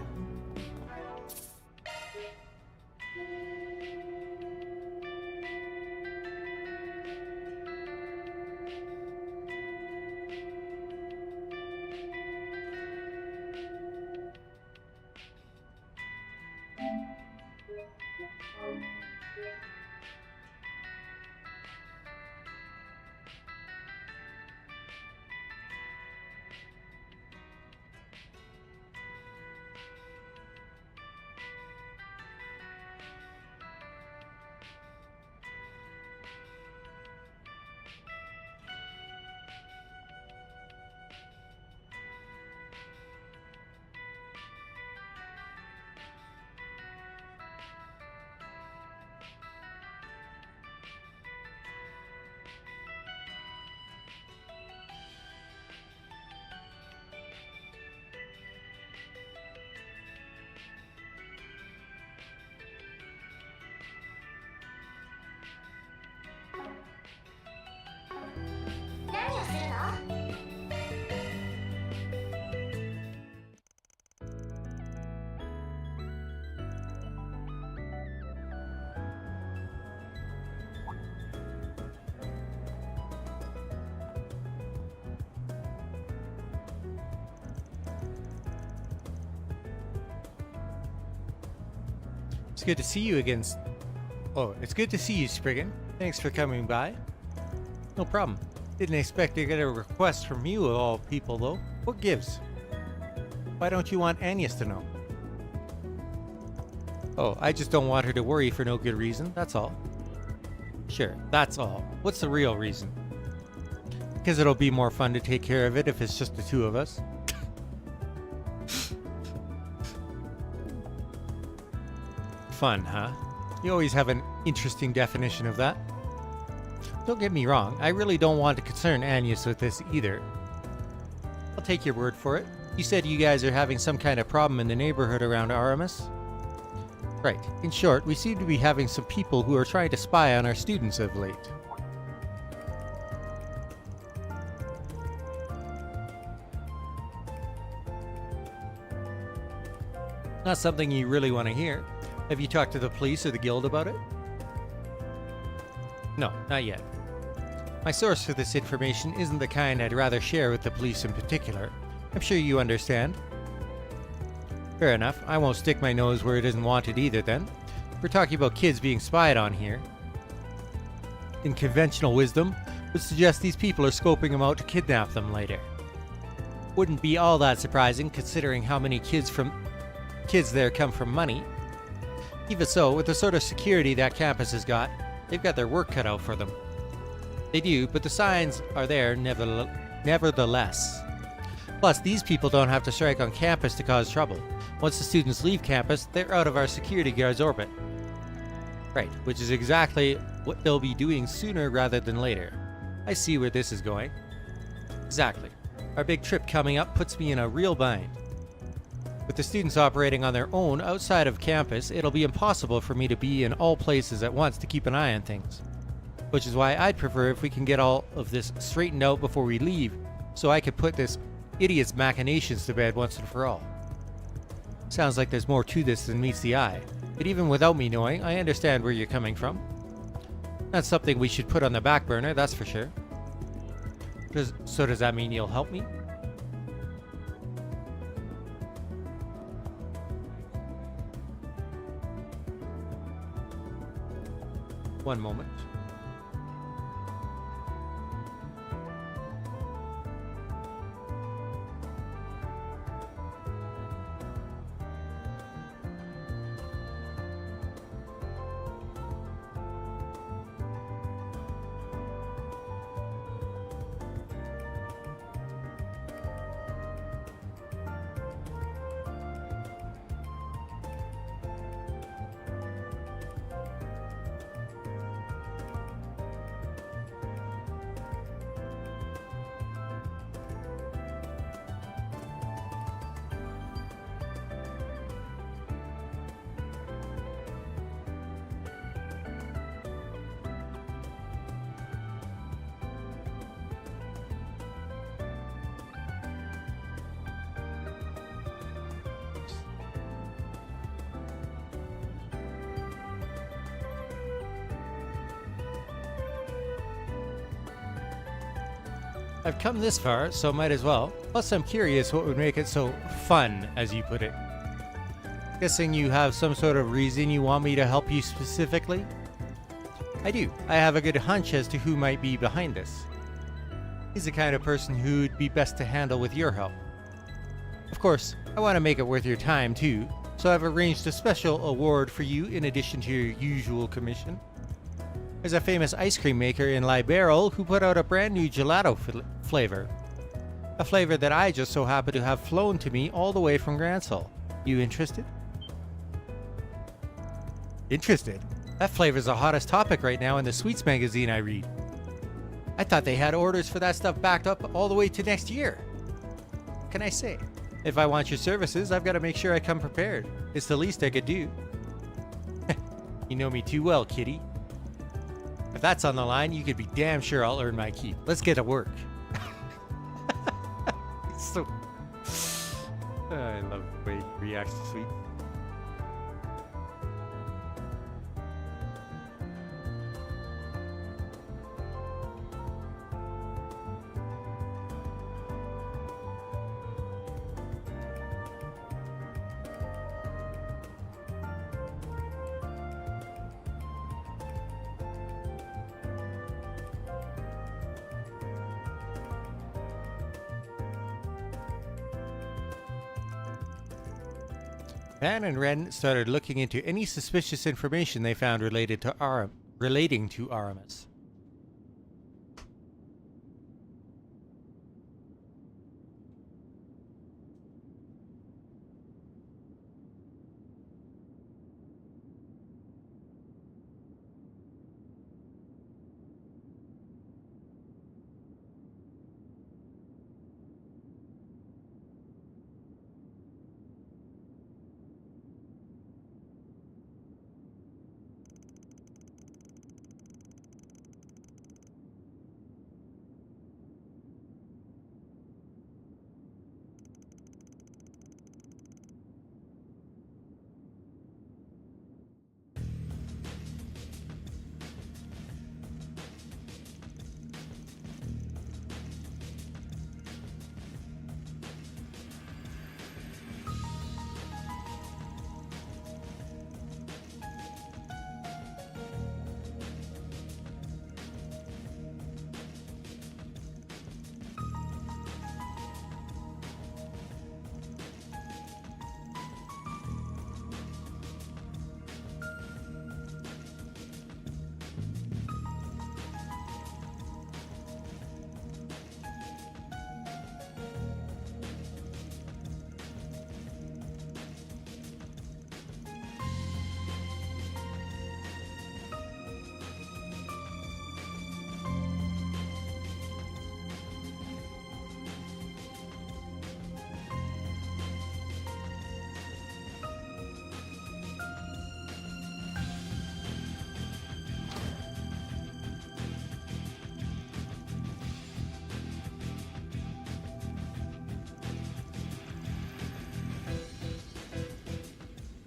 It's good to see you again. Oh, it's good to see you, Spriggan. Thanks for coming by. No problem. Didn't expect to get a request from you of all people, though. What gives? Why don't you want Agnes to know? Oh, I just don't want her to worry for no good reason, that's all. Sure, that's all. What's the real reason? Because it'll be more fun to take care of it if it's just the two of us. Fun, huh? You always have an interesting definition of that. Don't get me wrong, I really don't want to concern Agnes with this either. I'll take your word for it. You said you guys are having some kind of problem in the neighborhood around Aramis? Right. In short, we seem to be having some people who are trying to spy on our students of late. Not something you really want to hear. Have you talked to the police or the guild about it? No, not yet. My source for this information isn't the kind I'd rather share with the police in particular. I'm sure you understand. Fair enough. I won't stick my nose where it isn't wanted either then. We're talking about kids being spied on here. In conventional wisdom, would suggest these people are scoping them out to kidnap them later. Wouldn't be all that surprising considering how many kids there come from money. Even so, with the sort of security that campus has got, they've got their work cut out for them. They do, but the signs are there nevertheless. Plus, these people don't have to strike on campus to cause trouble. Once the students leave campus, they're out of our security guard's orbit. Right, which is exactly what they'll be doing sooner rather than later. I see where this is going. Exactly. Our big trip coming up puts me in a real bind. With the students operating on their own outside of campus, it'll be impossible for me to be in all places at once to keep an eye on things. Which is why I'd prefer if we can get all of this straightened out before we leave, so I could put this idiot's machinations to bed once and for all. Sounds like there's more to this than meets the eye, but even without me knowing, I understand where you're coming from. That's something we should put on the back burner, that's for sure. So does that mean you'll help me? One moment. I've come this far, so might as well. Plus, I'm curious what would make it so fun, as you put it. Guessing you have some sort of reason you want me to help you specifically? I do. I have a good hunch as to who might be behind this. He's the kind of person who'd be best to handle with your help. Of course, I want to make it worth your time too, so I've arranged a special award for you in addition to your usual commission. There's a famous ice cream maker in Liberal who put out a brand new gelato flavor. A flavor that I just so happen to have flown to me all the way from Gransel. You interested? Interested? That flavor's the hottest topic right now in the sweets magazine I read. I thought they had orders for that stuff backed up all the way to next year. What can I say? If I want your services, I've got to make sure I come prepared. It's the least I could do. You know me too well, kitty. If that's on the line, you could be damn sure I'll earn my keep. Let's get to work. So, I love the way he reacts to sweet. Van and Ren started looking into any suspicious information they found relating to Aramis.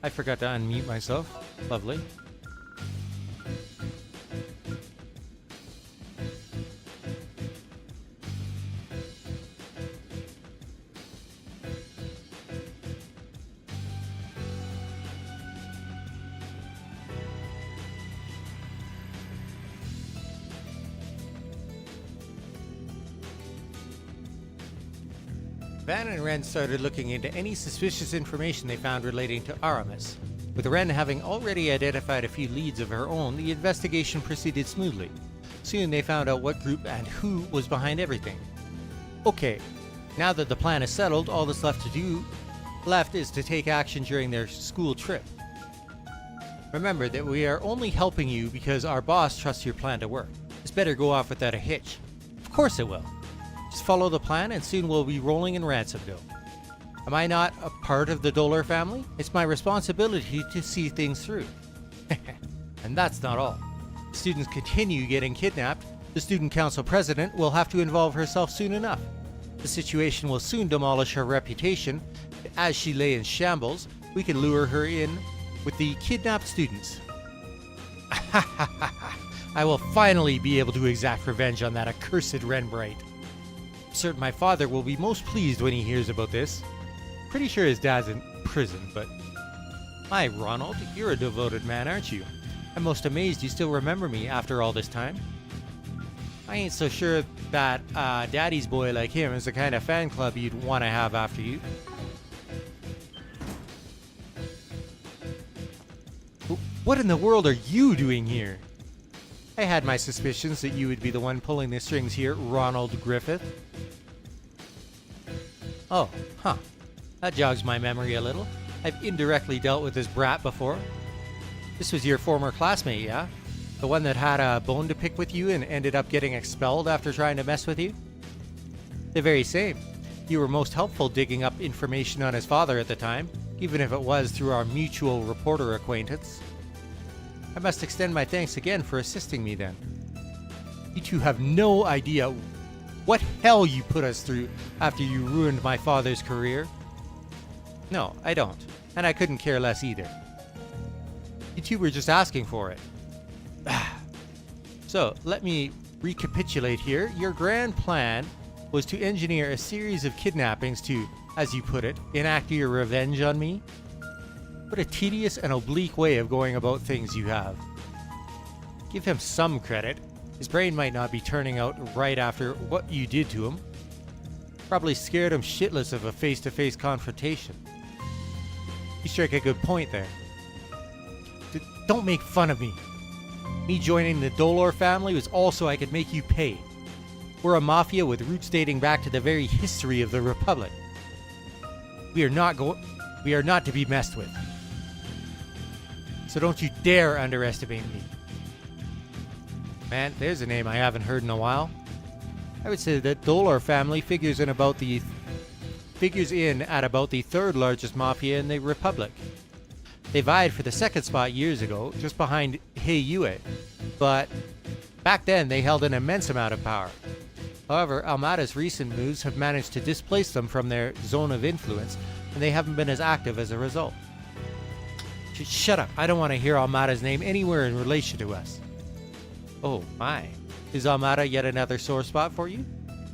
I forgot to unmute myself. Lovely. Van and Ren started looking into any suspicious information they found relating to Aramis. With Ren having already identified a few leads of her own, the investigation proceeded smoothly. Soon they found out what group and who was behind everything. Okay, now that the plan is settled, all that's left is to take action during their school trip. Remember that we are only helping you because our boss trusts your plan to work. This better go off without a hitch. Of course it will. Just follow the plan and soon we'll be rolling in ransom dough. Am I not a part of the Dollar family? It's my responsibility to see things through. And that's not all. If students continue getting kidnapped, the student council president will have to involve herself soon enough. The situation will soon demolish her reputation. As she lay in shambles, we can lure her in with the kidnapped students. I will finally be able to exact revenge on that accursed Renbright. I'm certain my father will be most pleased when he hears about this. Pretty sure his dad's in prison, but... Hi, Ronald. You're a devoted man, aren't you? I'm most amazed you still remember me after all this time. I ain't so sure that daddy's boy like him is the kind of fan club you'd want to have after you. What in the world are you doing here? I had my suspicions that you would be the one pulling the strings here, Ronald Griffith. Oh, huh. That jogs my memory a little. I've indirectly dealt with this brat before. This was your former classmate, yeah? The one that had a bone to pick with you and ended up getting expelled after trying to mess with you? The very same. You were most helpful digging up information on his father at the time, even if it was through our mutual reporter acquaintance. I must extend my thanks again for assisting me then. You two have no idea what hell you put us through after you ruined my father's career. No, I don't. And I couldn't care less either. You two were just asking for it. So, let me recapitulate here. Your grand plan was to engineer a series of kidnappings to, as you put it, enact your revenge on me. What a tedious and oblique way of going about things you have. Give him some credit. His brain might not be turning out right after what you did to him. Probably scared him shitless of a face-to-face confrontation. You strike a good point there. Don't make fun of me. Me joining the Dolor family was also I could make you pay. We're a mafia with roots dating back to the very history of the Republic. We are not to be messed with. So don't you dare underestimate me. Man, there's a name I haven't heard in a while. I would say that Dolor family figures in at about the third largest mafia in the Republic. They vied for the second spot years ago, just behind Heiyue, but back then they held an immense amount of power. However, Almada's recent moves have managed to displace them from their zone of influence, and they haven't been as active as a result. Shut up, I don't want to hear Almada's name anywhere in relation to us. Oh my, is Almada yet another sore spot for you?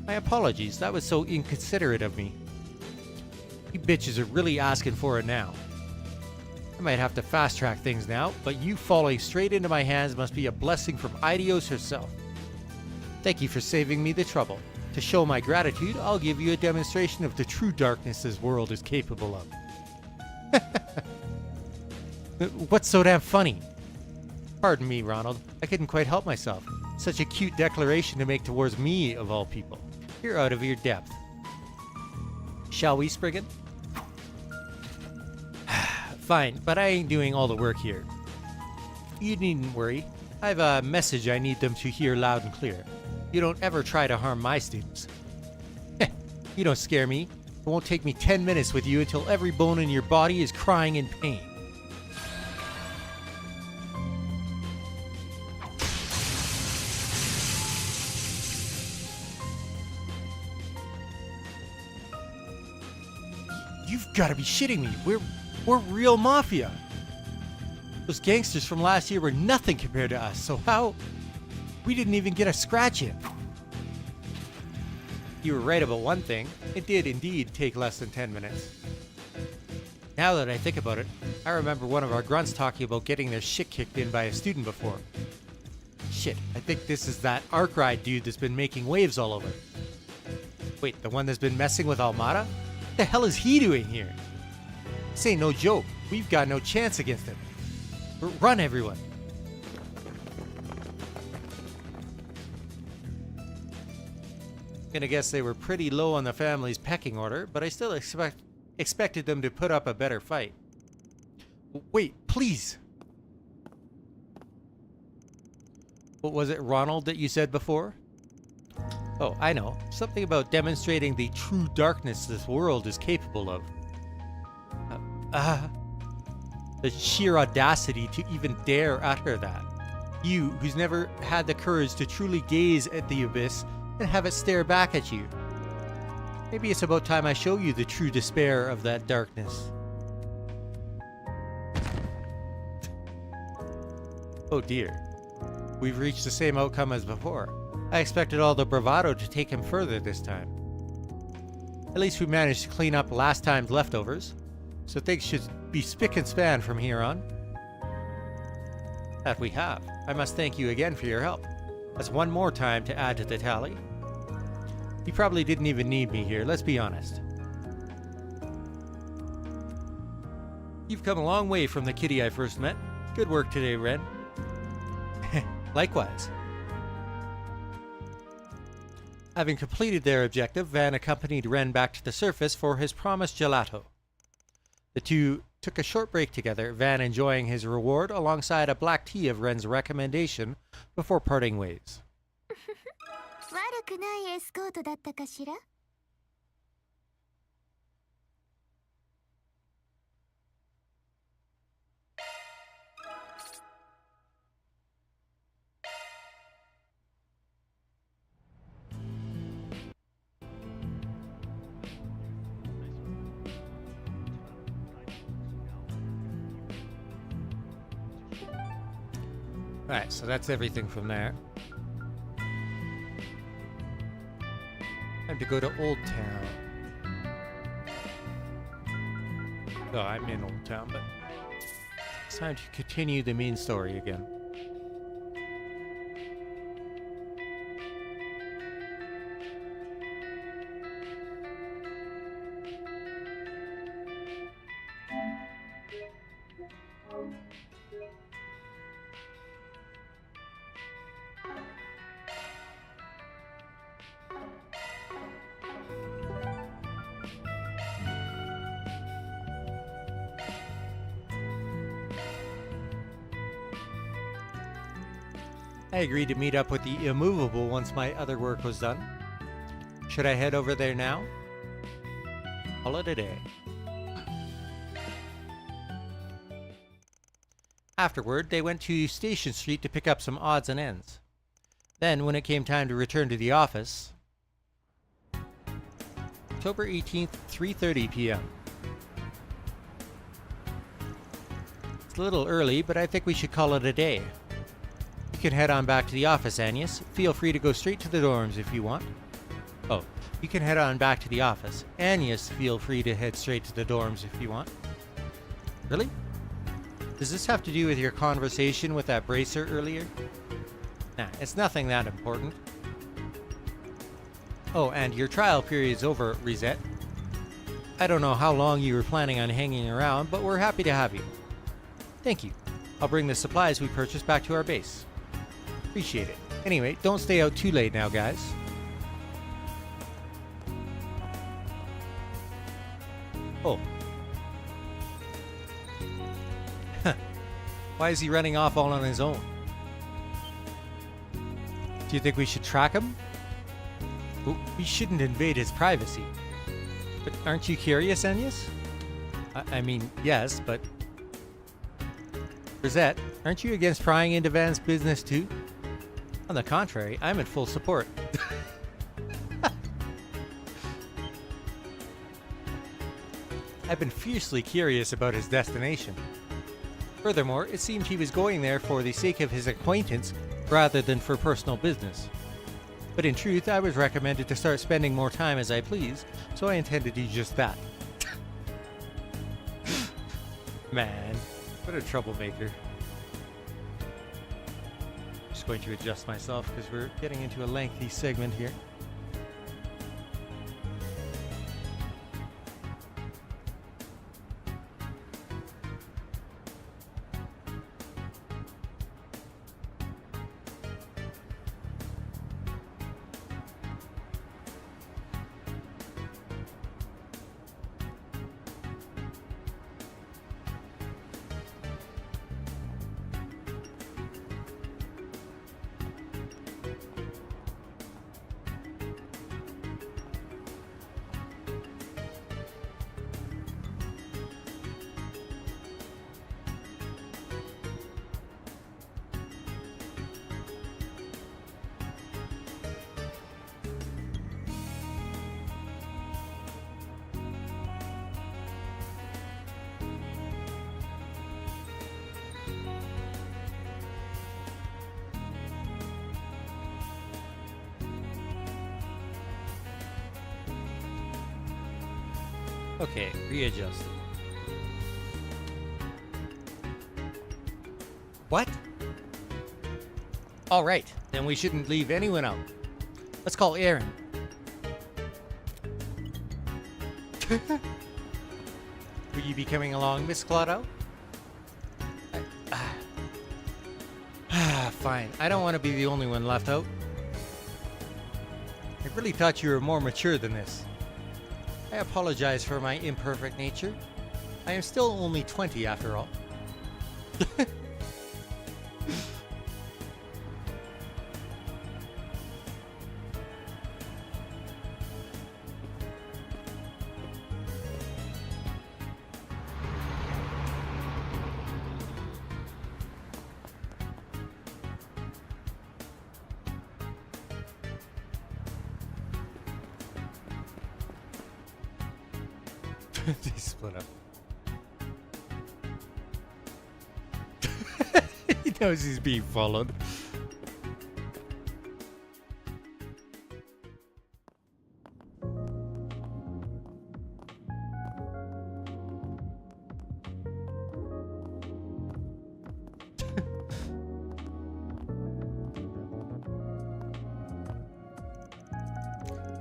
My apologies, that was so inconsiderate of me. You bitches are really asking for it now. I might have to fast track things now, but you falling straight into my hands must be a blessing from Idios herself. Thank you for saving me the trouble. To show my gratitude, I'll give you a demonstration of the true darkness this world is capable of. What's so damn funny? Pardon me, Ronald. I couldn't quite help myself. Such a cute declaration to make towards me, of all people. You're out of your depth. Shall we, Spriggan? Fine, but I ain't doing all the work here. You needn't worry. I have a message I need them to hear loud and clear. You don't ever try to harm my students. You don't scare me. It won't take me 10 minutes with you until every bone in your body is crying in pain. You've got to be shitting me. We're real mafia. Those gangsters from last year were nothing compared to us, so how? We didn't even get a scratch in. You were right about one thing. It did indeed take less than 10 minutes. Now that I think about it, I remember one of our grunts talking about getting their shit kicked in by a student before. Shit, I think this is that Arc Ride dude that's been making waves all over. Wait, the one that's been messing with Almada? What the hell is he doing here? This ain't no joke. We've got no chance against him. Run, everyone. Gonna guess they were pretty low on the family's pecking order, but I still expected them to put up a better fight. Wait, please. What was it, Ronald, that you said before? Oh, I know. Something about demonstrating the true darkness this world is capable of. The sheer audacity to even dare utter that. You, who's never had the courage to truly gaze at the abyss and have it stare back at you. Maybe it's about time I show you the true despair of that darkness. Oh dear. We've reached the same outcome as before. I expected all the bravado to take him further this time. At least we managed to clean up last time's leftovers, so things should be spick and span from here on. That we have. I must thank you again for your help. That's one more time to add to the tally. You probably didn't even need me here, let's be honest. You've come a long way from the kitty I first met. Good work today, Ren. Likewise. Having completed their objective, Van accompanied Ren back to the surface for his promised gelato. The two took a short break together, Van enjoying his reward alongside a black tea of Ren's recommendation before parting ways. 悪くないエスコートだったかしら? Alright, so that's everything from there. Time to go to Old Town. Oh, I'm in Old Town, but it's time to continue the main story again. I agreed to meet up with the immovable once my other work was done. Should I head over there now? Call it a day. Afterward, they went to Station Street to pick up some odds and ends. Then, when it came time to return to the office... October 18th, 3:30 p.m. It's a little early, but I think we should call it a day. You can head on back to the office, Agnes. Feel free to go straight to the dorms if you want. Oh, you can head on back to the office. Agnes, feel free to head straight to the dorms if you want. Really? Does this have to do with your conversation with that bracer earlier? Nah, it's nothing that important. Oh, and your trial period's over, Reset. I don't know how long you were planning on hanging around, but we're happy to have you. Thank you. I'll bring the supplies we purchased back to our base. Appreciate it. Anyway, don't stay out too late now, guys. Oh. Why is he running off all on his own? Do you think we should track him? Well, we shouldn't invade his privacy. But aren't you curious, Agnes? I mean, yes, but... Rosette, aren't you against prying into Van's business too? On the contrary, I'm in full support. I've been fiercely curious about his destination. Furthermore, it seemed he was going there for the sake of his acquaintance rather than for personal business. But in truth, I was recommended to start spending more time as I please, so I intend to do just that. Man, what a troublemaker. Just going to adjust myself because we're getting into a lengthy segment here. Okay, readjust. What? Alright, then we shouldn't leave anyone out. Let's call Aaron. Will you be coming along, Miss Claudio? Fine. I don't want to be the only one left out. I really thought you were more mature than this. I apologize for my imperfect nature. I am still only 20 after all. They split up. He knows he's being followed.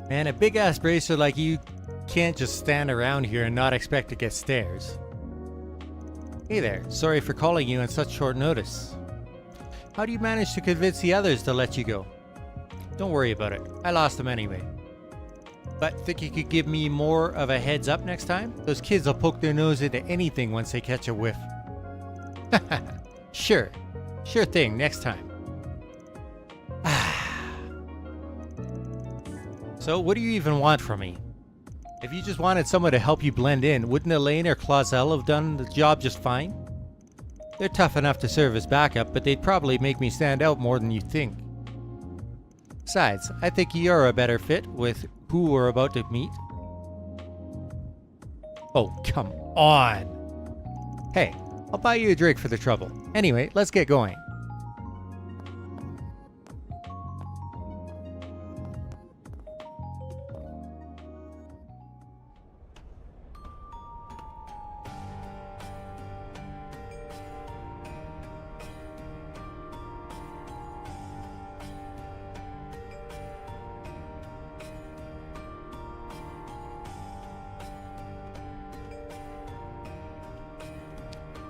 Man, a big ass bracer like you can't just stand around here and not expect to get stares. Hey there, sorry for calling you on such short notice. How do you manage to convince the others to let you go? Don't worry about it, I lost them anyway. But think you could give me more of a heads up next time? Those kids will poke their nose into anything once they catch a whiff. Sure thing, next time. So, what do you even want from me? If you just wanted someone to help you blend in, wouldn't Elaine or Clausel have done the job just fine? They're tough enough to serve as backup, but they'd probably make me stand out more than you think. Besides, I think you're a better fit with who we're about to meet. Oh, come on! Hey, I'll buy you a drink for the trouble. Anyway, let's get going.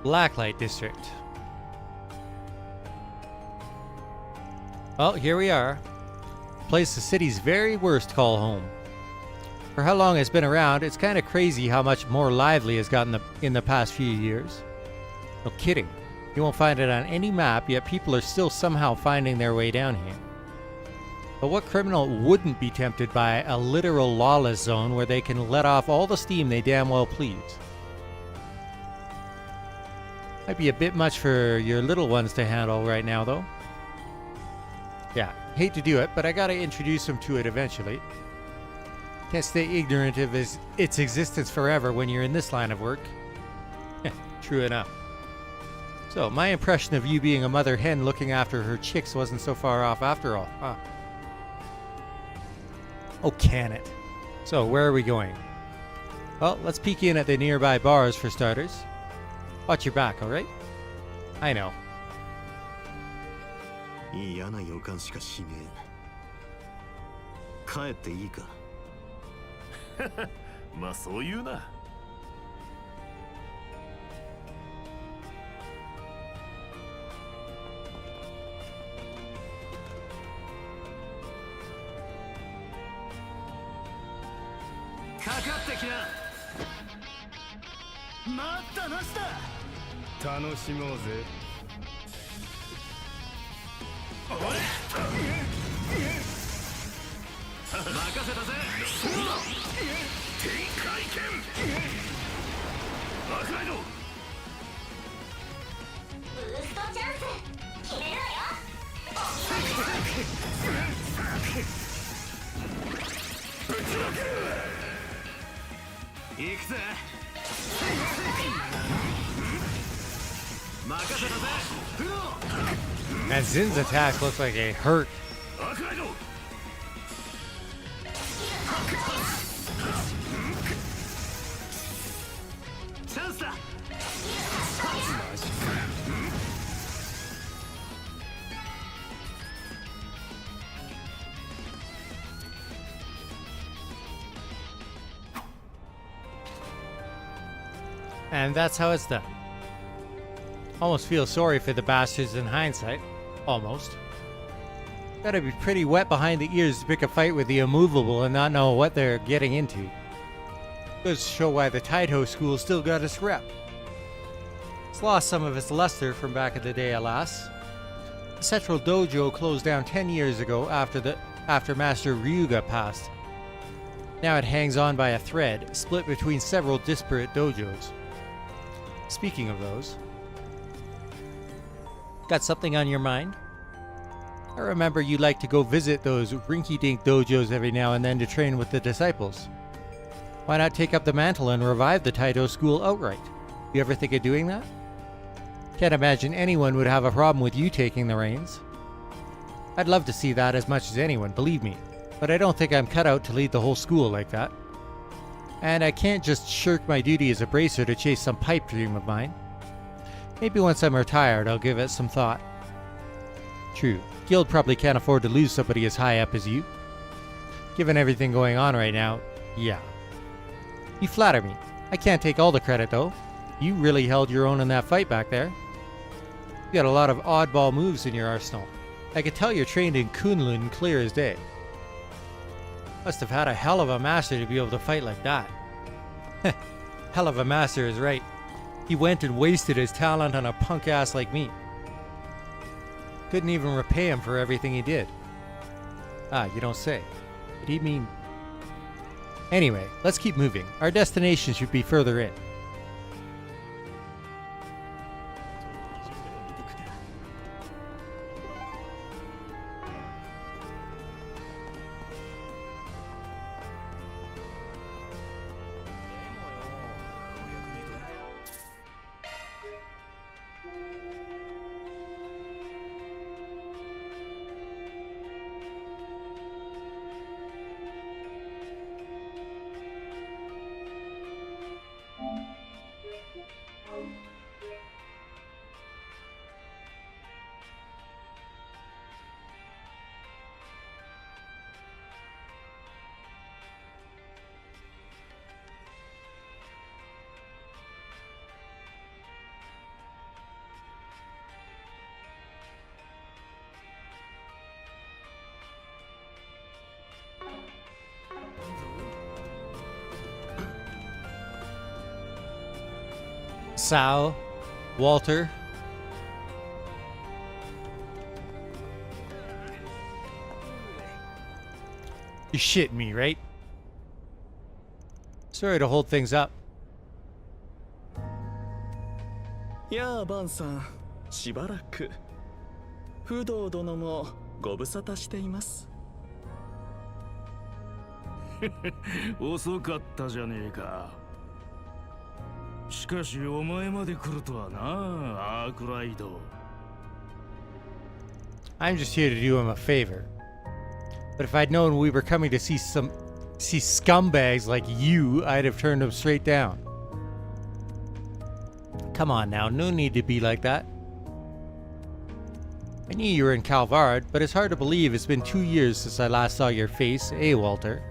Blacklight District. Well, here we are. Place the city's very worst call home. For how long it's been around, it's kind of crazy how much more lively it's gotten in the past few years. No kidding. You won't find it on any map, yet people are still somehow finding their way down here. But what criminal wouldn't be tempted by a literal lawless zone where they can let off all the steam they damn well please? Might be a bit much for your little ones to handle right now, though. Yeah, hate to do it, but I gotta introduce them to it eventually. Can't stay ignorant of its existence forever when you're in this line of work. True enough. So, my impression of you being a mother hen looking after her chicks wasn't so far off after all, huh? Oh, can it? So, where are we going? Well, let's peek in at the nearby bars for starters. Watch your back, alright? I know. 嫌な予感しかしねえ。帰っていいか。まあそう言うな。かかってきな。待ったなしだ。楽しもうぜ。おい。任せたぜ。そうだ。展開剣。アクライド。ブーストチャンス。決めるわよ。ぶちまける。行くぜ。And Zin's attack looks like it hurt. And that's how it's done. Almost feel sorry for the bastards in hindsight. Almost. Gotta be pretty wet behind the ears to pick a fight with the immovable and not know what they're getting into. Goes to show why the Taito school still got its rep. It's lost some of its luster from back in the day, alas. The Central Dojo closed down 10 years ago after Master Ryuga passed. Now it hangs on by a thread, split between several disparate dojos. Speaking of those, got something on your mind? I remember you like to go visit those rinky-dink dojos every now and then to train with the disciples. Why not take up the mantle and revive the Taito school outright? You ever think of doing that? Can't imagine anyone would have a problem with you taking the reins. I'd love to see that as much as anyone, believe me, but I don't think I'm cut out to lead the whole school like that. And I can't just shirk my duty as a bracer to chase some pipe dream of mine. Maybe once I'm retired, I'll give it some thought. True, Guild probably can't afford to lose somebody as high up as you. Given everything going on right now, yeah. You flatter me. I can't take all the credit though. You really held your own in that fight back there. You got a lot of oddball moves in your arsenal. I could tell you're trained in Kunlun clear as day. Must have had a hell of a master to be able to fight like that. Hell of a master is right. He went and wasted his talent on a punk ass like me. Couldn't even repay him for everything he did. Ah, you don't say. Did he mean Anyway, let's keep moving. Our destination should be further in. Sal, Walter. You're shitting me, right? Sorry to hold things up. やあバンさん、しばらく不動殿もご無沙汰しています。遅かったじゃねえか。しかしお前まで来るとはな、アークライド。I'm just here to do him a favor. But if I'd known we were coming to see scumbags like you, I'd have turned them straight down. Come on now, no need to be like that. I knew you were in Calvard, but it's hard to believe it's been 2 years since I last saw your face, eh, Walter?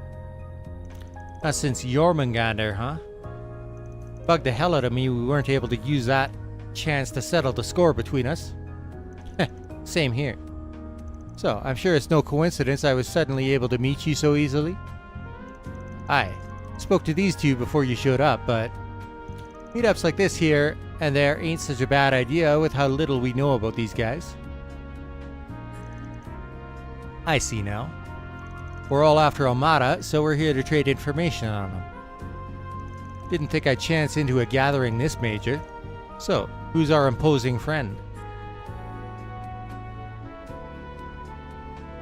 Not since Jormungandr, huh? Bugged the hell out of me we weren't able to use that chance to settle the score between us. Same here. So, I'm sure it's no coincidence I was suddenly able to meet you so easily. I spoke to these two before you showed up, but meetups like this here and there ain't such a bad idea with how little we know about these guys. I see now. We're all after Almada, so we're here to trade information on them. Didn't think I'd chance into a gathering this major. So, who's our imposing friend?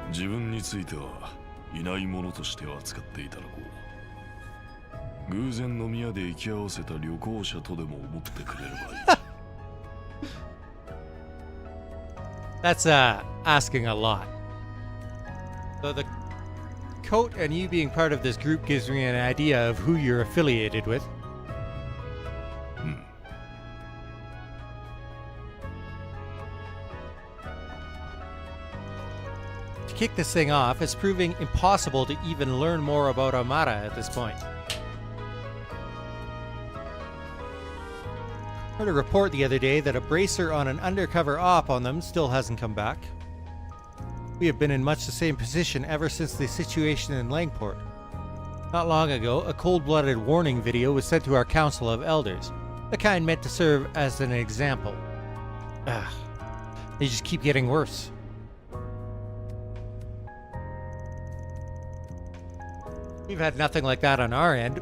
自分についてはいないものとして扱っていたのか。偶然飲み屋で行き合わせた旅行者とでも思ってくれればいい。That's asking a lot. So the coat and you being part of this group gives me an idea of who you're affiliated with. To kick this thing off, it's proving impossible to even learn more about Armada at this point. Heard a report the other day that a bracer on an undercover op on them still hasn't come back. We have been in much the same position ever since the situation in Langport. Not long ago, a cold-blooded warning video was sent to our Council of Elders, the kind meant to serve as an example. Ugh, they just keep getting worse. We've had nothing like that on our end,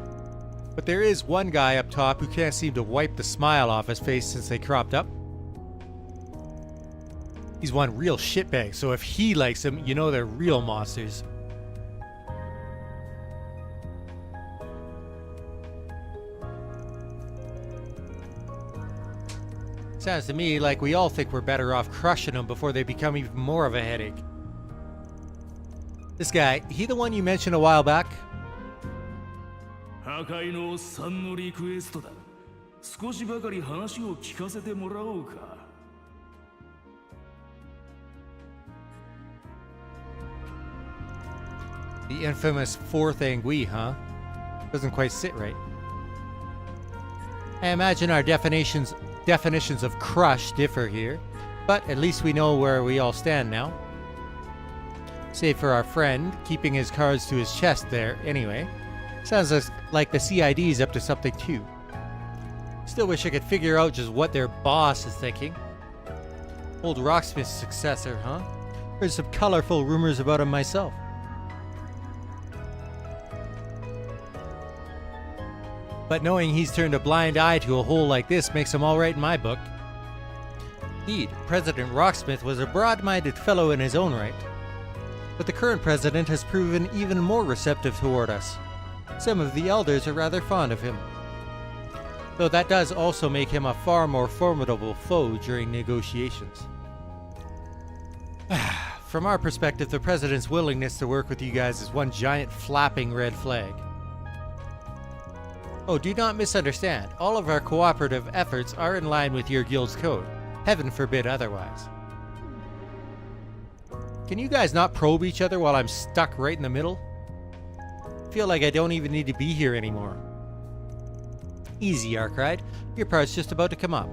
but there is one guy up top who can't seem to wipe the smile off his face since they cropped up. He's one real shitbag, so if he likes him, you know they're real monsters. Sounds to me like we all think we're better off crushing them before they become even more of a headache. This guy, he the one you mentioned a while back? 破壊のおっさんのリクエストだ。少しばかり話を聞かせてもらおうか。The infamous fourth Angui, huh? Doesn't quite sit right. I imagine our definitions of crush differ here, but at least we know where we all stand now. Save for our friend, keeping his cards to his chest there, anyway. Sounds like the CID's up to something too. Still wish I could figure out just what their boss is thinking. Old Rocksmith's successor, huh? Heard some colorful rumors about him myself. But knowing he's turned a blind eye to a hole like this makes him all right in my book. Indeed, President Rocksmith was a broad-minded fellow in his own right. But the current president has proven even more receptive toward us. Some of the elders are rather fond of him. Though that does also make him a far more formidable foe during negotiations. From our perspective, the president's willingness to work with you guys is one giant flapping red flag. Oh, do not misunderstand. All of our cooperative efforts are in line with your guild's code. Heaven forbid otherwise. Can you guys not probe each other while I'm stuck right in the middle? I feel like I don't even need to be here anymore. Easy, Arkride. Your part's just about to come up.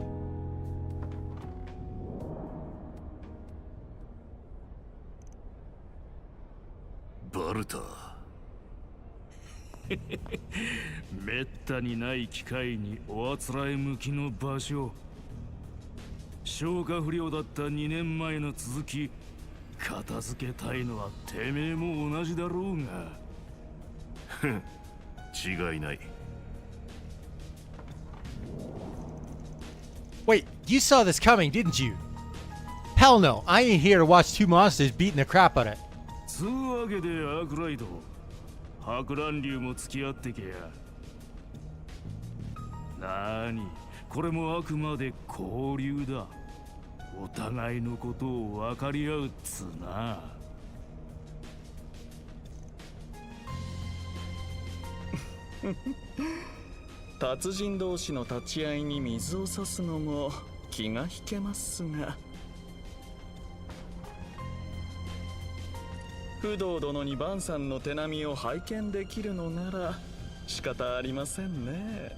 Barta. めったにない機会におあつらえ向きの場所。消化不良だった2年前の続き、片付けたいのはてめえも同じだろうが。違いない。Wait, you saw this coming, didn't you? Hell no, I ain't here to watch two monsters beating the crap out of it. つうわけでアークライド、白蘭流も付き合ってけや。なーに、これもあくまで交流だ。お互いのことを分かり合うっつうな。達人同士の立ち合いに水を差すのも気が引けますが、不動殿にバンさんの手並みを拝見できるのなら仕方ありませんね。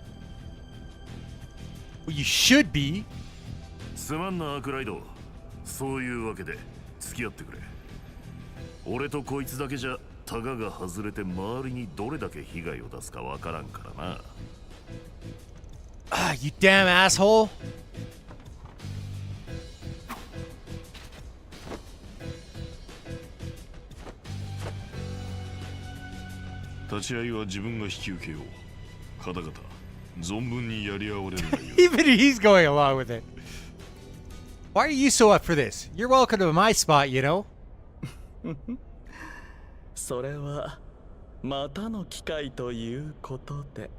You should be. すまんなアークライド。そういうわけで付き合ってくれ。俺とこいつだけじゃタガが外れて周りにどれだけ被害を出すかわからんからな。Ah, you damn asshole. 立ち会いは自分が引き受けよう。方々、存分にやり合われるがいい。Even he's going along with it. Why are you so up for this? You're welcome to my spot, you know? それはまたの機会ということで。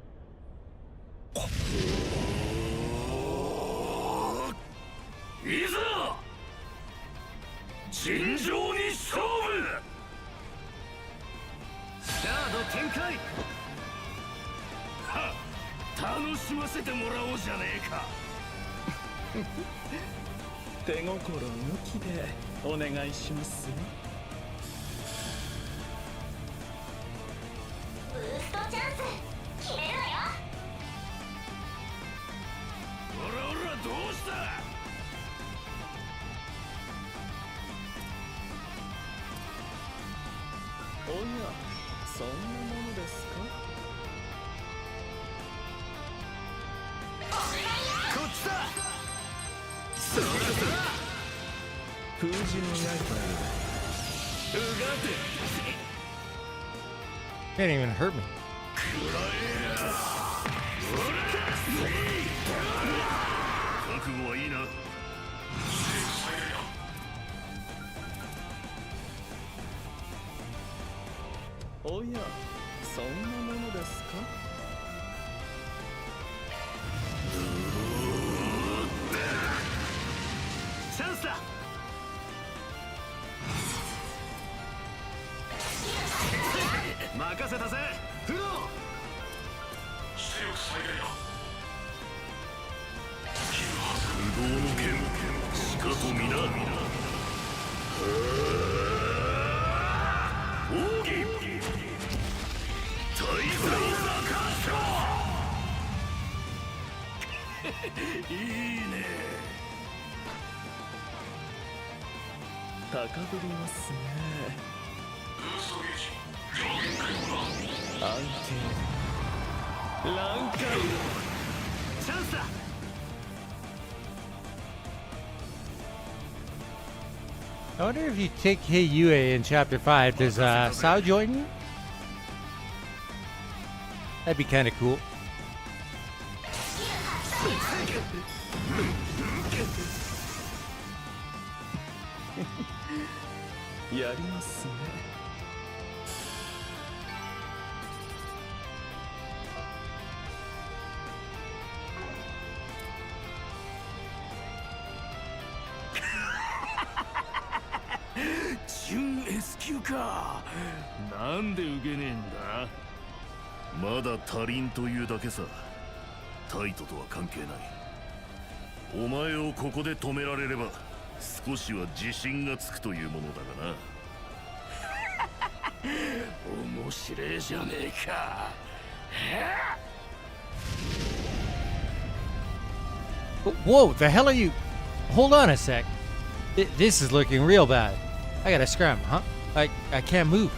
いざ尋常に勝負。カード展開。はっ、楽しませてもらおうじゃねえか。手心抜きでお願いしますよ。ブーストチャンス決めるわよ。おらおら、どうした。おや、そんなものですか。こっちだ。そらそら。封じの刃よ。うがて。Can't even hurt me. 覚悟はいいな。おや、そんなものですか。チャンスだ。任せたぜ、フロー。視力最大だ。不動の剣、しかと皆。奥義大罪いいね。高ぶりますね。安定乱開。チャンスだ。I wonder if you take Hey Yue in Chapter 5, does Sao join you? That'd be kind of cool. やりますね。準 S 級か。なんで受けねえんだ。まだ足りんというだけさ。タイトとは関係ない。お前をここで止められれば少しは自信がつくというものだがな。面白えじゃねえか。Whoa, the hell are you? Hold on a sec. This is looking real bad. I gotta scram, huh? I can't move.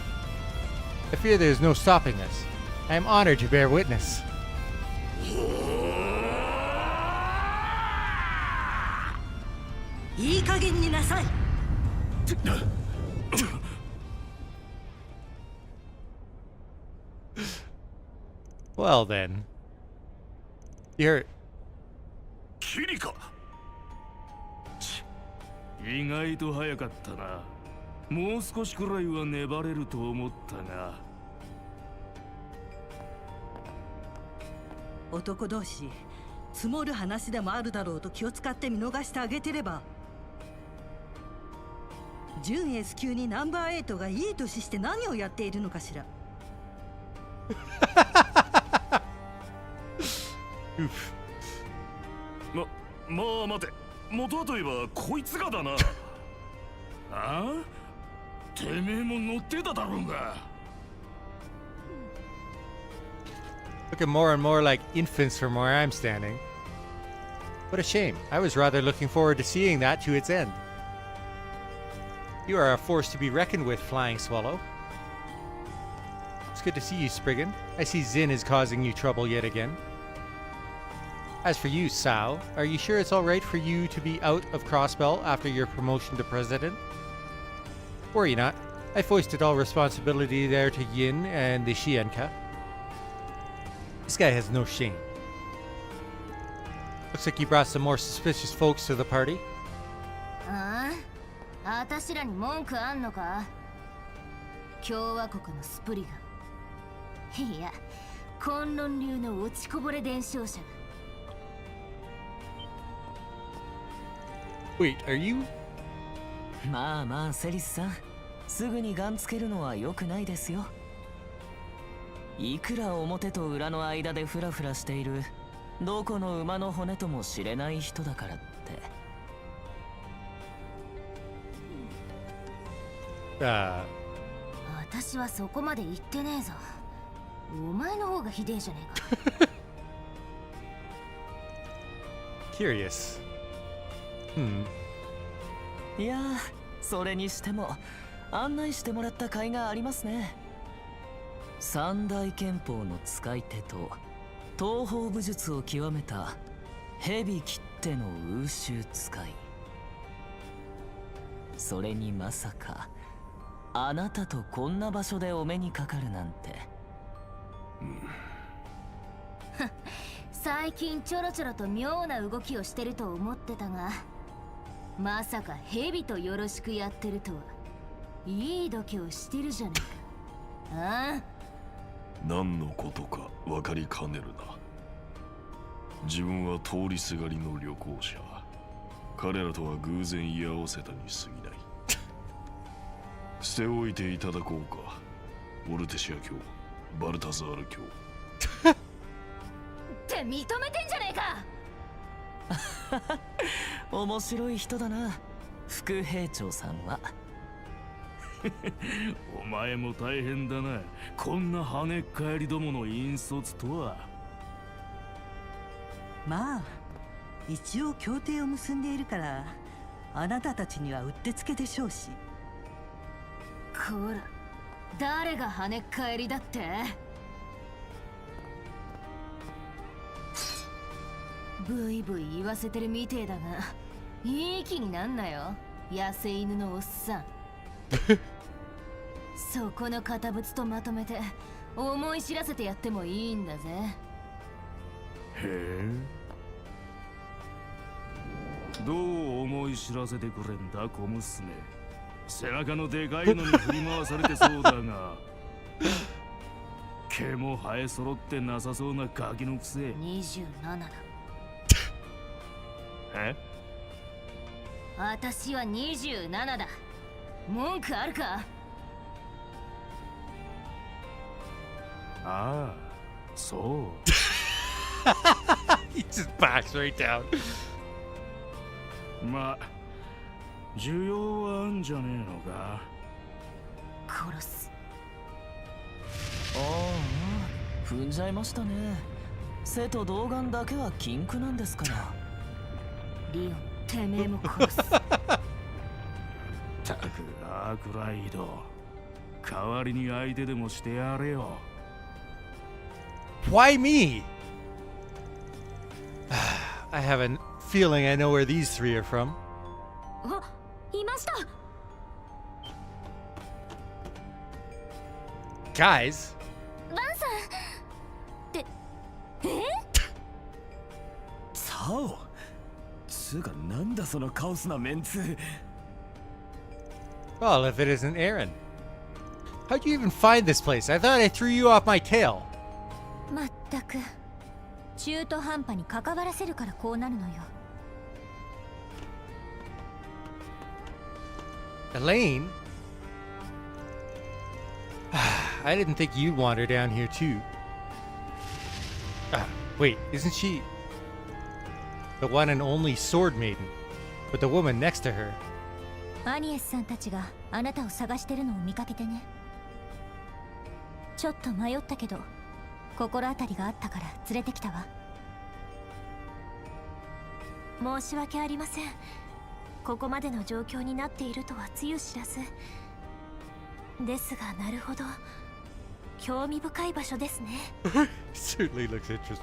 I fear there's no stopping this. I am honored to bear witness. Well then. You're... キリカ。意外と早かったな。もう少しくらいは粘れると思ったが。男同士積もる話でもあるだろうと気を使って見逃してあげてれば、準 S 級にナンバー8がいい年して何をやっているのかしら。まあ待て、元はといえばこいつがだな。ああ、てめえも乗ってただろうが。Looking more and more like infants from where I'm standing. What a shame. I was rather looking forward to seeing that to its end. You are a force to be reckoned with, Flying Swallow. It's good to see you, Spriggan. I see Zin is causing you trouble yet again. As for you, Sao, are you sure it's alright for you to be out of Crossbell after your promotion to president? Worry not. I foisted all responsibility there to Yin and the Shienka. This guy has no shame. Looks like you brought some more suspicious folks to the party. ああ、私らに文句あんのか？共和国のスプリガン。いや、崑崙流の落ちこぼれ伝承者。Wait, are you? まあまあ、セリスさん。すぐにガンつけるのは良くないですよ。いくら表と裏の間でフラフラしているどこの馬の骨とも知れない人だからって。私はそこまで言ってねえぞ。お前の方がひでえじゃねえか。Curious. いやー、それにしても案内してもらった甲斐がありますね。三大憲法の使い手と東方武術を極めた蛇切っての風習使い。それにまさかあなたとこんな場所でお目にかかるなんて。最近ちょろちょろと妙な動きをしてると思ってたが、まさか蛇とよろしくやってるとは。いい度胸してるじゃねえか。ああ、何のことか分かりかねるな。自分は通りすがりの旅行者。彼らとは偶然居合わせたに過ぎない。捨ておいていただこうか。オルテシア卿、バルタザール卿。って認めてんじゃねえか。面白い人だな、副兵長さんは。お前も大変だな。こんな跳ねっ返りどもの引率とは。まあ一応協定を結んでいるからあなたたちにはうってつけでしょうし。こら、誰が跳ねっ返りだって？ブイブイ言わせてるみてえだが、いい気になんなよ、野生犬のおっさん。そこの堅物とまとめて思い知らせてやってもいいんだぜ。へえ、い知らせてくれんだ小娘。背中のでかいのに振り回されてそうだが毛も生え揃ってなさそうなガキのくせ。27だ。え？私は27だ。文句あるか？ああ、そう。He just backs right down. まあ、需要はあんじゃねえのか。殺す。ああ、踏んじゃいましたね。背と童顔だけは禁句なんですから。リオン、てめえも殺す。たくアークライド、代わりに相手でもしてやれよ。Why me? I have a feeling I know where these three are from. あ、いました。Guys? バンさん。ってサオ。つうかなんだそのカオスなメンツ。Well, if it isn't Aaron. How'd you even find this place? I thought I threw you off my tail. まったく中途半端に関わらせるからこうなるのよ。Elaine? I didn't think you'd wander down here too. Wait, isn't she the one and only sword maiden with the woman next to her? アニエスさんたちがあなたを探してるのを見かけてね。ちょっと迷ったけど心当たりがあったから連れてきたわ。申し訳ありません。ここまでの状況になっているとはつゆ知らずですが、なるほど興味深い場所ですね。Certainly looks interesting.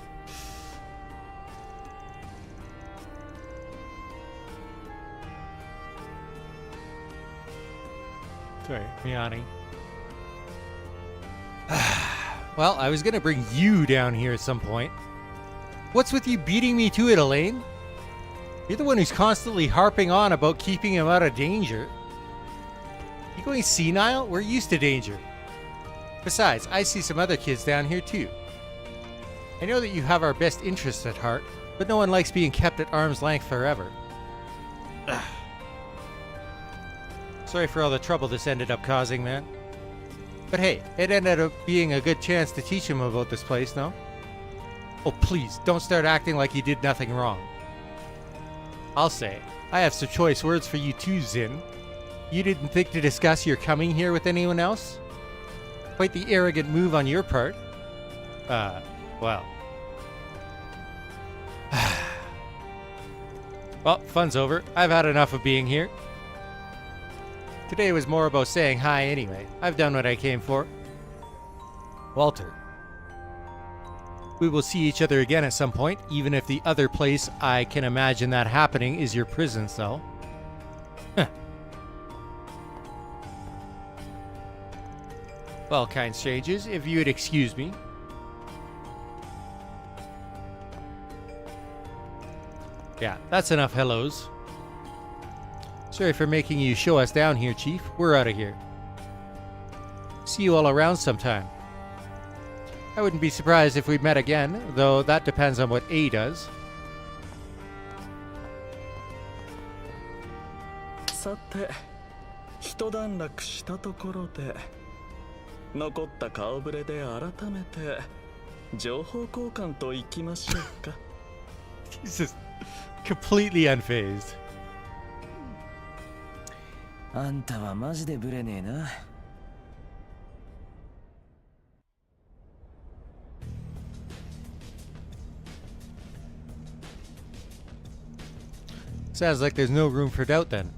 Sorry, Miani. Well, I was gonna bring you down here at some point. What's with you beating me to it, Elaine? You're the one who's constantly harping on about keeping him out of danger. You going senile? We're used to danger. Besides, I see some other kids down here too. I know that you have our best interests at heart, but no one likes being kept at arm's length forever. Ugh. Sorry for all the trouble this ended up causing, man. But hey, it ended up being a good chance to teach him about this place, no? Oh, please, don't start acting like you did nothing wrong. I'll say, I have some choice words for you too, Zin. You didn't think to discuss your coming here with anyone else? Quite the arrogant move on your part. Well. Well, fun's over. I've had enough of being here. Today was more about saying hi anyway. I've done what I came for. Walter. We will see each other again at some point, even if the other place I can imagine that happening is your prison cell. Well, kind strangers, if you would excuse me. Yeah, that's enough hellos. Sorry for making you show us down here, Chief. We're out of here. See you all around sometime. I wouldn't be surprised if we met again, though that depends on what A does. さて、一段落したところで、残った顔ぶれで改めて情報交換といきましょうか。He's just completely unfazed. あんたはマジでブレねえな。Sounds like there's no room for doubt then.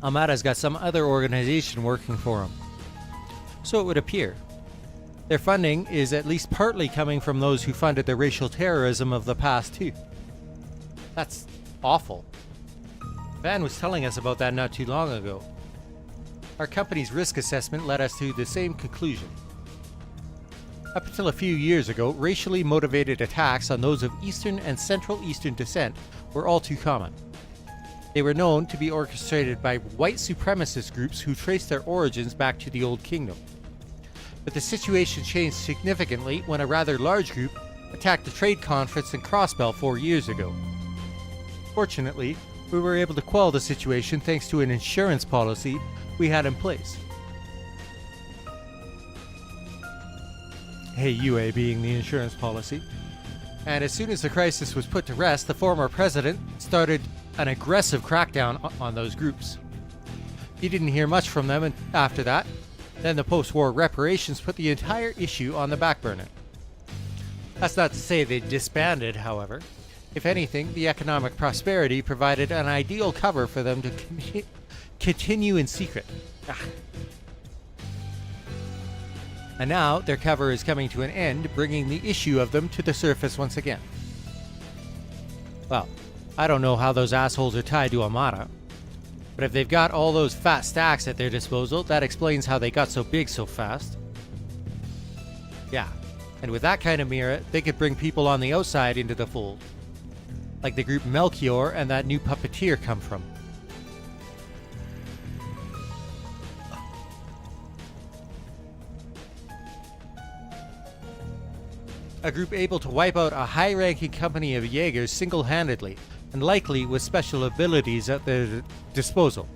Amada's got some other organization working for him. So it would appear. Their funding is at least partly coming from those who funded the racial terrorism of the past too. That's awful. Van was telling us about that not too long ago. Our company's risk assessment led us to the same conclusion. Up until a few years ago, racially motivated attacks on those of Eastern and Central Eastern descent were all too common. They were known to be orchestrated by white supremacist groups who traced their origins back to the Old Kingdom. But the situation changed significantly when a rather large group attacked the trade conference in Crossbell 4 years ago. Fortunately, we were able to quell the situation thanks to an insurance policy we had in place. Hey UA being the insurance policy. And as soon as the crisis was put to rest, the former president started an aggressive crackdown on those groups. You didn't hear much from them after that. Then the post-war reparations put the entire issue on the back burner. That's not to say they disbanded, however. If anything, the economic prosperity provided an ideal cover for them to continue in secret. And now their cover is coming to an end, bringing the issue of them to the surface once again. Well, I don't know how those assholes are tied to Amara, but if they've got all those fat stacks at their disposal, that explains how they got so big so fast. Yeah, and with that kind of mirror, they could bring people on the outside into the fold, like the group Melchior and that new puppeteer come from. A group able to wipe out a high-ranking company of Jaegers single-handedly, and likely with special abilities at their disposal.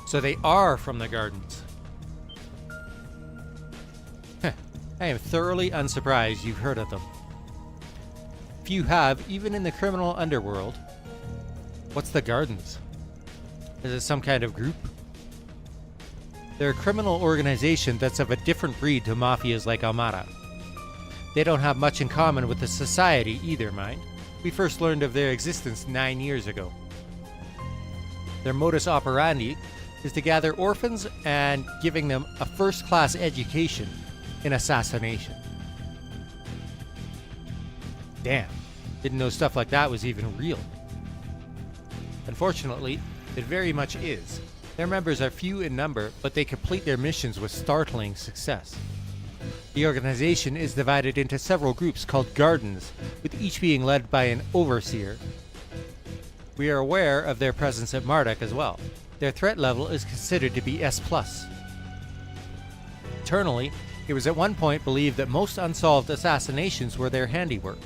So they are from the Gardens. I am thoroughly unsurprised you've heard of them. Few have, even in the criminal underworld. What's the Gardens? Is it some kind of group? They're a criminal organization that's of a different breed to mafias like Almara. They don't have much in common with the society either, mind. We first learned of their existence 9 years ago. Their modus operandi is to gather orphans and giving them a first-class education in assassination. Damn, didn't know stuff like that was even real. Unfortunately, it very much is. Their members are few in number, but they complete their missions with startling success. The organization is divided into several groups called Gardens, with each being led by an overseer. We are aware of their presence at Marduk as well. Their threat level is considered to be S+. Internally, it was at one point believed that most unsolved assassinations were their handiwork.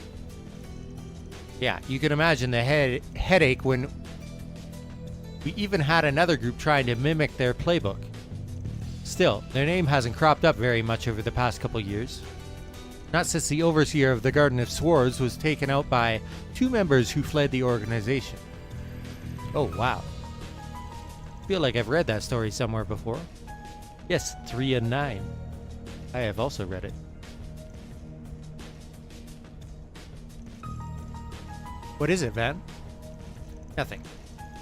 Yeah, you can imagine the headache when we even had another group trying to mimic their playbook. Still, their name hasn't cropped up very much over the past couple years. Not since the overseer of the Garden of Swords was taken out by 2 members who fled the organization. Oh wow. Feel like I've read that story somewhere before. Yes, 3 and 9. I have also read it. What is it, Van? Nothing.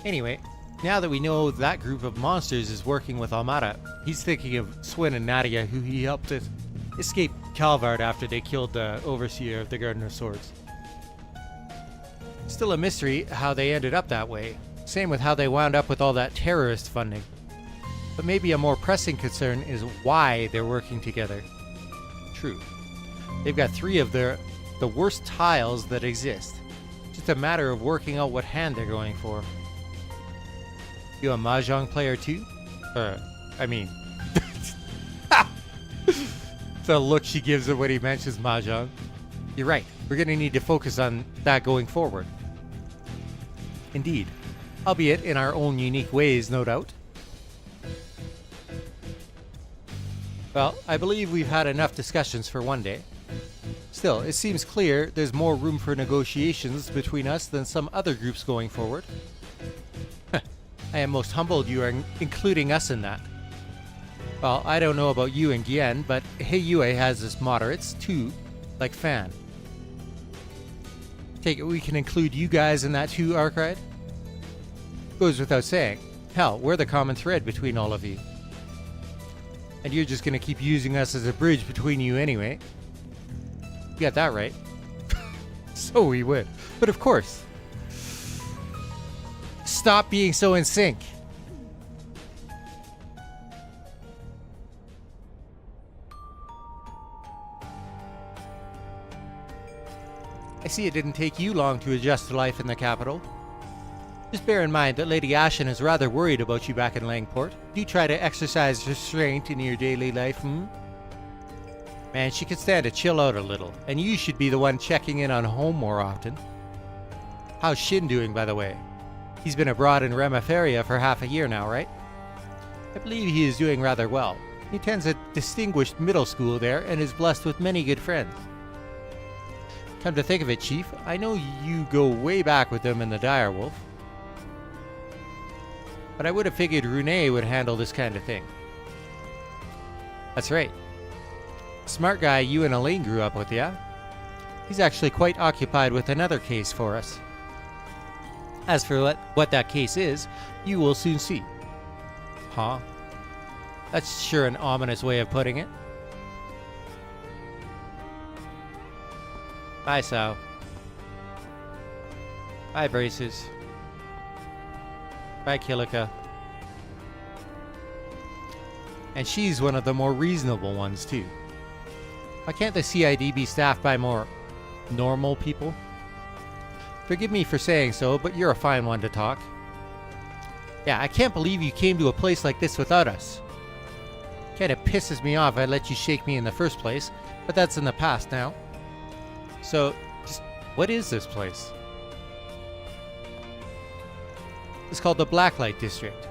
Anyway, now that we know that group of monsters is working with Almara, he's thinking of Swin and Nadia, who he helped escape Calvard after they killed the overseer of the Garden of Swords. Still a mystery how they ended up that way. Same with how they wound up with all that terrorist funding. But maybe a more pressing concern is why they're working together. True. They've got 3 of the worst tiles that exist. Just a matter of working out what hand they're going for. You a Mahjong player too? The look she gives it when he mentions Mahjong. You're right, we're gonna need to focus on that going forward. Indeed. Albeit in our own unique ways, no doubt. Well, I believe we've had enough discussions for one day. Still, it seems clear there's more room for negotiations between us than some other groups going forward. I am most humbled you are including us in that. Well, I don't know about you and Gien, but Hey Yue has his moderates too, like Fan. Take it we can include you guys in that too, Arkride? Goes without saying. Hell, we're the common thread between all of you. And you're just gonna keep using us as a bridge between you anyway. You got that right. So we would. But of course. Stop being so in sync. I see it didn't take you long to adjust to life in the capital. Just bear in mind that Lady Ashen is rather worried about you back in Langport. Do try to exercise restraint in your daily life, Man, she could stand to chill out a little, and you should be the one checking in on home more often. How's Shin doing, by the way? He's been abroad in Remiferia for half a year now, right? I believe he is doing rather well. He attends a distinguished middle school there and is blessed with many good friends. Come to think of it, Chief, I know you go way back with them in the Direwolf. But I would have figured Rune would handle this kind of thing. That's right. Smart guy you and Elaine grew up with, yeah? He's actually quite occupied with another case for us. As for what that case is, you will soon see. Huh? That's sure an ominous way of putting it. Bye, Sao. Bye, Braces. Bye, Kilika. And she's one of the more reasonable ones, too. Why can't the CID be staffed by more normal people? Forgive me for saying so, but you're a fine one to talk. Yeah, I can't believe you came to a place like this without us. Kinda pisses me off I let you shake me in the first place, but that's in the past now. So, just what is this place? It's called the Blacklight District.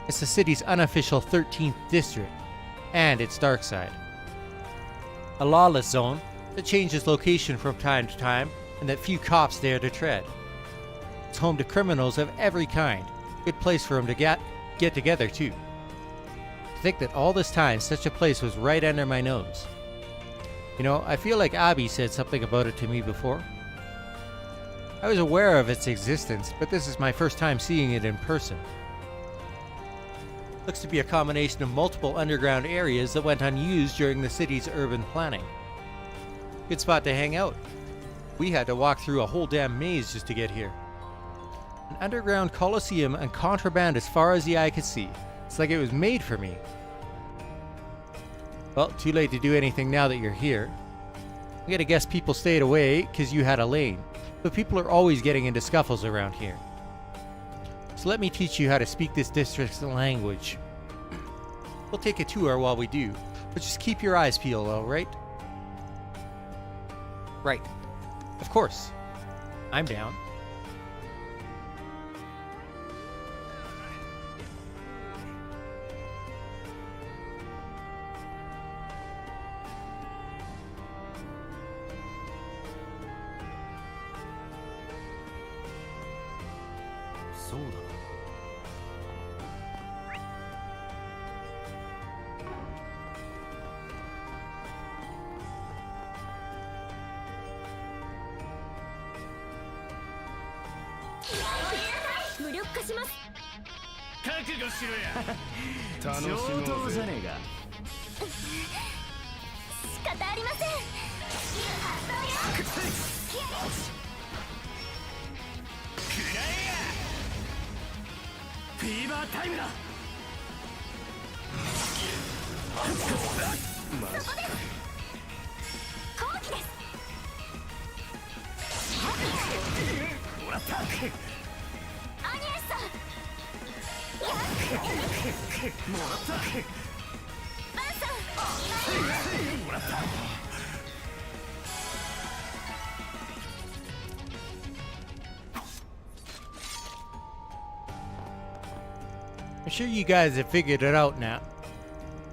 It's the city's unofficial 13th district, and its dark side. A lawless zone that changes location from time to time, and that few cops dare to tread. It's home to criminals of every kind. Good place for them to get together, too. To think that all this time such a place was right under my nose. You know, I feel like Abby said something about it to me before. I was aware of its existence, but this is my first time seeing it in person. Looks to be a combination of multiple underground areas that went unused during the city's urban planning. Good spot to hang out. We had to walk through a whole damn maze just to get here. An underground coliseum and contraband as far as the eye could see. It's like it was made for me. Well, too late to do anything now that you're here. I gotta guess people stayed away because you had a lane, but people are always getting into scuffles around here. So let me teach you how to speak this district's language. We'll take a tour while we do, but just keep your eyes peeled, alright? Right. Of course. I'm down.そうだ。無力化します。覚悟しろや。楽しもうぜ。上等じゃねえか。仕方ありません。フィーバータイムだ。そこです。後期です。もらった。アニエスさん。もらった。バンさん。もらった。I'm sure you guys have figured it out now.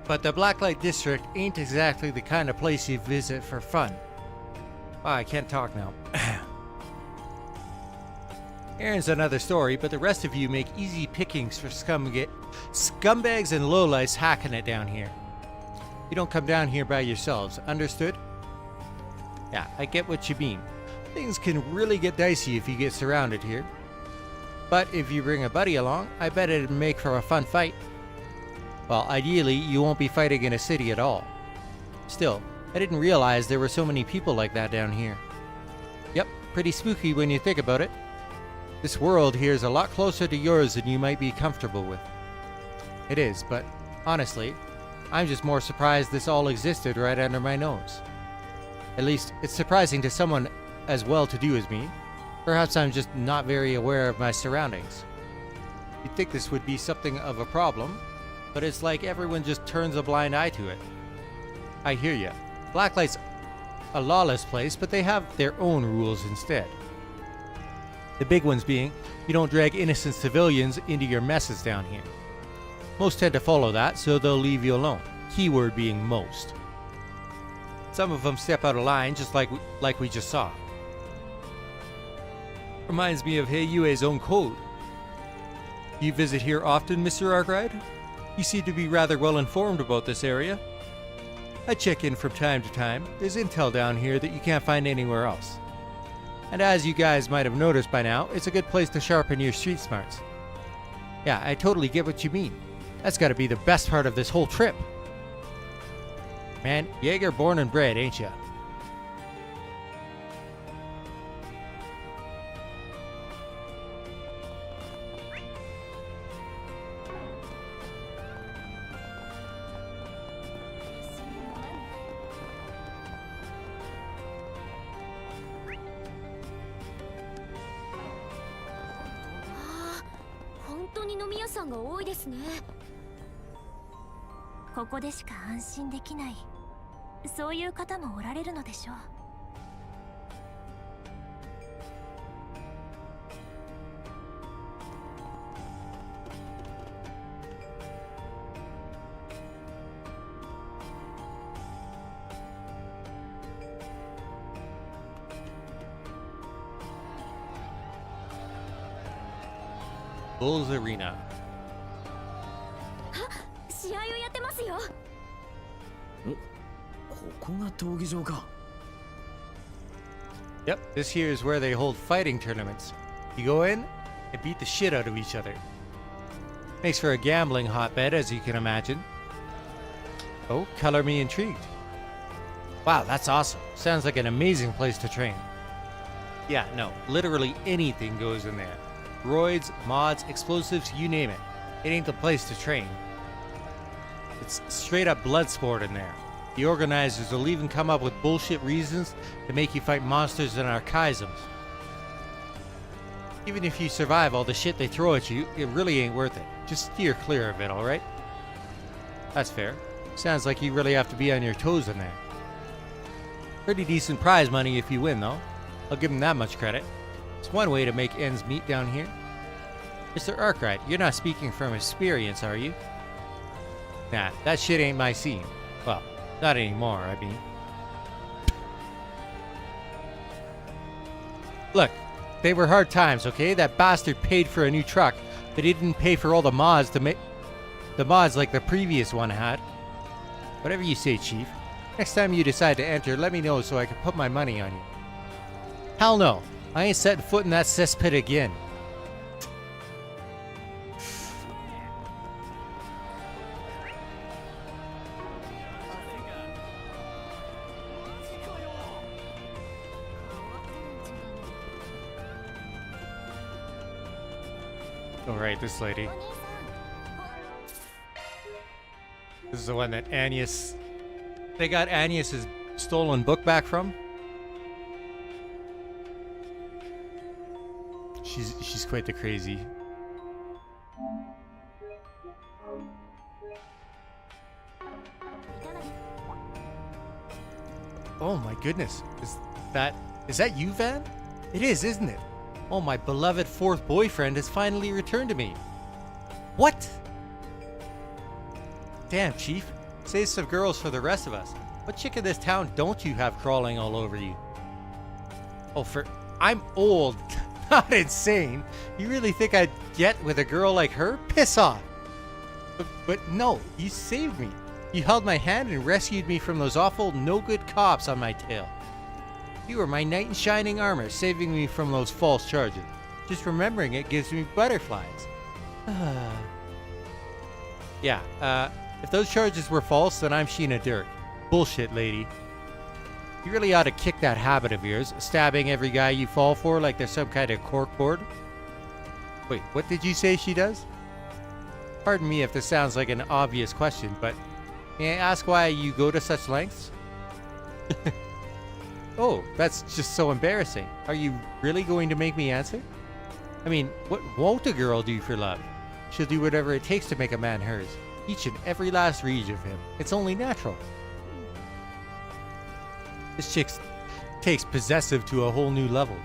But the Blacklight District ain't exactly the kind of place you visit for fun. Oh, I can't talk now. Aaron's another story, but the rest of you make easy pickings for scumbags and lowlifes hacking it down here. You don't come down here by yourselves, understood? Yeah, I get what you mean. Things can really get dicey if you get surrounded here. But if you bring a buddy along, I bet it'd make for a fun fight. Well, ideally, you won't be fighting in a city at all. Still, I didn't realize there were so many people like that down here. Yep, pretty spooky when you think about it. This world here is a lot closer to yours than you might be comfortable with. It is, but honestly, I'm just more surprised this all existed right under my nose. At least, it's surprising to someone as well-to-do as me. Perhaps I'm just not very aware of my surroundings. You'd think this would be something of a problem, but it's like everyone just turns a blind eye to it. I hear ya. Blacklight's a lawless place, but they have their own rules instead. The big ones being, you don't drag innocent civilians into your messes down here. Most tend to follow that, so they'll leave you alone. Keyword being most. Some of them step out of line, just like we just saw. Reminds me of Heiyue's own code. You visit here often, Mr. Arkride? You seem to be rather well informed about this area. I check in from time to time. There's intel down here that you can't find anywhere else. And as you guys might have noticed by now, it's a good place to sharpen your street smarts. Yeah, I totally get what you mean. That's gotta be the best part of this whole trip. Man, Jaeger born and bred, ain't ya? Ah, ここでしか安心できない、そういう方もおられるのでしょう。Bulls Arena. 試合をやってますよ。ここが闘技場か。Yep, this here is where they hold fighting tournaments. You go in and beat the shit out of each other. Makes for a gambling hotbed, as you can imagine. Oh, color me intrigued. Wow, that's awesome. Sounds like an amazing place to train. Yeah, no, literally anything goes in there. Roids, mods, explosives, you name it. It ain't the place to train. It's straight up blood sport in there. The organizers will even come up with bullshit reasons to make you fight monsters and archaisms. Even if you survive all the shit they throw at you, it really ain't worth it. Just steer clear of it, alright? That's fair. Sounds like you really have to be on your toes in there. Pretty decent prize money if you win, though. I'll give them that much credit. It's one way to make ends meet down here. Mr. Arkwright, you're not speaking from experience, are you? Nah, that shit ain't my scene. Well, not anymore, I mean. Look, they were hard times, okay? That bastard paid for a new truck, but he didn't pay for all the mods to make... the mods like the previous one had. Whatever you say, Chief. Next time you decide to enter, let me know so I can put my money on you. Hell no. I ain't setting foot in that cesspit again. Alright, this lady. This is the one that Agnes... They got Agnes's stolen book back from? She's quite the crazy. Oh my goodness. Is that you, Van? It is, isn't it? Oh, my beloved fourth boyfriend has finally returned to me. What? Damn, Chief. Save some girls for the rest of us. What chick in this town don't you have crawling all over you? Oh, I'm old. Not insane. You really think I'd get with a girl like her? Piss off. But no, you saved me. You held my hand and rescued me from those awful no-good cops on my tail. You were my knight in shining armor, saving me from those false charges. Just remembering it gives me butterflies. Yeah, if those charges were false, then I'm Sheena Dirk. Bullshit, lady. You really ought to kick that habit of yours, stabbing every guy you fall for like they're some kind of corkboard. Wait, what did you say she does? Pardon me if this sounds like an obvious question, but may I ask why you go to such lengths? Oh, that's just so embarrassing. Are you really going to make me answer? I mean, what won't a girl do for love? She'll do whatever it takes to make a man hers. Each and every last reed of him. It's only natural. This chick takes possessive to a whole new level.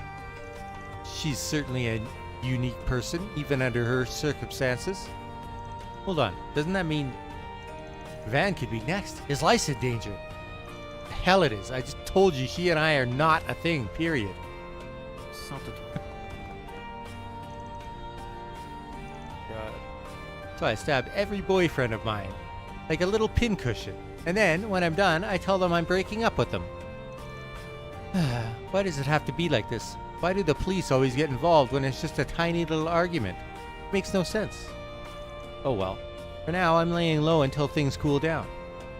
She's certainly a unique person, even under her circumstances. Hold on, doesn't that mean Van could be next? His life's in danger. Hell it is. I just told you he and I are not a thing, period. So I stabbed every boyfriend of mine, like a little pincushion. And then, when I'm done, I tell them I'm breaking up with them. Why does it have to be like this? Why do the police always get involved when it's just a tiny little argument? It makes no sense. Oh well. For now, I'm laying low until things cool down.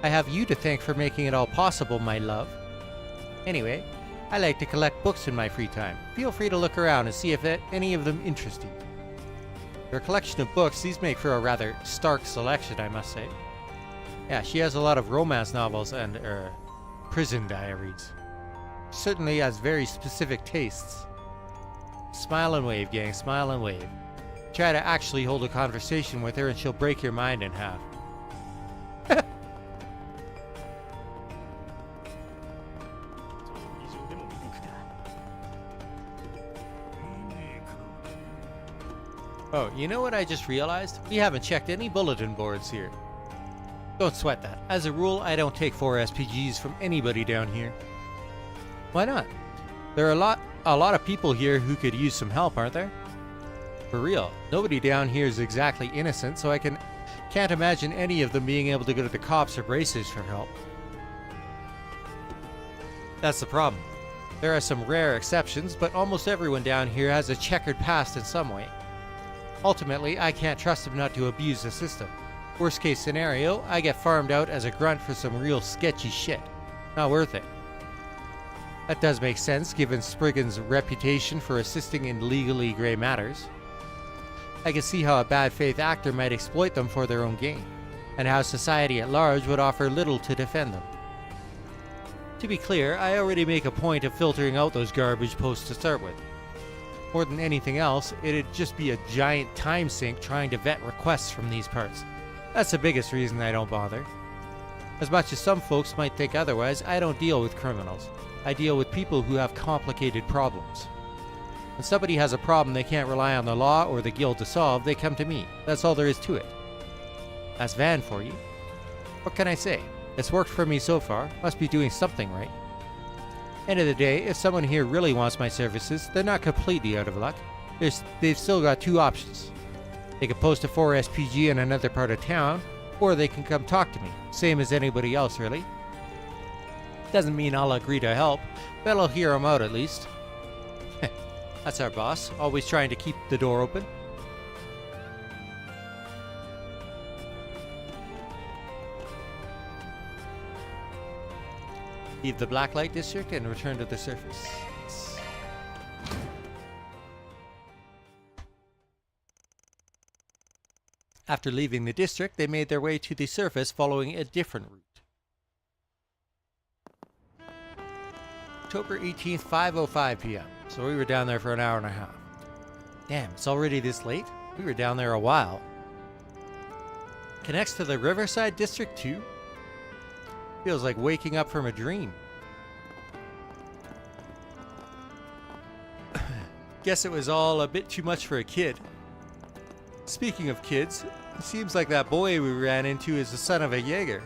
I have you to thank for making it all possible, my love. Anyway, I like to collect books in my free time. Feel free to look around and see if any of them interest you. For a collection of books, these make for a rather stark selection, I must say. Yeah, she has a lot of romance novels and, prison diaries. Certainly has very specific tastes. Smile and wave, gang, smile and wave. Try to actually hold a conversation with her and she'll break your mind in half. Oh, you know what I just realized? We haven't checked any bulletin boards here. Don't sweat that. As a rule, I don't take 4 SPGs from anybody down here. Why not? There are a lot of people here who could use some help, aren't there? For real, nobody down here is exactly innocent, so I can't imagine any of them being able to go to the cops or braces for help. That's the problem. There are some rare exceptions, but almost everyone down here has a checkered past in some way. Ultimately, I can't trust them not to abuse the system. Worst case scenario, I get farmed out as a grunt for some real sketchy shit. Not worth it. That does make sense given Spriggan's reputation for assisting in legally grey matters. I can see how a bad faith actor might exploit them for their own gain, and how society at large would offer little to defend them. To be clear, I already make a point of filtering out those garbage posts to start with. More than anything else, it'd just be a giant time sink trying to vet requests from these parts. That's the biggest reason I don't bother. As much as some folks might think otherwise, I don't deal with criminals. I deal with people who have complicated problems. When somebody has a problem they can't rely on the law or the guild to solve, they come to me. That's all there is to it. That's Van for you. What can I say? It's worked for me so far. Must be doing something right. End of the day, if someone here really wants my services, they're not completely out of luck. They've still got 2 options. They can post a 4 SPG in another part of town, or they can come talk to me. Same as anybody else, really. Doesn't mean I'll agree to help, but I'll hear them out at least. That's our boss, always trying to keep the door open. Leave the Blacklight District and return to the surface. After leaving the district, they made their way to the surface following a different route. October 18th, 5:05 p.m. So we were down there for an hour and a half. Damn, it's already this late? We were down there a while. Connects to the Riverside District too? Feels like waking up from a dream. Guess it was all a bit too much for a kid. Speaking of kids, it seems like that boy we ran into is the son of a Jaeger.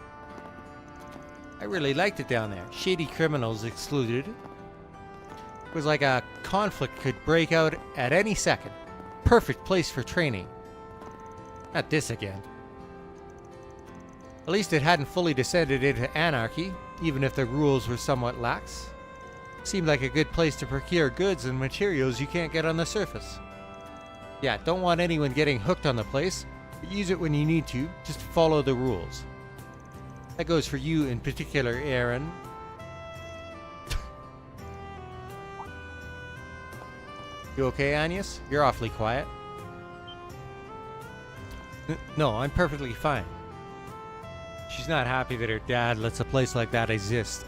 I really liked it down there. Shady criminals excluded. It was like a conflict could break out at any second. Perfect place for training. Not this again. At least it hadn't fully descended into anarchy, even if the rules were somewhat lax. Seemed like a good place to procure goods and materials you can't get on the surface. Yeah, don't want anyone getting hooked on the place, but use it when you need to, just follow the rules. That goes for you in particular, Aaron. You okay, Agnes? You're awfully quiet. No, I'm perfectly fine. She's not happy that her dad lets a place like that exist.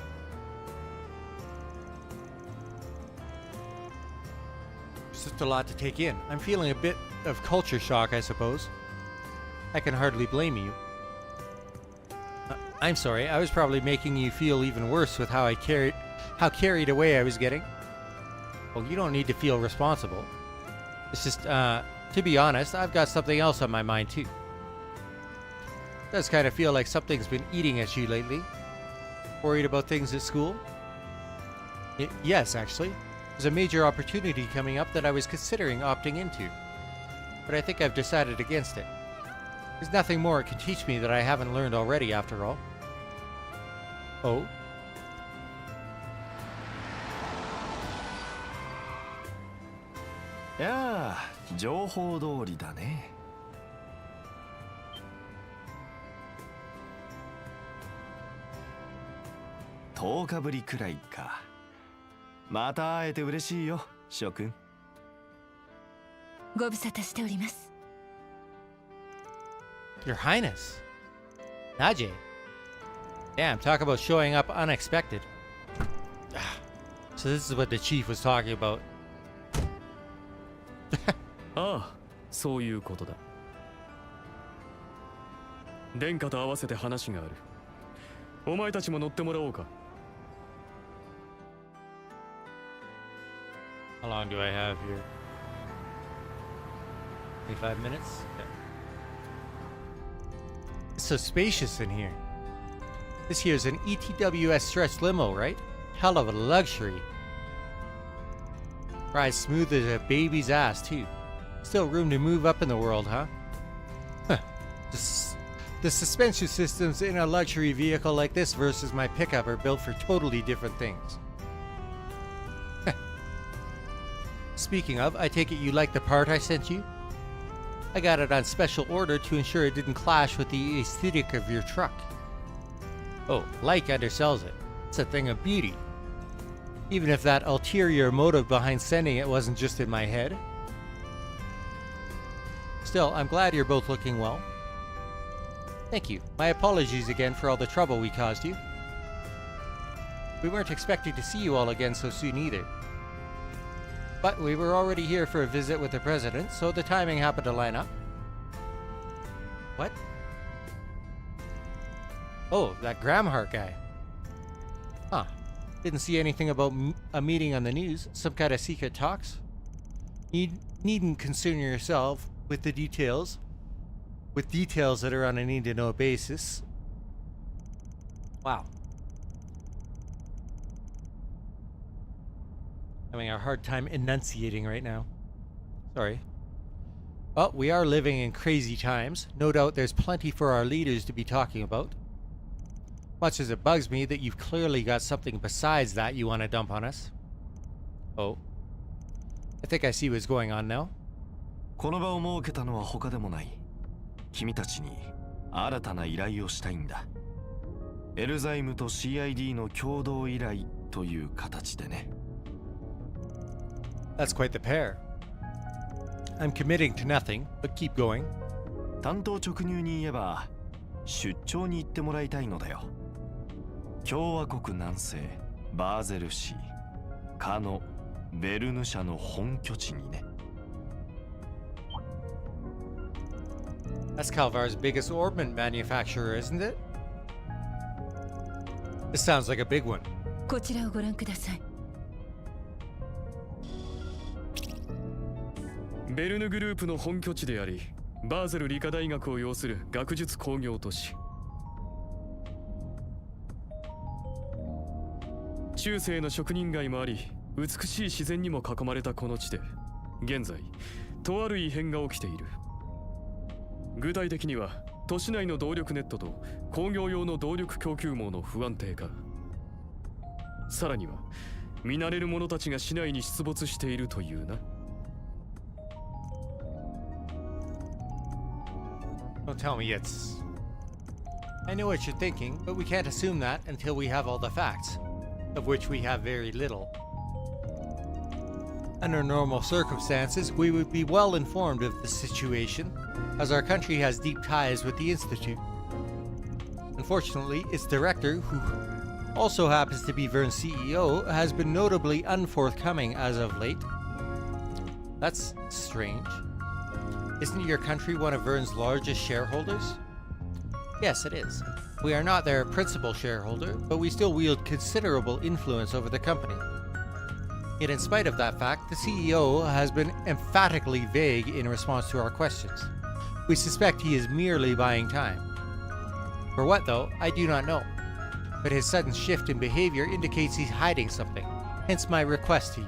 It's just a lot to take in. I'm feeling a bit of culture shock, I suppose. I can hardly blame you. I'm sorry, I was probably making you feel even worse with how carried away I was getting. Well, you don't need to feel responsible. It's just, to be honest, I've got something else on my mind too. It does kind of feel like something's been eating at you lately. Worried about things at school? Yes, actually. There's a major opportunity coming up that I was considering opting into. But I think I've decided against it. There's nothing more it can teach me that I haven't learned already, after all. Oh? Yeah, 情報通りだね。10日ぶりくらいか。また会えて嬉しいよ、諸君。ご無沙汰しております。Your Highness. Najee. Damn, talk about showing up unexpected. So this is what the chief was talking about. ああ、そういうことだ。殿下と合わせて話がある。お前たちも乗ってもらおうか。How long do I have here? 25 minutes? Yeah. It's so spacious in here. This here is an ETWS stretch limo, right? Hell of a luxury. Rides smooth as a baby's ass, too. Still room to move up in the world, huh? Huh. The suspension systems in a luxury vehicle like this versus my pickup are built for totally different things. Speaking of, I take it you like the part I sent you? I got it on special order to ensure it didn't clash with the aesthetic of your truck. Oh, like undersells it. It's a thing of beauty. Even if that ulterior motive behind sending it wasn't just in my head. Still, I'm glad you're both looking well. Thank you. My apologies again for all the trouble we caused you. We weren't expecting to see you all again so soon either. But we were already here for a visit with the president, so the timing happened to line up. What? Oh, that Gramhart guy. Huh. Didn't see anything about a meeting on the news. Some kind of secret talks. You needn't concern yourself with the details. With details that are on a need-to-know basis. Wow. Having a hard time enunciating right now. Sorry. Well, we are living in crazy times. No doubt there's plenty for our leaders to be talking about. Much as it bugs me that you've clearly got something besides that you want to dump on us. Oh. I think I see what's going on now. この場を設けたのは他でもない。君たちに新たな依頼をしたいんだ。エルザイムと CID の共同依頼という形でね。That's quite the pair. I'm committing to nothing, but keep going. 単刀直入に言えば、出張に行ってもらいたいのだよ。共和国南西、バーゼル市、カノ、ベルヌ社の本拠地にね。That's Calvar's biggest ornament manufacturer, isn't it? This sounds like a big one. こちらをご覧ください。ベルヌグループの本拠地であり、バーゼル理科大学を擁する学術工業都市。中世の職人街もあり、美しい自然にも囲まれたこの地で、現在、とある異変が起きている。具体的には、都市内の動力ネットと工業用の動力供給網の不安定化。さらには、見慣れる者たちが市内に出没しているというな。Don't tell me it's... I know what you're thinking, but we can't assume that until we have all the facts, of which we have very little. Under normal circumstances, we would be well informed of the situation, as our country has deep ties with the Institute. Unfortunately, its director, who also happens to be Vern's CEO, has been notably unforthcoming as of late. That's strange. Isn't your country one of Vern's largest shareholders? Yes, it is. We are not their principal shareholder, but we still wield considerable influence over the company. Yet in spite of that fact, the CEO has been emphatically vague in response to our questions. We suspect he is merely buying time. For what, though, I do not know. But his sudden shift in behavior indicates he's hiding something, hence my request to you.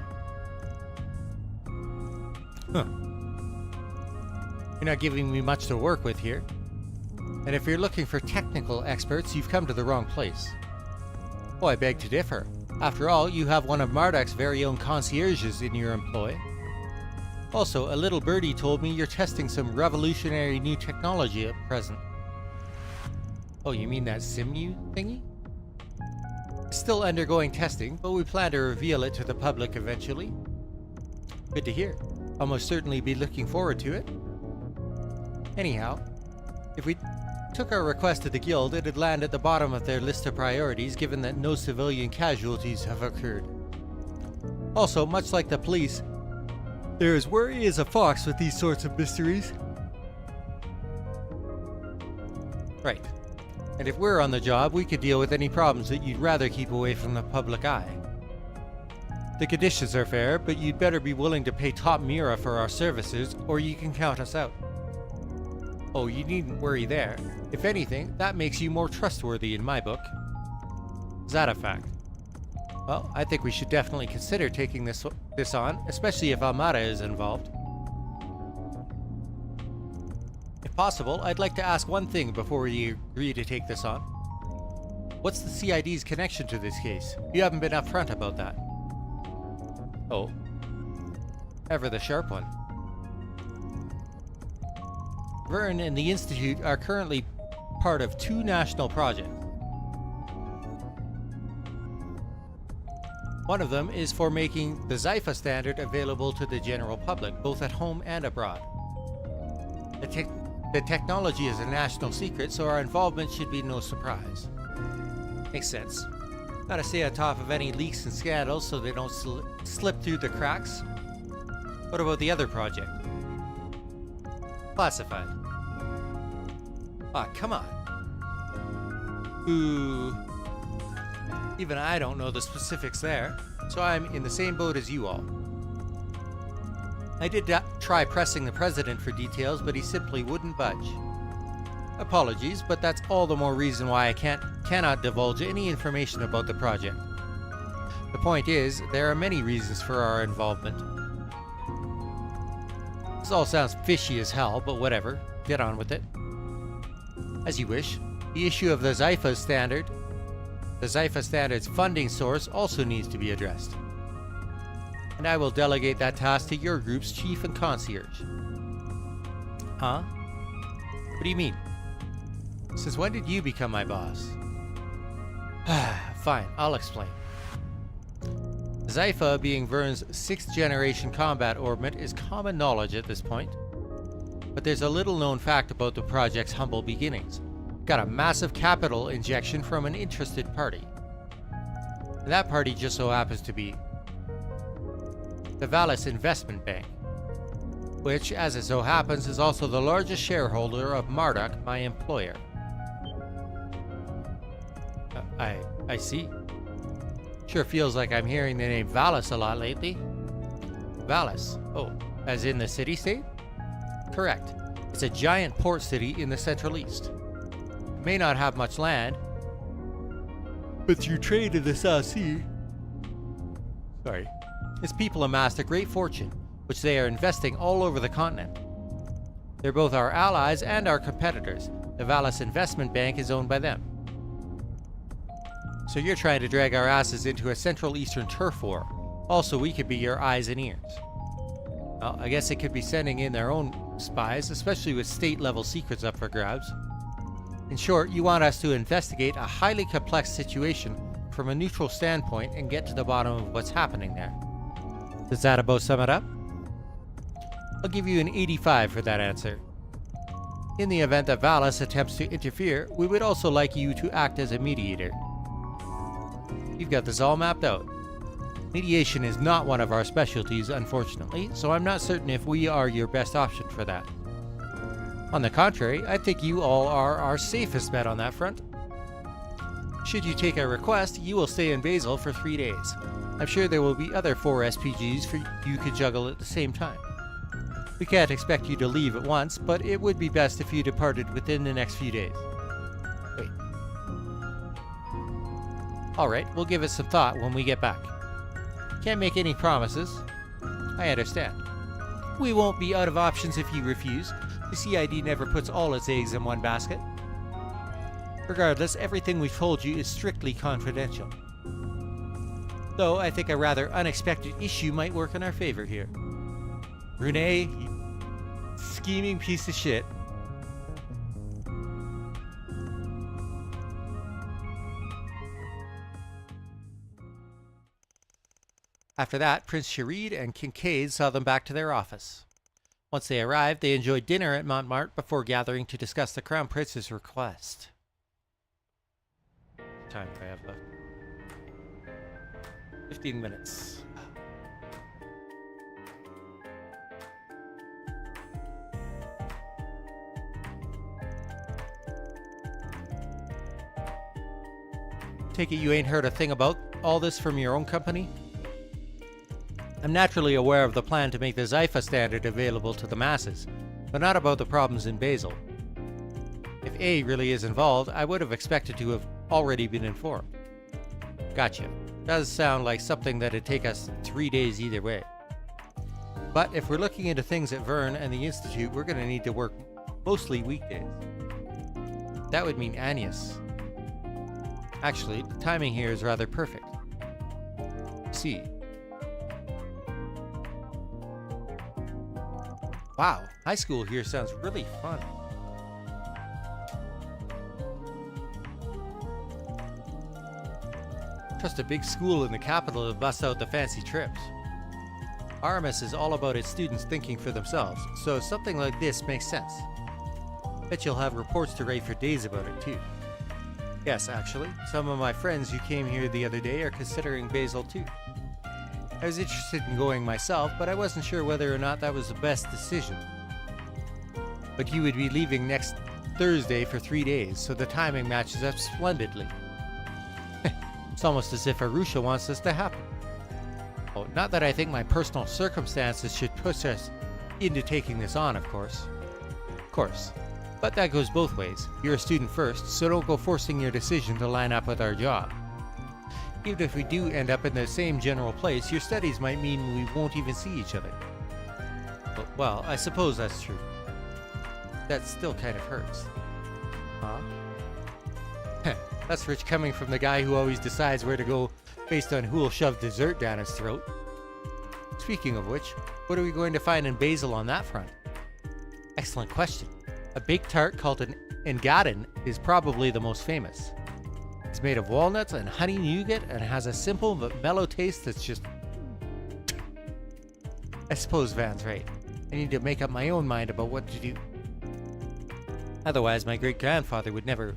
Huh. You're not giving me much to work with here. And if you're looking for technical experts, you've come to the wrong place. Oh, I beg to differ. After all, you have one of Marduk's very own concierges in your employ. Also, a little birdie told me you're testing some revolutionary new technology at present. Oh, you mean that Simu thingy? Still undergoing testing, but we plan to reveal it to the public eventually. Good to hear. I'll most certainly be looking forward to it. Anyhow, if we took our request to the guild, it'd land at the bottom of their list of priorities given that no civilian casualties have occurred. Also, much like the police, they're as wary as a fox with these sorts of mysteries. Right. And if we're on the job, we could deal with any problems that you'd rather keep away from the public eye. The conditions are fair, but you'd better be willing to pay top Mira for our services, or you can count us out. Oh, you needn't worry there. If anything, that makes you more trustworthy in my book. Is that a fact? Well, I think we should definitely consider taking this on, especially if Amara is involved. If possible, I'd like to ask one thing before we agree to take this on. What's the CID's connection to this case? You haven't been upfront about that. Oh. Ever the sharp one. Vern and the Institute are currently part of 2 national projects. One of them is for making the Zypha standard available to the general public, both at home and abroad. The technology is a national secret, so our involvement should be no surprise. Makes sense. Gotta stay on top of any leaks and scandals so they don't slip through the cracks. What about the other project? Classified. Ah, come on. Ooh. Even I don't know the specifics there, so I'm in the same boat as you all. I did try pressing the president for details, but he simply wouldn't budge. Apologies, but that's all the more reason why I cannot divulge any information about the project. The point is, there are many reasons for our involvement. This all sounds fishy as hell, but whatever. Get on with it. As you wish. The issue of the Zypha standard's funding source also needs to be addressed. And I will delegate that task to your group's chief and concierge. Huh? What do you mean? Since when did you become my boss? Fine, I'll explain. Zypha, being Vern's 6th generation combat orbment, is common knowledge at this point. But there's a little known fact about the project's humble beginnings. Got a massive capital injection from an interested party. And that party just so happens to be the Valis Investment Bank, which, as it so happens, is also the largest shareholder of Marduk, my employer. I see. Sure feels like I'm hearing the name Valis a lot lately. Valis? Oh, as in the city-state? Correct. It's a giant port city in the Central East. It may not have much land, but through trade in the South Sea, its people amassed a great fortune, which they are investing all over the continent. They're both our allies and our competitors. The Valis Investment Bank is owned by them. So you're trying to drag our asses into a Central Eastern turf war. Also, we could be your eyes and ears. Well, I guess they could be sending in their own spies, especially with state-level secrets up for grabs. In short, you want us to investigate a highly complex situation from a neutral standpoint and get to the bottom of what's happening there. Does that about sum it up? I'll give you an 85 for that answer. In the event that Valis attempts to interfere, we would also like you to act as a mediator. You've got this all mapped out. Mediation is not one of our specialties, unfortunately, so I'm not certain if we are your best option for that. On the contrary, I think you all are our safest bet on that front. Should you take our request, you will stay in Basel for 3 days. I'm sure there will be other 4 SPGs for you to juggle at the same time. We can't expect you to leave at once, but it would be best if you departed within the next few days. Wait. Alright, we'll give it some thought when we get back. Can't make any promises. I understand. We won't be out of options if you refuse. The CID never puts all its eggs in one basket. Regardless, everything we've told you is strictly confidential. Though I think a rather unexpected issue might work in our favor here. Renee, you scheming piece of shit. After that, Prince Sharid and Kincaid saw them back to their office. Once they arrived, they enjoyed dinner at Montmartre before gathering to discuss the Crown Prince's request. Time do I have left? 15 minutes. Take it you ain't heard a thing about all this from your own company? I'm naturally aware of the plan to make the Zypha standard available to the masses, but not about the problems in Basel. If A really is involved, I would have expected to have already been informed. Gotcha. Does sound like something that'd take us 3 days either way. But if we're looking into things at Vern and the Institute, we're going to need to work mostly weekdays. That would mean Agnes. Actually, the timing here is rather perfect. See. Wow, high school here sounds really fun. Trust a big school in the capital to bust out the fancy trips. Aramis is all about its students thinking for themselves, so something like this makes sense. Bet you'll have reports to write for days about it too. Yes, actually, some of my friends who came here the other day are considering Basel too. I was interested in going myself, but I wasn't sure whether or not that was the best decision. But you would be leaving next Thursday for 3 days, so the timing matches up splendidly. It's almost as if Arusha wants this to happen. Oh, not that I think my personal circumstances should push us into taking this on, of course. Of course. But that goes both ways. You're a student first, so don't go forcing your decision to line up with our job. Even if we do end up in the same general place, your studies might mean we won't even see each other. Well, I suppose that's true. That still kind of hurts. Huh? That's rich coming from the guy who always decides where to go based on who'll shove dessert down his throat. Speaking of which, what are we going to find in Basel on that front? Excellent question. A baked tart called an Engadin is probably the most famous. It's made of walnuts and honey nougat and has a simple but mellow taste that's just... I suppose Van's right. I need to make up my own mind about what to do. Otherwise, my great-grandfather would never...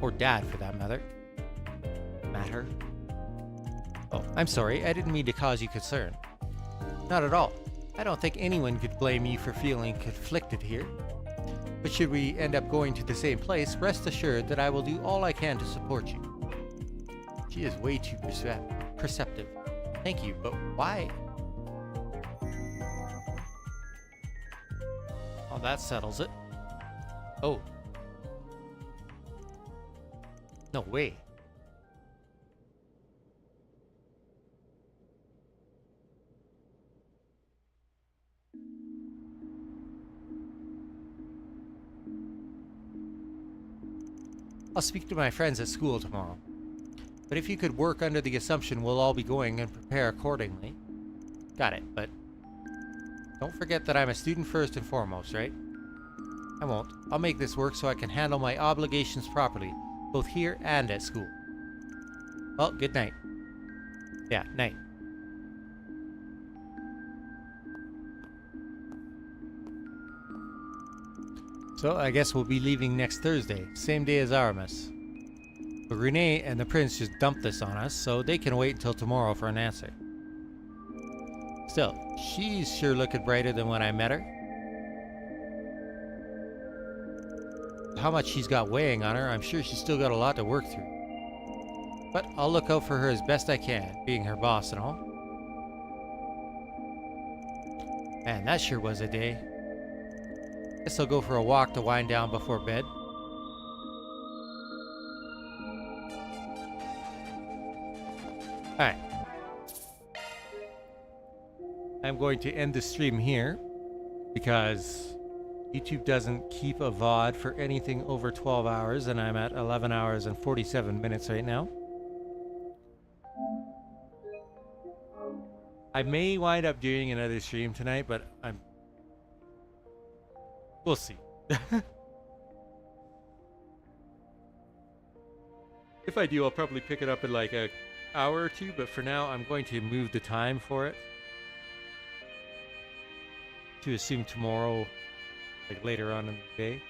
Or dad, for that matter. Oh, I'm sorry. I didn't mean to cause you concern. Not at all. I don't think anyone could blame you for feeling conflicted here. But should we end up going to the same place, rest assured that I will do all I can to support you. She is way too perceptive. Thank you, but why? Oh, that settles it. Oh. No way. I'll speak to my friends at school tomorrow. But if you could work under the assumption we'll all be going and prepare accordingly. Got it, but don't forget that I'm a student first and foremost, right? I won't. I'll make this work so I can handle my obligations properly, both here and at school. Well, good night. Yeah, night. So, I guess we'll be leaving next Thursday, same day as Aramis. But Renee and the prince just dumped this on us, so they can wait until tomorrow for an answer. Still, she's sure looking brighter than when I met her. How much she's got weighing on her, I'm sure she's still got a lot to work through. But I'll look out for her as best I can, being her boss and all. Man, that sure was a day. Guess I'll go for a walk to wind down before bed. Alright. I'm going to end the stream here because YouTube doesn't keep a VOD for anything over 12 hours, and I'm at 11 hours and 47 minutes right now. I may wind up doing another stream tonight, but we'll see. If I do, I'll probably pick it up in like an hour or two, but for now, I'm going to move the time for it to assume tomorrow, like later on in the day.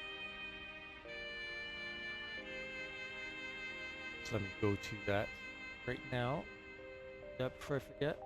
So let me go to that right now. Yep, before I forget.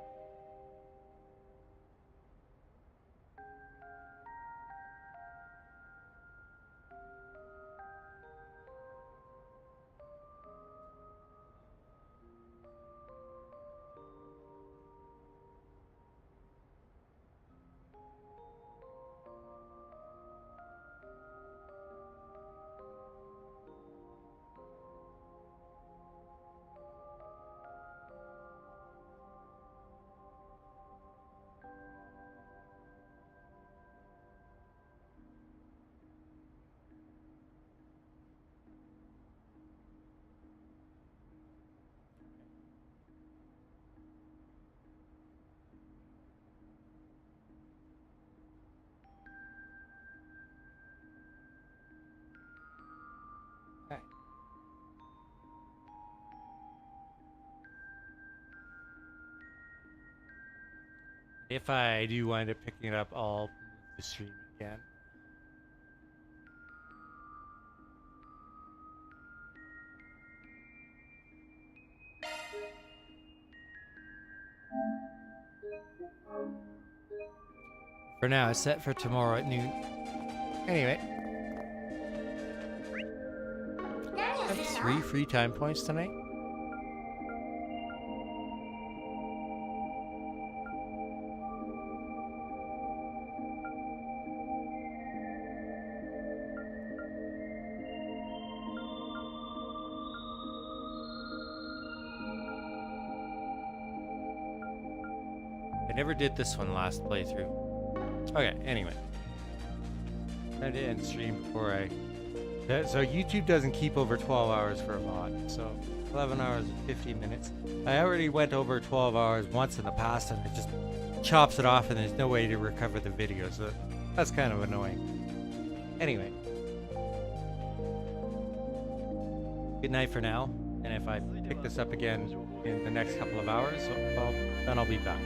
If I do wind up picking it up, I'll move the stream again. For now, it's set for tomorrow at noon. Anyway. I have 3 free time points tonight. I never did this one last playthrough. Okay, anyway. Trying to end stream before so YouTube doesn't keep over 12 hours for a VOD. So 11 hours and 50 minutes. I already went over 12 hours once in the past and it just chops it off and there's no way to recover the video. So that's kind of annoying. Anyway. Good night for now. And if I pick this up again in the next couple of hours, then I'll be back.